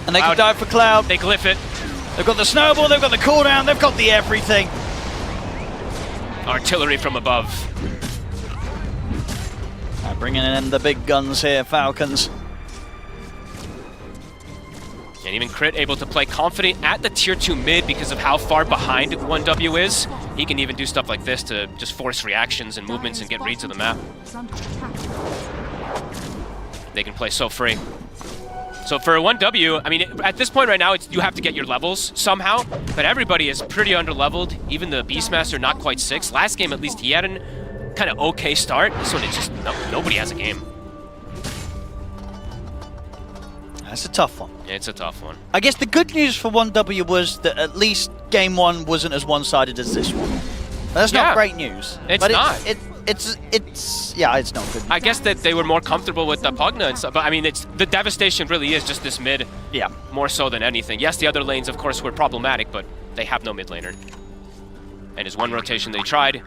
Speaker 19: And they can dive for Cloud.
Speaker 20: They glyph it.
Speaker 19: They've got the snowball, they've got the cooldown, they've got the everything.
Speaker 20: Artillery from above.
Speaker 19: Bringing in the big guns here, Falcons.
Speaker 20: And even Crit able to play confident at the tier 2 mid because of how far behind 1W is. He can even do stuff like this to just force reactions and movements and get reads of the map. They can play so free. So for a 1W, I mean, at this point right now, you have to get your levels somehow, but everybody is pretty under-leveled. Even the Beastmaster, not quite 6. Last game, at least, he had an kind of okay start. This one, it's just, nobody has a game.
Speaker 19: That's a tough one.
Speaker 20: Yeah, it's a tough one.
Speaker 19: I guess the good news for 1W was that at least game 1 wasn't as one-sided as this one. That's not great news.
Speaker 20: It's not.
Speaker 19: Yeah, it's not good.
Speaker 20: I guess that they were more comfortable with the Pugna and stuff, but I mean, the devastation really is just this mid.
Speaker 19: Yeah.
Speaker 20: More so than anything. Yes, the other lanes, of course, were problematic, but they have no mid laner. And his one rotation they tried,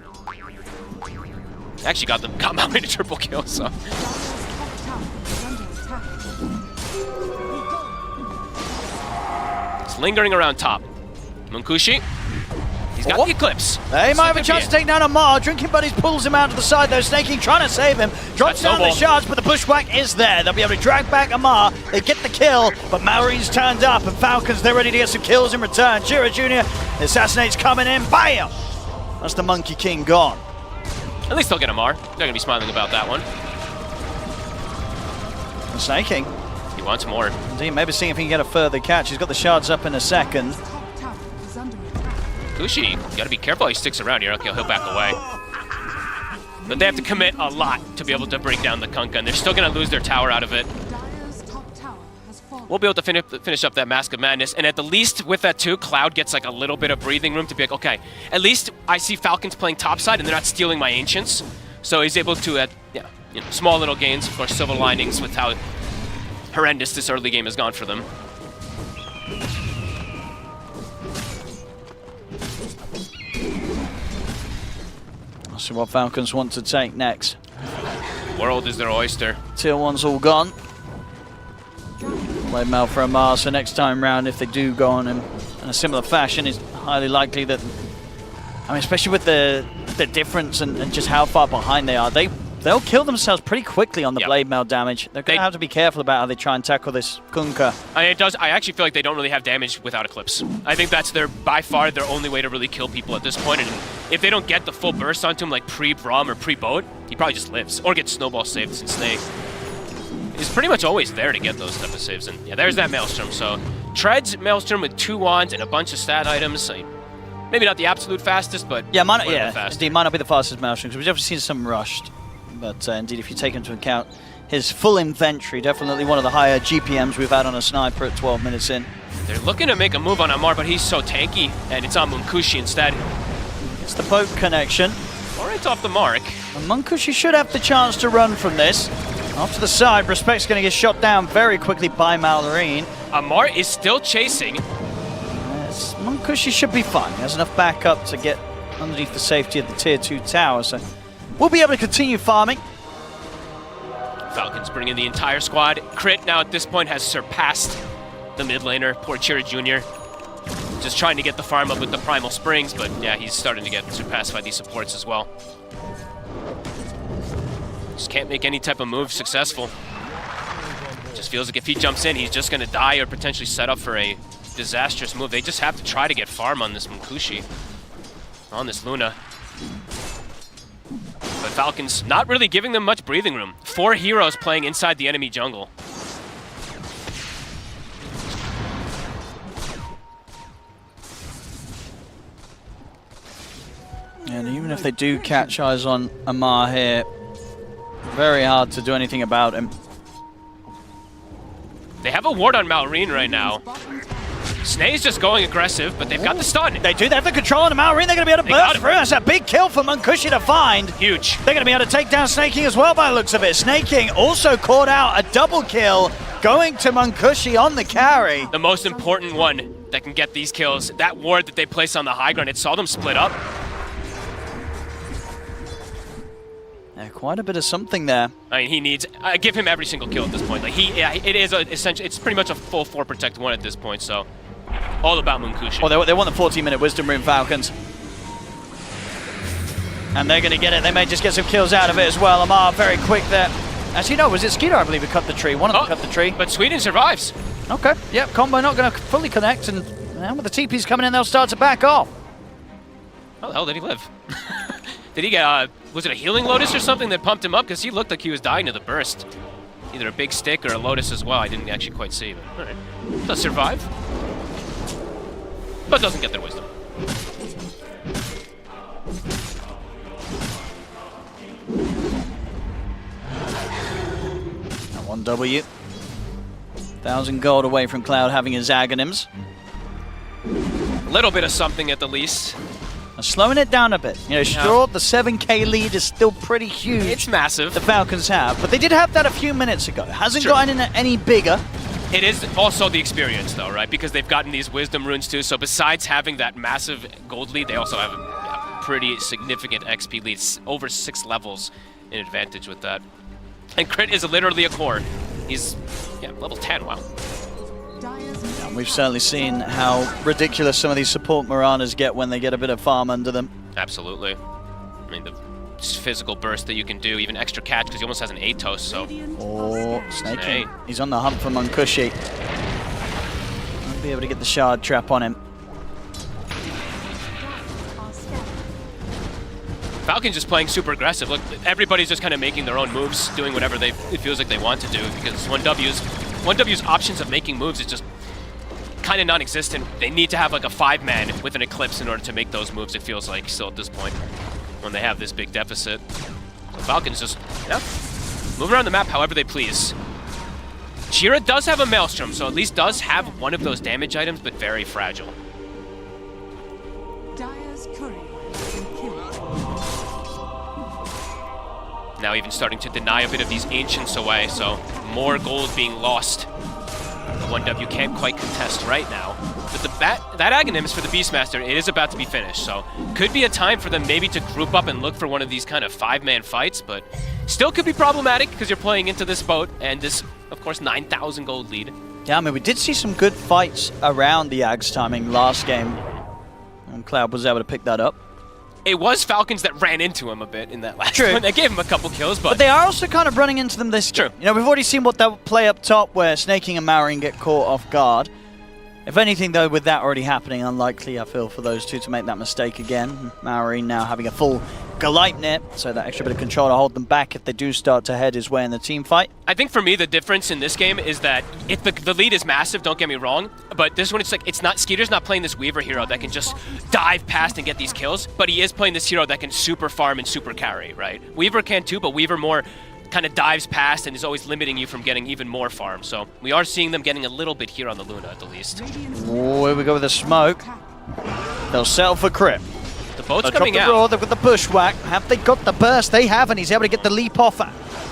Speaker 20: actually got Mao made a triple kill, so. It's lingering around top. Munkushi. He's got the Eclipse.
Speaker 19: They might have a chance to take down Amar. Drinking Buddies pulls him out to the side though. Snaking trying to save him. Drops down the shards, but the bushwhack is there. They'll be able to drag back Amar. They get the kill, but Maorine's turned up, and Falcons, they're ready to get some kills in return. Jira Jr. Assassinate's coming in. Bam! That's the Monkey King gone.
Speaker 20: At least they'll get Amar. They're going to be smiling about that one.
Speaker 19: And Snaking.
Speaker 20: He wants more.
Speaker 19: Indeed, maybe seeing if he can get a further catch. He's got the shards up in a second.
Speaker 20: Kushi, gotta be careful, he sticks around here. Okay, he'll back away. But they have to commit a lot to be able to bring down the Kunkka, and they're still gonna lose their tower out of it. We'll be able to finish up that Mask of Madness, and at the least with that too, Cloud gets like a little bit of breathing room to be like, okay, at least I see Falcons playing topside and they're not stealing my Ancients. So he's able to, small little gains, of course, silver linings with how horrendous this early game has gone for them.
Speaker 19: Let's see what Falcons want to take next.
Speaker 20: World is their oyster.
Speaker 19: Tier 1's all gone. Play Mal for Amar, so next time round, if they do go on in a similar fashion, it's highly likely that, I mean, especially with the difference and just how far behind they are, they'll kill themselves pretty quickly on the blade mail damage. They're going to have to be careful about how they try and tackle this Kunkka.
Speaker 20: I actually feel like they don't really have damage without Eclipse. I think that's by far their only way to really kill people at this point. And if they don't get the full burst onto him like pre-Braum or pre-Boat, he probably just lives. Or gets Snowball saves and Snake. He's pretty much always there to get those type of saves. And yeah, there's that Maelstrom. So Tread's Maelstrom with 2 wands and a bunch of stat items. Maybe not the absolute fastest, but
Speaker 19: yeah, might not be the fastest Maelstrom, because we've definitely seen some rushed. But indeed, if you take into account his full inventory, definitely one of the higher GPMs we've had on a sniper at 12 minutes in.
Speaker 20: They're looking to make a move on Amar, but he's so tanky, and it's on Munkushi instead.
Speaker 19: It's the boat connection.
Speaker 20: All right, off the mark.
Speaker 19: And Munkushi should have the chance to run from this. Off to the side, Respect's going to get shot down very quickly by Malorine.
Speaker 20: Amar is still chasing.
Speaker 19: Yes, Munkushi should be fine. He has enough backup to get underneath the safety of the tier 2 tower, so we'll be able to continue farming.
Speaker 20: Falcons bring in the entire squad. Crit now at this point has surpassed the mid laner, poor Chira Jr. Just trying to get the farm up with the Primal Springs, but yeah, he's starting to get surpassed by these supports as well. Just can't make any type of move successful. Just feels like if he jumps in, he's just gonna die or potentially set up for a disastrous move. They just have to try to get farm on this Munkushi, on this Luna. But Falcons not really giving them much breathing room. 4 heroes playing inside the enemy jungle.
Speaker 19: And even if they do catch eyes on Amar here, very hard to do anything about him.
Speaker 20: They have a ward on Malorine right now. Snae's just going aggressive, but they've got the stun.
Speaker 19: They do. They have the control on Malorine. They're going to be able to burst through. That's a big kill for Munkushi to find.
Speaker 20: Huge.
Speaker 19: They're going to be able to take down Snaking as well by the looks of it. Snaking also caught out a double kill going to Munkushi on the carry.
Speaker 20: The most important one that can get these kills, that ward that they place on the high ground, it saw them split up.
Speaker 19: Yeah, quite a bit of something there.
Speaker 20: I mean, he needs. I give him every single kill at this point. Like it is essentially. It's pretty much a full 4 protect 1 at this point. So, all about Munkushi.
Speaker 19: Oh, they want the 14-minute Wisdom Rune, Falcons, and they're going to get it. They may just get some kills out of it as well. Amar very quick there. Actually, no, was it Skeeter? I believe who cut the tree. One of them cut the tree.
Speaker 20: But Sweden survives.
Speaker 19: Okay. Yep. Combo not going to fully connect, and with the TPs coming in, they'll start to back off.
Speaker 20: How the hell did he live? Did he get, was it a healing Lotus or something that pumped him up? Because he looked like he was dying to the burst. either a big stick or a Lotus as well. I didn't actually quite see, but all right. Does survive, but doesn't get their wisdom.
Speaker 19: And 1W. 1,000 gold away from Cloud having his Aghanims.
Speaker 20: A little bit of something at the least.
Speaker 19: Slowing it down a bit. You know, sure, the 7k lead is still pretty huge.
Speaker 20: It's massive.
Speaker 19: The Falcons have, but they did have that a few minutes ago. It hasn't gotten any bigger.
Speaker 20: It is also the experience, though, right? Because they've gotten these wisdom runes, too. So besides having that massive gold lead, they also have a pretty significant XP lead. Over 6 levels in advantage with that. And Crit is literally a core. He's, level 10, wow.
Speaker 19: And we've certainly seen how ridiculous some of these support Maranas get when they get a bit of farm under them.
Speaker 20: Absolutely. I mean, the physical burst that you can do, even extra catch, because he almost has an Atos, so...
Speaker 19: Oh, Snake. He's on the hunt for Munkushi. Won't be able to get the shard trap on him.
Speaker 20: Falcons just playing super aggressive. Look, everybody's just kind of making their own moves, doing whatever it feels like they want to do, because 1W's options of making moves is just kind of non-existent. They need to have like a 5-man with an Eclipse in order to make those moves, it feels like, still at this point, when they have this big deficit. So Falcons just, move around the map however they please. Jira does have a Maelstrom, so at least does have one of those damage items, but very fragile. Now even starting to deny a bit of these Ancients away, so more gold being lost. The 1W can't quite contest right now. But that Aghanim is for the Beastmaster. It is about to be finished, so could be a time for them maybe to group up and look for one of these kind of 5-man fights, but still could be problematic because you're playing into this boat and this, of course, 9,000 gold lead.
Speaker 19: Yeah, I mean, we did see some good fights around the Ags timing last game, and Cloud was able to pick that up.
Speaker 20: It was Falcons that ran into him a bit in that last one. They gave him a couple kills, but
Speaker 19: they are also kind of running into them this game. You know, we've already seen what they'll play up top where Snaking and Maureen get caught off guard. If anything, though, with that already happening, unlikely, I feel, for those two to make that mistake again. Maureen now having a full Gleipnir, so that extra bit of control to hold them back if they do start to head his way in the team fight.
Speaker 20: I think for me, the difference in this game is that if the lead is massive, don't get me wrong, but this one, it's like, it's not, Skeeter's not playing this Weaver hero that can just dive past and get these kills, but he is playing this hero that can super farm and super carry, right? Weaver can too, but Weaver more kind of dives past and is always limiting you from getting even more farm. So we are seeing them getting a little bit here on the Luna at the least.
Speaker 19: Oh, here we go with the smoke. They'll settle for Crit.
Speaker 20: The boat's
Speaker 19: They'll
Speaker 20: coming
Speaker 19: drop the
Speaker 20: out.
Speaker 19: roar, they've got the bushwhack. Have they got the burst? They have, and he's able to get the leap off.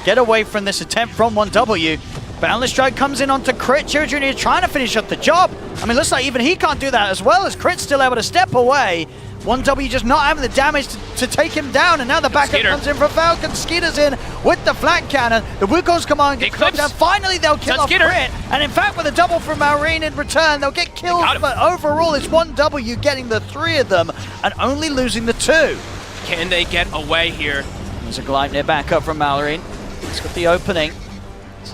Speaker 19: Get away from this attempt from 1W. Boundless Strike comes in onto Crit. Jira Jr. trying to finish up the job. I mean, looks like even he can't do that as well as Crit's still able to step away. 1W just not having the damage to take him down, and now the backup comes in from Falcon. Skeeter's in with the flat cannon. The Wukong's command gets dropped down. Finally, they'll kill off Crit. And in fact, with a double from Maureen in return, they'll get killed. But overall, it's 1W getting the 3 of them and only losing the 2.
Speaker 20: Can they get away here?
Speaker 19: There's a Gleipnir back up from Maureen. He's got the opening.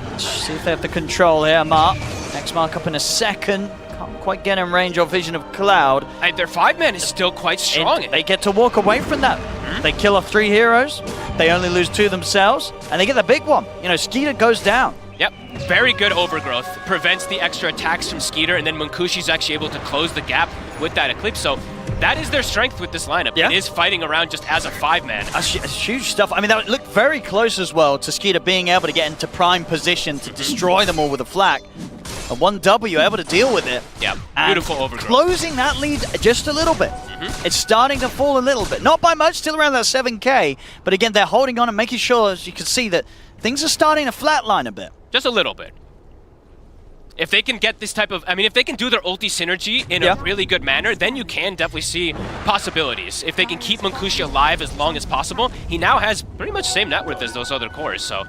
Speaker 19: Let's see if they have the control here. Mark. Next mark up in a second. Can't quite get in range or vision of Cloud.
Speaker 20: Their 5-man is still quite strong.
Speaker 19: They get to walk away from that. They kill off 3 heroes. They only lose 2 themselves. And they get the big one. You know, Skeeter goes down.
Speaker 20: Yep, very good overgrowth. Prevents the extra attacks from Skeeter, and then Munkushi's actually able to close the gap with that Eclipse. So that is their strength with this lineup. It is fighting around just as a 5-man.
Speaker 19: That's huge stuff. I mean, that looked very close as well to Skeeter being able to get into prime position to destroy them all with a flak. A 1W able to deal with it.
Speaker 20: Yeah, beautiful overgrowth.
Speaker 19: Closing that lead just a little bit. It's starting to fall a little bit. Not by much, still around that 7k. But again, they're holding on and making sure, as you can see, that things are starting to flatline a bit.
Speaker 20: Just a little bit. If they can get this type of, I mean, if they can do their ulti synergy in a really good manner, then you can definitely see possibilities. If they can keep Munkushi alive as long as possible, he now has pretty much the same net worth as those other cores, so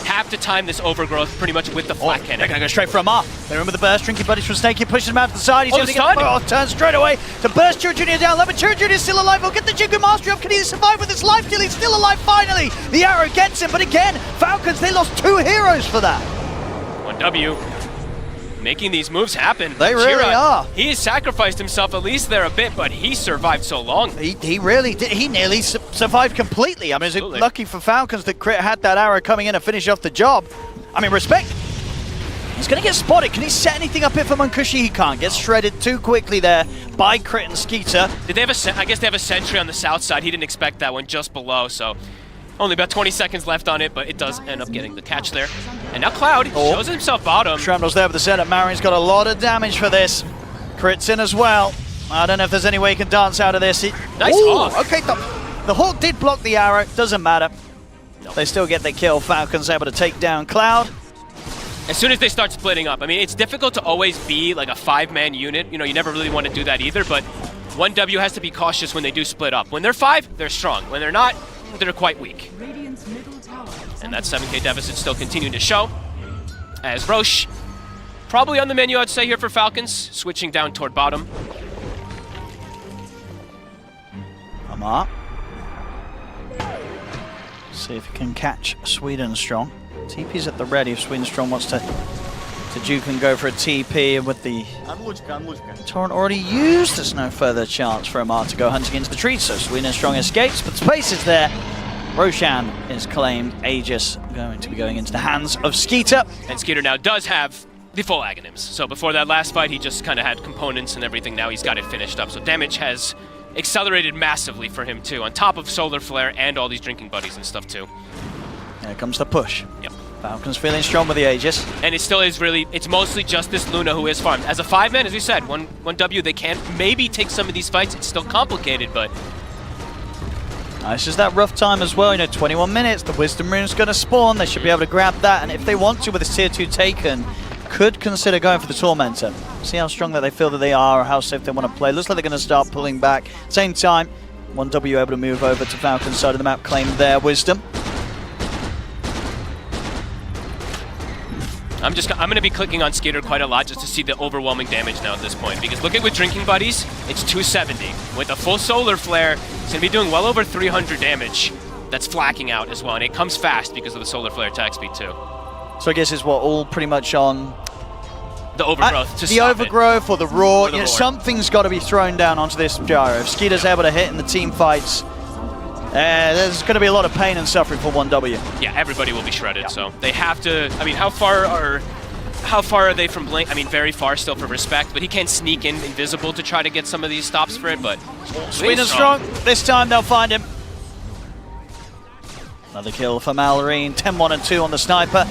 Speaker 20: have to time this overgrowth pretty much with the flat cannon.
Speaker 19: They're going to go straight for a mark. They remember the burst. Drinky Buddies from Snakey pushes him out to the side. He's going to get the turn straight away to burst Jira Jr. down. Lemon Jira Jr. is still alive. He'll get the Jigu Mastery up. Can he survive with his life steal? He's still alive finally. The arrow gets him, but again, Falcons, they lost 2 heroes for that.
Speaker 20: 1W. making these moves happen.
Speaker 19: They really are.
Speaker 20: He has sacrificed himself at least there a bit, but he survived so long.
Speaker 19: He really did. He nearly survived completely. I mean, it's lucky for Falcons that Crit had that arrow coming in to finish off the job. I mean, respect. He's going to get spotted. Can he set anything up here for Munkushi? He can't. Gets shredded too quickly there by Crit and Skeeter.
Speaker 20: Did they have I guess they have a sentry on the south side. He didn't expect that one just below, so only about 20 seconds left on it, but it does end up getting the catch there. And now Cloud shows himself bottom.
Speaker 19: Shrapnel's there with the setup. Marin's got a lot of damage for this. Crit's in as well. I don't know if there's any way he can dance out of this.
Speaker 20: Nice Hawk.
Speaker 19: Okay, the Hawk did block the arrow. Doesn't matter. They still get the kill. Falcons able to take down Cloud.
Speaker 20: As soon as they start splitting up, I mean, it's difficult to always be like a 5-man unit. You know, you never really want to do that either, but 1W has to be cautious when they do split up. When they're 5, they're strong. When they're not, they're quite weak. And that 7k deficit still continuing to show. As Roche, probably on the menu, I'd say, here for Falcons, switching down toward bottom.
Speaker 19: Amar. See if he can catch Sweden Strong. TP's at the ready if Sweden Strong wants to juke and go for a TP with the Torrent already used. There's no further chance for Amar to go hunting into the trees, so Sweden Strong escapes, but space is there. Roshan is claimed. Aegis going to be going into the hands of Skeeter.
Speaker 20: And Skeeter now does have the full Aghanims. So before that last fight, he just kind of had components and everything. Now he's got it finished up. So damage has accelerated massively for him too, on top of Solar Flare and all these drinking buddies and stuff too.
Speaker 19: Here comes the push.
Speaker 20: Yep.
Speaker 19: Falcons feeling strong with the Aegis.
Speaker 20: And it still is really, it's mostly just this Luna who is farmed. As a 5-man, as we said, 1W, they can maybe take some of these fights. It's still complicated, but
Speaker 19: It's just that rough time as well, 21 minutes, the Wisdom Rune's going to spawn, they should be able to grab that, and if they want to with this tier 2 taken, could consider going for the Tormentor. See how strong that they feel that they are, or how safe they want to play. Looks like they're going to start pulling back. Same time, 1W able to move over to Falcon's side of the map, claim their Wisdom.
Speaker 20: I'm going to be clicking on Skeeter quite a lot just to see the overwhelming damage now at this point. Because looking with Drinking Buddies, it's 270. With a full Solar Flare, it's going to be doing well over 300 damage. That's flacking out as well, and it comes fast because of the Solar Flare attack speed too.
Speaker 19: So I guess it's what, all pretty much on
Speaker 20: the overgrowth.
Speaker 19: The overgrowth or the roar. Something's got to be thrown down onto this gyro. If Skeeter's able to hit in the team fights, there's going to be a lot of pain and suffering for 1W.
Speaker 20: Yeah, everybody will be shredded, so they have to. I mean, how far are they from Blink? I mean, very far still for Respect, but he can sneak in invisible to try to get some of these stops for it, but
Speaker 19: Sweden Strong. This time they'll find him. Another kill for Mallory, 10-1 and 2 on the sniper.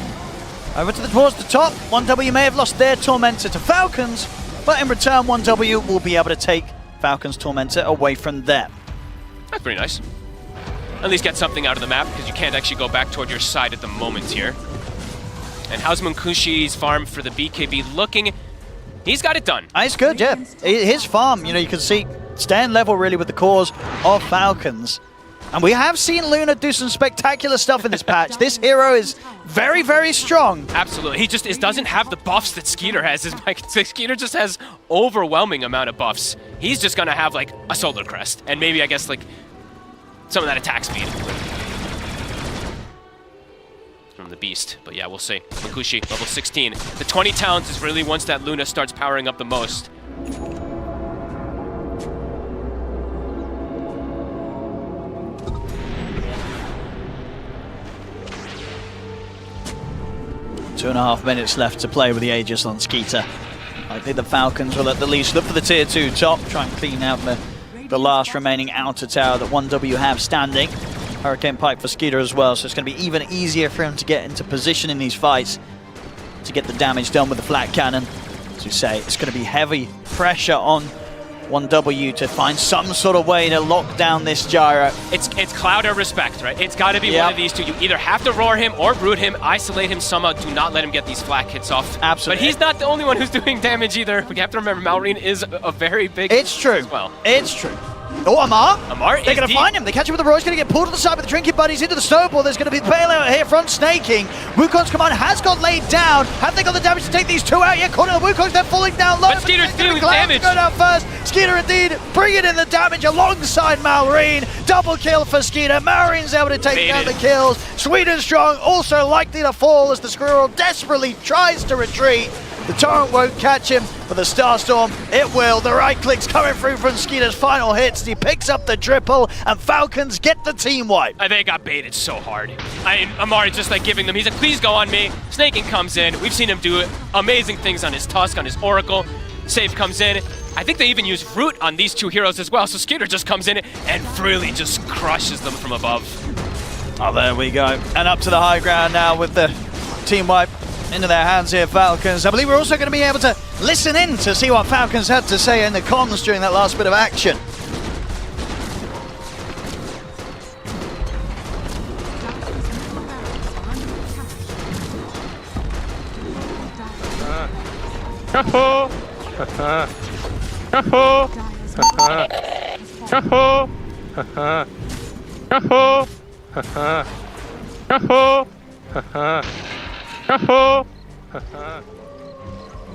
Speaker 19: Over towards the top, 1W may have lost their Tormentor to Falcons, but in return 1W will be able to take Falcons Tormentor away from them.
Speaker 20: That's pretty nice. At least get something out of the map, because you can't actually go back toward your side at the moment here. And how's Munkushi's farm for the BKB looking? He's got it done.
Speaker 19: It's good, yeah. His farm, you can see, staying level really with the cause of Falcons. And we have seen Luna do some spectacular stuff in this patch. This hero is very, very strong.
Speaker 20: Absolutely. He just doesn't have the buffs that Skeeter has. Skeeter just has overwhelming amount of buffs. He's just going to have, like, a Solar Crest. And maybe, I guess, like, some of that attack speed from the Beast. But yeah, we'll see. Munkushi, level 16. The 20 talents is really once that Luna starts powering up the most.
Speaker 19: Two and a half minutes left to play with the Aegis on Skeeter. I think the Falcons will at the least look for the tier 2 top, try and clean out the last remaining outer tower that 1W have standing. Hurricane Pike for Skeeter as well, so it's going to be even easier for him to get into position in these fights to get the damage done with the flat cannon. As you say, it's going to be heavy pressure on 1W to find some sort of way to lock down this gyro.
Speaker 20: It's Cloud or Respect, right? It's got to be one of these two. You either have to roar him or root him, isolate him somehow, do not let him get these flak hits off.
Speaker 19: Absolutely.
Speaker 20: But he's not the only one who's doing damage either. We have to remember Malrine is a very big...
Speaker 19: It's true.
Speaker 20: As well.
Speaker 19: It's true. Oh, Amar! They're going to
Speaker 20: deep.
Speaker 19: find him. They catch him with the roar. He's going to get pulled to the side with the Trinket Buddies into the snowball. There's going to be bailout here, front snaking. Wukong's command has got laid down. Have they got the damage to take these two out yet? Caught in the Wukong's, they're falling down low.
Speaker 20: But Skeeter's doing damage.
Speaker 19: Go down first. Skeeter indeed bringing in the damage alongside Malrine. Double kill for Skeeter. Malrine's able to take down the kills. Sweden Strong also likely to fall as the Squirrel desperately tries to retreat. The Torrent won't catch him, but the Starstorm, it will. The right click's coming through from Skeeter's final hits. He picks up the triple, and Falcons get the team wipe.
Speaker 20: I think I got baited so hard. Amari just like giving them, he's like, please go on me. Snaking comes in. We've seen him do amazing things on his Tusk, on his Oracle. Save comes in. I think they even use Root on these two heroes as well. So Skeeter just comes in and really just crushes them from above.
Speaker 19: Oh, there we go. And up to the high ground now with the team wipe into their hands here, Falcons. I believe we're also going to be able to listen in to see what Falcons had to say in the comms during that last bit of action.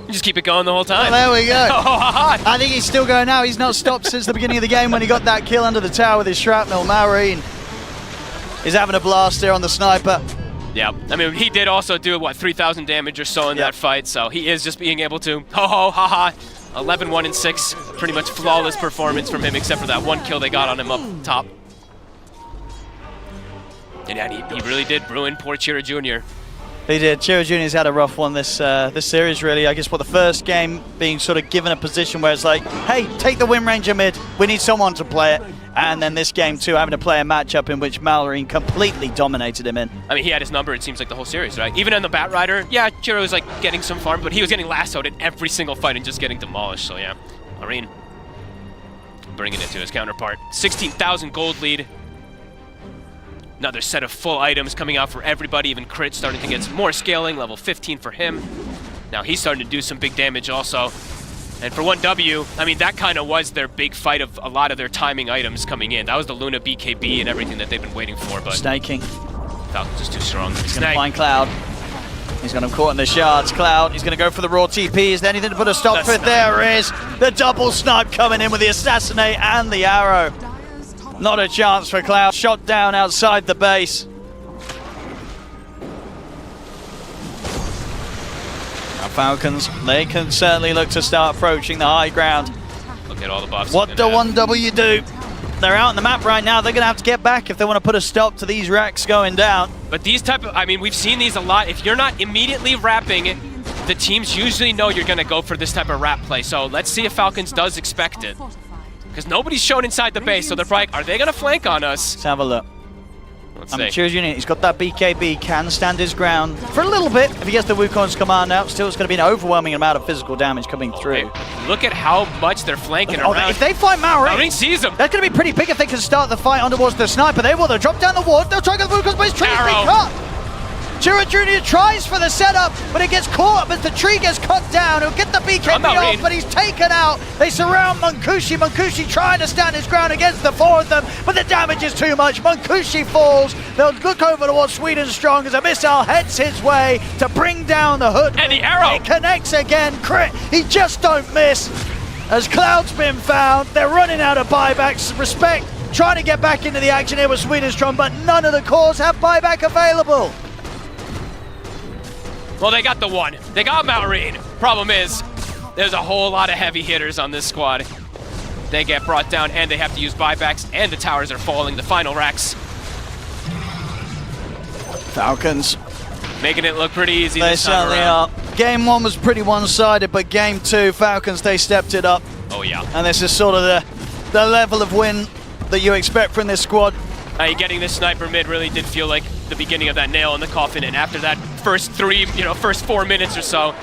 Speaker 20: Just keep it going the whole time.
Speaker 19: Well, there we go. I think he's still going now. He's not stopped since the beginning of the game when he got that kill under the tower with his shrapnel. Marine is having a blast there on the sniper.
Speaker 20: Yeah, I mean, he did also do, what, 3,000 damage or so in that fight, so he is just being able to, 11, 1, and 6. Pretty much flawless performance from him, except for that one kill they got on him up top. And yeah, he really did ruin poor Chira Jr.
Speaker 19: He did. Chiro Jr.'s had a rough one this series, really. I guess the first game being sort of given a position where it's like, hey, take the Wind Ranger mid. We need someone to play it. And then this game, too, having to play a matchup in which Mallory completely dominated him in.
Speaker 20: I mean, he had his number, it seems like, the whole series, right? Even on the Bat Rider, yeah, Chiro was, like, getting some farm, but he was getting lassoed in every single fight and just getting demolished. So, yeah, Marine bringing it to his counterpart. 16,000 gold lead. Another set of full items coming out for everybody, even Crit starting to get some more scaling, level 15 for him. Now he's starting to do some big damage also. And for 1W, I mean, that kind of was their big fight of a lot of their timing items coming in. That was the Luna BKB and everything that they've been waiting for, but...
Speaker 19: Snaking.
Speaker 20: Falcons just too strong.
Speaker 19: He's going to find Cloud. He's got him caught in the shards. Cloud, he's going to go for the raw TP. Is there anything to put a stop to it? There is the double snipe coming in with the Assassinate and the arrow. Not a chance for Cloud. Shot down outside the base. Now Falcons, they can certainly look to start approaching the high ground.
Speaker 20: Look at all the buffs.
Speaker 19: What do 1W do? They're out on the map right now. They're going to have to get back if they want to put a stop to these racks going down.
Speaker 20: But these type of, I mean, we've seen these a lot. If you're not immediately wrapping, the teams usually know you're going to go for this type of wrap play. So let's see if Falcons does expect it. Because nobody's shown inside the base, so they're probably, are they going to flank on us?
Speaker 19: Let's have a look.
Speaker 20: Let's
Speaker 19: I mean,
Speaker 20: see.
Speaker 19: Chiro Jr., he's got that BKB, can stand his ground for a little bit. If he gets the Wukong's command out, still it's going to be an overwhelming amount of physical damage coming through.
Speaker 20: Okay. Look at how much they're flanking around.
Speaker 19: If they find Marine
Speaker 20: sees him.
Speaker 19: That's going to be pretty big if they can start the fight on towards the sniper. They will. They'll drop down the ward. They'll try to get the Wukong's, but his tree is being cut. Chiro Jr. tries for the setup, but it gets caught as the tree gets cut down. He'll get the BKB off, but he's taken out. They surround Munkushi. Munkushi trying to stand his ground against the four of them, but the damage is too much. Munkushi falls. They'll look over towards Sweden Strong as a missile heads his way to bring down the hood.
Speaker 20: And the arrow!
Speaker 19: It connects again. Crit, he just don't miss. As Cloud's been found, they're running out of buybacks. Respect, trying to get back into the action here with Sweden Strong, but none of the cores have buyback available.
Speaker 20: Well, they got the one. They got Marine. Problem is, there's a whole lot of heavy hitters on this squad. They get brought down, and they have to use buybacks, and the towers are falling. The final racks.
Speaker 19: Falcons.
Speaker 20: Making it look pretty easy
Speaker 19: They
Speaker 20: this time
Speaker 19: certainly
Speaker 20: around.
Speaker 19: are. Game one was pretty one-sided, but game two, Falcons, they stepped it up.
Speaker 20: Oh, yeah.
Speaker 19: And this is sort of the level of win that you expect from this squad.
Speaker 20: Getting this sniper mid really did feel like the beginning of that nail in the coffin, and after that first 4 minutes or so,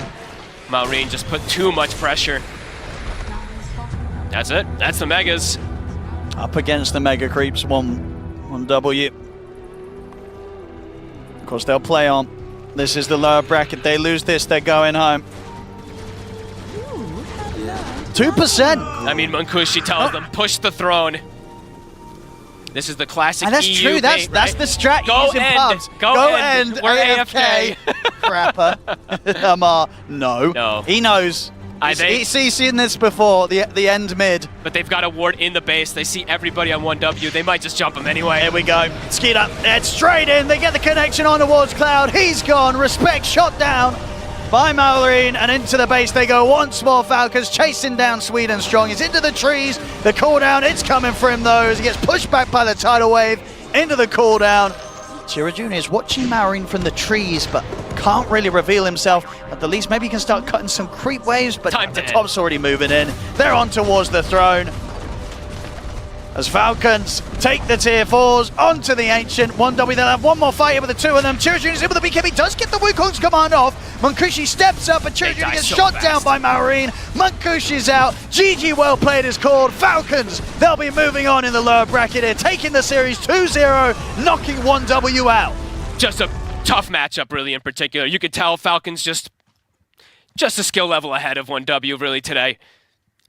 Speaker 20: Marine just put too much pressure. That's it. That's the Megas.
Speaker 19: Up against the Mega Creeps, 1W. Of course, they'll play on. This is the lower bracket. They lose this, they're going home. 2%.
Speaker 20: I mean, Munkushi tells them, push the throne. This is the classic
Speaker 19: And that's
Speaker 20: EU
Speaker 19: true, that's the strat
Speaker 20: Go
Speaker 19: using
Speaker 20: end.
Speaker 19: pubs.
Speaker 20: Go end. We're
Speaker 19: AFK. Crapper. Amar, no. He knows. He's seen this before, the end mid.
Speaker 20: But they've got a ward in the base. They see everybody on 1W. They might just jump him anyway.
Speaker 19: Here we go. Skeeter, it's straight in. They get the connection on towards Cloud. He's gone. Respect shot down. by Maureen, and into the base they go once more. Falcons chasing down Sweden Strong. He's into the trees. The cooldown, it's coming for him though, as he gets pushed back by the tidal wave into the cooldown. Shira Jr. is watching Maureen from the trees, but can't really reveal himself. At the least, maybe he can start cutting some creep waves, but the top's already moving in. They're on towards the throne. As Falcons take the tier 4s onto the Ancient. 1W, they'll have one more fight here with the two of them. Shira Jr. is in with the BKB, does get the Wukong's command off. Munkushi steps up, and Shira Jr. gets shot down by Maureen. Munkushi's out. GG, well played is called. Falcons, they'll be moving on in the lower bracket here, taking the series 2-0, knocking 1W out.
Speaker 20: Just a tough matchup, really, in particular. You could tell Falcons just a skill level ahead of 1W, really, today.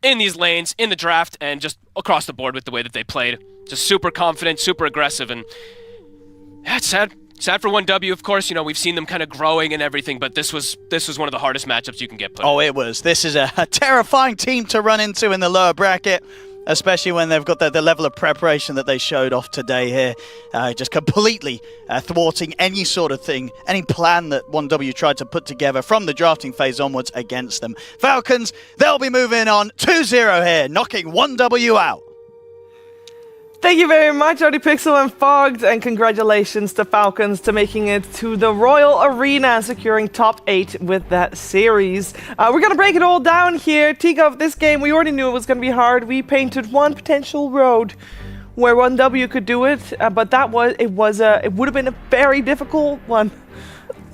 Speaker 20: In these lanes, in the draft, and just across the board with the way that they played. Just super confident, super aggressive, and yeah, it's sad. Sad for 1W, of course. You know, we've seen them kind of growing and everything, but this was one of the hardest matchups you can get put in.
Speaker 19: Oh, it was. This is a terrifying team to run into in the lower bracket, especially when they've got the level of preparation that they showed off today here. Just completely thwarting any sort of thing, any plan that 1W tried to put together from the drafting phase onwards against them. Falcons, they'll be moving on 2-0 here, knocking 1W out.
Speaker 2: Thank you very much, ODPixel and Fogged, and congratulations to Falcons to making it to the Royal Arena and securing top 8 with that series. We're going to break it all down here. Tigov, this game, we already knew it was going to be hard. We painted one potential road where 1W could do it, but it would have been a very difficult one.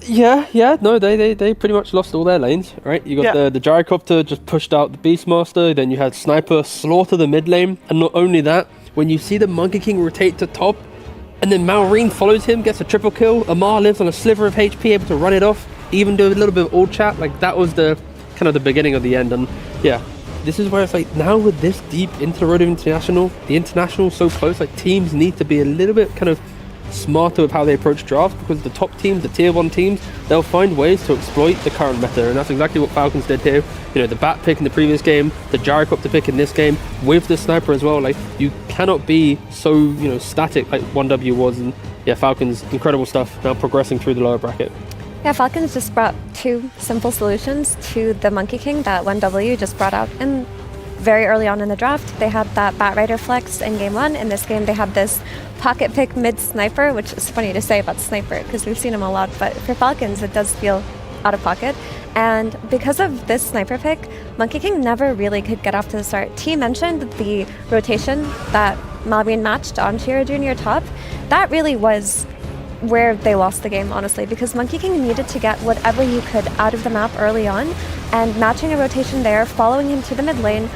Speaker 3: Yeah, no, they pretty much lost all their lanes, right? You got the gyrocopter just pushed out the Beastmaster, then you had Sniper slaughter the mid lane, and not only that, when you see the Monkey King rotate to top, and then Maureen follows him, gets a triple kill, Amar lives on a sliver of HP, able to run it off, even do a little bit of ult chat, like that was the kind of the beginning of the end. And yeah, this is where it's like, now with this deep into the Road of International, the International's so close, like teams need to be a little bit kind of smarter with how they approach drafts, because the top teams, the tier 1 teams, they'll find ways to exploit the current meta, and that's exactly what Falcons did here. You know, the bat pick in the previous game, the gyrocopter pick in this game, with the sniper as well. Like, you cannot be so, you know, static like 1W was. And yeah, Falcons, incredible stuff, now progressing through the lower bracket.
Speaker 21: Yeah, Falcons just brought two simple solutions to the Monkey King that 1W just brought out in very early on in the draft. They had that Bat Rider flex in game 1. In this game, they had this pocket pick mid sniper, which is funny to say about sniper because we've seen him a lot, but for Falcons, it does feel out of pocket. And because of this sniper pick, Monkey King never really could get off to the start. T mentioned the rotation that Maureen matched on Shira Jr. top. That really was where they lost the game, honestly, because Monkey King needed to get whatever you could out of the map early on, and matching a rotation there, following him to the mid lane,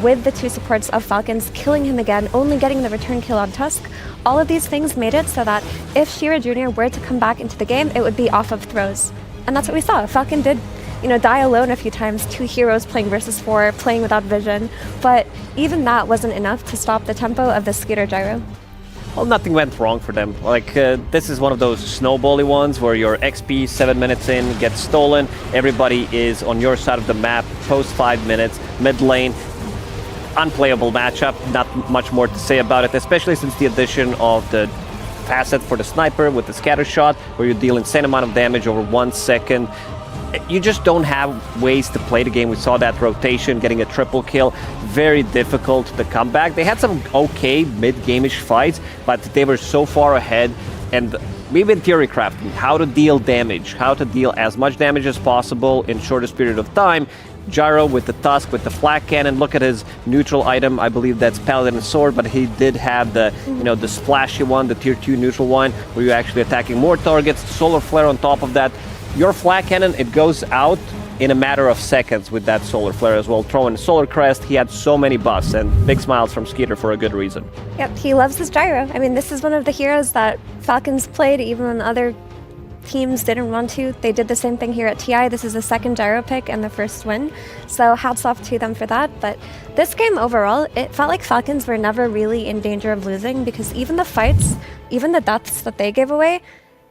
Speaker 21: with the two supports of Falcons, killing him again, only getting the return kill on Tusk. All of these things made it so that if Shira Jr. were to come back into the game, it would be off of throws. And that's what we saw. Falcon did, you know, die alone a few times, 2 heroes playing versus 4, playing without vision, but even that wasn't enough to stop the tempo of the Skeeter Gyro.
Speaker 12: Well, nothing went wrong for them. Like, this is one of those snowbally ones where your XP 7 minutes in gets stolen, everybody is on your side of the map, post 5 minutes, mid lane, unplayable matchup, not much more to say about it, especially since the addition of the facet for the sniper with the scatter shot, where you deal insane amount of damage over 1 second. You just don't have ways to play the game. We saw that rotation, getting a triple kill, very difficult to come back. They had some okay mid-game-ish fights, but they were so far ahead, and we've been theory crafting how to deal damage, how to deal as much damage as possible in shortest period of time. Gyro with the Tusk, with the Flak Cannon. Look at his neutral item. I believe that's Paladin Sword, but he did have the, you know, the splashy one, the tier 2 neutral one, where you're actually attacking more targets. Solar Flare on top of that. Your Flak Cannon, it goes out in a matter of seconds with that Solar Flare as well. Throwing Solar Crest, he had so many buffs, and big smiles from Skeeter for a good reason.
Speaker 21: Yep, he loves his Gyro. I mean, this is one of the heroes that Falcons played even when other teams didn't want to. They did the same thing here at TI. This is the second Gyro pick and the first win, so hats off to them for that. But this game overall, it felt like Falcons were never really in danger of losing, because even the fights, even the deaths that they gave away,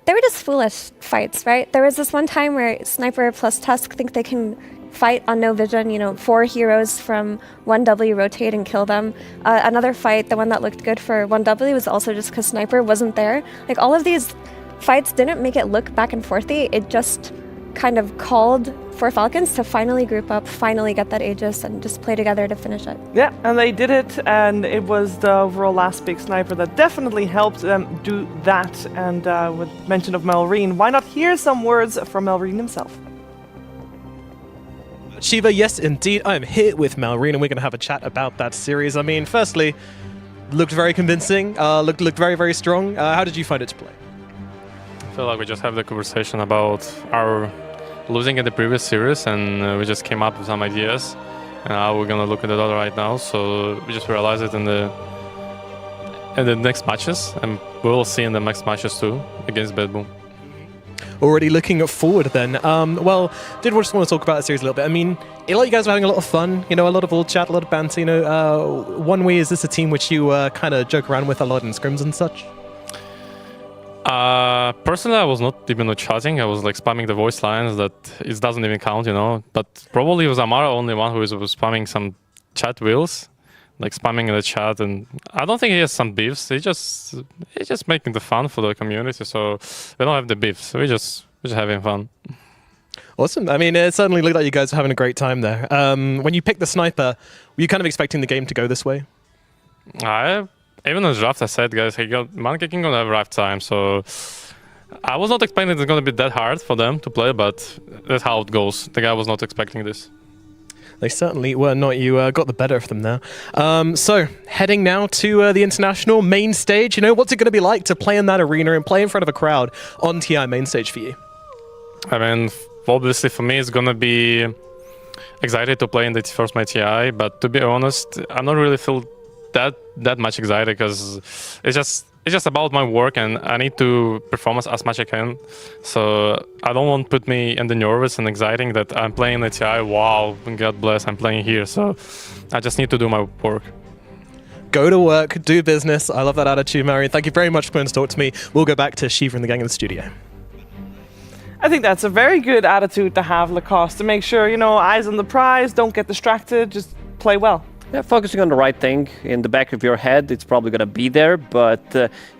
Speaker 21: they were just foolish fights, right? There was this one time where Sniper plus Tusk think they can fight on no vision, you know, 4 heroes from 1W rotate and kill them. Another fight, the one that looked good for 1W, was also just because Sniper wasn't there. Like, all of these fights didn't make it look back and forthy, it just kind of called for Falcons to finally group up, finally get that Aegis, and just play together to finish it.
Speaker 2: Yeah, and they did it, and it was the overall last big sniper that definitely helped them do that. And with mention of Melreen, why not hear some words from Melreen himself?
Speaker 9: Shiva, yes, indeed. I am here with Melreen, and we're going to have a chat about that series. I mean, firstly, looked very convincing, looked very, very strong. How did you find it to play?
Speaker 15: I feel like we just have the conversation about our losing in the previous series, and we just came up with some ideas. And now we're gonna look at the Dota right now, so we just realized it in the next matches, and we'll see in the next matches too against Bad Boom.
Speaker 9: Already looking forward then. Well, did just want to talk about the series a little bit. I mean, it like you guys were having a lot of fun, you know, a lot of old chat, a lot of banter, you know. One way, is this a team which you kind of joke around with a lot in scrims and such?
Speaker 15: Personally, I was not even chatting. I was like spamming the voice lines that it doesn't even count, you know. But probably was Amara only one who was spamming some chat wheels, like spamming in the chat. And I don't think he has some beefs. He's just making the fun for the community. So we don't have the beefs. We're just having fun.
Speaker 9: Awesome. I mean, it certainly looked like you guys were having a great time there. When you picked the sniper, were you kind of expecting the game to go this way?
Speaker 15: Even in the draft, I said, guys, hey, Monkey King gonna have a rough time, so I was not expecting it's gonna be that hard for them to play, but that's how it goes. The guy was not expecting this.
Speaker 9: They certainly were not. You got the better of them there. So, heading now to the international main stage. You know, what's it going to be like to play in that arena and play in front of a crowd on TI main stage for you?
Speaker 15: I mean, obviously for me, it's gonna be excited to play in the first my TI, but to be honest, I don't really feel that much excited because it's just about my work and I need to perform as much as I can. So I don't want to put me in the nervous and exciting that I'm playing the TI. Wow, God bless, I'm playing here. So I just need to do my work.
Speaker 9: Go to work, do business. I love that attitude, Marion. Thank you very much for coming to talk to me. We'll go back to Shiva and the gang in the studio.
Speaker 2: I think that's a very good attitude to have, Lacoste, to make sure, you know, eyes on the prize, don't get distracted, just play well.
Speaker 12: Yeah, focusing on the right thing in the back of your head, it's probably going to be there, but,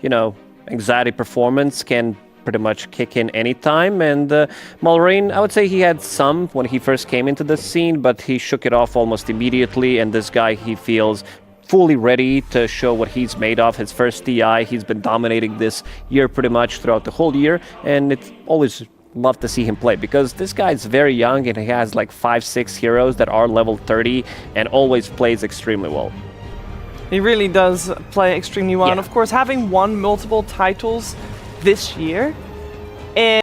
Speaker 12: you know, anxiety performance can pretty much kick in anytime. And Melreen, I would say he had some when he first came into the scene, but he shook it off almost immediately. And this guy, he feels fully ready to show what he's made of. His first TI, he's been dominating this year pretty much throughout the whole year. And it's always love to see him play because this guy's very young and he has like 5-6 heroes that are level 30 and always plays extremely well.
Speaker 2: He really does play extremely well.
Speaker 12: Yeah.
Speaker 2: And of course, having won multiple titles this year, and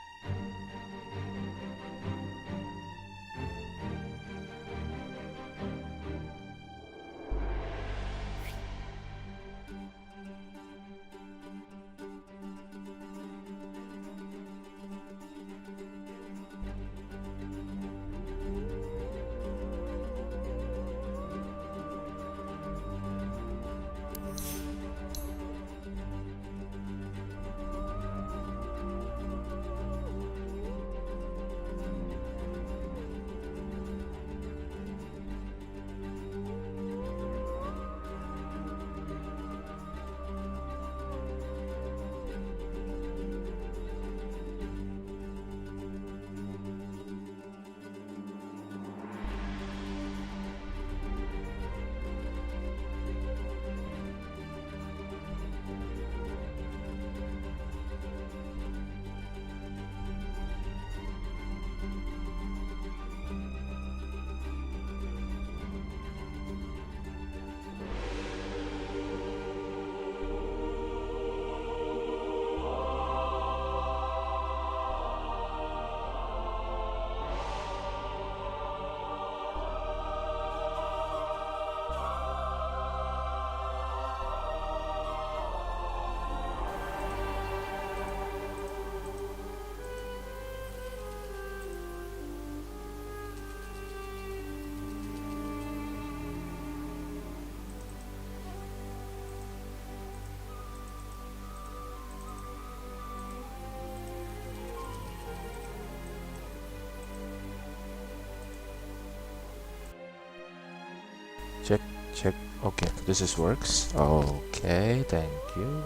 Speaker 22: Check. Okay, this is works. Okay, thank you.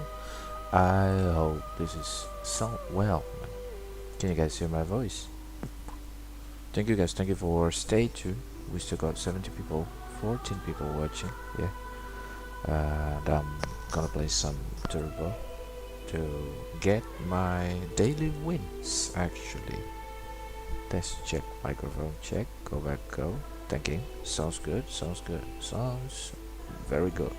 Speaker 22: I hope this is sound well. Can you guys hear my voice? Thank you guys, thank you for stay tuned. We still got 70 people, 14 people watching, yeah. And I'm gonna play some turbo to get my daily wins actually. Test check, microphone check, go back, go. Thinking, sounds good, sounds good, sounds very good.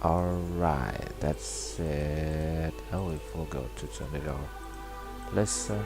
Speaker 22: Alright, that's it. Oh, we forgot to turn it off. Listen.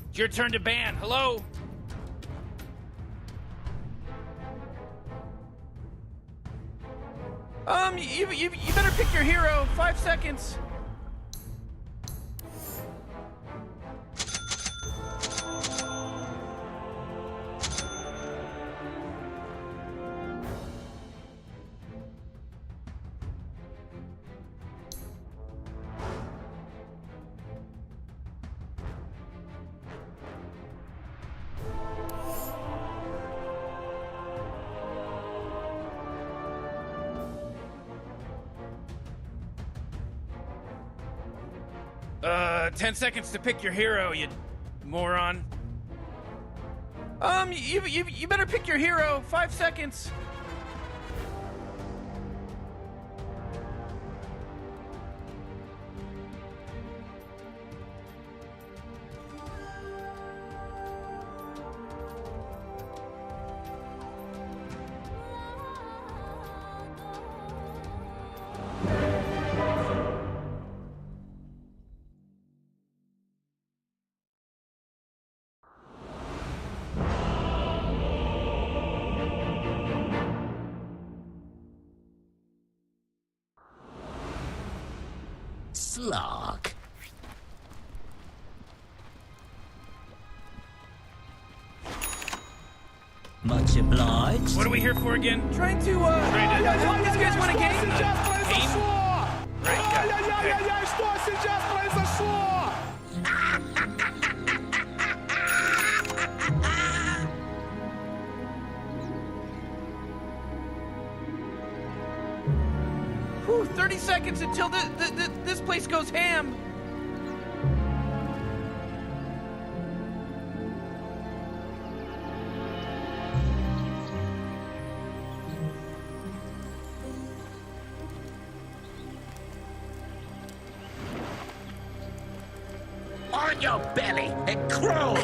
Speaker 13: It's your turn to ban. Hello? You better pick your hero. 5 seconds. Uh, 10 seconds to pick your hero, you moron. You better pick your hero. 5 seconds.
Speaker 17: Slog.
Speaker 13: Much obliged.
Speaker 16: What are we here for again?
Speaker 13: Trying to, help these guys win a game. Whew, 30 seconds until this place goes ham.
Speaker 17: On your belly and crawl!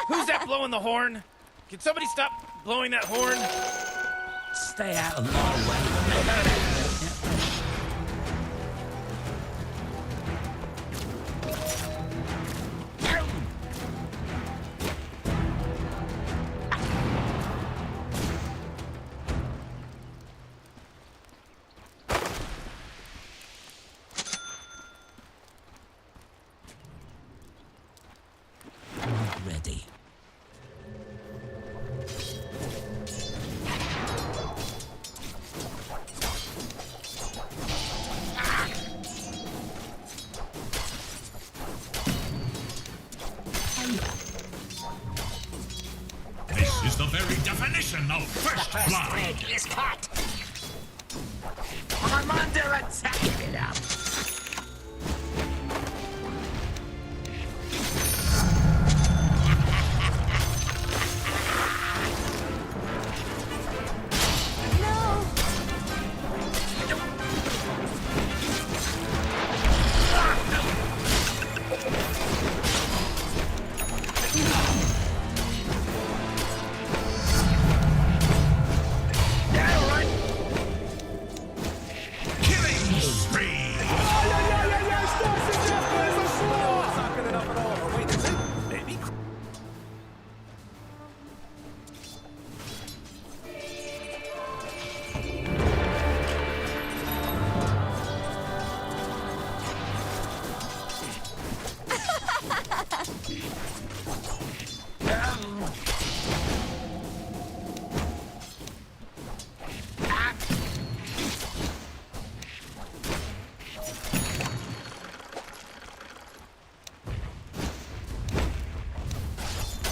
Speaker 13: Who's that blowing the horn? Can somebody stop blowing that horn?
Speaker 17: Stay out of my way. Ready.
Speaker 23: This is the very definition of first blood.
Speaker 17: Is cut. I'm under attack. Give it up.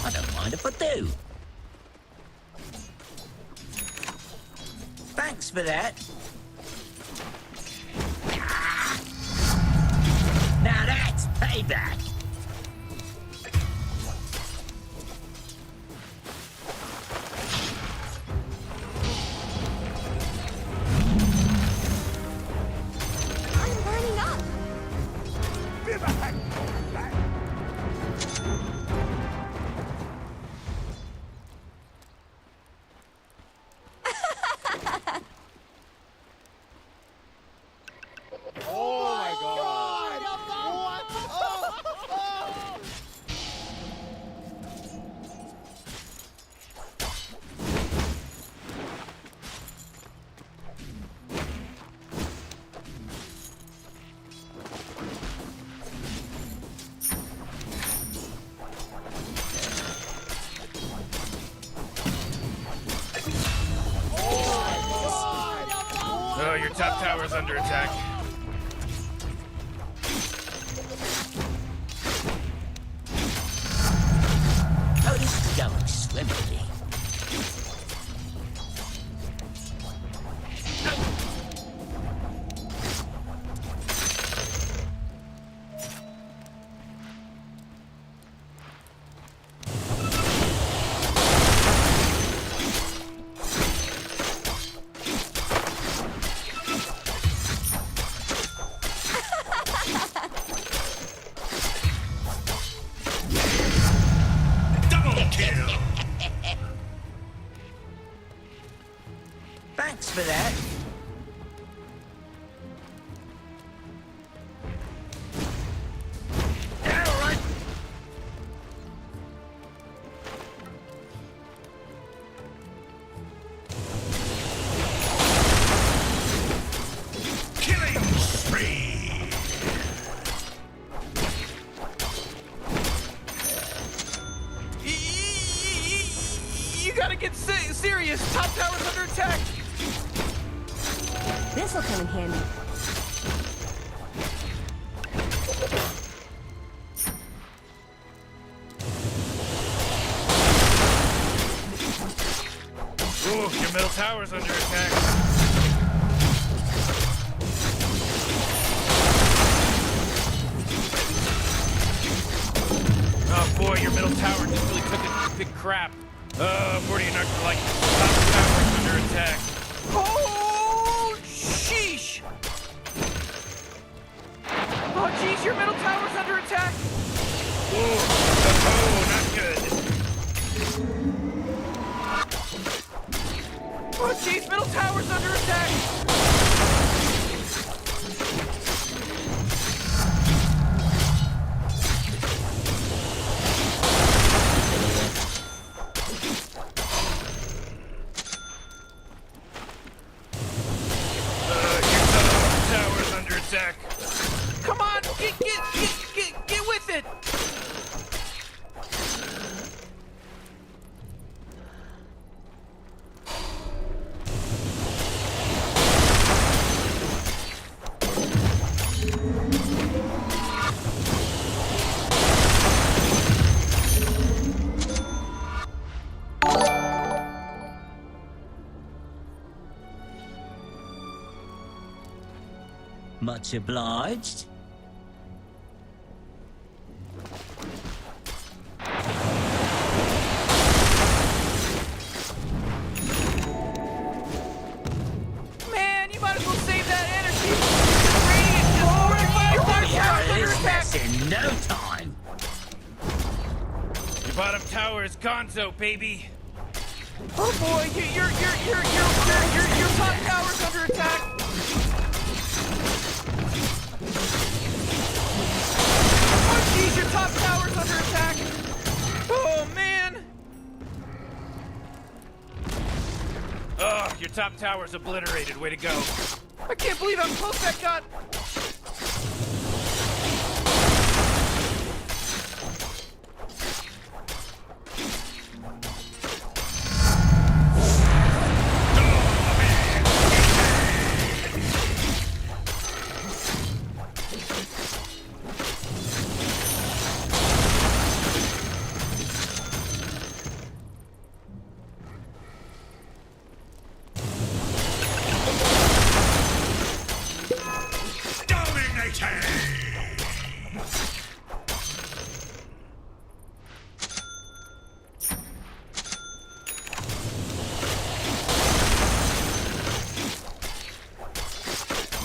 Speaker 17: I don't mind if I do. Thanks for that. Now that's payback.
Speaker 24: I'm burning up.
Speaker 13: Oh, your top tower's under attack.
Speaker 17: Oh, this is going swimmingly. Thanks for that. All right.
Speaker 23: Killing spree.
Speaker 13: get serious. Top tower's under attack.
Speaker 7: This'll come in handy.
Speaker 14: Ooh, your middle tower's under attack. Oh boy, your middle tower just really took a big crap. Morty, you're not gonna like this. Top tower's under attack.
Speaker 13: Oh, sheesh. Oh, jeez, your middle tower's under attack.
Speaker 14: Ooh, oh, not good.
Speaker 13: Oh, jeez, middle tower's under attack.
Speaker 14: Your top tower's under attack.
Speaker 13: Come on, get with it.
Speaker 17: Much obliged.
Speaker 13: Man, you might as well save that energy. Your bottom tower's under attack.
Speaker 17: In no time.
Speaker 14: Your bottom tower is gonzo, baby.
Speaker 13: Oh boy, your top tower's under attack. Oh jeez, your top tower's under attack. Oh man.
Speaker 14: Oh, your top tower's obliterated. Way to go.
Speaker 13: I can't believe how close that got.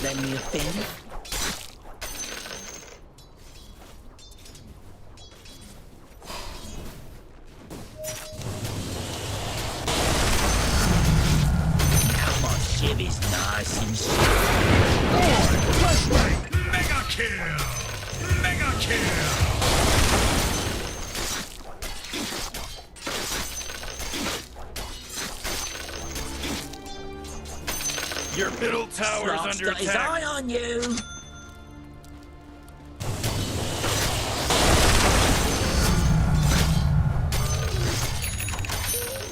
Speaker 17: Let me offend. Come on, Chivy's nice and
Speaker 14: Flashlight! Mega kill! Mega kill! Your middle tower's
Speaker 17: Slop's
Speaker 14: under
Speaker 17: got his
Speaker 14: attack.
Speaker 17: eye on you.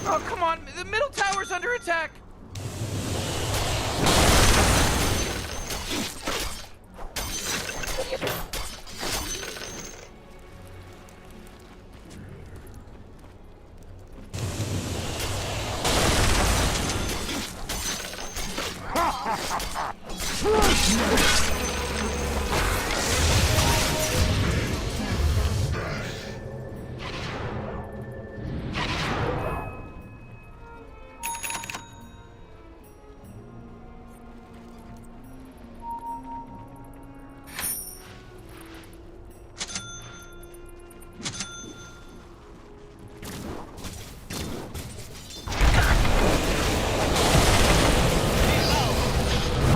Speaker 13: Oh come on, the middle tower's under attack.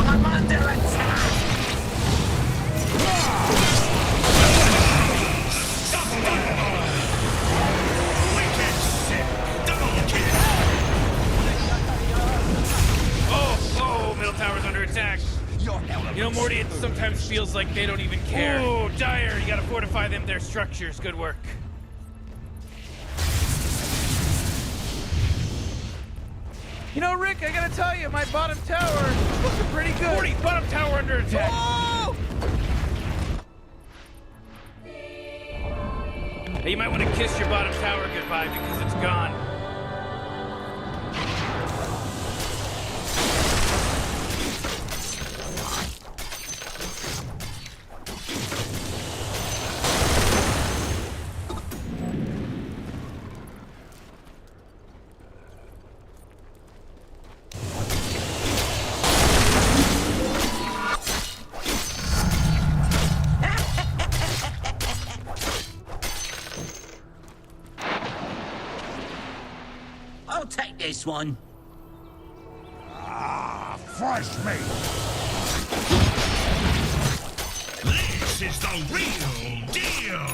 Speaker 17: I'm under attack.
Speaker 14: Oh, middle tower's under attack. You know, Morty, it sometimes feels like they don't even care. Oh, Dire, you gotta fortify them, their structures. Good work. You know, Rick, I gotta tell you, my bottom tower is looking pretty good. 40, bottom tower under attack.
Speaker 13: Oh!
Speaker 14: Hey, you might want to kiss your bottom tower goodbye because it's gone.
Speaker 17: I'll take this one.
Speaker 24: Ah, fresh meat. This is the real deal.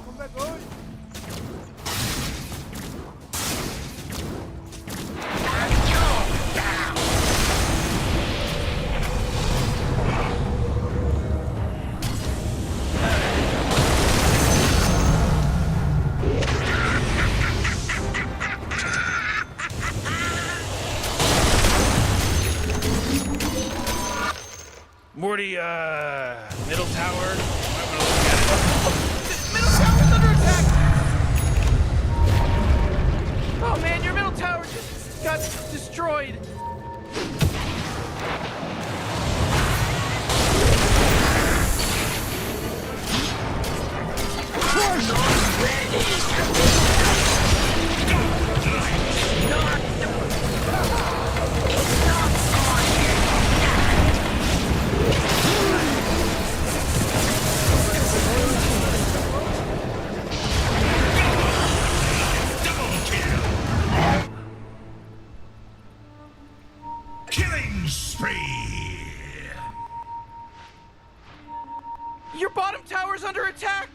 Speaker 7: Come back, oi.
Speaker 14: Morty, middle tower. I'm gonna look at it. Middle tower's under attack! Oh man, your middle tower just got destroyed.
Speaker 24: Killing spree.
Speaker 14: Your bottom tower's under attack!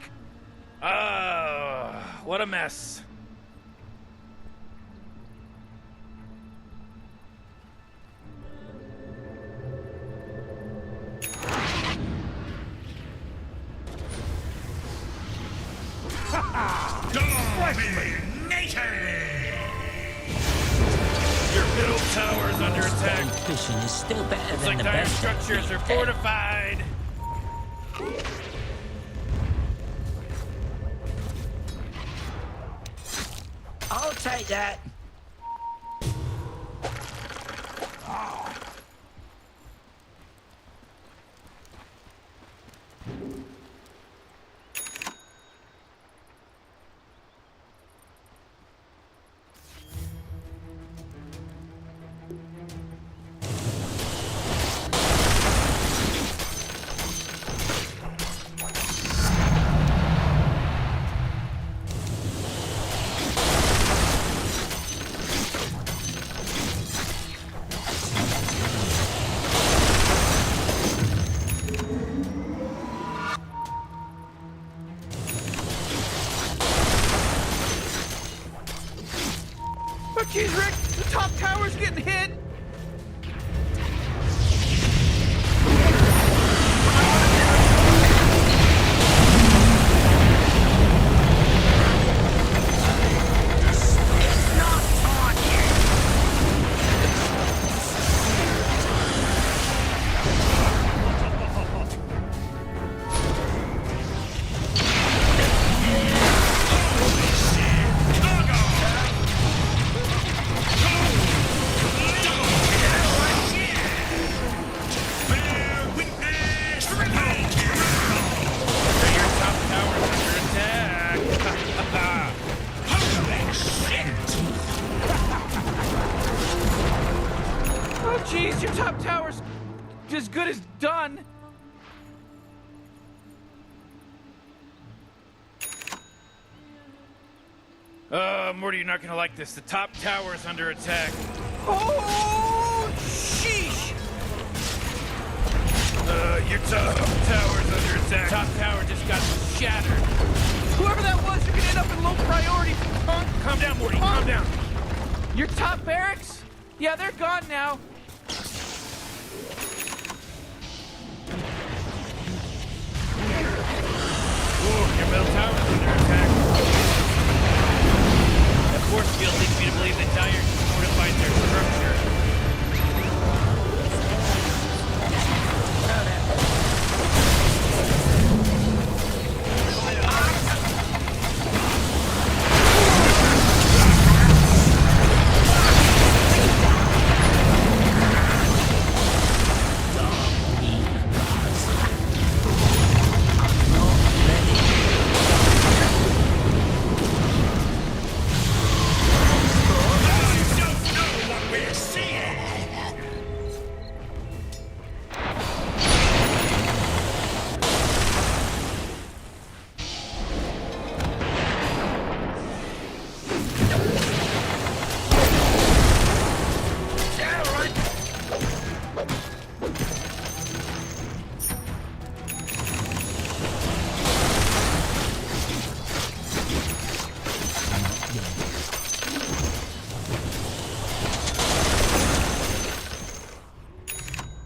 Speaker 14: What a mess. Your middle tower's under attack.
Speaker 17: Fishing is still better
Speaker 14: Looks
Speaker 17: than
Speaker 14: like
Speaker 17: the
Speaker 14: dire
Speaker 17: best.
Speaker 14: structures are fortified.
Speaker 17: I'll take that.
Speaker 14: Oh jeez, Rick, the top tower's getting hit. Oh jeez, your top tower's as good as done. Morty, you're not gonna like this. The top tower's under attack. Oh, sheesh! Your top tower's under attack. Top tower just got shattered. Whoever that was, you're gonna end up in low priority, punk. down, Morty. Calm down.
Speaker 13: Your top barracks? Yeah, they're gone now.
Speaker 14: Ooh, your middle tower is under attack. That force field leads me to believe that Dire fortified their structure.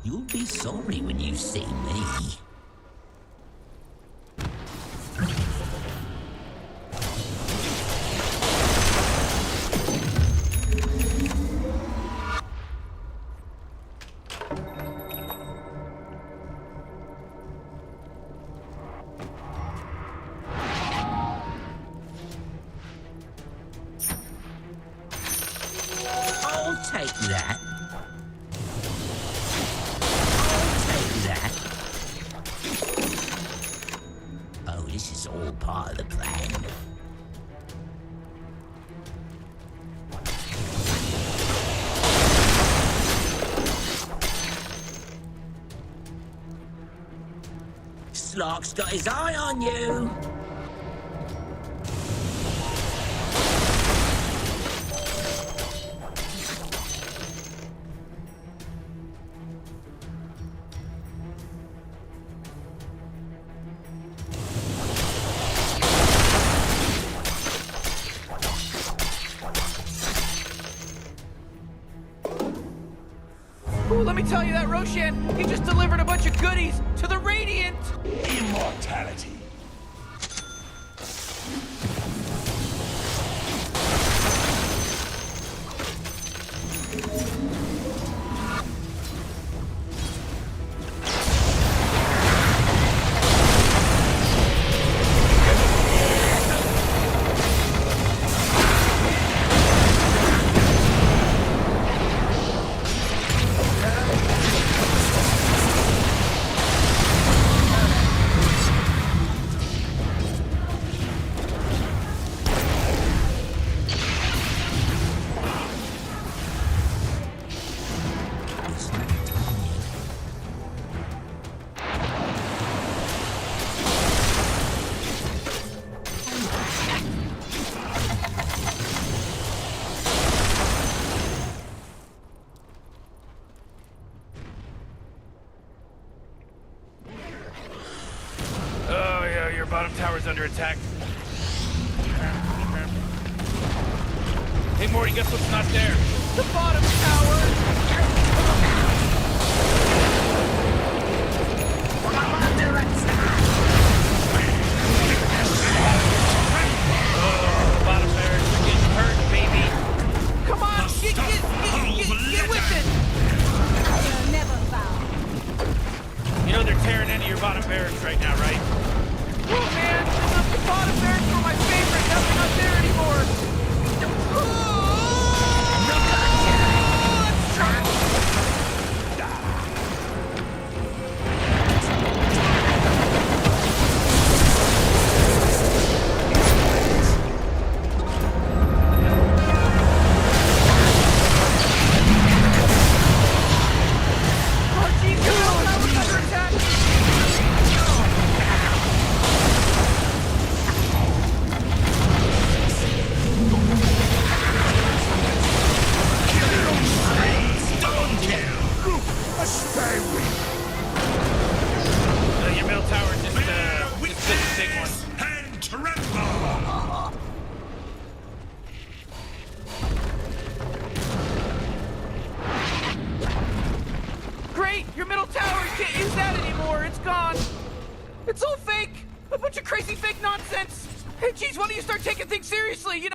Speaker 17: You'll be sorry when you see me. I'll take that. Oh, this is all part of the plan. Slark's got his eye on you.
Speaker 13: Ooh, let me tell you that Roshan, he just delivered a bunch of goodies to the Radiant.
Speaker 24: Immortality.
Speaker 14: Oh, yeah, your bottom tower's under attack. Hey, Morty, guess what's not there?
Speaker 13: The bottom tower.
Speaker 14: Oh, bottom barracks are getting hurt, baby.
Speaker 13: Come on, get with it.
Speaker 8: You'll never bow.
Speaker 14: You know they're tearing into your bottom barracks right now, right?
Speaker 13: Oh man, the bottom barracks were my favorite. Now they're not there anymore. Let's try
Speaker 14: crazy fake nonsense. Hey, geez, why don't you start taking things seriously? You know.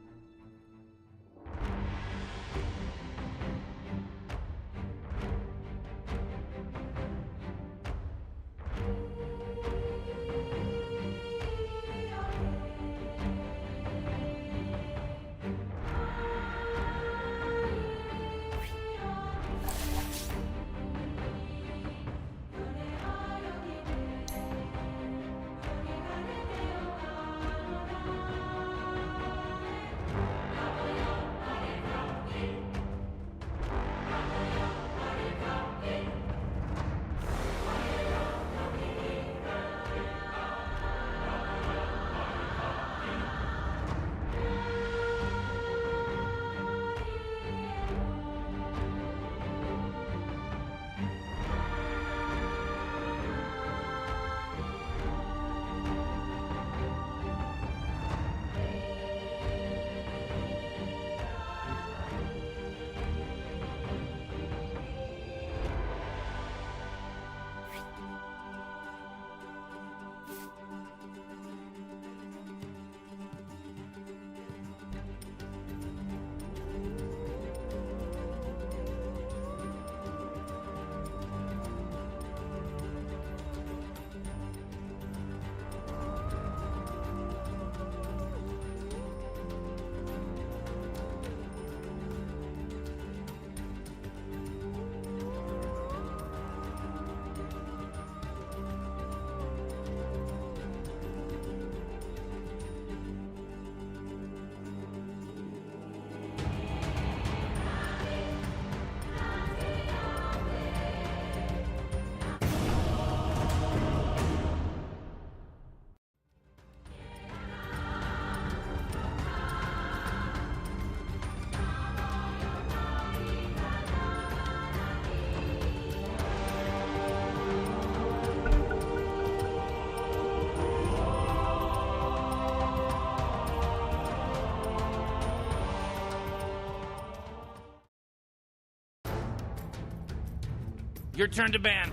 Speaker 14: Your turn to ban.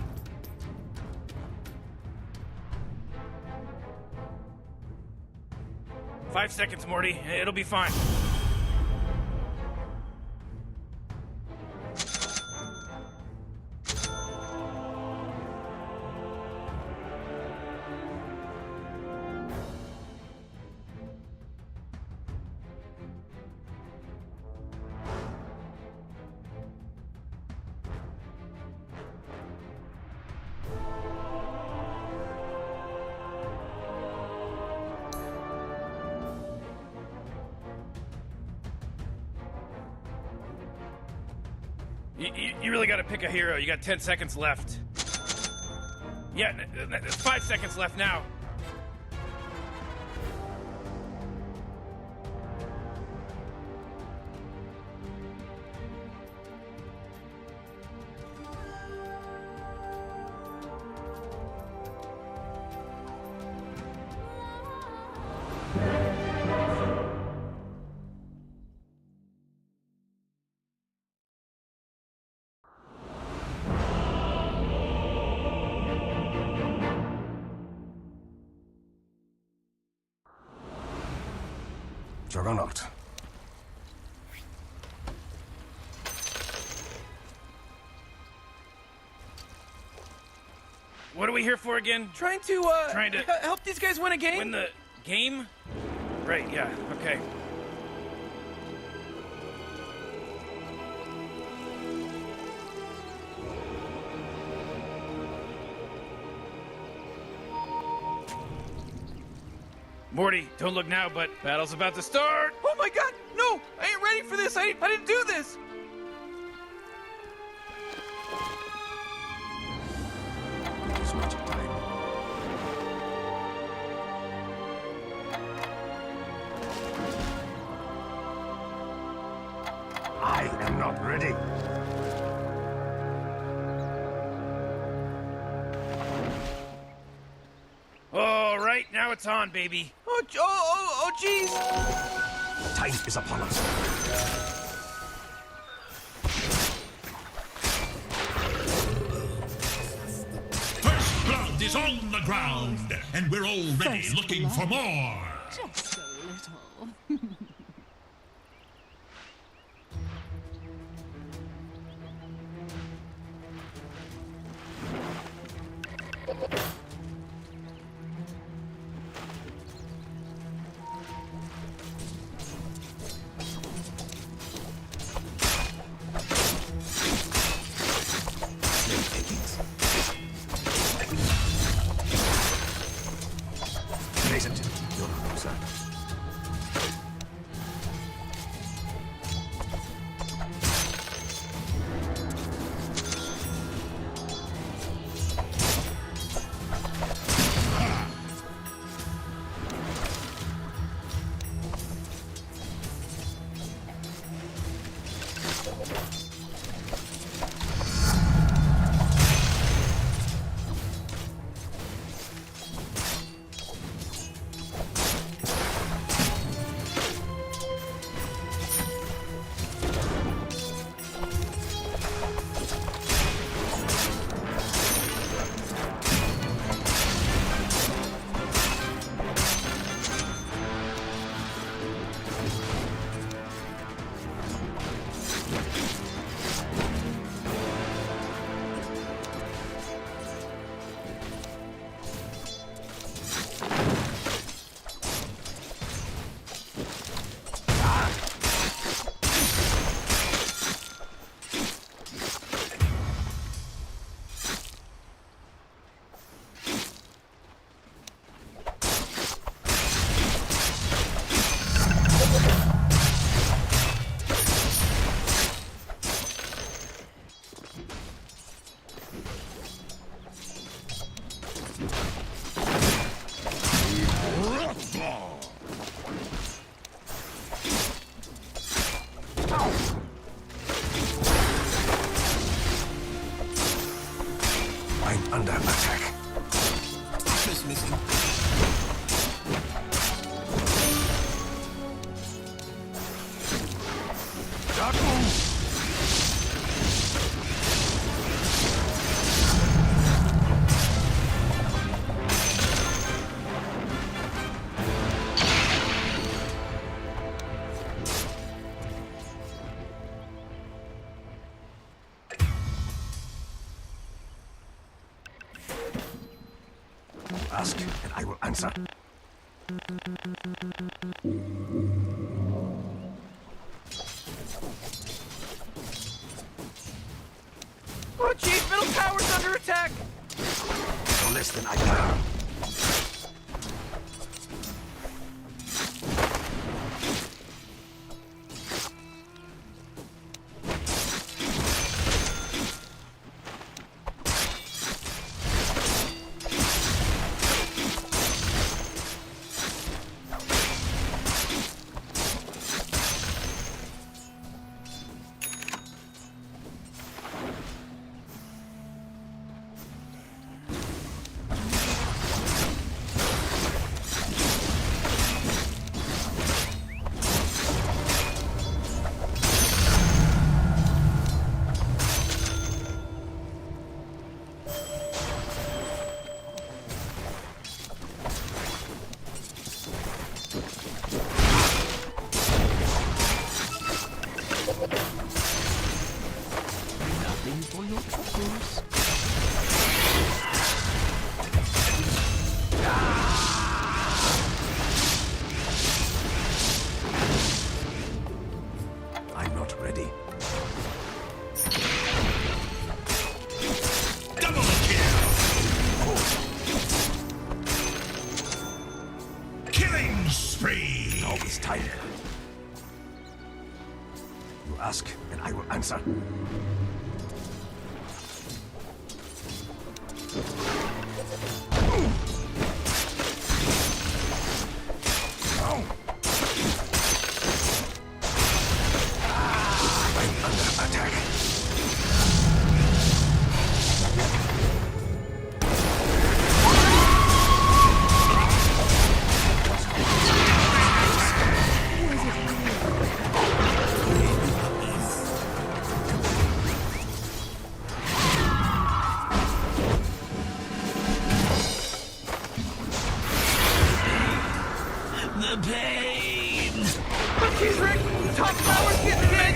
Speaker 14: Five seconds, Morty. It'll be fine. You really gotta pick a hero. You got 10 seconds left. Yeah, 5 seconds left now.
Speaker 5: Juggernaut.
Speaker 14: What are we here for again?
Speaker 13: Trying to help these guys win a game?
Speaker 14: Win the game? Right, yeah, okay. Morty, don't look now, but battle's about to start!
Speaker 13: Oh my god! No! I ain't ready for this! I didn't do this!
Speaker 5: This much time. I am not ready.
Speaker 14: All right, now it's on, baby.
Speaker 13: Oh, jeez!
Speaker 5: Time is upon us.
Speaker 23: First blood is is on the ground, and we're already looking for more.
Speaker 8: Just a little.
Speaker 5: I'm under attack.
Speaker 13: Just missing.
Speaker 5: Ask, and I will answer.
Speaker 13: Oh, Chief, middle tower's under attack!
Speaker 5: No less than I can. I'm not ready.
Speaker 23: Double kill! Killing spree!
Speaker 5: Now it's time. You ask, and I will answer.
Speaker 13: top tower's getting hit!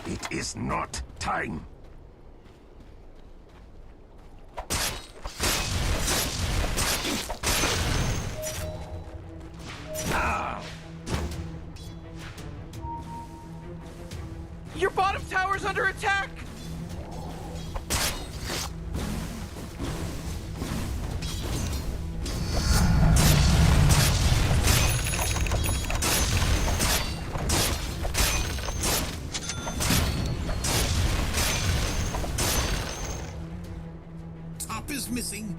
Speaker 5: It is not time.
Speaker 13: Now! Your bottom tower's under attack!
Speaker 23: Top is missing.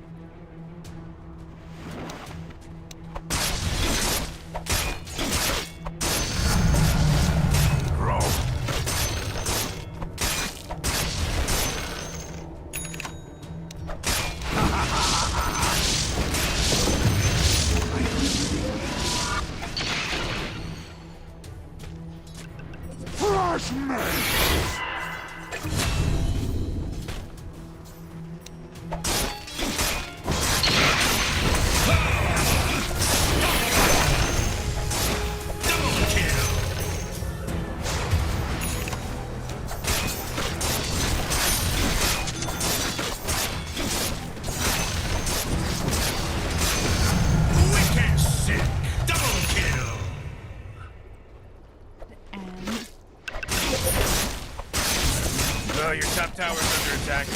Speaker 14: Oh, your top tower's under attack.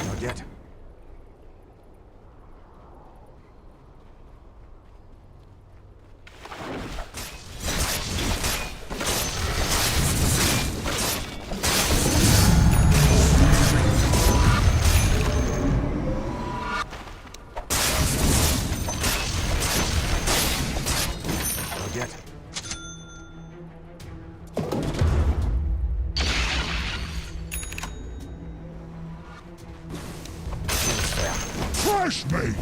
Speaker 5: Not yet. Not yet.
Speaker 23: Crush me!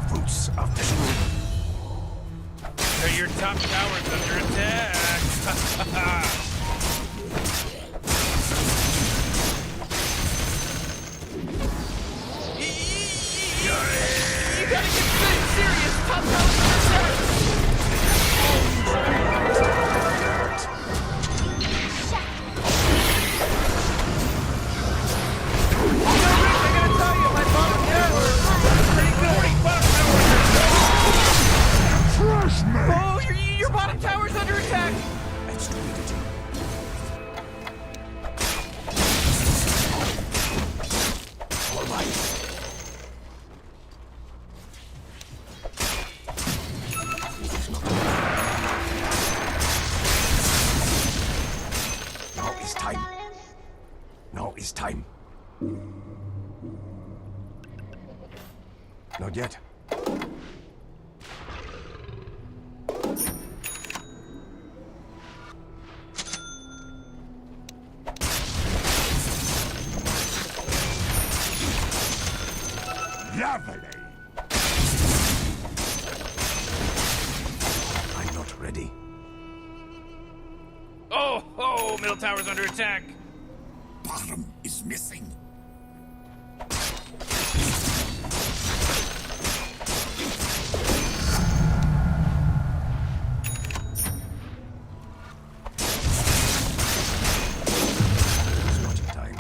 Speaker 5: Fruits of the
Speaker 14: So your top tower's under attack.
Speaker 13: You gotta get serious! Top tower's under attack! I gotta tell you, my bottom tower's pretty good.
Speaker 23: Crush me!
Speaker 13: Oh, your bottom tower's under attack!
Speaker 5: That's stupidity. All right. Now is time. Now is time. Not yet.
Speaker 23: Lovely!
Speaker 5: I'm not ready.
Speaker 14: Oh, middle tower's under attack.
Speaker 23: Bottom is missing.
Speaker 5: It's not time.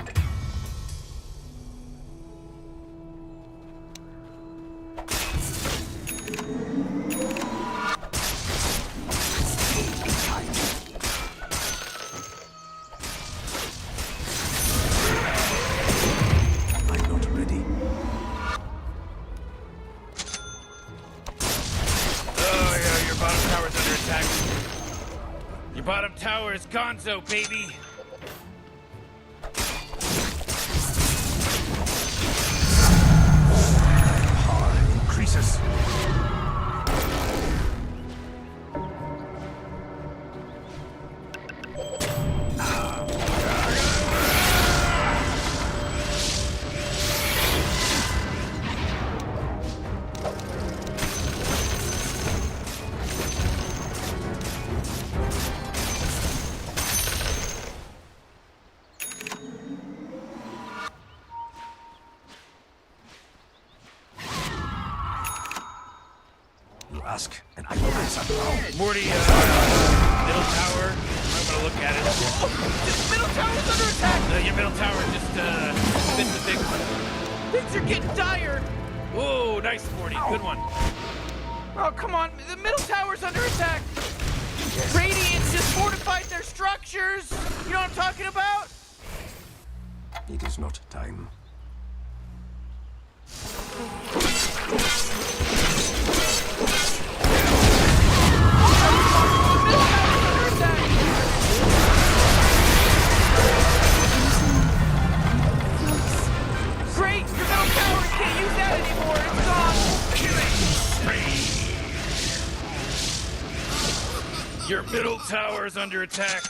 Speaker 14: bottom tower is gonzo, baby.
Speaker 5: Power increases. Ask, and I will answer now.
Speaker 14: Morty, middle tower. I'm gonna look at it.
Speaker 13: This middle tower's under attack!
Speaker 14: Your middle tower just bit the big one.
Speaker 13: Things are getting dire!
Speaker 14: Oh, nice, Morty. Good one.
Speaker 13: Oh, come on. The middle tower's under attack! Radiant's just fortified their structures! You know what I'm talking about?
Speaker 5: It is not time.
Speaker 13: Great! Your middle tower can't use that anymore! It's gone!
Speaker 14: Your middle tower is under attack.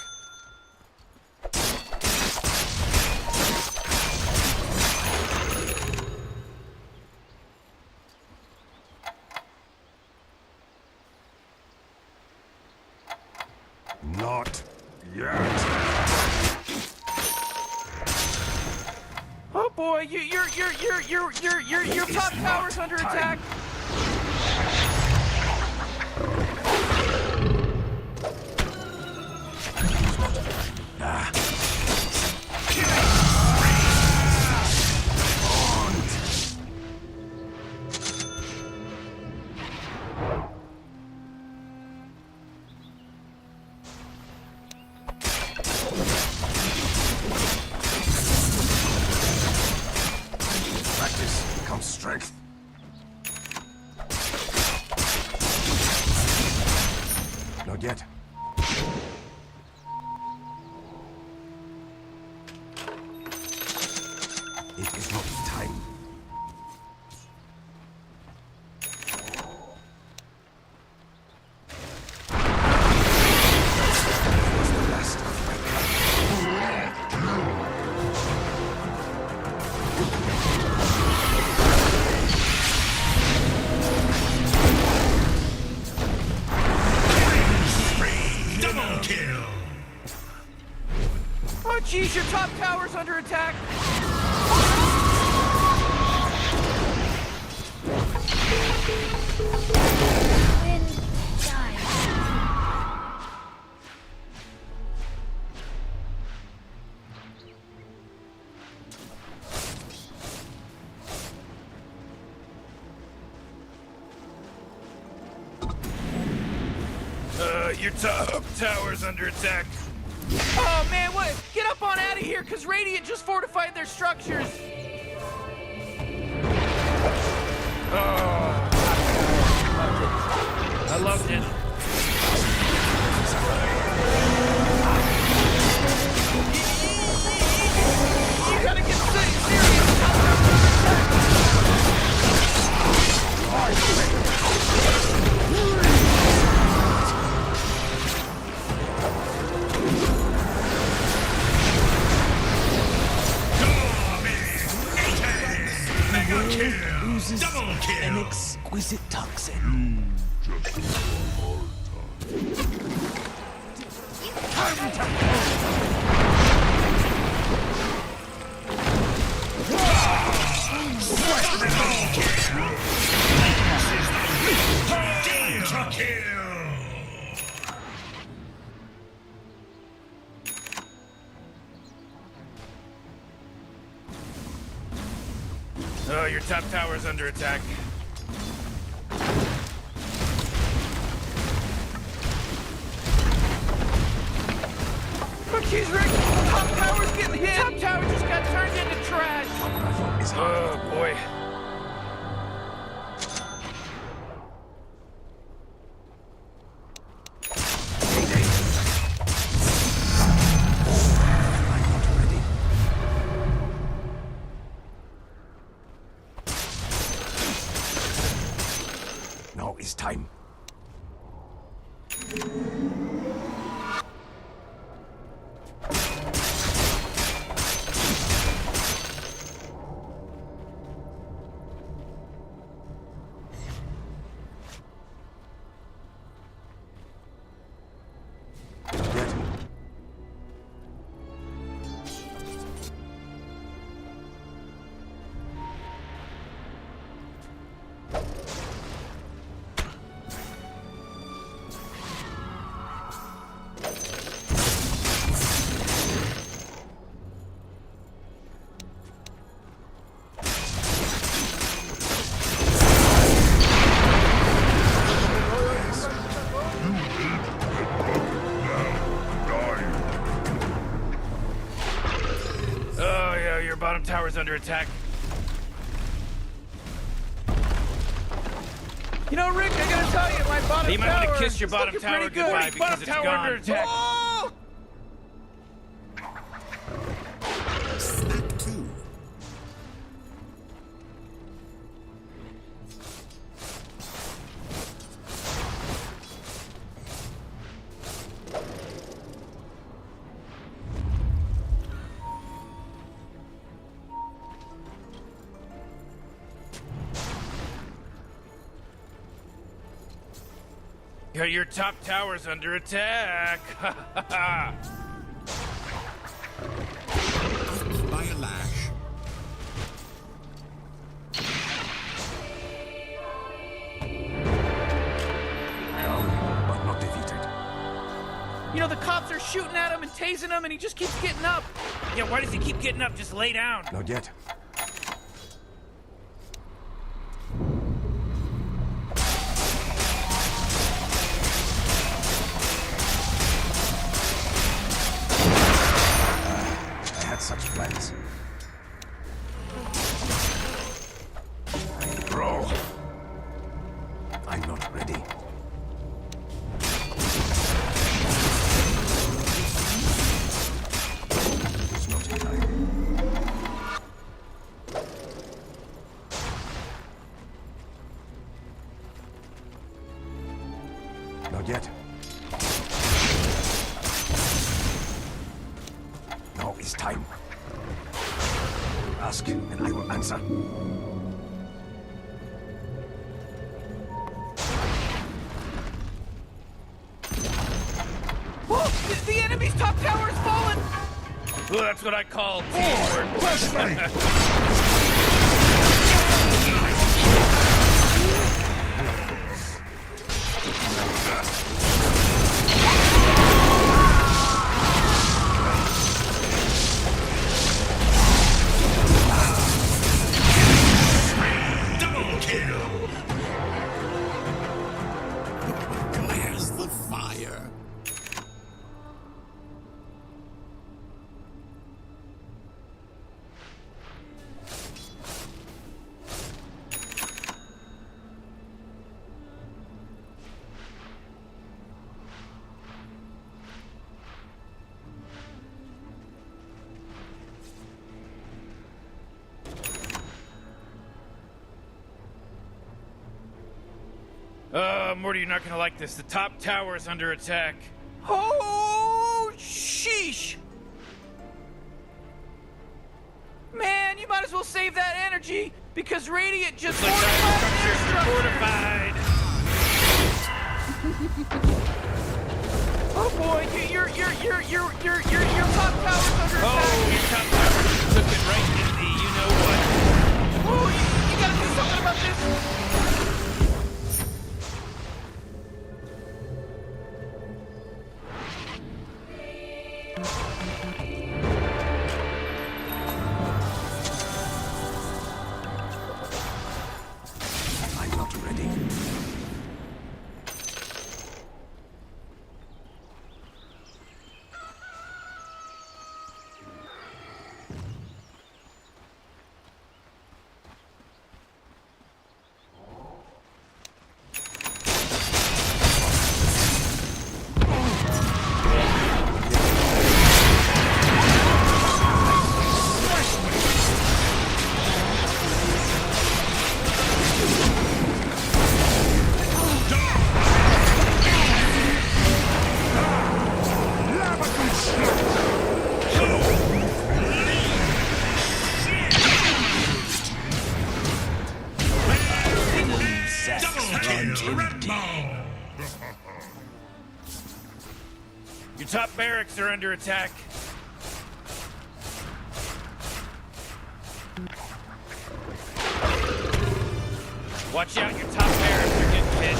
Speaker 5: Not yet.
Speaker 13: Oh boy, your top tower's under attack!
Speaker 5: Practice becomes strength. Not yet. It is not time.
Speaker 23: Double kill.
Speaker 13: Oh jeez, your top tower's under attack!
Speaker 14: Your top tower's under attack.
Speaker 13: Oh man, what? Get up on out of here, cause Radiant just fortified their structures!
Speaker 14: Oh. I loved it.
Speaker 13: You gotta get serious! Top tower's under attack!
Speaker 23: Mega kill. Double kill.
Speaker 17: An exquisite toxin.
Speaker 14: Oh, your top tower's under attack.
Speaker 13: Oh jeez, Rick! Top tower's getting hit! Top tower just got turned into trash!
Speaker 14: Oh boy. bottom tower's under attack.
Speaker 13: You know, Rick, I gotta tell you, my bottom
Speaker 14: You might
Speaker 13: tower
Speaker 14: want to kiss your
Speaker 13: is
Speaker 14: bottom
Speaker 13: looking
Speaker 14: tower
Speaker 13: pretty good.
Speaker 14: goodbye because
Speaker 13: Bottom
Speaker 14: it's
Speaker 13: tower
Speaker 14: gone.
Speaker 13: under attack. Oh!
Speaker 23: Snack 2.
Speaker 14: Your top tower's under attack.
Speaker 23: By a lash.
Speaker 5: Down, but not defeated.
Speaker 13: You know, the cops are shooting at him and tasing him, and he just keeps getting up.
Speaker 14: Yeah, why does he keep getting up? Just lay down.
Speaker 5: Not yet. I had such plans. Bro, I'm not ready. It's not time. Not yet. Now is time. Ask and I will answer.
Speaker 13: Whoa! The enemy's top tower has fallen!
Speaker 14: Well, that's what I call teamwork.
Speaker 23: Double kill! Where's the fire?
Speaker 14: Morty, you're not gonna like this. The top tower is under attack.
Speaker 13: Oh, sheesh! Man, you might as well save that energy because Radiant just
Speaker 14: Fortified.
Speaker 13: Oh boy, your top tower's under attack.
Speaker 14: Oh, your top tower just took it right in the you know what.
Speaker 13: Oh, you gotta do something about this.
Speaker 5: I'm not ready.
Speaker 14: Your top barracks are under attack. Watch out, your top barracks are getting hit.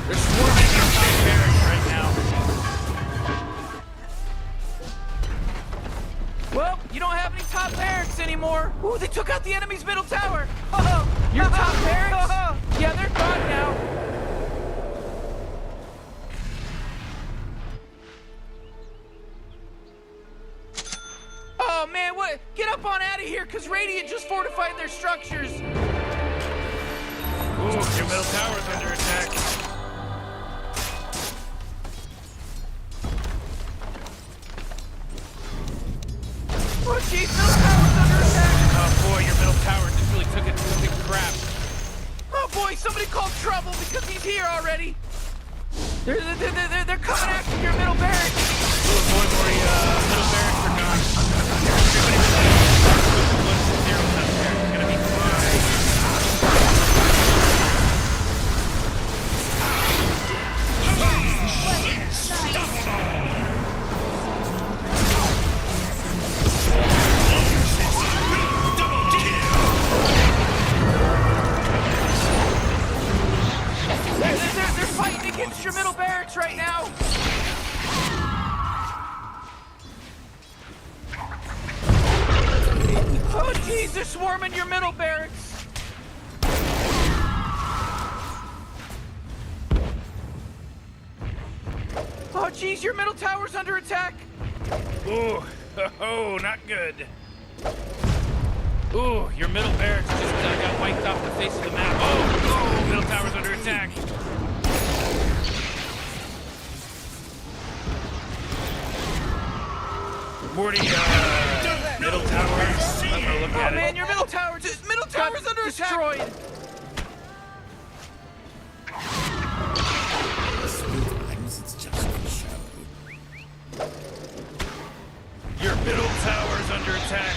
Speaker 14: They're swarming your top barracks right now.
Speaker 13: Well, you don't have any top barracks anymore. Ooh, they took out the enemy's middle tower. Oh, your top barracks? Yeah, they're gone now. Radiant just fortified their structures.
Speaker 14: Ooh, your middle tower's under attack.
Speaker 13: Oh, jeez, middle tower's under attack.
Speaker 14: Oh boy, your middle tower just really took a big crap.
Speaker 13: Oh boy, somebody called trouble because he's here already. They're coming after your middle barracks.
Speaker 14: Oh boy, Mori, middle barracks are gone. Everybody relax. What's the zero up there? It's gonna be fine.
Speaker 13: They're fighting against your middle barracks right now. Oh jeez, they're swarming your middle barracks. Oh jeez, your middle tower's under attack.
Speaker 14: Ooh, oh, not good. Ooh, your middle barracks just got wiped off the face of the map. Oh, middle tower's under attack. Morty, middle tower. I'm gonna look at it.
Speaker 13: Oh man, your middle tower's under destroyed. Attack.
Speaker 14: Your middle tower's under attack.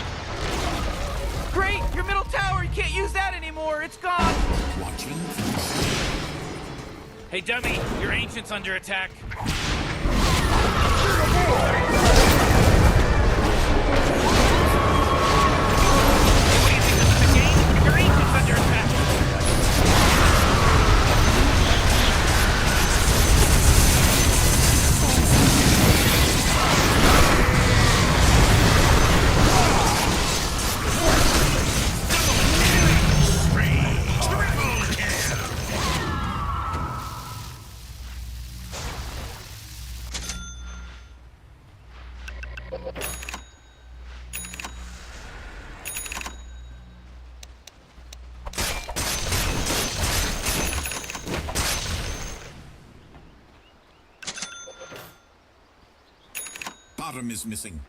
Speaker 13: Great, your middle tower, you can't use that anymore. It's gone.
Speaker 14: Hey, dummy, your ancient's under attack. What do you think, this is a game? Your ancient's under attack.
Speaker 23: Bottom is missing.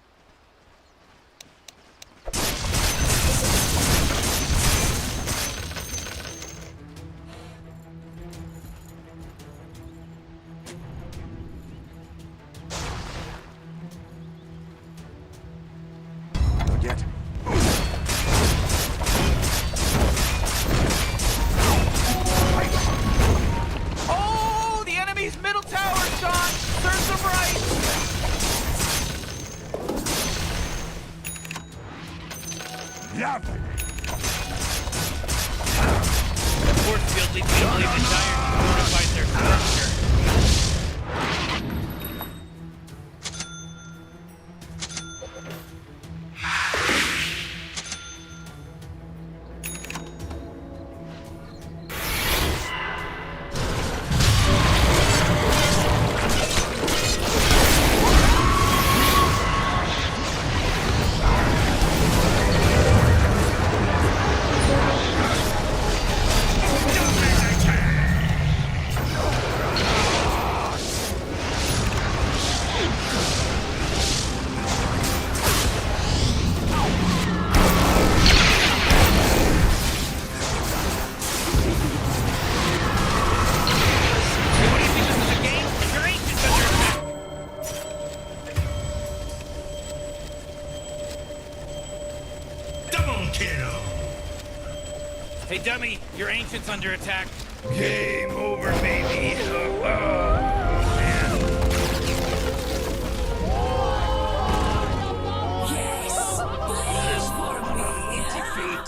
Speaker 5: Yet.
Speaker 13: Oh, the enemy's middle tower's gone. Serves them right.
Speaker 14: Force field leads me to believe the Dire fortified their structure. Hey, dummy, your ancient's under attack. Game over, baby. Oh, man.
Speaker 17: Yes! Please for me in defeat.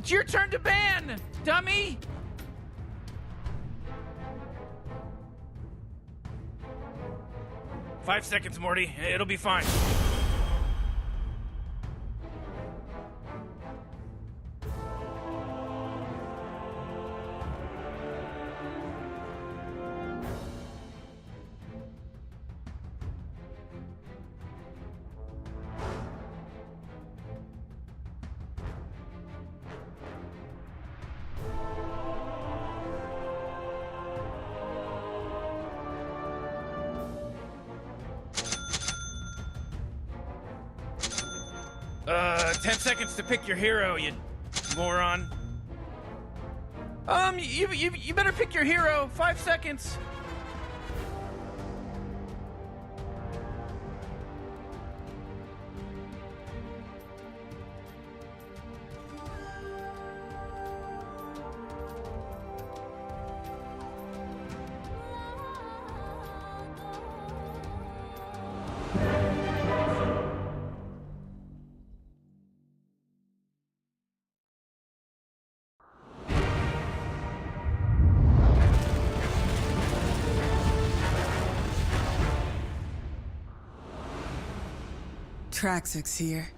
Speaker 14: It's your turn to ban, dummy! "5 seconds, Morty. It'll be fine." "10 seconds to pick your hero, you moron." You better pick your hero. 5 seconds.
Speaker 8: Rexus here.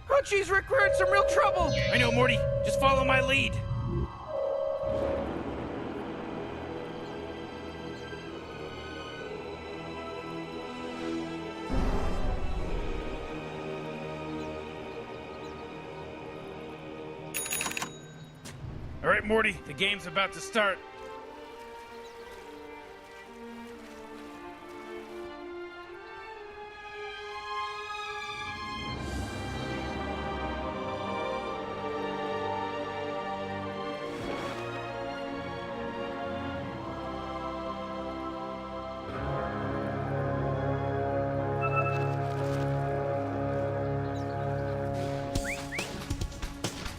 Speaker 14: Oh, jeez, Rick, we're in some real trouble. I know, Morty. Just follow my lead. All right, Morty, the game's about to start.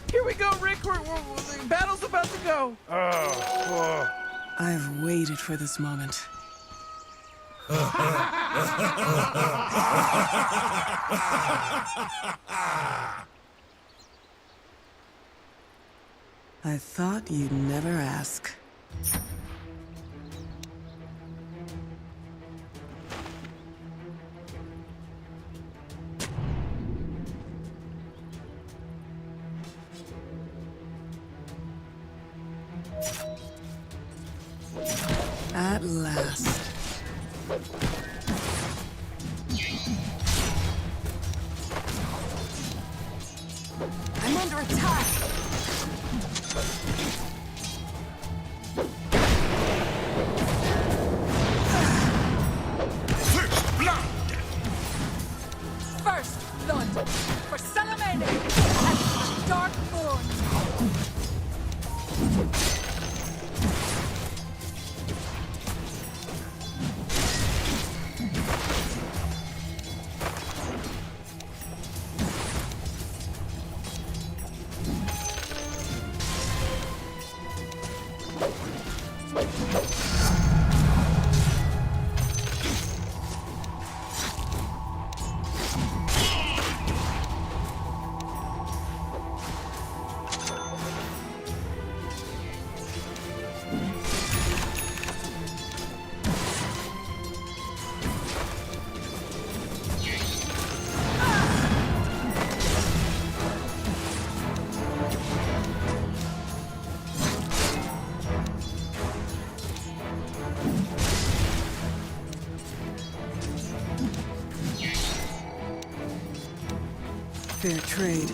Speaker 14: Here we go, Rick. The battle's about to go. Oh.
Speaker 8: I've waited for this moment. I thought you'd never ask. At last. I'm under attack.
Speaker 24: First blood.
Speaker 8: First blood for Salamene and Dark Thorn. Fair trade.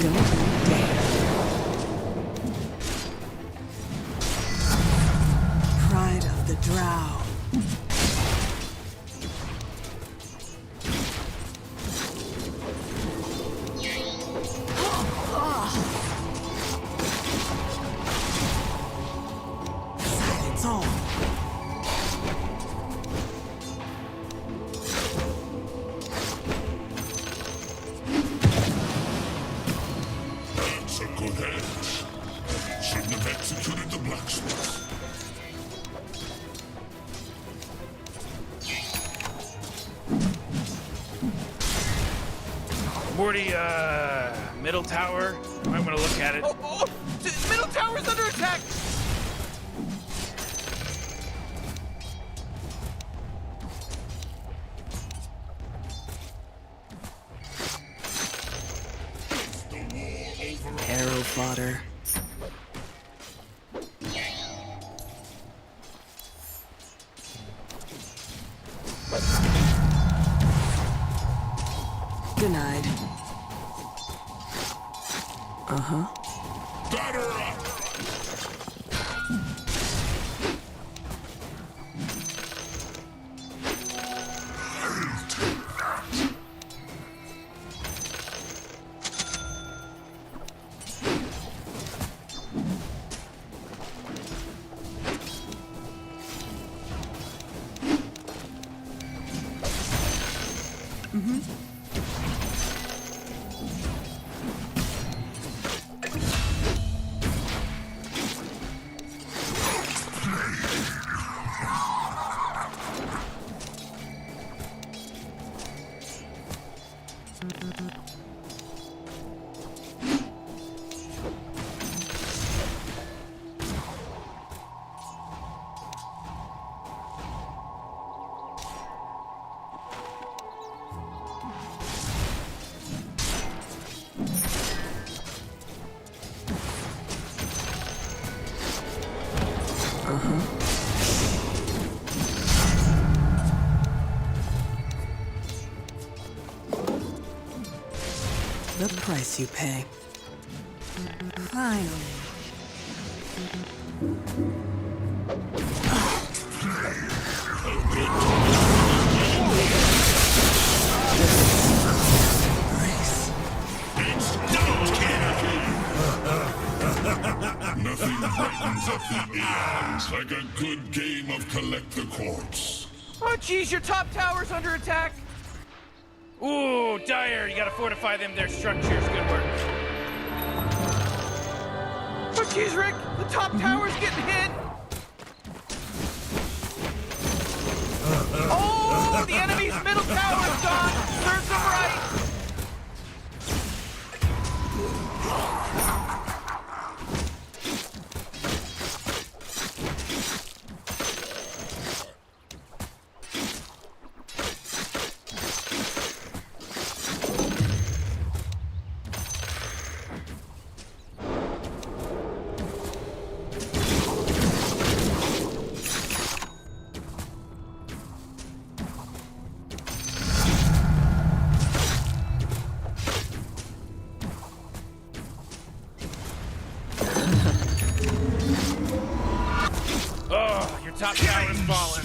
Speaker 8: Don't you dare. Pride of the Drow. Silence all.
Speaker 24: That's a good head. Shouldn't have executed the blacksmith.
Speaker 14: Morty, middle tower. I'm gonna look at it.
Speaker 13: Oh, middle tower's under attack!
Speaker 17: Arrow fodder. Denied. Uh-huh.
Speaker 24: Batter up!
Speaker 17: The price you pay. Finally.
Speaker 24: Nothing brightens up the eons like a good game of collect the corpse.
Speaker 13: Oh, jeez, your top tower's under attack!
Speaker 14: Ooh, Dire, you gotta fortify them, their structures. Good work.
Speaker 13: Oh, jeez, Rick, the top tower's getting hit! Oh, the enemy's middle tower's gone! Serves them right!
Speaker 14: Oh, your top tower is falling.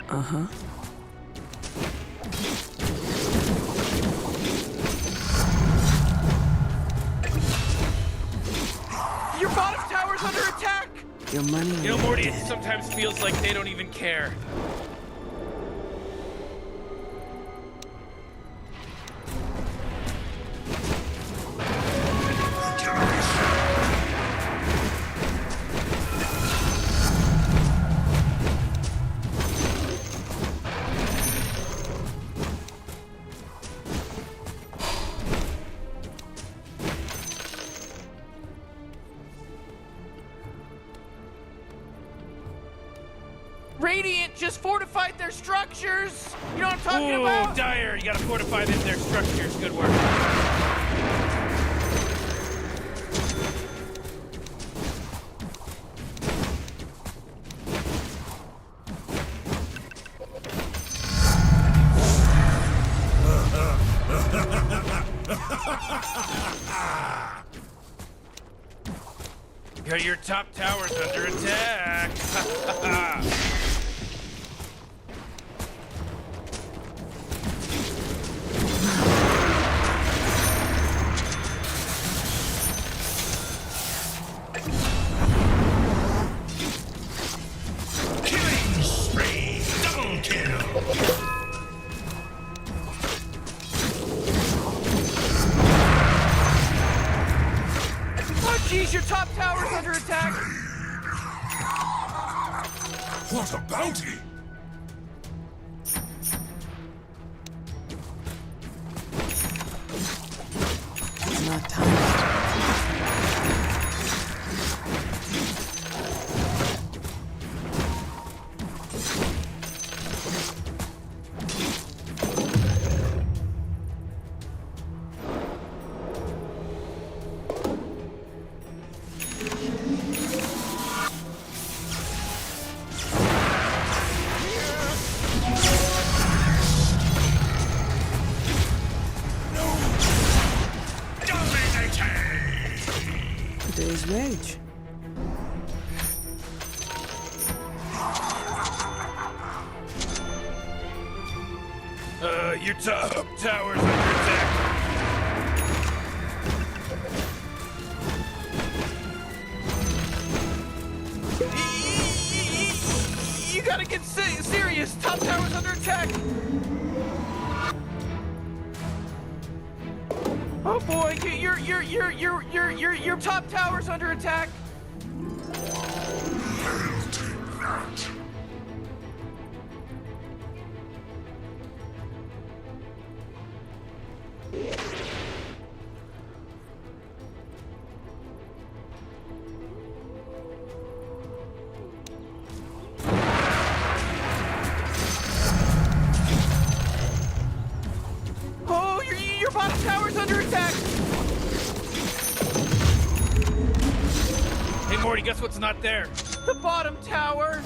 Speaker 17: Uh-huh.
Speaker 13: Your bottom tower's under attack!
Speaker 17: Your money.
Speaker 14: You know, Morty, it sometimes feels like they don't even care.
Speaker 13: Radiant just fortified their structures! You know what I'm talking
Speaker 14: Ooh,
Speaker 13: about?
Speaker 14: Dire, you gotta fortify them, their structures. Good work. Your top tower's under attack.
Speaker 23: Killing spree! Double kill!
Speaker 13: Oh jeez, your top tower's under attack.
Speaker 24: What a bounty!
Speaker 8: Not time. Today's rage.
Speaker 14: Your top tower's under attack.
Speaker 13: You gotta get serious. Top tower's under attack. Oh boy, your top tower's under attack. Oh, your bottom tower's under attack.
Speaker 14: Hey Morty, guess what's not there?
Speaker 13: The bottom tower.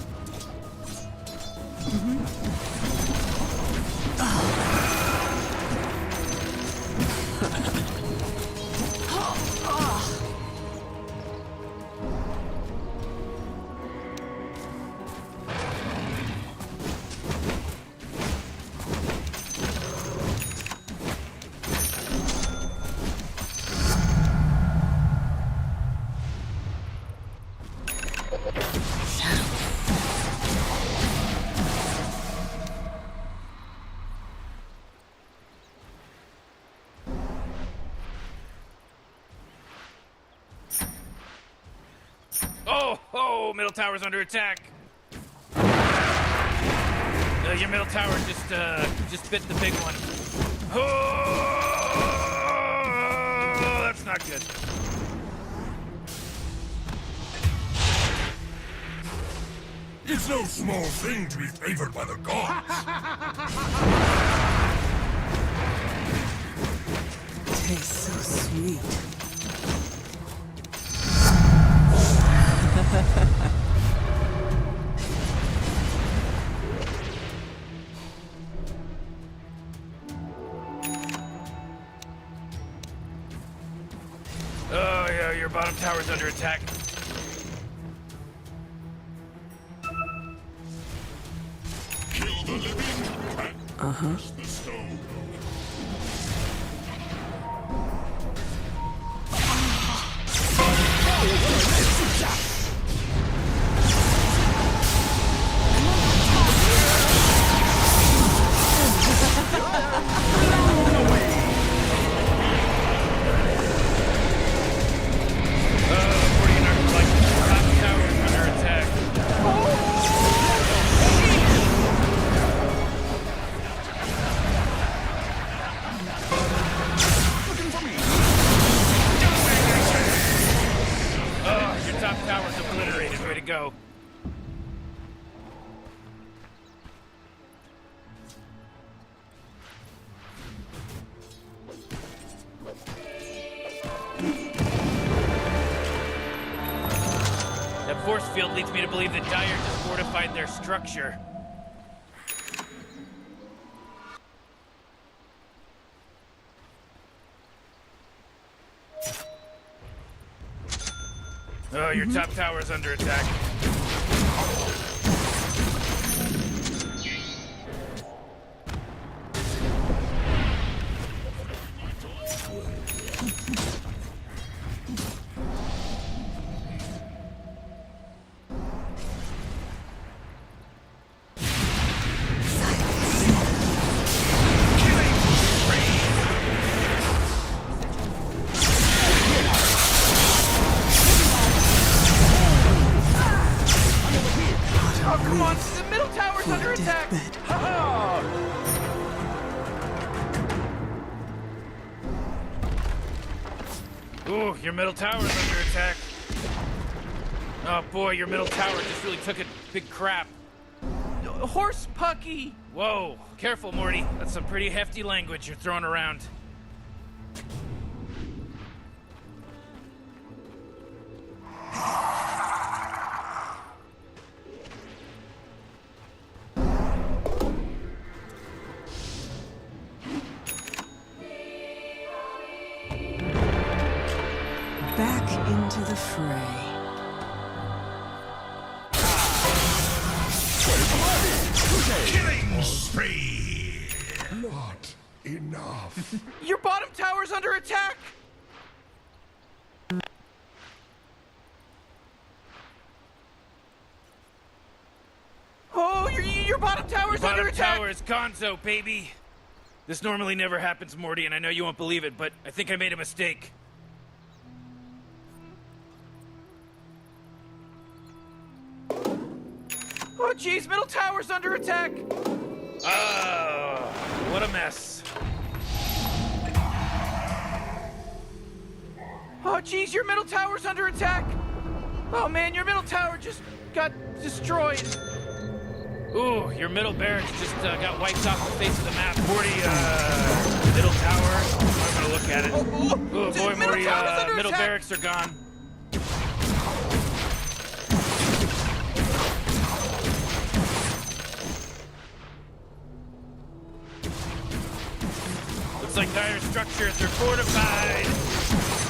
Speaker 14: Oh, middle tower's under attack. Your middle tower just bit the big one. Oh, that's not good.
Speaker 24: It's no small thing to be favored by the gods.
Speaker 8: Tastes so sweet.
Speaker 14: Oh yeah, your bottom tower's under attack.
Speaker 24: Kill the living and curse the stone.
Speaker 14: Go. That force field leads me to believe that Dire just fortified their structure. Oh, your top tower's under attack. Come on, the middle tower's under attack! Ha-ha! Ooh, your middle tower's under attack. Oh boy, your middle tower just really took a big crap.
Speaker 13: Horse pucky!
Speaker 14: Whoa, careful, Morty. That's some pretty hefty language you're throwing around.
Speaker 10: Back into the fray.
Speaker 23: Killing spree! Not enough.
Speaker 13: Your bottom tower's under attack! Oh, your bottom tower's under attack!
Speaker 14: Bottom tower is gonzo, baby! This normally never happens, Morty, and I know you won't believe it, but I think I made a mistake.
Speaker 13: Oh, jeez, middle tower's under attack!
Speaker 14: Oh, what a mess.
Speaker 13: Oh, jeez, your middle tower's under attack! Oh, man, your middle tower just got destroyed.
Speaker 14: Ooh, your middle barracks just got wiped off the face of the map. Morty, middle tower. I'm gonna look at it. Oh boy, Morty, middle barracks are gone. Looks like dire structures are fortified.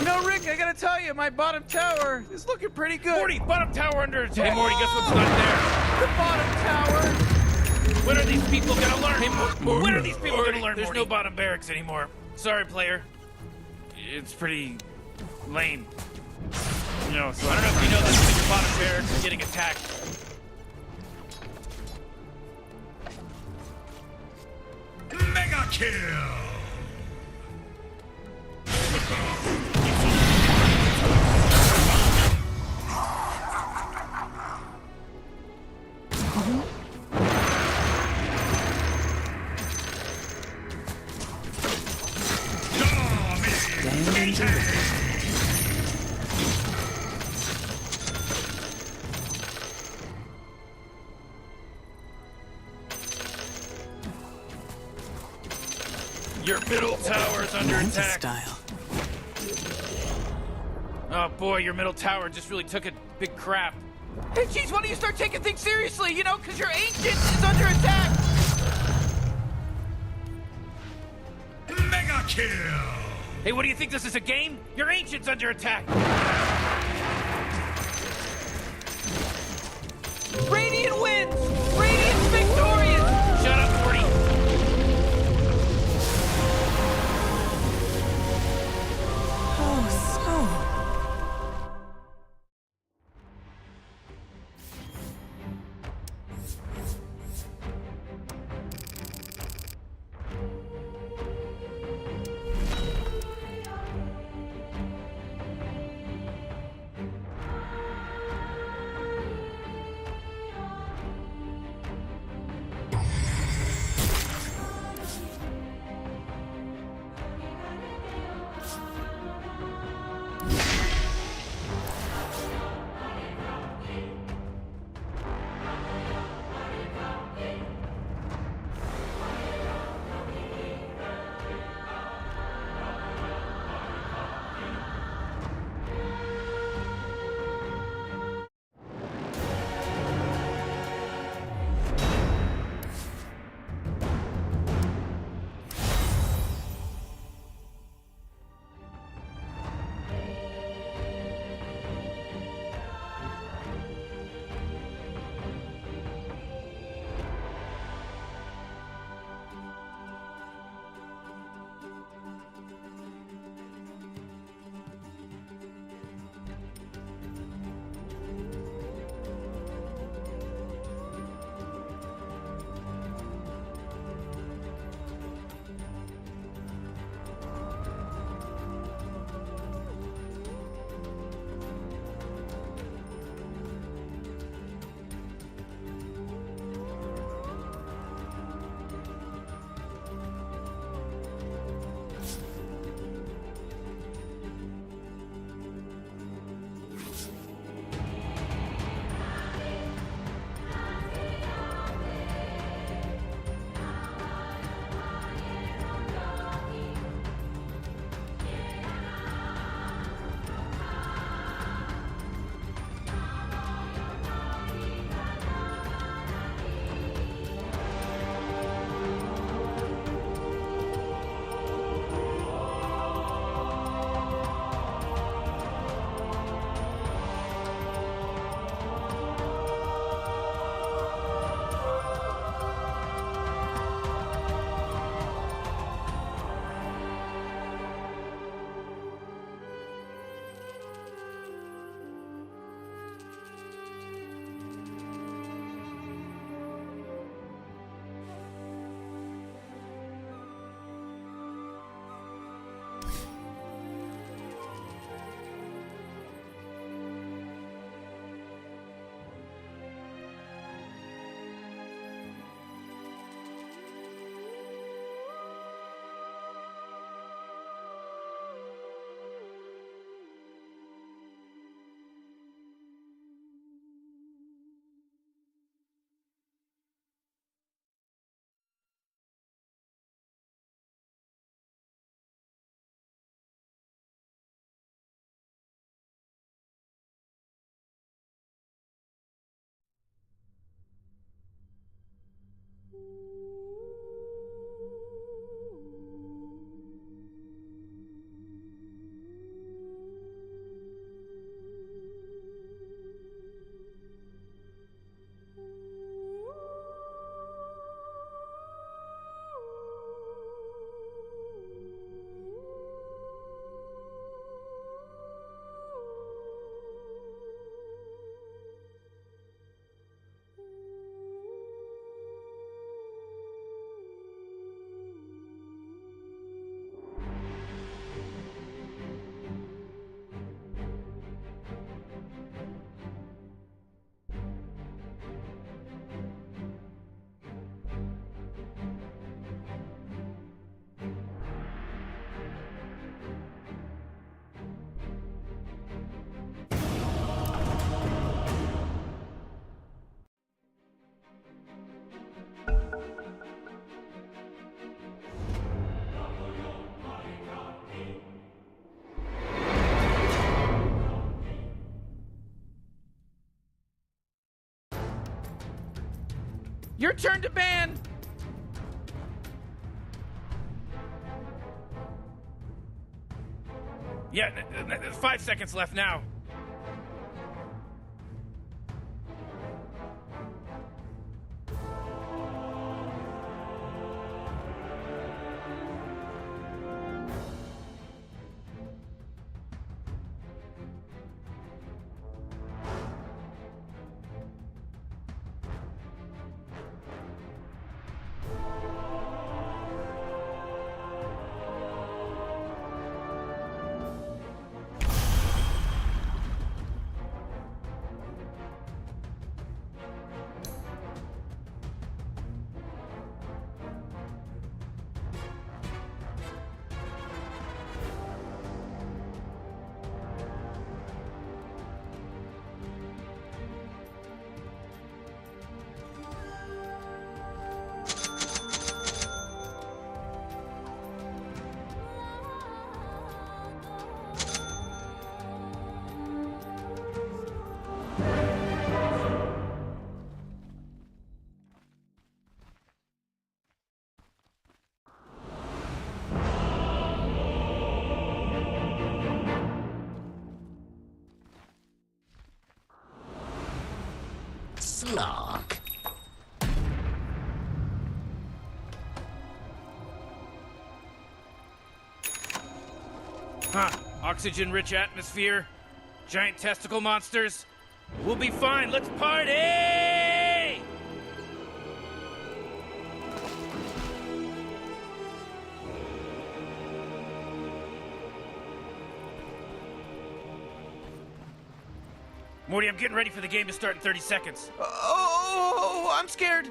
Speaker 13: You know, Rick, I gotta tell you, my bottom tower is looking pretty good.
Speaker 14: Morty, bottom tower under attack. Hey, Morty, guess what's not there?
Speaker 13: The bottom tower.
Speaker 14: When are these people gonna learn? Hey, when are these people gonna learn? There's no bottom barracks anymore. Sorry, player. It's pretty lame. You know, so I don't know if you know this, but your bottom barracks are getting attacked.
Speaker 23: Mega kill!
Speaker 14: Your middle tower's under attack.
Speaker 10: Style.
Speaker 14: Oh boy, your middle tower just really took a big crap.
Speaker 13: Hey, jeez, why don't you start taking things seriously? You know, because your ancient is under attack.
Speaker 23: Mega kill!
Speaker 14: Hey, what do you think, this is a game? Your ancient's under attack.
Speaker 13: Radiant wins! Radiant's victorious!
Speaker 14: Shut up, Morty.
Speaker 13: Your turn to ban!
Speaker 14: Yeah, 5 seconds left now.
Speaker 17: Slog.
Speaker 14: Huh. Oxygen-rich atmosphere. Giant testicle monsters. We'll be fine. Let's party! Morty, I'm getting ready for the game to start in 30 seconds.
Speaker 13: Oh, I'm scared.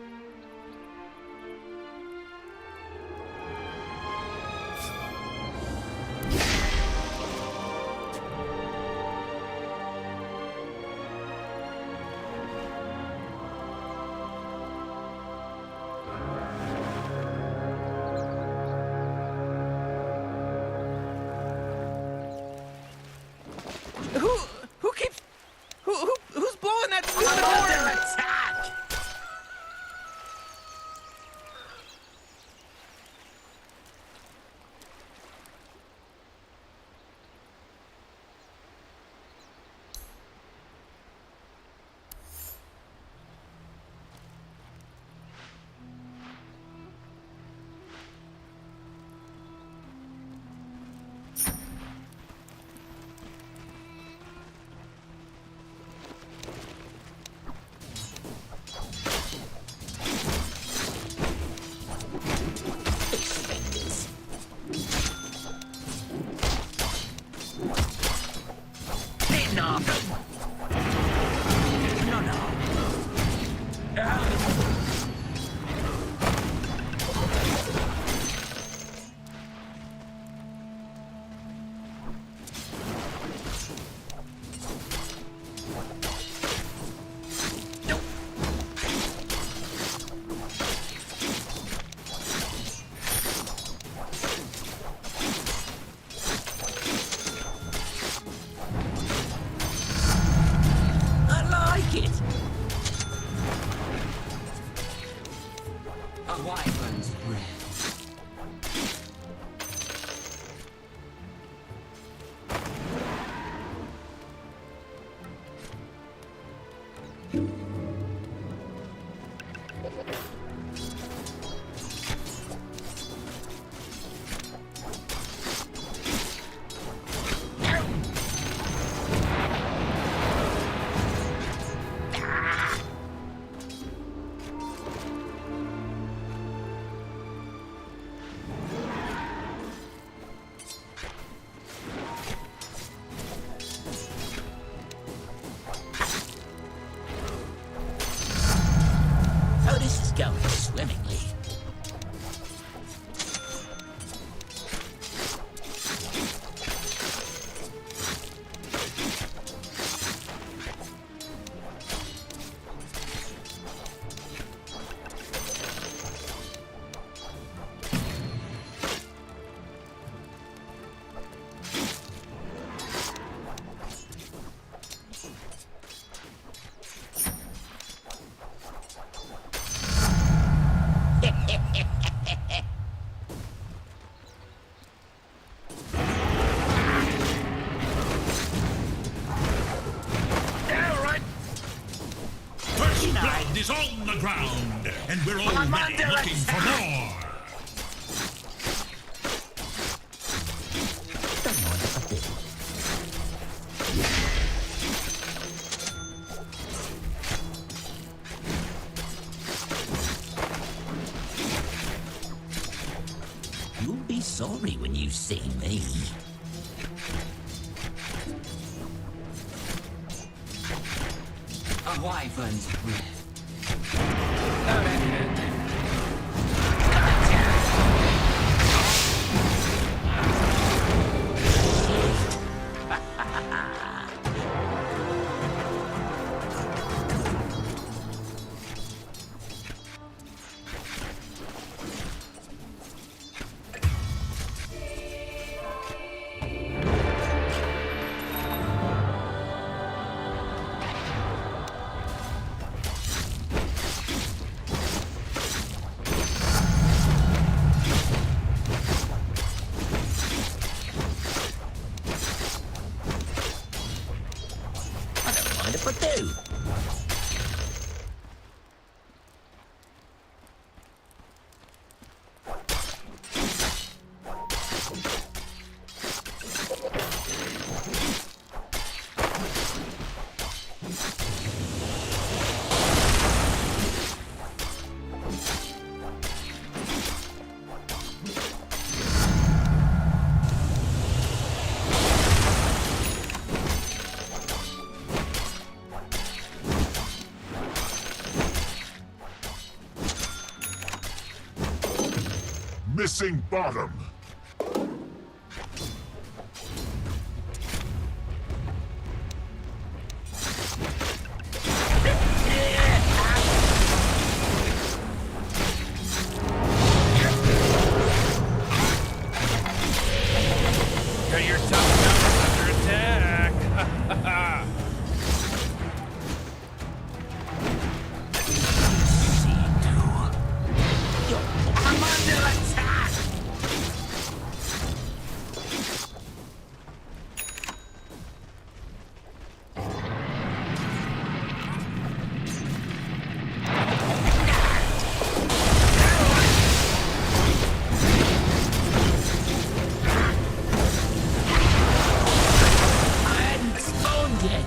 Speaker 13: Who's blowing that stupid horn?
Speaker 17: Attack! Going swimmingly.
Speaker 23: blood is on the ground, and we're already looking for more.
Speaker 17: You'll be sorry when you see me. A wyvern's breath.
Speaker 24: Missing bottom.
Speaker 14: Got your top towers under attack.
Speaker 17: I'm under attack! I hadn't spawned yet.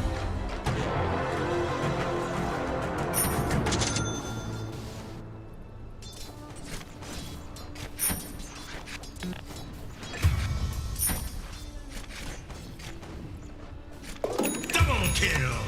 Speaker 23: Double kill.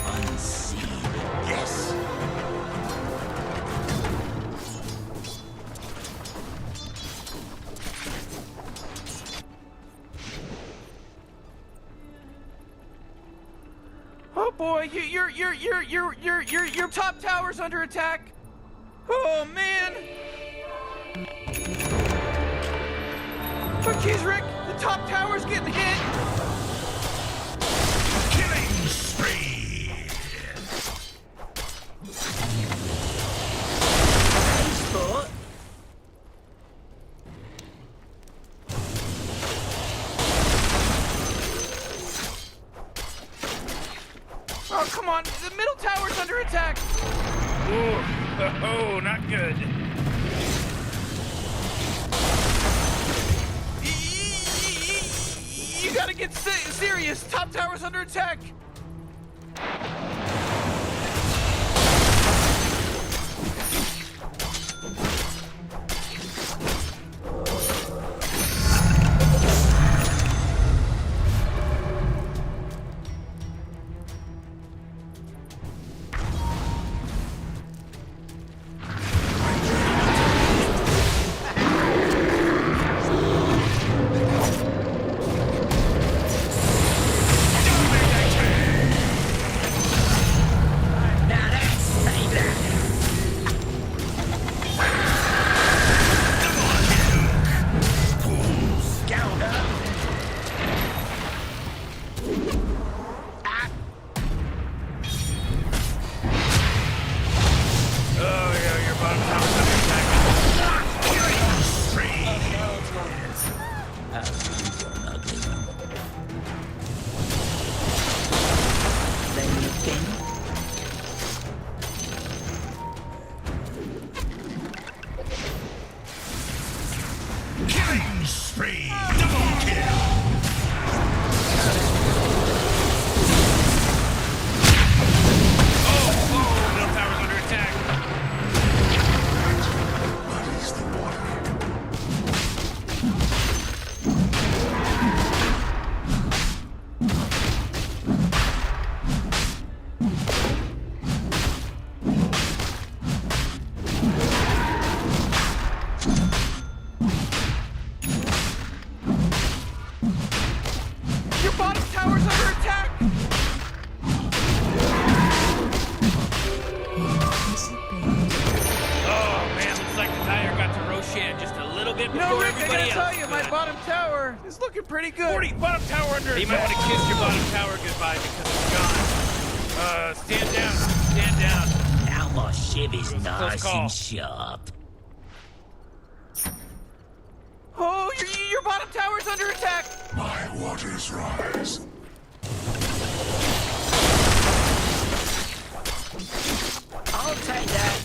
Speaker 23: Unseen. Yes.
Speaker 13: Oh boy, your top tower's under attack. Oh man. Oh jeez, Rick, the top tower's getting hit.
Speaker 23: Killing spree.
Speaker 17: Sport.
Speaker 13: Oh come on, the middle tower's under attack.
Speaker 14: Ooh, oh, not good.
Speaker 13: You gotta get serious. Top tower's under attack. tell you, my bottom tower is looking pretty good.
Speaker 14: 40, bottom tower under. You might want to kiss your bottom tower goodbye because it's gone. Stand down. Stand down.
Speaker 17: Now my shiv is
Speaker 14: Close
Speaker 17: nice
Speaker 14: call.
Speaker 17: and sharp.
Speaker 13: Oh, your bottom tower's under attack.
Speaker 24: My waters rise.
Speaker 17: I'll take that.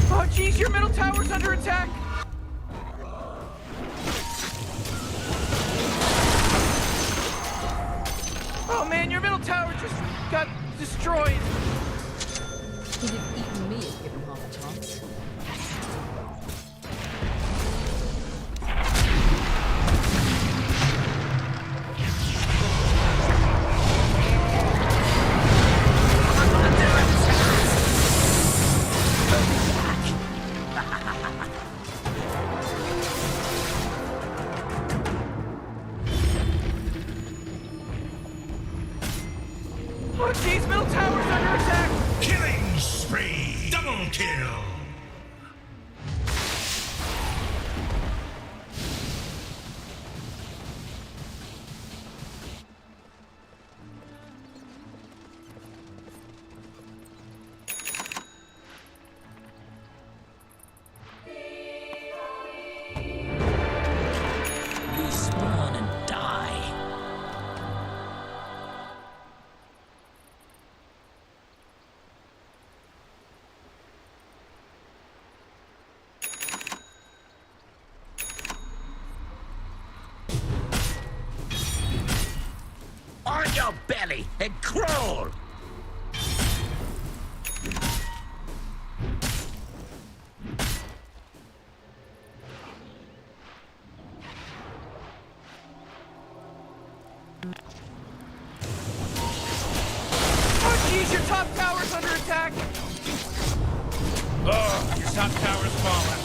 Speaker 13: Oh, jeez, your middle tower's under attack. Oh man, your middle tower just got destroyed.
Speaker 8: He'd have eaten me if given half a chance.
Speaker 13: Oh jeez, middle tower's under attack.
Speaker 23: Killing spree! Double kill!
Speaker 17: Respawn and die. On your belly and crawl!
Speaker 13: Oh jeez, your top tower's under attack.
Speaker 14: Oh, your top tower's falling.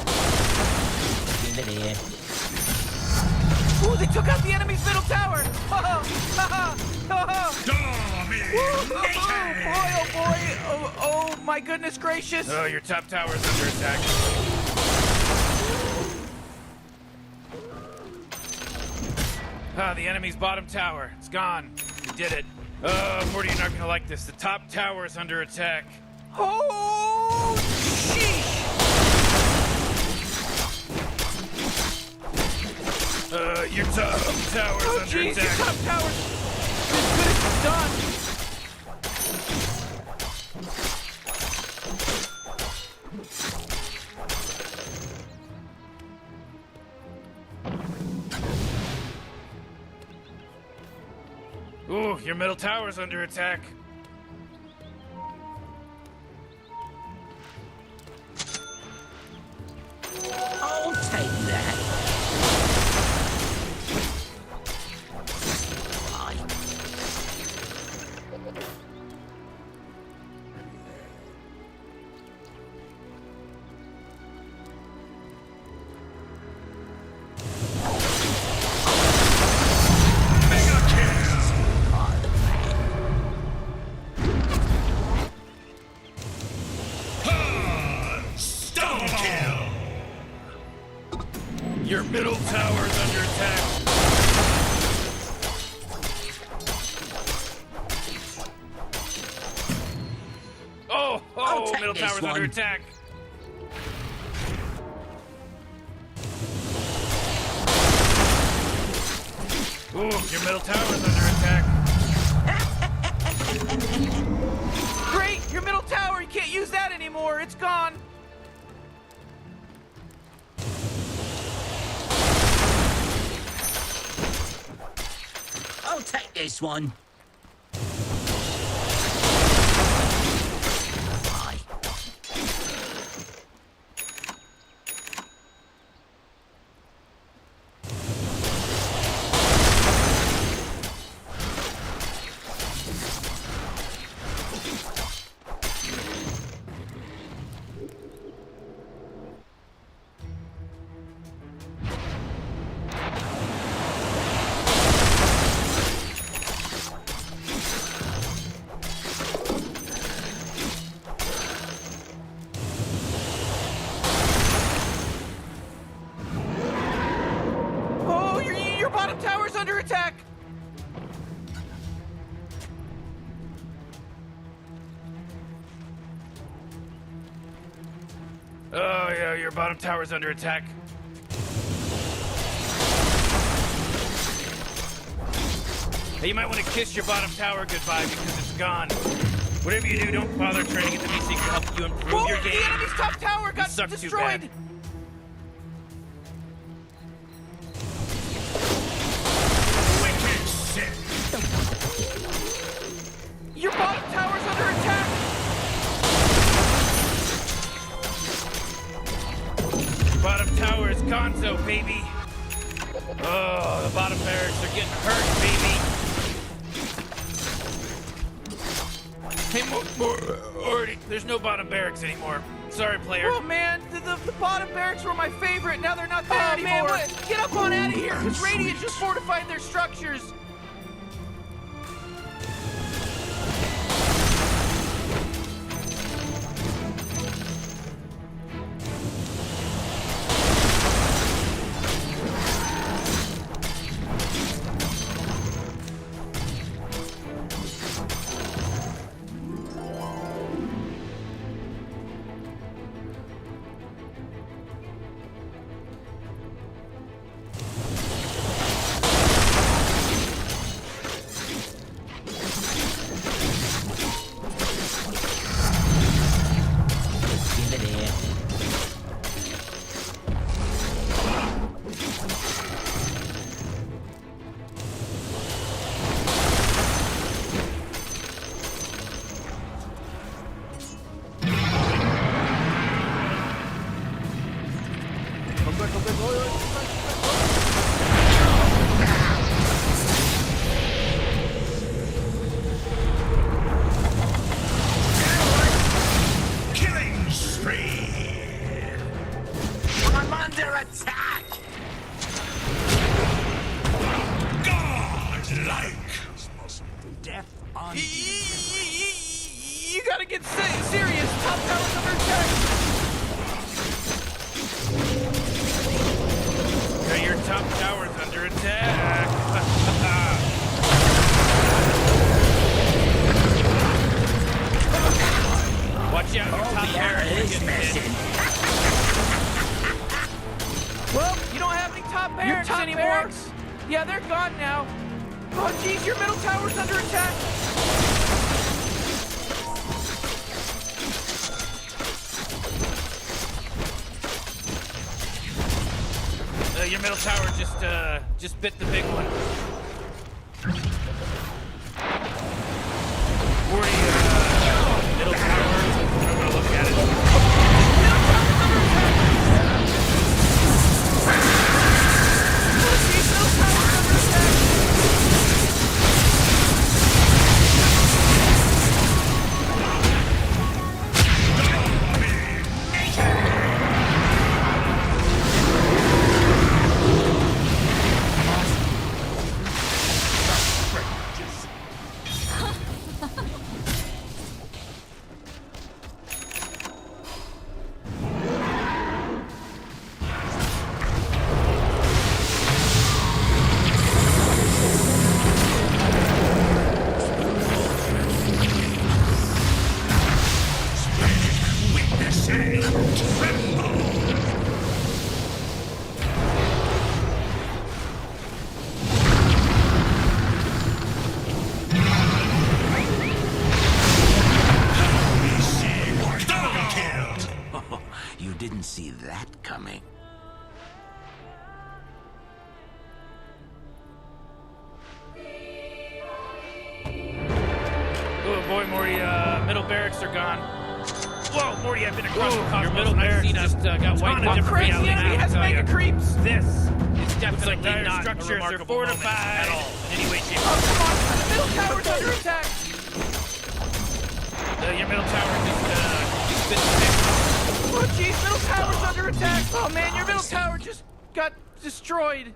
Speaker 17: Give it here.
Speaker 13: Ooh, they took out the enemy's middle tower. Boy, oh boy. Oh my goodness gracious.
Speaker 14: Oh, your top tower's under attack. Ah, the enemy's bottom tower. It's gone. We did it. Oh, Morty, you're not gonna like this. The top tower is under attack.
Speaker 13: Oh, sheesh.
Speaker 14: Your top tower's
Speaker 13: Oh
Speaker 14: under
Speaker 13: jeez, your
Speaker 14: attack.
Speaker 13: top tower's as good as it's done.
Speaker 14: Ooh, your middle tower's under attack.
Speaker 17: I'll take that.
Speaker 23: Double kill!
Speaker 14: Your middle tower's under attack.
Speaker 17: I'll take
Speaker 14: middle
Speaker 17: this
Speaker 14: tower's under
Speaker 17: one.
Speaker 14: attack. Ooh, your middle tower's under attack.
Speaker 13: Great, your middle tower, you can't use that anymore. It's gone.
Speaker 17: I'll take this one.
Speaker 13: bottom tower's under attack!
Speaker 14: Oh, yeah, your bottom tower's under attack. Hey, you might want to kiss your bottom tower goodbye because it's gone. Whatever you do, don't bother trying to get the VC to help you improve
Speaker 13: Whoa,
Speaker 14: your game.
Speaker 13: the enemy's top tower got
Speaker 14: sucks too
Speaker 13: destroyed!
Speaker 14: bad.
Speaker 23: Wicked sick.
Speaker 13: Your bottom tower's under attack!
Speaker 14: Bottom tower is gonzo, baby. Oh, the bottom barracks are getting hurt, baby. Hey, already, there's no bottom barracks anymore. Sorry, player.
Speaker 13: Oh man, the bottom barracks were my favorite. Now they're not there anymore. Man, get up on out of here, because Radiant just fortified their structures.
Speaker 23: Killing spree.
Speaker 17: I'm under attack!
Speaker 23: Godlike.
Speaker 17: Death on
Speaker 13: You gotta get serious. Top tower's under attack.
Speaker 14: Okay, your top tower's under attack. Watch out, your top barracks are getting hit.
Speaker 13: Well, you don't have any top barracks anymore. Barracks? Yeah, they're gone now. Oh, jeez, your middle tower's under attack.
Speaker 14: Your middle tower just bit the big one. 40 middle tower. I'm gonna look at it.
Speaker 17: You didn't see that coming.
Speaker 14: Oh boy, Morty, middle barracks are gone. Whoa, Morty, I've been across the cosmos.
Speaker 13: Your middle barracks
Speaker 14: just got wiped out.
Speaker 13: Crazy enemy has mega creeps.
Speaker 14: This is definitely like not structures are fortified at all in any way, shape, or
Speaker 13: form. Come on, the middle tower's under attack.
Speaker 14: Your middle tower just bit the big.
Speaker 13: Oh jeez, middle tower's under attack. Oh man, your middle tower just got destroyed.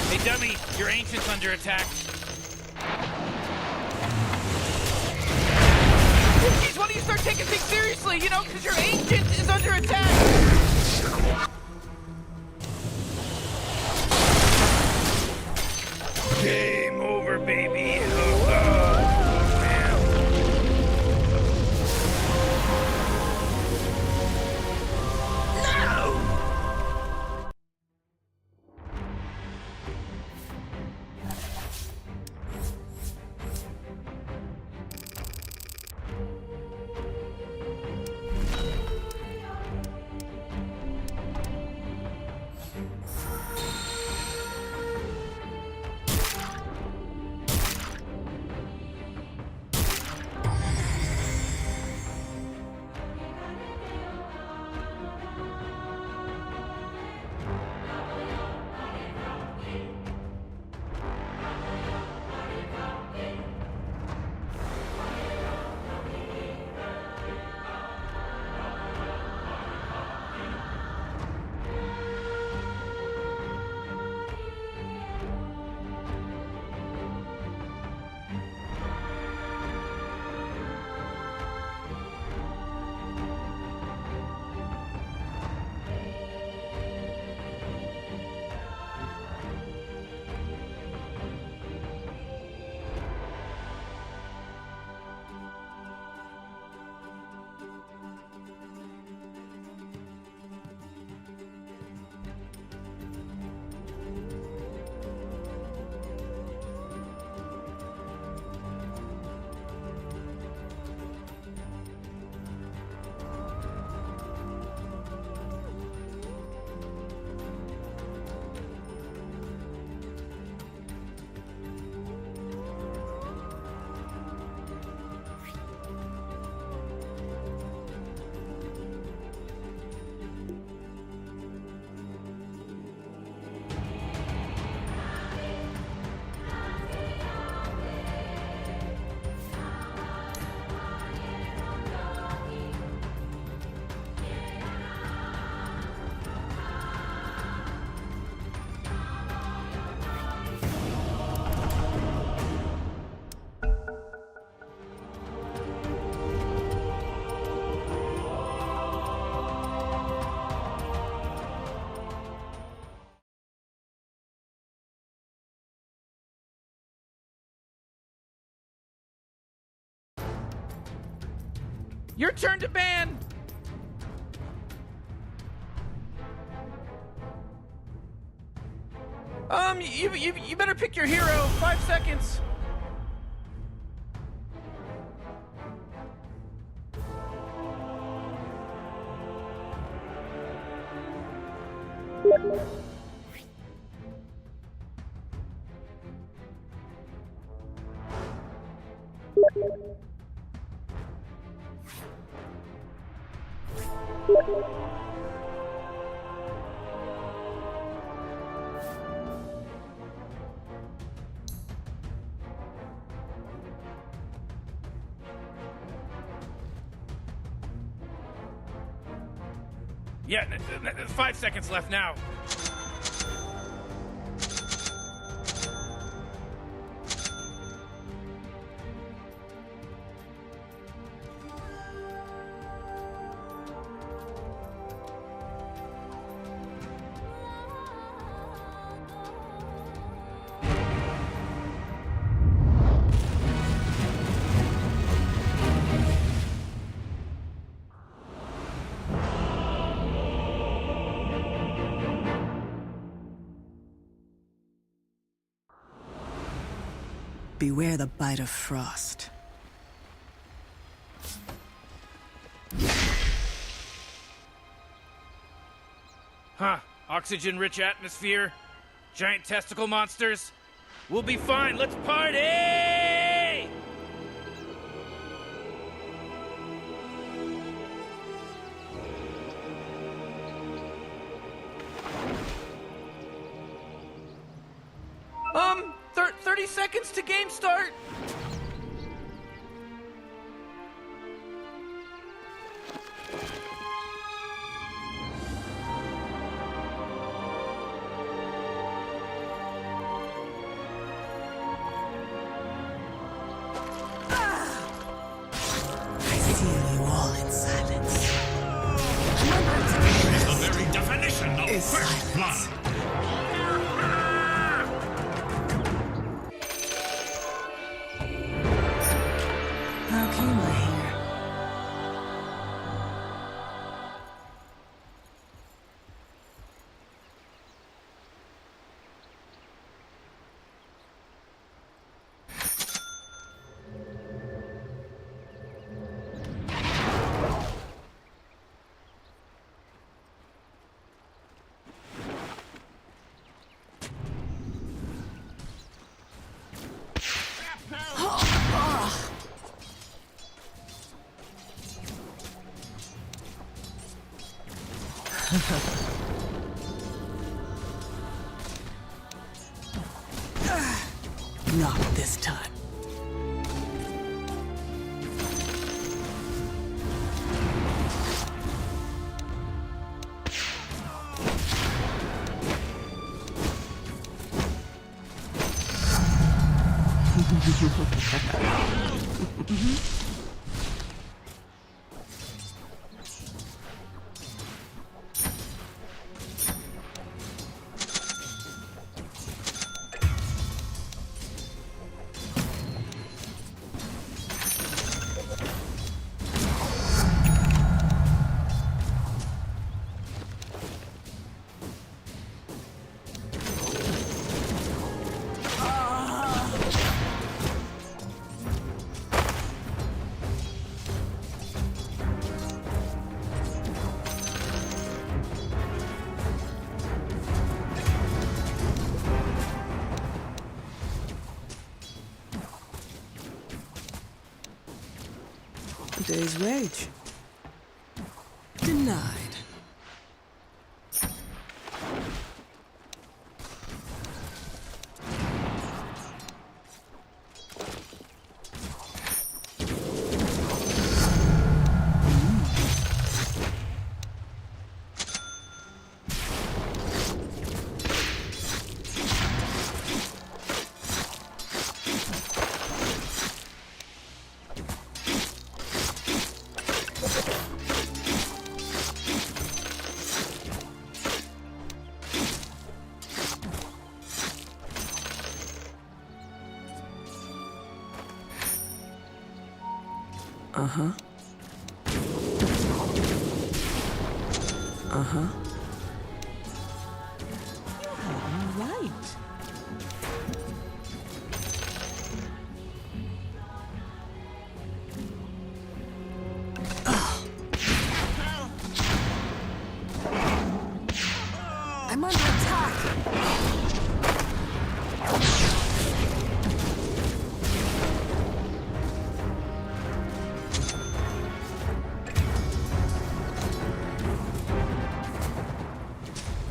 Speaker 14: Hey dummy, your ancient's under attack.
Speaker 13: Oh jeez, why don't you start taking things seriously, you know, because your ancient is under attack. Your turn to ban! You better pick your hero. 5 seconds.
Speaker 14: Yeah, 5 seconds left now.
Speaker 10: Beware the bite of frost.
Speaker 14: Huh. Oxygen-rich atmosphere. Giant testicle monsters. We'll be fine. Let's party!
Speaker 13: Um, 30 seconds to game start.
Speaker 10: I seal you all in silence.
Speaker 23: It's the very definition of
Speaker 10: Is
Speaker 23: first blood.
Speaker 10: How came I here? Not this time. Day's wage. Denied. Uh-huh. Uh-huh.
Speaker 8: You're right.
Speaker 10: I'm under attack.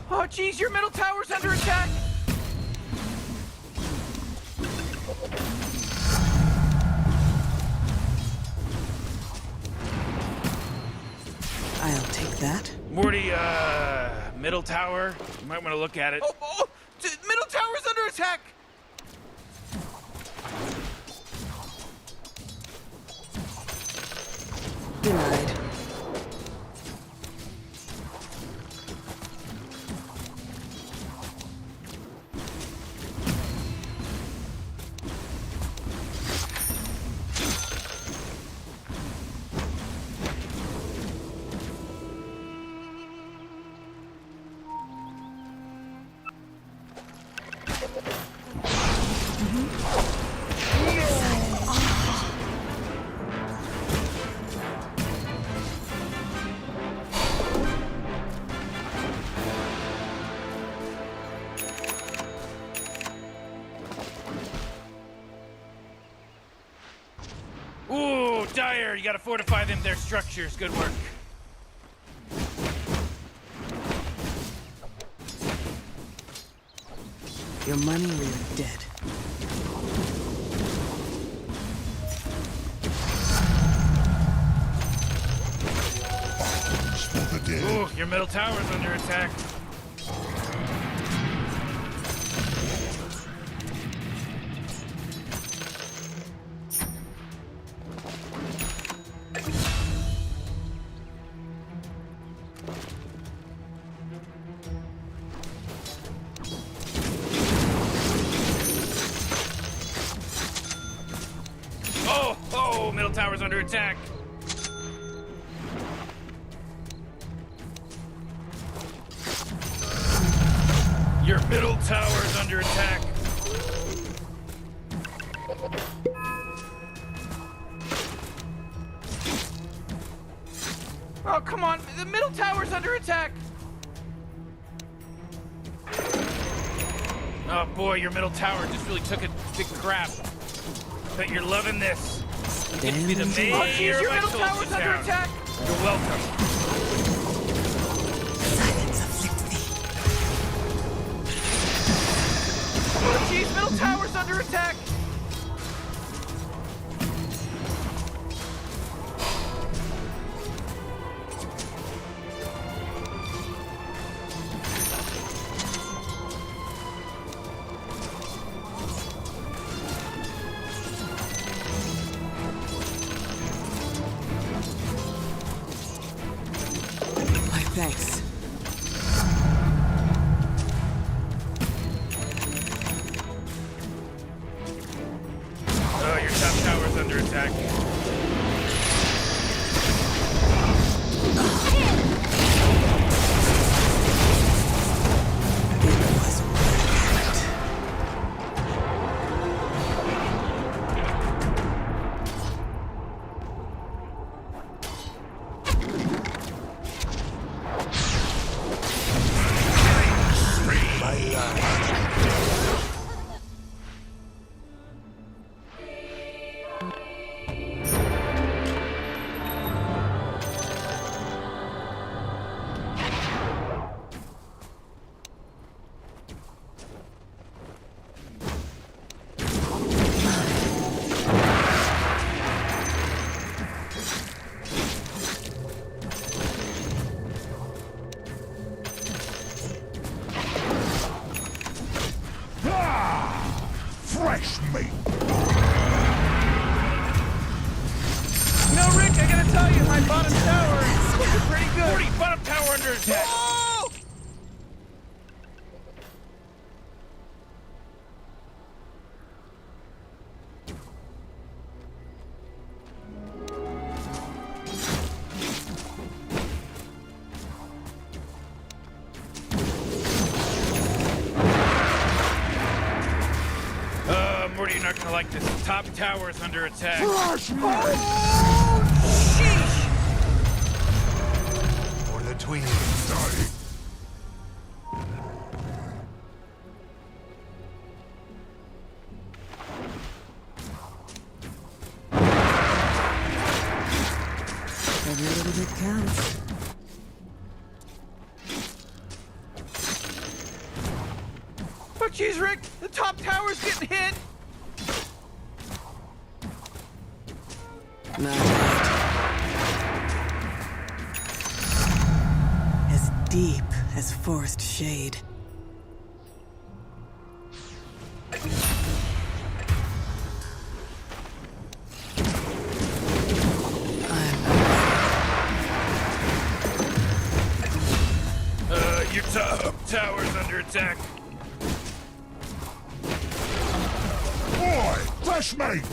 Speaker 13: Oh, geez, your middle tower's under attack.
Speaker 10: I'll take that.
Speaker 14: Morty, middle tower. You might want to look at it.
Speaker 13: Middle tower's under attack.
Speaker 10: Denied.
Speaker 14: Ooh, Dire, you gotta fortify them, their structures. Good work.
Speaker 10: Your money or you're dead.
Speaker 24: For the dead.
Speaker 14: Ooh, your middle tower's under attack. Oh, middle tower's under attack. Your middle tower's under attack.
Speaker 13: Oh, come on. The middle tower's under attack.
Speaker 14: Oh boy, your middle tower just really took a big crap. Bet you're loving this. You get to be the mayor
Speaker 13: Oh, geez, your
Speaker 14: of
Speaker 13: middle
Speaker 14: Excelsior
Speaker 13: tower's under
Speaker 14: Town.
Speaker 13: attack.
Speaker 14: You're welcome.
Speaker 10: Silence afflict thee.
Speaker 13: Oh, geez, middle tower's under attack.
Speaker 10: My thanks.
Speaker 14: Oh, your top tower's under attack.
Speaker 24: Fresh meat.
Speaker 13: You know, Rick, I gotta tell you, my bottom tower is looking pretty good.
Speaker 14: 40, bottom tower under attack.
Speaker 13: Oh!
Speaker 14: 40, you're not gonna like this. Top tower is under attack.
Speaker 5: For the twins. Sorry.
Speaker 10: Every little bit counts.
Speaker 13: Oh, jeez, Rick! The top tower's getting hit!
Speaker 10: Not right. As deep as forest shade.
Speaker 14: Your top tower's under attack.
Speaker 24: Boy, flashmate!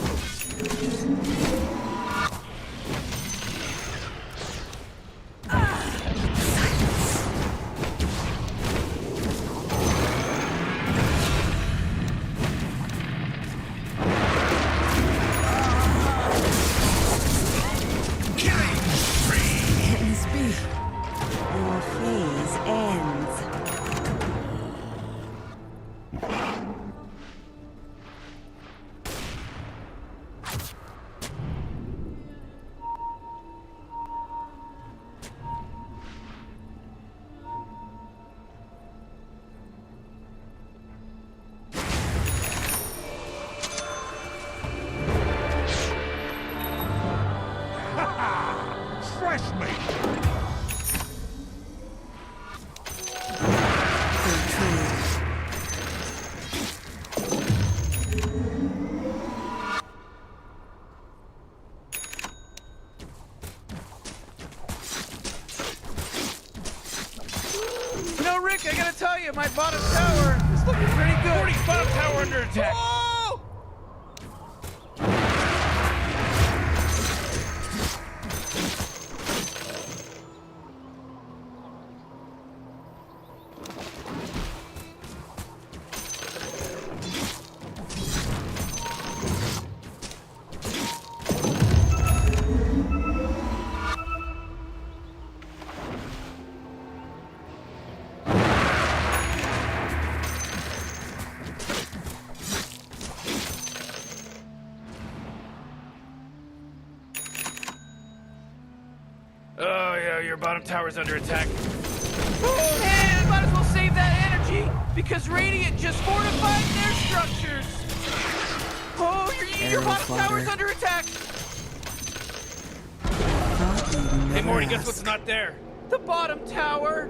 Speaker 10: Ends be. Your phase ends.
Speaker 24: Fresh meat!
Speaker 13: You know, Rick, I gotta tell you, my bottom tower is looking pretty good.
Speaker 14: 40, bottom tower under attack.
Speaker 13: Oh!
Speaker 14: Oh, yeah, your bottom tower's under attack.
Speaker 13: Oh, and might as well save that energy, because Radiant just fortified their structures. Oh, your bottom tower's under attack.
Speaker 14: Hey, Morty, guess what's not there?
Speaker 13: The bottom tower.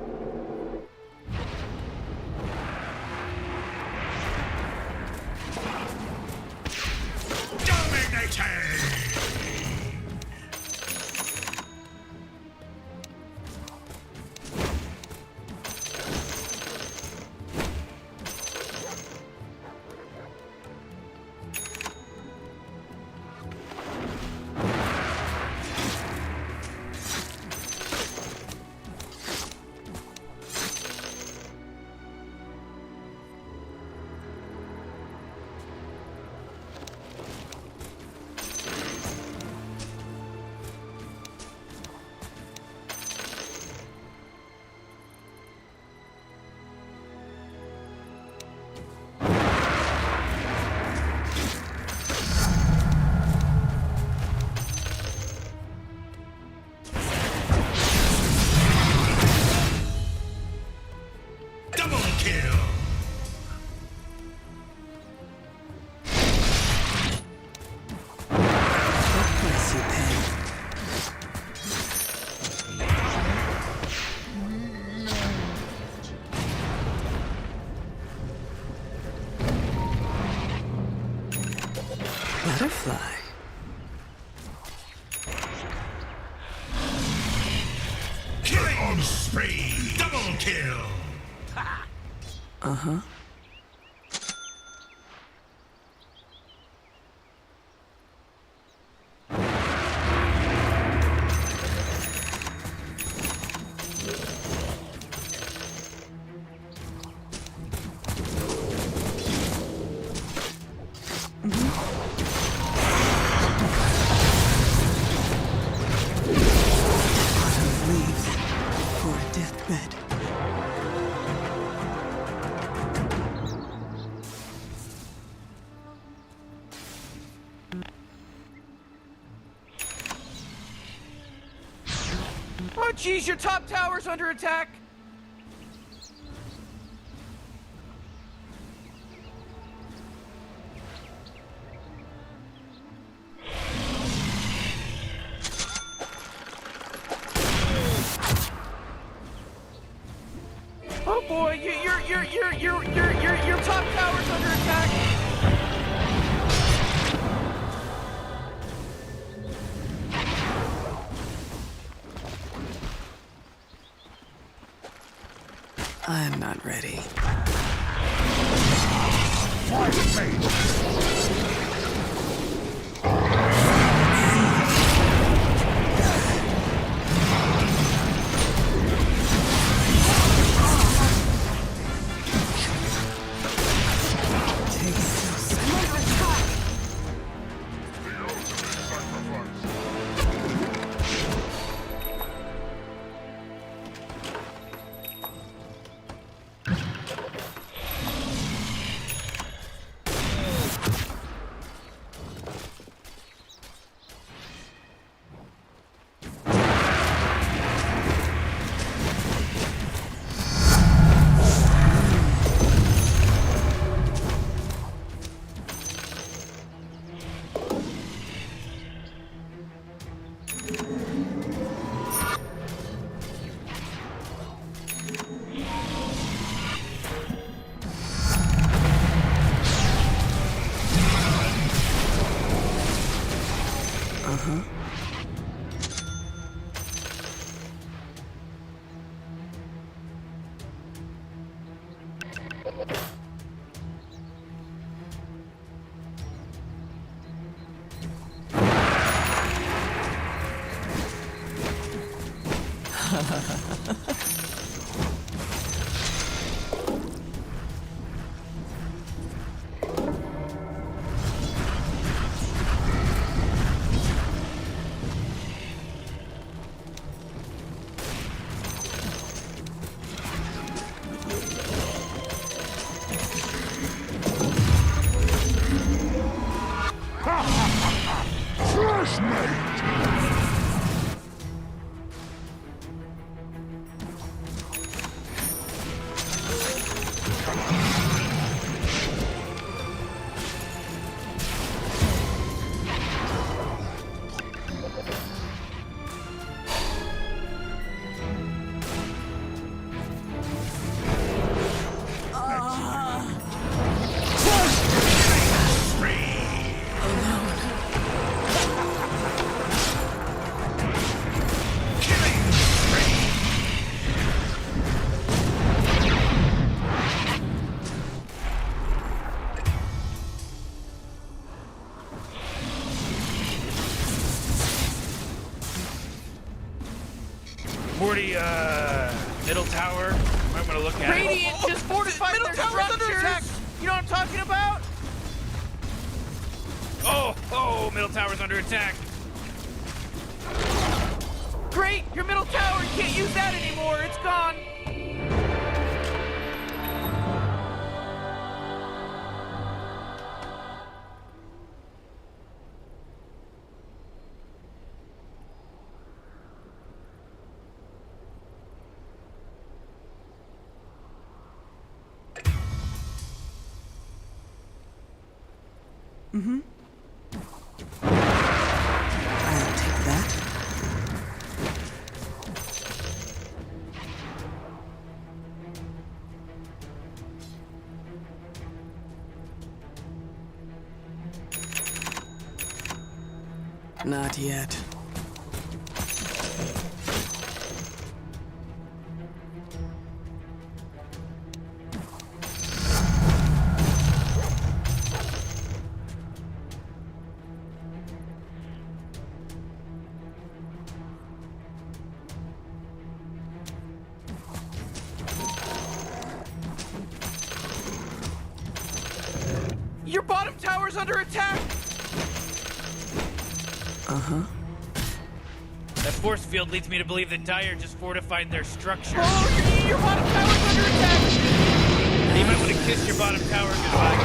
Speaker 10: Butterfly.
Speaker 24: Killing on spree! Double kill!
Speaker 10: Uh-huh. deathbed.
Speaker 13: Oh, jeez, your top tower's under attack. Oh boy, your top tower's under attack.
Speaker 10: I'm not ready.
Speaker 14: Morty, middle tower. Might want to look at
Speaker 13: Radiant just fortified their structures. You know what I'm talking about?
Speaker 14: Oh, middle tower's under attack.
Speaker 13: Great, your middle tower, you can't use that anymore. It's gone.
Speaker 10: Mm-hmm. I'll take that. Not yet.
Speaker 13: Your bottom tower's under attack.
Speaker 10: Uh-huh.
Speaker 14: That force field leads me to believe that Dire just fortified their structure.
Speaker 13: Oh, your bottom tower's under attack!
Speaker 14: You might want to kiss your bottom tower goodbye.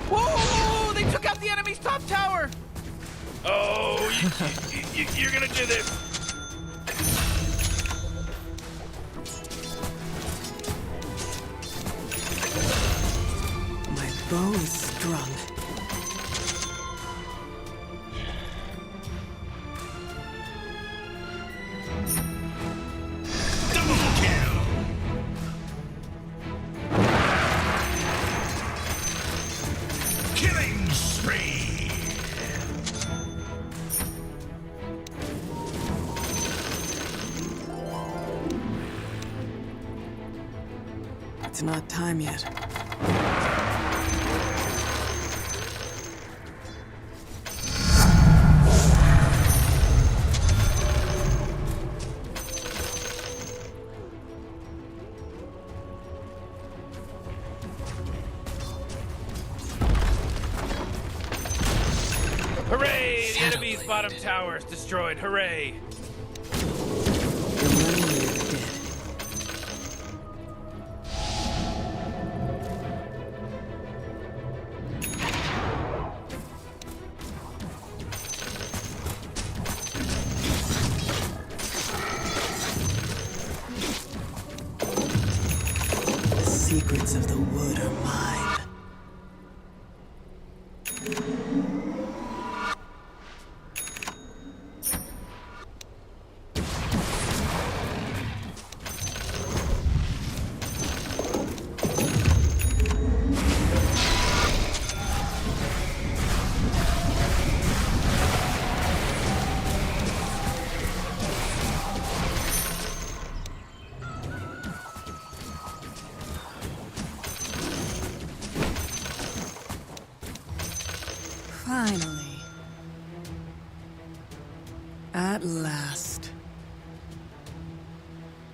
Speaker 13: Whoa! They took out the enemy's top tower!
Speaker 14: Oh, you're gonna do this.
Speaker 10: My bow is strung.
Speaker 23: Double kill. Killing spree.
Speaker 10: It's not time yet.
Speaker 14: Hooray! The enemy's bottom tower is destroyed. Hooray!
Speaker 10: The secrets of the wood are mine. Finally. At last.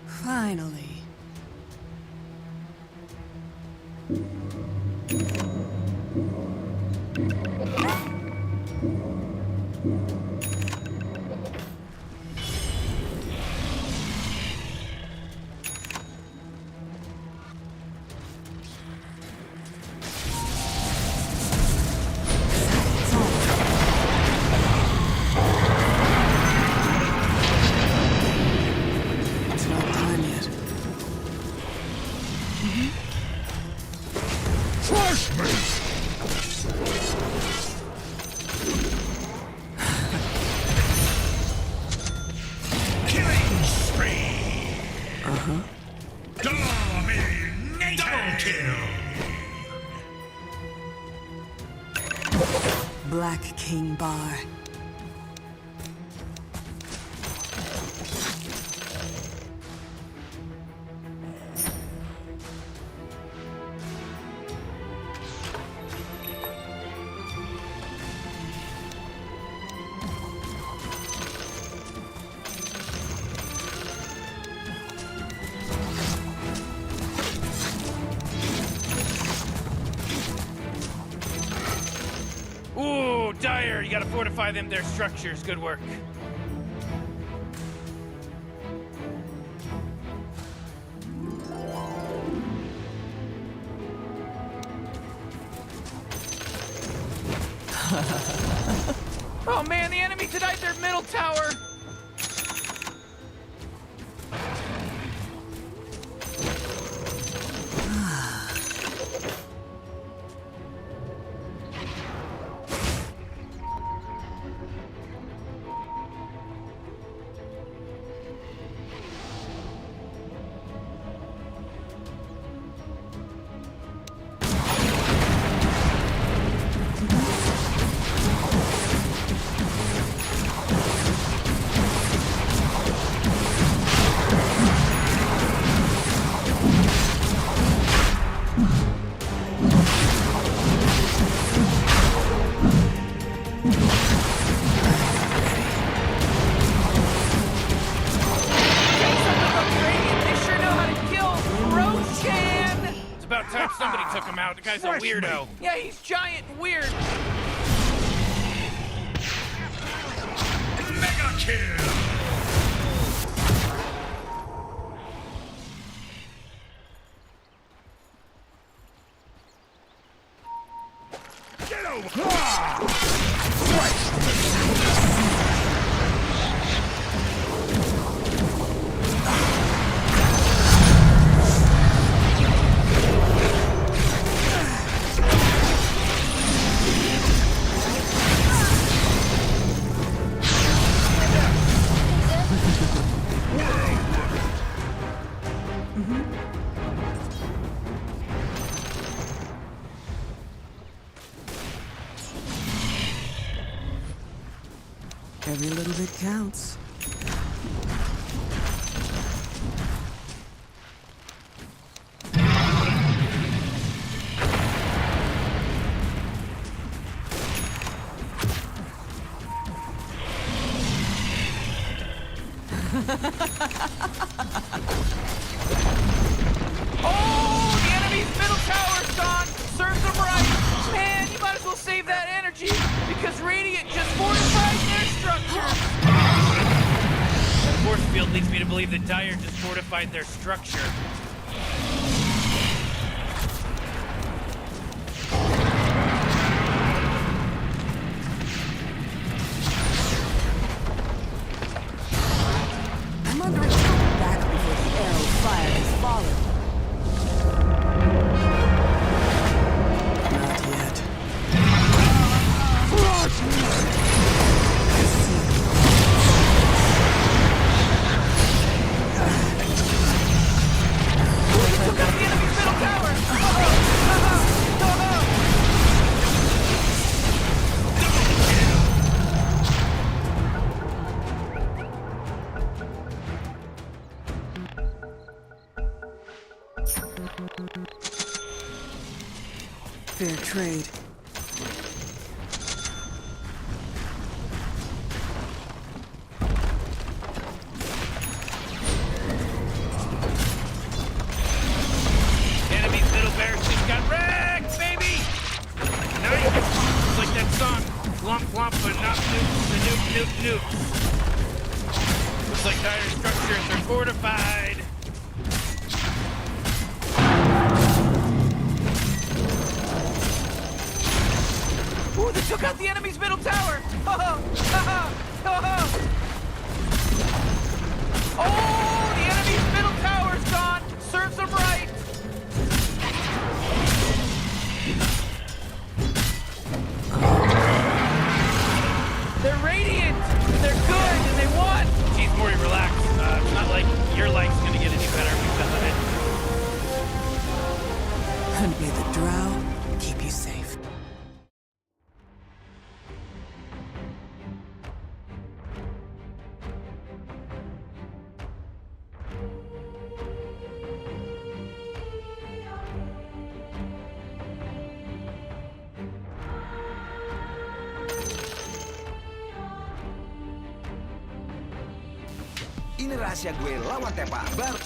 Speaker 10: Finally. It's not time yet.
Speaker 23: Crush me. Killing spree.
Speaker 10: Uh-huh.
Speaker 23: Dominating. Double kill.
Speaker 10: Black King Bar.
Speaker 14: Ooh, Dire, you gotta fortify them, their structures. Good work.
Speaker 13: Oh man, the enemy denied their middle tower!
Speaker 14: weirdo.
Speaker 13: Yeah, he's giant and weird.
Speaker 23: Mega kill! Get over!
Speaker 10: Every little bit counts.
Speaker 13: Oh, the enemy's middle tower's gone. Serves them right. Man, you might as well save that energy because Radiant just fortified their structure.
Speaker 14: The force field leads me to believe that Dire just fortified their structure.
Speaker 10: I'm under attack back before the arrow fire has fallen. Not yet.
Speaker 13: Took out the enemy's middle tower.
Speaker 10: Fair trade.
Speaker 14: Enemy's middle barracks just got wrecked, baby! Nice! It's like that song, Flump Flump, but not nukes, the nuke. Looks like Dire structures are fortified.
Speaker 13: Ooh, they took out the enemy's middle tower. Oh, the enemy's middle tower's gone. Serves them right. They're radiant. They're good, and they won.
Speaker 14: Jeez, Mori, relax. It's not like your life's gonna get any better because of it.
Speaker 10: And may the drow keep you safe.
Speaker 5: Ini rahasia gue lawan Tepa baru.